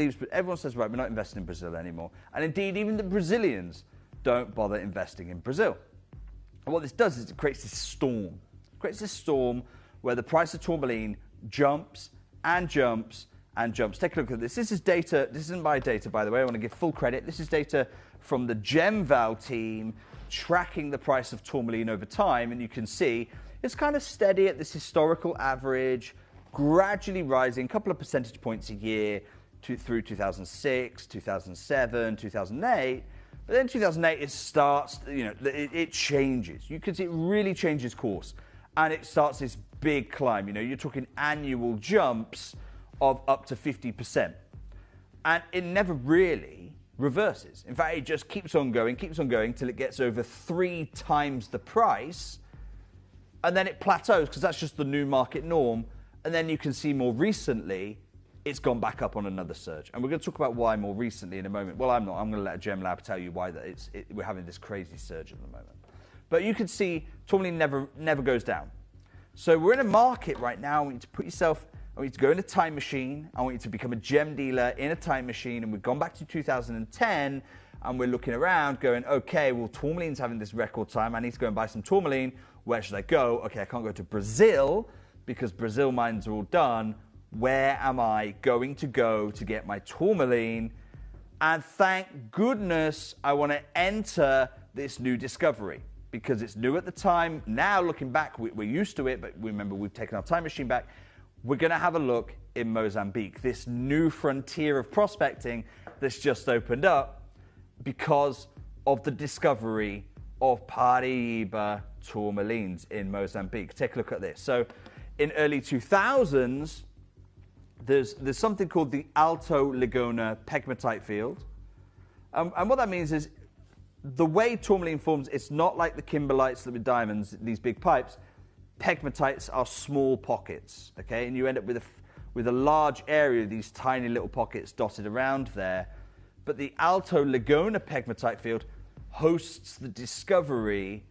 says, right, we're not investing in Brazil anymore. And indeed, even the Brazilians don't bother investing in Brazil. And what this does is it creates this storm. It creates this storm where the price of tourmaline jumps and jumps and jumps. Take a look at this. This is data. This isn't my data, by the way. I want to give full credit. This is data from the GemVal team tracking the price of tourmaline over time. And you can see it's kind of steady at this historical average, gradually rising a couple of percentage points a year through 2006, 2007, 2008. But then 2008, it starts, it changes. You can see it really changes course. And it starts this big climb. You're talking annual jumps of up to 50%. And it never really reverses. In fact, it just keeps on going till it gets over 3 times the price. And then it plateaus because that's just the new market norm. And then you can see more recently, it's gone back up on another surge. And we're going to talk about why more recently in a moment. Well, I'm not. I'm going to let a Gem Lab tell you why we're having this crazy surge at the moment. But you can see tourmaline never goes down. So we're in a market right now. I want you to go in a time machine. I want you to become a gem dealer in a time machine. And we've gone back to 2010 and we're looking around going, okay, well, tourmaline's having this record time. I need to go and buy some tourmaline. Where should I go? Okay, I can't go to Brazil because Brazil mines are all done. Where am I going to go to get my tourmaline? And thank goodness I want to enter this new discovery because it's new at the time. Now, looking back, we're used to it, but remember, we've taken our time machine back. We're going to have a look in Mozambique, this new frontier of prospecting that's just opened up because of the discovery of Paraíba tourmalines in Mozambique. Take a look at this. So in early 2000s, there's something called the Alto Ligona pegmatite field. And what that means is the way tourmaline forms, it's not like the kimberlites that with diamonds, these big pipes. Pegmatites are small pockets, okay? And you end up with a large area of these tiny little pockets dotted around there. But the Alto Ligona pegmatite field hosts the discovery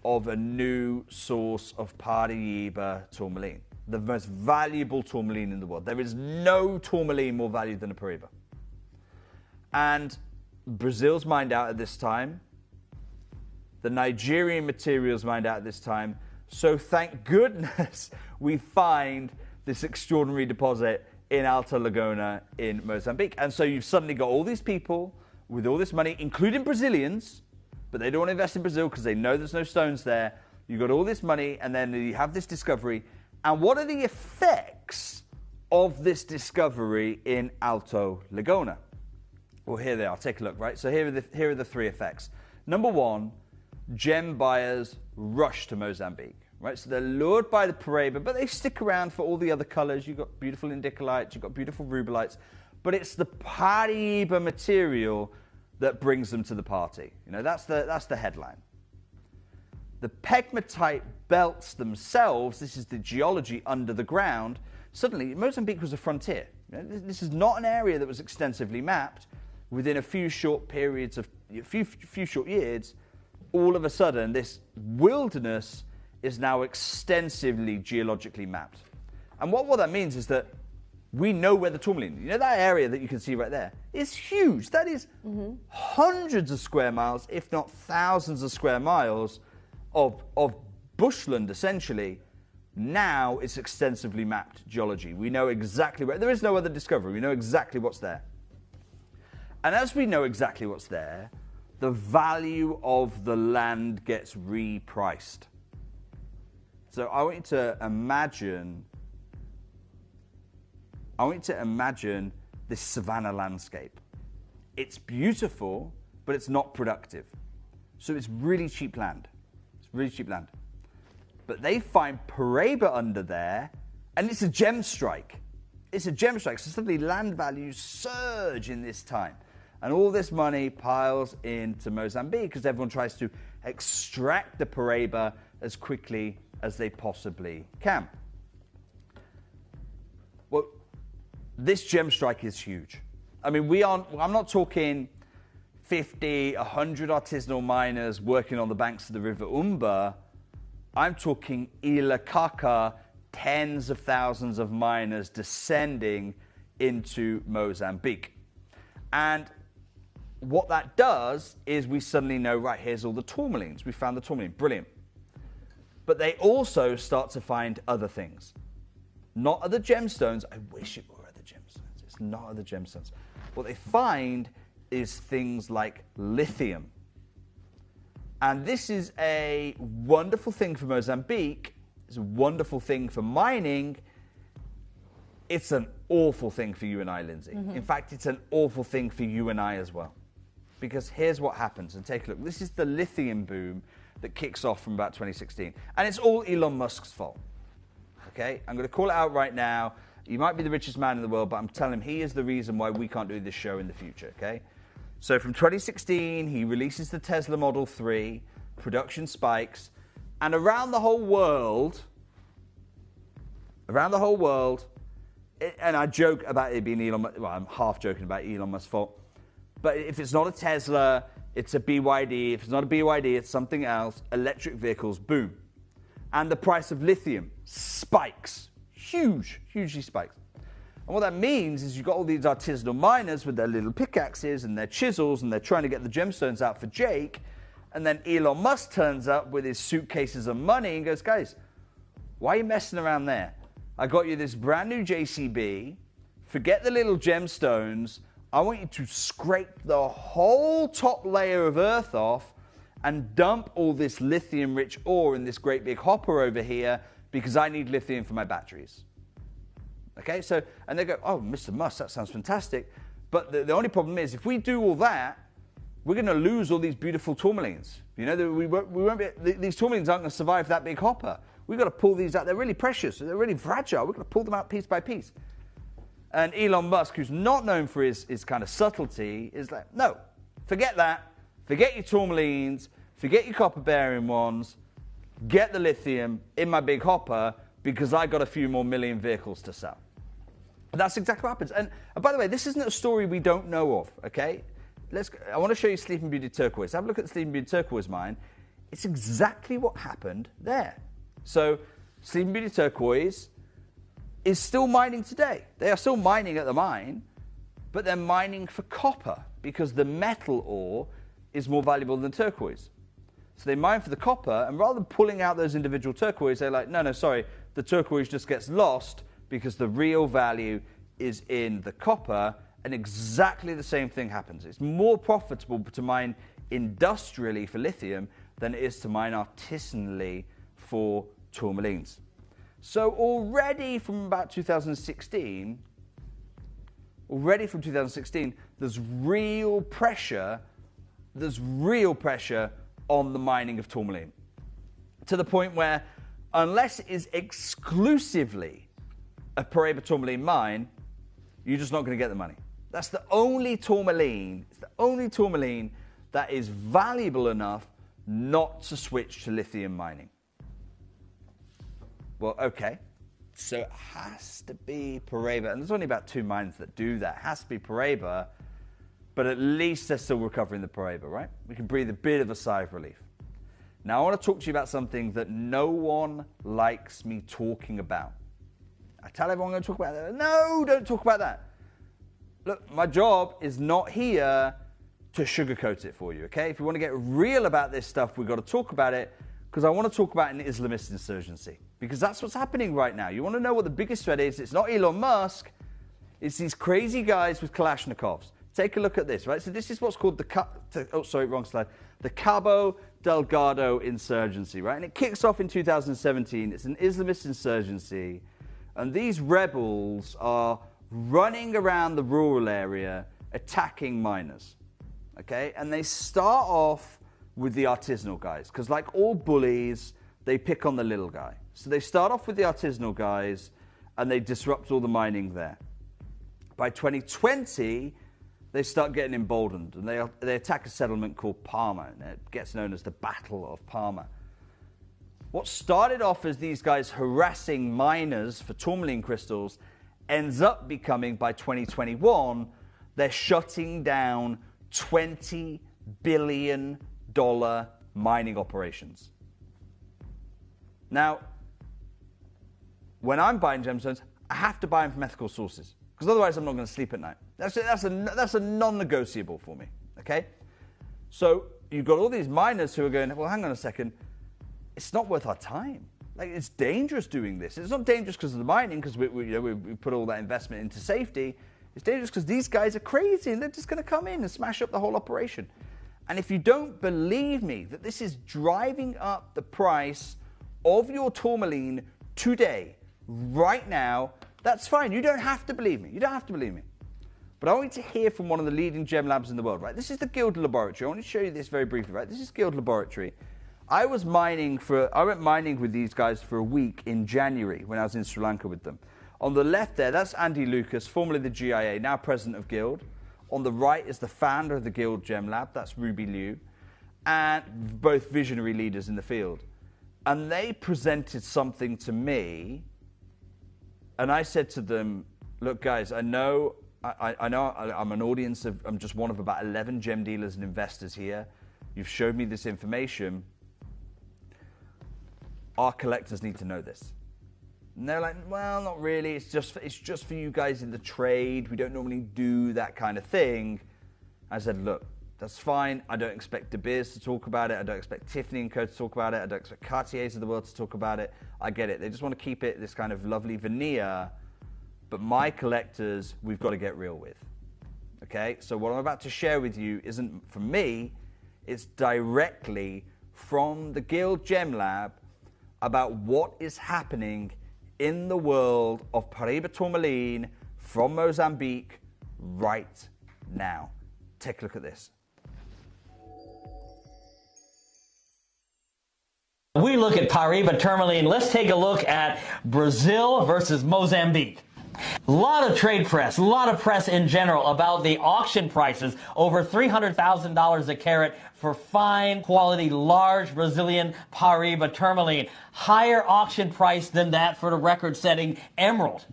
of a new source of Paraíba tourmaline, the most valuable tourmaline in the world. There is no tourmaline more valued than a Paraíba. And Brazil's mined out at this time. The Nigerian material's mined out at this time. So thank goodness we find this extraordinary deposit in Alta Ligona in Mozambique. And so you've suddenly got all these people with all this money, including Brazilians, but they don't want to invest in Brazil because they know there's no stones there. You've got all this money, and then you have this discovery. And what are the effects of this discovery in Alto Lagona? Well, here they are. Take a look, right? So here are the 3 effects. Number 1, gem buyers rush to Mozambique, right? So they're lured by the Paraiba, but they stick around for all the other colors. You've got beautiful indicolites, you've got beautiful rubelites, but it's the Paraiba material that brings them to the party. You know, that's the headline. The pegmatite belts themselves, this is the geology under the ground. Suddenly, Mozambique was a frontier. You know, this is not an area that was extensively mapped. Within a few short periods of a few short years, all of a sudden, this wilderness is now extensively geologically mapped. And what that means is that we know where the tourmaline, you know, that area that you can see right there is huge. That is hundreds of square miles, if not thousands of square miles of bushland, essentially. Now it's extensively mapped geology. We know exactly where. There is no other discovery. We know exactly what's there. And as we know exactly what's there, the value of the land gets repriced. So I want you to imagine this savanna landscape. It's beautiful, but it's not productive. So it's really cheap land. It's really cheap land. But they find Paraiba under there, and it's a gem strike. It's a gem strike. So suddenly land values surge in this time. And all this money piles into Mozambique because everyone tries to extract the Paraiba as quickly as they possibly can. Well, this gem strike is huge. I mean, I'm not talking 50, 100 artisanal miners working on the banks of the River Umba. I'm talking Ilakaka, tens of thousands of miners descending into Mozambique. And what that does is we suddenly know, right, here's all the tourmalines. We found the tourmaline. Brilliant. But they also start to find other things. Not other gemstones. I wish it were other gemstones. It's not other gemstones. What they find is things like lithium. And this is a wonderful thing for Mozambique. It's a wonderful thing for mining. It's an awful thing for you and I, Lindsay. In fact, it's an awful thing for you and I as well. Because here's what happens, and take a look. This is the lithium boom that kicks off from about 2016. And it's all Elon Musk's fault. Okay? I'm going to call it out right now. He might be the richest man in the world, but I'm telling him he is the reason why we can't do this show in the future. Okay? So from 2016, he releases the Tesla Model 3, production spikes, and around the whole world, and I joke about it being Elon Musk, well, I'm half joking about Elon Musk's fault, but if it's not a Tesla, it's a BYD. If it's not a BYD, it's something else. Electric vehicles boom. And the price of lithium spikes. Hugely spikes. And what that means is you've got all these artisanal miners with their little pickaxes and their chisels, and they're trying to get the gemstones out for Jake. And then Elon Musk turns up with his suitcases of money and goes, guys, why are you messing around there? I got you this brand new JCB. Forget the little gemstones. I want you to scrape the whole top layer of earth off and dump all this lithium-rich ore in this great big hopper over here because I need lithium for my batteries. Okay, so, and they go, oh, Mr. Musk, that sounds fantastic. But the only problem is, if we do all that, we're going to lose all these beautiful tourmalines. You know, we won't be, these tourmalines aren't going to survive that big hopper. We've got to pull these out. They're really precious. They're really fragile. We've got to pull them out piece by piece. And Elon Musk, who's not known for his kind of subtlety, is like, no, forget that. Forget your tourmalines. Forget your copper-bearing ones. Get the lithium in my big hopper because I got a few more million vehicles to sell. And that's exactly what happens. And by the way, this isn't a story we don't know of, okay? I want to show you Sleeping Beauty Turquoise. Have a look at the Sleeping Beauty Turquoise mine. It's exactly what happened there. So Sleeping Beauty Turquoise is still mining today. They are still mining at the mine, but they're mining for copper because the metal ore is more valuable than turquoise. So they mine for the copper, and rather than pulling out those individual turquoise, they're like, no, sorry, the turquoise just gets lost because the real value is in the copper, and exactly the same thing happens. It's more profitable to mine industrially for lithium than it is to mine artisanally for tourmalines. So already from about 2016, there's real pressure on the mining of tourmaline, to the point where unless it is exclusively a Paraiba tourmaline mine, you're just not going to get the money. That's the only tourmaline, that is valuable enough not to switch to lithium mining. Well, okay, so it has to be Paraiba, and there's only about 2 mines that do that. It has to be Paraiba, but at least they're still recovering the Paraiba, right? We can breathe a bit of a sigh of relief. Now, I want to talk to you about something that no one likes me talking about. I tell everyone I'm going to talk about that. No, don't talk about that. Look, my job is not here to sugarcoat it for you, okay? If you want to get real about this stuff, we've got to talk about it, because I want to talk about an Islamist insurgency, because that's what's happening right now. You want to know what the biggest threat is? It's not Elon Musk. It's these crazy guys with Kalashnikovs. Take a look at this, right? So this is what's called the Cabo Delgado insurgency, right? And it kicks off in 2017. It's an Islamist insurgency, and these rebels are running around the rural area attacking miners, okay? And they start off with the artisanal guys, because like all bullies, they pick on the little guy. So they start off with the artisanal guys, and they disrupt all the mining there. By 2020, they start getting emboldened, and they attack a settlement called Palma, and it gets known as the Battle of Palma. What started off as these guys harassing miners for tourmaline crystals ends up becoming, by 2021, they're shutting down $20 billion mining operations. Now, when I'm buying gemstones, I have to buy them from ethical sources, because otherwise I'm not going to sleep at night. That's a non-negotiable for me, okay? So you've got all these miners who are going, well, hang on a second, it's not worth our time. Like, it's dangerous doing this. It's not dangerous because of the mining, because we put all that investment into safety. It's dangerous because these guys are crazy and they're just going to come in and smash up the whole operation. And if you don't believe me that this is driving up the price of your tourmaline today, right now, that's fine. You don't have to believe me. You don't have to believe me. But I want you to hear from one of the leading gem labs in the world, right? This is the Guild Laboratory. I want to show you this very briefly, right? This is Guild Laboratory. I went mining with these guys for a week in January when I was in Sri Lanka with them. On the left there, that's Andy Lucas, formerly the GIA, now president of Guild. On the right is the founder of the Guild Gem Lab, that's Ruby Liu, and both visionary leaders in the field. And they presented something to me, and I said to them, look guys, I know I'm an audience of, I'm just one of about 11 gem dealers and investors here. You've showed me this information. Our collectors need to know this. And they're like, well, not really. It's just for you guys in the trade. We don't normally do that kind of thing. I said, look, that's fine. I don't expect De Beers to talk about it. I don't expect Tiffany & Co. to talk about it. I don't expect Cartiers of the world to talk about it. I get it. They just want to keep it this kind of lovely veneer. But my collectors, we've got to get real with. Okay? So what I'm about to share with you isn't from me. It's directly from the Guild Gem Lab about what is happening in the world of Paraiba tourmaline from Mozambique right now. Take a look at this. We look at Paraiba tourmaline. Let's take a look at Brazil versus Mozambique. A lot of trade press, a lot of press in general about the auction prices, over $300,000 a carat for fine quality, large Brazilian Paraiba tourmaline. Higher auction price than that for the record-setting emerald.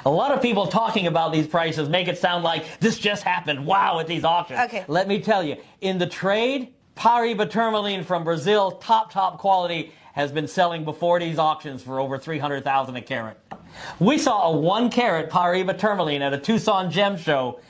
A lot of people talking about these prices make it sound like this just happened. Wow, at these auctions. Okay. Let me tell you, in the trade, Paraiba tourmaline from Brazil, top quality, has been selling before these auctions for over $300,000 a carat. We saw a 1 carat Paraiba tourmaline at a Tucson gem show,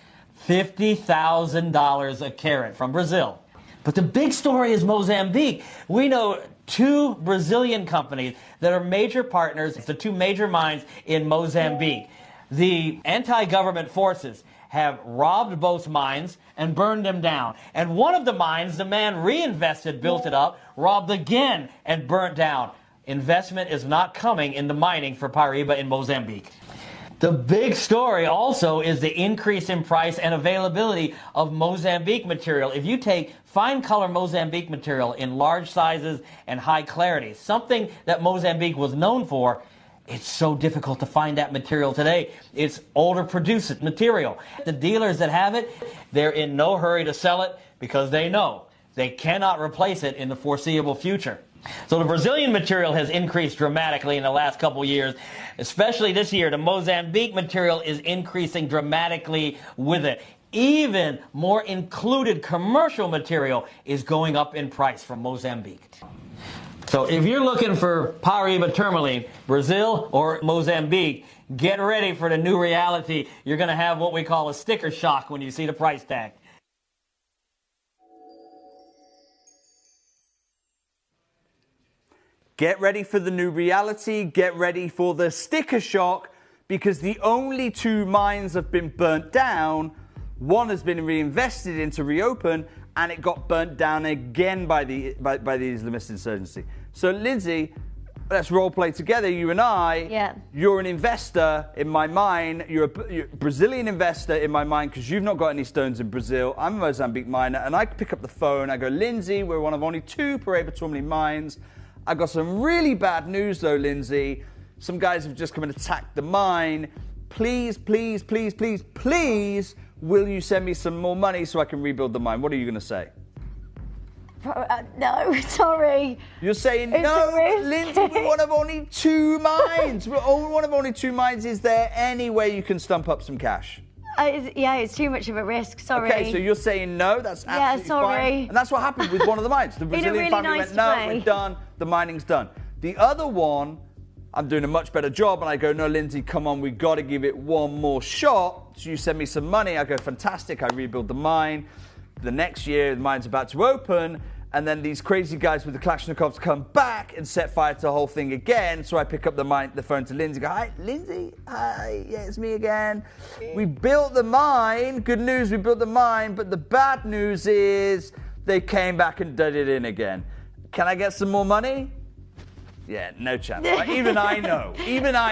$50,000 a carat from Brazil. But the big story is Mozambique. We know 2 Brazilian companies that are major partners, the 2 major mines in Mozambique. The anti-government forces have robbed both mines and burned them down. And one of the mines, the man reinvested, built it up, robbed again and burnt down. Investment is not coming into mining for Paraíba in Mozambique. The big story also is the increase in price and availability of Mozambique material. If you take fine color Mozambique material in large sizes and high clarity, something that Mozambique was known for, it's so difficult to find that material today. It's older produced material. The dealers that have it, they're in no hurry to sell it because they know they cannot replace it in the foreseeable future. So the Brazilian material has increased dramatically in the last couple years, especially this year. The Mozambique material is increasing dramatically with it. Even more included commercial material is going up in price from Mozambique. So if you're looking for Paraíba tourmaline, Brazil or Mozambique, get ready for the new reality. You're going to have what we call a sticker shock when you see the price tag. Get ready for the new reality, get ready for the sticker shock, because the only 2 mines have been burnt down. One has been reinvested into reopen, and it got burnt down again by the Islamist insurgency. So Lindsay, let's role play together, you and I. Yeah. You're an investor in my mine, you're a Brazilian investor in my mine because you've not got any stones in Brazil. I'm a Mozambique miner, and I pick up the phone, I go, Lindsay, we're one of only 2 Paraíba tourmaline mines. I got some really bad news though, Lindsay. Some guys have just come and attacked the mine. Please, please, please, please, please, will you send me some more money so I can rebuild the mine? What are you going to say? No, sorry. You're saying, no, Lindsay, we're one of only 2 mines. We're one of only 2 mines. Is there any way you can stump up some cash? Yeah, it's too much of a risk. Sorry. Okay, so you're saying no. That's absolutely fine. And that's what happened with one of the mines. The Brazilian family went, no, we're done. The mining's done. The other one, I'm doing a much better job, and I go, no, Lindsay, come on, we've got to give it one more shot. So you send me some money. I go, fantastic. I rebuild the mine. The next year, the mine's about to open. And then these crazy guys with the Kalashnikovs come back and set fire to the whole thing again. So I pick up the phone to Lindsay, go, hi, Lindsay, hi, yeah, it's me again. We built the mine. Good news, we built the mine. But the bad news is they came back and did it in again. Can I get some more money? Yeah, no chance. Right? Even I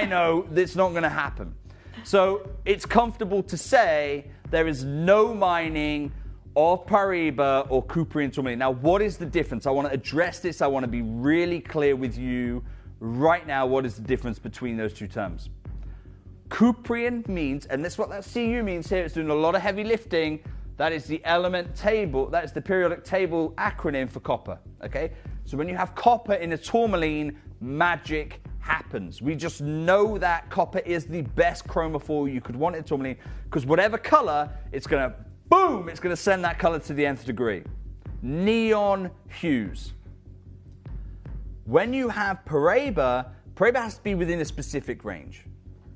know that's not going to happen. So it's comfortable to say there is no mining of Paraíba or Cuprian tourmaline. Now, what is the difference? I want to address this. I want to be really clear with you right now. What is the difference between those 2 terms? Cuprian means, and this is what that CU means here, it's doing a lot of heavy lifting. That is the element table, that is the periodic table acronym for copper, okay? So when you have copper in a tourmaline, magic happens. We just know that copper is the best chromophore you could want in tourmaline, because whatever color, it's going to boom, it's going to send that color to the nth degree. Neon hues. When you have Paraíba has to be within a specific range.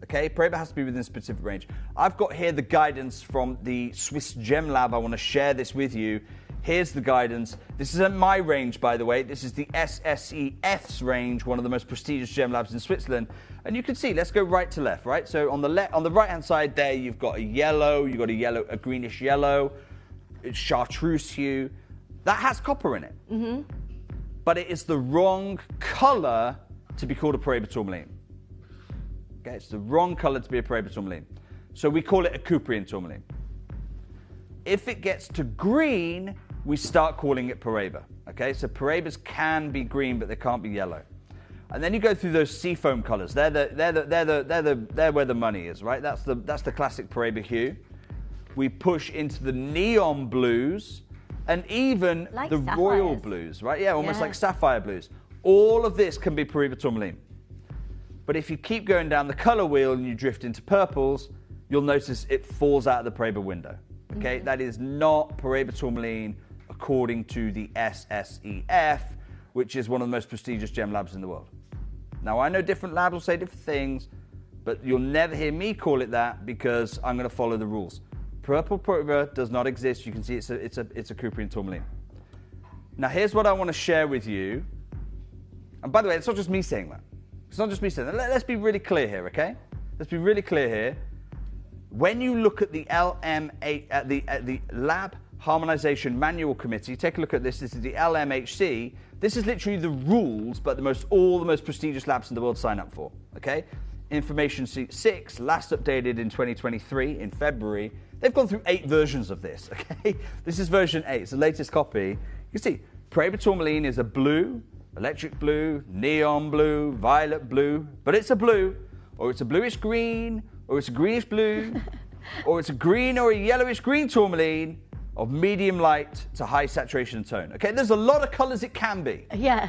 Okay, Paraíba has to be within a specific range. I've got here the guidance from the Swiss Gem Lab. I want to share this with you. Here's the guidance. This isn't my range, by the way. This is the SSEF's range, one of the most prestigious gem labs in Switzerland. And you can see, let's go right to left, right? So on the right-hand side there, you've got a yellow, a greenish yellow, it's chartreuse hue. That has copper in it. Mm-hmm. But it is the wrong color to be called a Paraíba tourmaline. Okay, it's the wrong color to be a Paraíba tourmaline. So we call it a Cuprian tourmaline. If it gets to green, we start calling it Paraíba. Okay, so Paraíbas can be green, but they can't be yellow. And then you go through those seafoam colors. They're where the money is, right? That's the classic Paraíba hue. We push into the neon blues and even like the sapphires. Royal blues, right? Yeah, almost like sapphire blues. All of this can be Paraíba tourmaline. But if you keep going down the color wheel and you drift into purples, you'll notice it falls out of the Paraíba window. Okay, that is not Paraíba tourmaline according to the SSEF, which is one of the most prestigious gem labs in the world. Now, I know different labs will say different things, but you'll never hear me call it that because I'm going to follow the rules. Purple Paraíba does not exist. You can see it's a Cuprian tourmaline. Now, here's what I want to share with you. And by the way, it's not just me saying that. It's not just me saying that. Let's be really clear here, okay? Let's be really clear here. when you look at the the Lab Harmonization Manual Committee, take a look at this. This is the LMHC. This is literally the rules, but all the most prestigious labs in the world sign up for. Okay, Information Sheet 6, last updated in 2023 in February. They've gone through 8 versions of this. Okay, this is version 8. It's the latest copy. You see, Paraiba tourmaline is a blue, electric blue, neon blue, violet blue, but it's a blue, or it's a bluish green, or it's a greenish blue, or it's a green or a yellowish green tourmaline of medium light to high saturation and tone. Okay, there's a lot of colours it can be. Yeah.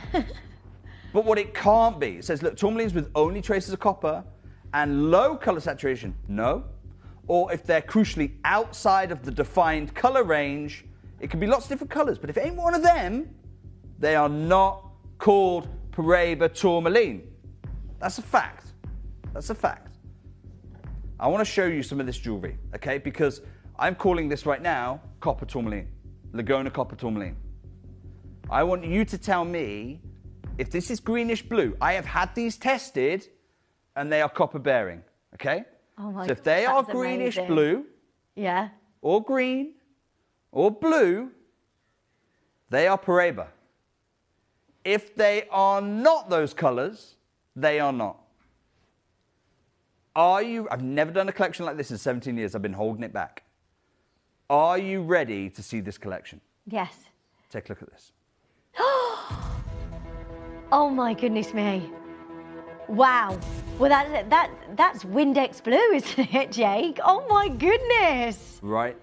But what it can't be, it says, look, tourmalines with only traces of copper and low colour saturation, no. Or if they're crucially outside of the defined colour range, it can be lots of different colours, but if it ain't one of them, they are not called Paraiba tourmaline. That's a fact. That's a fact. I want to show you some of this jewellery, okay? Because I'm calling this right now copper tourmaline, Laguna copper tourmaline. I want you to tell me if this is greenish blue. I have had these tested and they are copper bearing, okay? Oh my So if they are that's greenish amazing. blue, Yeah. or green, or blue, they are Paraiba. If they are not those colours, they are not. I've never done a collection like this in 17 years. I've been holding it back. Are you ready to see this collection? Yes. Take a look at this. Oh my goodness me. Wow. Well, that's Windex blue, isn't it, Jake? Oh my goodness. Right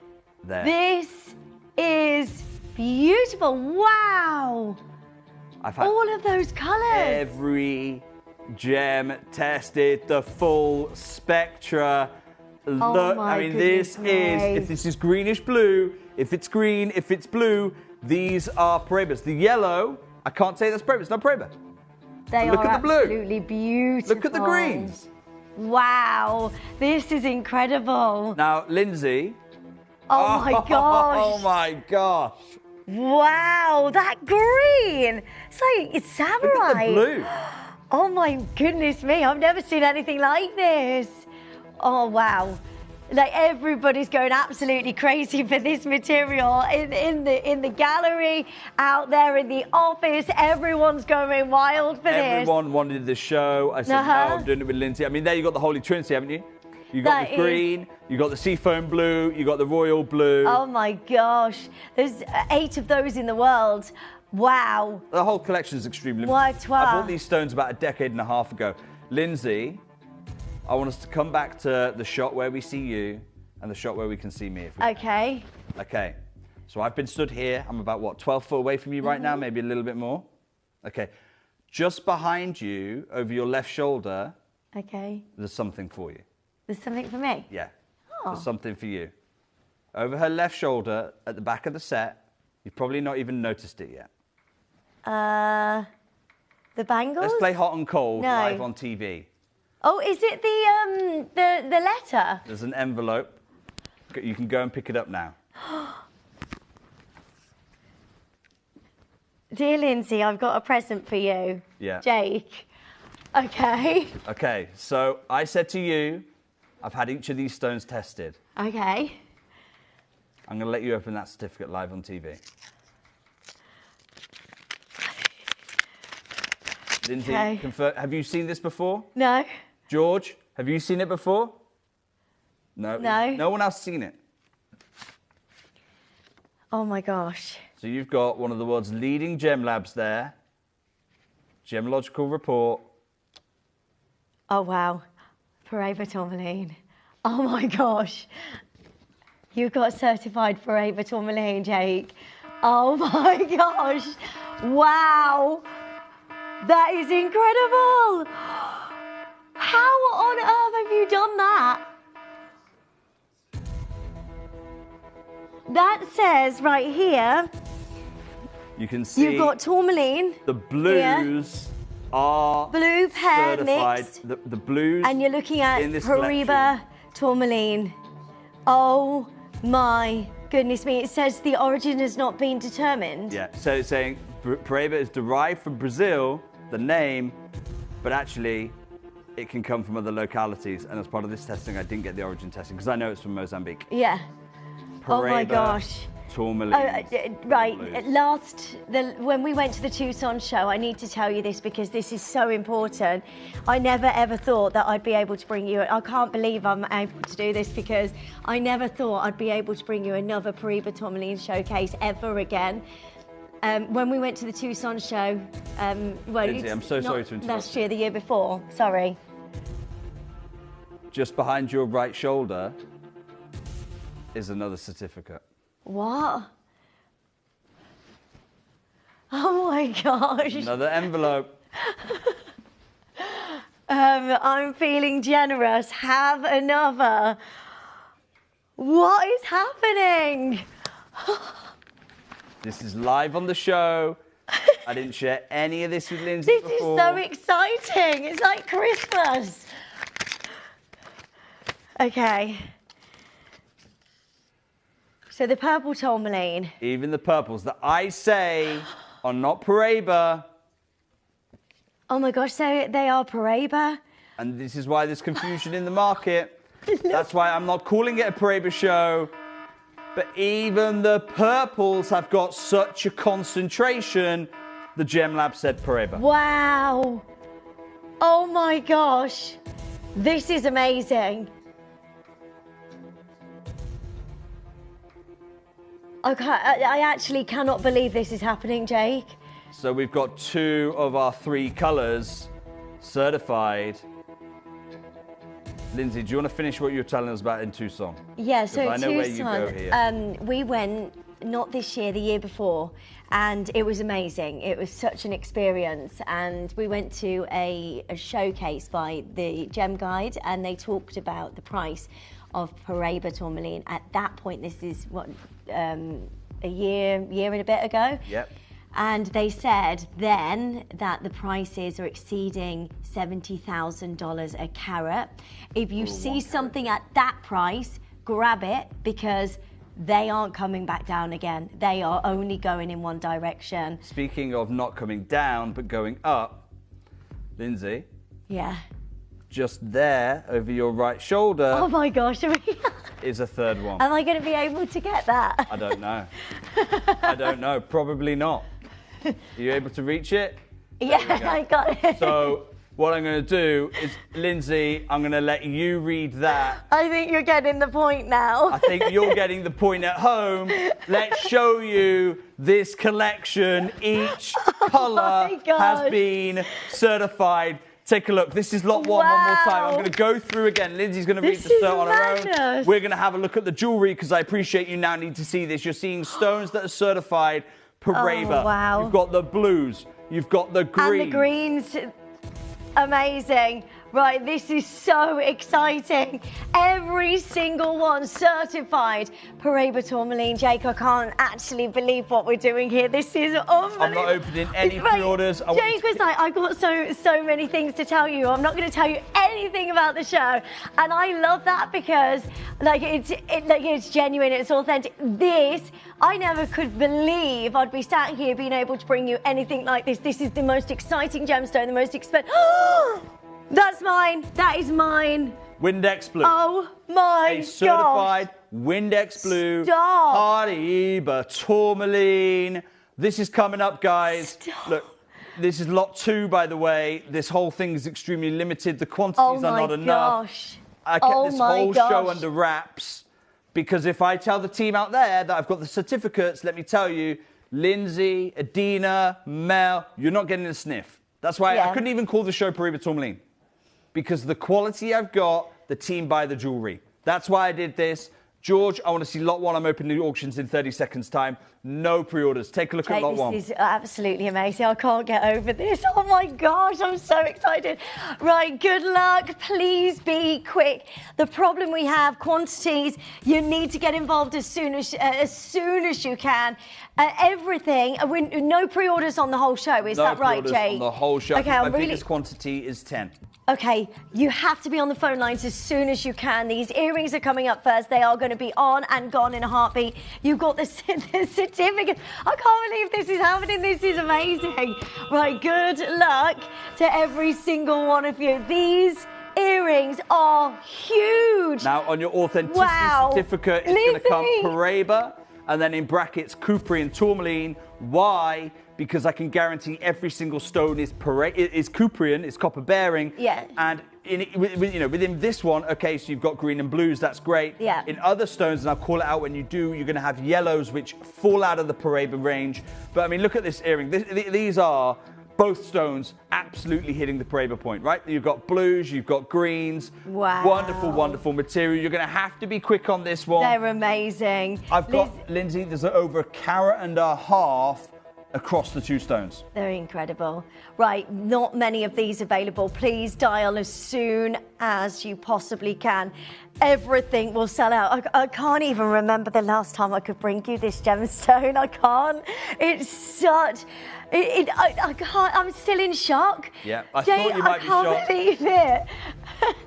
there. This is beautiful. Wow. I've had all of those colours. every gem tested, the full spectra. Look, my I mean, goodness if this is greenish blue, if it's green, if it's blue, these are Paraibas. The yellow, I can't say that's Paraiba. It's not Paraiba. They Look are at the blue. absolutely beautiful. Look at the greens. Wow. This is incredible. Now, Lindsay. Oh my gosh. Oh my gosh. Wow, that green. It's samurai. Look at the blue. Oh my goodness me, I've never seen anything like this. Oh wow. Like everybody's going absolutely crazy for this material in the gallery, out there in the office. Everyone's going wild for this. Everyone wanted the show. I said, no, I'm doing it with Lindsay. I mean, there you got the Holy Trinity, haven't you? You got the green, you got the seafoam blue, you got the royal blue. Oh my gosh, there's 8 of those in the world. Wow. The whole collection is extremely limited. I bought these stones about a decade and a half ago. Lindsay, I want us to come back to the shot where we see you and the shot where we can see me. If we Okay. Okay. So I've been stood here. I'm about, 12 foot away from you right now, maybe a little bit more. Okay. Just behind you, over your left shoulder, Okay. there's something for you. There's something for me? Yeah. Oh. There's something for you. Over her left shoulder, at the back of the set, you've probably not even noticed it yet. The bangles? Let's play Hot and Cold No. live on TV. Oh, is it the letter? There's an envelope. You can go and pick it up now. Dear Lindsay, I've got a present for you. Yeah. Jake. Okay. Okay, so I said to you, I've had each of these stones tested. Okay. I'm going to let you open that certificate live on TV. Lindsay, Okay. confirm, have you seen this before? No. George, have you seen it before? No. No. No one else has seen it. Oh my gosh. So you've got one of the world's leading gem labs there. Gemological report. Oh wow. Paraiba tourmaline. Oh my gosh. You've got certified Paraiba tourmaline, Jake. Oh my gosh. Wow. That is incredible. How on earth have you done that? That says right here, You can see you've got tourmaline. the blues are Blue pear certified. mixed. The blues And you're looking at in this Paraiba tourmaline. Oh my goodness me. It says the origin has not been determined. Yeah, so it's saying Paraiba is derived from Brazil, the name, but actually it can come from other localities. And as part of this testing, I didn't get the origin testing because I know it's from Mozambique. Yeah. Oh my Paraiba, gosh. Tourmaline. Right, when we went to the Tucson show, I need to tell you this because this is so important. I never ever thought that I'd be able to bring you, I can't believe I'm able to do this because I never thought I'd be able to bring you another Paraiba Tourmaline showcase ever again. When we went to the Tucson show, Lindsay, I'm so sorry to interrupt. Last year, the year before, sorry. Just behind your right shoulder is another certificate. What? Oh my gosh. Another envelope. I'm feeling generous. Have another. What is happening? This is live on the show. I didn't share any of this with Lindsay This before. is so exciting. It's like Christmas. Okay. So the purple tourmaline. Even the purples that I say are not Paraiba. Oh my gosh, so they are Paraiba? And this is why there's confusion in the market. That's why I'm not calling it a Paraiba show. But even the purples have got such a concentration, the Gem Lab said Paraiba. Wow. Oh my gosh. This is amazing. I actually cannot believe this is happening, Jake. So we've got 2 of our 3 colours certified. Lindsay, do you want to finish what you were telling us about in Tucson? Yeah, so I know Tucson, where you go here. We went, not this year, the year before, and it was amazing. It was such an experience, and we went to a showcase by the Gem Guide, and they talked about the price of Paraiba tourmaline. At that point, this is what, a year and a bit ago. Yep. And they said then that the prices are exceeding $70,000 a carat. If you see something at that price, grab it because they aren't coming back down again. They are only going in one direction. Speaking of not coming down, but going up, Lindsay. Yeah. Just there, over your right shoulder. Oh my gosh. Is a third one. Am I going to be able to get that? I don't know. I don't know. Probably not. Are you able to reach it? Yeah, I got it. So what I'm going to do is, Lindsay, I'm going to let you read that. I think you're getting the point now. I think you're getting the point at home. Let's show you this collection. Each colour has been certified. Take a look. This is lot 1 one more time. I'm going to go through again. Lindsay's going to read the cert on her own. We're going to have a look at the jewellery because I appreciate you now need to see this. You're seeing stones that are certified Paraiba. Oh, wow. You've got the blues. You've got the green. And the greens. Amazing. Right, this is so exciting. Every single one certified Paraiba tourmaline. Jake, I can't actually believe what we're doing here. This is unbelievable. I'm not opening any pre-orders. Jake was like, I've got so many things to tell you. I'm not going to tell you anything about the show. And I love that because it's genuine, it's authentic. This, I never could believe I'd be sat here being able to bring you anything like this. This is the most exciting gemstone, the most expensive. That's mine. That is mine. Windex blue. Oh my gosh. A certified Windex blue. Stop. Paraiba tourmaline. This is coming up, guys. Stop. Look, this is lot 2, by the way. This whole thing is extremely limited. The quantities are not enough. Gosh. I kept this whole show under wraps because if I tell the team out there that I've got the certificates, let me tell you, Lindsay, Adina, Mel, you're not getting a sniff. That's why I couldn't even call the show Paraiba tourmaline. Because the quality I've got, the team buy the jewellery. That's why I did this. George, I want to see lot 1. I'm opening the auctions in 30 seconds' time. No pre-orders. Take a look at lot 1. This is absolutely amazing. I can't get over this. Oh my gosh, I'm so excited. Right, good luck. Please be quick. The problem we have, quantities. You need to get involved as soon as you can. Everything. No pre-orders on the whole show. Is that right, Jay? No pre-orders on the whole show. Okay, My biggest quantity is 10. Okay, you have to be on the phone lines as soon as you can. These earrings are coming up first. They are going to be on and gone in a heartbeat. You've got the certificate. I can't believe this is happening. This is amazing. Right, good luck to every single one of you. These earrings are huge. Now, on your authenticity certificate, it's going to come Paraiba, and then in brackets, Cuprian tourmaline. Why? Because I can guarantee every single stone is Cuprian, is copper bearing. Yeah. And within this one, okay, so you've got green and blues, that's great. Yeah. In other stones, and I'll call it out when you do, you're going to have yellows which fall out of the Paraiba range. But I mean, look at this earring. These are both stones absolutely hitting the Paraiba point, right? You've got blues, you've got greens. Wow. Wonderful, wonderful material. You're going to have to be quick on this one. They're amazing. I've got, Lindsay, there's over 1.5 carats across the two stones. They're incredible. Right, not many of these available. Please dial as soon as you possibly can. Everything will sell out. I can't even remember the last time I could bring you this gemstone. I can't. It's such... I can't. I'm still in shock. Yeah, I thought you might be shocked. I can't believe it.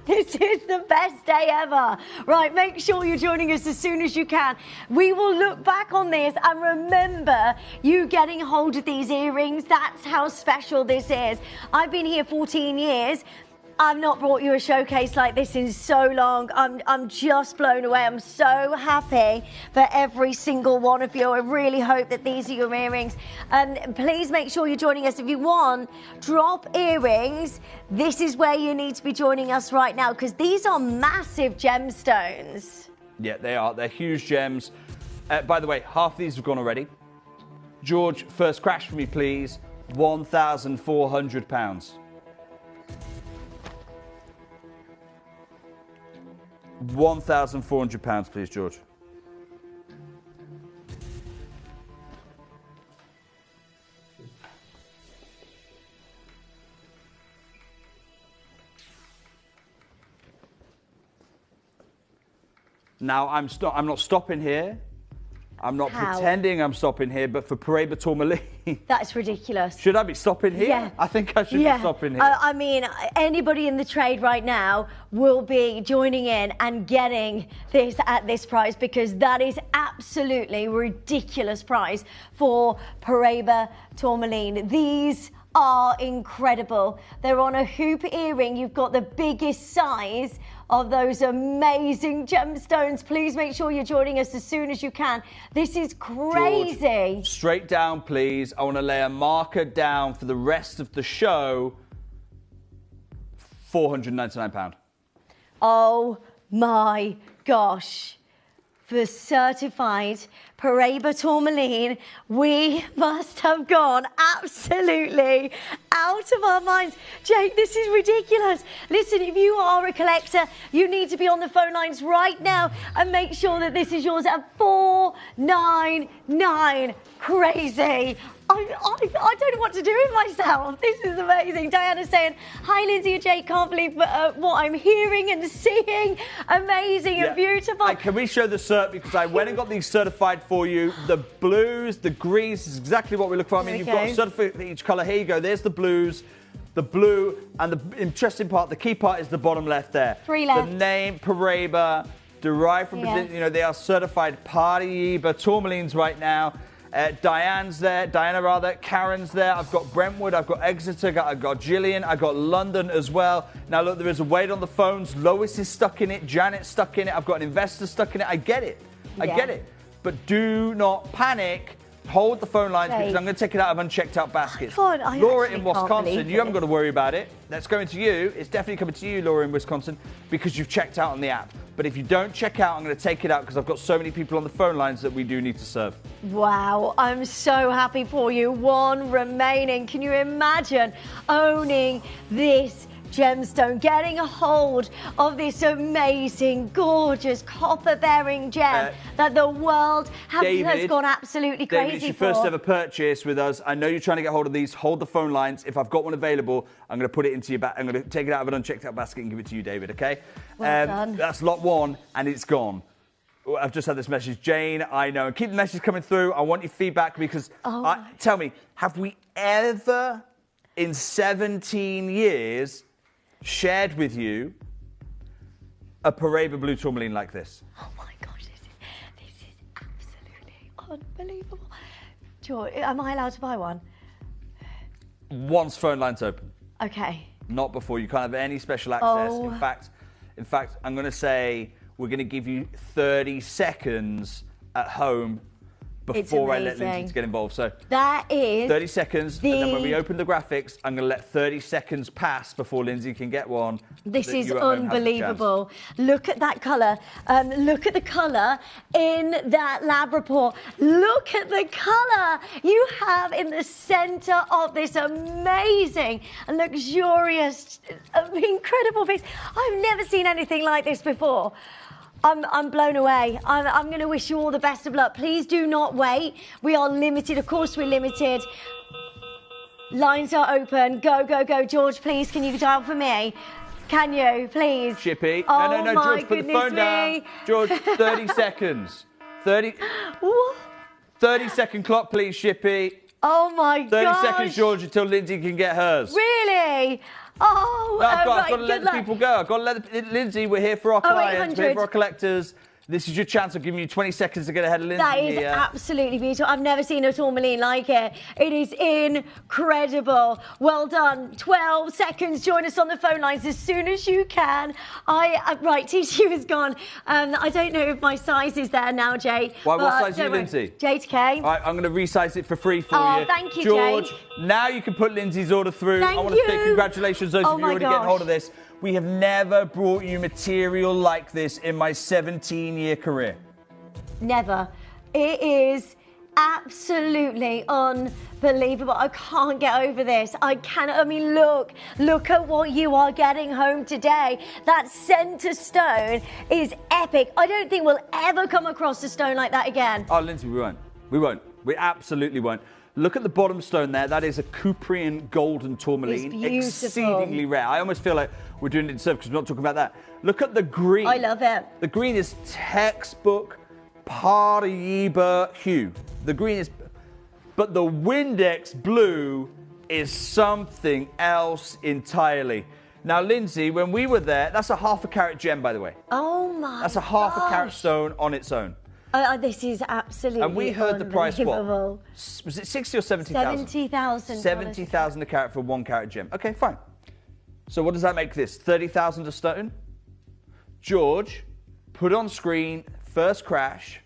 This is the best day ever. Right, make sure you're joining us as soon as you can. We will look back on this and remember you getting hold of these earrings. That's how special this is. I've been here 14 years. I've not brought you a showcase like this in so long. I'm just blown away. I'm so happy for every single one of you. I really hope that these are your earrings. Please make sure you're joining us. If you want drop earrings, this is where you need to be joining us right now, because these are massive gemstones. Yeah, they are. They're huge gems. By the way, half of these have gone already. George, first crash for me, please. £1,400. £1,400, please, George. Now, I'm not stopping here. I'm not pretending I'm stopping here, but for Paraiba tourmaline... That's ridiculous. Should I be stopping here? Yeah. I think I should be stopping here. I mean, anybody in the trade right now will be joining in and getting this at this price, because that is absolutely ridiculous price for Paraiba tourmaline. These are incredible. They're on a hoop earring. You've got the biggest size of those amazing gemstones. Please make sure you're joining us as soon as you can. This is crazy. George, straight down, please. I want to lay a marker down for the rest of the show. £499. Oh my gosh. For certified Paraiba tourmaline, we must have gone absolutely out of our minds. Jake, this is ridiculous. Listen, if you are a collector, you need to be on the phone lines right now and make sure that this is yours at $499. Crazy. I don't know what to do with myself. This is amazing. Diana's saying, hi, Lindsay and Jake. Can't believe what I'm hearing and seeing. Amazing and beautiful. Can we show the cert? Because I went and got these certified for you. The blues, the greens is exactly what we look for. I mean, you've got a certificate for each colour. Here you go. There's the blues, the blue, and the interesting part, the key part is the bottom left there. 3 left. The name, Paraiba, derived from, they are certified Paraiba tourmalines right now. Diana, Karen's there. I've got Brentwood, I've got Exeter, I've got Gillian, I've got London as well. Now look, there is a wait on the phones. Lois is stuck in it, Janet's stuck in it, I've got an investor stuck in it. I get it. I get it. But do not panic. Hold the phone lines because I'm going to take it out of unchecked out baskets. Laura in Wisconsin, you haven't got to worry about it. That's going to you. It's definitely coming to you, Laura in Wisconsin, because you've checked out on the app. But if you don't check out, I'm going to take it out because I've got so many people on the phone lines that we do need to serve. Wow, I'm so happy for you. 1 remaining. Can you imagine owning this gemstone, getting a hold of this amazing, gorgeous, copper-bearing gem that the world has gone absolutely crazy David, it's your for. first ever purchase with us. I know you're trying to get hold of these. Hold the phone lines. If I've got one available, I'm going to put it into your bag. I'm going to take it out of an unchecked out basket and give it to you, David, okay? Well done. That's lot 1, and it's gone. I've just had this message. Jane, I know. And keep the message coming through. I want your feedback because, tell me, have we ever in 17 years shared with you a Paraiba blue tourmaline like this. Oh my gosh, this is absolutely unbelievable. George, am I allowed to buy one? Once phone line's open. Okay. Not before. You can't have any special access. Oh. In fact, I'm going to say we're going to give you 30 seconds at home before I let Lindsay get involved. So that is 30 seconds, and then when we open the graphics, I'm going to let 30 seconds pass before Lindsay can get one. This is unbelievable. Look at that colour. Look at the colour in that lab report. Look at the colour you have in the centre of this amazing, luxurious, incredible piece. I've never seen anything like this before. I'm blown away. I'm going to wish you all the best of luck. Please do not wait. We are limited. Of course, we're limited. Lines are open. Go, go, go. George, please, can you dial for me? Can you, please? Chippy. Oh, no, George, put the phone down. George, 30 seconds. 30. What? 30-second clock, please, Chippy. Oh, my God. 30 seconds, George, until Lindsay can get hers. Really? Oh, no, I've right, got to let the people go. I've got to let Lindsay, we're here for our clients, we're here for our collectors. This is your chance of giving you 20 seconds to get ahead of Lindsay. That is absolutely beautiful. I've never seen a tourmaline like it. It is incredible. Well done. 12 seconds. Join us on the phone lines as soon as you can. Right, TTU is gone. I don't know if my size is there now, Jay. Why, what size are you, Lindsay? J to K. All right, I'm going to resize it for free for you. Oh, thank you, George, Jay. now you can put Lindsay's order through. Thank I want to say you. congratulations those of you already getting gosh. hold of this. We have never brought you material like this in my 17-year career. Never. It is absolutely unbelievable. I can't get over this. I cannot. I mean, look at what you are getting home today. That centre stone is epic. I don't think we'll ever come across a stone like that again. Oh, Lindsay, we won't. We won't. We absolutely won't. Look at the bottom stone there. That is a Cuprian golden tourmaline. It's beautiful. Exceedingly rare. I almost feel like we're doing it in service because we're not talking about that. Look at the green. I love it. The green is textbook Paraiba hue. The green is... But the Windex blue is something else entirely. Now, Lindsay, when we were there, that's a ½ carat gem, by the way. Oh, my That's a ½ carat stone on its own. This is absolutely And we heard the price, what? unbelievable. Was it 60 or 70,000? 70,000. 70,000 a carat for 1 carat gem. Okay, fine. So what does that make this? 30,000 a stone? George, put on screen, first crash.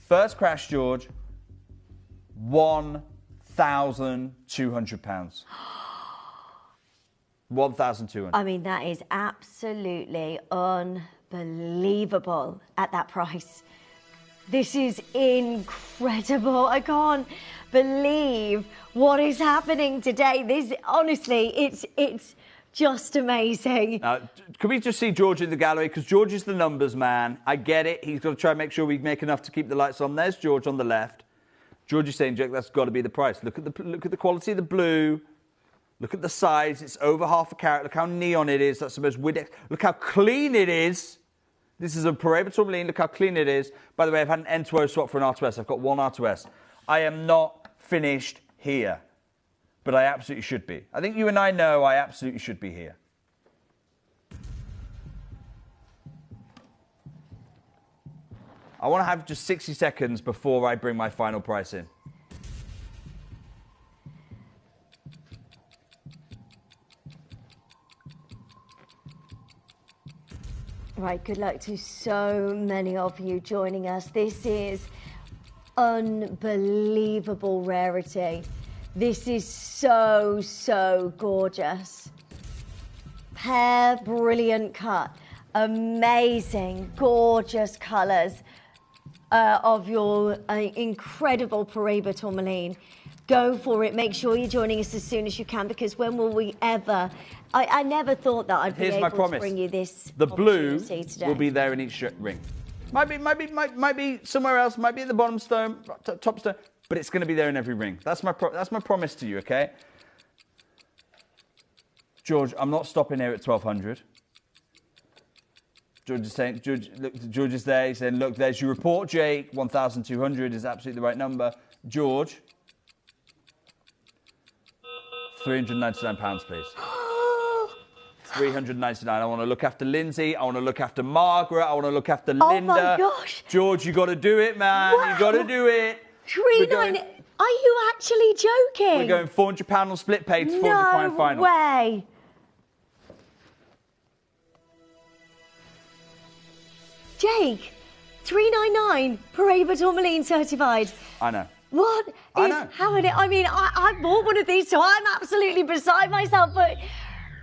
First crash, George, £1,200. 1,200. I mean, that is absolutely unbelievable at that price. This is incredible. I can't believe what is happening today. This, honestly, it's just amazing. Can we just see George in the gallery? Because George is the numbers man. I get it. He's got to try and make sure we make enough to keep the lights on. There's George on the left. George is saying, Jack, that's got to be the price. Look at the quality of the blue. Look at the size. It's over ½ carat. Look how neon it is. That's the most Windex. Look how clean it is. This is a Paraiba tourmaline. Look how clean it is. By the way, I've had an N2O swap for an R2S. I've got one R2S. I am not finished here, but I absolutely should be. I think you and I know I absolutely should be here. I want to have just 60 seconds before I bring my final price in. Right, good luck to so many of you joining us. This is unbelievable rarity. This is so gorgeous. Pear, brilliant cut. Amazing, gorgeous colours of your incredible Paraiba tourmaline. Go for it. Make sure you're joining us as soon as you can, because when will we ever... I never thought that I'd be able to bring you this. The blue today. will be there in each ring. Might be somewhere else. Might be at the bottom stone, top stone, but it's going to be there in every ring. That's my promise to you. Okay, George, I'm not stopping here at 1,200. George is saying, George is there. He's saying, look, there's your report, Jake. 1,200 is absolutely the right number. George. £399, please. 399. I want to look after Lindsay. I want to look after Margaret. I want to look after Linda. Oh my gosh. George, you got to do it, man. Wow. You got to do it. 399. Are you actually joking? We're going £400 on split pay to £400 final. No way. Jake, 399 Pareva Tourmaline certified. I know. What is happening? I mean, I bought one of these, so I'm absolutely beside myself, but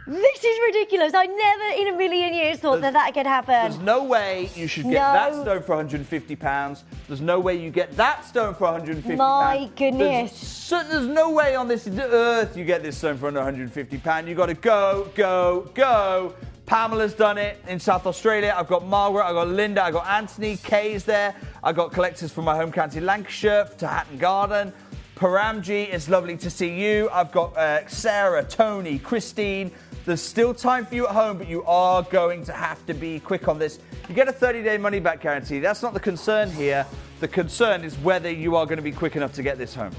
this is ridiculous. I never in a million years thought that could happen. There's no way you should get that stone for £150. There's no way you get that stone for £150. My goodness. There's no way on this earth you get this stone for under £150. You got to go. Pamela's done it in South Australia. I've got Margaret, I've got Linda, I've got Anthony, Kay's there. I've got collectors from my home county Lancashire to Hatton Garden. Paramji, it's lovely to see you. I've got Sarah, Tony, Christine. There's still time for you at home, but you are going to have to be quick on this. You get a 30-day money-back guarantee. That's not the concern here. The concern is whether you are going to be quick enough to get this home.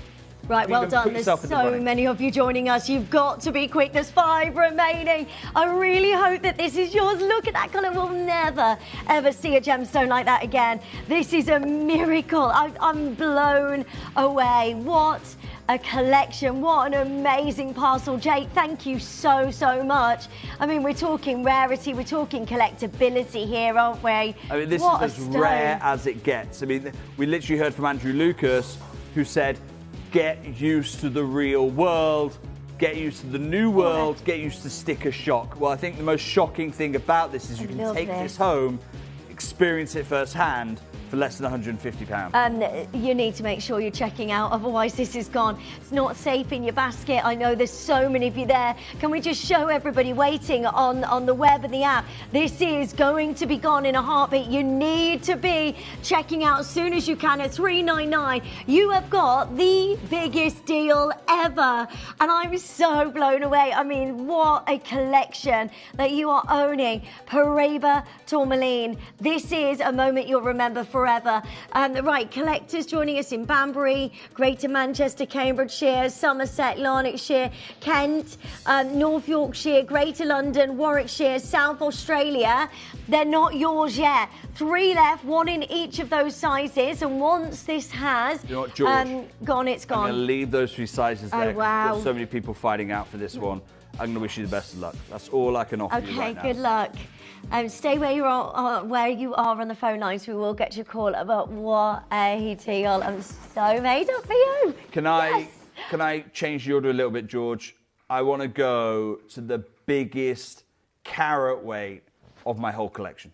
Right, well done. There's so many of you joining us. You've got to be quick. There's 5 remaining. I really hope that this is yours. Look at that colour. We'll never, ever see a gemstone like that again. This is a miracle. I'm blown away. What a collection. What an amazing parcel. Jake, thank you so, so much. I mean, we're talking rarity. We're talking collectability here, aren't we? I mean, this is as rare as it gets. I mean, we literally heard from Andrew Lucas, who said, get used to the real world, get used to the new world, get used to sticker shock. Well, I think the most shocking thing about this is you can take this home, experience it firsthand for less than £150. You need to make sure you're checking out, otherwise this is gone. It's not safe in your basket. I know there's so many of you there. Can we just show everybody waiting on the web and the app? This is going to be gone in a heartbeat. You need to be checking out as soon as you can at $399. You have got the biggest deal ever, and I'm so blown away. I mean, what a collection that you are owning. Pareva Tourmaline. This is a moment you'll remember forever. Right, collectors joining us in Banbury, Greater Manchester, Cambridgeshire, Somerset, Lanarkshire, Kent, North Yorkshire, Greater London, Warwickshire, South Australia. They're not yours yet. 3 left, 1 in each of those sizes, and once this has gone, it's gone. I'm going to leave those 3 sizes there. Oh, wow. There's so many people fighting out for this one. I'm going to wish you the best of luck. That's all I can offer you right now. Okay, good luck. Stay where you are on the phone lines. We will get your call. But what a deal! I'm so made up for you. Can I change the order a little bit, George? I want to go to the biggest carat weight of my whole collection.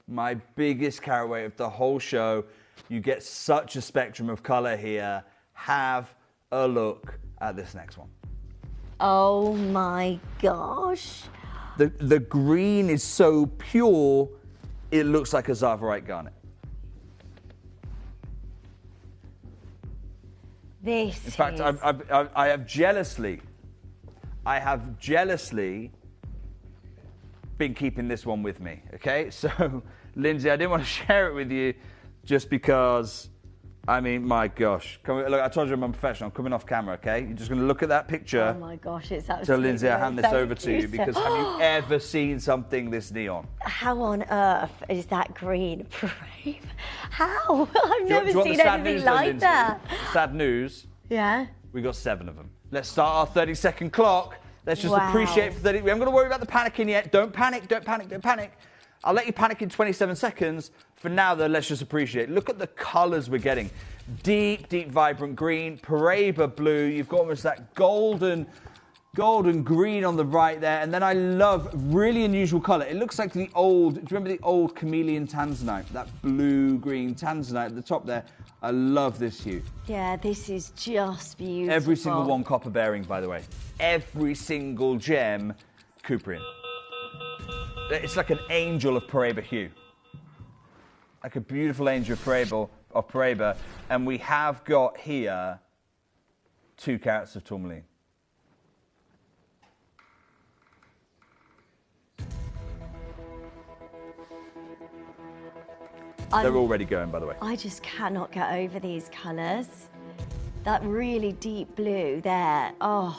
My biggest carat weight of the whole show. You get such a spectrum of colour here. Have a look at this next one. Oh my gosh. The green is so pure, it looks like a Zavarite garnet. In fact, I have jealously been keeping this one with me, okay? So, Lindsay, I didn't want to share it with you just because, I mean, my gosh. Look, I told you I'm a professional. I'm coming off camera, okay? You're just going to look at that picture. Oh, my gosh, it's absolutely... So, Lindsay, I hand this over to you because have you ever seen something this neon? How on earth is that green? How? I've never seen anything like that. Sad news. Yeah? We got 7 of them. Let's start our 30-second clock. Let's just appreciate for 30... We haven't got to worry about the panicking yet. Don't panic, don't panic, don't panic. I'll let you panic in 27 seconds. For now, though, let's just appreciate. Look at the colours we're getting. Deep, deep, vibrant green. Pareva blue. You've got almost that golden green on the right there. And then I love really unusual colour. It looks like the old... Do you remember the old chameleon tanzanite? That blue-green tanzanite at the top there. I love this hue. Yeah, this is just beautiful. Every single one copper bearing, by the way. Every single gem Cuprian. It's like an angel of Pareva hue. Like a beautiful angel of Pareva. And we have got here 2 carats of tourmaline. They're already going, by the way. I just cannot get over these colours. That really deep blue there. Oh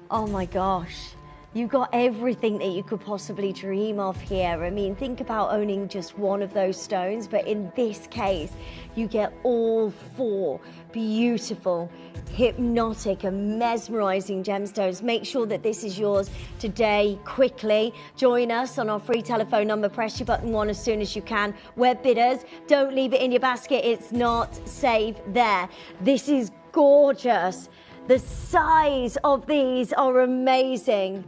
my gosh. You've got everything that you could possibly dream of here. I mean, think about owning just one of those stones, but in this case, you get all 4 beautiful, hypnotic and mesmerizing gemstones. Make sure that this is yours today, quickly. Join us on our free telephone number. Press your button 1 as soon as you can. Web bidders, don't leave it in your basket. It's not safe there. This is gorgeous. The size of these are amazing.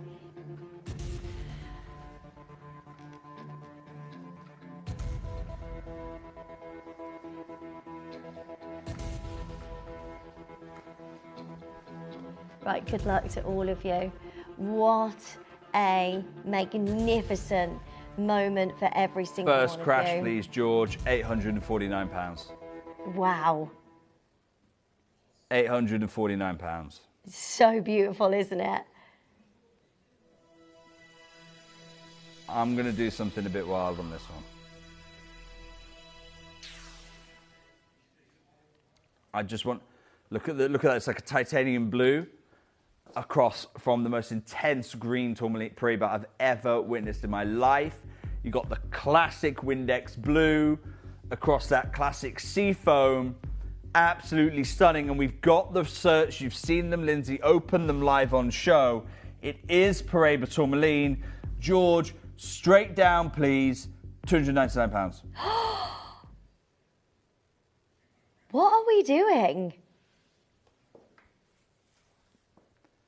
Right, good luck to all of you. What a magnificent moment for every single one of you. First crash, please, George. £849. Wow. £849. So beautiful, isn't it? I'm going to do something a bit wild on this one. I just want... Look at that. It's like a titanium blue across from the most intense green tourmaline Paraiba I've ever witnessed in my life. You got the classic Windex blue across that classic sea foam. Absolutely stunning. And we've got the search. You've seen them, Lindsay. Open them live on show. It is Paraiba tourmaline. George, straight down, please. £299. What are we doing?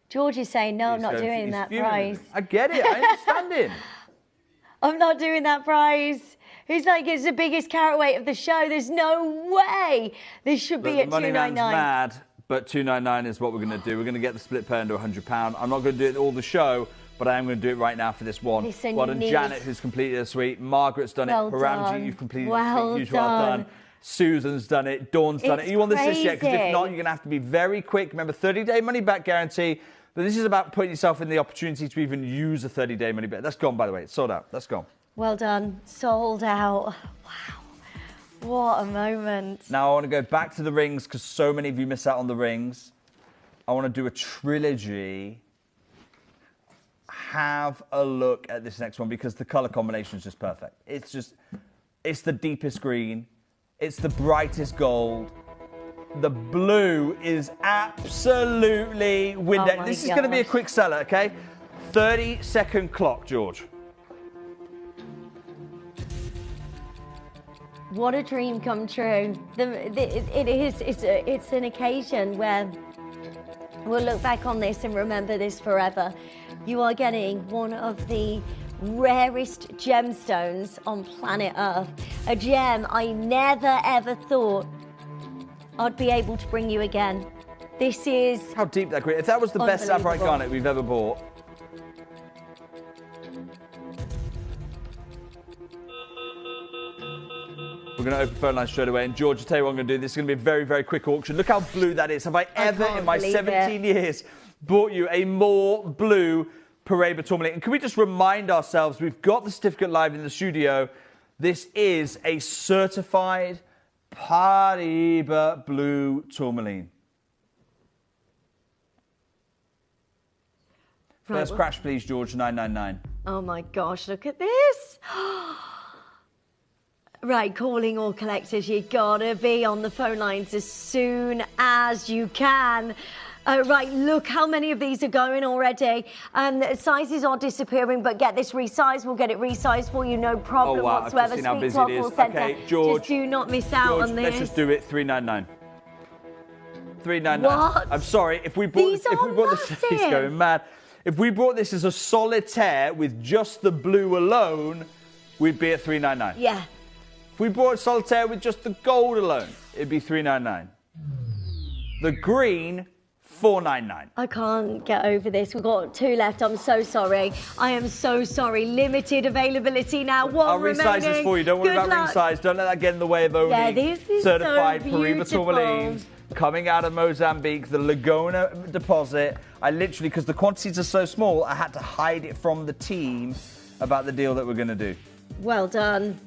George is saying, no, I'm not doing that price. I get it. I understand him. I'm not doing that price. He's like, it's the biggest carat weight of the show. There's no way this should be at The money man's $299. mad, but $299 is what we're going to do. We're going to get the split pair under £100. I'm not going to do it all the show, but I am going to do it right now for this one. Listen, well you done, need- Janet, who's completed her suite. Margaret's done Well it. Paramji, done. you've completed Well your suite. Huge well done. done. Susan's done it. Dawn's done it. It's Are you on this list yet? Because if crazy. not, you're going to have to be very quick. Remember, 30-day money-back guarantee. But this is about putting yourself in the opportunity to even use a 30-day money-back. That's gone, by the way. It's sold out. That's gone. Well done. Sold out. Wow. What a moment. Now, I want to go back to the rings because so many of you miss out on the rings. I want to do a trilogy. Have a look at this next one because the colour combination is just perfect. It's the deepest green. It's the brightest gold. The blue is absolutely Windex. Oh This is going to be a quick seller, okay? 30-second clock, George. What a dream come true. It's an occasion where we'll look back on this and remember this forever. You are getting one of the rarest gemstones on planet Earth. A gem I never ever thought I'd be able to bring you again. This is... How deep that green. If that was the best sapphire unbelievable. garnet we've ever bought. We're going to open phone lines straight away. And George, I'll tell you what I'm going to do. This is going to be a very, very quick auction. Look how blue that is. Have I ever in my 17 years bought you a more blue Paraiba tourmaline? And can we just remind ourselves, we've got the certificate live in the studio. This is a certified Paraiba blue tourmaline. First crash, please, George, 999. Oh my gosh, look at this. Right, calling all collectors, you gotta be on the phone lines as soon as you can. Right, look how many of these are going already. Sizes are disappearing, but get this resized. We'll get it resized for you, no problem whatsoever. I've just seen how Sweet busy Talk it is. Call Centre. Okay, George. Just do not miss out George, on this. let's just do it. 399. 399. What? I'm sorry if we brought These this. If we brought this, he's massive. going mad. If we brought this as a solitaire with just the blue alone, we'd be at 399. Yeah. If we brought solitaire with just the gold alone, it'd be 399. The green, 499. I can't get over this. We've got 2 left. I'm so sorry. I am so sorry. Limited availability now. I'll resize this for you. Don't worry about ring size. Don't let that get in the way of owning Yeah, this is certified so Paraiba beautiful. tourmalines coming out of Mozambique, the Lagona deposit. I literally, because the quantities are so small, I had to hide it from the team about the deal that we're going to do. Well done.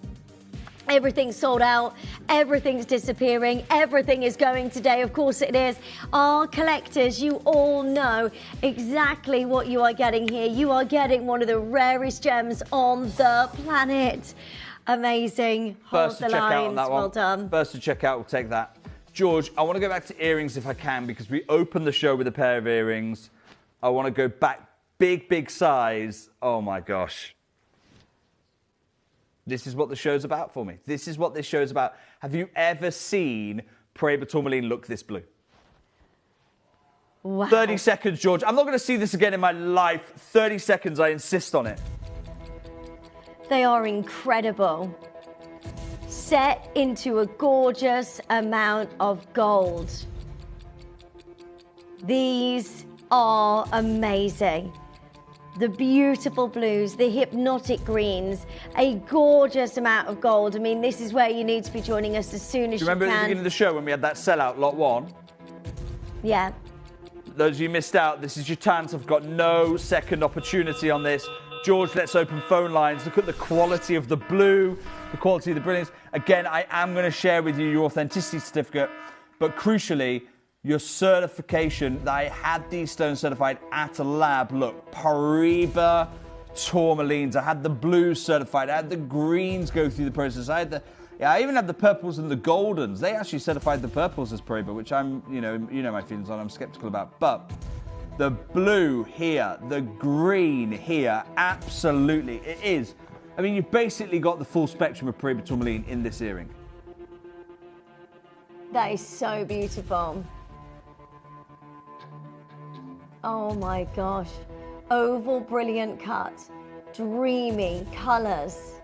Everything's sold out, everything's disappearing, everything is going today. Of course it is. Our collectors, you all know exactly what you are getting here. You are getting one of the rarest gems on the planet. Amazing. First to Hold the check out on lines. that one. Well done. First to check out, we'll take that. George, I want to go back to earrings if I can, because we opened the show with a pair of earrings. I want to go back, big size. Oh my gosh. This is what the show's about for me. This is what this show's about. Have you ever seen Paraiba tourmaline look this blue? Wow. 30 seconds, George. I'm not going to see this again in my life. 30 seconds, I insist on it. They are incredible. Set into a gorgeous amount of gold. These are amazing. The beautiful blues, the hypnotic greens, a gorgeous amount of gold. I mean, this is where you need to be joining us as soon as you can. Do you remember at the beginning of the show when we had that sellout, lot 1? Yeah. Those of you missed out, this is your chance. I've got no second opportunity on this. George, let's open phone lines. Look at the quality of the blue, the quality of the brilliance. Again, I am going to share with you your authenticity certificate, but crucially, your certification that I had these stones certified at a lab. Look, Paraiba tourmalines. I had the blues certified. I had the greens go through the process. I even had the purples and the goldens. They actually certified the purples as Paraiba, which I'm, you know my feelings on. I'm skeptical about. But the blue here, the green here, absolutely, it is. I mean, you've basically got the full spectrum of Paraiba tourmaline in this earring. That is so beautiful. Oh my gosh. Oval, brilliant cut. Dreamy colours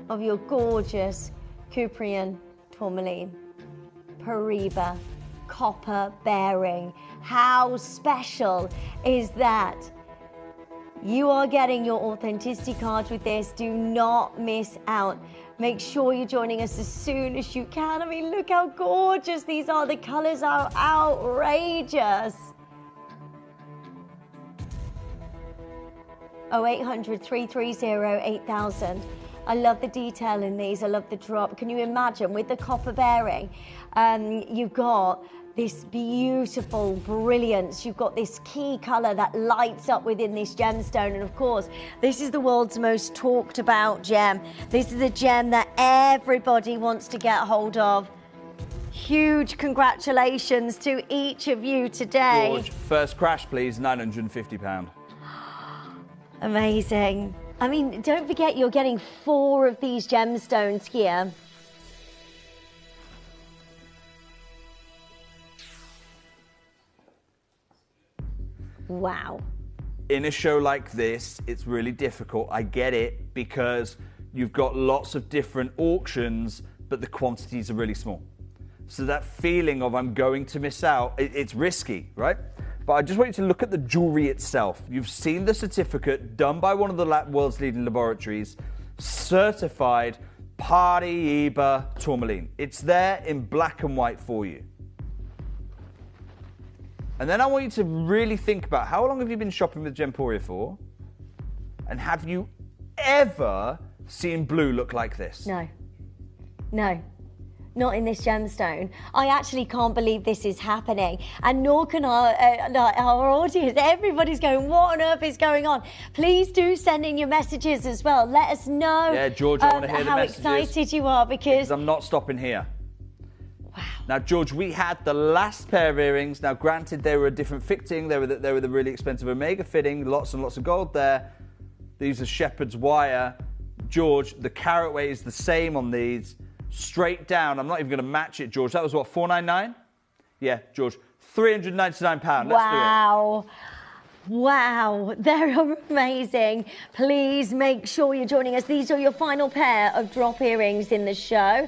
of your gorgeous Cuprian tourmaline. Paraiba, copper bearing. How special is that? You are getting your authenticity card with this. Do not miss out. Make sure you're joining us as soon as you can. I mean, look how gorgeous these are. The colours are outrageous. 0800 330 8000. I love the detail in these. I love the drop. Can you imagine with the copper bearing? You've got this beautiful brilliance. You've got this key colour that lights up within this gemstone. And of course, this is the world's most talked about gem. This is a gem that everybody wants to get hold of. Huge congratulations to each of you today. George, first crash, please, £950. Amazing. I mean, don't forget you're getting 4 of these gemstones here. Wow. In a show like this, it's really difficult. I get it, because you've got lots of different auctions, but the quantities are really small. So that feeling of I'm going to miss out, it's risky, right? But I just want you to look at the jewelry itself. You've seen the certificate done by one of the world's leading laboratories, certified Paraiba tourmaline. It's there in black and white for you. And then I want you to really think about how long have you been shopping with Gemporia for? And have you ever seen blue look like this? No. No. Not in this gemstone. I actually can't believe this is happening. And nor can our audience. Everybody's going, what on earth is going on? Please do send in your messages as well. Let us know Yeah, George, I want to hear the how messages. excited you are, because I'm not stopping here. Wow. Now, George, we had the last pair of earrings. Now, granted, they were a different fitting. They were the really expensive Omega fitting. Lots and lots of gold there. These are shepherd's wire. George, the carat weight is the same on these. Straight down. I'm not even going to match it, George. That was what, $499? Yeah, George, £399. Let's wow. Wow, they're amazing. Please make sure you're joining us. These are your final pair of drop earrings in the show.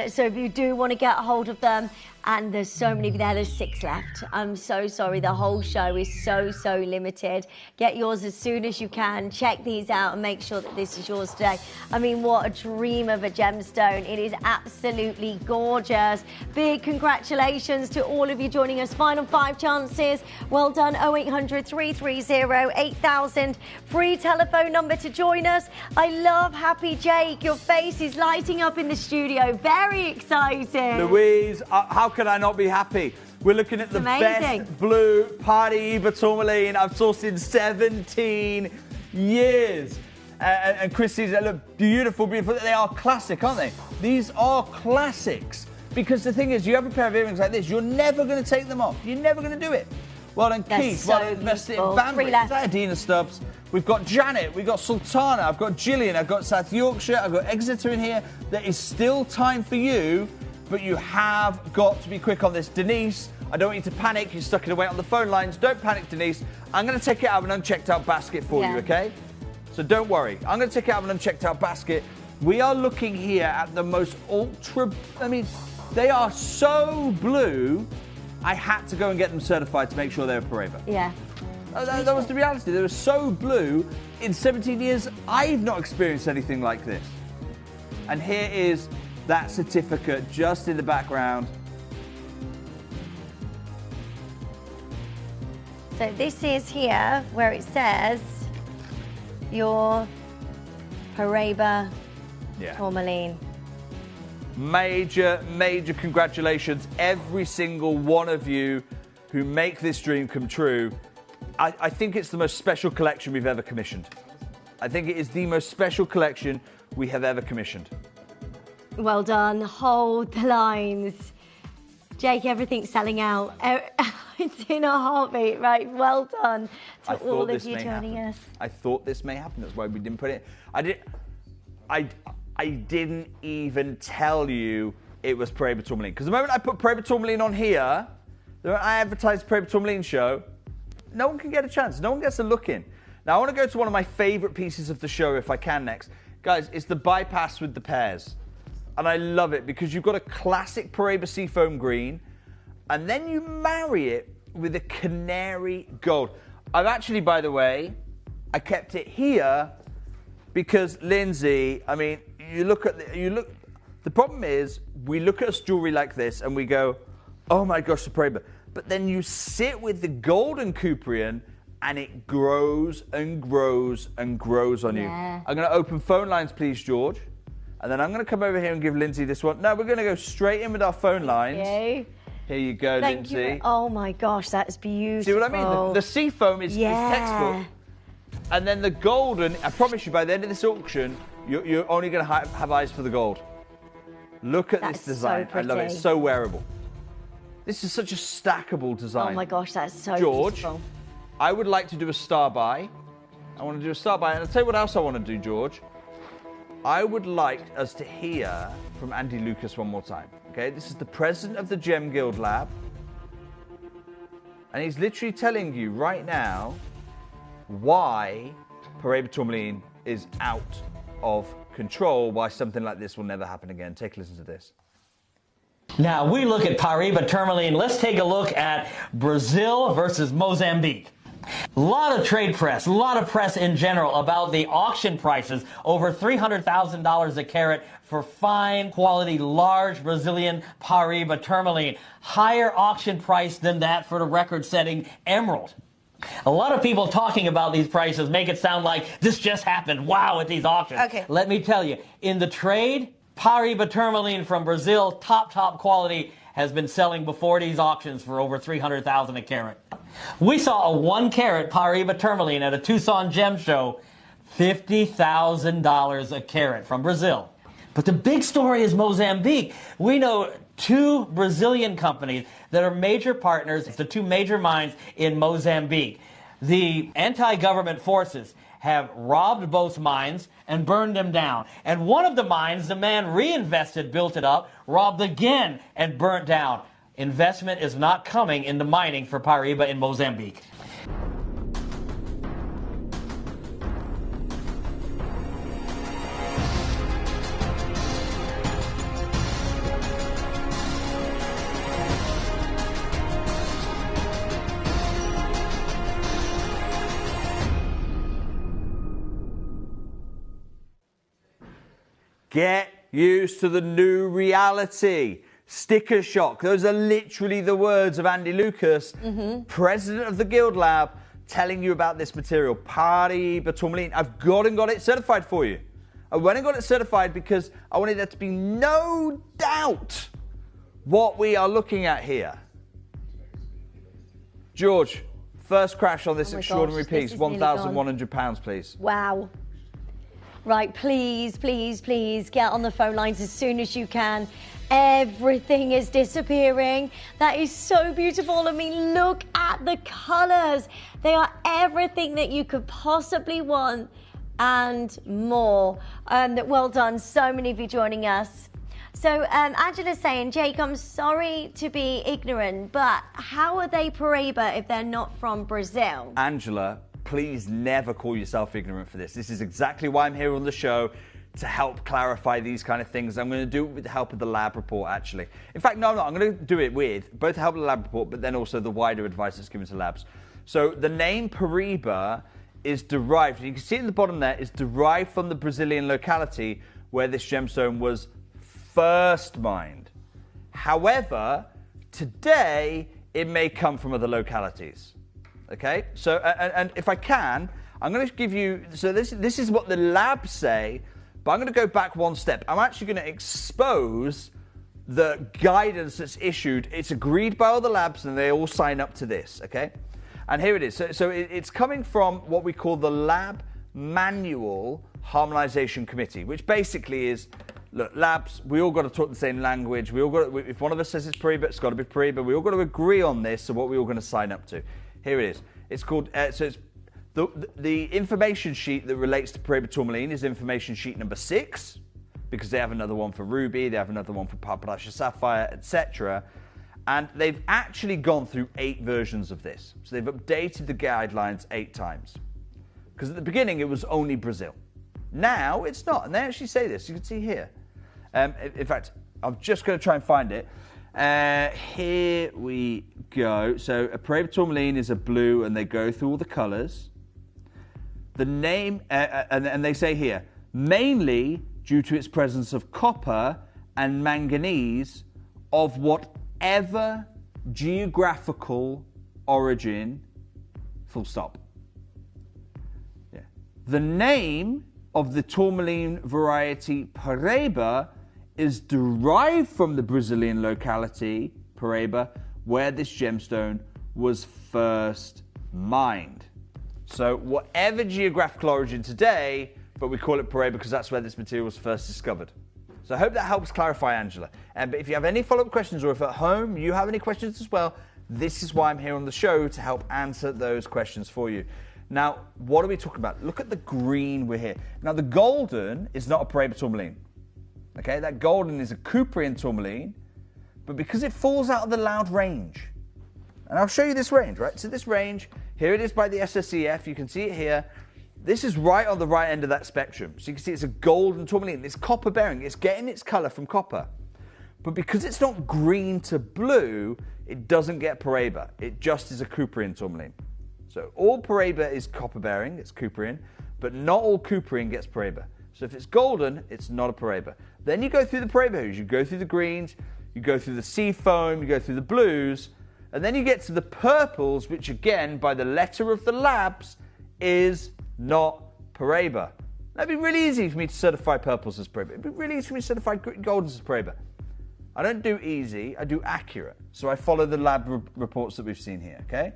So if you do want to get a hold of them, and there's so many there. There's 6 left. I'm so sorry. The whole show is so limited. Get yours as soon as you can. Check these out and make sure that this is yours today. I mean, what a dream of a gemstone. It is absolutely gorgeous. Big congratulations to all of you joining us. Final 5 chances. Well done. 0800 330 8000. Free telephone number to join us. I love Happy Jake. Your face is lighting up in the studio. Very exciting. Louise, how can I not be happy? We're looking at the best blue Paraiba tourmaline I've sourced in 17 years. And Chrissy's, they look beautiful. They are classic, aren't they? These are classics. Because the thing is, you have a pair of earrings like this, you're never going to take them off. You're never going to do it. Well done, Keith. Well done, invested in Banbury. Is that Adina Stubbs? We've got Janet, we've got Sultana, I've got Gillian, I've got South Yorkshire, I've got Exeter in here. There is still time for you, but you have got to be quick on this. Denise, I don't want you to panic. You're stuck in a wait on the phone lines. Don't panic, Denise. I'm going to take it out of an unchecked out basket for you, okay? So don't worry. I'm going to take it out of an unchecked out basket. We are looking here at the most ultra... I mean, they are so blue... I had to go and get them certified to make sure they were Paraiba. Yeah. That was the reality. They were so blue. In 17 years, I've not experienced anything like this. And here is that certificate just in the background. So this is here where it says your Paraiba tourmaline. Major congratulations, every single one of you who make this dream come true. I think it's the most special collection we've ever commissioned. I think it is the most special collection we have ever commissioned. Well done. Hold the lines. Jake, everything's selling out. It's in a heartbeat, right? Well done to all of you joining us. I thought this may happen. That's why we didn't put it. I didn't even tell you it was Paraiba tourmaline. Because the moment I put Paraiba tourmaline on here, the moment I advertised Paraiba tourmaline show, no one can get a chance. No one gets a look in. Now, I want to go to one of my favourite pieces of the show, if I can next. Guys, it's the bypass with the pears. And I love it because you've got a classic Paraiba seafoam green, and then you marry it with a canary gold. I've actually, by the way, I kept it here because Lindsay, I mean, the problem is we look at a jewelry like this and we go, oh my gosh, the Paraiba. But then you sit with the golden Cuprian and it grows and grows and grows on you. I'm going to open phone lines, please, George. And then I'm going to come over here and give Lindsay this one. No, we're going to go straight in with our phone lines. Here you go, Thank Lindsay. You. Oh my gosh, that's beautiful. See what I mean? The sea foam is textbook. And then the golden, I promise you, by the end of this auction, you're only going to have eyes for the gold. Look at this design. So I love it. It's so wearable. This is such a stackable design. Oh my gosh, that's so George, beautiful. I would like to do a star buy. I want to do a star buy. And I'll tell you what else I want to do, George. I would like us to hear from Andy Lucas one more time. Okay, this is the president of the Gem Guild Lab. And he's literally telling you right now why Paraiba tourmaline is out of control, why something like this will never happen again. Take a listen to this. Now we look at Paraiba tourmaline. Let's take a look at Brazil versus Mozambique. A lot of trade press, a lot of press in general about the auction prices, over $300,000 a carat for fine quality, large Brazilian Paraiba tourmaline. Higher auction price than that for the record-setting emerald. A lot of people talking about these prices make it sound like this just happened. Wow, at these auctions. Okay. Let me tell you, in the trade, Paraiba tourmaline from Brazil, top quality, has been selling before these auctions for over $300,000 a carat. We saw a 1 carat Paraiba tourmaline at a Tucson gem show, $50,000 a carat from Brazil. But the big story is Mozambique. We know 2 Brazilian companies that are major partners, the 2 major mines in Mozambique. The anti-government forces have robbed both mines and burned them down. And one of the mines, the man reinvested, built it up, robbed again and burnt down. Investment is not coming into mining for Paraiba in Mozambique. Get used to the new reality. Sticker shock. Those are literally the words of Andy Lucas, president of the Guild Lab, telling you about this material. Paraiba tourmaline. I've got it certified for you. I went and got it certified because I wanted there to be no doubt what we are looking at here. George, first crash on this extraordinary piece, £1,100, please. Wow. Right, please, please, please get on the phone lines as soon as you can. Everything is disappearing. That is so beautiful. I mean, look at the colours. They are everything that you could possibly want and more. Well done. So many of you joining us. So Angela's saying, Jake, I'm sorry to be ignorant, but how are they Paraiba if they're not from Brazil? Angela, please never call yourself ignorant for this. This is exactly why I'm here on the show, to help clarify these kind of things. I'm going to do it with the help of the lab report, actually. In fact, no, I'm going to do it with both the help of the lab report, but then also the wider advice that's given to labs. So the name Paraiba is derived, you can see it in the bottom there, is derived from the Brazilian locality where this gemstone was first mined. However, today it may come from other localities. Okay, so and if I can, I'm going to give you, so this is what the labs say, but I'm going to go back one step. I'm actually going to expose the guidance that's issued. It's agreed by all the labs and they all sign up to this, okay? And here it is. So it's coming from what we call the Lab Manual Harmonization Committee, which basically is, look, labs, we all got to talk the same language. We all got to, if one of us says it's Paraiba, it's got to be Paraiba. We all got to agree on this, so what we're all going to sign up to. Here it is. It's called, so it's the information sheet that relates to Paraiba tourmaline is information sheet number 6, because they have another one for ruby, they have another one for Paraiba sapphire, etc. And they've actually gone through 8 versions of this. So they've updated the guidelines 8 times. Because at the beginning it was only Brazil. Now it's not, and they actually say this. You can see here. In fact, I'm just going to try and find it. Here we go. So a Paraiba tourmaline is a blue, and they go through all the colours. The name, and they say here, mainly due to its presence of copper and manganese of whatever geographical origin, full stop. Yeah. The name of the tourmaline variety Paraiba is derived from the Brazilian locality, Paraiba, where this gemstone was first mined. So whatever geographical origin today, but we call it Paraiba because that's where this material was first discovered. So I hope that helps clarify, Angela. But if you have any follow-up questions, or if at home you have any questions as well, this is why I'm here on the show, to help answer those questions for you. Now, what are we talking about? Look at the green we're here. Now, the golden is not a Paraiba tourmaline. Okay, that golden is a Cuprian tourmaline, but because it falls out of the loud range, and I'll show you this range, right? So this range, here it is by the SSEF, you can see it here. This is right on the right end of that spectrum. So you can see it's a golden tourmaline. It's copper bearing. It's getting its color from copper. But because it's not green to blue, it doesn't get Paraiba. It just is a Cuprian tourmaline. So all Paraiba is copper bearing, it's Cuprian, but not all Cuprian gets Paraiba. So if it's golden, it's not a Paraiba. Then you go through the Paraiba hues. You go through the greens, you go through the sea foam, you go through the blues, and then you get to the purples, which again, by the letter of the labs, is not Paraiba. That'd be really easy for me to certify purples as Paraiba. It'd be really easy for me to certify goldens as Paraiba. I don't do easy, I do accurate. So I follow the lab reports that we've seen here, okay?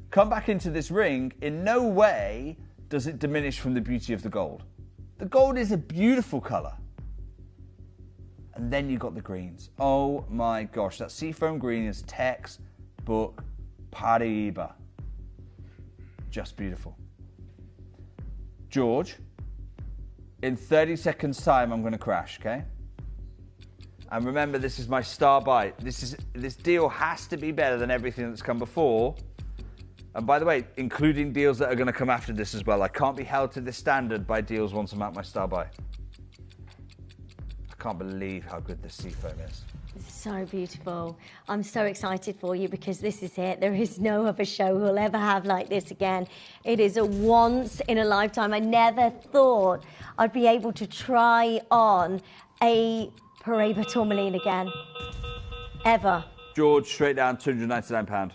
Come back into this ring, in no way does it diminish from the beauty of the gold. The gold is a beautiful colour. And then you've got the greens. Oh my gosh, that seafoam green is textbook Paraiba. Just beautiful. George, in 30 seconds time I'm going to crash, okay? And remember, this is my star buy. This deal has to be better than everything that's come before. And by the way, including deals that are going to come after this as well. I can't be held to this standard by deals once I'm at my star buy. I can't believe how good this seafoam is. So beautiful. I'm so excited for you because this is it. There is no other show we'll ever have like this again. It is a once in a lifetime. I never thought I'd be able to try on a Paraiba tourmaline again. Ever. George, straight down, £299.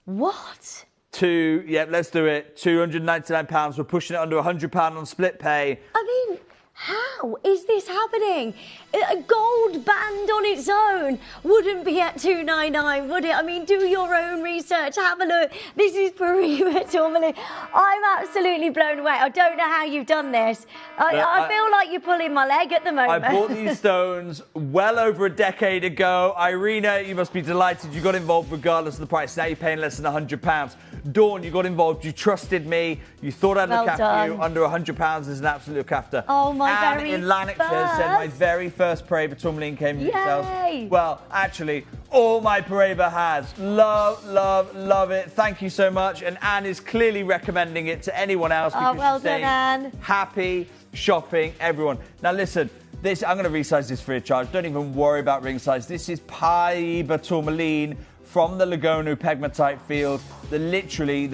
What? Let's do it. £299. We're pushing it under £100 on split pay. I mean, how is this happening? A gold band on its own wouldn't be at $299, would it? I mean, do your own research. Have a look. This is Paraiba tourmaline. I'm absolutely blown away. I don't know how you've done this. I feel like you're pulling my leg at the moment. I bought these stones well over a decade ago. Irina, you must be delighted you got involved regardless of the price. Now you're paying less than £100. Dawn, you got involved. You trusted me. You thought I'd look after you. Under £100 is an absolute look after. Oh, my Anne very in Lanarkshire said my very first Paraiba tourmaline came from yourself. Well, actually, all my Paraiba has. Love, love, love it. Thank you so much. And Anne is clearly recommending it to anyone else because well she's saying, done, Anne. Happy shopping, everyone. Now listen, I'm going to resize this free of charge. Don't even worry about ring size. This is Paraiba tourmaline from the Lagonu pegmatite field. The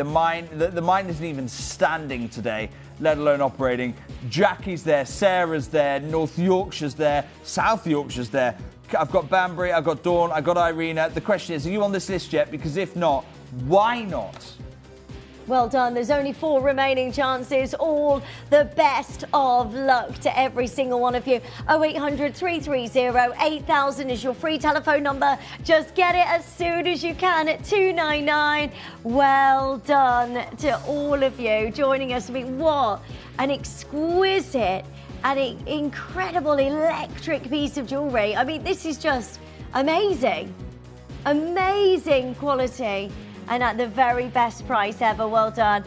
mine isn't even standing today, let alone operating. Jackie's there, Sarah's there, North Yorkshire's there, South Yorkshire's there. I've got Banbury, I've got Dawn, I've got Irina. The question is, are you on this list yet? Because if not, why not? Well done. There's only 4 remaining chances. All the best of luck to every single one of you. 0800 330 8000 is your free telephone number. Just get it as soon as you can at $299. Well done to all of you joining us. I mean, what an exquisite and incredible electric piece of jewellery. I mean, this is just amazing. Amazing quality. And at the very best price ever. Well done.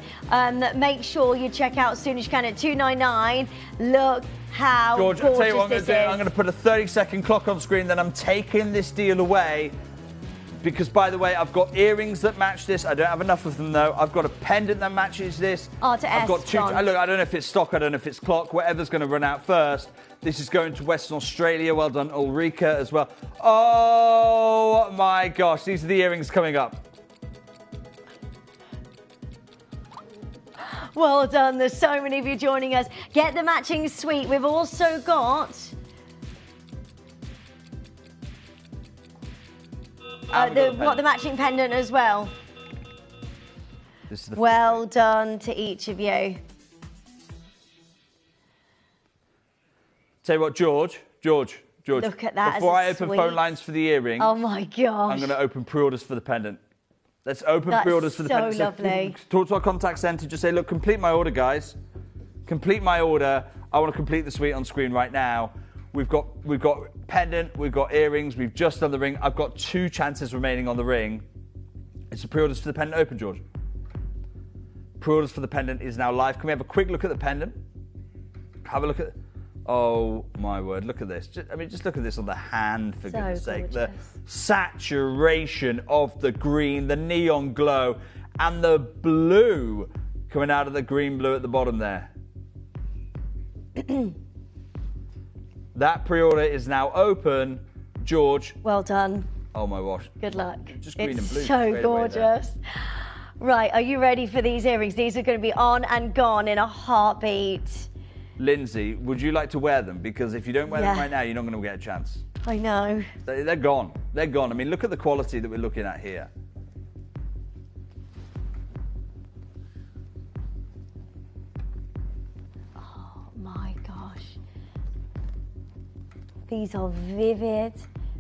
Make sure you check out as soon as you can at $299. Look how George, gorgeous I'll tell you what I'm going this to do. is. I'm going to put a 30-second clock on screen, then I'm taking this deal away. Because, by the way, I've got earrings that match this. I don't have enough of them, though. I've got a pendant that matches this. R to I've S, got 2. John. Look, I don't know if it's stock. I don't know if it's clock. Whatever's going to run out first. This is going to Western Australia. Well done, Ulrika, as well. Oh, my gosh. These are the earrings coming up. Well done. There's so many of you joining us. Get the matching suite. We've also got the matching pendant as well. Well done to each of you. Tell you what, George. Look at that. Before I open phone lines for the earring, oh my gosh, I'm going to open pre-orders for the pendant. Let's open pre-orders for the pendant. So lovely. Talk to our contact centre. Just say, look, complete my order, guys. Complete my order. I want to complete the suite on screen right now. We've got pendant. We've got earrings. We've just done the ring. I've got 2 chances remaining on the ring. It's the pre-orders for the pendant open, George. Pre-orders for the pendant is now live. Can we have a quick look at the pendant? Have a look at. Oh my word! Look at this. Just look at this on the hand, for goodness sake. The saturation of the green, the neon glow, and the blue coming out of the green blue at the bottom there. That pre-order is now open, George. Well done. Oh my gosh. Good luck. Just green it's and blue. So gorgeous. Right, are you ready for these earrings? These are going to be on and gone in a heartbeat. Lindsay, would you like to wear them? Because if you don't wear them right now, you're not going to get a chance. I know. They're gone. They're gone. I mean, look at the quality that we're looking at here. Oh my gosh. These are vivid,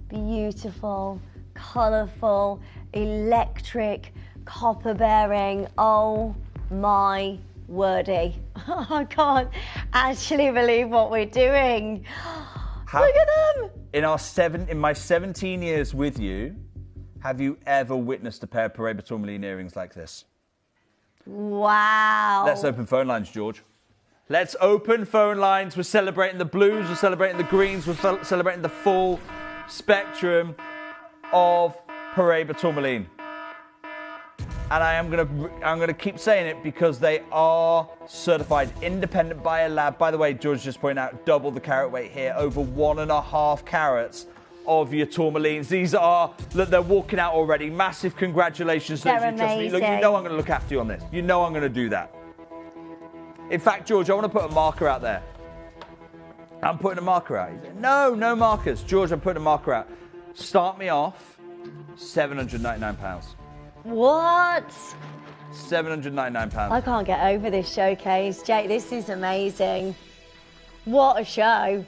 beautiful, colourful, electric, copper bearing. Oh my wordy. I can't actually believe what we're doing. Look at them. In my 17 years with you, have you ever witnessed a pair of Paraiba tourmaline earrings like this? Wow. Let's open phone lines, George. Let's open phone lines. We're celebrating the blues, we're celebrating the greens, we're celebrating the full spectrum of Paraiba tourmaline. and I'm gonna keep saying it because they are certified independent by a lab. By the way, George just pointed out double the carat weight here, over 1.5 carats of your tourmalines. These are, look, they're walking out already. Massive congratulations. They're Those who trust me. Look, you amazing. know I'm going to look after you on this. You know I'm going to do that. In fact, George, I want to put a marker out there. I'm putting a marker out. He said, no markers. George, I'm putting a marker out. Start me off, £799. What? £799. I can't get over this showcase. Jake, this is amazing. What a show.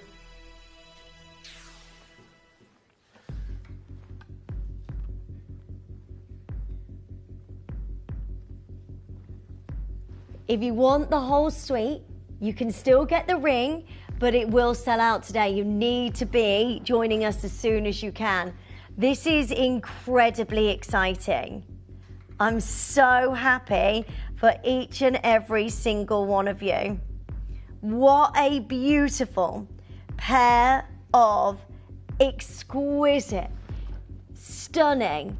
If you want the whole suite, you can still get the ring, but it will sell out today. You need to be joining us as soon as you can. This is incredibly exciting. I'm so happy for each and every single one of you. What a beautiful pair of exquisite, stunning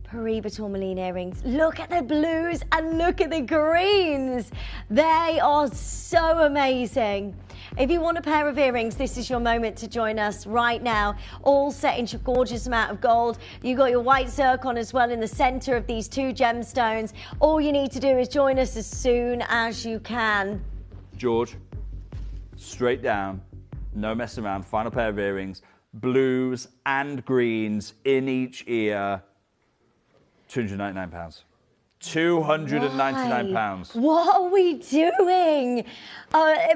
Pariba tourmaline earrings. Look at the blues and look at the greens. They are so amazing. If you want a pair of earrings, this is your moment to join us right now. All set into a gorgeous amount of gold. You got your white zircon as well in the center of these two gemstones. All you need to do is join us as soon as you can. George, straight down, no messing around. Final pair of earrings, blues and greens in each ear. £299. £299. What are we doing?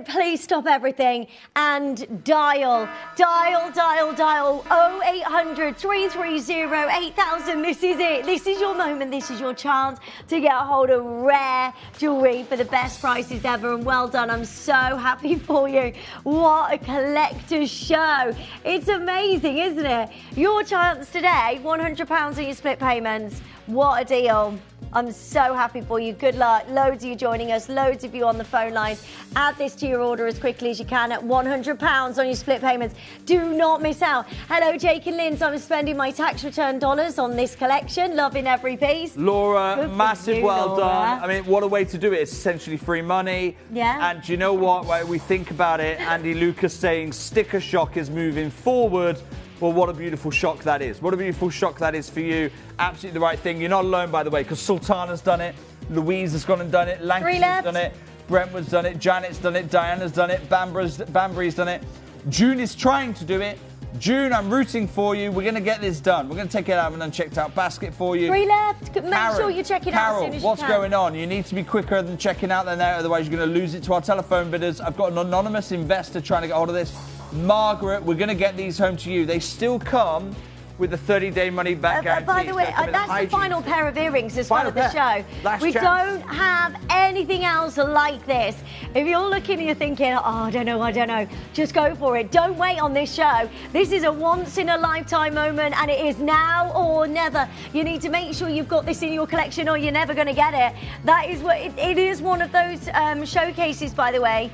Please stop everything and dial 0800 330 8000. This is it. This is your moment. This is your chance to get a hold of rare jewellery for the best prices ever. And well done. I'm so happy for you. What a collector's show. It's amazing, isn't it? Your chance today, £100 on your split payments. What a deal. I'm so happy for you. Good luck. Loads of you joining us. Loads of you on the phone lines. Add this to your order as quickly as you can at £100 on your split payments. Do not miss out. Hello, Jake and Linz. I'm spending my tax return dollars on this collection. Loving every piece. Laura, massive well Laura. done. I mean, what a way to do it. It's essentially free money. Yeah. And do you know what? When we think about it, Andy Lucas saying sticker shock is moving forward. Well, what a beautiful shock that is. What a beautiful shock that is for you. Absolutely the right thing. You're not alone, by the way, because Sultana's done it. Louise has gone and done it. Lancashire's done it. Brentwood's done it. Janet's done it. Diana's done it. Banbury's done it. June is trying to do it. June, I'm rooting for you. We're going to get this done. We're going to take it out of an unchecked out basket for you. 3 left. Make sure you check it out as soon as you what's can. going on? You need to be quicker than checking out than there, otherwise you're going to lose it to our telephone bidders. I've got an anonymous investor trying to get hold of this. Margaret, we're going to get these home to you. They still come with the 30-day money-back guarantee. By the way, that's the final pair of earrings as part of the show. We don't have anything else like this. If you're looking and you're thinking, oh, I don't know, just go for it. Don't wait on this show. This is a once-in-a-lifetime moment, and it is now or never. You need to make sure you've got this in your collection or you're never going to get it. That is what it is. One of those showcases, by the way,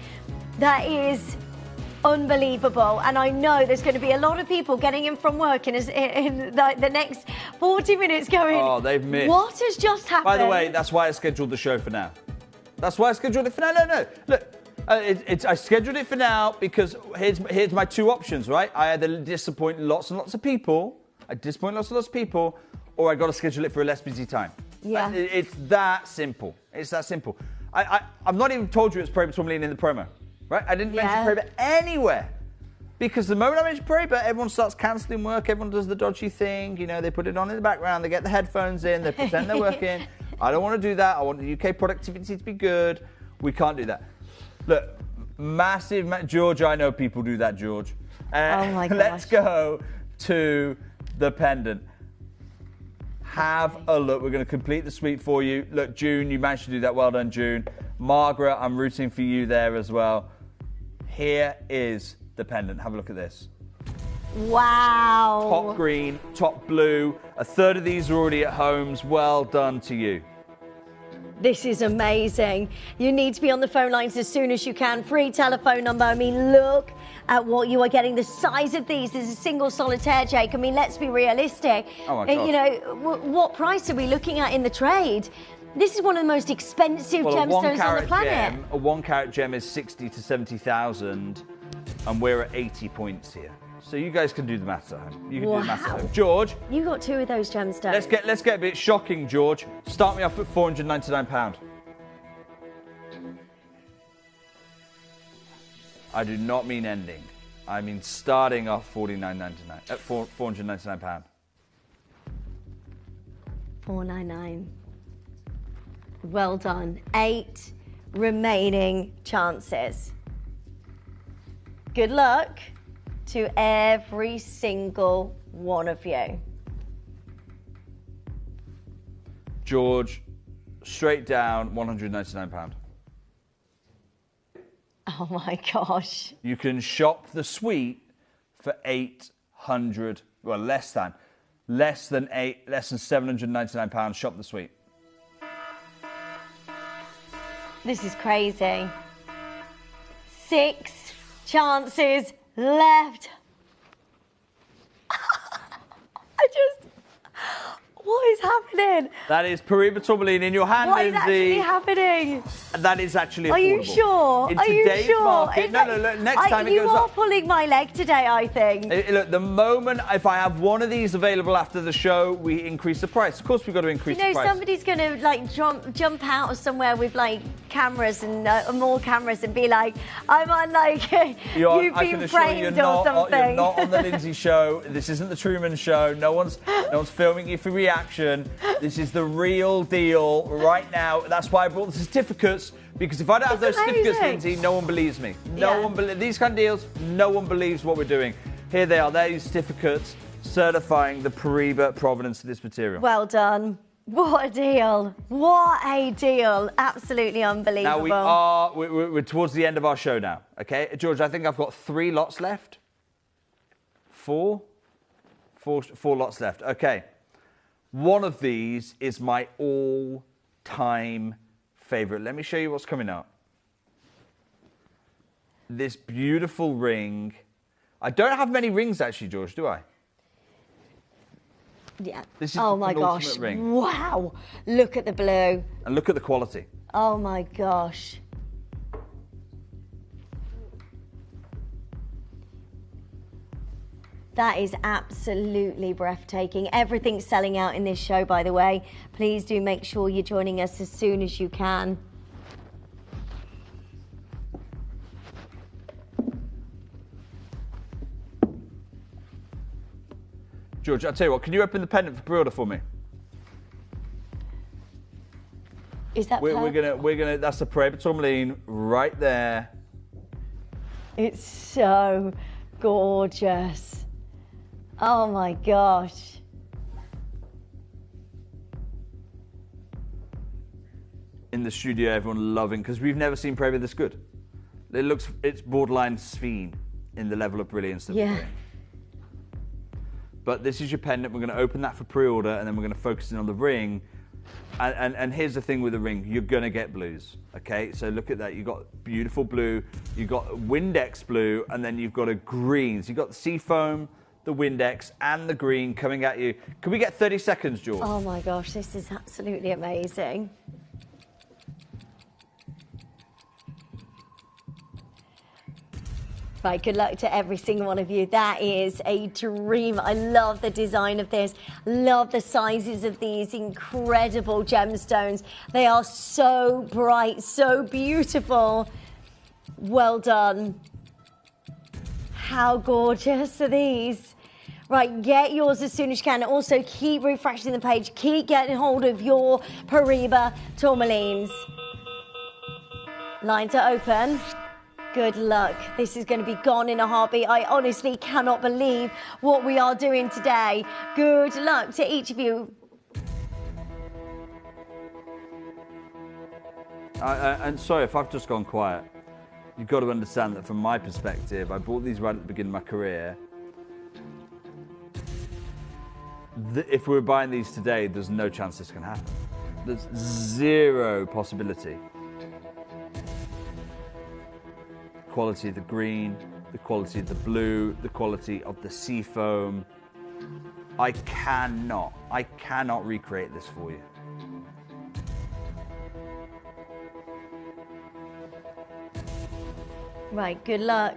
that is unbelievable, and I know there's going to be a lot of people getting in from work in the next 40 minutes going, oh, they've missed. What has just happened? By the way, that's why I scheduled the show for now. That's why I scheduled it for now. No. Look, I scheduled it for now because here's my two options, right? I either disappoint lots and lots of people, or I got to schedule it for a less busy time. Yeah. It's that simple. It's that simple. I've not even told you it's Pariba tourmaline in the promo. Right? I didn't mention Pariba anywhere. Because the moment I mention Pariba, everyone starts cancelling work, everyone does the dodgy thing, you know, they put it on in the background, they get the headphones in, they pretend they're working. I don't want to do that. I want the UK productivity to be good. We can't do that. Look, massive, George, I know people do that, George. Oh my gosh. Let's go to the pendant. Have a look. We're going to complete the suite for you. Look, June, you managed to do that. Well done, June. Margaret, I'm rooting for you there as well. Here is the pendant. Have a look at this. Wow. Top green, top blue. A third of these are already at homes. Well done to you. This is amazing. You need to be on the phone lines as soon as you can. Free telephone number. I mean, look at what you are getting. The size of these is a single solitaire, Jake. I mean, let's be realistic. Oh my gosh. You know, what price are we looking at in the trade? This is one of the most expensive gemstones on the planet. A 1 carat gem is 60 to 70,000, and we're at 80 points here. So you guys can do the maths at home. You can do the maths at home. George, you got 2 of those gemstones. let's get a bit shocking, George. Start me off at £499. I do not mean ending. I mean starting off £499 at £499. $499. Well done. 8 remaining chances. Good luck to every single one of you. George, straight down, £199. Oh my gosh. You can shop the suite for 800, well, less than £799. Shop the suite. This is crazy. 6 chances left. What is happening? That is Pariba tourmaline in your hand, What is Lindsay. actually happening? That is actually affordable. Are you sure? In Are you today's sure? market, no, next time it you goes are up. pulling my leg today, I think. Look, the moment if I have one of these available after the show, we increase the price. Of course, we've got to increase You know, the price. somebody's going to like jump out of somewhere with like cameras and more cameras and be like, I'm on like you've I can been assure you, framed you're or not, something. You're not on the Lindsay show. This isn't the Truman show. No one's filming you for reaction. This is the real deal right now. That's why I brought the certificates, because if I don't have those certificates, Lindsay, no one believes me. No one believes these kind of deals. No one believes what we're doing. Here they are. They're your certificates certifying the Pariba provenance of this material. Well done. What a deal. What a deal. Absolutely unbelievable. Now we're towards the end of our show now. Okay, George, I think I've got 3 lots left. 4 lots left. Okay. One of these is my all-time favorite. Let me show you what's coming up. This beautiful ring. I don't have many rings actually, George, do I? Yeah. This is oh my an gosh. ultimate ring. Wow. Look at the blue. And look at the quality. Oh my gosh. That is absolutely breathtaking. Everything's selling out in this show, by the way. Please do make sure you're joining us as soon as you can. George, I'll tell you what, can you open the pendant for pre-order for me? Is that we're gonna that's the Pariba tourmaline right there. It's so gorgeous. Oh my gosh. In the studio, everyone loving, because we've never seen Pariba this good. It's borderline Sphene in the level of brilliance that we're doing. But this is your pendant. We're going to open that for pre-order, and then we're going to focus in on the ring. And here's the thing with the ring. You're going to get blues, okay? So look at that. You've got beautiful blue. You've got Windex blue, and then you've got a green. So you've got the seafoam, the Windex, and the green coming at you. Can we get 30 seconds, George? Oh my gosh, this is absolutely amazing. Right, good luck to every single one of you. That is a dream. I love the design of this. Love the sizes of these incredible gemstones. They are so bright, so beautiful. Well done. How gorgeous are these? Right, get yours as soon as you can. Also, keep refreshing the page. Keep getting hold of your Pariba tourmalines. Lines are open. Good luck. This is going to be gone in a heartbeat. I honestly cannot believe what we are doing today. Good luck to each of you. And sorry if I've just gone quiet. You've got to understand that from my perspective, I bought these right at the beginning of my career. If we were buying these today, there's no chance this can happen. There's zero possibility. Quality of the green, the quality of the blue, the quality of the sea foam. I cannot recreate this for you. Right, good luck.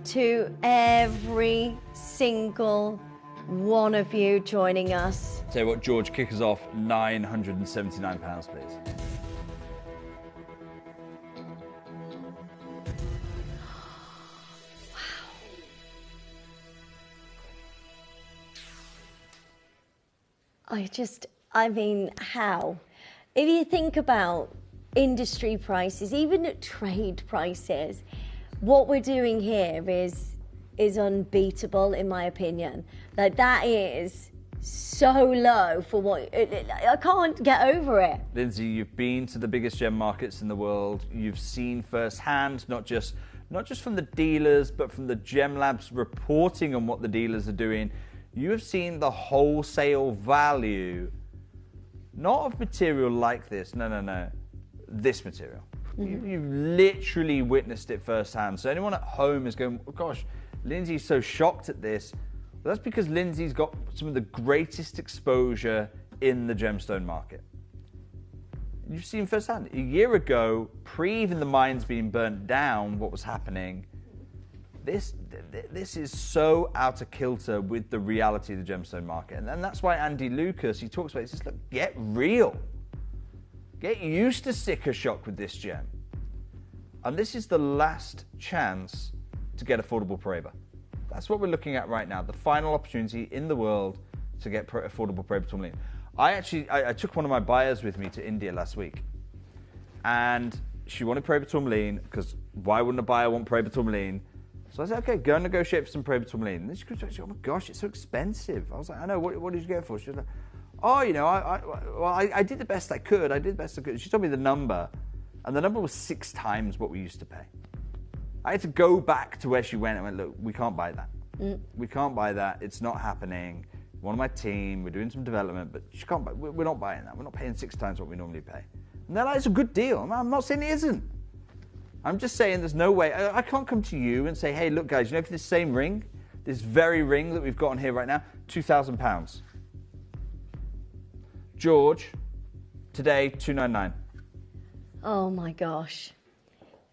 To every single one of you joining us. Tell you what, George, kick us off. £979, please. I mean, how? If you think about industry prices, even at trade prices, what we're doing here is unbeatable, in my opinion. Like, that is so low for what, I can't get over it. Lindsay, you've been to the biggest gem markets in the world. You've seen firsthand, not just from the dealers, but from the Gem Labs reporting on what the dealers are doing. You have seen the wholesale value, not of material like this, no, this material. You've literally witnessed it firsthand. So anyone at home is going, oh gosh, Lindsay's so shocked at this. Well, that's because Lindsay's got some of the greatest exposure in the gemstone market. You've seen firsthand. A year ago, pre even the mines being burnt down, what was happening, this is so out of kilter with the reality of the gemstone market. And that's why Andy Lucas, he talks about it, he says, look, get real. Get used to sticker shock with this gem. And this is the last chance to get affordable Paraiba. That's what we're looking at right now, the final opportunity in the world to get affordable Paraiba tourmaline. I took one of my buyers with me to India last week, and she wanted Paraiba tourmaline, because why wouldn't a buyer want Paraiba tourmaline? So I said, okay, go and negotiate for some Paraiba tourmaline. And then she goes, oh my gosh, it's so expensive. I was like, I know, what did you get it for? She was like, oh, you know, I did the best I could. She told me the number, and the number was 6 times what we used to pay. I had to go back to where she went and went, look, we can't buy that. We can't buy that. It's not happening. One of my team, we're doing some development, but she can't buy. We're not buying that. We're not paying 6 times what we normally pay. And they're like, it's a good deal. I'm not saying it isn't. I'm just saying there's no way. I can't come to you and say, hey, look, guys, you know, for this same ring, this very ring that we've got on here right now, £2,000. George, today, $299. Oh my gosh.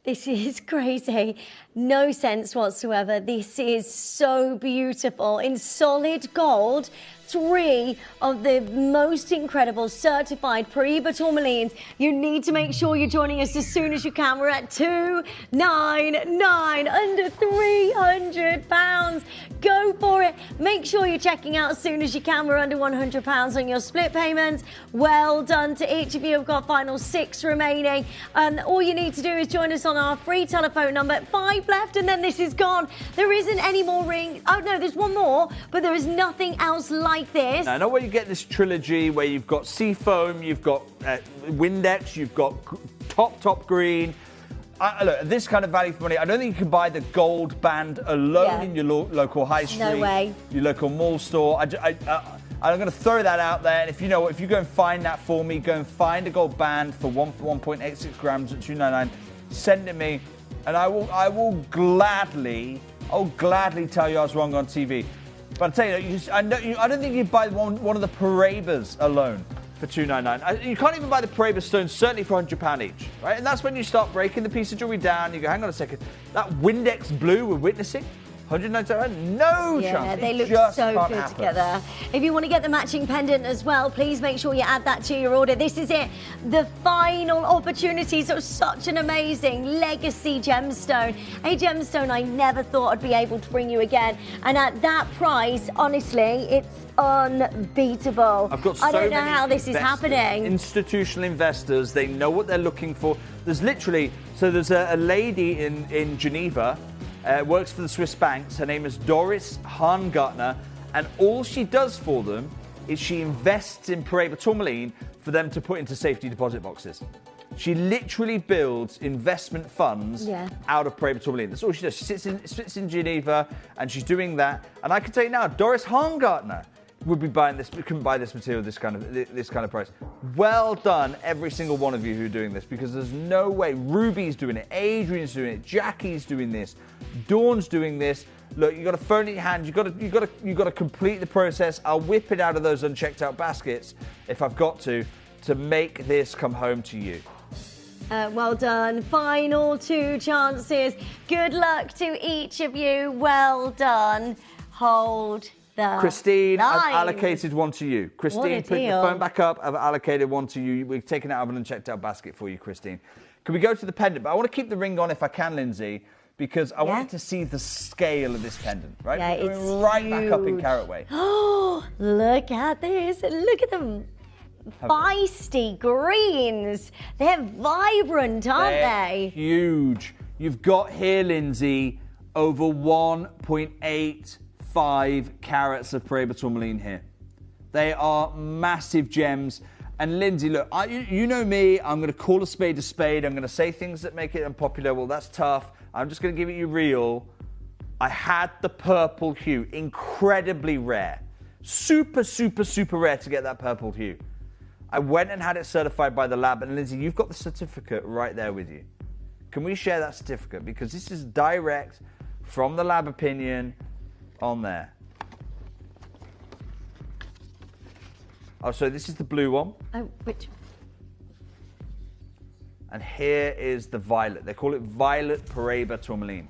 This is crazy. No sense whatsoever. This is so beautiful. In solid gold, 3 of the most incredible certified Paraiba tourmalines. You need to make sure you're joining us as soon as you can. We're at $299, under £300. Go for it. Make sure you're checking out as soon as you can. We're under £100 on your split payments. Well done to each of you. I've got final 6 remaining. All you need to do is join us on our free telephone number. 5 left, and then this is gone. There isn't any more rings. Oh no, there's one more, but there is nothing else like this. Now, I know where you get this trilogy where you've got Seafoam, you've got Windex, you've got top green. Look, this kind of value for money, I don't think you can buy the gold band alone in your local high street. No way. Your local mall store. I'm going to throw that out there. And if you go and find that for me, go and find a gold band for 1.86 grams at $299. Send it me, and I will gladly tell you I was wrong on TV. But I'll tell you, I don't think you'd buy one of the Paraibas alone for $299. You can't even buy the Paraiba stones, certainly for £100 each, right? And that's when you start breaking the piece of jewelry down. You go, hang on a second, that Windex blue we're witnessing, $199, no chance. Yeah, they look so good together. If you want to get the matching pendant as well, please make sure you add that to your order. This is it, the final opportunity. So such an amazing legacy gemstone. A gemstone I never thought I'd be able to bring you again. And at that price, honestly, it's unbeatable. I've got I don't know how this is happening. Institutional investors, they know what they're looking for. There's literally, there's a lady in Geneva, works for the Swiss banks. Her name is Doris Hahngartner, and all she does for them is she invests in Paraiba tourmaline for them to put into safety deposit boxes. She literally builds investment funds out of Paraiba tourmaline. That's all she does. She sits in Geneva and she's doing that. And I can tell you now, Doris Harngartner would be buying this, couldn't buy this material this kind of price. Well done, every single one of you who are doing this, because there's no way. Ruby's doing it, Adrian's doing it, Jackie's doing this, Dawn's doing this. Look, you got a phone in your hand. You got to complete the process. I'll whip it out of those unchecked out baskets if I've got to make this come home to you. Well done. Final 2 chances. Good luck to each of you. Well done. Hold the Christine, line. I've allocated one to you. Christine, put your phone back up. I've allocated one to you. We've taken it out of an unchecked out basket for you, Christine. Can we go to the pendant? But I want to keep the ring on if I can, Lindsay, because I wanted to see the scale of this pendant, right? Yeah, We're it's right back up in carat weight. Oh, look at this. Look at them. Feisty greens. They're vibrant, aren't they? Huge. You've got here, Lindsay, over 1.85 carats of Paraiba tourmaline here. They are massive gems. And Lindsay, look, you know me. I'm going to call a spade a spade. I'm going to say things that make it unpopular. Well, that's tough. I'm just going to give it you real. I had the purple hue. Incredibly rare. Super, super, super rare to get that purple hue. I went and had it certified by the lab. And Lindsay, you've got the certificate right there with you. Can we share that certificate? Because this is direct from the lab opinion on there. Oh, so this is the blue one. Oh, which? And here is the violet. They call it violet Paraiba tourmaline.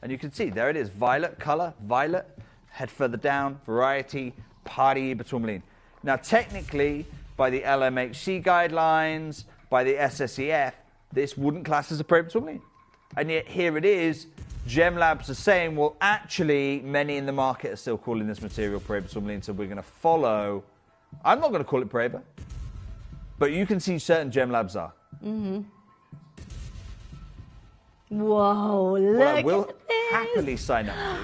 And you can see, there it is. Violet color, violet. Head further down, variety, Paraiba tourmaline. Now, technically, by the LMHC guidelines, by the SSEF, this wouldn't class as a Paraiba tourmaline. And yet, here it is. Gem Labs are saying, well, actually, many in the market are still calling this material Paraiba tourmaline, so we're going to follow. I'm not going to call it Paraiba, but you can see certain Gem Labs are. Mm-hmm. Whoa, look What I will at this. happily sign up to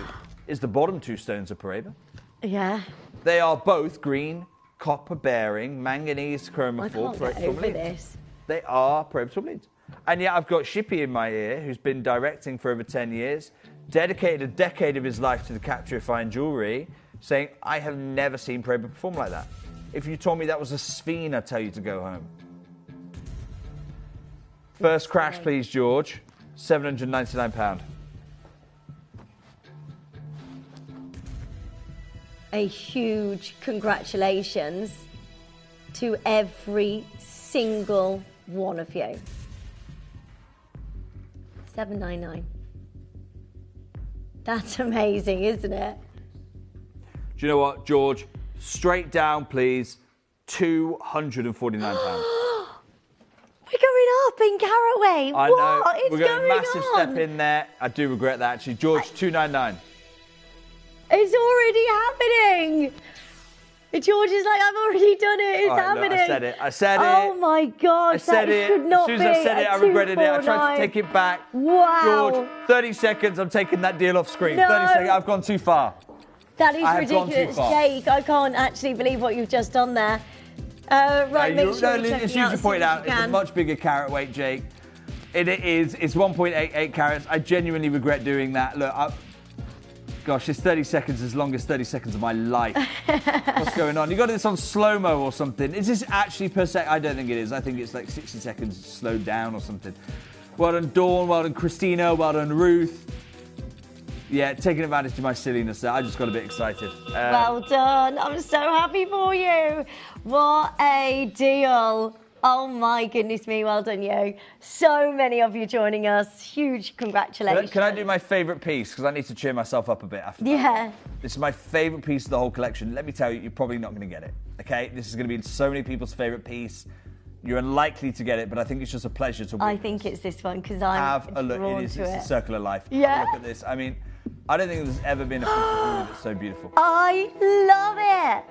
is the bottom 2 stones of Paraiba. Yeah. They are both green, copper-bearing, manganese chromophore I can't get over tourmalines. this. They are Paraiba tourmalines. And yet I've got Shippy in my ear, who's been directing for over 10 years, dedicated a decade of his life to the capture of fine jewellery, saying, I have never seen Paraiba perform like that. If you told me that was a Sphene, I'd tell you to go home. First crash, please, George. £799. A huge congratulations to every single one of you. $799. That's amazing, isn't it? Do you know what, George? Straight down, please. £249. We're going up in carat weight. I what know. is We're going going a massive on? step in there. I do regret that, actually. George, £299. It's already happening. George is like, I've already done it. It's All right, happening. look, I said it. I said it. Oh my gosh, I said that it. should not as soon be as I said it, I regretted it. I tried to take it back. Wow. George, 30 seconds. I'm taking that deal off screen. No. 30 seconds. I've gone too far. That is I have gone too ridiculous, far. Jake. I can't actually believe what you've just done there. Right, make sure you're as checking you out as pointed soon as out, you it's a can. much bigger carat weight, Jake. It is. It's 1.88 carats. I genuinely regret doing that. Look, gosh, it's 30 seconds, as long as 30 seconds of my life. What's going on? You got this on slow-mo or something. Is this actually per second? I don't think it is. I think it's like 60 seconds slowed down or something. Well done, Dawn. Well done, Christina. Well done, Ruth. Yeah, taking advantage of my silliness there. I just got a bit excited. Well done. I'm so happy for you. What a deal. Oh my goodness me, well done you. So many of you joining us. Huge congratulations. Can I do my favourite piece? Because I need to cheer myself up a bit after that. Yeah. This is my favourite piece of the whole collection. Let me tell you, you're probably not going to get it. Okay? This is going to be in so many people's favourite piece. You're unlikely to get it, but I think it's just a pleasure to I witness. think it's this one because I'm Have a look. drawn It's to the it. circle of life. Yeah. Have a look at this. I mean, I don't think there's ever been a piece of jewellery that's so beautiful. I love it.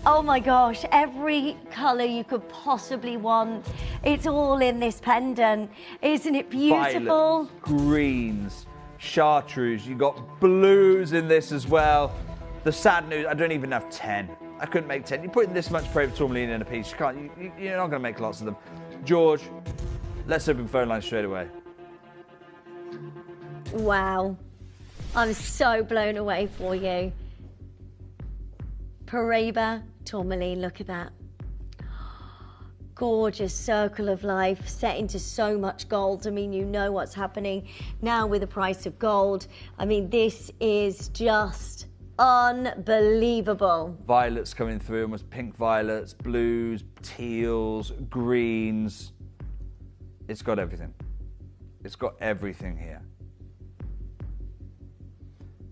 Oh my gosh, every colour you could possibly want. It's all in this pendant. Isn't it beautiful? Violet, greens, chartreuse. You got blues in this as well. The sad news, I don't even have 10. I couldn't make 10. You put this much Paraiba tourmaline in a piece, you're not going to make lots of them. George, Let's open phone lines straight away. Wow. I'm so blown away for you. Paraiba tourmaline, look at that. Gorgeous circle of life set into so much gold. I mean, you know what's happening now with the price of gold. I mean, this is just unbelievable. Violets coming through, almost pink violets, blues, teals, greens. It's got everything. It's got everything here.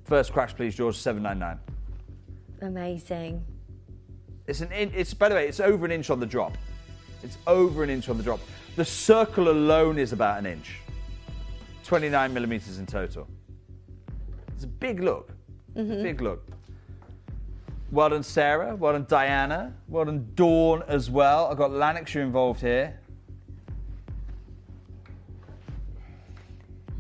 First crash, please, George, 799. Amazing. It's by the way, it's over an inch on the drop. It's over an inch on the drop. The circle alone is about an inch. 29 millimeters in total. It's a big look. Mm-hmm. Big look. Well done, Sarah. Well done, Diana. Well done, Dawn as well. I've got Lanarkshire involved here.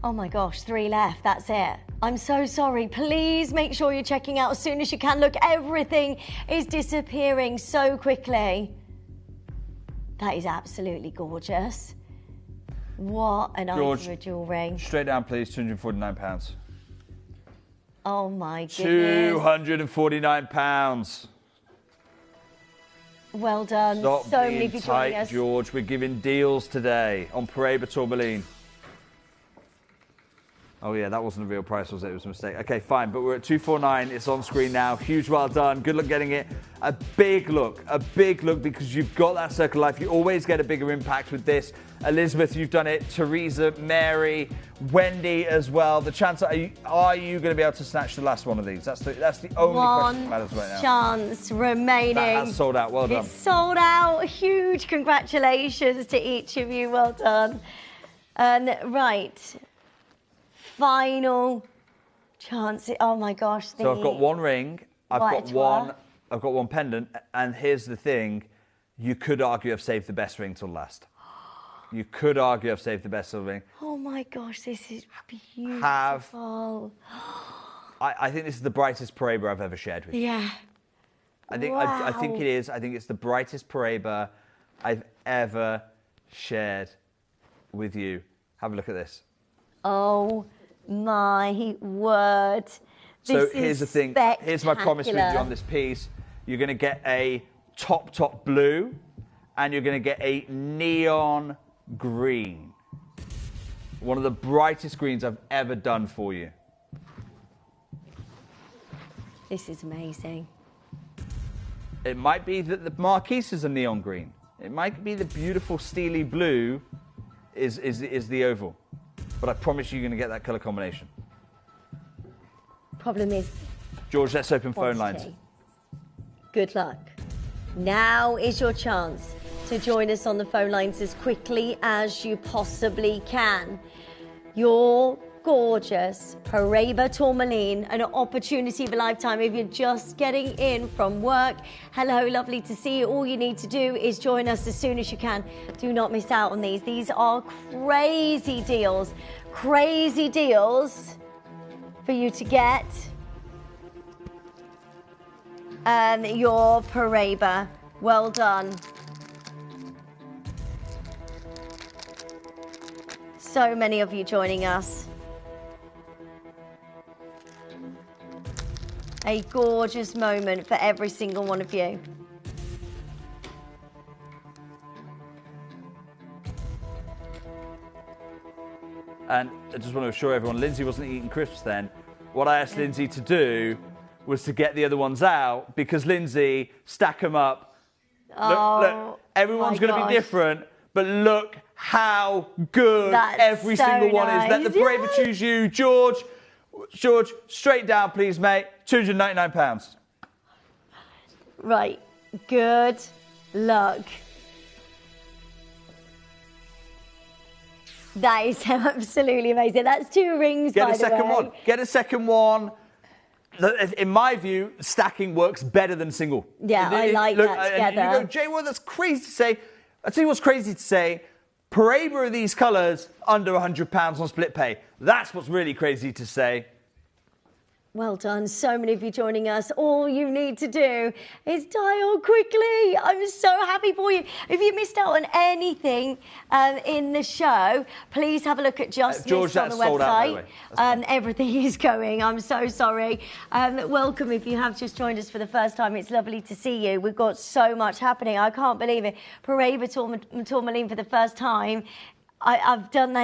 Oh my gosh, 3 left, that's it. I'm so sorry. Please make sure you're checking out as soon as you can. Look, everything is disappearing so quickly. That is absolutely gorgeous. What an item of jewellery. Straight down, please, £249. Oh my goodness. £249. Well done. Stop so many being for joining tight, us. George. We're giving deals today on Paraiba tourmaline. Oh yeah, that wasn't a real price, was it? It was a mistake. Okay, fine, but we're at 249. It's on screen now. Huge well done. Good luck getting it. A big look because you've got that circle of life. You always get a bigger impact with this. Elizabeth, you've done it. Teresa, Mary, Wendy as well. The chance, are you going to be able to snatch the last one of these? That's the only question that matters right now. Chance remaining. That has sold out. Well done. It's sold out. Huge congratulations to each of you. Well done. And right. Final chance. Oh my gosh. So I've got one ring, I've got one pendant, and here's the thing, you could argue I've saved the best ring till last. You could argue I've saved the best ring. Oh my gosh, this is beautiful. I think this is the brightest Paraiba I've ever shared with you. Yeah. I think it is. I think it's the brightest Paraiba I've ever shared with you. Have a look at this. Oh my word. So here's the thing. Here's my promise with you on this piece. You're going to get a top blue, and you're going to get a neon green. One of the brightest greens I've ever done for you. This is amazing. It might be that the marquise is a neon green. It might be the beautiful steely blue is the oval. But I promise you're going to get that colour combination. Problem is... George, let's open phone lines. Good luck. Now is your chance to join us on the phone lines as quickly as you possibly can. Your gorgeous Paraiba tourmaline, an opportunity of a lifetime if you're just getting in from work. Hello, lovely to see you. All you need to do is join us as soon as you can. Do not miss out on these. These are crazy deals for you to get your Paraiba. Well done. So many of you joining us. A gorgeous moment for every single one of you. And I just want to assure everyone, Lindsay wasn't eating crisps then. What I asked Lindsay to do was to get the other ones out, because Lindsay, stack them up. Look, everyone's going to be different, but look how good every single one is. Let the Paraiba choose you. George, straight down, please, mate. £299. Right. Good luck. That is absolutely amazing. That's 2 rings, by the way. Get a second one. Get a second one. In my view, stacking works better than single. Yeah, I like that together. And you go, Jay, well, that's crazy to say. I'll tell you what's crazy to say. Paraiba of these colours, under £100 on split pay. That's what's really crazy to say. Well done. So many of you joining us. All you need to do is dial quickly. I'm so happy for you. If you missed out on anything in the show, please have a look at Just George, Missed on the that's sold out, by the website. way. Everything is going. I'm so sorry. Welcome if you have just joined us for the first time. It's lovely to see you. We've got so much happening. I can't believe it. Parade Tourmaline for the first time. I've done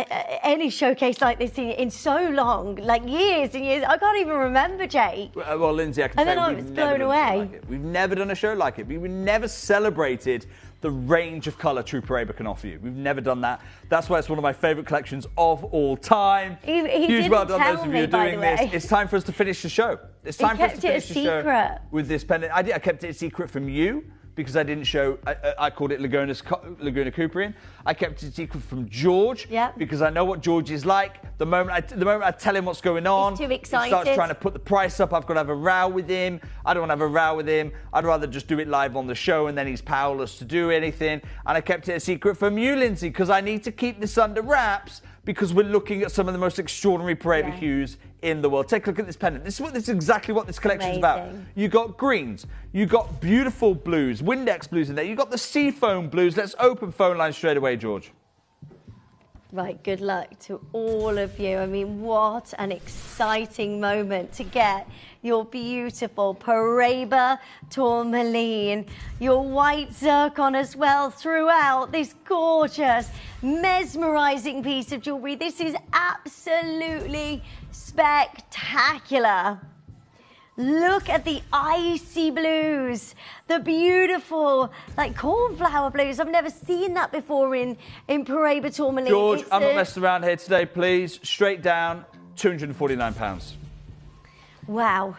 any showcase like this in so long, like years and years. I can't even remember, Jake. Well, Lindsay, I can And tell then you, I was we've never blown done a show away. like it. We've never done a show like it. We've never celebrated the range of colour True Parade can offer you. We've never done that. That's why it's one of my favourite collections of all time. He Huge didn't well done tell those of me, you by doing the way. this. It's time for us to finish the show. It's time for us to finish the show secret. with this pendant. I kept it a secret from you, because I didn't show, I called it Laguna Cooperian. I kept it secret from George, because I know what George is like. The moment I tell him what's going on, He's too he starts excited. trying to put the price up. I've got to have a row with him. I don't want to have a row with him. I'd rather just do it live on the show, and then he's powerless to do anything. And I kept it a secret from you, Lindsay, because I need to keep this under wraps, because we're looking at some of the most extraordinary parade hues in the world. Take a look at this pendant. This is exactly what this collection is about. You got greens, you got beautiful blues, Windex blues in there, you got the seafoam blues. Let's open phone lines straight away, George. Right, good luck to all of you. I mean, what an exciting moment to get your beautiful Parade Tourmaline, your white zircon as well throughout this gorgeous, mesmerising piece of jewellery. This is absolutely spectacular. Look at the icy blues, the beautiful, like cornflower blues. I've never seen that before in Parade Tourmaline. George, I'm not messing around here today, please. Straight down, £249. Wow.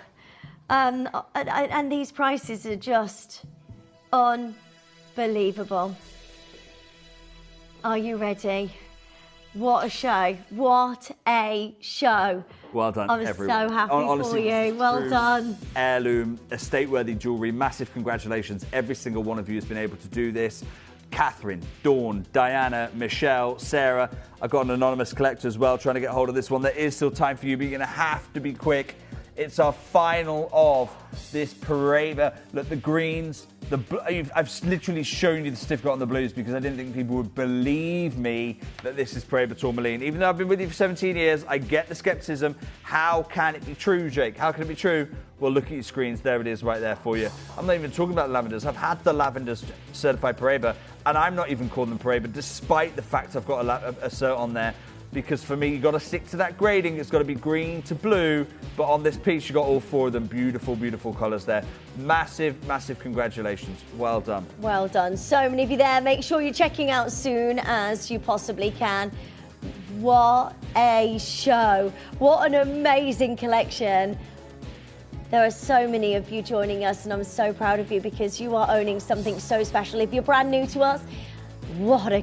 And these prices are just unbelievable. Are you ready? What a show. What a show. Well done, I'm everyone. so happy Honestly, for you. Well true done. Heirloom, estate-worthy jewellery. Massive congratulations. Every single one of you has been able to do this. Catherine, Dawn, Diana, Michelle, Sarah. I've got an anonymous collector as well trying to get hold of this one. There is still time for you, but you're going to have to be quick. It's our final of this parade. Look, the greens, I've literally shown you the certificate on the blues because I didn't think people would believe me that this is Parade Tourmaline. Even though I've been with you for 17 years, I get the skepticism. How can it be true, Jake? How can it be true? Well, look at your screens. There it is right there for you. I'm not even talking about the lavenders. I've had the lavenders certified Parade, and I'm not even calling them Parade, despite the fact I've got a cert on there. Because for me, you've got to stick to that grading. It's got to be green to blue. But on this piece, you've got all four of them. Beautiful, beautiful colours there. Massive, massive congratulations. Well done. Well done. So many of you there. Make sure you're checking out soon as you possibly can. What a show. What an amazing collection. There are so many of you joining us, and I'm so proud of you because you are owning something so special. If you're brand new to us, what a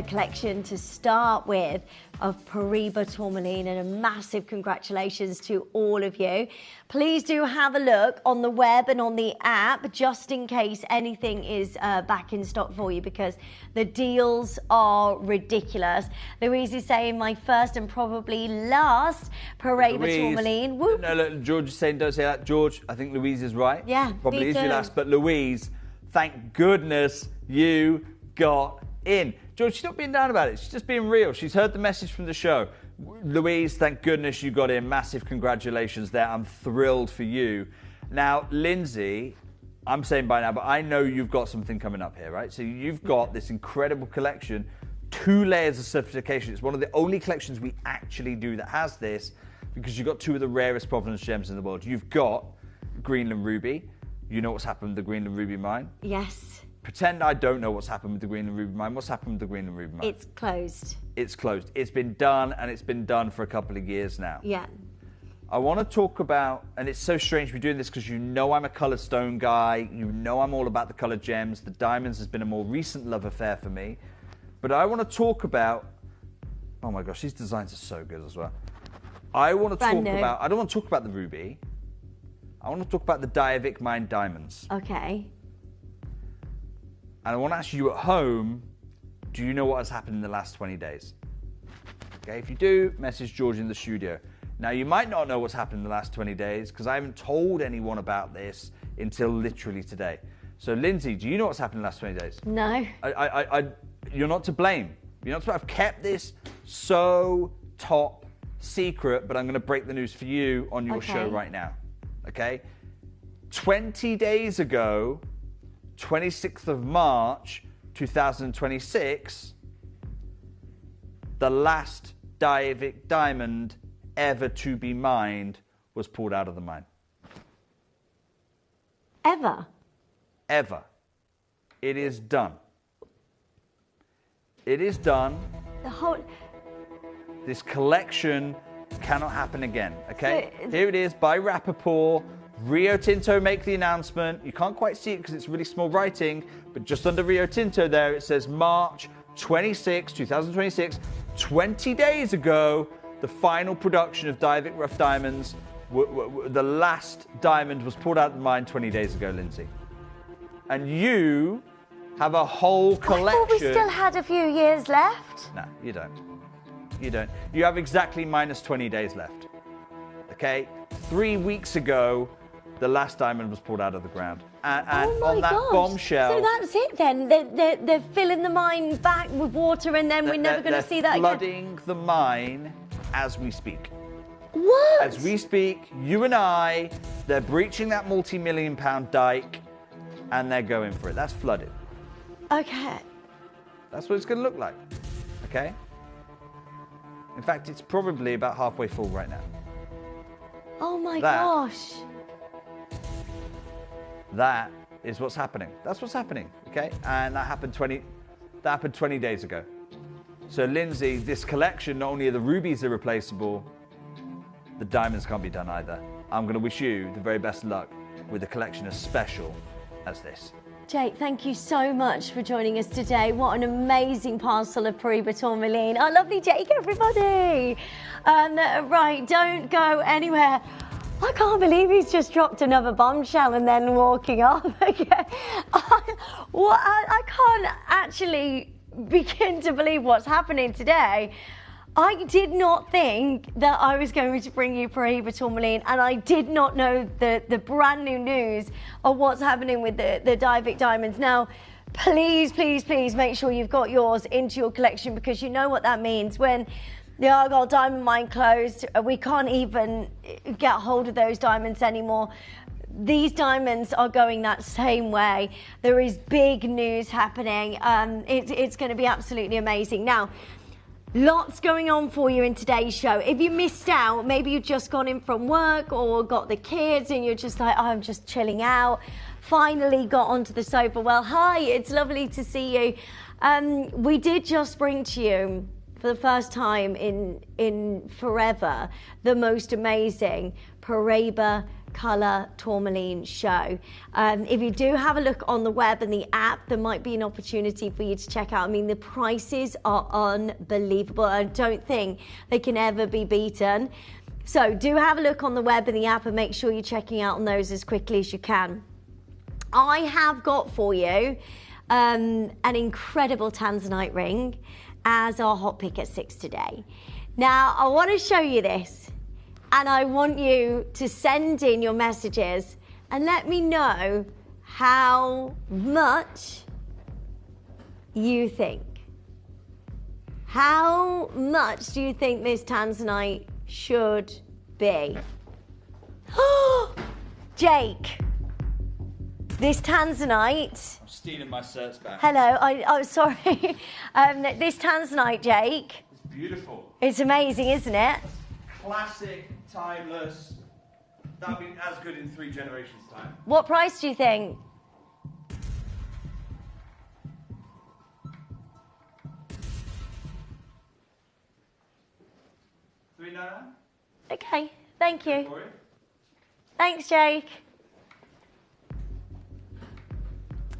collection to start with of Parade Tourmaline, and a massive congratulations to all of you. Please do have a look on the web and on the app just in case anything is back in stock for you, because the deals are ridiculous. Louise is saying my first and probably last Parade Tourmaline. Whoop. No, look, George is saying don't say that. George, I think Louise is right. Yeah, probably me is your too. last. But Louise, thank goodness you got in. George, she's not being down about it. She's just being real. She's heard the message from the show. Louise, thank goodness you got in. Massive congratulations there. I'm thrilled for you. Now, Lindsay, I'm saying by now, but I know you've got something coming up here, right? So you've got this incredible collection, 2 layers of certification. It's one of the only collections we actually do that has this, because you've got 2 of the rarest provenance gems in the world. You've got Greenland Ruby. You know what's happened with the Greenland Ruby mine? Yes. Pretend I don't know what's happened with the Greenland Ruby mine. What's happened with the Greenland Ruby mine? It's closed. It's closed. It's been done, and it's been done for a couple of years now. Yeah. I want to talk about, and it's so strange to be doing this because you know I'm a coloured stone guy. You know I'm all about the coloured gems. The diamonds has been a more recent love affair for me. But I want to talk about, oh my gosh, these designs are so good as well. I want to I don't want to talk about the ruby. I want to talk about the Diavik mine diamonds. Okay. And I want to ask you at home, do you know what has happened in the last 20 days? Okay, if you do, message George in the studio. Now, you might not know what's happened in the last 20 days because I haven't told anyone about this until literally today. So, Lindsay, do you know what's happened in the last 20 days? No. You're not to blame. You're not to blame. I've kept this so top secret, but I'm going to break the news for you on your show right now. Okay? 20 days ago, 26th of March, 2026, the last Diavik diamond ever to be mined was pulled out of the mine. Ever? Ever. It is done. It is done. The whole... This collection cannot happen again, okay? So, here it is by Rappaport. Rio Tinto make the announcement. You can't quite see it because it's really small writing, but just under Rio Tinto there it says March 26, 2026. 20 days ago, the final production of Diavik rough diamonds, the last diamond was pulled out of the mine 20 days ago, Lindsay. And you have a whole collection. I thought we still had a few years left. No, you don't. You don't. You have exactly minus 20 days left. Okay? 3 weeks ago, the last diamond was pulled out of the ground. And on that bombshell... So that's it then? They're filling the mine back with water and then we're never going to see that again? They're flooding the mine as we speak. What? As we speak, you and I, they're breaching that multi-million-pound dike and they're going for it. That's flooded. Okay. That's what it's going to look like. Okay? In fact, it's probably about halfway full right now. Oh my gosh. That is what's happening. That's what's happening, okay? And that happened 20 days ago. So, Lindsay, this collection, not only are the rubies irreplaceable, the diamonds can't be done either. I'm going to wish you the very best luck with a collection as special as this. Jake, thank you so much for joining us today. What an amazing parcel of Paraiba tourmaline. Oh, lovely Jake, everybody. Right, don't go anywhere. I can't believe he's just dropped another bombshell and then walking off again. I can't actually begin to believe what's happening today. I did not think that I was going to bring you Paraiba tourmaline, and I did not know the brand new news of what's happening with the Diavik diamonds. Now, please, please, please make sure you've got yours into your collection, because you know what that means. When the Argyle diamond mine closed, we can't even get hold of those diamonds anymore. These diamonds are going that same way. There is big news happening. It's going to be absolutely amazing. Now, lots going on for you in today's show. If you missed out, maybe you've just gone in from work or got the kids and you're just like, oh, I'm just chilling out. Finally got onto the sofa. Well, hi, it's lovely to see you. We did just bring to you, for the first time in forever, the most amazing Paraiba colour tourmaline show. If you do have a look on the web and the app, there might be an opportunity for you to check out. I mean, the prices are unbelievable. I don't think they can ever be beaten. So do have a look on the web and the app and make sure you're checking out on those as quickly as you can. I have got for you an incredible tanzanite ring as our hot pick at 6 today. Now, I want to show you this, and I want you to send in your messages and let me know how much you think. How much do you think this tanzanite should be? Jake, this tanzanite... I'm stealing my certs back. Hello, I'm sorry. This tanzanite, Jake... It's beautiful. It's amazing, isn't it? Classic, timeless. That'll be as good in 3 generations' time. What price do you think? $3.99. Okay, thank you. Thanks, Jake.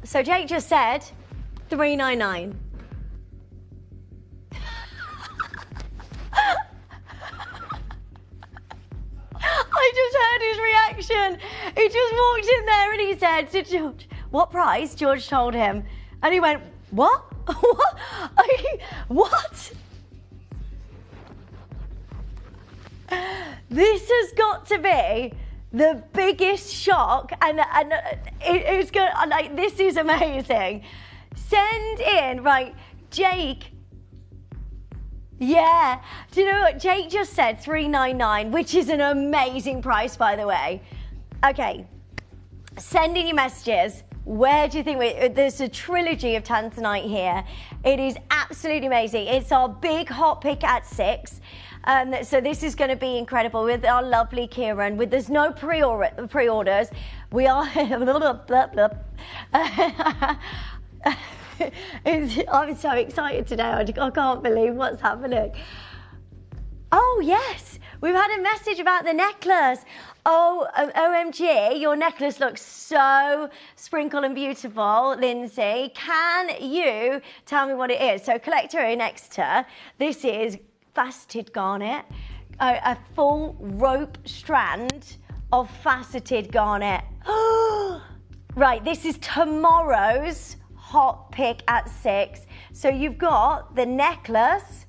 So Jake just said $3.99. I just heard his reaction. He just walked in there and he said to George, what price? George told him. And he went, what? What? What? This has got to be the biggest shock, and it's going like, this is amazing. Send in, right, Jake. Yeah, do you know what Jake just said? $399, which is an amazing price, by the way. Okay, send in your messages. Where do you think there's a trilogy of Tanzanite here. It is absolutely amazing. It's our big hot pick at 6. So this is going to be incredible with our lovely Kieran. There's no pre-orders. We are. I'm so excited today. I can't believe what's happening. Oh yes, we've had a message about the necklace. Oh, OMG, your necklace looks so sprinkle and beautiful, Lindsay. Can you tell me what it is? So collector next to her. This is faceted garnet, a full rope strand of faceted garnet. Right, this is tomorrow's hot pick at 6. So you've got the necklace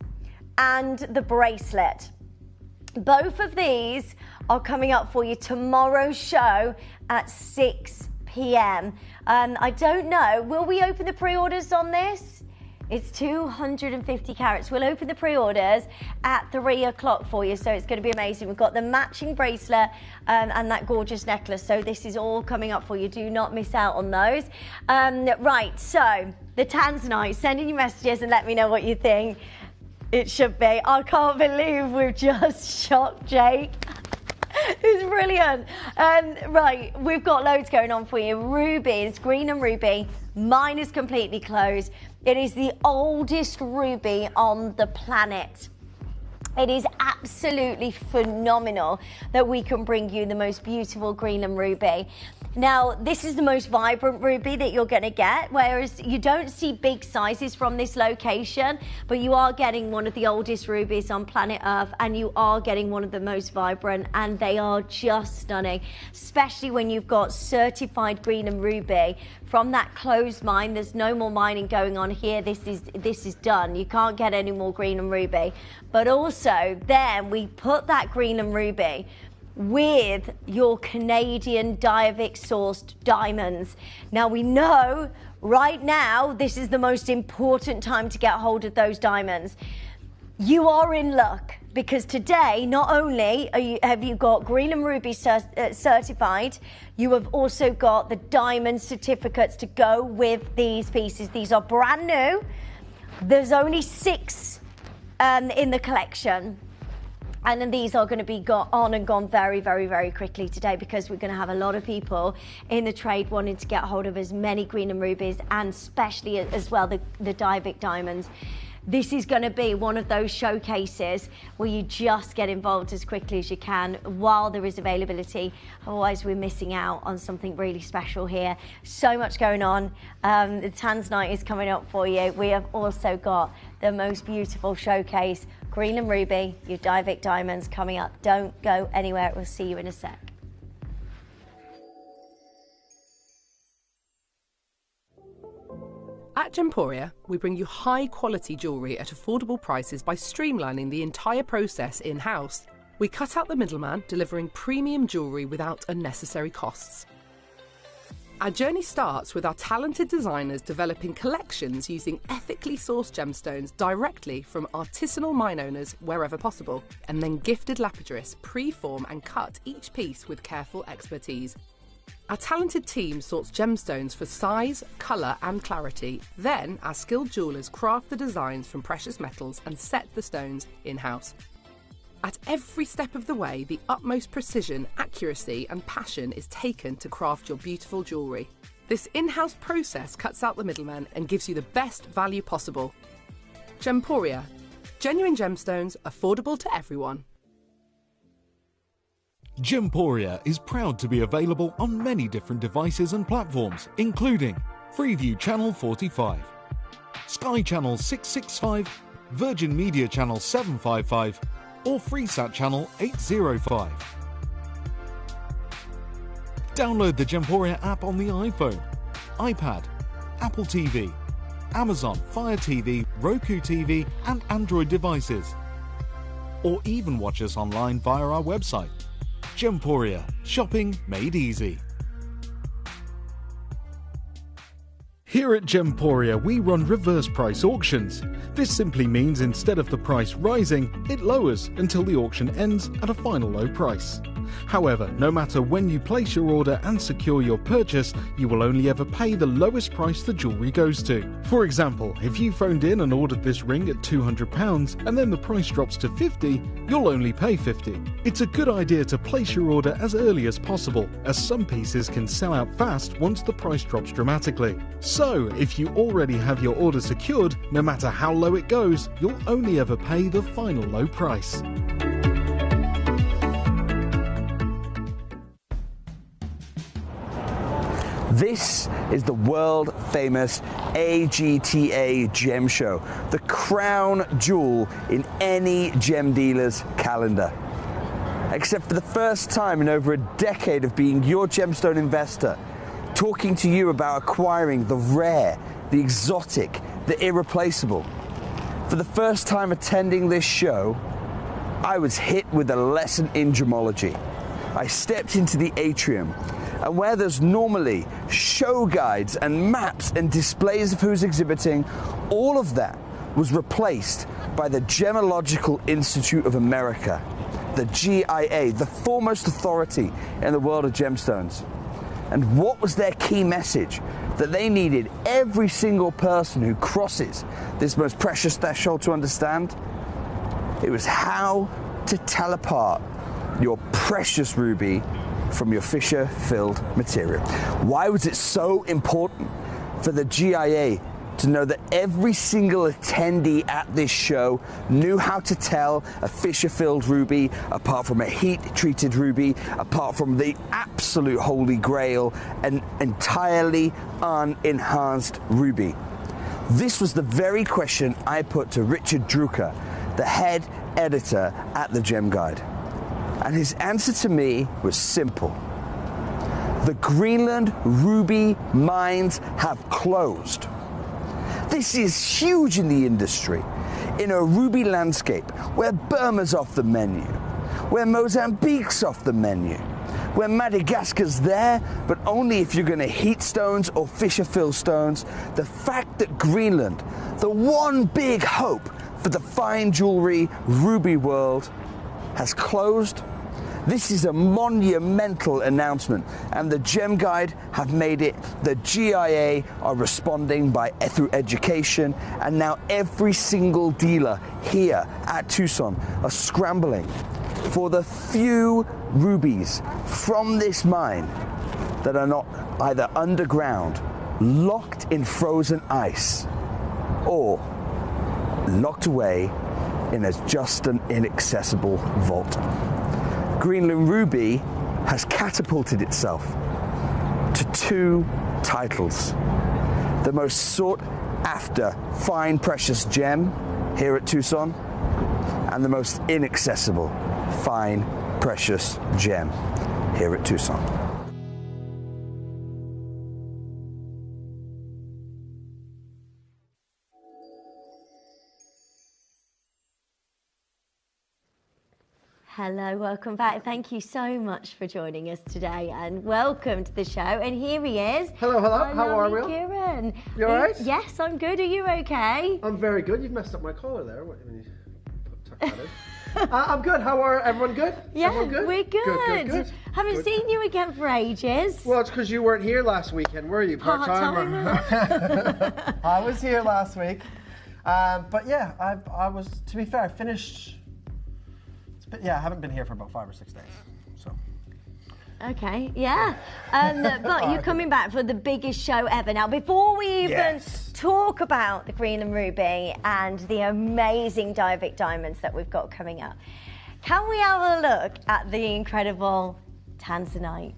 and the bracelet. Both of these are coming up for you tomorrow's show at 6 p.m. I don't know, will we open the pre-orders on this? It's 250 carats. We'll open the pre-orders at 3 o'clock for you, so it's going to be amazing. We've got the matching bracelet and that gorgeous necklace, so this is all coming up for you. Do not miss out on those. Right, so the Tanzanite, send in your messages and let me know what you think it should be. I can't believe we've just shocked Jake. It's brilliant. Right, we've got loads going on for you. Rubies, green and ruby. Mine is completely closed. It is the oldest ruby on the planet. It is absolutely phenomenal that we can bring you the most beautiful green and ruby. Now, this is the most vibrant ruby that you're going to get, whereas you don't see big sizes from this location, but you are getting one of the oldest rubies on planet Earth, and you are getting one of the most vibrant, and they are just stunning, especially when you've got certified green and ruby from that closed mine. There's no more mining going on here. This is done. You can't get any more green and ruby. But also, then we put that green and ruby with your Canadian Diavik sourced diamonds. Now we know right now this is the most important time to get hold of those diamonds. You are in luck because today not only have you got green and ruby certified, you have also got the diamond certificates to go with these pieces. These are brand new. There's only 6 in the collection. And then these are going to be on and gone very, very, very quickly today because we're going to have a lot of people in the trade wanting to get hold of as many green and rubies and especially as well the Diavik diamonds. This is going to be one of those showcases where you just get involved as quickly as you can while there is availability. Otherwise, we're missing out on something really special here. So much going on. The Tanzanite is coming up for you. We have also got the most beautiful showcase, green and ruby, your Diavik diamonds coming up. Don't go anywhere. We'll see you in a sec. At Gemporia, we bring you high-quality jewellery at affordable prices by streamlining the entire process in-house. We cut out the middleman, delivering premium jewellery without unnecessary costs. Our journey starts with our talented designers developing collections using ethically sourced gemstones directly from artisanal mine owners wherever possible, and then gifted lapidarists pre-form and cut each piece with careful expertise. Our talented team sorts gemstones for size, colour and clarity. Then our skilled jewellers craft the designs from precious metals and set the stones in-house. At every step of the way, the utmost precision, accuracy and passion is taken to craft your beautiful jewellery. This in-house process cuts out the middleman and gives you the best value possible. Gemporia. Genuine gemstones, affordable to everyone. Gemporia is proud to be available on many different devices and platforms, including Freeview Channel 45, Sky Channel 665, Virgin Media Channel 755, or FreeSat Channel 805. Download the Gemporia app on the iPhone, iPad, Apple TV, Amazon Fire TV, Roku TV, and Android devices. or even watch us online via our website. Gemporia, shopping made easy. Here at Gemporia, we run reverse price auctions. This simply means instead of the price rising, it lowers until the auction ends at a final low price. However, no matter when you place your order and secure your purchase, you will only ever pay the lowest price the jewellery goes to. For example, if you phoned in and ordered this ring at £200 and then the price drops to £50, you'll only pay £50. It's a good idea to place your order as early as possible, as some pieces can sell out fast once the price drops dramatically. So, if you already have your order secured, no matter how low it goes, you'll only ever pay the final low price. This is the world-famous AGTA Gem Show, the crown jewel in any gem dealer's calendar. Except for the first time in over a decade of being your gemstone investor, talking to you about acquiring the rare, the exotic, the irreplaceable. For the first time attending this show, I was hit with a lesson in gemology. I stepped into the atrium, and where there's normally show guides and maps and displays of who's exhibiting, all of that was replaced by the Gemological Institute of America, the GIA, the foremost authority in the world of gemstones. And what was their key message? That they needed every single person who crosses this most precious threshold to understand? It was how to tell apart your precious ruby from your fissure-filled material. Why was it so important for the GIA to know that every single attendee at this show knew how to tell a fissure-filled ruby apart from a heat-treated ruby, apart from the absolute holy grail, an entirely unenhanced ruby? This was the very question I put to Richard Drucker, the head editor at the Gem Guide. And his answer to me was simple. The Greenland ruby mines have closed. This is huge in the industry. In a ruby landscape where Burma's off the menu, where Mozambique's off the menu, where Madagascar's there, but only if you're going to heat stones or fissure-fill stones, the fact that Greenland, the one big hope for the fine jewellery ruby world, has closed. This is a monumental announcement, and the Gem Guide have made it. The GIA are responding through education, and now every single dealer here at Tucson are scrambling for the few rubies from this mine that are not either underground, locked in frozen ice, or locked away in a just an inaccessible vault. Greenland Ruby has catapulted itself to 2 titles. The most sought after fine precious gem here at Tucson, and the most inaccessible fine precious gem here at Tucson. Hello, welcome back. Thank you so much for joining us today, and welcome to the show. And here he is. Hello, hello. How are we? Kieran. You all right? Yes, I'm good. Are you okay? I'm very good. You've messed up my collar there when you tuck that in. I'm good. How are everyone? Good? Yeah, everyone good? We're good. Good. Haven't seen you again for ages. Well, it's because you weren't here last weekend, were you? Part-timer. I was here last week. But yeah, I was, to be fair, finished. But yeah, I haven't been here for about 5 or 6 days, so. Okay, yeah. But you're coming back for the biggest show ever. Now, before we even talk about the Greenland Ruby and the amazing Diavic diamonds that we've got coming up, can we have a look at the incredible Tanzanite?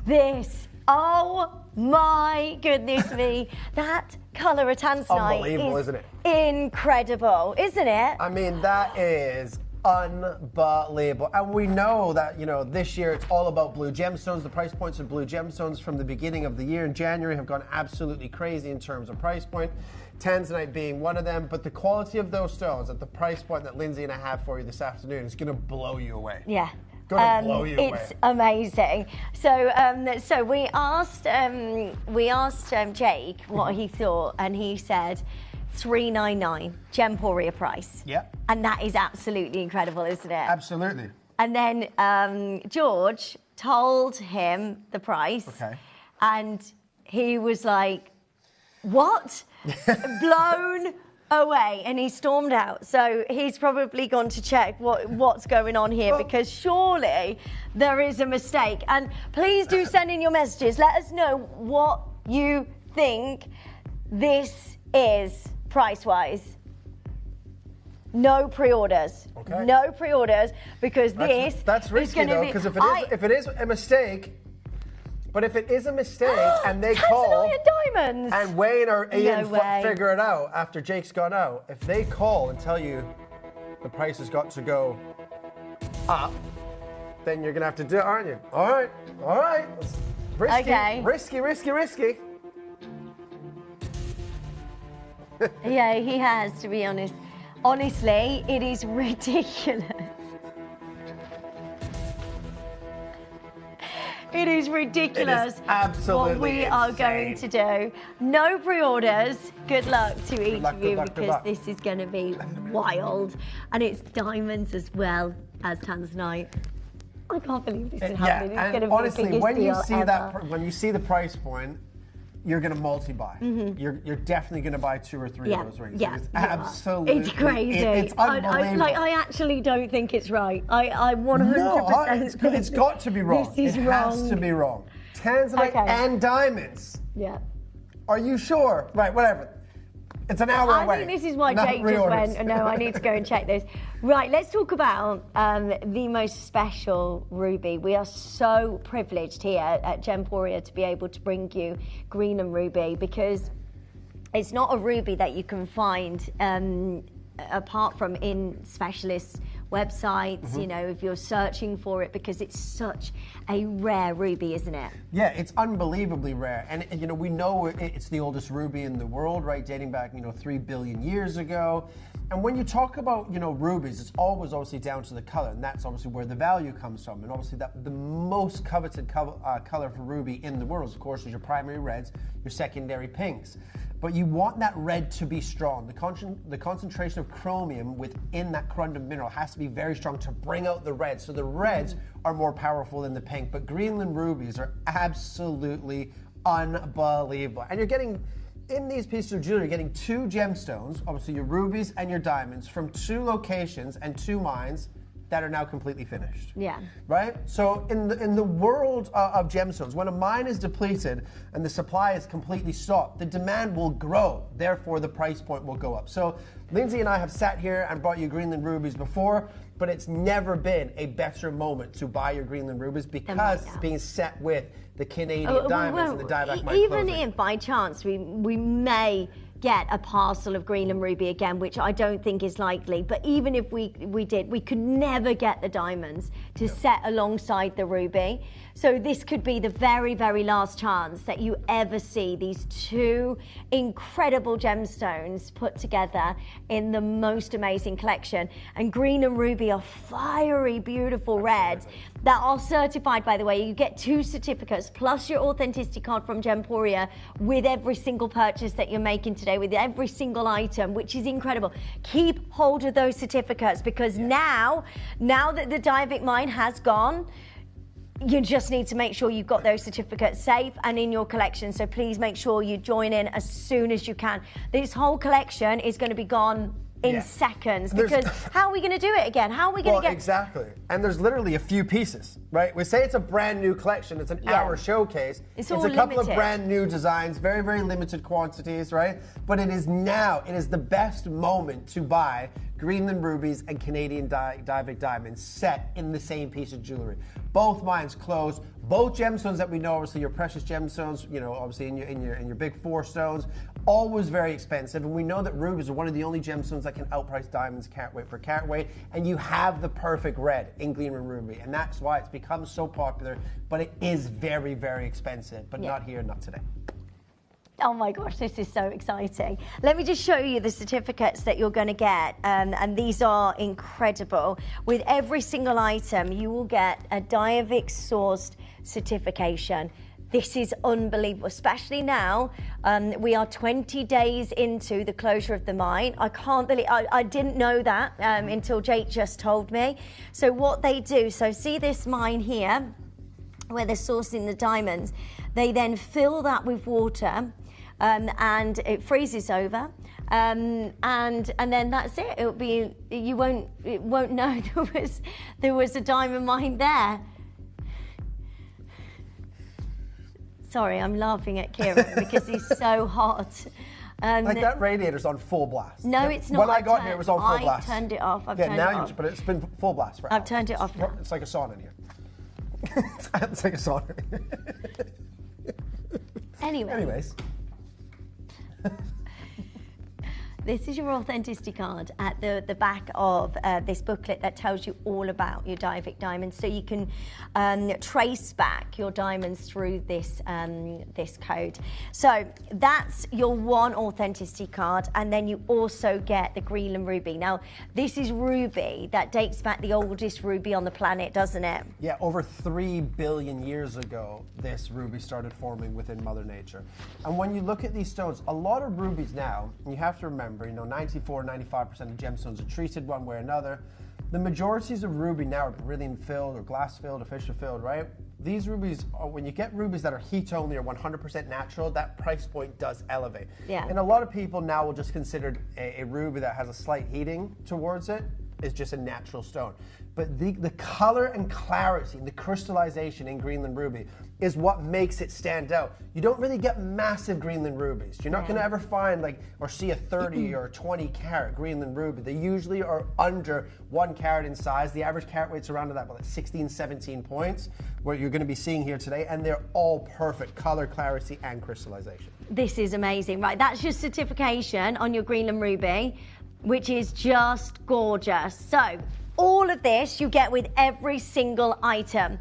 This, oh my goodness me, that colour of Tanzanite unbelievable, isn't it? Incredible, isn't it? I mean, that is unbelievable. And we know that, this year it's all about blue gemstones. The price points of blue gemstones from the beginning of the year in January have gone absolutely crazy in terms of price point. Tanzanite being one of them. But the quality of those stones at the price point that Lindsay and I have for you this afternoon is going to blow you away. Yeah. Gonna blow you away. It's amazing. So, so we asked Jake what he thought, and he said $399 Gemporia price. Yep. And that is absolutely incredible, isn't it? Absolutely. And then George told him the price. Okay. And he was like, "What?" Blown away, and he stormed out. So he's probably gone to check what's going on here, because surely there is a mistake. And please do send in your messages. Let us know what you think this is price-wise. No pre-orders. Okay. No pre-orders, because that's risky is going to be. because if it is a mistake. But if it is a mistake and they call diamonds. and Wayne or Ian No way. figure it out after Jake's gone out, if they call and tell you the price has got to go up, then you're gonna have to do it, aren't you? All right. Risky, Okay. risky. Yeah, he has, to be honest. Honestly, it is ridiculous. It is ridiculous. It is absolutely what we are going to do. No pre-orders. Good luck to each of you, because this is going to be wild. And it's diamonds as well as tanzanite. I can't believe this is happening. It's going to be honestly, the biggest when you deal see ever. when you see the price point, you're going to multi-buy. Mhm. You're definitely going to buy 2 or 3 of those rings. Yeah, It's you are. absolutely. It's crazy. It's unbelievable. I actually don't think it's right. I 100% think it's got to be wrong. This is it wrong. has to be wrong. Tanzanite Okay. and diamonds. Yeah. Are you sure? Right, whatever. It's an hour away. I think this is why Not Jake just reorders. went, no, I need to go and check this. Right, let's talk about the most special ruby. We are so privileged here at Gemporia to be able to bring you green and ruby, because it's not a ruby that you can find apart from in specialist websites, if you're searching for it, because it's such a rare ruby, isn't it? Yeah, it's unbelievably rare. And we know it's the oldest ruby in the world, right? Dating back, 3 billion years ago. And when you talk about, rubies, it's always obviously down to the color. And that's obviously where the value comes from. And obviously the most coveted color for ruby in the world, of course, is your primary reds, your secondary pinks. But you want that red to be strong. The concentration of chromium within that corundum mineral has to be very strong to bring out the red. So the reds are more powerful than the pink. But Greenland rubies are absolutely unbelievable. And you're getting, in these pieces of jewelry, you're getting 2 gemstones, obviously your rubies and your diamonds, from 2 locations and 2 mines that are now completely finished. Yeah. Right? So in the world of gemstones, when a mine is depleted and the supply is completely stopped, the demand will grow. Therefore, the price point will go up. So Lindsay and I have sat here and brought you Greenland rubies before, but it's never been a better moment to buy your Greenland rubies, because it's being set with the Canadian diamonds and the dieback mine even closing. if by chance we may get a parcel of green and ruby again, which I don't think is likely, but even if we did, we could never get the diamonds to set alongside the ruby. So this could be the very, very last chance that you ever see these 2 incredible gemstones put together in the most amazing collection. And green and ruby are fiery, beautiful reds that are certified, by the way. You get 2 certificates plus your authenticity card from Gemporia with every single purchase that you're making today, with every single item, which is incredible. Keep hold of those certificates, because now that the Diavik mine has gone, you just need to make sure you've got those certificates safe and in your collection. So please make sure you join in as soon as you can. This whole collection is going to be gone in seconds, because how are we going to do it again? How are we going to get... Exactly. And there's literally a few pieces, right? We say it's a brand new collection. It's an hour showcase. It's a all couple of limited. brand new designs, very, very limited quantities, right? But it is now, it is the best moment to buy Greenland rubies and Canadian Diavik diamonds set in the same piece of jewelry. Both mines closed. Both gemstones that we know, obviously your precious gemstones, you know, obviously in your big 4 stones, always very expensive. And we know that rubies are one of the only gemstones that can outprice diamonds carat weight for carat weight. And you have the perfect red in Greenland ruby, and that's why it's become so popular. But it is very, very expensive. But not here, not today. Oh my gosh, this is so exciting. Let me just show you the certificates that you're going to get. And these are incredible. With every single item, you will get a Diavik sourced certification. This is unbelievable, especially now. We are 20 days into the closure of the mine. I can't believe, I didn't know that until Jake just told me. So what they do, so see this mine here, where they're sourcing the diamonds. They then fill that with water. And it freezes over, and then that's it. It'll be, it won't know there was a diamond mine there. Sorry, I'm laughing at Kieran because he's so hot. Like that radiator's on full blast. No, it's not. When I got here, it was on full blast. I turned it off. I've turned it off. But it's been full blast for hours. I've turned it off now. It's like a sauna in here. It's like a sauna. Anyways. This is your authenticity card at the back of this booklet that tells you all about your Diavik diamonds, so you can trace back your diamonds through this this code. So that's your one authenticity card, and then you also get the Greenland ruby. Now, this is ruby that dates back the oldest ruby on the planet, doesn't it? Yeah, over 3 billion years ago, this ruby started forming within Mother Nature. And when you look at these stones, a lot of rubies now, and you have to remember, you know, 94-95% of gemstones are treated one way or another. The majorities of ruby now are beryllium filled or glass filled or Fisher filled, right? These rubies, when you get rubies that are heat only or 100% natural, that price point does elevate. Yeah. And a lot of people now will just consider a ruby that has a slight heating towards it is just a natural stone. But the color and clarity, the crystallization in Greenland ruby is what makes it stand out. You don't really get massive Greenland rubies. You're not going to ever find or see a 30 or 20 carat Greenland ruby. They usually are under 1 carat in size. The average carat weight's around about 16, 17 points, what you're going to be seeing here today, and they're all perfect color, clarity, and crystallization. This is amazing, right? That's your certification on your Greenland ruby, which is just gorgeous. So all of this you get with every single item.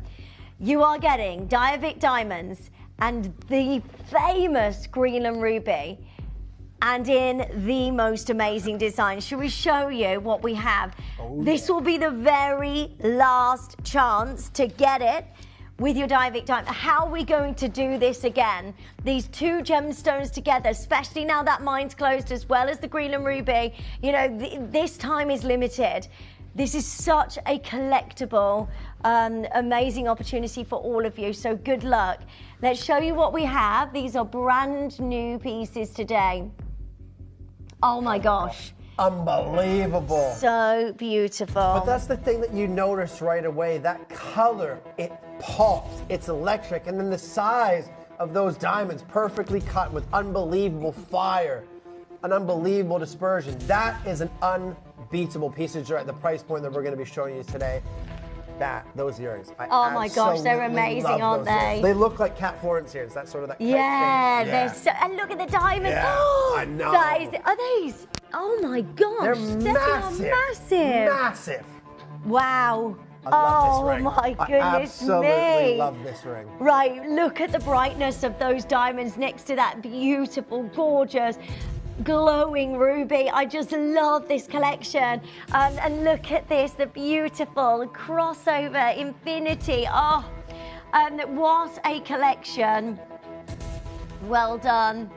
You are getting Diavik diamonds and the famous Greenland ruby, and in the most amazing design. Should we show you what we have? This will be the very last chance to get it with your Diavik diamond. How are we going to do this again? These 2 gemstones together, especially now that mine's closed, as well as the Greenland ruby. You know, this time is limited. This is such a collectible, amazing opportunity for all of you. So good luck. Let's show you what we have. These are brand new pieces today. Oh my gosh. Unbelievable. So beautiful. But that's the thing that you notice right away. That color, it pops, it's electric. And then the size of those diamonds, perfectly cut with unbelievable fire, an unbelievable dispersion. That is an unbeatable piece of jewelry at the price point that we're going to be showing you today. Those earrings. Oh my gosh, they're amazing, aren't they? They look like Cat Florence earrings. That's sort of that kite yeah, thing. they're so, and look at the diamonds. Yeah, I know. Are these? Oh my gosh, they're massive. Massive. Wow. I love this ring. My goodness I absolutely me. love this ring. Right, look at the brightness of those diamonds next to that beautiful, gorgeous, glowing ruby. I just love this collection. And look at this, the beautiful crossover infinity. Oh, what a collection. Well done.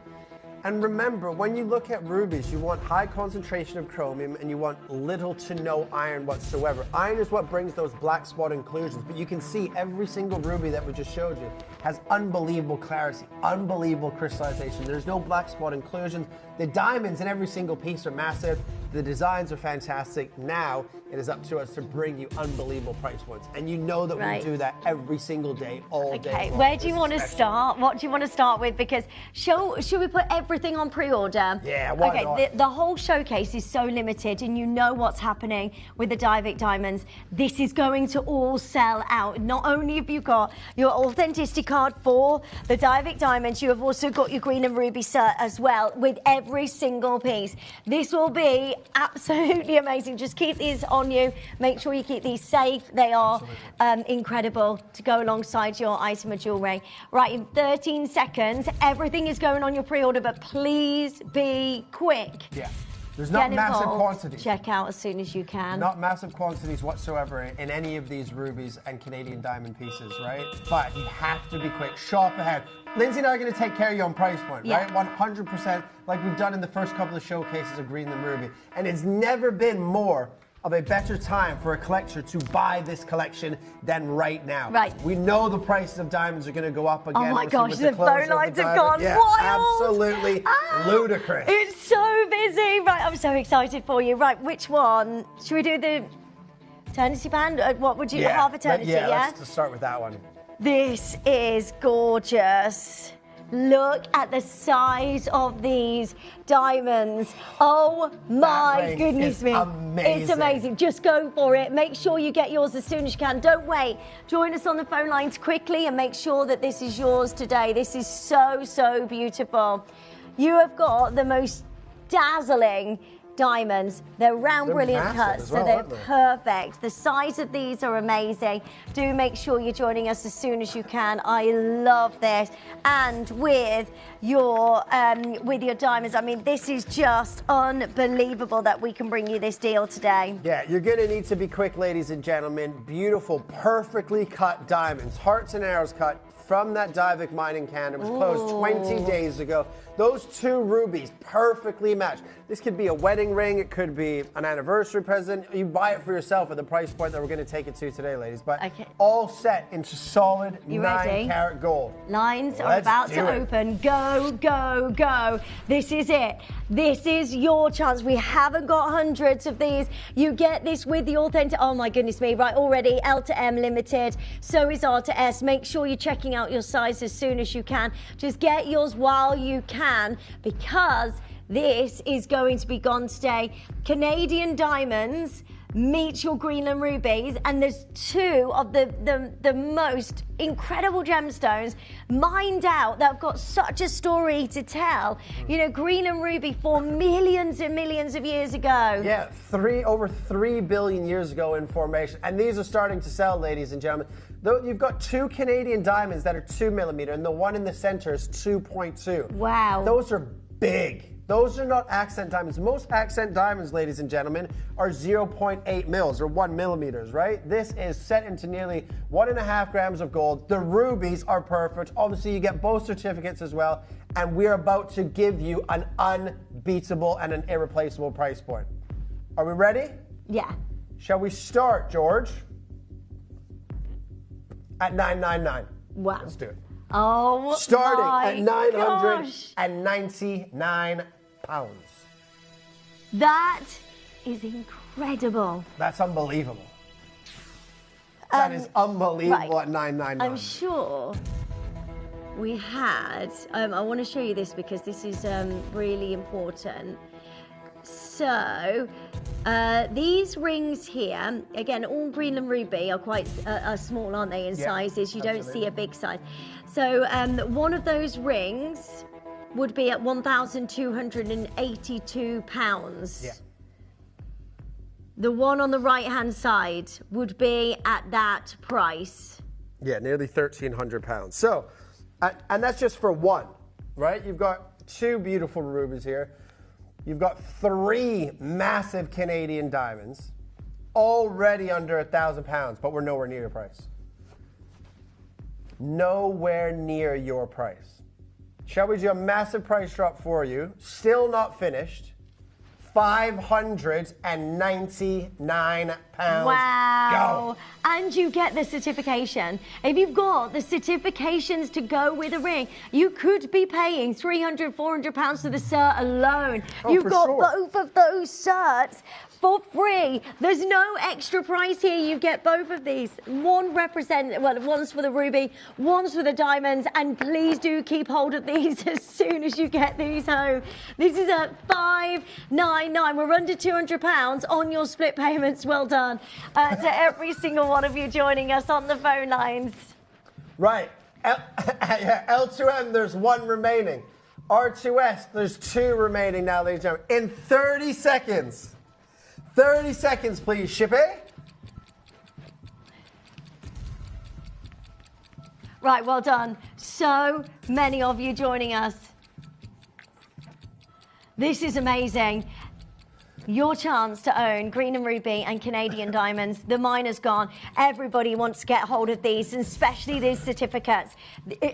And remember, when you look at rubies, you want high concentration of chromium and you want little to no iron whatsoever. Iron is what brings those black spot inclusions, but you can see every single ruby that we just showed you has unbelievable clarity, unbelievable crystallization. There's no black spot inclusions. The diamonds in every single piece are massive. The designs are fantastic. Now it is up to us to bring you unbelievable price points. And you know that we do that every single day, all day Okay, long. where do you want to start? What do you want to start with? Because should we put everything on pre-order? Yeah, why not? Okay, the whole showcase is so limited, and you know what's happening with the Divic diamonds. This is going to all sell out. Not only have you got your authenticity card for the Divic diamonds, you have also got your green and ruby cert as well with every single piece. This will be absolutely amazing. Just keep these on you. Make sure you keep these safe. They are incredible to go alongside your item of jewellery. Right, in 13 seconds, everything is going on your pre-order, but please be quick. Yeah. There's not massive quantities. Check out as soon as you can. Not massive quantities whatsoever in any of these rubies and Canadian diamond pieces, right? But you have to be quick. Shop ahead. Lindsay and I are going to take care of you on price point, right? 100%, like we've done in the first couple of showcases of Greenland Ruby. And it's never been more of a better time for a collector to buy this collection than right now. Right. We know the prices of diamonds are going to go up again. Oh my obviously, gosh, with the phone lines have gone wild. Absolutely ludicrous. It's so busy. Right, I'm so excited for you. Right, which one? Should we do the eternity band? What would you, half eternity, let's start with that one. This is gorgeous. Look at the size of these diamonds. Oh my goodness me. Amazing. It's amazing. Just go for it. Make sure you get yours as soon as you can. Don't wait. Join us on the phone lines quickly and make sure that this is yours today. This is so, so beautiful. You have got the most dazzling diamonds. They're round, brilliant cuts, so they're perfect. The size of these are amazing. Do make sure you're joining us as soon as you can. I love this. And with your diamonds, I mean, this is just unbelievable that we can bring you this deal today. Yeah, you're going to need to be quick, ladies and gentlemen. Beautiful, perfectly cut diamonds, hearts and arrows cut from that Divic mine in Canada. It was closed 20 days ago. Those two rubies perfectly matched. This could be a wedding ring. It could be an anniversary present. You buy it for yourself at the price point that we're going to take it to today, ladies. But all set into solid 9-carat gold. Lines are about to open. Go, go, go. This is it. This is your chance. We haven't got hundreds of these. You get this with the authentic. Oh my goodness me. Right, already L to M limited. So is R to S. Make sure you're checking out your size as soon as you can. Just get yours while you can, because this is going to be gone today. Canadian diamonds meet your Greenland rubies, and there's two of the most incredible gemstones mined out that have got such a story to tell. You know, Greenland ruby formed millions and millions of years ago. Yeah, over 3 billion years ago in formation. And these are starting to sell, ladies and gentlemen. Though you've got two Canadian diamonds that are 2 millimeter, and the one in the center is 2.2. Wow. Those are big. Those are not accent diamonds. Most accent diamonds, ladies and gentlemen, are 0.8 mils or 1 millimeters, right? This is set into nearly 1.5 grams of gold. The rubies are perfect. Obviously, you get both certificates as well. And we're about to give you an unbeatable and an irreplaceable price point. Are we ready? Yeah. Shall we start, George? At $999. Wow. Let's do it. Oh, starting my at 999 pounds. That is incredible. That's unbelievable. That is unbelievable at 999. I'm sure we had, I want to show you this because this is really important. So, these rings here, again, all Greenland ruby are quite small, aren't they, in sizes? You don't see a big size. So, one of those rings would be at 1,282 pounds. Yeah. The one on the right-hand side would be at that price. Yeah, nearly 1,300 pounds. So, and that's just for one, right? You've got two beautiful rubies here. You've got 3 massive Canadian diamonds, already under 1,000 pounds, but we're nowhere near your price. Nowhere near your price. Shall we do a massive price drop for you? Still not finished. £599. Wow. Go. And you get the certification. If you've got the certifications to go with a ring, you could be paying £300, £400 for the cert alone. Oh, You've for got sure. both of those certs for free. There's no extra price here. You get both of these. One's for the ruby, one's for the diamonds, and please do keep hold of these as soon as you get these home. This is at £599. We're under £200 on your split payments. Well done to every single one of you joining us on the phone lines. Right. L2M, there's one remaining. R2S, there's two remaining now, ladies and gentlemen. In 30 seconds. 30 seconds, please, Shippy. Right, well done. So many of you joining us. This is amazing. Your chance to own green and ruby and Canadian diamonds. The miner's gone. Everybody wants to get hold of these, and especially these certificates.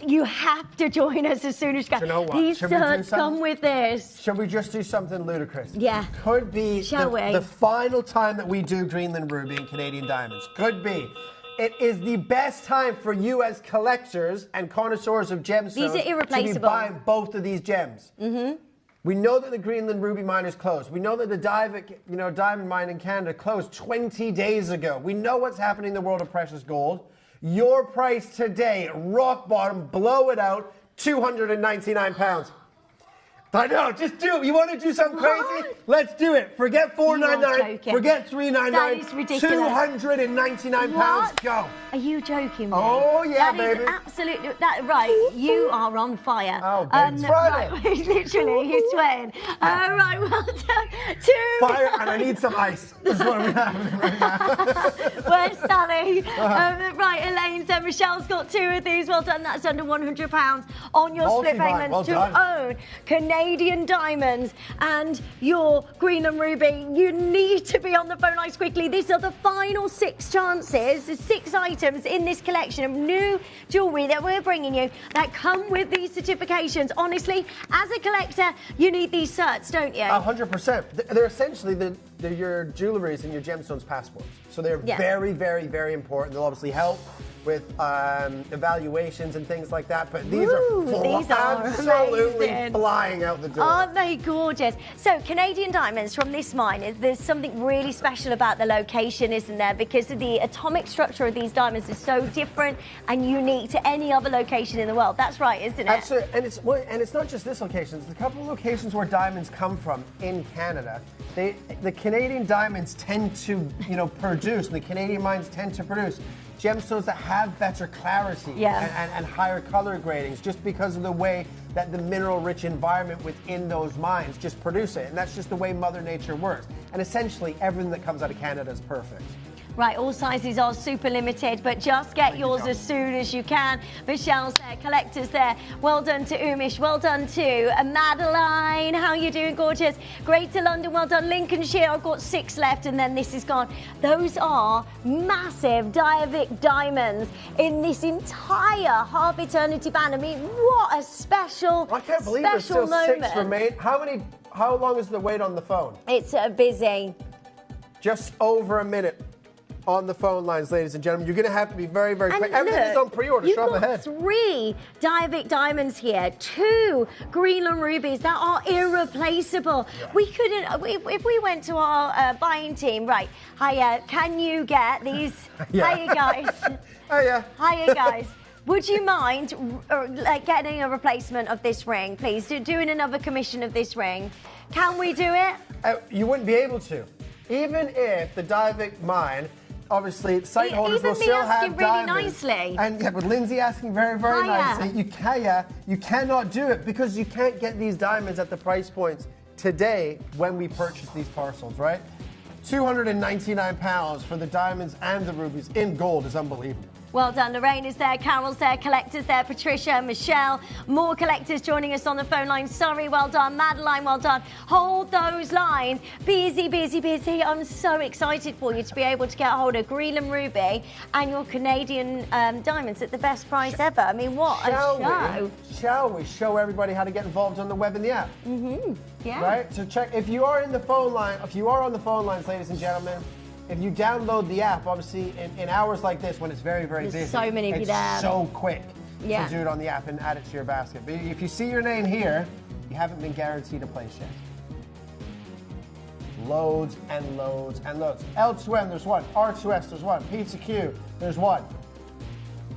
You have to join us as soon as you can. Do you know what? These certs come with this. Should we just do something ludicrous? Yeah. Could be the final time that we do Greenland Ruby and Canadian Diamonds. Could be. It is the best time for you as collectors and connoisseurs of gemstones These are irreplaceable. to be buying both of these gems. Mm-hmm. We know that the Greenland Ruby mine is closed. We know that the diamond mine in Canada closed 20 days ago. We know what's happening in the world of precious gold. Your price today, rock bottom, blow it out, £299. I know, just do it. You want to do something crazy? Let's do it. Forget $499. Forget $399. That is ridiculous. £299. What? Go. Are you joking me? Oh, yeah, that baby. Is absolutely right. You are on fire. Oh, baby, it's Friday. Right, literally, he's sweating. Right, well done. Fire, and I need some ice. This is what we have right now. Where's Sally? Right, Elaine said Michelle's got two of these. Well done. That's under £100 on your split Multi-buy. payments Well to done. own Canadian diamonds and your green and ruby. You need to be on the phone lines quickly. These are the final 6 chances. There's 6 items in this collection of new jewellery that we're bringing you that come with these certifications. Honestly, as a collector, you need these certs, don't you? 100%. They're essentially your jewelleries and your gemstones passports. So they're very, very, very important. They'll obviously help with evaluations and things like that, but these are absolutely amazing. flying out the door. Aren't they gorgeous? So Canadian diamonds from this mine, there's something really special about the location, isn't there? Because the atomic structure of these diamonds is so different and unique to any other location in the world. That's right, isn't it? Absolutely, and it's not just this location. It's a couple of locations where diamonds come from in Canada. The Canadian diamonds tend to, produce, and the Canadian mines tend to produce gemstones that have better clarity and higher color gradings, just because of the way that the mineral-rich environment within those mines just produce it. And that's just the way Mother Nature works. And essentially, everything that comes out of Canada is perfect. Right, all sizes are super limited, but just get yours as soon as you can. Michelle's there, collectors there. Well done to Umish, well done to Madeline. How you doing, gorgeous? Great to London, well done. Lincolnshire, I've got 6 left, and then this is gone. Those are massive Diavik diamonds in this entire Half Eternity band. I mean, what a special, I can't believe there's still moment. 6 remain. How long is the wait on the phone? It's busy. Just over a minute on the phone lines, ladies and gentlemen. You're going to have to be very, very quick. Everything is on pre-order. You've Shop got ahead. 3 Diavik diamonds here, 2 Greenland rubies that are irreplaceable. Yeah. We couldn't, if we went to our buying team, right, hiya, can you get these? Hiya, guys. Hiya. Hiya, guys. Would you mind getting a replacement of this ring, please? Doing another commission of this ring? Can we do it? You wouldn't be able to. Even if the Diavik mine, obviously, site holders will still have diamonds. Nicely. And with Lindsay asking very, very nicely, you cannot do it because you can't get these diamonds at the price points today when we purchase these parcels, right? £299 for the diamonds and the rubies in gold is unbelievable. Well done. Lorraine is there, Carol's there, Collector's there, Patricia, Michelle, more collectors joining us on the phone line. Sorry, well done. Madeline, well done. Hold those lines. Busy, busy, busy. I'm so excited for you to be able to get hold of Greenland Ruby and your Canadian diamonds at the best price ever. I mean, what a show. Shall we show everybody how to get involved on the web and the app? Mm-hmm. Yeah. Right? So check, if you are on the phone lines, ladies and gentlemen, if you download the app, obviously in hours like this when it's very, very busy, so many of you there. it's so quick Yeah. to do it on the app and add it to your basket. But if you see your name here, you haven't been guaranteed a place yet. Loads and loads and loads. L2M, there's one. R2S, there's one. P2Q, there's one.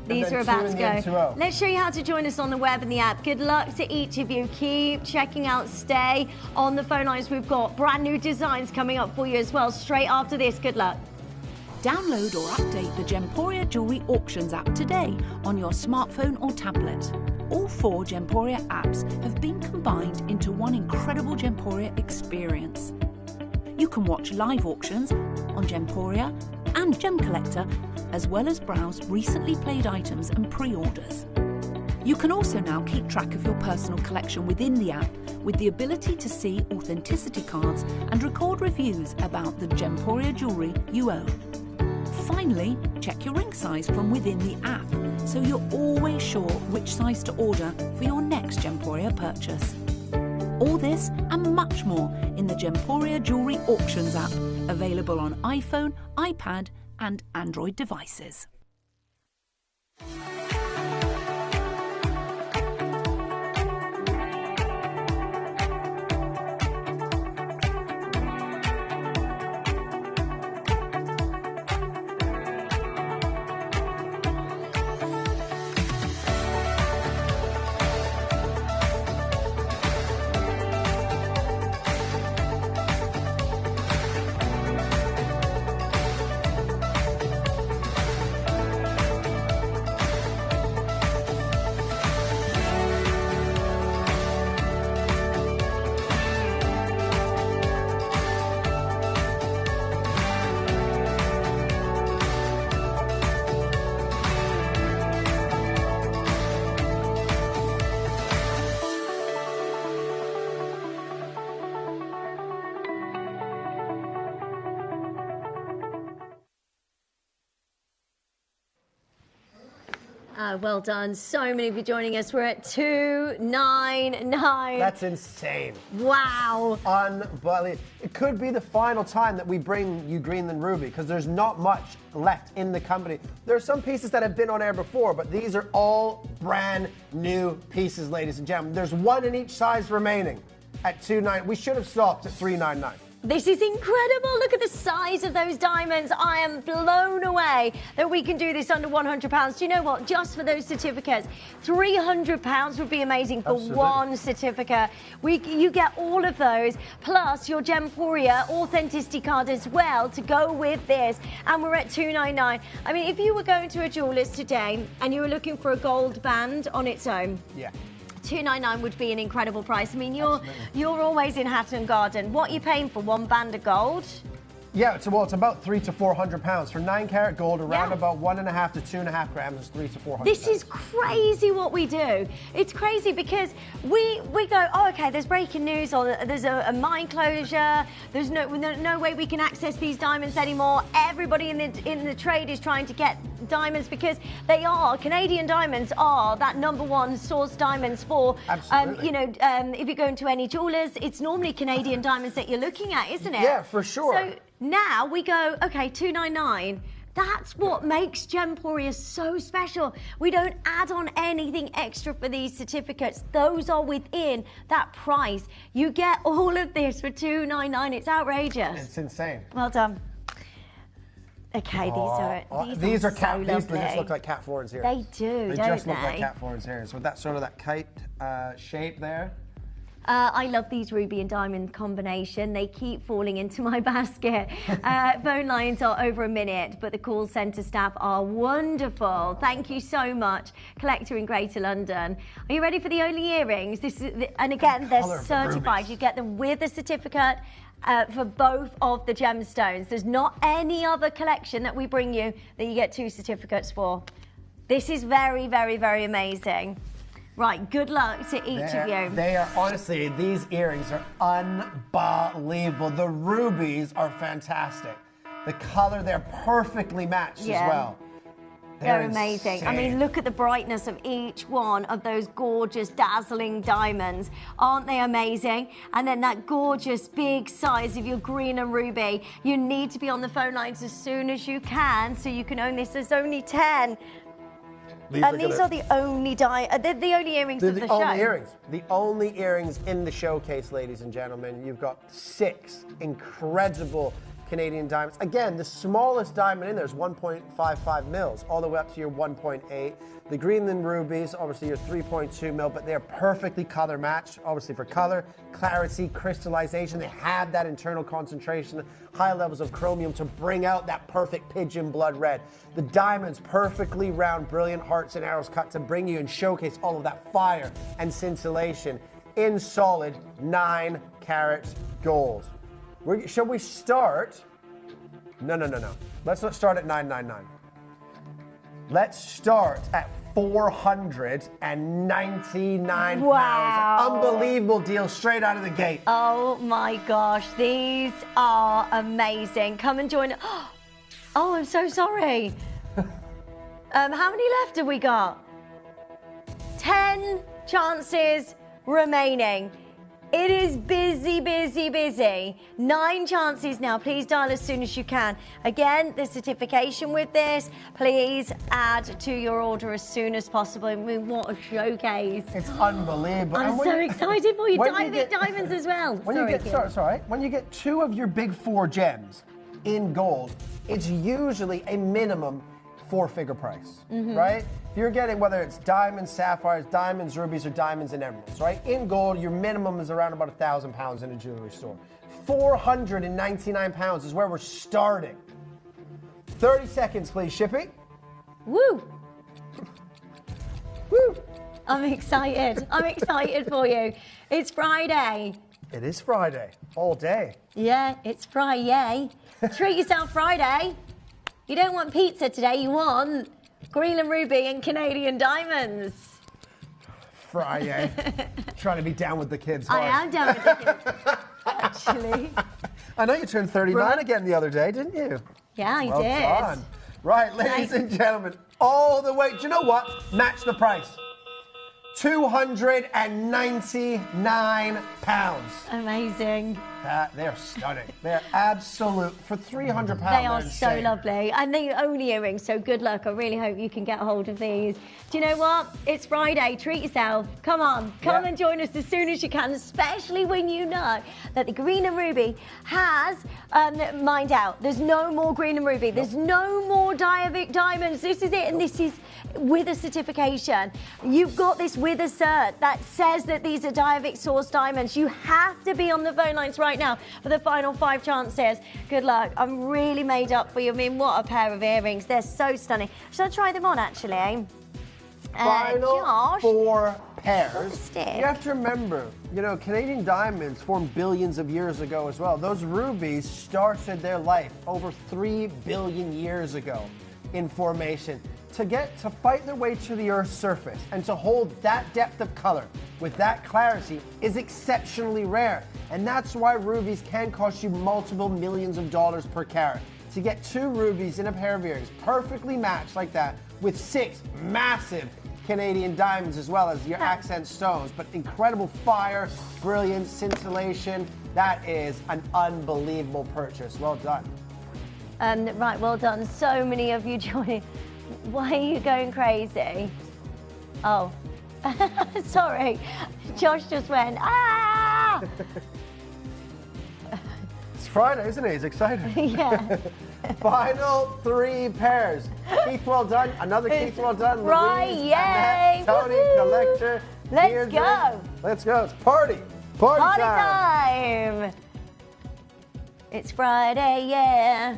These are about to go. Let's show you how to join us on the web and the app. Good luck to each of you. Keep checking out. Stay on the phone lines. We've got brand new designs coming up for you as well straight after this. Good luck. Download or update the Gemporia Jewellery Auctions app today on your smartphone or tablet. All 4 Gemporia apps have been combined into one incredible Gemporia experience. You can watch live auctions on Gemporia and Gem Collector, as well as browse recently played items and pre-orders. You can also now keep track of your personal collection within the app with the ability to see authenticity cards and record reviews about the Gemporia jewellery you own. Finally, check your ring size from within the app so you're always sure which size to order for your next Gemporia purchase. All this and much more in the Gemporia Jewellery Auctions app, available on iPhone, iPad and Android devices. Well done. So many of you joining us. We're at 299. That's insane. Wow. Unbelievable. It could be the final time that we bring you Greenland Ruby because there's not much left in the company. There are some pieces that have been on air before, but these are all brand new pieces, ladies and gentlemen. There's one in each size remaining at 299. We should have stopped at 399. This is incredible. Look at the size of those diamonds. I am blown away that we can do this under £100. Do you know what? Just for those certificates, £300 would be amazing for one certificate. You get all of those, plus your Gemporia authenticity card as well to go with this. And we're at $299. I mean, if you were going to a jeweller's today and you were looking for a gold band on its own, yeah, $299 would be an incredible price. I mean, you're always in Hatton Garden. What are you paying for 1 band of gold? Yeah, it's about £300 to £400 for 9-carat gold, around about 1.5 to 2.5 grams is £300 to £400. This is crazy what we do. It's crazy because we go, oh, okay, there's breaking news or there's a mine closure. There's no way we can access these diamonds anymore. Everybody in the trade is trying to get diamonds because Canadian diamonds are that #1 source diamonds for. Absolutely. If you go into any jewellers, it's normally Canadian diamonds that you're looking at, isn't it? Yeah, for sure. So now we go, okay, $299. That's what makes Gemporia so special. We don't add on anything extra for these certificates. Those are within that price. You get all of this for $299. It's outrageous. It's insane. Well done. Okay, these are cat. so These just look like Cat Florence ears. They do, They don't just look like Cat Florence ears with that sort of that kite shape there. I love these ruby and diamond combination. They keep falling into my basket. Phone lines are over a minute, but the call centre staff are wonderful. Thank you so much. Collector in Greater London. Are you ready for the only earrings? And again, they're certified. You get them with a certificate for both of the gemstones. There's not any other collection that we bring you that you get 2 certificates for. This is very, very, very amazing. Right, good luck to each of you. They are, honestly, these earrings are unbelievable. The rubies are fantastic. The color, they're perfectly matched as well. They're amazing. I mean, look at the brightness of each one of those gorgeous, dazzling diamonds. Aren't they amazing? And then that gorgeous big size of your green and ruby. You need to be on the phone lines as soon as you can so you can own this. There's only 10. These are the only the only earrings of the show. Only earrings. The only earrings in the showcase, ladies and gentlemen. You've got 6 incredible Canadian diamonds. Again, the smallest diamond in there is 1.55 mils, all the way up to your 1.8. The Greenland rubies, obviously your 3.2 mil, but they're perfectly color matched, obviously for color, clarity, crystallization. They have that internal concentration, high levels of chromium to bring out that perfect pigeon blood red. The diamonds, perfectly round, brilliant hearts and arrows cut to bring you and showcase all of that fire and scintillation in solid 9 carat gold. Shall we start? No. Let's not start at 999. Let's start at 499 Wow. pounds. Unbelievable deal straight out of the gate. Oh my gosh, these are amazing. Come and join. Oh, I'm so sorry. How many left have we got? 10 chances remaining. It is busy, busy, busy. 9 chances now. Please dial as soon as you can. Again, the certification with this, please add to your order as soon as possible. I mean, what a showcase. It's unbelievable. I'm so excited for you. Diamonds as well. When you get 2 of your big 4 gems in gold, it's usually a minimum 4-figure price, right? If you're getting, whether it's diamonds, sapphires, diamonds, rubies, or diamonds and emeralds, right? In gold, your minimum is around about £1,000 in a jewelry store. £499 is where we're starting. 30 seconds, please, Shippy. Woo! Woo! I'm excited. I'm excited for you. It's Friday. It is Friday, all day. Yeah, it's Friday. Treat yourself Friday. You don't want pizza today, you want Greenland ruby and Canadian diamonds. Friday. Trying to be down with the kids. I am down with the kids, actually. I know you turned 39 again the other day, didn't you? Yeah, I well did. Done. Right, ladies and gentlemen, all the way. Do you know what? Match the price. £299. Amazing. They're stunning. They're absolute for £300. They are so lovely, and they're only earrings. So good luck. I really hope you can get hold of these. Do you know what? It's Friday. Treat yourself. Come on, come and join us as soon as you can. Especially when you know that the Green and Ruby has mined out. There's no more Green and Ruby. There's no more Diavic diamonds. This is it, and this is with a certification. You've got this with a cert that says that these are Diavic source diamonds. You have to be on the phone lines right now for the final 5 chances. Good luck. I'm really made up for you. I mean, what a pair of earrings. They're so stunning. Should I try them on, actually? Final Josh, 4 pairs. You have to remember, you know, Canadian diamonds formed billions of years ago as well. Those rubies started their life over 3 billion years ago in formation. To fight their way to the Earth's surface and to hold that depth of color with that clarity is exceptionally rare. And that's why rubies can cost you multiple millions of dollars per carat. To get 2 rubies in a pair of earrings, perfectly matched like that, with 6 massive Canadian diamonds as well as your accent stones, but incredible fire, brilliance, scintillation. That is an unbelievable purchase. Well done. Right, well done. So many of you joining. Why are you going crazy? Oh, sorry. Josh just went, ah! It's Friday, isn't it? He's excited. Yeah. Final 3 pairs. Keith, well done. Another Keith, well done. Right, Louise, yay! Annette, Tony, Collector. Let's Deirdre. go. Let's go. It's party. Party time. It's Friday, yeah.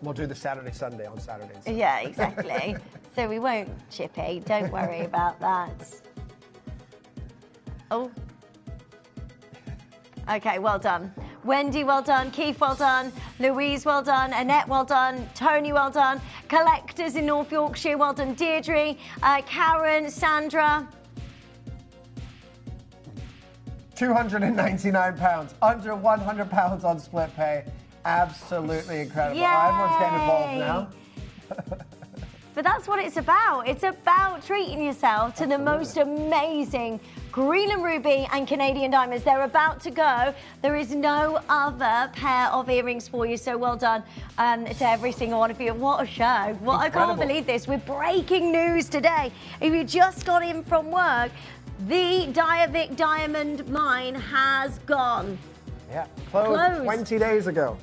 We'll do the Saturday, Sunday on Saturdays. Yeah, exactly. So we won't, Chippy. Don't worry about that. Oh. Okay, well done. Wendy, well done. Keith, well done. Louise, well done. Annette, well done. Tony, well done. collectors in North Yorkshire. Well done, Deirdre, Karen, Sandra. £299, under £100 on split pay. Absolutely incredible. Yay! Everyone's getting involved now. But that's what it's about. It's about treating yourself to the most amazing Greenland Ruby and Canadian diamonds. They're about to go. There is no other pair of earrings for you, so well done to every single one of you. What a show. What, I can't believe this. We're breaking news today. If you just got in from work, the Diavik diamond mine has gone. Yeah, closed 20 days ago.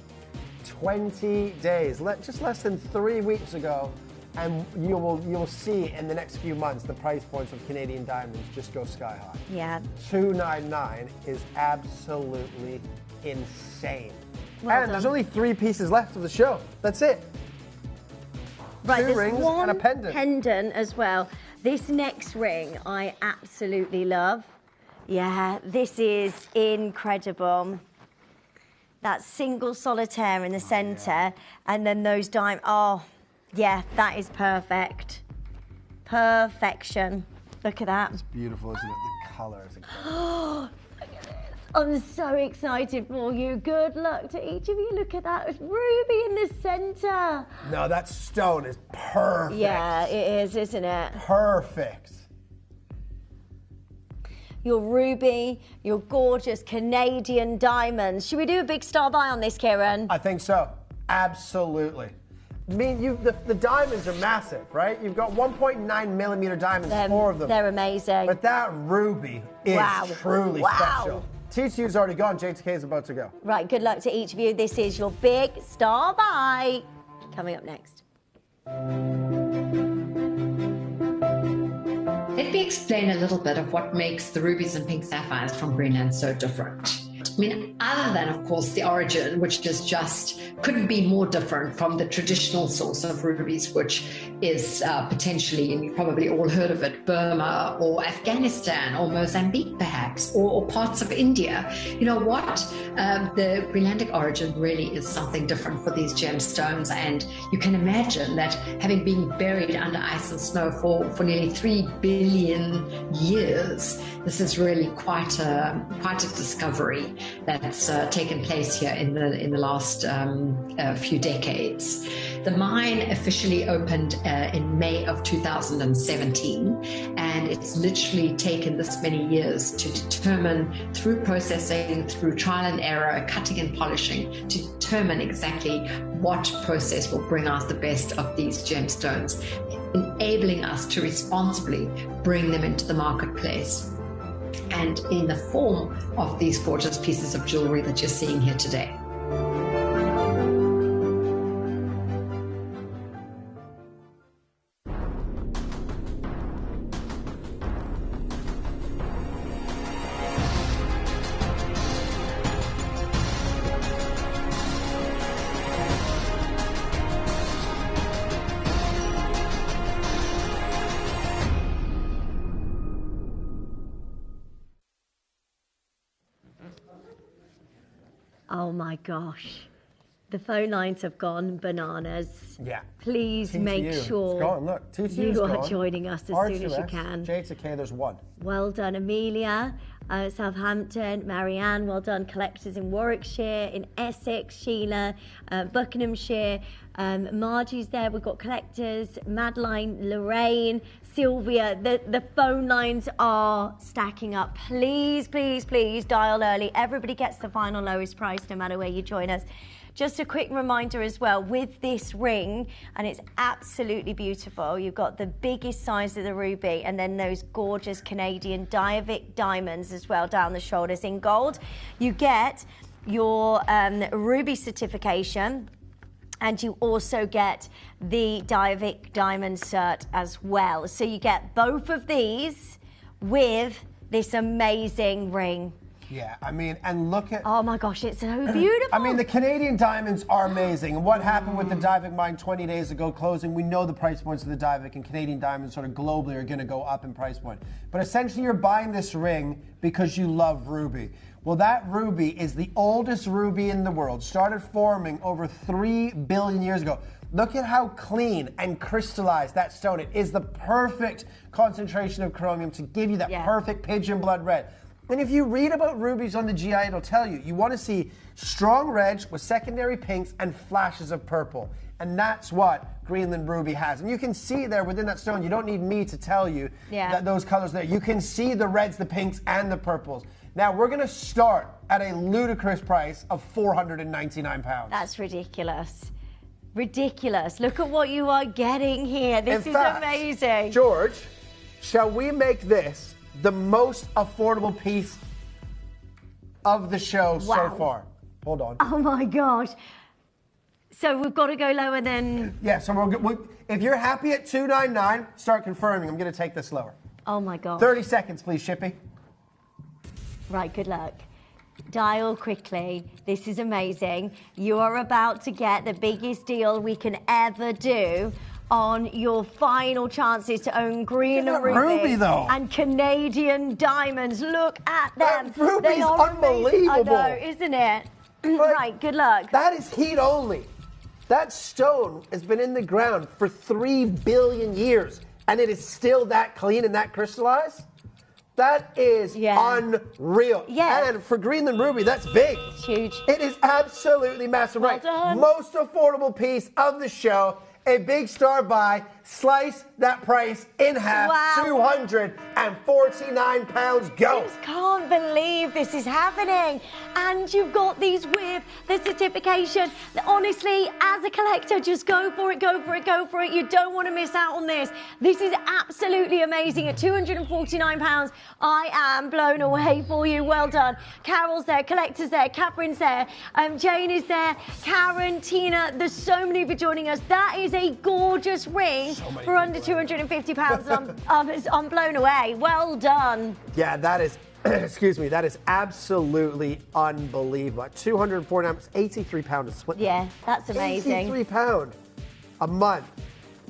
20 days, just less than 3 weeks ago. And you will see in the next few months the price points of Canadian diamonds just go sky high. Yeah. $299 is absolutely insane. Well and done. there's only 3 pieces left of the show. That's it. Right, 2 rings and a pendant. Pendant as well. This next ring I absolutely love. Yeah, this is incredible. That single solitaire in the centre, and then those diamonds. Oh, yeah, that is perfect. Perfection. Look at that. It's beautiful, isn't it? The colour is incredible. Oh, look at this. I'm so excited for you. Good luck to each of you. Look at that. It's ruby in the centre. No, that stone is perfect. Yeah, it is, isn't it? Perfect. Your ruby, your gorgeous Canadian diamonds. Should we do a big star buy on this, Kieran? I think so. Absolutely. I mean, the diamonds are massive, right? You've got 1.9 millimeter diamonds, 4 of them. They're amazing. But that ruby is truly special. TTU's already gone. JTK is about to go. Right, good luck to each of you. This is your big star buy. Coming up next. Let me explain a little bit of what makes the rubies and pink sapphires from Greenland so different. I mean, other than, of course, the origin, which is just couldn't be more different from the traditional source of rubies, which is potentially, and you've probably all heard of it, Burma or Afghanistan or Mozambique, perhaps, or parts of India. You know what? The Greenlandic origin really is something different for these gemstones, and you can imagine that having been buried under ice and snow for nearly 3 billion years, this is really quite a discovery that's taken place here in the last few decades. The mine officially opened in May of 2017, and it's literally taken this many years to determine, through processing, through trial and error, cutting and polishing, to determine exactly what process will bring out the best of these gemstones, enabling us to responsibly bring them into the marketplace, and in the form of these gorgeous pieces of jewelry that you're seeing here today. Oh my gosh. The phone lines have gone bananas. Yeah. Please TTU. make sure It's gone. Look, TTU's you are gone. joining us as soon as you can. JTK, there's 1. Well done, Amelia. Southampton, Marianne, well done. Collectors in Warwickshire, in Essex, Sheila, Buckinghamshire, Margie's there. We've got collectors, Madeline, Lorraine, Sylvia. The phone lines are stacking up. Please, please, please dial early. Everybody gets the final lowest price no matter where you join us. Just a quick reminder as well, with this ring, and it's absolutely beautiful, you've got the biggest size of the ruby and then those gorgeous Canadian Diavik diamonds as well down the shoulders in gold. You get your ruby certification, and you also get the Diavik diamond cert as well. So you get both of these with this amazing ring. Yeah, I mean, and look at... Oh my gosh, it's so beautiful. I mean, the Canadian diamonds are amazing. And what happened with the Diavik mine 20 days ago closing, we know the price points of the Diavik and Canadian diamonds sort of globally are going to go up in price point. But essentially, you're buying this ring because you love ruby. Well, that ruby is the oldest ruby in the world. Started forming over 3 billion years ago. Look at how clean and crystallized that stone. It is the perfect concentration of chromium to give you that perfect pigeon blood red. And if you read about rubies on the GI, it'll tell you, you want to see strong reds with secondary pinks and flashes of purple. And that's what Greenland ruby has. And you can see there within that stone, you don't need me to tell you that those colors there. You can see the reds, the pinks, and the purples. Now, we're going to start at a ludicrous price of £499. That's ridiculous. Ridiculous. Look at what you are getting here. This is amazing. George, shall we make this the most affordable piece of the show so far? Hold on. Oh my gosh. So we've got to go lower than... Yeah, so if you're happy at $299, start confirming. I'm going to take this lower. Oh my God. 30 seconds, please, Shippy. Right, good luck. Dial quickly. This is amazing. You are about to get the biggest deal we can ever do on your final chances to own green and ruby though. And Canadian diamonds. Look at them. That ruby's unbelievable. I know, isn't it? Right, good luck. That is heat only. That stone has been in the ground for 3 billion years, and it is still that clean and that crystallized? That is unreal. Yeah. And for Greenland ruby, that's big. It's huge. It is absolutely massive. Well done. Most affordable piece of the show. A big star buy. Slice that price in half. Wow. £249. Go. I just can't believe this is happening. And you've got these with the certification. Honestly, as a collector, just go for it, go for it, go for it. You don't want to miss out on this. This is absolutely amazing. At £249, I am blown away for you. Well done. Carol's there, Collector's there, Catherine's there, Jane is there, Karen, Tina. There's so many for joining us. That is a gorgeous ring. For under £250, I'm blown away. Well done. Yeah, that is, excuse me, that is absolutely unbelievable. £249, £83 a split. Yeah, that's amazing. £83 a month.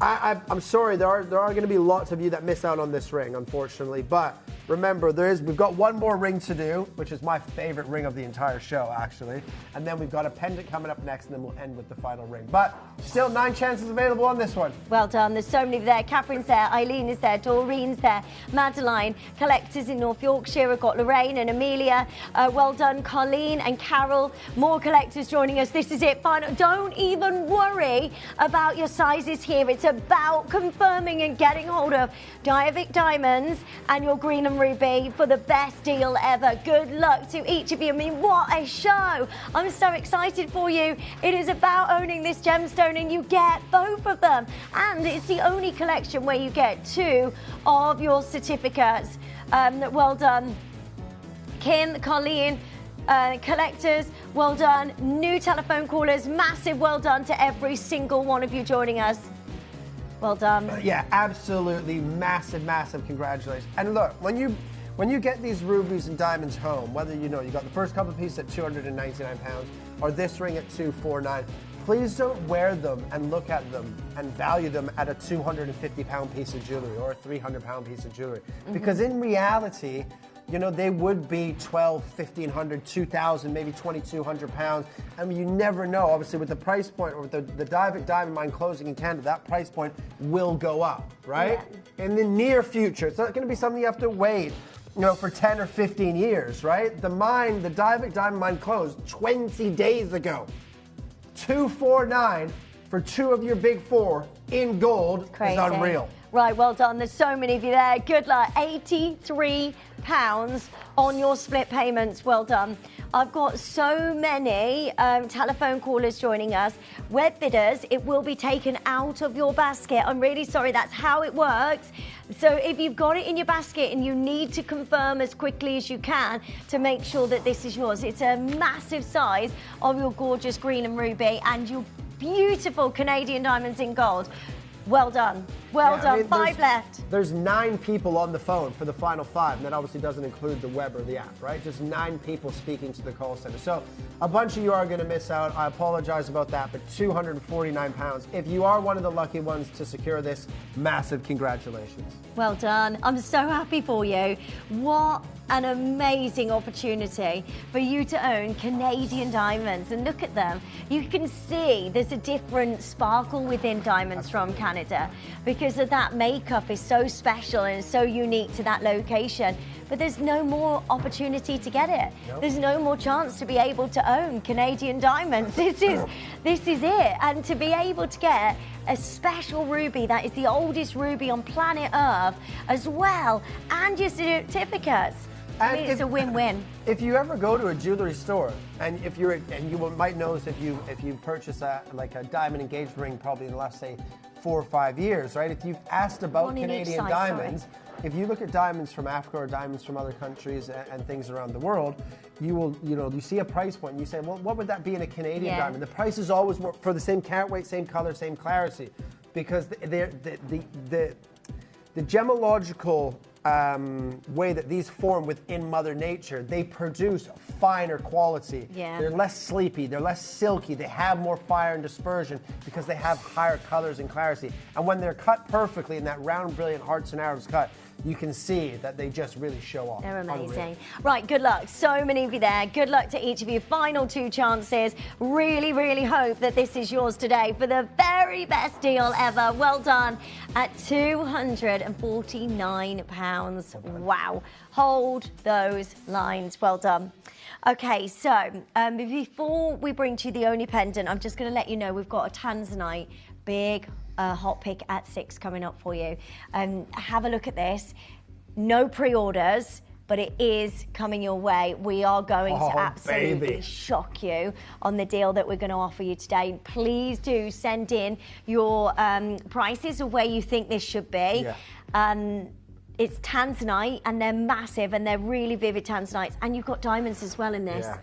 I'm sorry, there are going to be lots of you that miss out on this ring, unfortunately. But remember, we've got one more ring to do, which is my favorite ring of the entire show, actually. And then we've got a pendant coming up next, and then we'll end with the final ring. But still 9 chances available on this one. Well done. There's so many there. Catherine's there, Eileen is there, Doreen's there, Madeline, Collectors in North Yorkshire. We've got Lorraine and Amelia. Well done, Colleen and Carol. More collectors joining us. This is it. Final. Don't even worry about your sizes here. It's about confirming and getting hold of Diavic Diamonds and your green and ruby for the best deal ever. Good luck to each of you. I mean, what a show. I'm so excited for you. It is about owning this gemstone, and you get both of them. And it's the only collection where you get 2 of your certificates. Well done, Kim, Colleen, collectors, well done. New telephone callers, massive well done to every single one of you joining us. Well done. Yeah, absolutely massive, massive congratulations. And look, when you get these rubies and diamonds home, whether you got the first couple of pieces at £299 or this ring at $249, please don't wear them and look at them and value them at a £250 piece of jewelry or a £300 piece of jewelry. Because in reality, they would be $1,200, $1,500, $2,000, maybe £2,200. I mean, you never know. Obviously, with the price point, or with the Diavic Diamond Mine closing in Canada, that price point will go up, right? Yeah. In the near future. It's not going to be something you have to wait, for 10 or 15 years, right? The Diavic Diamond Mine closed 20 days ago. $249 for 2 of your big 4 in gold is unreal. Right, well done. There's so many of you there. Good luck. £83 on your split payments. Well done. I've got so many telephone callers joining us. Web bidders, it will be taken out of your basket. I'm really sorry, that's how it works. So if you've got it in your basket and you need to confirm as quickly as you can to make sure that this is yours. It's a massive size of your gorgeous green and ruby and your beautiful Canadian diamonds in gold. Well done. Well Yeah, done. I mean, 5 left. There's 9 people on the phone for the final 5, and that obviously doesn't include the web or the app, right? Just 9 people speaking to the call center. So a bunch of you are going to miss out. I apologize about that, but £249. If you are one of the lucky ones to secure this, massive congratulations. Well done. I'm so happy for you. What an amazing opportunity for you to own Canadian diamonds. And look at them. You can see there's a different sparkle within diamonds from Canada because of that makeup is so special and so unique to that location. But there's no more opportunity to get it. Nope. There's no more chance to be able to own Canadian diamonds. This is it. And to be able to get a special ruby that is the oldest ruby on planet Earth as well, and your certificates. I mean, it's a win-win. If you ever go to a jewelry store, and you might notice if you purchase a diamond engagement ring, probably in the last, say, 4 or 5 years, right? If you've asked about Canadian diamonds, if you look at diamonds from Africa or diamonds from other countries and things around the world, you see a price point and you say, well, what would that be in a Canadian diamond? The price is always more for the same carat weight, same color, same clarity, because the gemological way that these form within Mother Nature, they produce finer quality. Yeah. They're less sleepy, they're less silky, they have more fire and dispersion because they have higher colors and clarity. And when they're cut perfectly in that round, brilliant hearts and arrows cut, you can see that they just really show off. They're amazing. Right, good luck. So many of you there. Good luck to each of you. Final 2 chances. Really, really hope that this is yours today for the very best deal ever. Well done at £249. Wow. Hold those lines. Well done. Okay, so before we bring to you the only pendant, I'm just going to let you know we've got a Tanzanite big hot pick at 6 coming up for you. Have a look at this. No pre-orders, but it is coming your way. We are going to absolutely shock you on the deal that we're going to offer you today. Please do send in your prices of where you think this should be. Yeah. It's Tanzanite, and they're massive, and they're really vivid Tanzanites, and you've got diamonds as well in this. Yeah.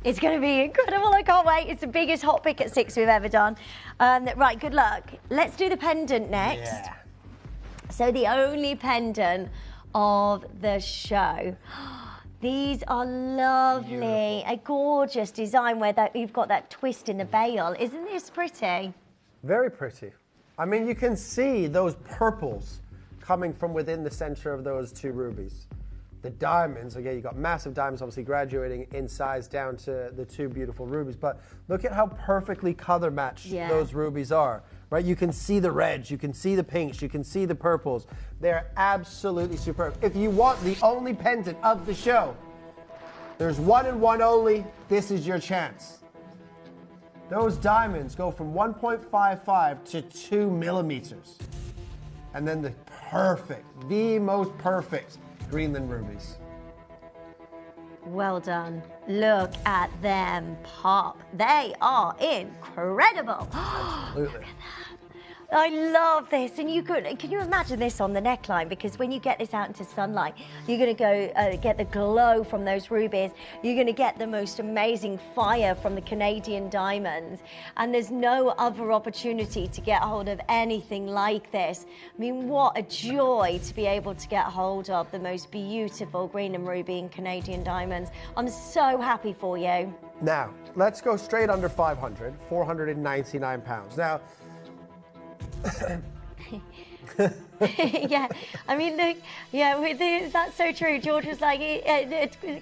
It's going to be incredible. I can't wait. It's the biggest hot pick at 6 we've ever done. Right, good luck. Let's do the pendant next. Yeah. So the only pendant of the show. These are lovely. Beautiful. A gorgeous design where you've got that twist in the bail. Isn't this pretty? Very pretty. I mean, you can see those purples coming from within the center of those 2 rubies. The diamonds, again, you've got massive diamonds obviously graduating in size down to the 2 beautiful rubies, but look at how perfectly color matched those rubies are, right? You can see the reds, you can see the pinks, you can see the purples. They're absolutely superb. If you want the only pendant of the show, there's 1 and 1 only, this is your chance. Those diamonds go from 1.55 to 2 millimeters. And then the most perfect Greenland rubies. Well done. Look at them pop. They are incredible. Absolutely. Look at that. I love this. And can you imagine this on the neckline? Because when you get this out into sunlight, you're going to go get the glow from those rubies. You're going to get the most amazing fire from the Canadian diamonds. And there's no other opportunity to get hold of anything like this. I mean, what a joy to be able to get hold of the most beautiful green and ruby and Canadian diamonds. I'm so happy for you. Now, let's go straight under 500, £499. Now, yeah, I mean, that's so true. George was like,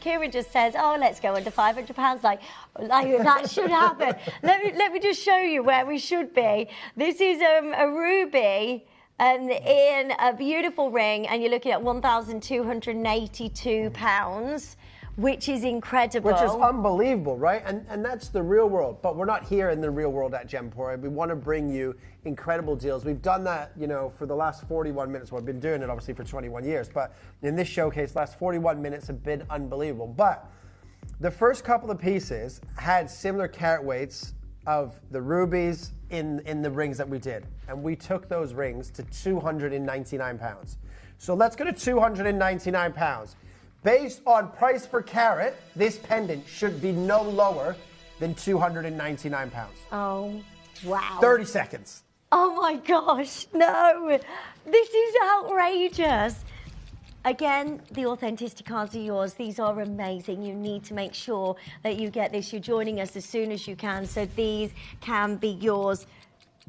Kieran just says, oh, let's go under £500. Like that should happen. Let me just show you where we should be. This is a ruby in a beautiful ring, and you're looking at £1,282. Which is incredible. Which is unbelievable, right? And that's the real world. But we're not here in the real world at Gemporia. We want to bring you incredible deals. We've done that, for the last 41 minutes. Well, I've been doing it, obviously, for 21 years. But in this showcase, the last 41 minutes have been unbelievable. But the first couple of pieces had similar carat weights of the rubies in the rings that we did. And we took those rings to £299. So let's go to £299. Based on price per carat, this pendant should be no lower than £299. Oh, wow. 30 seconds. Oh my gosh, no. This is outrageous. Again, the authenticity cards are yours. These are amazing. You need to make sure that you get this. You're joining us as soon as you can, so these can be yours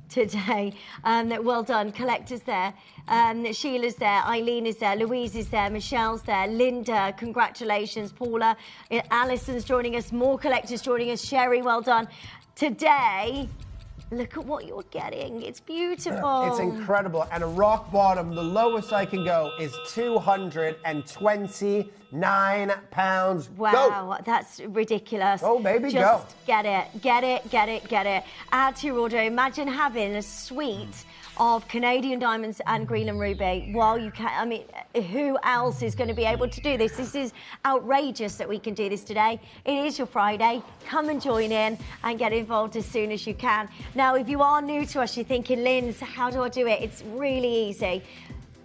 today. Well done. Collector's there. Sheila's there. Eileen is there. Louise is there. Michelle's there. Linda, congratulations. Paula. Alison's joining us. More collectors joining us. Sherry, well done. Today, look at what you're getting. It's beautiful. It's incredible. And a rock bottom, the lowest I can go is £229. Wow, Go. That's ridiculous. Oh, baby, Just go. get it. Add to your order. Imagine having a suite of Canadian diamonds and Greenland ruby while you can. I mean, who else is going to be able to do this? This is outrageous that we can do this today. It is your Friday. Come and join in and get involved as soon as you can. Now, if you are new to us, you're thinking, Linz, how do I do it? It's really easy.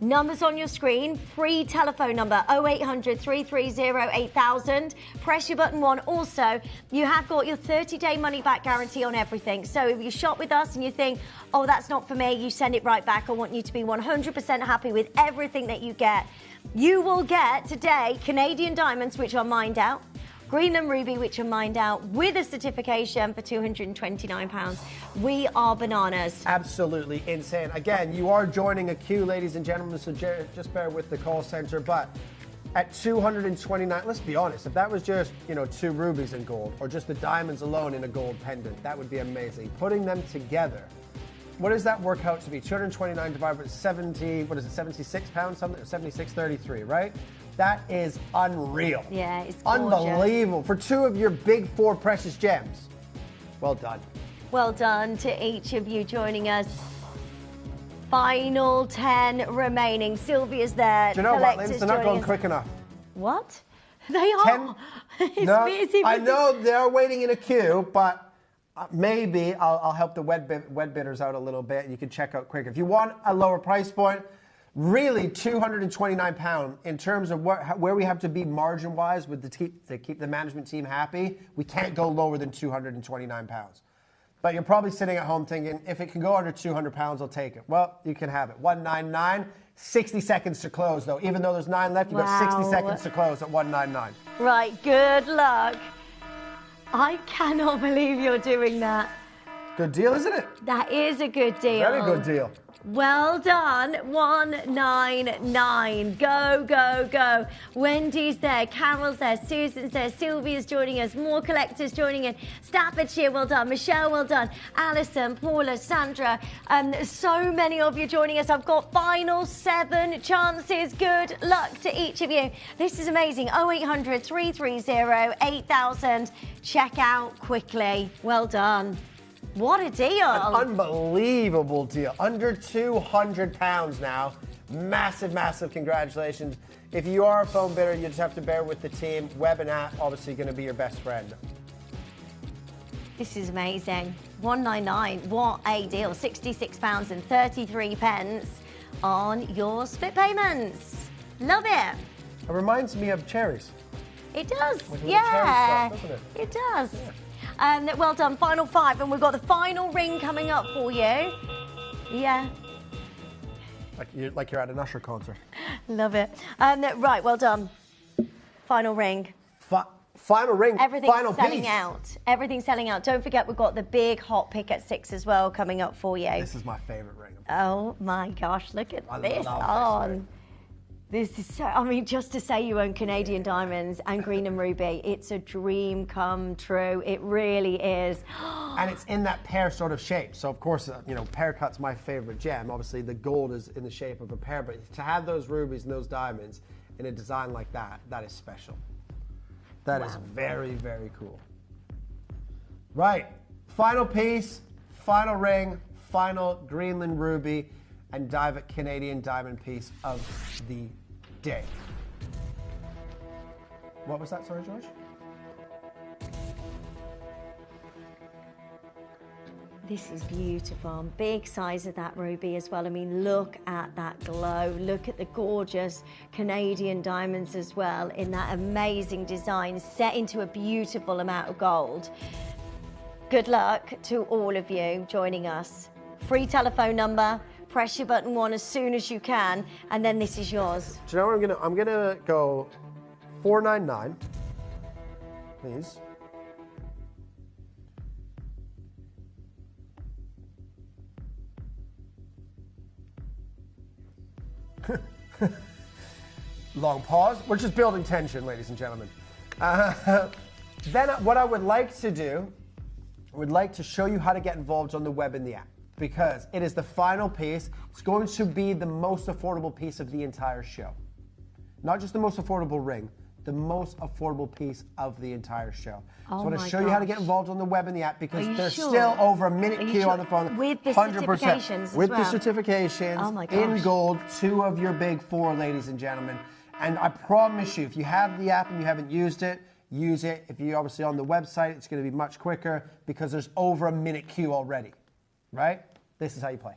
Numbers on your screen, free telephone number 0800 330 8000. Press your button 1. Also, you have got your 30-day money-back guarantee on everything. So if you shop with us and you think, oh, that's not for me, you send it right back. I want you to be 100% happy with everything that you get. You will get today Canadian diamonds, which are mined out, Greenland ruby, which are mined out, with a certification for £229. We are bananas. Absolutely insane. Again, you are joining a queue, ladies and gentlemen, so just bear with the call center. But at 229, let's be honest, if that was just, 2 rubies in gold or just the diamonds alone in a gold pendant, that would be amazing. Putting them together, what does that work out to be? 229 divided by 70, what is it, 76 pounds, something, 76.33, right? That is unreal. Yeah, it's gorgeous. Unbelievable. For 2 of your big 4 precious gems. Well done. Well done to each of you joining us. Final 10 remaining. Sylvia's there. Do you know what, Linz? They're not going quick enough. What? They are. No, I know they're waiting in a queue, but maybe I'll help the web bidders out a little bit. You can check out quick. If you want a lower price point, really £229 in terms of where we have to be margin-wise to keep the management team happy. We can't go lower than £229. But you're probably sitting at home thinking, if it can go under £200, I'll take it. Well, you can have it. 199, 60 seconds to close, though. Even though there's 9 left, you've got 60 seconds to close at 199. Right, good luck. I cannot believe you're doing that. Good deal, isn't it? That is a good deal. Very good deal. Well done, 199. Go, go, go. Wendy's there, Carol's there, Susan's there, Sylvia's joining us, more collectors joining in. Staffordshire, well done. Michelle, well done. Alison, Paula, Sandra, so many of you joining us. I've got final 7 chances. Good luck to each of you. This is amazing. 0800 330 8000. Check out quickly. Well done. What a deal. An unbelievable deal. Under £200 now. Massive, massive congratulations. If you are a phone bidder, you just have to bear with the team. Web and app, obviously, going to be your best friend. This is amazing. 199. What a deal. £66.33 on your split payments. Love it. It reminds me of cherries. It does. Like yeah. cherry stuff, doesn't it? It does. Yeah. Well done. Final 5, and we've got the final ring coming up for you. Yeah. Like you're at an Usher concert. Love it. Right, well done. Final ring. Final ring. Everything's final selling piece. out. Everything's selling out. Don't forget, we've got the big hot pick at 6 as well coming up for you. This is my favourite ring. Oh my gosh, look at this love on. This is so, I mean, just to say you own Canadian diamonds and Greenland ruby, it's a dream come true. It really is. And it's in that pear sort of shape. So, of course, pear cut's my favorite gem. Obviously, the gold is in the shape of a pear. But to have those rubies and those diamonds in a design like that, that is special. That is very, very cool. Right. Final piece, final ring, final Greenland ruby and Canadian diamond piece of the day. What was that, sorry, George? This is beautiful. Big size of that ruby as well. I mean, look at that glow. Look at the gorgeous Canadian diamonds as well in that amazing design set into a beautiful amount of gold. Good luck to all of you joining us free telephone number. Press your button 1 as soon as you can, and then this is yours. Do you know what I'm gonna go $4.99, please. Long pause. We're just building tension, ladies and gentlemen. Then what I would like to do, I would like to show you how to get involved on the web and the app, because it is the final piece. It's going to be the most affordable piece of the entire show. Not just the most affordable ring, the most affordable piece of the entire show. So I want to show you how to get involved on the web and the app, because there's still over a minute queue on the phone. With the 100%. certifications With as the well. certifications, Oh my gosh. in gold, 2 of your big 4, ladies and gentlemen. And I promise you, if you have the app and you haven't used it, use it. If you're obviously on the website, it's going to be much quicker, because there's over a minute queue already, right? This is how you play.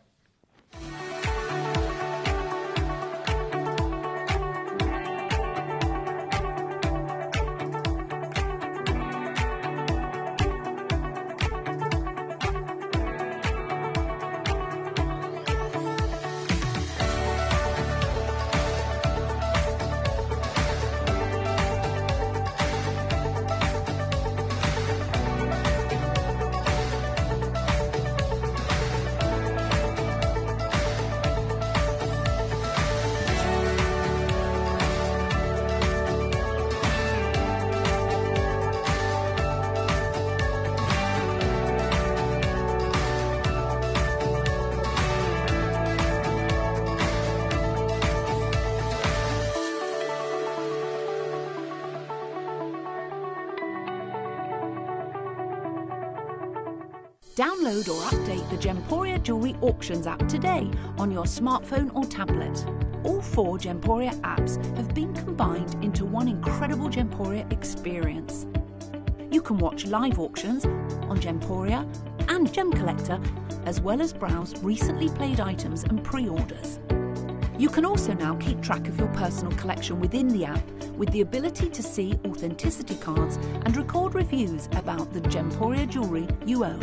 Download or update the Gemporia Jewellery Auctions app today on your smartphone or tablet. All 4 Gemporia apps have been combined into one incredible Gemporia experience. You can watch live auctions on Gemporia and Gem Collector, as well as browse recently played items and pre-orders. You can also now keep track of your personal collection within the app, with the ability to see authenticity cards and record reviews about the Gemporia jewellery you own.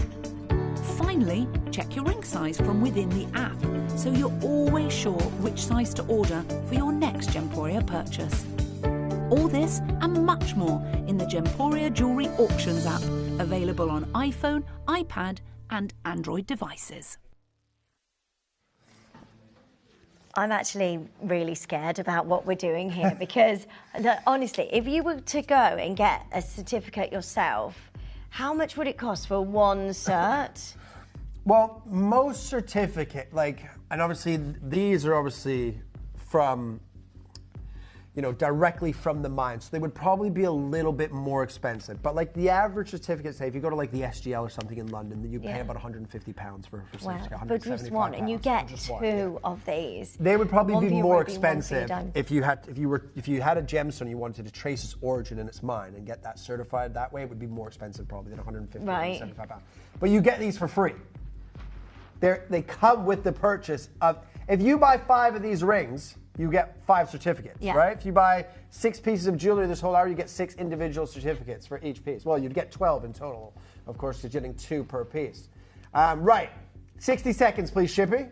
Finally, check your ring size from within the app, so you're always sure which size to order for your next Gemporia purchase. All this and much more in the Gemporia Jewellery Auctions app, available on iPhone, iPad and Android devices. I'm actually really scared about what we're doing here, because honestly, if you were to go and get a certificate yourself, how much would it cost for one cert? Well, most certificate, and obviously these are obviously from, directly from the mine, so they would probably be a little bit more expensive. But the average certificate, say if you go to the SGL or something in London, you pay about £150 for Wow, certificate. but just one, and you get 2 of these. They would probably be more expensive done. if you had a gemstone you wanted to trace its origin and its mine and get that certified that way. It would be more expensive probably than £150 Right. or £75. But you get these for free. They come with the purchase of. If you buy 5 of these rings, you get 5 certificates, right? If you buy 6 pieces of jewelry this whole hour, you get 6 individual certificates for each piece. Well, you'd get 12 in total, of course, because you're getting 2 per piece. Right, 60 seconds, please, Shippy.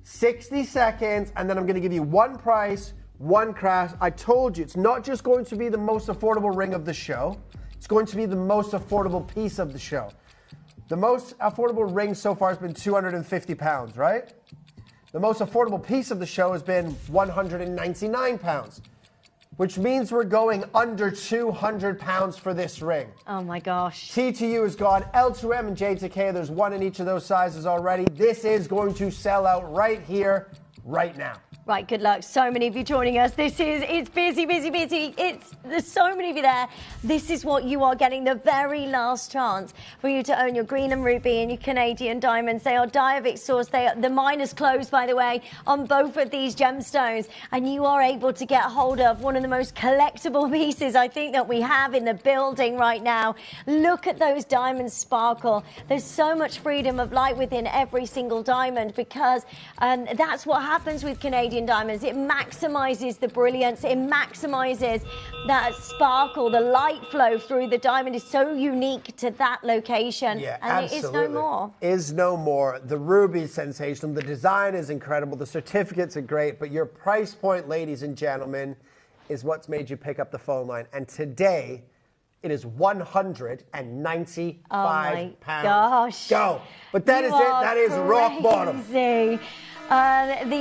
60 seconds, and then I'm going to give you one price, one crash. I told you, it's not just going to be the most affordable ring of the show. It's going to be the most affordable piece of the show. The most affordable ring so far has been £250, right? The most affordable piece of the show has been £199, which means we're going under £200 for this ring. Oh my gosh. T2U is gone. L2M and J2K, there's one in each of those sizes already. This is going to sell out right here, right now. Right, good luck. So many of you joining us. It's busy, busy, busy. There's so many of you there. This is what you are getting, the very last chance for you to own your green and ruby and your Canadian diamonds. They are Diavik sourced. The mine is closed, by the way, on both of these gemstones. And you are able to get hold of one of the most collectible pieces I think that we have in the building right now. Look at those diamonds sparkle. There's so much freedom of light within every single diamond, because that's what happens with Canadian Canadian diamonds. It maximizes the brilliance. It maximizes that sparkle. The light flow through the diamond is so unique to that location. Yeah, and absolutely. it is no more. Is no more. The ruby is sensational. The design is incredible. The certificates are great. But your price point, ladies and gentlemen, is what's made you pick up the phone line. And today, it is £195. Oh my gosh. Go. But that is it. That is rock bottom. The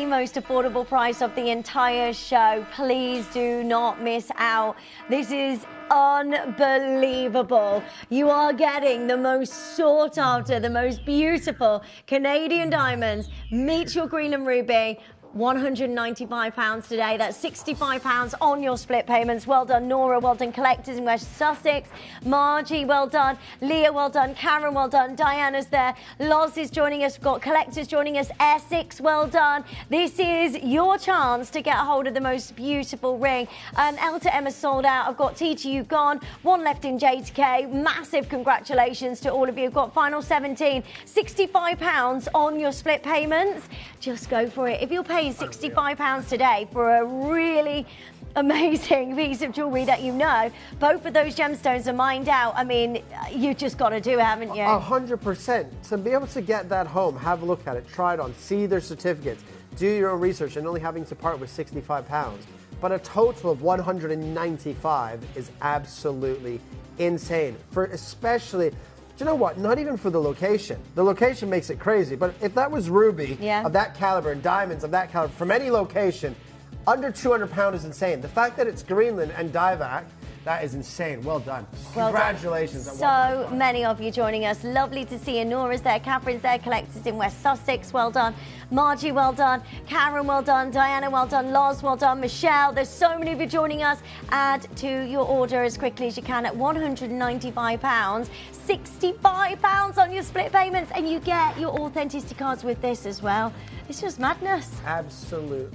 most affordable price of the entire show. Please do not miss out. This is unbelievable. You are getting the most sought after, the most beautiful Canadian diamonds. Meet your green and ruby. £195 today. That's £65 on your split payments. Well done, Nora. Well done, collectors in West Sussex. Margie, well done. Leah, well done. Karen, well done. Diana's there. Loz is joining us. We've got collectors joining us. Essex, well done. This is your chance to get a hold of the most beautiful ring. Elta Emma sold out. I've got TTU gone. One left in J2K. Massive congratulations to all of you. I've got final 17. £65 on your split payments. Just go for it. If you're paying £65 today for a really amazing piece of jewellery that you know, both of those gemstones are mined out. I mean, you just got to do it, haven't you? 100%. To be able to get that home, have a look at it, try it on, see their certificates, do your own research, and only having to part with £65. But a total of £195 is absolutely insane. For especially... Do you know what? Not even for the location. The location makes it crazy. But if that was ruby of that caliber and diamonds of that caliber from any location, under £200 is insane. The fact that it's Greenland and Divac, that is insane. Well done. Well Congratulations. done. So many of you joining us. Lovely to see you. Nora's there, Catherine's there, collectors in West Sussex. Well done. Margie, well done. Karen, well done. Diana, well done. Loz, well done. Michelle, there's so many of you joining us. Add to your order as quickly as you can at £195. £65 on your split payments, and you get your authenticity cards with this as well. It's just madness. Absolute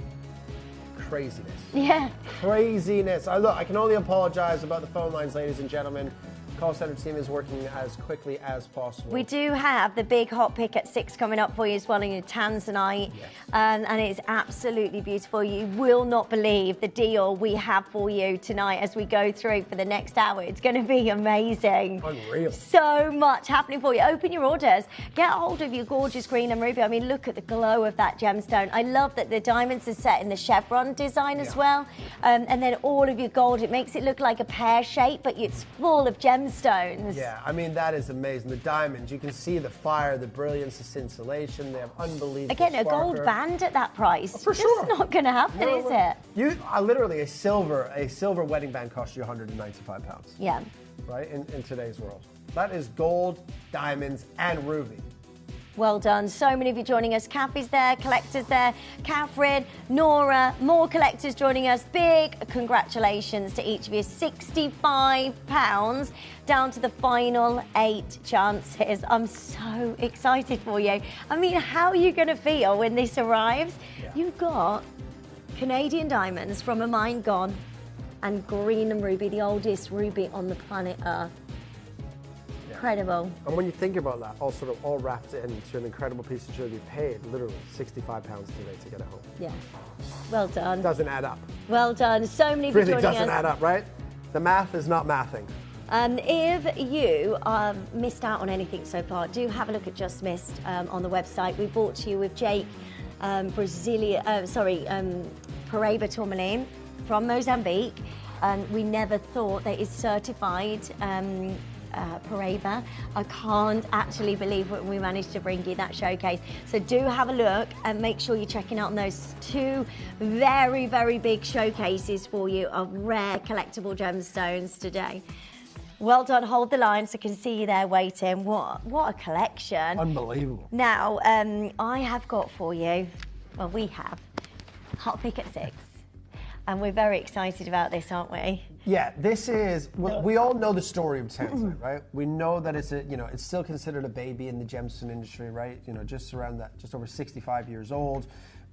craziness. Yeah. Craziness. Look, I can only apologize about the phone lines, ladies and gentlemen. Call center team is working as quickly as possible. We do have the big hot pick at 6 coming up for you as well in your Tanzanite. Yes. And it's absolutely beautiful. You will not believe the deal we have for you tonight as we go through for the next hour. It's going to be amazing. Unreal. So much happening for you. Open your orders. Get a hold of your gorgeous green and ruby. I mean, look at the glow of that gemstone. I love that the diamonds are set in the chevron design as well. And then all of your gold, it makes it look like a pear shape, but it's full of gemstones. Yeah, I mean, that is amazing. The diamonds, you can see the fire, the brilliance, the scintillation. They have unbelievable Again, a sparkle. gold band at that price. For sure. It's not going to happen, is it? Literally, a silver wedding band costs you £195. Yeah. Right, in today's world. That is gold, diamonds, and ruby. Well done. So many of you joining us. Kathy's there, collectors there, Catherine, Nora, more collectors joining us. Big congratulations to each of you. £65 down to the final 8 chances. I'm so excited for you. I mean, how are you going to feel when this arrives? Yeah. You've got Canadian diamonds from a mine gone and green and ruby, the oldest ruby on the planet Earth. Incredible. And when you think about that, all wrapped into an incredible piece of jewelry, you paid literally £65 today to get it home. Yeah. Well done. Doesn't add up. Well done. So many people really joining us. Doesn't add up, right? The math is not mathing. If you missed out on anything so far, do have a look at Just Missed on the website. We brought to you with Jake Paraiba Tourmaline from Mozambique. We never thought that it's certified Paraiba. I can't actually believe what we managed to bring you that showcase. So do have a look and make sure you're checking out those 2 very, very big showcases for you of rare collectible gemstones today. Well done. Hold the line so I can see you there waiting. What a collection. Unbelievable. Now, I have got for you, well, we have, hot pick at 6. And we're very excited about this, aren't we? Yeah, this is, we all know the story of Tanzanite, right? We know that it's it's still considered a baby in the gemstone industry, right? Just around that, just over 65 years old.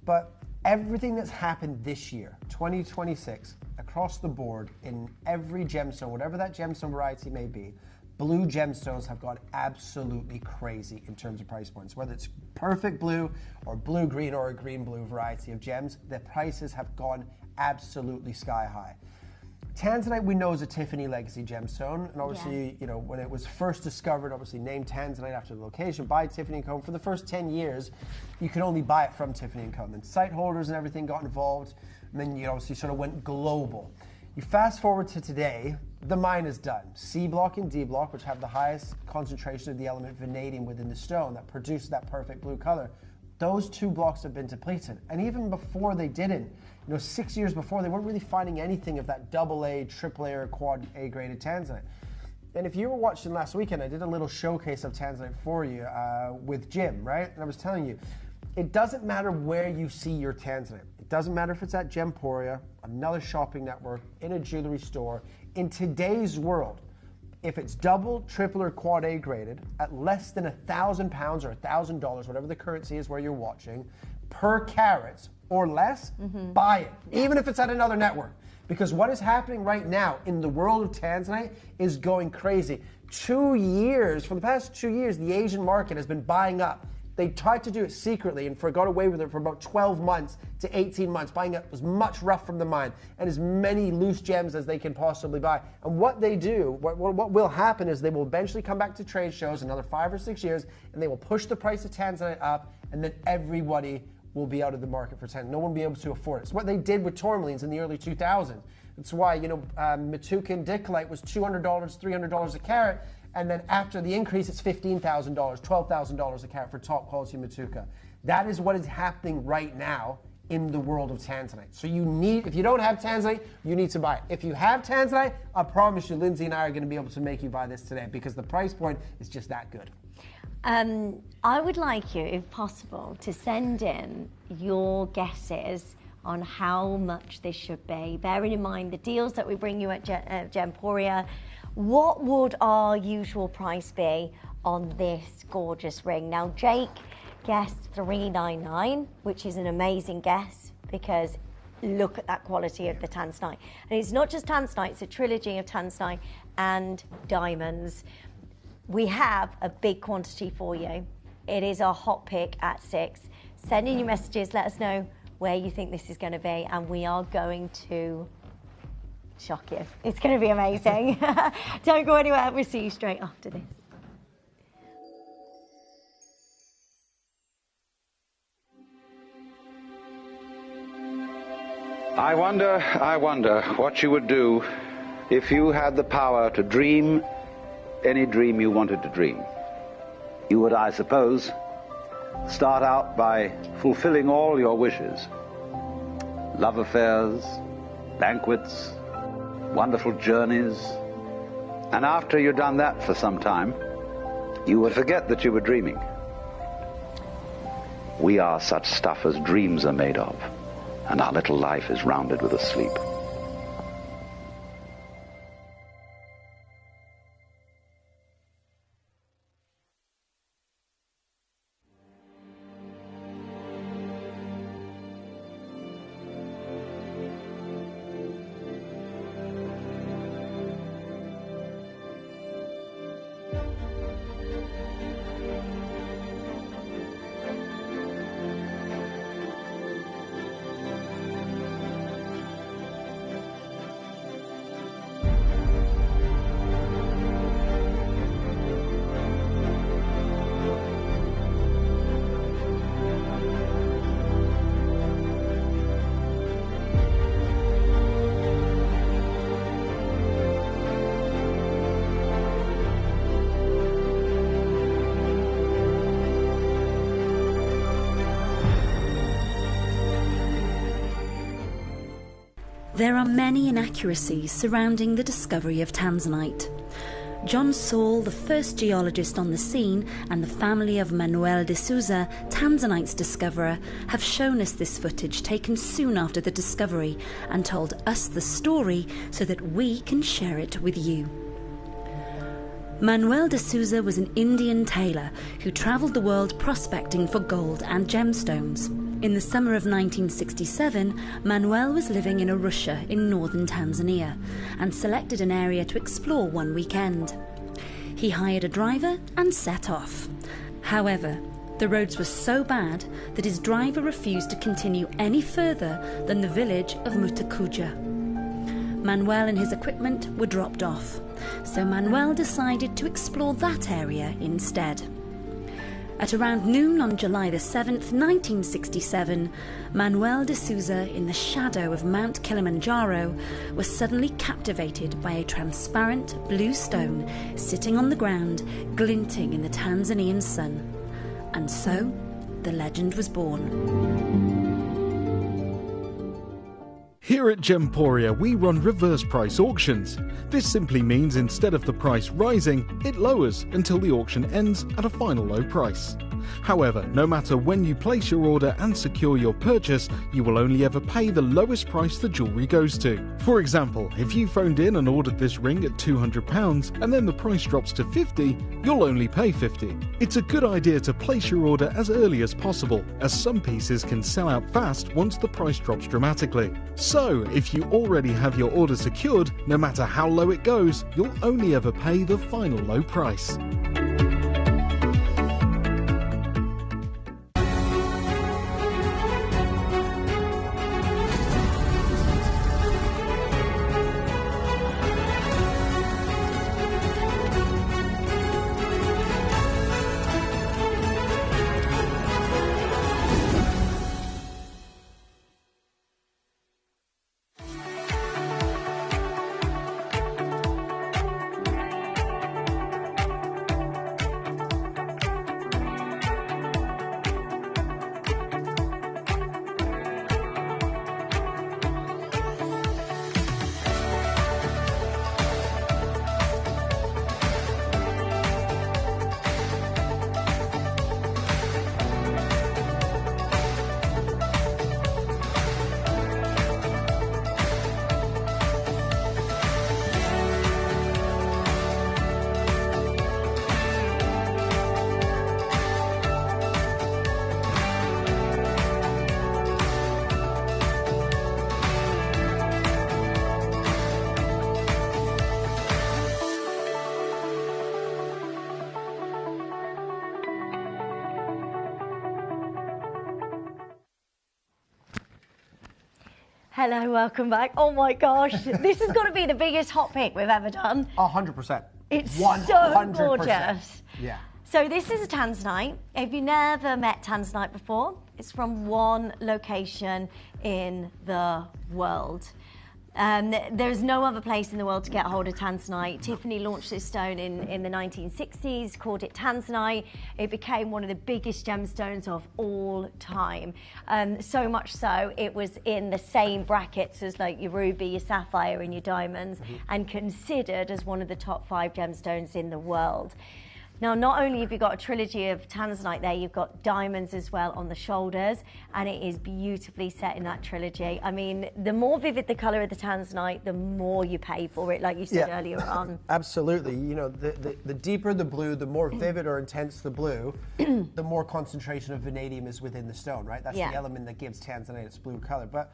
But everything that's happened this year, 2026, across the board in every gemstone, whatever that gemstone variety may be, blue gemstones have gone absolutely crazy in terms of price points. Whether it's perfect blue or blue-green or a green-blue variety of gems, the prices have gone absolutely sky high. Tanzanite we know is a Tiffany legacy gemstone, and obviously, you know, when it was first discovered, obviously named Tanzanite after the location by Tiffany & Co. For the first 10 years, you could only buy it from Tiffany & Co. And then site holders and everything got involved, and then you obviously sort of went global. You fast forward to today, the mine is done. C block and D block, which have the highest concentration of the element vanadium within the stone that produces that perfect blue color, those two blocks have been depleted. And even before they didn't, you know, 6 years before, they weren't really finding anything of that AA, AAA, or quad A graded Tanzanite. And if you were watching last weekend, I did a little showcase of Tanzanite for you with Jim, right? And I was telling you, it doesn't matter where you see your Tanzanite. It doesn't matter if it's at Gemporia, another shopping network, in a jewelry store. In today's world, if it's double, triple, or quad A graded at less than £1,000 or $1,000, whatever the currency is where you're watching, per carat or less, buy it, even if it's at another network. Because what is happening right now in the world of Tanzanite is going crazy. 2 years, for the past 2 years, the Asian market has been buying up. They tried to do it secretly and got away with it for about 12 months to 18 months, buying up as much rough from the mine and as many loose gems as they can possibly buy. And what they do, what will happen is they will eventually come back to trade shows another 5 or 6 years, and they will push the price of Tanzanite up, and then everybody will be out of the market for Tanzanite. No one will be able to afford it. It's what they did with tourmalines in the early 2000s. That's why, you know, Matuka Diclite was $200, $300 a carat. And then after the increase, it's $15,000, $12,000 a carat for top quality Matuka. That is what is happening right now in the world of Tanzanite. So you need, if you don't have Tanzanite, you need to buy it. If you have Tanzanite, I promise you, Lindsay and I are going to be able to make you buy this today because the price point is just that good. I would like you, if possible, to send in your guesses on how much this should be. Bearing in mind the deals that we bring you at Gemporia, what would our usual price be on this gorgeous ring? Now, Jake guessed $399, which is an amazing guess because look at that quality of the Tanzanite. And it's not just Tanzanite, it's a trilogy of Tanzanite and diamonds. We have a big quantity for you. It is our hot pick at 6. Send in your messages, let us know where you think this is going to be, and we are going to shock you. It's going to be amazing. Don't go anywhere. We'll see you straight after this. I wonder what you would do if you had the power to dream any dream you wanted to dream. You would, I suppose, start out by fulfilling all your wishes. Love affairs, banquets, wonderful journeys. And after you'd done that for some time, you would forget that you were dreaming. We are such stuff as dreams are made of, and our little life is rounded with a sleep. There are many inaccuracies surrounding the discovery of Tanzanite. John Saul, the first geologist on the scene, and the family of Manuel de Souza, Tanzanite's discoverer, have shown us this footage taken soon after the discovery and told us the story so that we can share it with you. Manuel de Souza was an Indian tailor who travelled the world prospecting for gold and gemstones. In the summer of 1967, Manuel was living in Arusha in northern Tanzania and selected an area to explore one weekend. He hired a driver and set off. However, the roads were so bad that his driver refused to continue any further than the village of Mutakuja. Manuel and his equipment were dropped off, so Manuel decided to explore that area instead. At around noon on July the 7th, 1967, Manuel de Souza, in the shadow of Mount Kilimanjaro, was suddenly captivated by a transparent blue stone sitting on the ground, glinting in the Tanzanian sun. And so, the legend was born. Here at Gemporia, we run reverse price auctions. This simply means instead of the price rising, it lowers until the auction ends at a final low price. However, no matter when you place your order and secure your purchase, you will only ever pay the lowest price the jewellery goes to. For example, if you phoned in and ordered this ring at £200 and then the price drops to £50, you'll only pay £50. It's a good idea to place your order as early as possible, as some pieces can sell out fast once the price drops dramatically. So, if you already have your order secured, no matter how low it goes, you'll only ever pay the final low price. Hello, welcome back. Oh my gosh, this has got to be the biggest hot pick we've ever done. 100%. It's 100%. so gorgeous. Yeah. So this is a tanzanite. If you never met tanzanite before, it's from one location in the world. There's no other place in the world to get hold of tanzanite. Tiffany launched this stone in the 1960s, called it tanzanite. It became one of the biggest gemstones of all time. So much so, it was in the same brackets as like your ruby, your sapphire, and your diamonds, and considered as one of the top 5 gemstones in the world. Now, not only have you got a trilogy of tanzanite there, you've got diamonds as well on the shoulders, and it is beautifully set in that trilogy. I mean, the more vivid the colour of the tanzanite, the more you pay for it, like you said earlier on. Absolutely. You know, the deeper the blue, the more vivid or intense the blue, the more concentration of vanadium is within the stone, right? That's the element that gives tanzanite its blue colour. But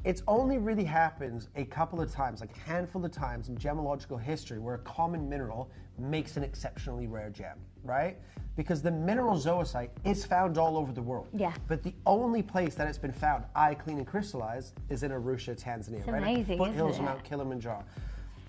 it's only really happens a couple of times, like a handful of times in gemological history where a common mineral makes an exceptionally rare gem, right? Because the mineral zoisite is found all over the world. Yeah. But the only place that it's been found, eye clean and crystallized, is in Arusha, Tanzania, It's right? amazing, At the foothills isn't of it? Mount Kilimanjaro.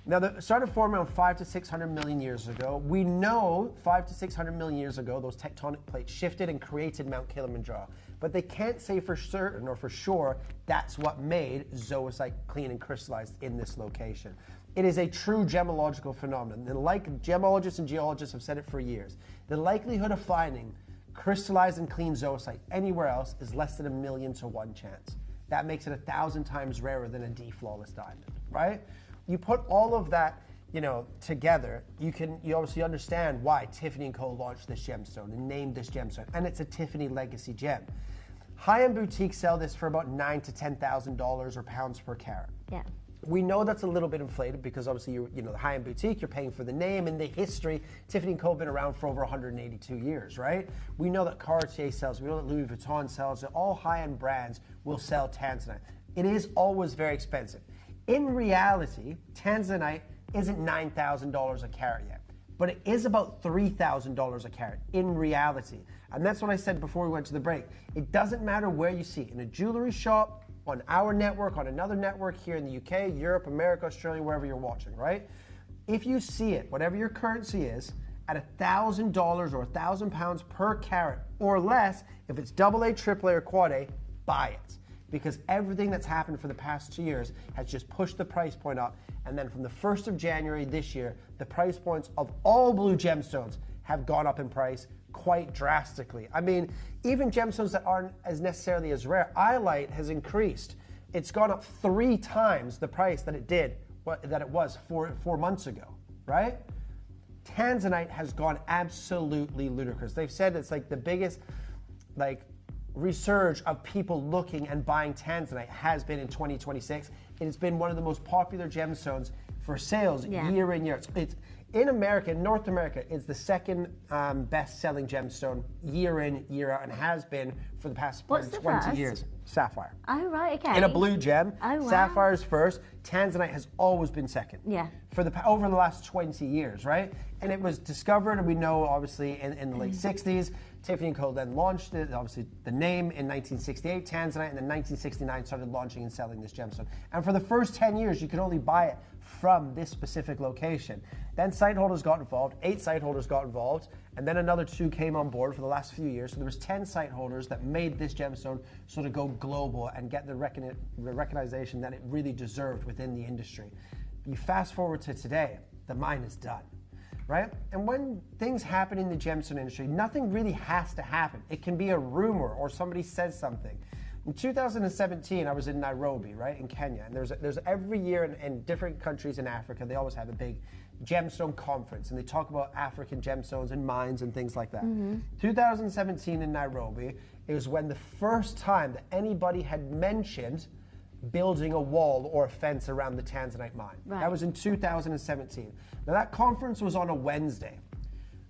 Now, it started forming around 500 to 600 million years ago. We know 500 to 600 million years ago, those tectonic plates shifted and created Mount Kilimanjaro. But they can't say for certain or for sure that's what made zoisite clean and crystallized in this location. It is a true gemological phenomenon. And like gemologists and geologists have said it for years, the likelihood of finding crystallized and clean zoisite anywhere else is less than 1,000,000 to 1 chance. That makes it 1,000 times rarer than a D-flawless diamond, right? You put all of that, you know, together, you obviously understand why Tiffany & Co. launched this gemstone and named this gemstone, and it's a Tiffany legacy gem. High-end boutiques sell this for about $9,000 to $10,000 or pounds per carat. Yeah. We know that's a little bit inflated because obviously the high-end boutique, you're paying for the name and the history. Tiffany & Co. have been around for over 182 years, right? We know that Cartier sells, we know that Louis Vuitton sells, that all high-end brands will sell tanzanite. It is always very expensive. In reality, tanzanite isn't $9,000 a carat yet. but it is about $3,000 a carat in reality. And that's what I said before we went to the break. It doesn't matter where you see it, in a jewelry shop, on our network, on another network here in the UK, Europe, America, Australia, wherever you're watching, right? If you see it, whatever your currency is, at $1,000 or £1,000 per carat or less, if it's AA, AAA, or Quad A, buy it. Because everything that's happened for the past 2 years has just pushed the price point up. And then from the 1st of January this year, the price points of all blue gemstones have gone up in price quite drastically. I mean, even gemstones that aren't as necessarily as rare, iolite has increased. It's gone up 3 times the price that it was 4 months ago, right? Tanzanite has gone absolutely ludicrous. They've said it's like the biggest resurge of people looking and buying Tanzanite has been in 2026. It has been one of the most popular gemstones for sales year in year. It's in America, in North America, it's the second best-selling gemstone year in, year out, and has been for the past 20 years. Sapphire. Oh, right, okay. In a blue gem, oh, wow. Sapphire's first. Tanzanite has always been second. Yeah. For over the last 20 years, right? And it was discovered, and we know, obviously, in the late 60s. Tiffany & Co. then launched it, obviously the name in 1968, Tanzanite, and then 1969 started launching and selling this gemstone. And for the first 10 years, you could only buy it from this specific location. Then site holders got involved, 8 site holders got involved, and then another 2 came on board for the last few years. So there was 10 site holders that made this gemstone sort of go global and get the recognition that it really deserved within the industry. You fast forward to today, the mine is done. Right? And when things happen in the gemstone industry, nothing really has to happen. It can be a rumor or somebody says something. In 2017, I was in Nairobi, right, in Kenya, and there's every year in different countries in Africa, they always have a big gemstone conference, and they talk about African gemstones and mines and things like that. 2017 in Nairobi, it was when the first time that anybody had mentioned building a wall or a fence around the Tanzanite mine. Right. That was in 2017. Now that conference was on a Wednesday.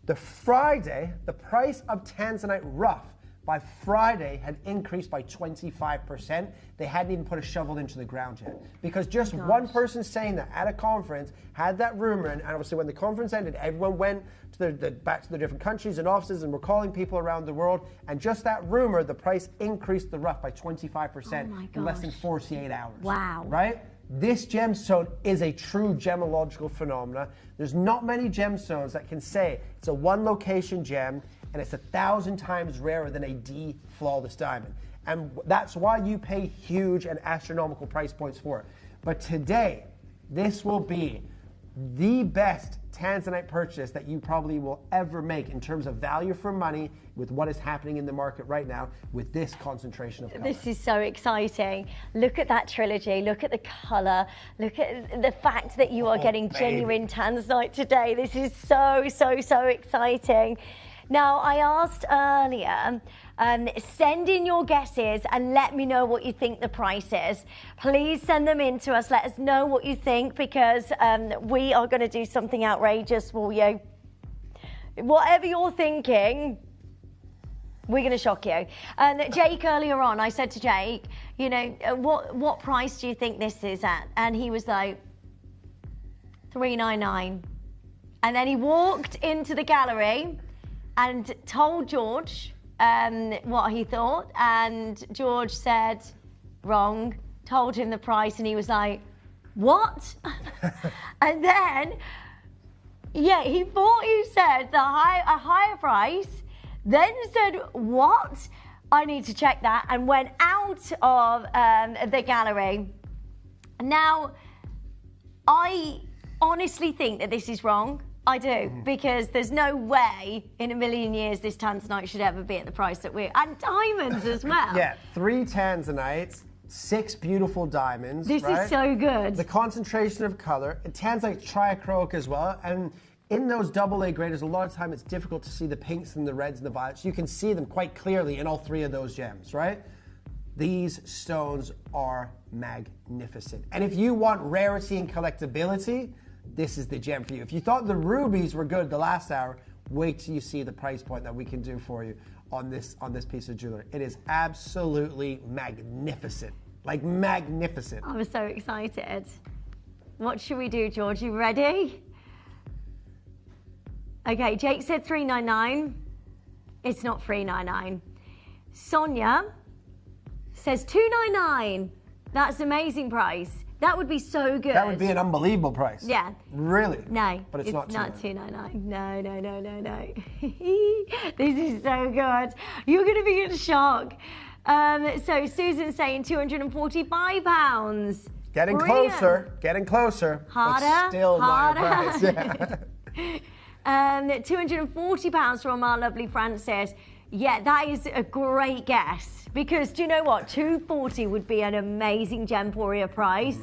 The Friday, the price of Tanzanite rough by Friday had increased by 25%. They hadn't even put a shovel into the ground yet. Because just one person saying that at a conference had that rumor, and obviously when the conference ended, everyone went to back to the different countries and offices and were calling people around the world, and just that rumor, the price increased the rough by 25% in less than 48 hours. Wow. Right? This gemstone is a true gemological phenomena. There's not many gemstones that can say it's a one location gem and it's 1,000 times rarer than a D flawless diamond. And that's why you pay huge and astronomical price points for it. But today, this will be the best Tanzanite purchase that you probably will ever make in terms of value for money with what is happening in the market right now with this concentration of color. This is so exciting. Look at that trilogy. Look at the color. Look at the fact that you are getting genuine Tanzanite today. This is so, so, so exciting. Now, I asked earlier, send in your guesses and let me know what you think the price is. Please send them in to us. Let us know what you think, because we are going to do something outrageous for you. Whatever you're thinking, we're going to shock you. Jake, earlier on, I said to Jake, you know, what price do you think this is at? And he was like, $399. And then he walked into the gallery and told George what he thought, and George said wrong, told him the price, and he was like, what? And then, yeah, he thought you said a higher price, then said, what? I need to check that, and went out of the gallery. Now, I honestly think that this is wrong. I do, because there's no way in a million years this Tanzanite should ever be at the price that we're... And diamonds as well. Yeah, 3 Tanzanites, 6 beautiful diamonds. This is so good. The concentration of color. Tanzanite triacrylic as well. And in those AA graders, a lot of time it's difficult to see the pinks and the reds and the violets. You can see them quite clearly in all 3 of those gems, right? These stones are magnificent. And if you want rarity and collectability, this is the gem for you. If you thought the rubies were good the last hour, wait till you see the price point that we can do for you on this piece of jewelry. It is absolutely magnificent. Like magnificent. I was so excited. What should we do, George? You ready? Okay, Jake said $399. It's not $399. Sonia says $299. That's an amazing price. That would be so good. That would be an unbelievable price. Yeah. Really? No. But it's not $299. No. This is so good. You're going to be in shock. So Susan's saying £245. Getting Brilliant. closer. Getting closer. Harder. But still harder. not a price. Yeah. £240 from our lovely Frances. Yeah, that is a great guess. Because do you know what? $240 would be an amazing Gemporia price.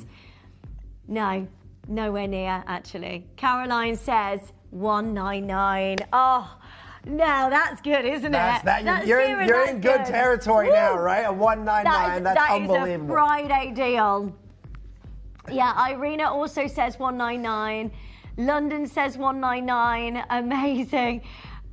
No, nowhere near, actually. Caroline says $199. Oh, now that's good, isn't it? You're in good territory now, right? A $199. That's unbelievable. That is a Friday deal. Yeah, Irina also says $199. London says $199. Amazing.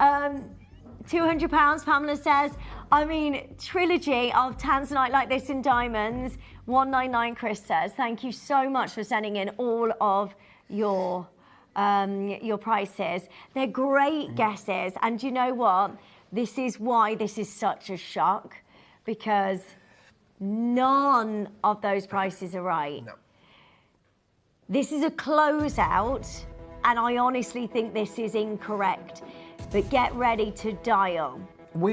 £200, Pamela says. I mean, trilogy of tanzanite like this in diamonds. $199, Chris says. Thank you so much for sending in all of your prices. They're great guesses. And you know what? This is why this is such a shock, because none of those prices are right. No. This is a closeout, and I honestly think this is incorrect. But get ready to dial. We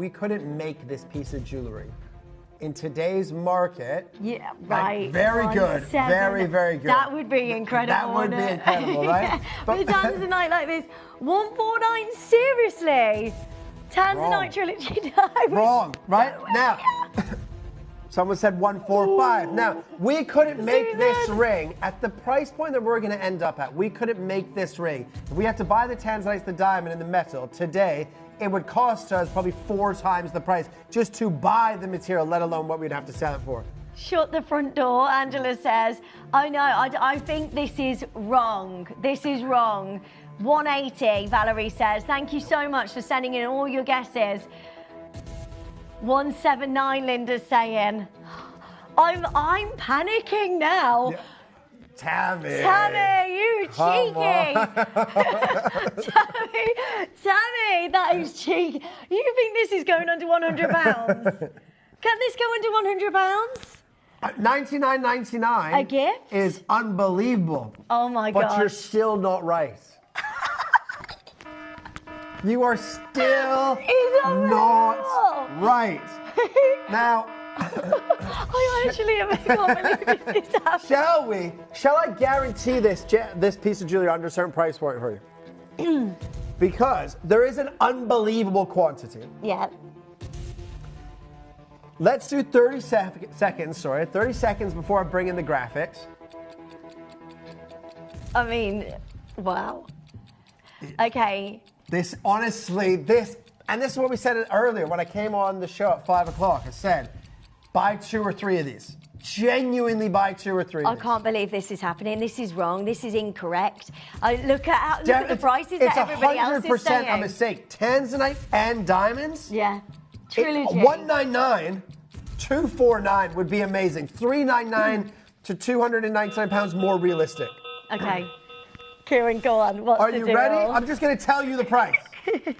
couldn't make this piece of jewelry in today's market. Yeah, right. Like, very good. Very, very good. That would be incredible. That would be incredible, right? Yeah. But tanzanite like this, $149. Seriously, tanzanite trilogy. No. Wrong, right? Now, someone said $145. Now, we couldn't make this ring at the price point that we're going to end up at. We couldn't make this ring. If we had to buy the tanzanite, the diamond, and the metal today, it would cost us probably 4 times the price just to buy the material, let alone what we'd have to sell it for. Shut the front door, Angela says. I know, I think this is wrong. This is wrong. 180, Valerie says. Thank you so much for sending in all your guesses. 179, Linda's saying. I'm panicking now. Yeah. Tammy, you cheeky. Tammy, that is cheeky. You think this is going under £100? Can this go under £100? $99.99 A gift is unbelievable. Oh my god! But you're still not right. You are still not right. Now, I actually can't believe this is happening. Shall I guarantee this piece of jewelry under a certain price point for you? Because there is an unbelievable quantity. Yeah. Let's do 30 seconds, 30 seconds before I bring in the graphics. I mean, wow. Okay. This is what we said earlier when I came on the show at 5 o'clock. I said, buy 2 or 3 of these. Genuinely buy 2 or 3 of these. I can't believe this is happening. This is wrong. This is incorrect. Look at the prices that everybody else is saying. It's 100% a mistake. Tanzanite and diamonds. Yeah. Trilogy. $199, $249 would be amazing. $399 to £299 more realistic. Okay. Kieran, go on. What's Are the you deal? ready? I'm just going to tell you the price.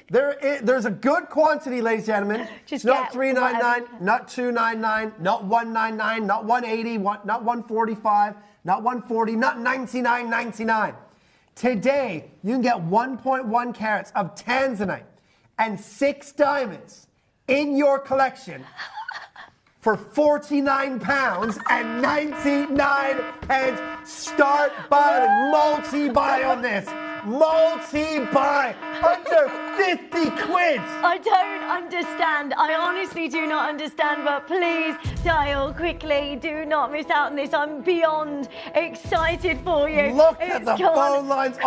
There's a good quantity, ladies and gentlemen. It's not $399, not $299, not $199, not $180, not $145, not $140, not $99.99. Today, you can get 1.1 carats of tanzanite and 6 diamonds in your collection for £49.99. Start buying, multi-buy on this. Multi-buy, under 50 quid. I don't understand. I honestly do not understand, but please dial quickly. Do not miss out on this. I'm beyond excited for you. Look at the phone lines.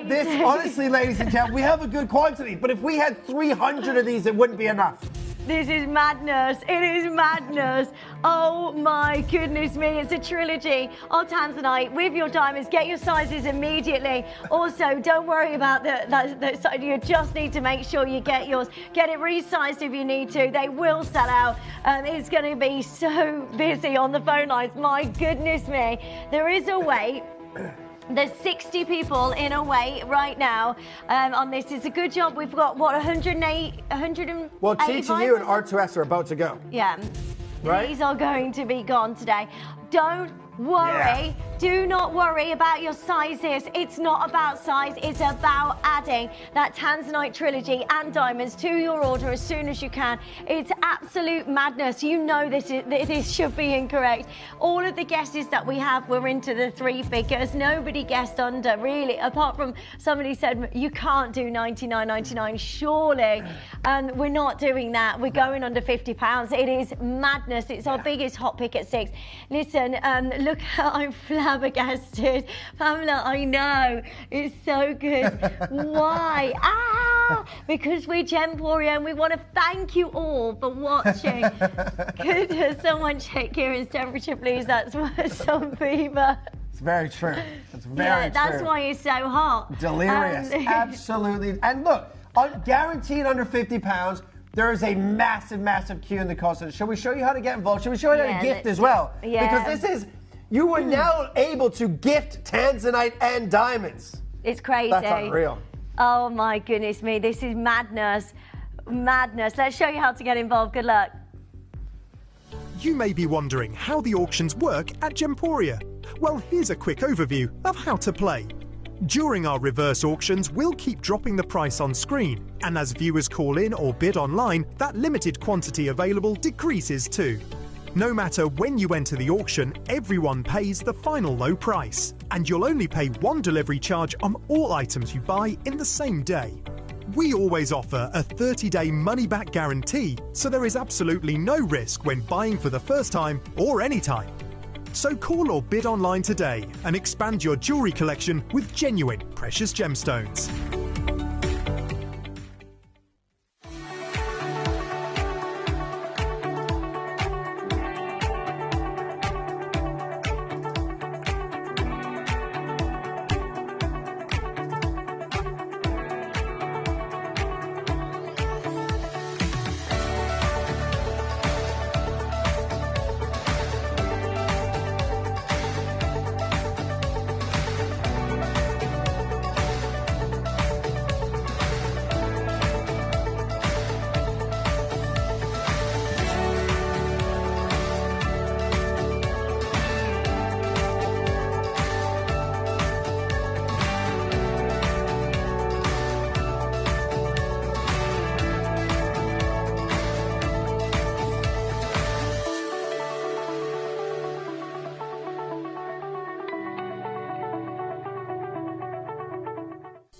This, honestly, ladies and gentlemen, we have a good quantity, but if we had 300 of these, it wouldn't be enough. This is madness. It is madness. Oh my goodness me. It's a trilogy of tanzanite with your diamonds. Get your sizes immediately. Also, don't worry about the size. You just need to make sure you get yours. Get it resized if you need to. They will sell out. It's going to be so busy on the phone lines. My goodness me. There is a way There's 60 people in a wait right now on this. It's a good job. We've got, what, 108? Well, TTU and R2S are about to go. Yeah. Right? These are going to be gone today. Don't worry. Yeah. Do not worry about your sizes. It's not about size. It's about adding that Tanzanite trilogy and diamonds to your order as soon as you can. It's absolute madness. You know this should be incorrect. All of the guesses that we have were into the 3 figures. Nobody guessed under, really, apart from somebody said you can't do £99.99. Surely, we're not doing that. We're going under £50. It is madness. It's our biggest hot pick at 6. Listen, look how I'm flabbergasted. Pamela, I know. It's so good. Why? Because we're Gemporia and we want to thank you all for watching. Could someone check Kieran's temperature, please? That's some fever. It's very true. It's very true. That's why it's so hot. Delirious. Absolutely. And look, guaranteed under £50. There is a massive, massive queue in the call center. Shall we show you how to get involved? Shall we show you how to gift as well? Yeah. Because this is, you are now able to gift Tanzanite and diamonds. It's crazy. That's unreal. Oh my goodness me, this is madness. Madness. Let's show you how to get involved. Good luck. You may be wondering how the auctions work at Gemporia. Well, here's a quick overview of how to play. During our reverse auctions, we'll keep dropping the price on screen, and as viewers call in or bid online, that limited quantity available decreases too. No matter when you enter the auction, everyone pays the final low price, and you'll only pay 1 delivery charge on all items you buy in the same day. We always offer a 30-day money-back guarantee, so there is absolutely no risk when buying for the first time or any time. So call or bid online today and expand your jewellery collection with genuine precious gemstones.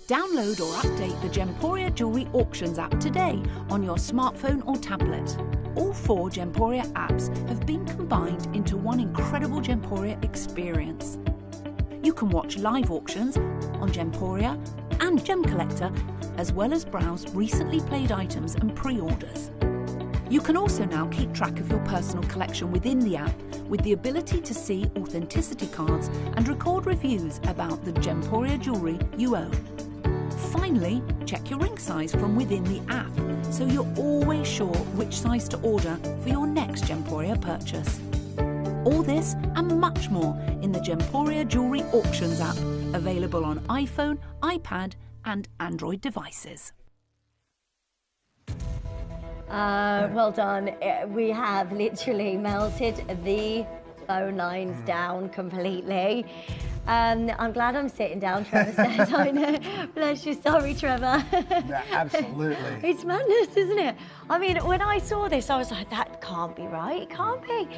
Download or update the Gemporia Jewellery Auctions app today on your smartphone or tablet. All 4 Gemporia apps have been combined into one incredible Gemporia experience. You can watch live auctions on Gemporia and Gem Collector, as well as browse recently played items and pre-orders. You can also now keep track of your personal collection within the app with the ability to see authenticity cards and record reviews about the Gemporia jewellery you own. Finally, check your ring size from within the app, so you're always sure which size to order for your next Gemporia purchase. All this and much more in the Gemporia Jewellery Auctions app, available on iPhone, iPad and Android devices. Well done. We have literally melted the phone lines down completely. I'm glad I'm sitting down, Trevor says. I know. Bless you. Sorry, Trevor. Yeah, absolutely. It's madness, isn't it? I mean, when I saw this, I was like, that can't be right. It can't be.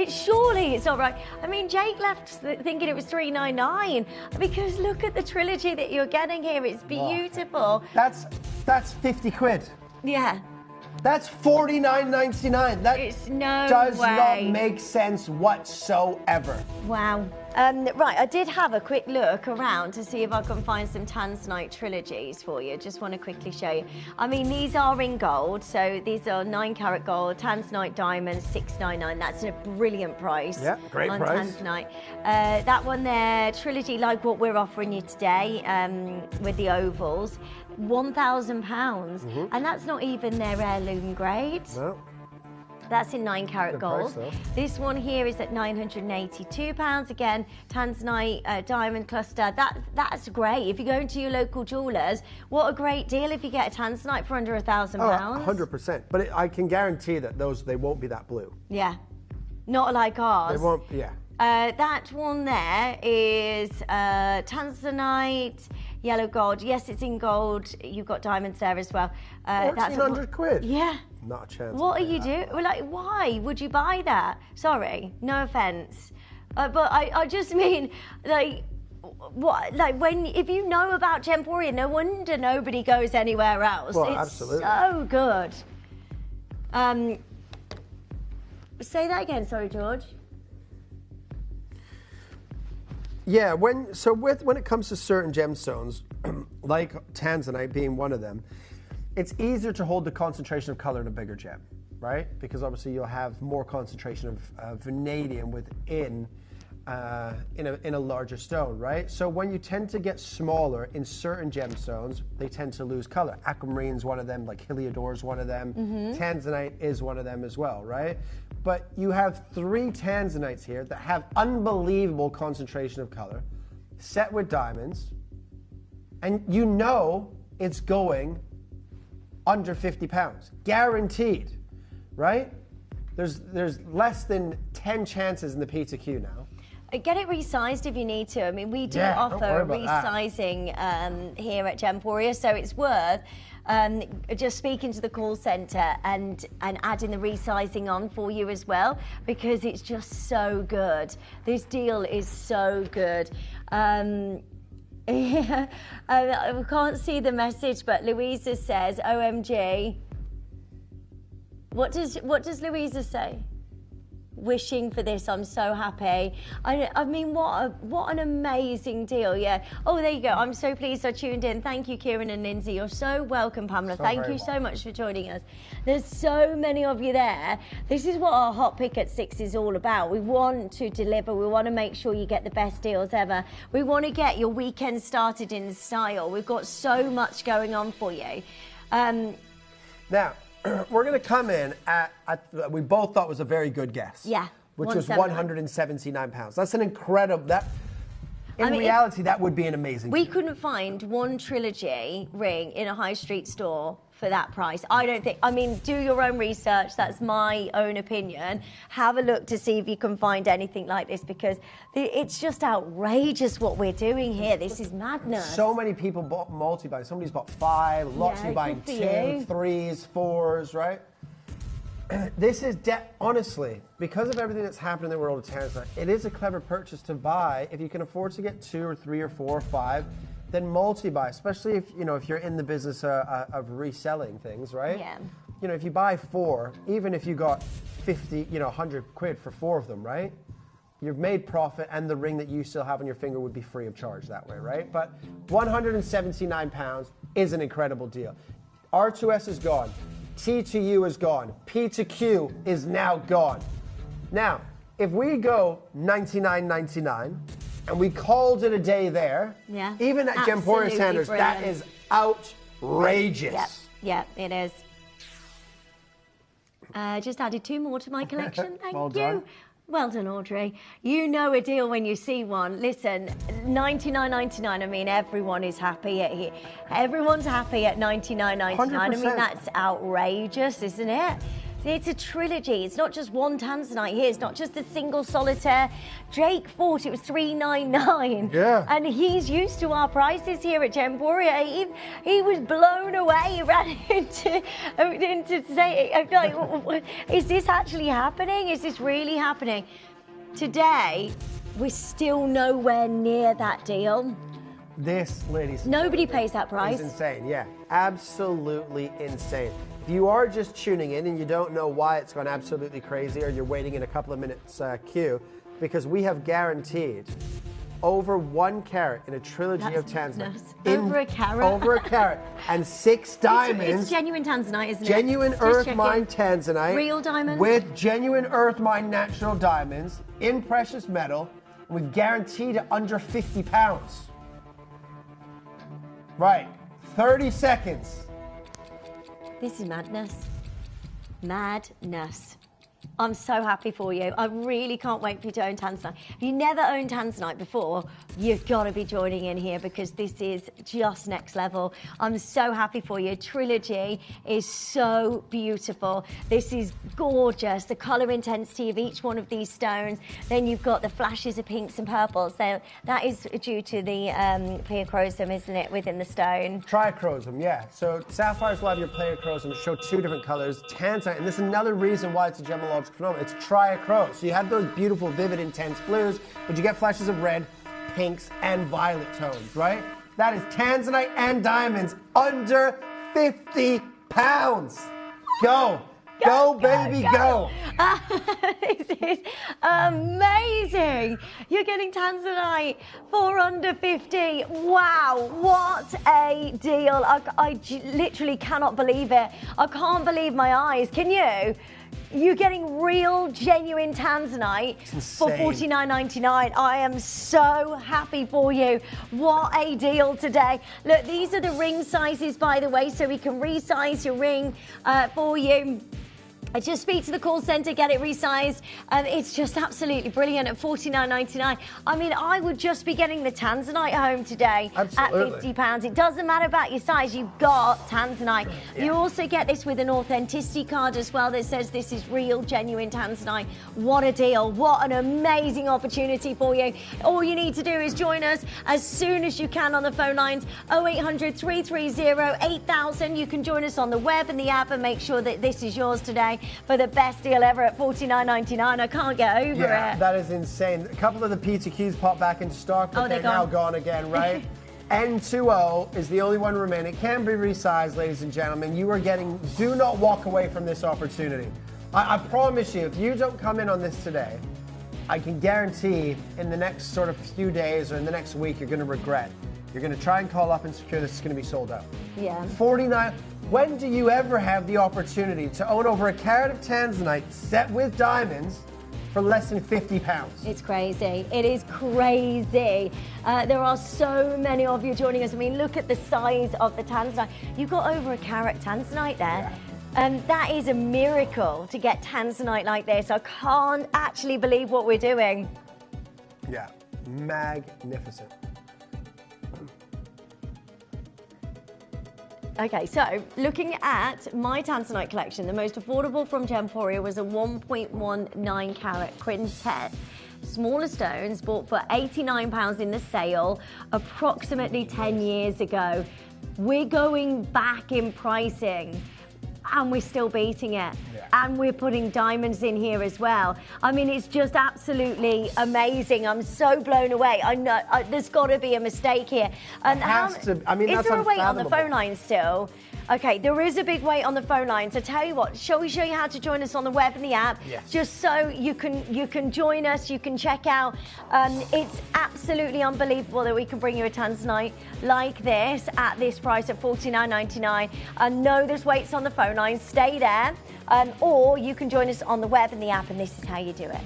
Surely it's not right. I mean, Jake left thinking it was $399 because look at the trilogy that you're getting here. It's beautiful. That's 50 quid. Yeah. That's $49.99. That does not make sense whatsoever. Wow. Right, I did have a quick look around to see if I can find some Tanzanite trilogies for you. Just want to quickly show you. I mean, these are in gold, so these are 9-carat gold, Tanzanite diamonds, $699. That's a brilliant price. Yeah, great on price. Tanzanite. That one there, trilogy like what we're offering you today with the ovals, £1,000, and that's not even their heirloom grade. No. That's in 9 carat Good gold. price, though. This one here is at £982. Again, Tanzanite diamond cluster. That's great. If you go into your local jewellers, what a great deal if you get a Tanzanite for under £1,000. Oh, 100%. But I can guarantee that they won't be that blue. Yeah, not like ours. They won't, yeah. That one there is Tanzanite, yellow gold. Yes, it's in gold. You've got diamonds there as well. That's £1,400. Yeah. Not a chance. What are you doing? Well, like, why would you buy that? Sorry, no offence, but I just mean, like, what? Like, if you know about Gemporia, no wonder nobody goes anywhere else. Well, it's absolutely. so good. Say that again. Sorry, George. Yeah, when it comes to certain gemstones, like Tanzanite being one of them, it's easier to hold the concentration of color in a bigger gem, right? Because obviously you'll have more concentration of vanadium within in a larger stone, right? So when you tend to get smaller in certain gemstones, they tend to lose color. Aquamarine is one of them, like Heliodor is one of them. Tanzanite is one of them as well, right? But you have 3 Tanzanites here that have unbelievable concentration of color, set with diamonds, and you know it's going under 50 pounds, guaranteed, right? There's less than 10 chances in the P2Q now. Get it resized if you need to. I mean, we do Yeah, don't offer worry about that. resizing here at Gemporia, so it's worth just speaking to the call centre and adding the resizing on for you as well, because it's just so good. This deal is so good. Yeah, I can't see the message, but Louisa says, "OMG." What does Louisa say? Wishing for this, I'm so happy. I mean, what an amazing deal, yeah. Oh, there you go. I'm so pleased I tuned in. Thank you, Kieran and Lindsay. You're so welcome, Pamela. Thank you so much for joining us. There's so many of you there. This is what our Hot Pick at 6 is all about. We want to deliver. We want to make sure you get the best deals ever. We want to get your weekend started in style. We've got so much going on for you. Now, we're going to come in at we both thought was a very good guess. Yeah. Which was £179. That's an incredible, in reality, that would be an amazing We deal. couldn't find one trilogy ring in a high street store for that price. I don't think, I mean, do your own research. That's my own opinion. Have a look to see if you can find anything like this, because it's just outrageous what we're doing here. This is madness. So many people bought multi-buys. Somebody's bought 5, lots of you buying 2, 3s, 4s, right? This is, honestly, because of everything that's happened in the world of Tanzanite, it is a clever purchase to buy. If you can afford to get 2 or 3 or 4 or 5, then multi-buy, especially if you're in the business of reselling things, right? Yeah. If you buy 4, even if you got 50, 100 quid for 4 of them, right? You've made profit, and the ring that you still have on your finger would be free of charge that way, right? But £179 is an incredible deal. R2S is gone. T2U is gone. P2Q is now gone. Now, if we go $99.99 and we called it a day there, even at Gemporia standards, that is outrageous. Yeah, it is. Just added 2 more to my collection. Thank Well you. done. Well done, Audrey. You know a deal when you see one. Listen, $99.99. I mean, everyone is happy at here. Everyone's happy at $99.99. I mean, 100%. that's outrageous, isn't it? It's a trilogy. It's not just one Tanzanite here. It's not just a single solitaire. Jake thought it was $399. Yeah. And he's used to our prices here at Gemporia. He was blown away. He ran into say, like, is this actually happening? Is this really happening? Today, we're still nowhere near that deal. This, ladies and Nobody gentlemen, pays that price. is insane. Yeah, absolutely insane. If you are just tuning in and you don't know why it's gone absolutely crazy, or you're waiting in a couple of minutes queue, because we have guaranteed over 1 carat in a trilogy of Tanzanite. Over a carat? Over a carat. And 6 diamonds. It's genuine Tanzanite, isn't it? Genuine Just earth checking. mine Tanzanite. Real diamonds? With genuine earth mine natural diamonds in precious metal. And we've guaranteed it under 50 pounds. Right. 30 seconds. This is madness. Madness. I'm so happy for you. I really can't wait for you to own Tanzanite. If you never owned Tanzanite before, you've got to be joining in here because this is just next level. I'm so happy for you. Trilogy is so beautiful. This is gorgeous. The colour intensity of each one of these stones. Then you've got the flashes of pinks and purples. So that is due to the pleochrosm, isn't it, within the stone? Triachrosm, yeah. So sapphires will have your pleochrosm show two different colors. Tanzanite, and this is another reason why it's a gemological phenomenon. It's triachrosm. So you have those beautiful, vivid, intense blues, but you get flashes of red, pinks, and violet tones, right? That is Tanzanite and diamonds under 50 pounds. Go. Go, baby, go. This is amazing. You're getting Tanzanite for under 50. Wow, what a deal. I literally cannot believe it. I can't believe my eyes. Can you? You're getting real, genuine Tanzanite for $49.99. I am so happy for you. What a deal today. Look, these are the ring sizes, by the way, so we can resize your ring for you. Just speak to the call centre, get it resized. It's just absolutely brilliant at $49.99. I mean, I would just be getting the Tanzanite home today at £50. It doesn't matter about your size, you've got Tanzanite. Yeah. You also get this with an authenticity card as well that says this is real, genuine Tanzanite. What a deal. What an amazing opportunity for you. All you need to do is join us as soon as you can on the phone lines, 0800 330 8000. You can join us on the web and the app and make sure that this is yours today for the best deal ever at $49.99. I can't get over it. Yeah, that is insane. A couple of the pizza cues popped back into stock, but they're now gone again, right? N20 is the only one remaining. It can be resized, ladies and gentlemen. You are getting, do not walk away from this opportunity. I promise you, if you don't come in on this today, I can guarantee in the next sort of few days or in the next week, you're going to regret. You're going to try and call up and secure this is going to be sold out. Yeah. 49. When do you ever have the opportunity to own over a carat of Tanzanite set with diamonds for less than 50 pounds? It's crazy. It is crazy. There are so many of you joining us. I mean, look at the size of the Tanzanite. You've got over a carat Tanzanite there. Yeah. That is a miracle to get Tanzanite like this. I can't actually believe what we're doing. Yeah, magnificent. Okay, so looking at my Tanzanite collection, the most affordable from Gemporia was a 1.19 carat quintet. Smaller stones bought for £89 in the sale approximately 10 years ago. We're going back in pricing and we're still beating it. Yeah. And we're putting diamonds in here as well. I mean, it's just absolutely amazing. I'm so blown away. I know there's got to be a mistake here. And is there a wait on the phone line still? Okay, there is a big wait on the phone line. So tell you what, shall we show you how to join us on the web and the app? Yes. Just so you can join us, you can check out. It's absolutely unbelievable that we can bring you a Tanzanite like this at this price at $49.99. And no, there's waits on the phone line. Stay there. Or you can join us on the web and the app, and this is how you do it.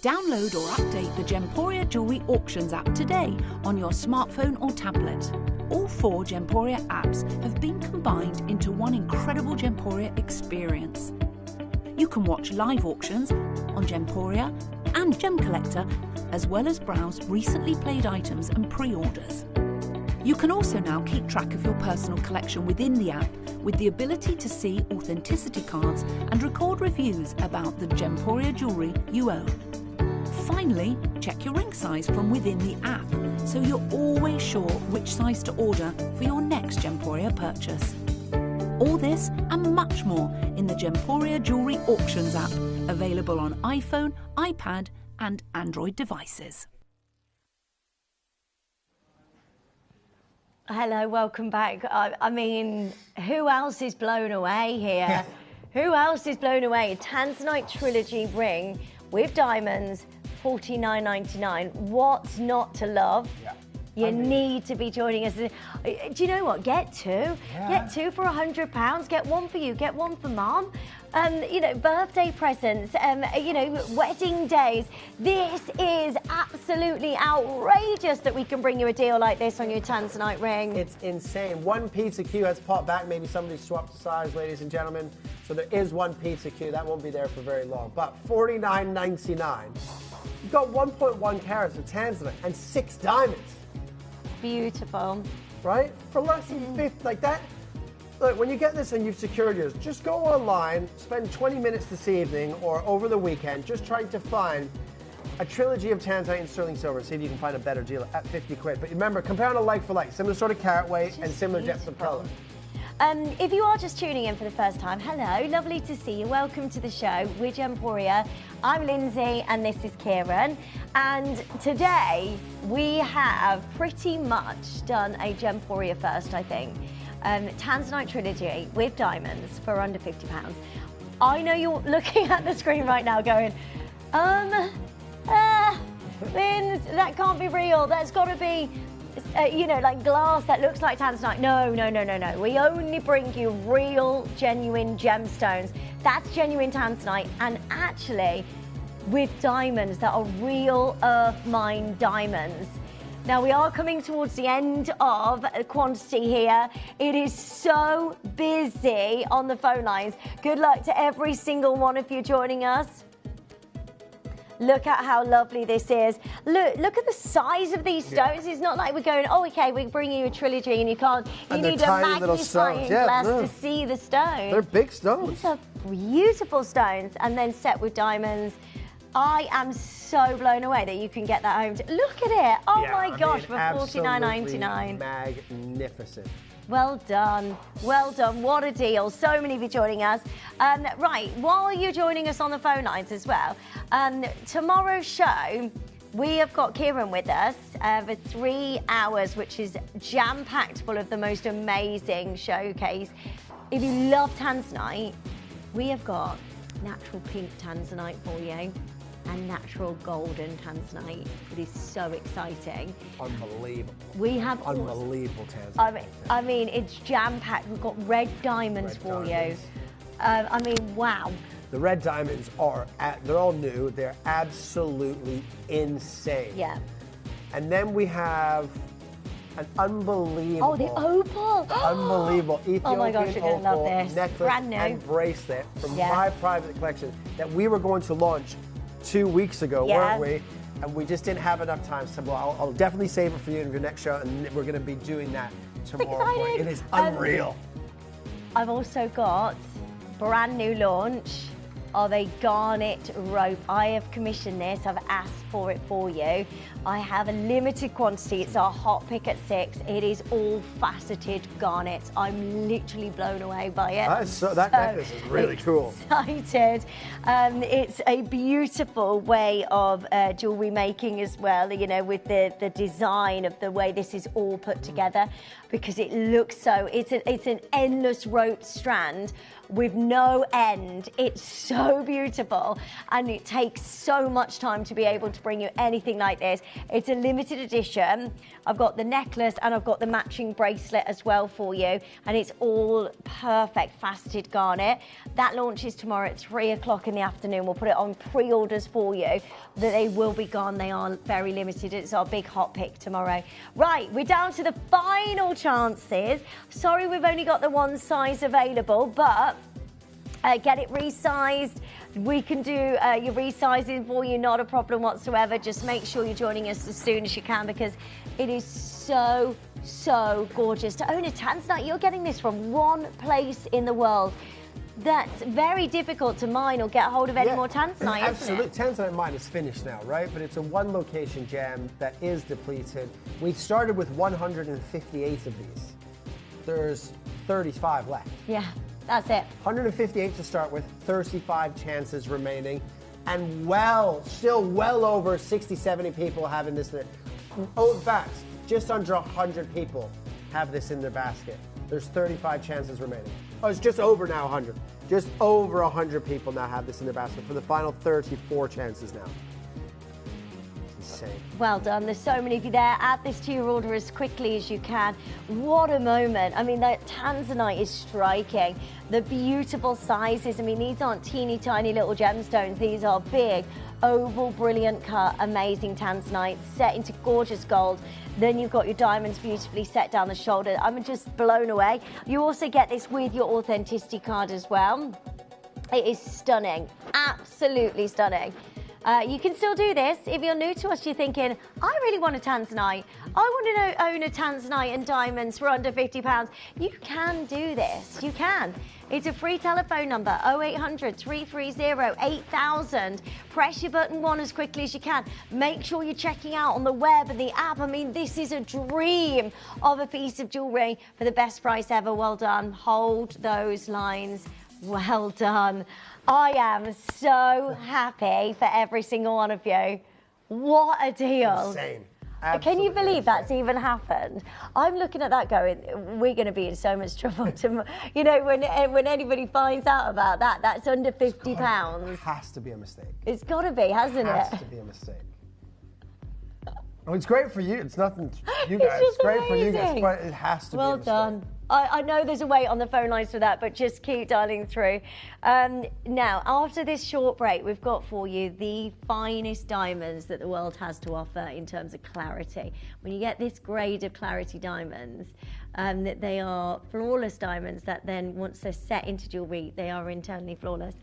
Download or update the Gemporia Jewellery Auctions app today on your smartphone or tablet. All 4 Gemporia apps have been combined into one incredible Gemporia experience. You can watch live auctions on Gemporia and Gem Collector, as well as browse recently played items and pre-orders. You can also now keep track of your personal collection within the app with the ability to see authenticity cards and record reviews about the Gemporia jewellery you own. Finally, check your ring size from within the app, so you're always sure which size to order for your next Gemporia purchase. All this and much more in the Gemporia Jewellery Auctions app, available on iPhone, iPad and Android devices. Hello, welcome back. I mean, who else is blown away here? Who else is blown away? A Tanzanite Trilogy ring with diamonds, $49.99. What's not to love? Yeah. You need to be joining us. Do you know what? Get two. Yeah. Get two for £100. Get one for you. Get one for mum. You know, birthday presents, you know, wedding days. This is absolutely outrageous that we can bring you a deal like this on your Tanzanite ring. It's insane. One pizza queue has popped back. Maybe somebody swapped the size, ladies and gentlemen. So there is one pizza queue. That won't be there for very long. But $49.99. You've got 1.1 carats of Tanzanite and 6 diamonds. Beautiful. Right? For less than 50, like that. Look, when you get this and you've secured yours, just go online, spend 20 minutes this evening or over the weekend just trying to find a trilogy of Tanzanite and sterling silver. See if you can find a better deal at 50 quid. But remember, compare on a like for like, similar sort of carat weight and similar depth of color. If you are just tuning in for the first time, hello, lovely to see you. Welcome to the show. We're Gemporia. I'm Lindsay and this is Kieran. And today we have pretty much done a Gemporia first, I think. Tanzanite Trilogy with diamonds for under £50. I know you're looking at the screen right now going, Linz, that can't be real. That's got to be, you know, like glass that looks like Tanzanite. No. We only bring you real, genuine gemstones. That's genuine Tanzanite, and actually with diamonds that are real earth mine diamonds. Now, we are coming towards the end of quantity here. It is so busy on the phone lines. Good luck to every single one of you joining us. Look at how lovely this is. Look at the size of these stones. It's not like we're going, oh, okay, we're bringing you a trilogy and you can't. You need a magnifying glass to see the stones. They're big stones. These are beautiful stones, and then set with diamonds. I am so blown away that you can get that home. Look at it. Oh my gosh, for $49.99. Magnificent. Well done. Well done. What a deal. So many of you joining us. Right, while you're joining us on the phone lines as well, tomorrow's show, we have got Kieran with us for 3 hours, which is jam-packed full of the most amazing showcase. If you love Tanzanite, we have got natural pink Tanzanite for you and natural golden Tanzanite. It is so exciting. Unbelievable. We have unbelievable Tanzanite. I mean, it's jam-packed. We've got red diamonds for you. I mean, wow. The red diamonds are, they're all new. They're absolutely insane. Yeah. And then we have an unbelievable. Oh, the opal. Unbelievable Ethiopian oh my gosh, you're going to love this. Necklace brand new. And bracelet from my private collection that we were going to launch 2 weeks ago, weren't we? And we just didn't have enough time. So well, I'll definitely save it for you in your next show, and we're going to be doing that tomorrow morning. It is unreal. I've also got brand new launch of a garnet rope. I have commissioned this. I've asked for it for you. I have a limited quantity. It's our hot pick at 6. It is all faceted garnets. I'm literally blown away by it. That necklace is really cool. Excited. It's a beautiful way of jewelry making as well, you know, with the design of the way this is all put together, because it looks so, it's an endless rope strand with no end. It's so beautiful, and it takes so much time to be able to bring you anything like this. It's a limited edition. I've got the necklace and I've got the matching bracelet as well for you, and it's all perfect faceted garnet. That launches tomorrow at 3 o'clock in the afternoon. We'll put it on pre-orders for you, that they will be gone. They are very limited. It's our big hot pick tomorrow. Right, we're down to the final chances. Sorry, we've only got the one size available, but get it resized. We can do your resizing for you, not a problem whatsoever. Just make sure you're joining us as soon as you can, because it is so, so gorgeous. To own a Tanzanite, you're getting this from one place in the world. that's very difficult to mine or get hold of any more tanzanite, Absolutely. isn't it? Tanzanite mine is finished now, right? But it's a one-location gem that is depleted. We started with 158 of these. There's 35 left. Yeah, that's it. 158 to start with, 35 chances remaining, and still well over 60, 70 people having this. Oh, in fact, just under 100 people have this in their basket. There's 35 chances remaining. Oh, it's just over now 100. Just over 100 people now have this in their basket for the final 34 chances now. It's insane. Well done. There's so many of you there. Add this to your order as quickly as you can. What a moment. I mean, that tanzanite is striking. The beautiful sizes. I mean, these aren't teeny tiny little gemstones. These are big, oval, brilliant cut, amazing tanzanite set into gorgeous gold. Then you've got your diamonds beautifully set down the shoulder. I'm just blown away. You also get this with your authenticity card as well. It is stunning, absolutely stunning. You can still do this. If you're new to us, you're thinking, I really want a tanzanite. I want to own a tanzanite and diamonds for under £50. You can do this, you can. It's a free telephone number, 0800 330 8000. Press your button 1 as quickly as you can. Make sure you're checking out on the web and the app. I mean, this is a dream of a piece of jewellery for the best price ever. Well done. Hold those lines. Well done. I am so happy for every single one of you. What a deal. Insane. Can you believe that's even happened? I'm looking at that going, we're going to be in so much trouble. You know, when anybody finds out about that, that's under £50. It has to be a mistake. It's got to be, hasn't it? It has to be a mistake. Oh, it's great for you. It's nothing for you guys. It's great for you guys, amazing. but it has to be a Well mistake. done. I know there's a wait on the phone lines for that, but just keep dialing through. Now, after this short break, we've got for you the finest diamonds that the world has to offer in terms of clarity. When you get this grade of clarity diamonds, they are flawless diamonds that then, once they're set into jewellery, they are internally flawless.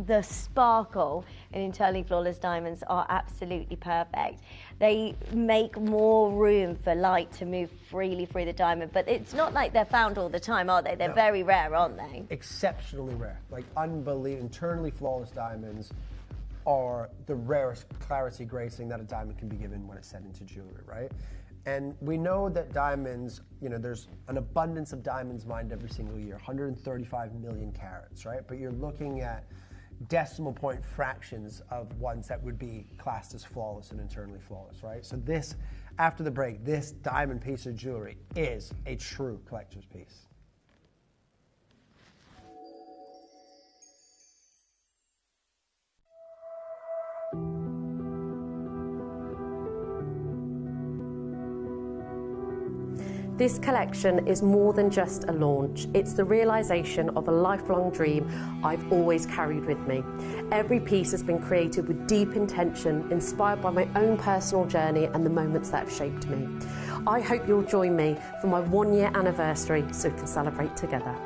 The sparkle in internally flawless diamonds are absolutely perfect. They make more room for light to move freely through the diamond, but it's not like they're found all the time, are they? They're very rare, aren't they? Exceptionally rare, like unbelievable. Internally flawless diamonds are the rarest clarity gracing that a diamond can be given when it's set into jewelry, right? And we know that diamonds, you know, there's an abundance of diamonds mined every single year, 135 million carats, right? But you're looking at decimal point fractions of ones that would be classed as flawless and internally flawless, right? So this, after the break, this diamond piece of jewelry is a true collector's piece. This collection is more than just a launch. It's the realisation of a lifelong dream I've always carried with me. Every piece has been created with deep intention, inspired by my own personal journey and the moments that have shaped me. I hope you'll join me for my 1-year anniversary so we can celebrate together.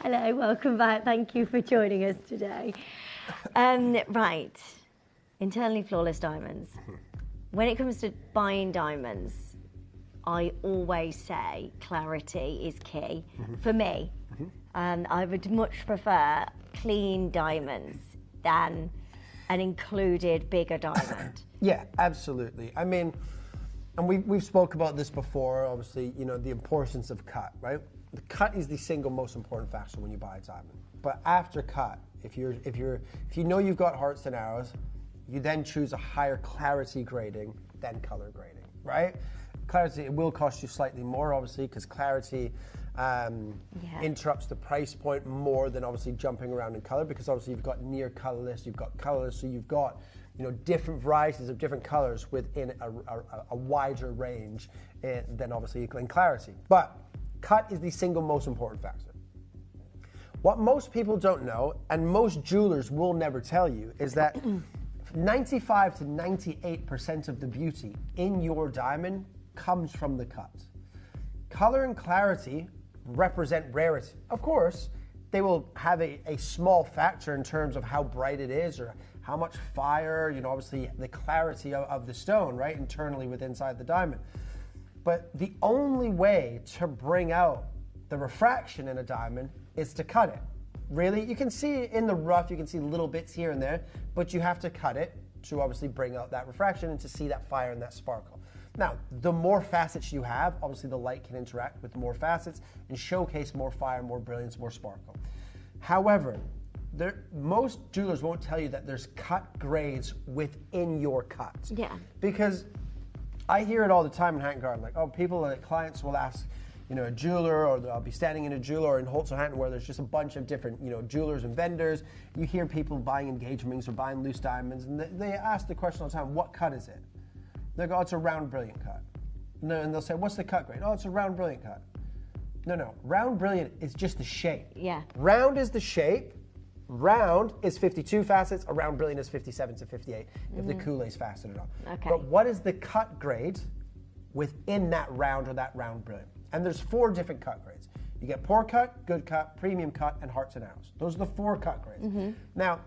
Hello, welcome back. Thank you for joining us today. Right, internally flawless diamonds. When it comes to buying diamonds, I always say clarity is key for me. And I would much prefer clean diamonds than an included bigger diamond. Yeah, absolutely. I mean, and we've spoke about this before, obviously, you know, the importance of cut, right? The cut is the single most important factor when you buy a diamond. But after cut, if you know you've got hearts and arrows, you then choose a higher clarity grading than color grading, right? Clarity, it will cost you slightly more, obviously, because clarity interrupts the price point more than obviously jumping around in color, because obviously you've got near colorless, you've got colorless, so you've got, you know, different varieties of different colors within a wider range than obviously in clarity. But cut is the single most important factor. What most people don't know, and most jewelers will never tell you, is that 95 to 98% of the beauty in your diamond comes from the cut. Color and clarity represent rarity. Of course, they will have a small factor in terms of how bright it is or how much fire, you know, obviously the clarity of the stone, right, internally inside the diamond. But the only way to bring out the refraction in a diamond is to cut it. Really, you can see in the rough, you can see little bits here and there, but you have to cut it to obviously bring out that refraction and to see that fire and that sparkle. Now, the more facets you have, obviously the light can interact with more facets and showcase more fire, more brilliance, more sparkle. However, most jewelers won't tell you that there's cut grades within your cut. Yeah. Because I hear it all the time in Hatton Garden, like, oh, people, clients will ask, you know, a jeweler, or I'll be standing in a jeweler or in Holtz or Hatton where there's just a bunch of different, you know, jewelers and vendors. You hear people buying engagement rings or buying loose diamonds, and they ask the question all the time, what cut is it? They go, oh, it's a round brilliant cut. No, and they'll say, what's the cut grade? Oh, it's a round brilliant cut. No, round brilliant is just the shape. Yeah. Round is the shape. Round is 52 facets. A round brilliant is 57 to 58 if the Kool-Aid's faceted on. Okay. But what is the cut grade within that round or that round brilliant? And there's 4 different cut grades. You get poor cut, good cut, premium cut, and hearts and arrows. Those are the 4 cut grades. Now,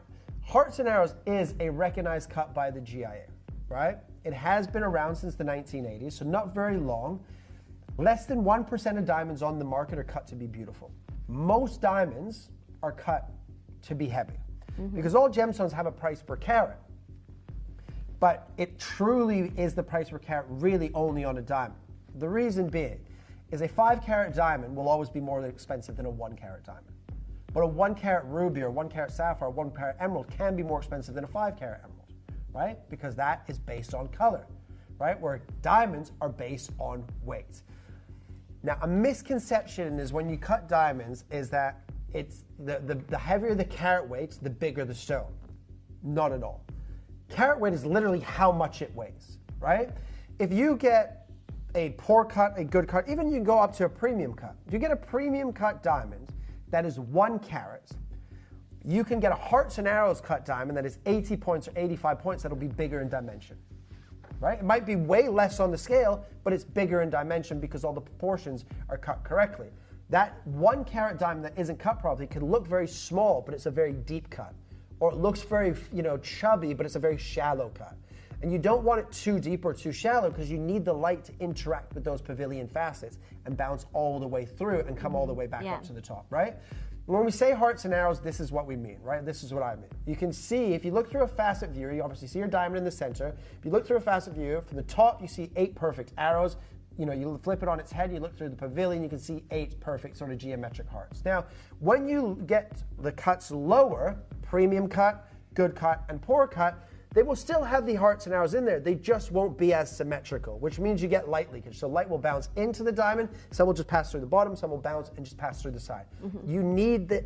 hearts and arrows is a recognized cut by the GIA, right? It has been around since the 1980s, so not very long. Less than 1% of diamonds on the market are cut to be beautiful. Most diamonds are cut to be heavy, because all gemstones have a price per carat. But it truly is the price per carat really only on a diamond. The reason being is a 5-carat diamond will always be more expensive than a 1-carat diamond. But a 1-carat ruby or 1-carat sapphire or 1-carat emerald can be more expensive than a 5-carat emerald, right? Because that is based on color, right? Where diamonds are based on weight. Now, a misconception is when you cut diamonds is that it's the heavier the carat weight, the bigger the stone. Not at all. Carat weight is literally how much it weighs, right? If you get a poor cut, a good cut, even you can go up to a premium cut. If you get a premium cut diamond that is 1 carat, you can get a hearts and arrows cut diamond that is 80 points or 85 points that'll be bigger in dimension, right? It might be way less on the scale, but it's bigger in dimension because all the proportions are cut correctly. That 1 carat diamond that isn't cut properly can look very small, but it's a very deep cut. Or it looks very, you know, chubby, but it's a very shallow cut. And you don't want it too deep or too shallow because you need the light to interact with those pavilion facets and bounce all the way through and come all the way back up to the top, right? When we say hearts and arrows, this is what we mean, right? This is what I mean. You can see, if you look through a facet view, you obviously see your diamond in the center. If you look through a facet view, from the top you see 8 perfect arrows. You know, you flip it on its head, you look through the pavilion, you can see 8 perfect sort of geometric hearts. Now, when you get the cuts lower, premium cut, good cut, and poor cut, they will still have the hearts and arrows in there. They just won't be as symmetrical, which means you get light leakage. So light will bounce into the diamond, some will just pass through the bottom, some will bounce and just pass through the side. You need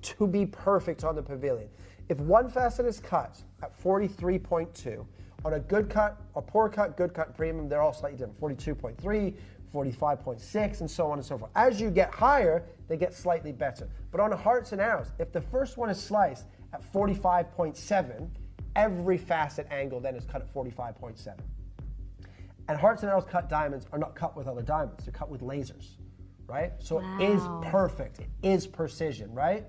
to be perfect on the pavilion. If one facet is cut at 43.2, on a good cut, a poor cut, good cut, premium, they're all slightly different. 42.3, 45.6, and so on and so forth. As you get higher, they get slightly better. But on a hearts and arrows, if the first one is sliced at 45.7, every facet angle then is cut at 45.7. And hearts and arrows cut diamonds are not cut with other diamonds, they're cut with lasers, right? So it is perfect. It is precision, right?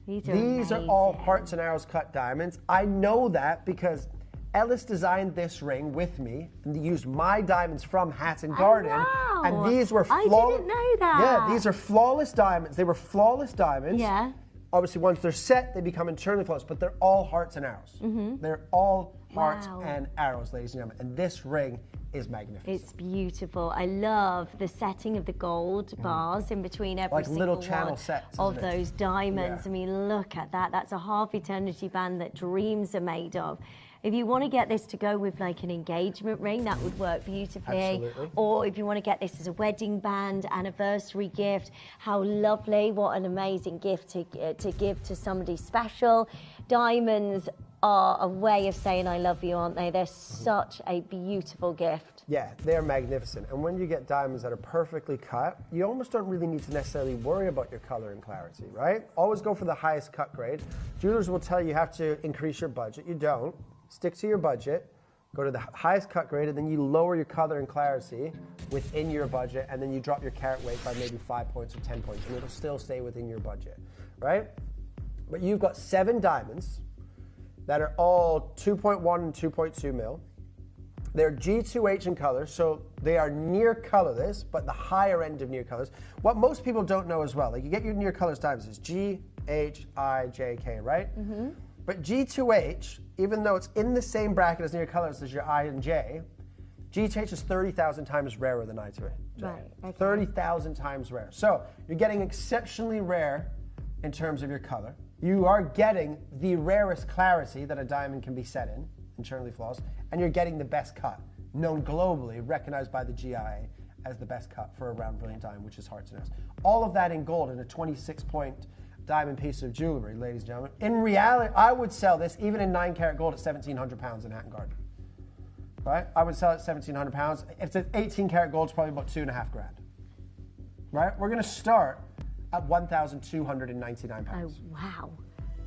These are all hearts and arrows cut diamonds. I know that because Ellis designed this ring with me and used my diamonds from Hatton Garden. wow. And these were I didn't know that. Yeah, these are flawless diamonds. They were flawless diamonds. Yeah. Obviously, once they're set, they become internally flawless, but they're all hearts and arrows. They're all hearts and arrows, ladies and gentlemen. And this ring is magnificent. It's beautiful. I love the setting of the gold bars in between every Like single little channel one sets, of isn't it? those diamonds. Yeah. I mean, look at that. That's a half eternity band that dreams are made of. If you want to get this to go with like an engagement ring, that would work beautifully. Absolutely. Or if you want to get this as a wedding band, anniversary gift, how lovely. What an amazing gift to give to somebody special. Diamonds are a way of saying I love you, aren't they? They're such a beautiful gift. Yeah, they're magnificent. And when you get diamonds that are perfectly cut, you almost don't really need to necessarily worry about your color and clarity, right? Always go for the highest cut grade. Jewelers will tell you have to increase your budget. You don't. Stick to your budget, go to the highest cut grade, and then you lower your color and clarity within your budget, and then you drop your carat weight by maybe 5 points or 10 points, and it'll still stay within your budget, right? But you've got 7 diamonds that are all 2.1 and 2.2 mil. They're G2H in color, so they are near colorless, but the higher end of near colors. What most people don't know as well, like you get your near colors diamonds, is G, H, I, J, K, right? But G2H, even though it's in the same bracket as near colors as your I and J, G2H is 30,000 times rarer than I to J. Right, okay. 30,000 times rare. So you're getting exceptionally rare in terms of your color. You are getting the rarest clarity that a diamond can be set in, internally flawless, and you're getting the best cut, known globally, recognized by the GIA as the best cut for a round brilliant diamond, which is hearts and arrows. All of that in gold in a 26-point diamond piece of jewelry, ladies and gentlemen. In reality, I would sell this even in 9 karat gold at £1,700 in Hatton Garden. Right? I would sell it at £1,700. If it's 18 karat gold, it's probably about $2.5 grand. Right? We're going to start at £1,299. Oh, wow.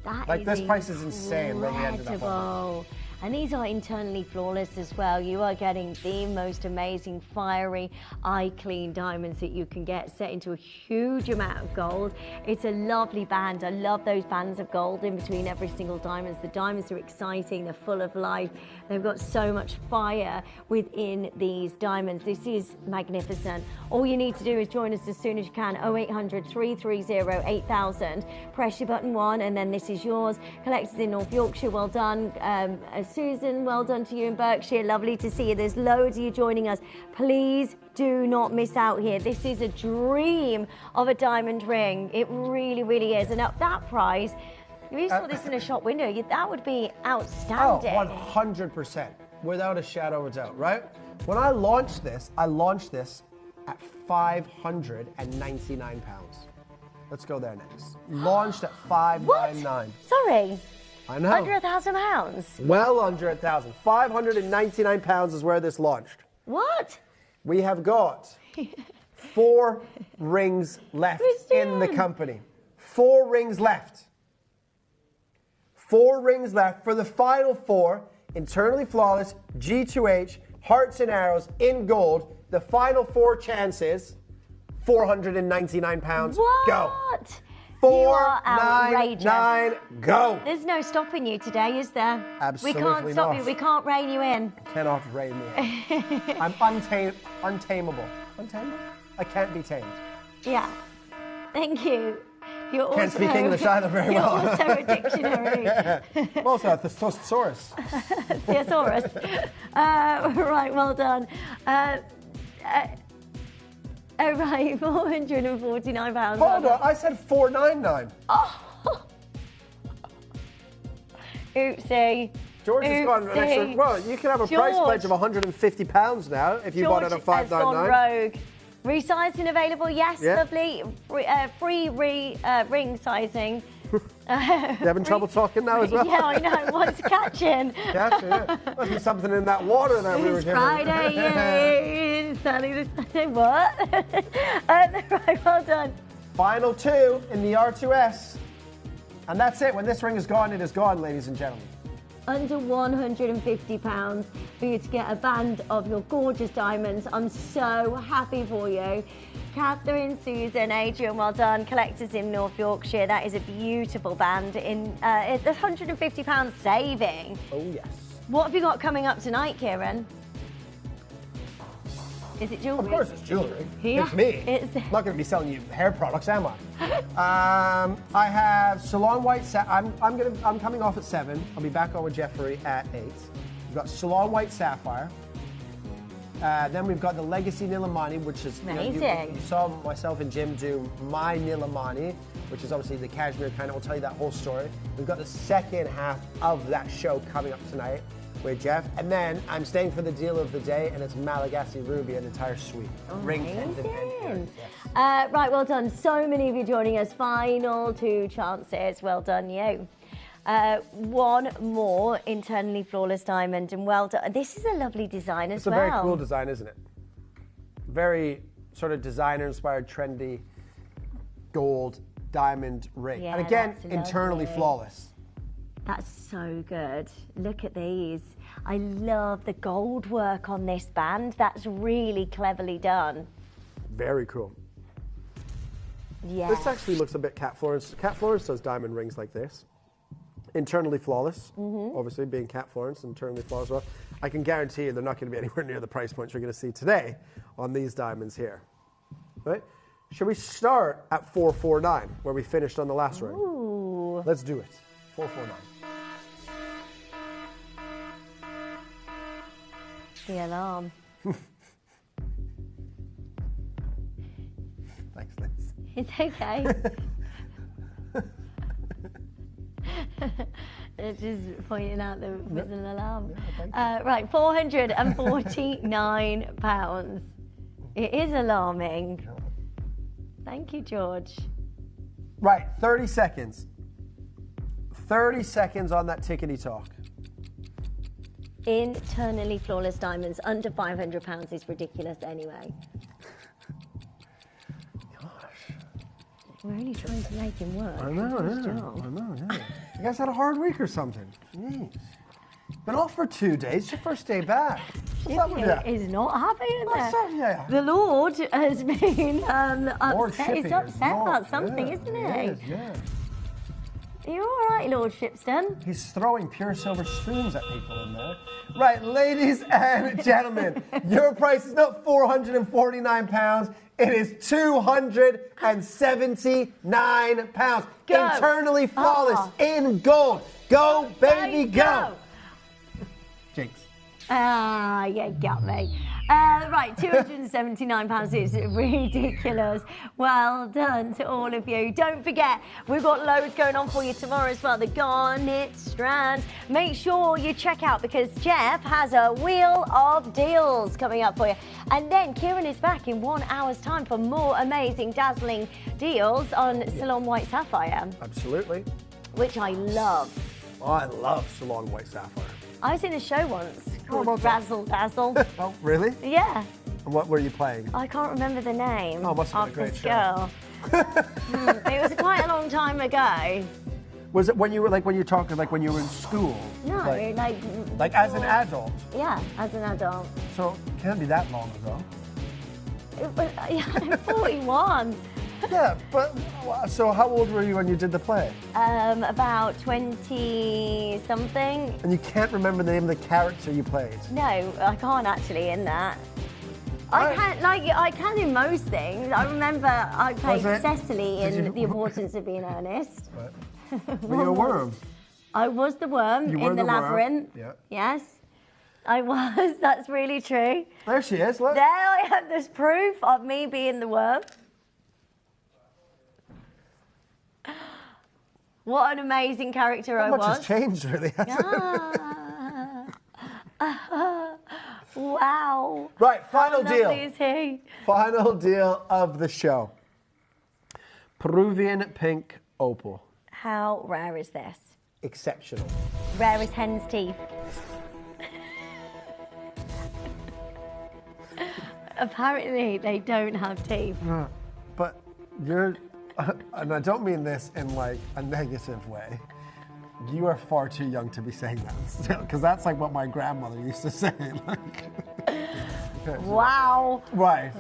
That like is this price is insane when we ended up on incredible. And these are internally flawless as well. You are getting the most amazing, fiery, eye-clean diamonds that you can get set into a huge amount of gold. It's a lovely band. I love those bands of gold in between every single diamond. The diamonds are exciting. They're full of life. They've got so much fire within these diamonds. This is magnificent. All you need to do is join us as soon as you can. 0800 330 8000. Press your button 1 and then this is yours. Collectors in North Yorkshire, well done. Susan, well done to you in Berkshire. Lovely to see you. There's loads of you joining us. Please do not miss out here. This is a dream of a diamond ring. It really, really is. And at that price, if you saw this in a shop window, that would be outstanding. Oh, 100%, without a shadow of a doubt, right? When I launched this at £599. Let's go there next. Launched at $599. Sorry. I know. Under £1,000. Well under 1,000. £599 is where this launched. What? We have got 4 rings left in the company. 4 rings left. 4 rings left for the final 4. Internally flawless, G2H, hearts and arrows in gold. The final 4 chances, £499. What? Go. 499, go. There's no stopping you today, is there? Absolutely We can't stop not. you. We can't rein you in. Cannot rein me in. I'm untamable. Untamable? I can't be tamed. Yeah. Thank you. You're Can't also, speak English either very you're well. also a dictionary. I'm also a thesaurus. Thesaurus. Right, well done. Oh, right, £449. Hold on, I said 499. Oh. Oopsie. George has gone an extra. Well, you can have a price pledge of £150 now if you bought it at $599. Has gone rogue. Resizing available, yes, Yeah. lovely. Free ring sizing. You having trouble talking now as well? Yeah, I know. What's catching? Catching, yeah. Must be something in that water that we were It's giving. Friday, yay! Sunny this Sunday. What? Right, well done. Final 2 in the R2S. And that's it. When this ring is gone, it is gone, ladies and gentlemen. under £150 for you to get a band of your gorgeous diamonds. I'm so happy for you. Catherine, Susan, Adrian, well done. Collectors in North Yorkshire. That is a beautiful band. It's £150 saving. Oh, yes. What have you got coming up tonight, Kieran? Is it jewellery? Of course it's jewellery. Yeah. It's me. I'm not going to be selling you hair products, am I? I have Salon White. I'm coming off at 7. I'll be back on with Jeffrey at 8. We've got Salon White Sapphire. Then we've got the Legacy Nilamani, which is amazing. You saw myself and Jim do my Nilamani, which is obviously the cashmere kind. We'll tell you that whole story. We've got the second half of that show coming up tonight with Jeff, and then I'm staying for the deal of the day, and it's Malagasy Ruby, an entire suite. Ring tinted and yes. Right, well done. So many of you joining us. Final 2 chances. Well done, you. One more internally flawless diamond, and well done. This is a lovely design as well. It's a very cool design, isn't it? Very sort of designer-inspired, trendy gold diamond ring, Yeah, and again, that's internally lovely. flawless. That's so good. Look at these. I love the gold work on this band. That's really cleverly done. Very cool. Yeah. This actually looks a bit Cat Florence. Cat Florence does diamond rings like this. Internally flawless, obviously being Cat Florence, internally flawless as well. I can guarantee you they're not going to be anywhere near the price points you're going to see today on these diamonds here. Right? Should we start at 449, where we finished on the last ring? Ooh. Let's do it. 449. The alarm. Thanks, Liz. It's okay. It's just pointing out there was an alarm. Right, £449. It is alarming. Thank you, George. Right, 30 seconds. 30 seconds on that tickety talk. Internally flawless diamonds under £500 is ridiculous anyway. We're only trying to make him work. I know, yeah. You guys had a hard week or something. Jeez. Been off for 2 days. It's your first day back. What's up with that? Is not happy with What's that. up, yeah? The Lord has been Lord upset. He's Shippy upset is about something, yeah, isn't he? He is, yeah. You're all right, Lord Shipston. He's throwing pure silver spoons at people in there. Right, ladies and gentlemen, your price is not £449. It is £279. Go. Internally flawless in gold. Go, baby, go. Jinx. Ah, you got me. Right, £279 is ridiculous. Well done to all of you. Don't forget, we've got loads going on for you tomorrow as well. The Garnet Strand. Make sure you check out because Jeff has a wheel of deals coming up for you. And then Kieran is back in 1 hour's time for more amazing, dazzling deals on Salon White Sapphire. Absolutely. Which I love. Oh, I love Salon White Sapphire. I was in a show once called Razzle Dazzle. Oh, really? Yeah. And what were you playing? I can't remember the name. Oh, must have of been a great this show. girl. It was quite a long time ago. Was it when you were when you were in school? No, like as an adult. Yeah, as an adult. So it can't be that long ago. It was, I'm 41. Yeah, but so how old were you when you did the play? About 20-something. And you can't remember the name of the character you played? No, I can't actually in that. I can in most things. I remember I played Cecily in The Importance of Being Earnest. Were you a worm? I was the worm You were in the labyrinth. Yeah. Yes, I was. That's really true. There she is. Look. There I have. There's proof of me being the worm. What an amazing character I was. Not much has changed, really, hasn't Wow. Right, final How deal. lovely is he? Final deal of the show. Peruvian pink opal. How rare is this? Exceptional. Rare as hen's teeth. Apparently, they don't have teeth. But you're, and I don't mean this in like a negative way, You are far too young to be saying that still, because that's like what my grandmother used to say. Wow. Right.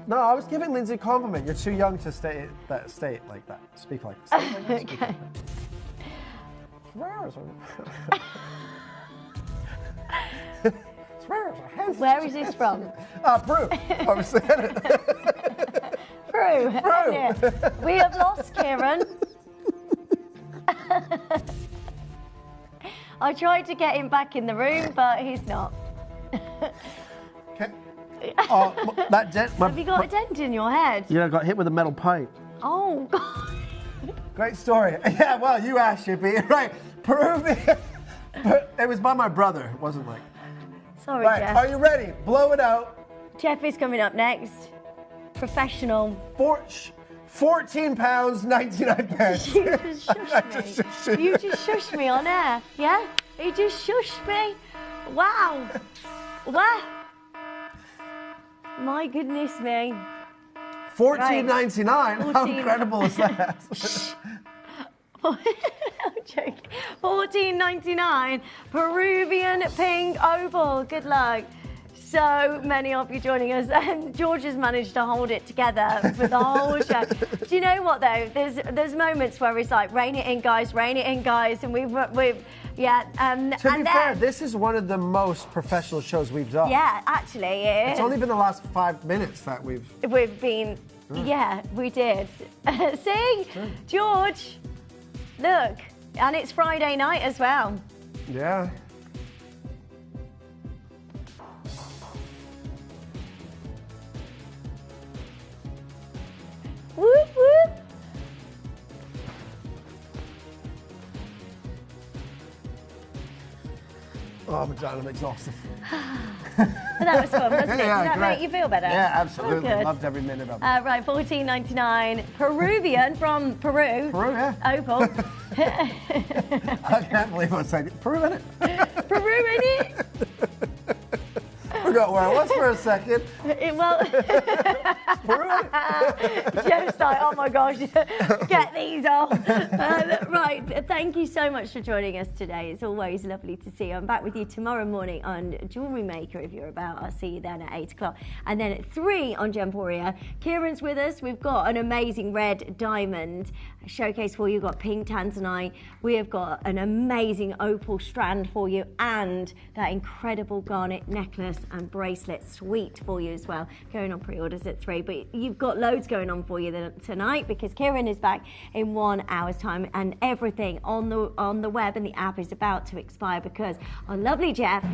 No, I was giving Lindsay a compliment. You're too young to state like that. Speak like that. Okay. Where is this from? Peru. I was saying it. Peru. We have lost Kieran. I tried to get him back in the room, but he's not. Okay. That dent. Have you got a dent in your head? Yeah, I got hit with a metal pipe. Oh, God. Great story. Yeah, well, you asked, Shippy. Right. Peruvian. It was by my brother. It wasn't like. Sorry, Right. Jeff. Are you ready? Blow it out. Jeff is coming up next. Professional. £14.99. You just shushed me. You just shushed me on air. Yeah? You just shushed me. Wow. Wow. My goodness me. $14.99? Right. How incredible is that? I'm joking. $14.99 Peruvian pink opal. Good luck. So many of you joining us, and George has managed to hold it together for the whole show. Do you know what though? There's moments where it's like, rein it in, guys, and we've yeah. To be fair, this is one of the most professional shows we've done. Yeah, actually, it is. It's only been the last 5 minutes that we've been. Yeah, we did. See, George, look, and it's Friday night as well. Yeah. Whoop, whoop. Oh, I'm exhausted. That was fun, wasn't it? Yeah, Did that great. make you feel better? Yeah, absolutely. Oh, good. Loved every minute of it. Right, $14.99 Peruvian from Peru. Peru, yeah. Opal. I can't believe I said it. Peru in it. Peru in it. Forgot where I was for a second. Jeff's like, oh my gosh, get these off. Right, thank you so much for joining us today. It's always lovely to see you. I'm back with you tomorrow morning on Jewellery Maker if you're about. I'll see you then at 8 o'clock. And then at 3 on Gemporia. Kieran's with us. We've got an amazing red diamond showcase for you. We've got pink tanzanite. We have got an amazing opal strand for you and that incredible garnet necklace and bracelet suite for you as well. Going on pre-orders at 3, but you've got loads going on for you tonight because Kieran is back in 1 hour's time and everything on the web and the app is about to expire because our lovely Jeff